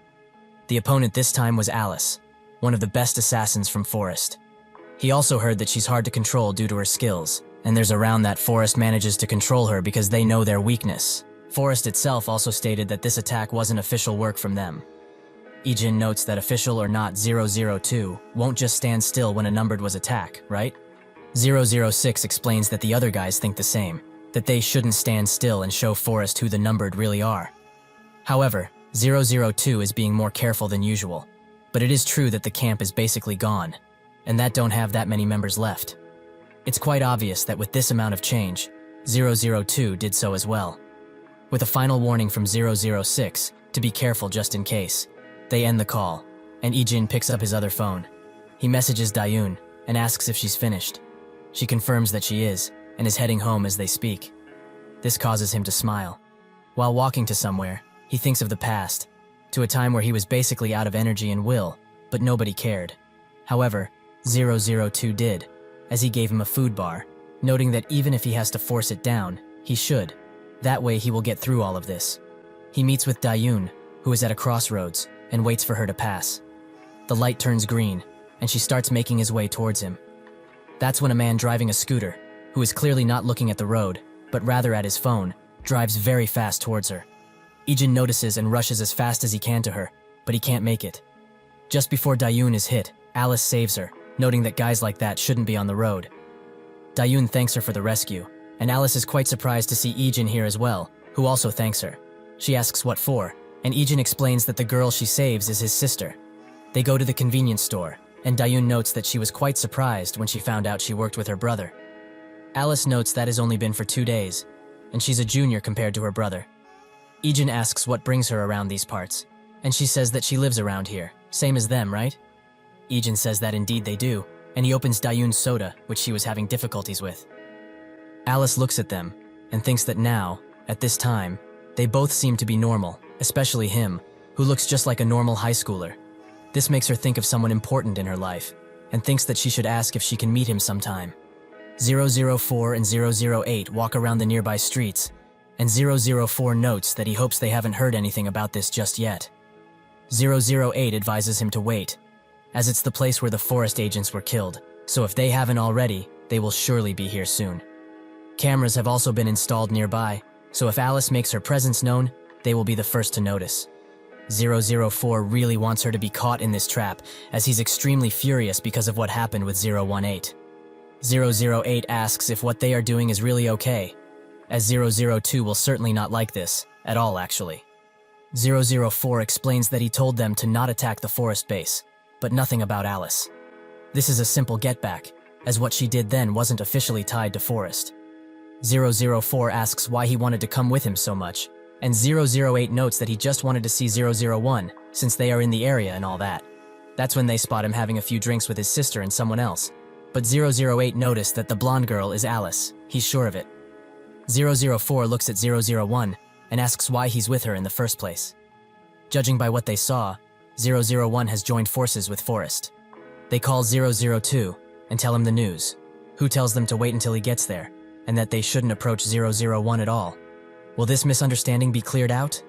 The opponent this time was Alice, one of the best assassins from Forest. He also heard that she's hard to control due to her skills, and there's around that Forest manages to control her because they know their weakness. Forest itself also stated that this attack wasn't official work from them. Ijin notes that official or not 002 won't just stand still when a numbered was attack, right? 006 explains that the other guys think the same, that they shouldn't stand still and show Forest who the numbered really are. However, 002 is being more careful than usual, but it is true that the camp is basically gone, and that don't have that many members left. It's quite obvious that with this amount of change, 002 did so as well. With a final warning from 006 to be careful just in case, they end the call, and Ijin picks up his other phone. He messages Dayun and asks if she's finished. She confirms that she is, and is heading home as they speak. This causes him to smile. While walking to somewhere, he thinks of the past, to a time where he was basically out of energy and will, but nobody cared. However, 002 did, as he gave him a food bar, noting that even if he has to force it down, he should. That way he will get through all of this. He meets with Dayun, who is at a crossroads, and waits for her to pass. The light turns green, and she starts making his way towards him. That's when a man driving a scooter, who is clearly not looking at the road, but rather at his phone, drives very fast towards her. Ijin notices and rushes as fast as he can to her, but he can't make it. Just before Dayun is hit, Alice saves her, noting that guys like that shouldn't be on the road. Dayun thanks her for the rescue, and Alice is quite surprised to see Ijin here as well, who also thanks her. She asks what for, and Ijin explains that the girl she saves is his sister. They go to the convenience store, and Dayun notes that she was quite surprised when she found out she worked with her brother. Alice notes that has only been for 2 days, and she's a junior compared to her brother. Ijin asks what brings her around these parts, and she says that she lives around here, same as them, right? Ijin says that indeed they do, and he opens Dayun's soda, which she was having difficulties with. Alice looks at them, and thinks that now, at this time, they both seem to be normal, especially him, who looks just like a normal high schooler. This makes her think of someone important in her life, and thinks that she should ask if she can meet him sometime. 004 and 008 walk around the nearby streets, and 004 notes that he hopes they haven't heard anything about this just yet. 008 advises him to wait, as it's the place where the forest agents were killed, so if they haven't already, they will surely be here soon. Cameras have also been installed nearby, so if Alice makes her presence known, they will be the first to notice. 004 really wants her to be caught in this trap, as he's extremely furious because of what happened with 018. 008 asks if what they are doing is really okay, as 002 will certainly not like this, at all actually. 004 explains that he told them to not attack the forest base, but nothing about Alice. This is a simple get-back, as what she did then wasn't officially tied to Forest. 004 asks why he wanted to come with him so much, and 008 notes that he just wanted to see 001, since they are in the area and all that. That's when they spot him having a few drinks with his sister and someone else, but 008 noticed that the blonde girl is Alice, he's sure of it. 004 looks at 001 and asks why he's with her in the first place. Judging by what they saw, 001 has joined forces with Forest. They call 002 and tell him the news, who tells them to wait until he gets there, and that they shouldn't approach 001 at all. Will this misunderstanding be cleared out?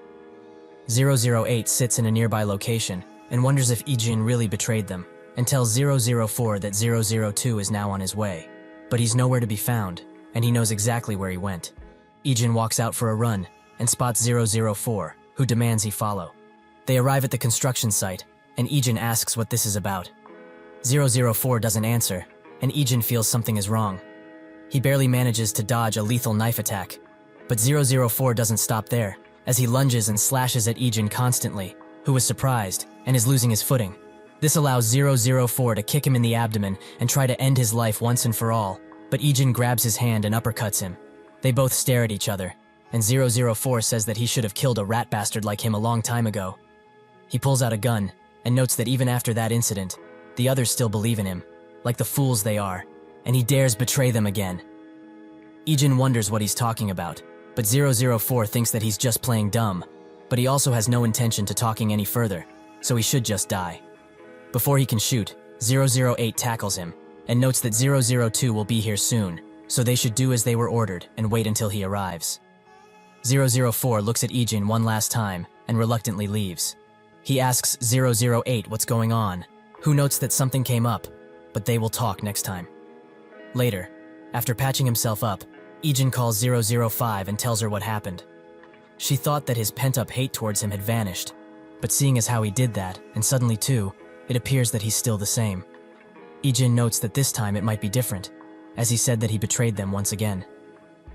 008 sits in a nearby location and wonders if Ijin really betrayed them, and tells 004 that 002 is now on his way. But he's nowhere to be found, and he knows exactly where he went. Ijin walks out for a run and spots 004, who demands he follow. They arrive at the construction site, and Ijin asks what this is about. 004 doesn't answer, and Ijin feels something is wrong. He barely manages to dodge a lethal knife attack, but 004 doesn't stop there, as he lunges and slashes at Ijin constantly, who is surprised and is losing his footing. This allows 004 to kick him in the abdomen and try to end his life once and for all, but Ijin grabs his hand and uppercuts him. They both stare at each other, and 004 says that he should have killed a rat bastard like him a long time ago. He pulls out a gun and notes that even after that incident, the others still believe in him, like the fools they are, and he dares betray them again. Ijin wonders what he's talking about, but 004 thinks that he's just playing dumb, but he also has no intention to talking any further, so he should just die. Before he can shoot, 008 tackles him, and notes that 002 will be here soon, so they should do as they were ordered and wait until he arrives. 004 looks at Ijin one last time and reluctantly leaves. He asks 008 what's going on, who notes that something came up, but they will talk next time. Later, after patching himself up, Ijin calls 005 and tells her what happened. She thought that his pent-up hate towards him had vanished, but seeing as how he did that, and suddenly too, it appears that he's still the same. Ijin notes that this time it might be different, as he said that he betrayed them once again.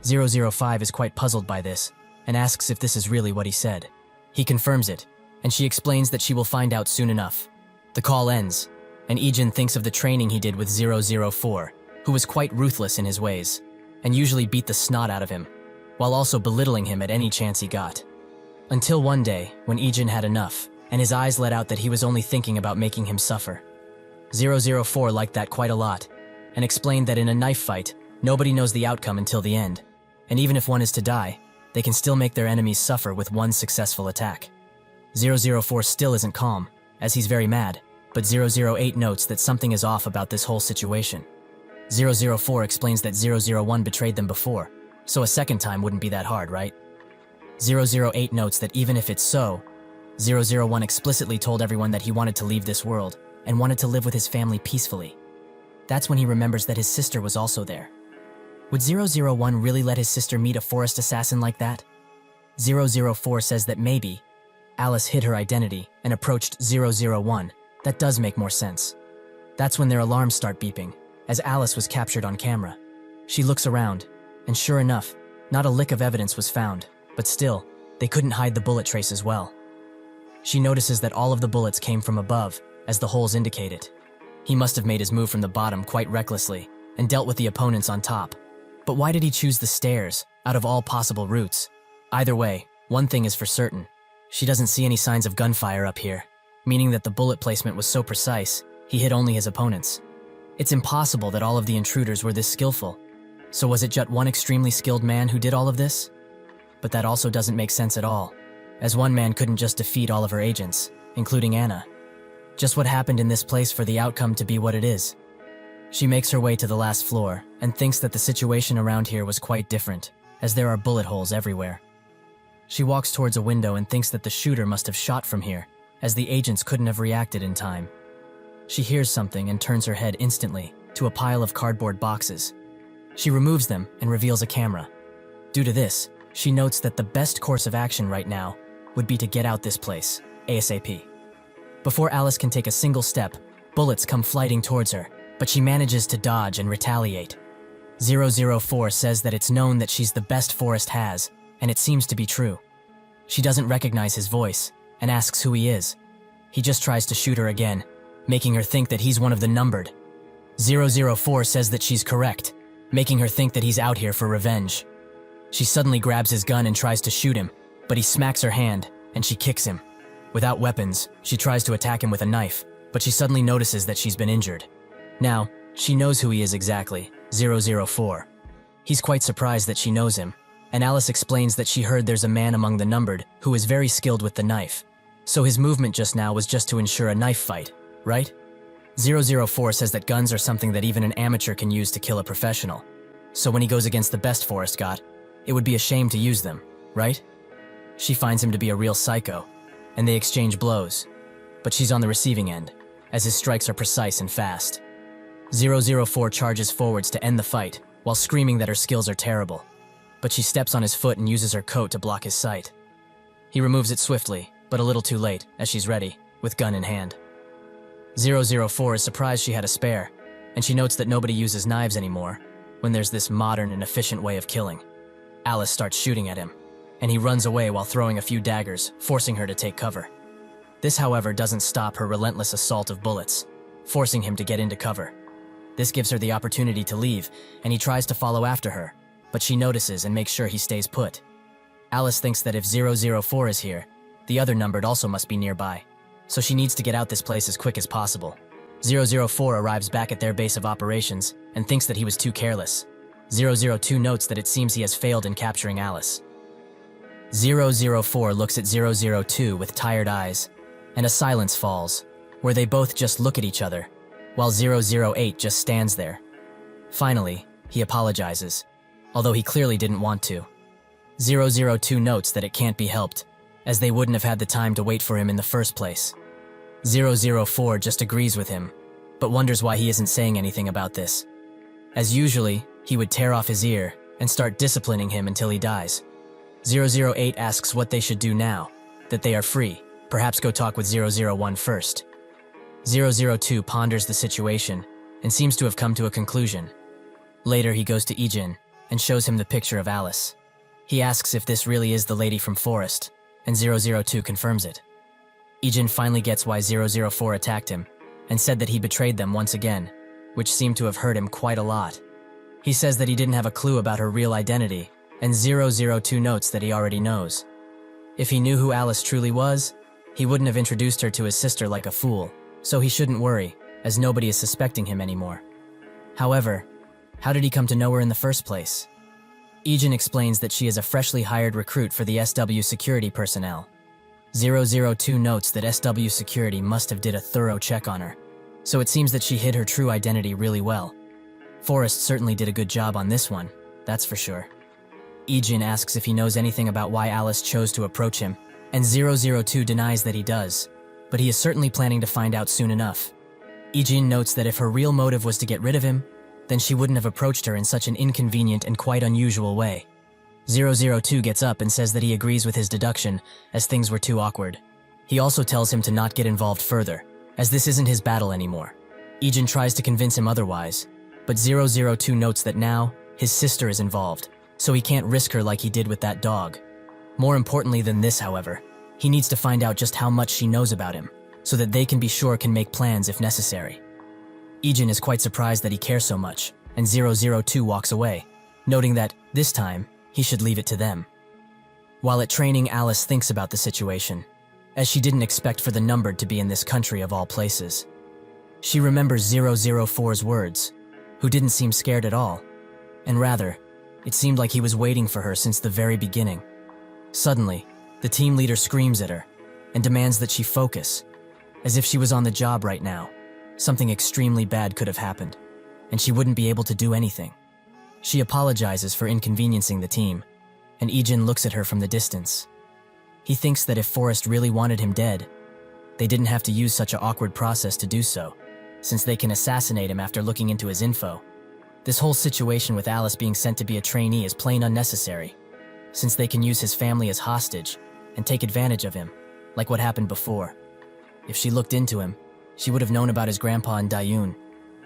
005 is quite puzzled by this, and asks if this is really what he said. He confirms it, and she explains that she will find out soon enough. The call ends, and Ijin thinks of the training he did with 004, who was quite ruthless in his ways, and usually beat the snot out of him, while also belittling him at any chance he got. Until one day, when Ijin had enough, and his eyes let out that he was only thinking about making him suffer. 004 liked that quite a lot, and explained that in a knife fight, nobody knows the outcome until the end, and even if one is to die, they can still make their enemies suffer with one successful attack. 004 still isn't calm, as he's very mad, but 008 notes that something is off about this whole situation. 004 explains that 001 betrayed them before, so a second time wouldn't be that hard, right? 008 notes that even if it's so, 001 explicitly told everyone that he wanted to leave this world and wanted to live with his family peacefully. That's when he remembers that his sister was also there. Would 001 really let his sister meet a forest assassin like that? 004 says that maybe Alice hid her identity and approached 001. That does make more sense. That's when their alarms start beeping, as Alice was captured on camera. She looks around, and sure enough, not a lick of evidence was found, but still, they couldn't hide the bullet trace as well. She notices that all of the bullets came from above, as the holes indicated. He must have made his move from the bottom quite recklessly, and dealt with the opponents on top. But why did he choose the stairs, out of all possible routes? Either way, one thing is for certain. She doesn't see any signs of gunfire up here, meaning that the bullet placement was so precise, he hit only his opponents. It's impossible that all of the intruders were this skillful. So was it just one extremely skilled man who did all of this? But that also doesn't make sense at all, as one man couldn't just defeat all of her agents, including Anna. Just what happened in this place for the outcome to be what it is. She makes her way to the last floor and thinks that the situation around here was quite different, as there are bullet holes everywhere. She walks towards a window and thinks that the shooter must have shot from here, as the agents couldn't have reacted in time. She hears something and turns her head instantly to a pile of cardboard boxes. She removes them and reveals a camera. Due to this, she notes that the best course of action right now would be to get out this place, ASAP. Before Alice can take a single step, bullets come flying towards her, but she manages to dodge and retaliate. 004 says that it's known that she's the best Forrest has, and it seems to be true. She doesn't recognize his voice, and asks who he is. He just tries to shoot her again, making her think that he's one of the numbered. 004 says that she's correct, making her think that he's out here for revenge. She suddenly grabs his gun and tries to shoot him, but he smacks her hand, and she kicks him. Without weapons, she tries to attack him with a knife, but she suddenly notices that she's been injured. Now, she knows who he is exactly, 004. He's quite surprised that she knows him, and Alice explains that she heard there's a man among the numbered who is very skilled with the knife. So his movement just now was just to ensure a knife fight, right? 004 says that guns are something that even an amateur can use to kill a professional. So when he goes against the best Forrest got, it would be a shame to use them, right? She finds him to be a real psycho, and they exchange blows. But she's on the receiving end, as his strikes are precise and fast. 004 charges forwards to end the fight, while screaming that her skills are terrible. But she steps on his foot and uses her coat to block his sight. He removes it swiftly, but a little too late, as she's ready, with gun in hand. 004 is surprised she had a spare, and she notes that nobody uses knives anymore, when there's this modern and efficient way of killing. Alice starts shooting at him, and he runs away while throwing a few daggers, forcing her to take cover. This, however, doesn't stop her relentless assault of bullets, forcing him to get into cover. This gives her the opportunity to leave, and he tries to follow after her, but she notices and makes sure he stays put. Alice thinks that if 004 is here, the other numbered also must be nearby, so she needs to get out this place as quick as possible. 004 arrives back at their base of operations and thinks that he was too careless. 002 notes that it seems he has failed in capturing Alice. 004 looks at 002 with tired eyes, and a silence falls, where they both just look at each other, while 008 just stands there. Finally, he apologizes, although he clearly didn't want to. 002 notes that it can't be helped, as they wouldn't have had the time to wait for him in the first place. 004 just agrees with him, but wonders why he isn't saying anything about this. As usually, he would tear off his ear and start disciplining him until he dies. 008 asks what they should do now, that they are free, perhaps go talk with 001 first. 002 ponders the situation and seems to have come to a conclusion. Later he goes to Ijin and shows him the picture of Alice. He asks if this really is the lady from Forest, and 002 confirms it. Ijin finally gets why 004 attacked him, and said that he betrayed them once again, which seemed to have hurt him quite a lot. He says that he didn't have a clue about her real identity, and 002 notes that he already knows. If he knew who Alice truly was, he wouldn't have introduced her to his sister like a fool, so he shouldn't worry, as nobody is suspecting him anymore. However, how did he come to know her in the first place? Ijin explains that she is a freshly hired recruit for the SW security personnel. 002 notes that SW security must have did a thorough check on her, so it seems that she hid her true identity really well. Forrest certainly did a good job on this one, that's for sure. Ijin asks if he knows anything about why Alice chose to approach him, and 002 denies that he does, but he is certainly planning to find out soon enough. Ijin notes that if her real motive was to get rid of him, then she wouldn't have approached her in such an inconvenient and quite unusual way. 002 gets up and says that he agrees with his deduction, as things were too awkward. He also tells him to not get involved further, as this isn't his battle anymore. Ijin tries to convince him otherwise, but 002 notes that now, his sister is involved, so he can't risk her like he did with that dog. More importantly than this, however, he needs to find out just how much she knows about him, so that they can be sure can make plans if necessary. Ijin is quite surprised that he cares so much, and 002 walks away, noting that, this time, he should leave it to them. While at training, Alice thinks about the situation, as she didn't expect for the numbered to be in this country of all places. She remembers 004's words, who didn't seem scared at all, and rather, it seemed like he was waiting for her since the very beginning. Suddenly, the team leader screams at her, and demands that she focus, as if she was on the job right now. Something extremely bad could have happened, and she wouldn't be able to do anything. She apologizes for inconveniencing the team, and Ijin looks at her from the distance. He thinks that if Forrest really wanted him dead, they didn't have to use such an awkward process to do so, since they can assassinate him after looking into his info. This whole situation with Alice being sent to be a trainee is plain unnecessary, since they can use his family as hostage and take advantage of him, like what happened before. If she looked into him, she would have known about his grandpa and Dayun,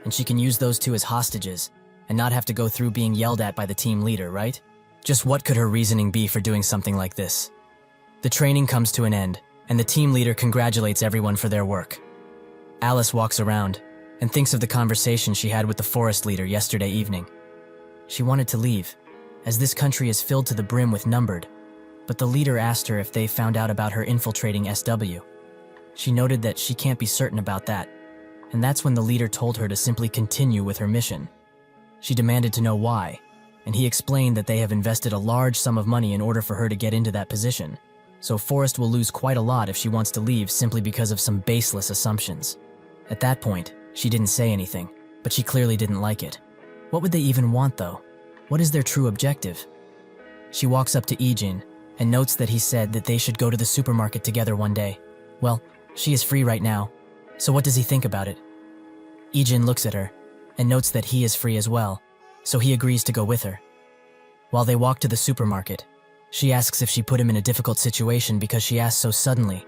and she can use those two as hostages and not have to go through being yelled at by the team leader, right? Just what could her reasoning be for doing something like this? The training comes to an end, and the team leader congratulates everyone for their work. Alice walks around and thinks of the conversation she had with the forest leader yesterday evening. She wanted to leave, as this country is filled to the brim with numbered, but the leader asked her if they found out about her infiltrating SW. She noted that she can't be certain about that, and that's when the leader told her to simply continue with her mission. She demanded to know why, and he explained that they have invested a large sum of money in order for her to get into that position, so Forrest will lose quite a lot if she wants to leave simply because of some baseless assumptions. At that point, she didn't say anything, but she clearly didn't like it. What would they even want, though? What is their true objective? She walks up to Ijin and notes that he said that they should go to the supermarket together one day. Well, she is free right now, so what does he think about it? Ijin looks at her and notes that he is free as well, so he agrees to go with her. While they walk to the supermarket, she asks if she put him in a difficult situation because she asked so suddenly,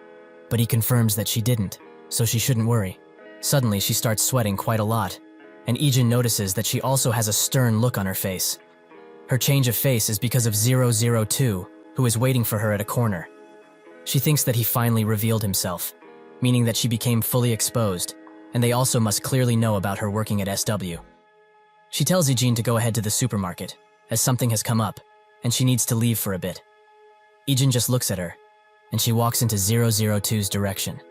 but he confirms that she didn't, so she shouldn't worry. Suddenly, she starts sweating quite a lot, and Ijin notices that she also has a stern look on her face. Her change of face is because of 002, who is waiting for her at a corner. She thinks that he finally revealed himself, meaning that she became fully exposed, and they also must clearly know about her working at SW. She tells Ijin to go ahead to the supermarket, as something has come up, and she needs to leave for a bit. Ijin just looks at her, and she walks into 002's direction.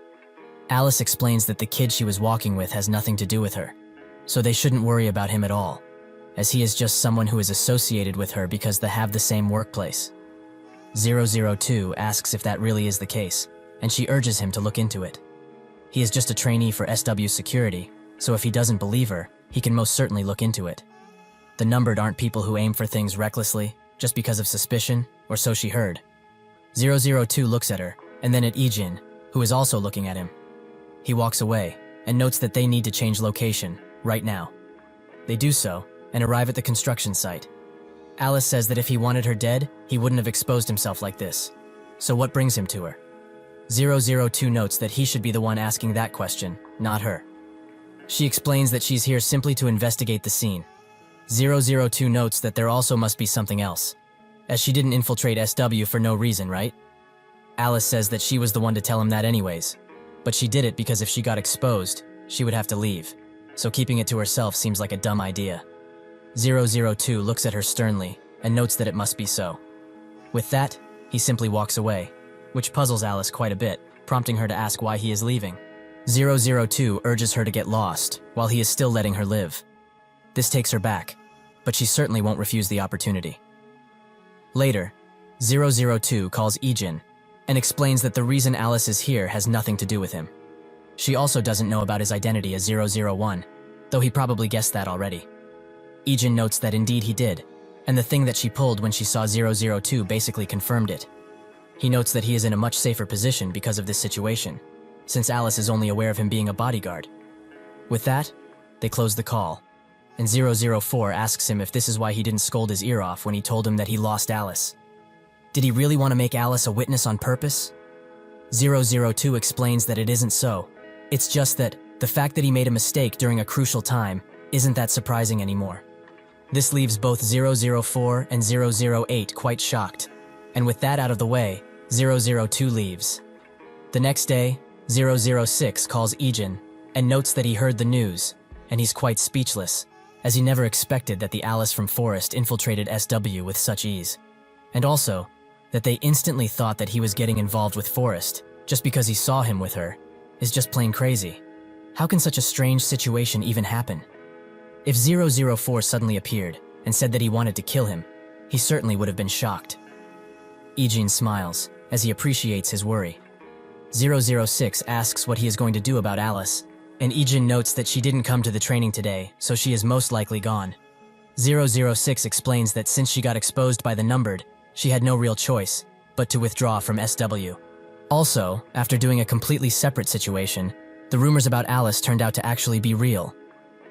Alice explains that the kid she was walking with has nothing to do with her, so they shouldn't worry about him at all, as he is just someone who is associated with her because they have the same workplace. 002 asks if that really is the case, and she urges him to look into it. He is just a trainee for SW security, so if he doesn't believe her, he can most certainly look into it. The numbered aren't people who aim for things recklessly, just because of suspicion, or so she heard. 002 looks at her, and then at Ijin, who is also looking at him. He walks away, and notes that they need to change location, right now. They do so, and arrive at the construction site. Alice says that if he wanted her dead, he wouldn't have exposed himself like this. So what brings him to her? 002 notes that he should be the one asking that question, not her. She explains that she's here simply to investigate the scene. 002 notes that there also must be something else, as she didn't infiltrate SW for no reason, right? Alice says that she was the one to tell him that anyways, but she did it because if she got exposed, she would have to leave, so keeping it to herself seems like a dumb idea. 002 looks at her sternly and notes that it must be so. With that, he simply walks away, which puzzles Alice quite a bit, prompting her to ask why he is leaving. 002 urges her to get lost, while he is still letting her live. This takes her back, but she certainly won't refuse the opportunity. Later, 002 calls Ijin and explains that the reason Alice is here has nothing to do with him. She also doesn't know about his identity as 001, though he probably guessed that already. Ijin notes that indeed he did, and the thing that she pulled when she saw 002 basically confirmed it. He notes that he is in a much safer position because of this situation, since Alice is only aware of him being a bodyguard. With that, they close the call, and 004 asks him if this is why he didn't scold his ear off when he told him that he lost Alice. Did he really want to make Alice a witness on purpose? 002 explains that it isn't so. It's just that the fact that he made a mistake during a crucial time isn't that surprising anymore. This leaves both 004 and 008 quite shocked, and with that out of the way, 002 leaves. The next day, 006 calls Ijin and notes that he heard the news, and he's quite speechless, as he never expected that the Alice from Forest infiltrated SW with such ease, and also that they instantly thought that he was getting involved with Forest just because he saw him with her is just plain crazy. How can such a strange situation even happen? If 004 suddenly appeared and said that he wanted to kill him, he certainly would have been shocked. Ijin smiles as he appreciates his worry. 006 asks what he is going to do about Alice, and Ijin notes that she didn't come to the training today, so she is most likely gone. 006 explains that since she got exposed by the numbered, she had no real choice but to withdraw from SW. Also, after doing a completely separate situation, the rumors about Alice turned out to actually be real.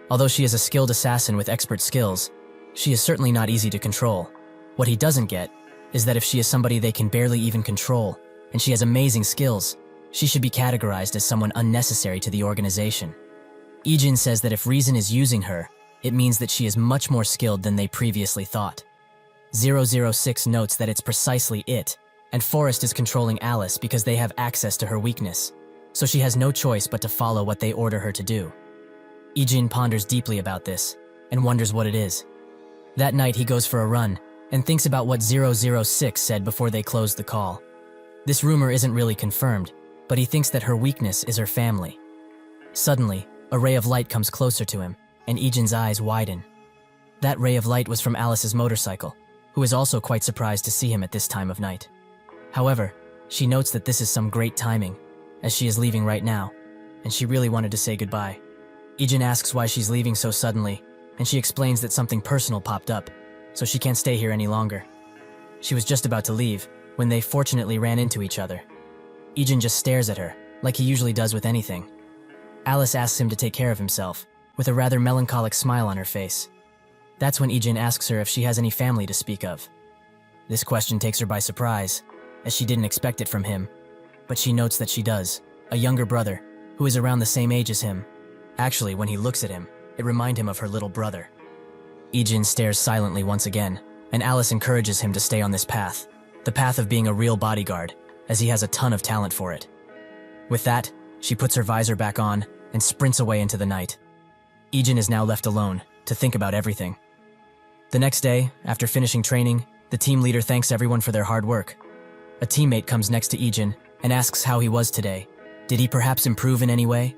Although she is a skilled assassin with expert skills, she is certainly not easy to control. What he doesn't get is that if she is somebody they can barely even control, and she has amazing skills, she should be categorized as someone unnecessary to the organization. Ijin says that if Reason is using her, it means that she is much more skilled than they previously thought. 006 notes that it's precisely it, and Forest is controlling Alice because they have access to her weakness, so she has no choice but to follow what they order her to do. Ijin ponders deeply about this, and wonders what it is. That night he goes for a run, and thinks about what 006 said before they closed the call. This rumor isn't really confirmed, but he thinks that her weakness is her family. Suddenly, a ray of light comes closer to him, and Ijin's eyes widen. That ray of light was from Alice's motorcycle, who is also quite surprised to see him at this time of night. However, she notes that this is some great timing, as she is leaving right now, and she really wanted to say goodbye. Ijin asks why she's leaving so suddenly, and she explains that something personal popped up, so she can't stay here any longer. She was just about to leave, when they fortunately ran into each other. Ijin just stares at her, like he usually does with anything. Alice asks him to take care of himself, with a rather melancholic smile on her face. That's when Ijin asks her if she has any family to speak of. This question takes her by surprise, as she didn't expect it from him, but she notes that she does, a younger brother, who is around the same age as him. Actually, when he looks at him, it reminds him of her little brother. Ijin stares silently once again, and Alice encourages him to stay on this path, the path of being a real bodyguard, as he has a ton of talent for it. With that, she puts her visor back on and sprints away into the night. Ijin is now left alone to think about everything. The next day, after finishing training, the team leader thanks everyone for their hard work. A teammate comes next to Ijin and asks how he was today. Did he perhaps improve in any way?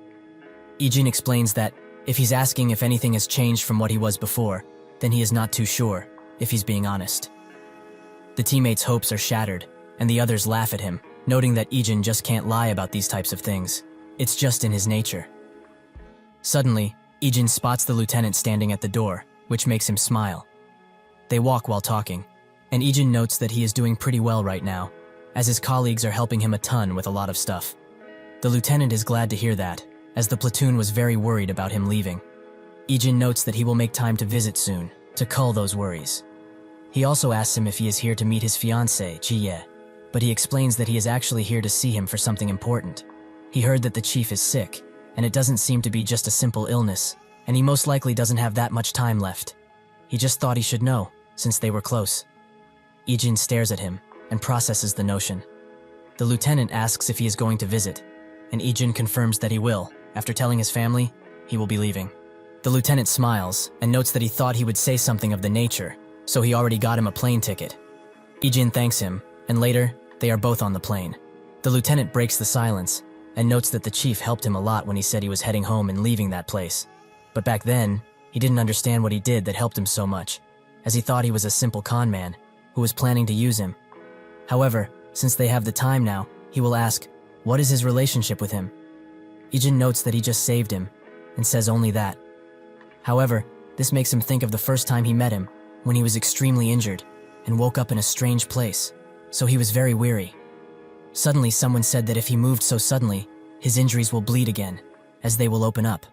Ijin explains that if he's asking if anything has changed from what he was before, then he is not too sure, if he's being honest. The teammate's hopes are shattered, and the others laugh at him, noting that Ijin just can't lie about these types of things. It's just in his nature. Suddenly, Ijin spots the lieutenant standing at the door, which makes him smile. They walk while talking, and Ijin notes that he is doing pretty well right now, as his colleagues are helping him a ton with a lot of stuff. The lieutenant is glad to hear that, as the platoon was very worried about him leaving. Ijin notes that he will make time to visit soon, to cull those worries. He also asks him if he is here to meet his fiancée, Jiye, but he explains that he is actually here to see him for something important. He heard that the chief is sick, and it doesn't seem to be just a simple illness, and he most likely doesn't have that much time left. He just thought he should know, since they were close. Ijin stares at him and processes the notion. The lieutenant asks if he is going to visit, and Ijin confirms that he will. After telling his family, he will be leaving. The lieutenant smiles and notes that he thought he would say something of the nature, so he already got him a plane ticket. Ijin thanks him, and later, they are both on the plane. The lieutenant breaks the silence and notes that the chief helped him a lot when he said he was heading home and leaving that place. But back then, he didn't understand what he did that helped him so much, as he thought he was a simple con man who was planning to use him. However, since they have the time now, he will ask, what is his relationship with him? Ijin notes that he just saved him, and says only that. However, this makes him think of the first time he met him, when he was extremely injured, and woke up in a strange place, so he was very weary. Suddenly someone said that if he moved so suddenly, his injuries will bleed again, as they will open up.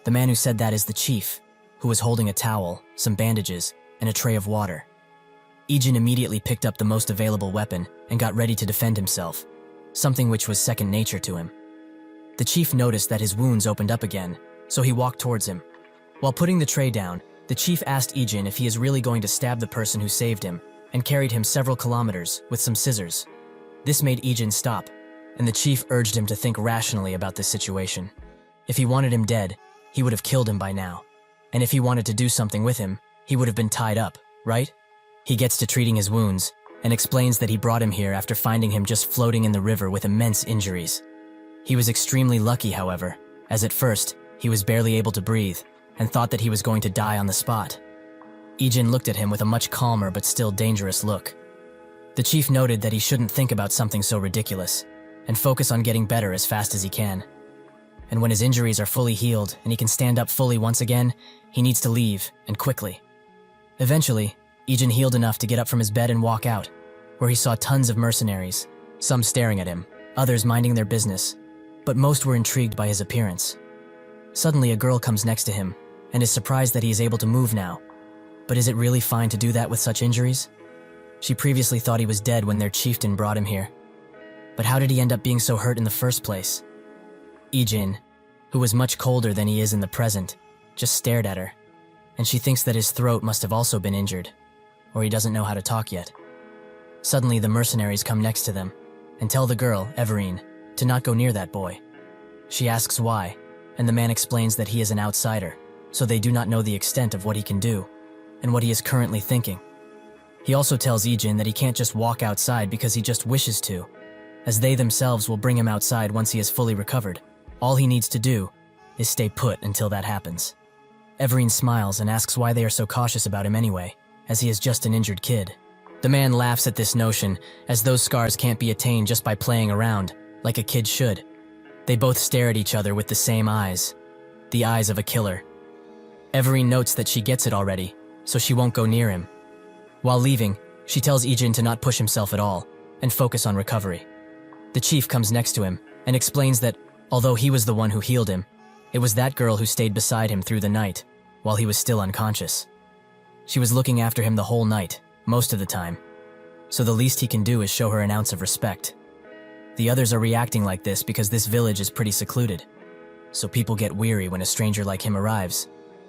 The man who said that is the chief, who was holding a towel, some bandages, and a tray of water. Ijin immediately picked up the most available weapon and got ready to defend himself, something which was second nature to him. The chief noticed that his wounds opened up again, so he walked towards him. While putting the tray down, the chief asked Ijin if he is really going to stab the person who saved him, and carried him several kilometers with some scissors. This made Ijin stop, and the chief urged him to think rationally about this situation. If he wanted him dead, he would have killed him by now. And if he wanted to do something with him, he would have been tied up, right? He gets to treating his wounds, and explains that he brought him here after finding him just floating in the river with immense injuries. He was extremely lucky, however, as at first, he was barely able to breathe, and thought that he was going to die on the spot. Ijin looked at him with a much calmer but still dangerous look. The chief noted that he shouldn't think about something so ridiculous, and focus on getting better as fast as he can. And when his injuries are fully healed and he can stand up fully once again, he needs to leave, and quickly. Eventually, Ijin healed enough to get up from his bed and walk out, where he saw tons of mercenaries, some staring at him, others minding their business, but most were intrigued by his appearance. Suddenly a girl comes next to him, and is surprised that he is able to move now. But is it really fine to do that with such injuries? She previously thought he was dead when their chieftain brought him here. But how did he end up being so hurt in the first place? Ijin, who was much colder than he is in the present, just stared at her, and she thinks that his throat must have also been injured, or he doesn't know how to talk yet. Suddenly the mercenaries come next to them, and tell the girl, Everine, to not go near that boy. She asks why, and the man explains that he is an outsider, so they do not know the extent of what he can do, and what he is currently thinking. He also tells Ijin that he can't just walk outside because he just wishes to, as they themselves will bring him outside once he is fully recovered. All he needs to do is stay put until that happens. Everine smiles and asks why they are so cautious about him anyway, as he is just an injured kid. The man laughs at this notion, as those scars can't be attained just by playing around, like a kid should. They both stare at each other with the same eyes, the eyes of a killer. Everine notes that she gets it already, so she won't go near him. While leaving, she tells Ijin to not push himself at all, and focus on recovery. The chief comes next to him, and explains that, although he was the one who healed him, it was that girl who stayed beside him through the night, while he was still unconscious. She was looking after him the whole night, most of the time, so the least he can do is show her an ounce of respect. The others are reacting like this because this village is pretty secluded, so people get weary when a stranger like him arrives,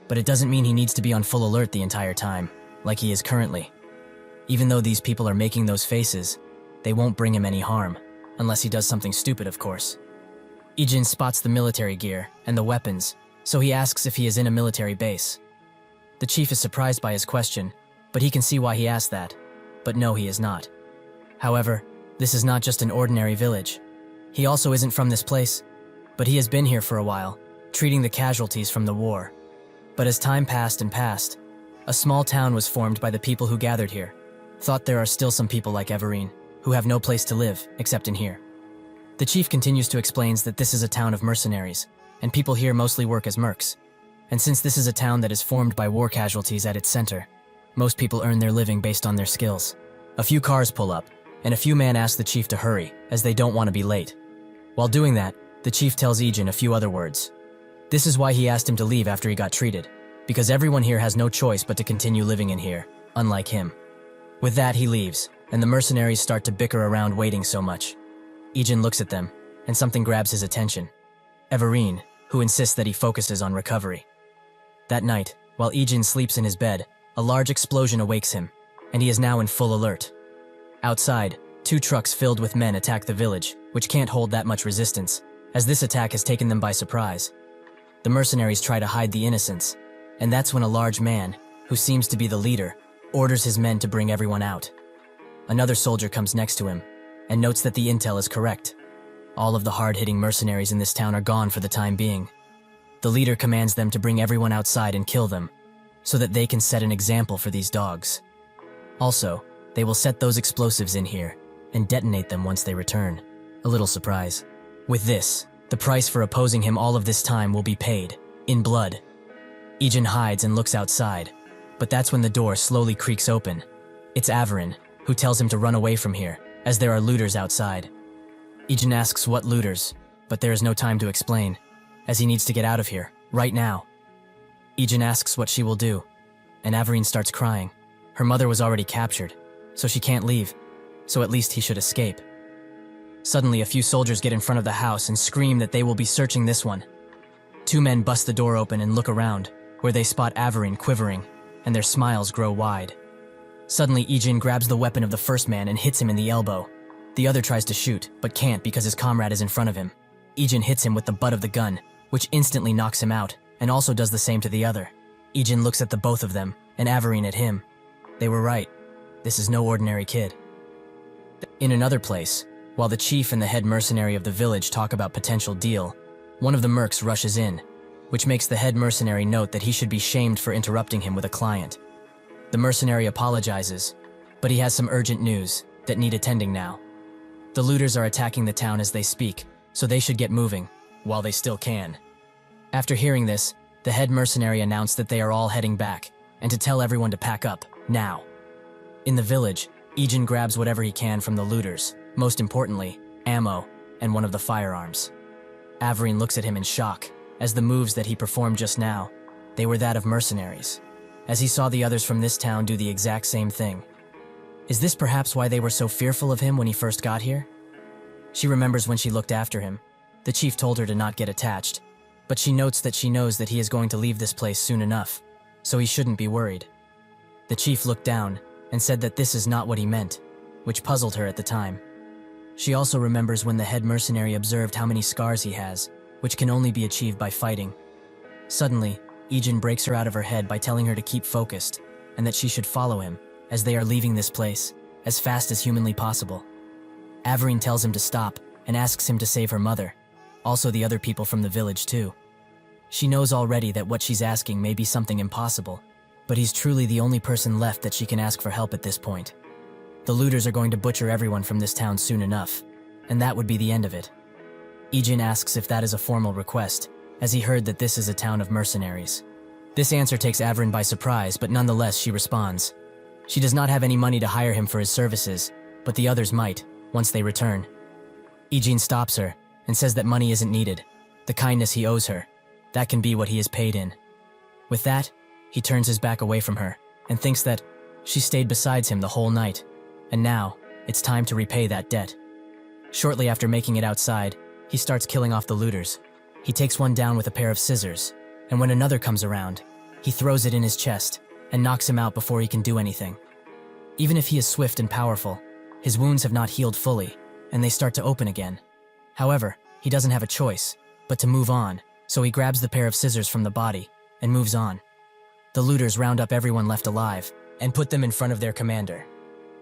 but it doesn't mean he needs to be on full alert the entire time, like he is currently. Even though these people are making those faces, they won't bring him any harm, unless he does something stupid, of course. Ijin spots the military gear and the weapons, so he asks if he is in a military base. The chief is surprised by his question, but he can see why he asked that. But no, he is not. However, This is not just an ordinary village. He also isn't from this place, but he has been here for a while, treating the casualties from the war. But as time passed and passed, a small town was formed by the people who gathered here. Thought there are still some people like Everine, who have no place to live except in here. The chief continues to explain that this is a town of mercenaries, and people here mostly work as mercs. And since this is a town that is formed by war casualties at its center, most people earn their living based on their skills. A few cars pull up, and a few men ask the chief to hurry, as they don't want to be late. While doing that, the chief tells Ijin a few other words. This is why he asked him to leave after he got treated, because everyone here has no choice but to continue living in here, unlike him. With that, he leaves, and the mercenaries start to bicker around waiting so much. Ijin looks at them, and something grabs his attention. Everine, who insists that he focuses on recovery. That night, while Ijin sleeps in his bed, a large explosion awakes him, and he is now in full alert. Outside, 2 trucks filled with men attack the village, which can't hold that much resistance, as this attack has taken them by surprise. The mercenaries try to hide the innocents, and that's when a large man, who seems to be the leader, orders his men to bring everyone out. Another soldier comes next to him, and notes that the intel is correct. All of the hard-hitting mercenaries in this town are gone for the time being. The leader commands them to bring everyone outside and kill them, so that they can set an example for these dogs. Also, they will set those explosives in here, and detonate them once they return. A little surprise. With this, the price for opposing him all of this time will be paid, in blood. Ijin hides and looks outside, but that's when the door slowly creaks open. It's Averin, who tells him to run away from here, as there are looters outside. Ijin asks what looters, but there is no time to explain, as he needs to get out of here, right now. Ijin asks what she will do, and Averin starts crying. Her mother was already captured, so she can't leave, so at least he should escape. Suddenly, a few soldiers get in front of the house and scream that they will be searching this one. 2 men bust the door open and look around, where they spot Averin quivering, and their smiles grow wide. Suddenly, Ijin grabs the weapon of the first man and hits him in the elbow. The other tries to shoot, but can't because his comrade is in front of him. Ijin hits him with the butt of the gun, which instantly knocks him out, and also does the same to the other. Ijin looks at the both of them, and Averin at him. They were right. This is no ordinary kid. In another place, while the chief and the head mercenary of the village talk about potential deal, one of the mercs rushes in, which makes the head mercenary note that he should be shamed for interrupting him with a client. The mercenary apologizes, but he has some urgent news that need attending now. The looters are attacking the town as they speak, so they should get moving, while they still can. After hearing this, the head mercenary announced that they are all heading back, and to tell everyone to pack up, now. In the village, Ijin grabs whatever he can from the looters, most importantly, ammo, and one of the firearms. Averin looks at him in shock, as the moves that he performed just now, they were that of mercenaries, as he saw the others from this town do the exact same thing. Is this perhaps why they were so fearful of him when he first got here? She remembers when she looked after him. The chief told her to not get attached, but she notes that she knows that he is going to leave this place soon enough, so he shouldn't be worried. The chief looked down and said that this is not what he meant, which puzzled her at the time. She also remembers when the head mercenary observed how many scars he has, which can only be achieved by fighting. Suddenly, Ijin breaks her out of her head by telling her to keep focused, and that she should follow him, as they are leaving this place, as fast as humanly possible. Averin tells him to stop, and asks him to save her mother, also the other people from the village too. She knows already that what she's asking may be something impossible, but he's truly the only person left that she can ask for help at this point. The looters are going to butcher everyone from this town soon enough, and that would be the end of it. Ijin asks if that is a formal request, as he heard that this is a town of mercenaries. This answer takes Averin by surprise, but nonetheless she responds. She does not have any money to hire him for his services, but the others might, once they return. Ijin stops her, and says that money isn't needed. The kindness he owes her, that can be what he is paid in. With that, he turns his back away from her, and thinks that she stayed beside him the whole night, and now, it's time to repay that debt. Shortly after making it outside, he starts killing off the looters. He takes one down with a pair of scissors, and when another comes around, he throws it in his chest, and knocks him out before he can do anything. Even if he is swift and powerful, his wounds have not healed fully, and they start to open again. However, he doesn't have a choice, but to move on, so he grabs the pair of scissors from the body, and moves on. The looters round up everyone left alive, and put them in front of their commander.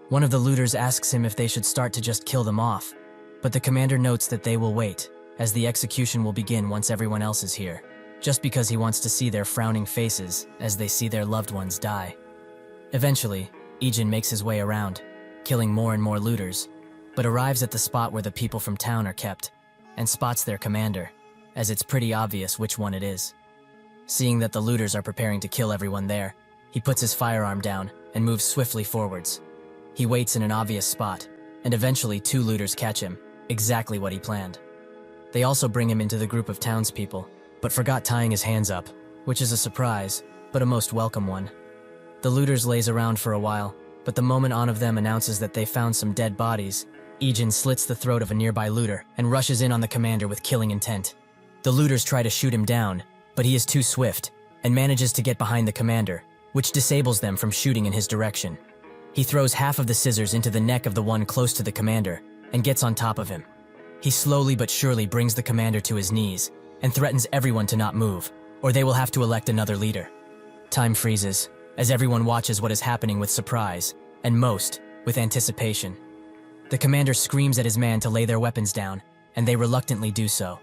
One of the looters asks him if they should start to just kill them off, but the commander notes that they will wait, as the execution will begin once everyone else is here, just because he wants to see their frowning faces as they see their loved ones die. Eventually, Ijin makes his way around, killing more and more looters, but arrives at the spot where the people from town are kept, and spots their commander, as it's pretty obvious which one it is. Seeing that the looters are preparing to kill everyone there, he puts his firearm down and moves swiftly forwards. He waits in an obvious spot, and eventually 2 looters catch him, exactly what he planned. They also bring him into the group of townspeople, but forgot tying his hands up, which is a surprise, but a most welcome one. The looters lays around for a while, but the moment one of them announces that they found some dead bodies, Ijin slits the throat of a nearby looter and rushes in on the commander with killing intent. The looters try to shoot him down, but he is too swift, and manages to get behind the commander, which disables them from shooting in his direction. He throws half of the scissors into the neck of the one close to the commander, and gets on top of him. He slowly but surely brings the commander to his knees, and threatens everyone to not move, or they will have to elect another leader. Time freezes, as everyone watches what is happening with surprise, and most, with anticipation. The commander screams at his man to lay their weapons down, and they reluctantly do so.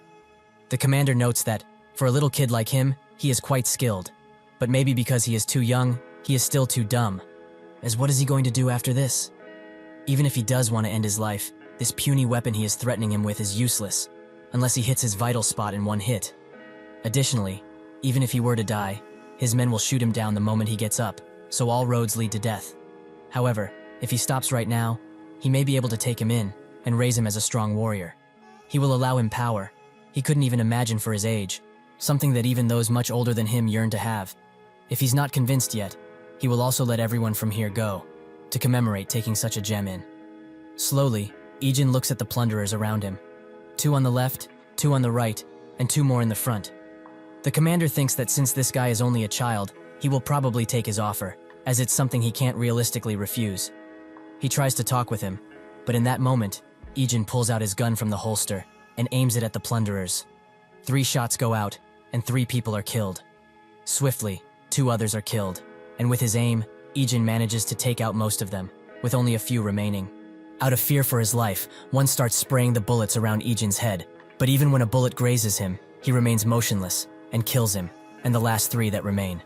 The commander notes that, for a little kid like him, he is quite skilled, but maybe because he is too young, he is still too dumb. As what is he going to do after this? Even if he does want to end his life, this puny weapon he is threatening him with is useless, unless he hits his vital spot in one hit. Additionally, even if he were to die, his men will shoot him down the moment he gets up, so all roads lead to death. However, if he stops right now, he may be able to take him in and raise him as a strong warrior. He will allow him power he couldn't even imagine for his age, something that even those much older than him yearn to have. If he's not convinced yet, he will also let everyone from here go, to commemorate taking such a gem in. Slowly, Ijin looks at the plunderers around him. 2 on the left, 2 on the right, and 2 more in the front. The commander thinks that since this guy is only a child, he will probably take his offer, as it's something he can't realistically refuse. He tries to talk with him, but in that moment, Ijin pulls out his gun from the holster and aims it at the plunderers. 3 shots go out, and 3 people are killed. Swiftly, 2 others are killed, and with his aim, Ijin manages to take out most of them, with only a few remaining. Out of fear for his life, one starts spraying the bullets around Ijin's head, but even when a bullet grazes him, he remains motionless and kills him, and the last 3 that remain.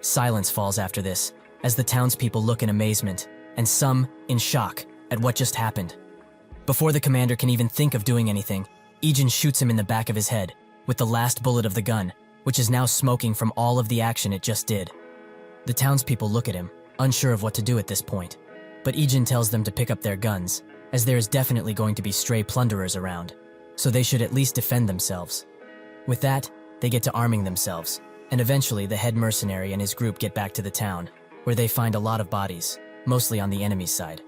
Silence falls after this, as the townspeople look in amazement, and some in shock at what just happened. Before the commander can even think of doing anything, Ijin shoots him in the back of his head with the last bullet of the gun, which is now smoking from all of the action it just did. The townspeople look at him, unsure of what to do at this point, but Ijin tells them to pick up their guns, as there is definitely going to be stray plunderers around, so they should at least defend themselves. With that, they get to arming themselves, and eventually the head mercenary and his group get back to the town, where they find a lot of bodies, mostly on the enemy's side.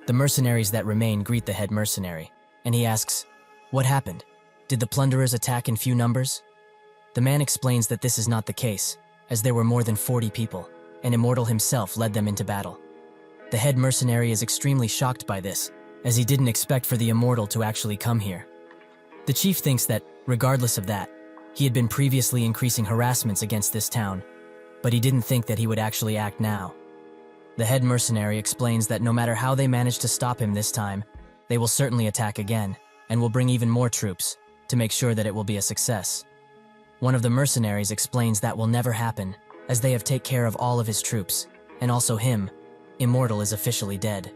The mercenaries that remain greet the head mercenary, and he asks, "What happened? Did the plunderers attack in few numbers?" The man explains that this is not the case, as there were more than 40 people, and Immortal himself led them into battle. The head mercenary is extremely shocked by this, as he didn't expect for the Immortal to actually come here. The chief thinks that, regardless of that, he had been previously increasing harassments against this town, but he didn't think that he would actually act now. The head mercenary explains that no matter how they manage to stop him this time, they will certainly attack again, and will bring even more troops, to make sure that it will be a success. One of the mercenaries explains that will never happen, as they have taken care of all of his troops, and also him. Immortal is officially dead.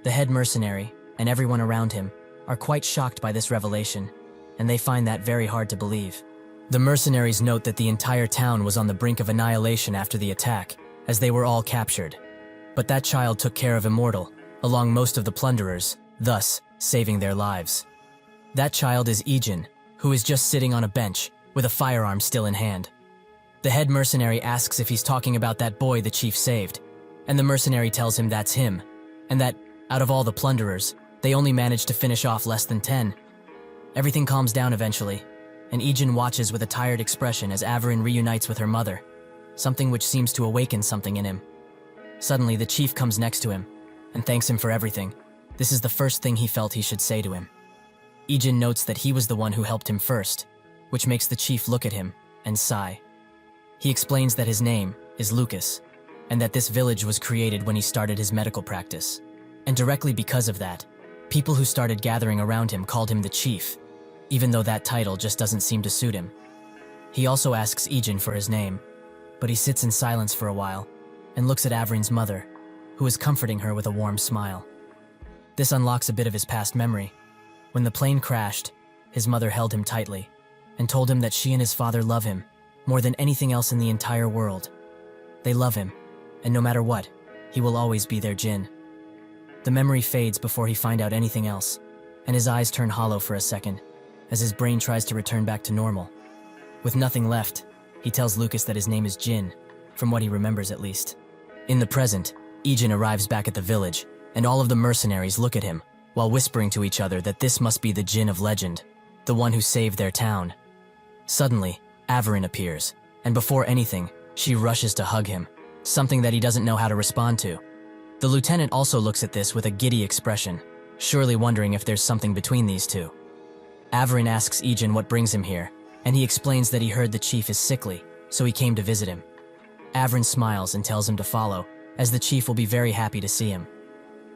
The head mercenary, and everyone around him, are quite shocked by this revelation, and they find that very hard to believe. The mercenaries note that the entire town was on the brink of annihilation after the attack, as they were all captured. But that child took care of Immortal, along most of the plunderers, thus saving their lives. That child is Ijin, who is just sitting on a bench, with a firearm still in hand. The head mercenary asks if he's talking about that boy the chief saved, and the mercenary tells him that's him, and that, out of all the plunderers, they only managed to finish off less than 10. Everything calms down eventually, and Ijin watches with a tired expression as Averin reunites with her mother, something which seems to awaken something in him. Suddenly, the chief comes next to him, and thanks him for everything. This is the first thing he felt he should say to him. Ijin notes that he was the one who helped him first, which makes the chief look at him and sigh. He explains that his name is Lucas, and that this village was created when he started his medical practice. And directly because of that, people who started gathering around him called him the chief, even though that title just doesn't seem to suit him. He also asks Ijin for his name, but he sits in silence for a while and looks at Avrin's mother, who is comforting her with a warm smile. This unlocks a bit of his past memory. When the plane crashed, his mother held him tightly and told him that she and his father love him more than anything else in the entire world. They love him, and no matter what, he will always be their Jin. The memory fades before he finds out anything else, and his eyes turn hollow for a second, as his brain tries to return back to normal. With nothing left, he tells Lucas that his name is Jin, from what he remembers at least. In the present, Ijin arrives back at the village, and all of the mercenaries look at him, while whispering to each other that this must be the Jin of legend, the one who saved their town. Suddenly, Averin appears, and before anything, she rushes to hug him, something that he doesn't know how to respond to. The lieutenant also looks at this with a giddy expression, surely wondering if there's something between these two. Averin asks Ijin what brings him here, and he explains that he heard the chief is sickly, so he came to visit him. Averin smiles and tells him to follow, as the chief will be very happy to see him.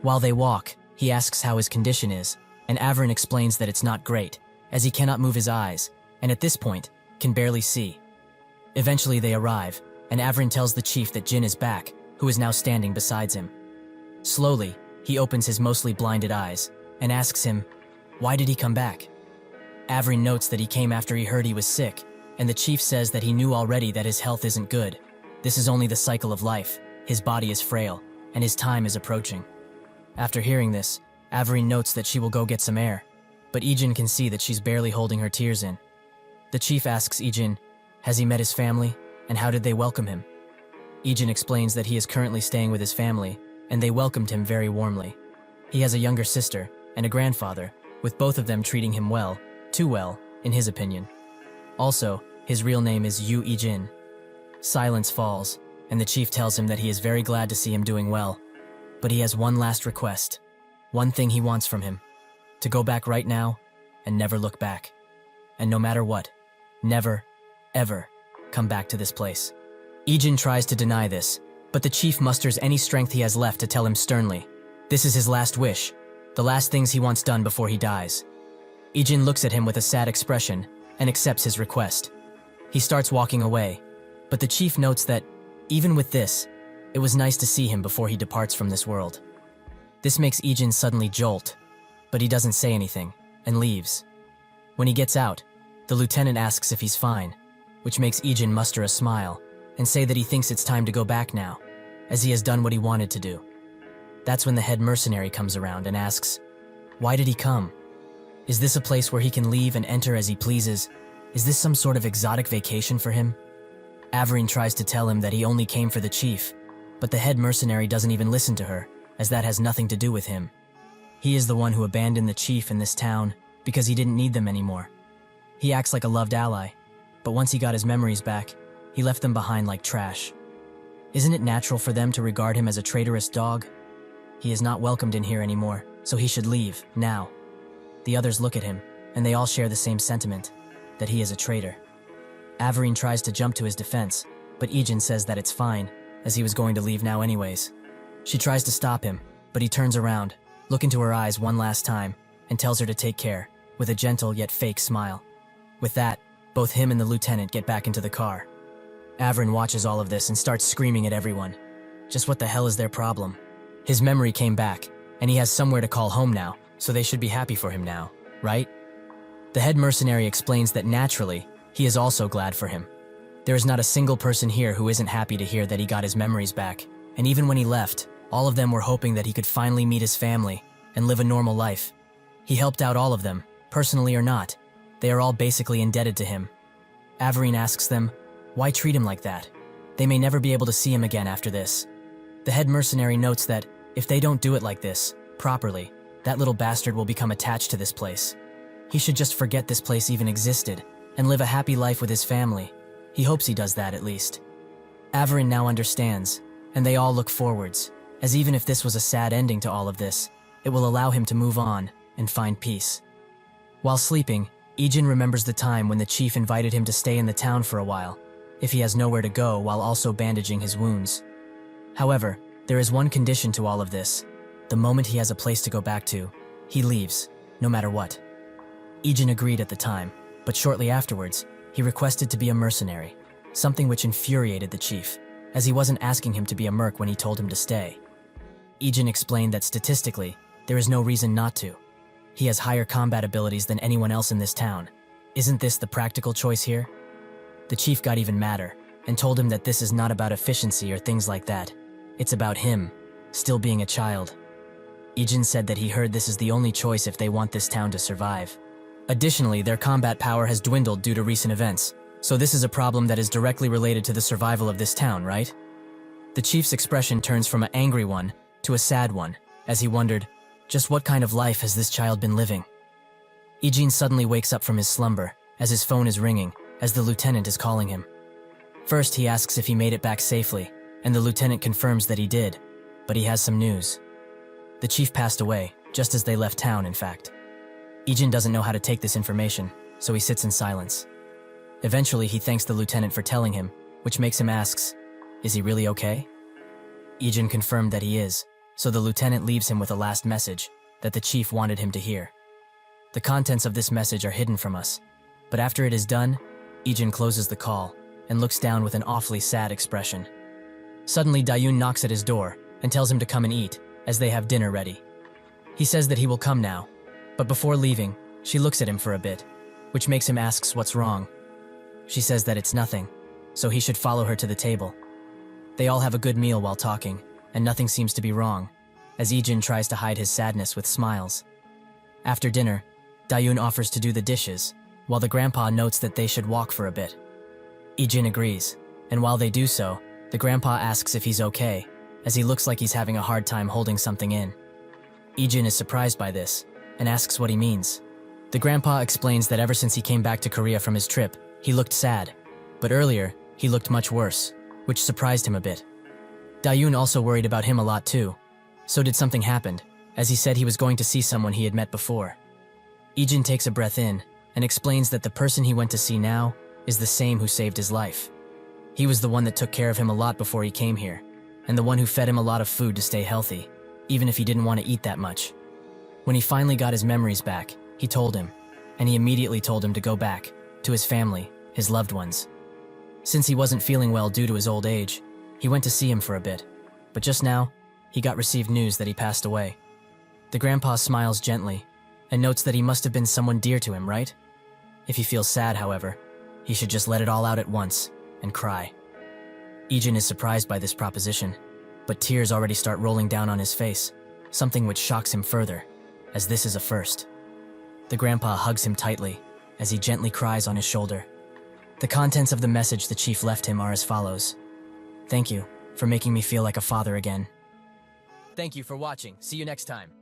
While they walk, he asks how his condition is, and Averin explains that it's not great, as he cannot move his eyes, and at this point, can barely see. Eventually they arrive, and Averin tells the chief that Jin is back, who is now standing beside him. Slowly, he opens his mostly blinded eyes, and asks him, why did he come back? Averin notes that he came after he heard he was sick, and the chief says that he knew already that his health isn't good. This is only the cycle of life, his body is frail, and his time is approaching. After hearing this, Averin notes that she will go get some air, but Ijin can see that she's barely holding her tears in. The chief asks Ijin, has he met his family, and how did they welcome him? Ijin explains that he is currently staying with his family, and they welcomed him very warmly. He has a younger sister and a grandfather, with both of them treating him well, too well, in his opinion. Also, his real name is Yu Ijin. Silence falls, and the chief tells him that he is very glad to see him doing well, but he has one last request, one thing he wants from him, to go back right now and never look back. And no matter what, never, ever come back to this place. Ijin tries to deny this, but the chief musters any strength he has left to tell him sternly, this is his last wish, the last things he wants done before he dies. Ijin looks at him with a sad expression and accepts his request. He starts walking away, but the chief notes that, even with this, it was nice to see him before he departs from this world. This makes Ijin suddenly jolt, but he doesn't say anything, and leaves. When he gets out, the lieutenant asks if he's fine, which makes Ijin muster a smile, and say that he thinks it's time to go back now, as he has done what he wanted to do. That's when the head mercenary comes around and asks, why did he come? Is this a place where he can leave and enter as he pleases? Is this some sort of exotic vacation for him? Averin tries to tell him that he only came for the chief, but the head mercenary doesn't even listen to her, as that has nothing to do with him. He is the one who abandoned the chief in this town because he didn't need them anymore. He acts like a loved ally, but once he got his memories back, he left them behind like trash. Isn't it natural for them to regard him as a traitorous dog? He is not welcomed in here anymore, so he should leave, now. The others look at him, and they all share the same sentiment, that he is a traitor. Averin tries to jump to his defense, but Ijin says that it's fine, as he was going to leave now anyways. She tries to stop him, but he turns around, look into her eyes one last time, and tells her to take care, with a gentle yet fake smile. With that, both him and the lieutenant get back into the car. Averin watches all of this and starts screaming at everyone. Just what the hell is their problem? His memory came back, and he has somewhere to call home now, so they should be happy for him now, right? The head mercenary explains that naturally, he is also glad for him. There is not a single person here who isn't happy to hear that he got his memories back, and even when he left, all of them were hoping that he could finally meet his family and live a normal life. He helped out all of them, personally or not. They are all basically indebted to him. Averin asks them, why treat him like that? They may never be able to see him again after this. The head mercenary notes that, if they don't do it like this, properly, that little bastard will become attached to this place. He should just forget this place even existed, and live a happy life with his family. He hopes he does that at least. Averin now understands, and they all look forwards, as even if this was a sad ending to all of this, it will allow him to move on and find peace. While sleeping, Ijin remembers the time when the chief invited him to stay in the town for a while, if he has nowhere to go while also bandaging his wounds. However, there is one condition to all of this. The moment he has a place to go back to, he leaves, no matter what. Ijin agreed at the time, but shortly afterwards, he requested to be a mercenary, something which infuriated the chief, as he wasn't asking him to be a merc when he told him to stay. Ijin explained that statistically, there is no reason not to. He has higher combat abilities than anyone else in this town. Isn't this the practical choice here? The chief got even madder, and told him that this is not about efficiency or things like that. It's about him, still being a child. Ijin said that he heard this is the only choice if they want this town to survive. Additionally, their combat power has dwindled due to recent events, so this is a problem that is directly related to the survival of this town, right? The chief's expression turns from an angry one to a sad one, as he wondered, just what kind of life has this child been living? Ijin suddenly wakes up from his slumber, as his phone is ringing, as the lieutenant is calling him. First, he asks if he made it back safely, and the lieutenant confirms that he did, but he has some news. The chief passed away, just as they left town, in fact. Ijin doesn't know how to take this information, so he sits in silence. Eventually, he thanks the lieutenant for telling him, which makes him asks, is he really okay? Ijin confirmed that he is, so the lieutenant leaves him with a last message that the chief wanted him to hear. The contents of this message are hidden from us, but after it is done, Ijin closes the call and looks down with an awfully sad expression. Suddenly, Dayun knocks at his door and tells him to come and eat, as they have dinner ready. He says that he will come now, but before leaving, she looks at him for a bit, which makes him asks what's wrong. She says that it's nothing, so he should follow her to the table. They all have a good meal while talking, and nothing seems to be wrong, as Ijin tries to hide his sadness with smiles. After dinner, Dayun offers to do the dishes, while the grandpa notes that they should walk for a bit. Ijin agrees, and while they do so, the grandpa asks if he's okay, as he looks like he's having a hard time holding something in. Ijin is surprised by this, and asks what he means. The grandpa explains that ever since he came back to Korea from his trip, he looked sad, but earlier, he looked much worse, which surprised him a bit. Dayun also worried about him a lot too. So did something happen, as he said he was going to see someone he had met before. Ijin takes a breath in, and explains that the person he went to see now is the same who saved his life. He was the one that took care of him a lot before he came here, and the one who fed him a lot of food to stay healthy, even if he didn't want to eat that much. When he finally got his memories back, he told him, and he immediately told him to go back, to his family, his loved ones. Since he wasn't feeling well due to his old age, he went to see him for a bit, but just now, he got received news that he passed away. The grandpa smiles gently, and notes that he must have been someone dear to him, right? If he feels sad, however, he should just let it all out at once, and cry. Ijin is surprised by this proposition, but tears already start rolling down on his face, something which shocks him further, as this is a first. The grandpa hugs him tightly, as he gently cries on his shoulder. The contents of the message the chief left him are as follows. Thank you for making me feel like a father again. Thank you for watching. See you next time.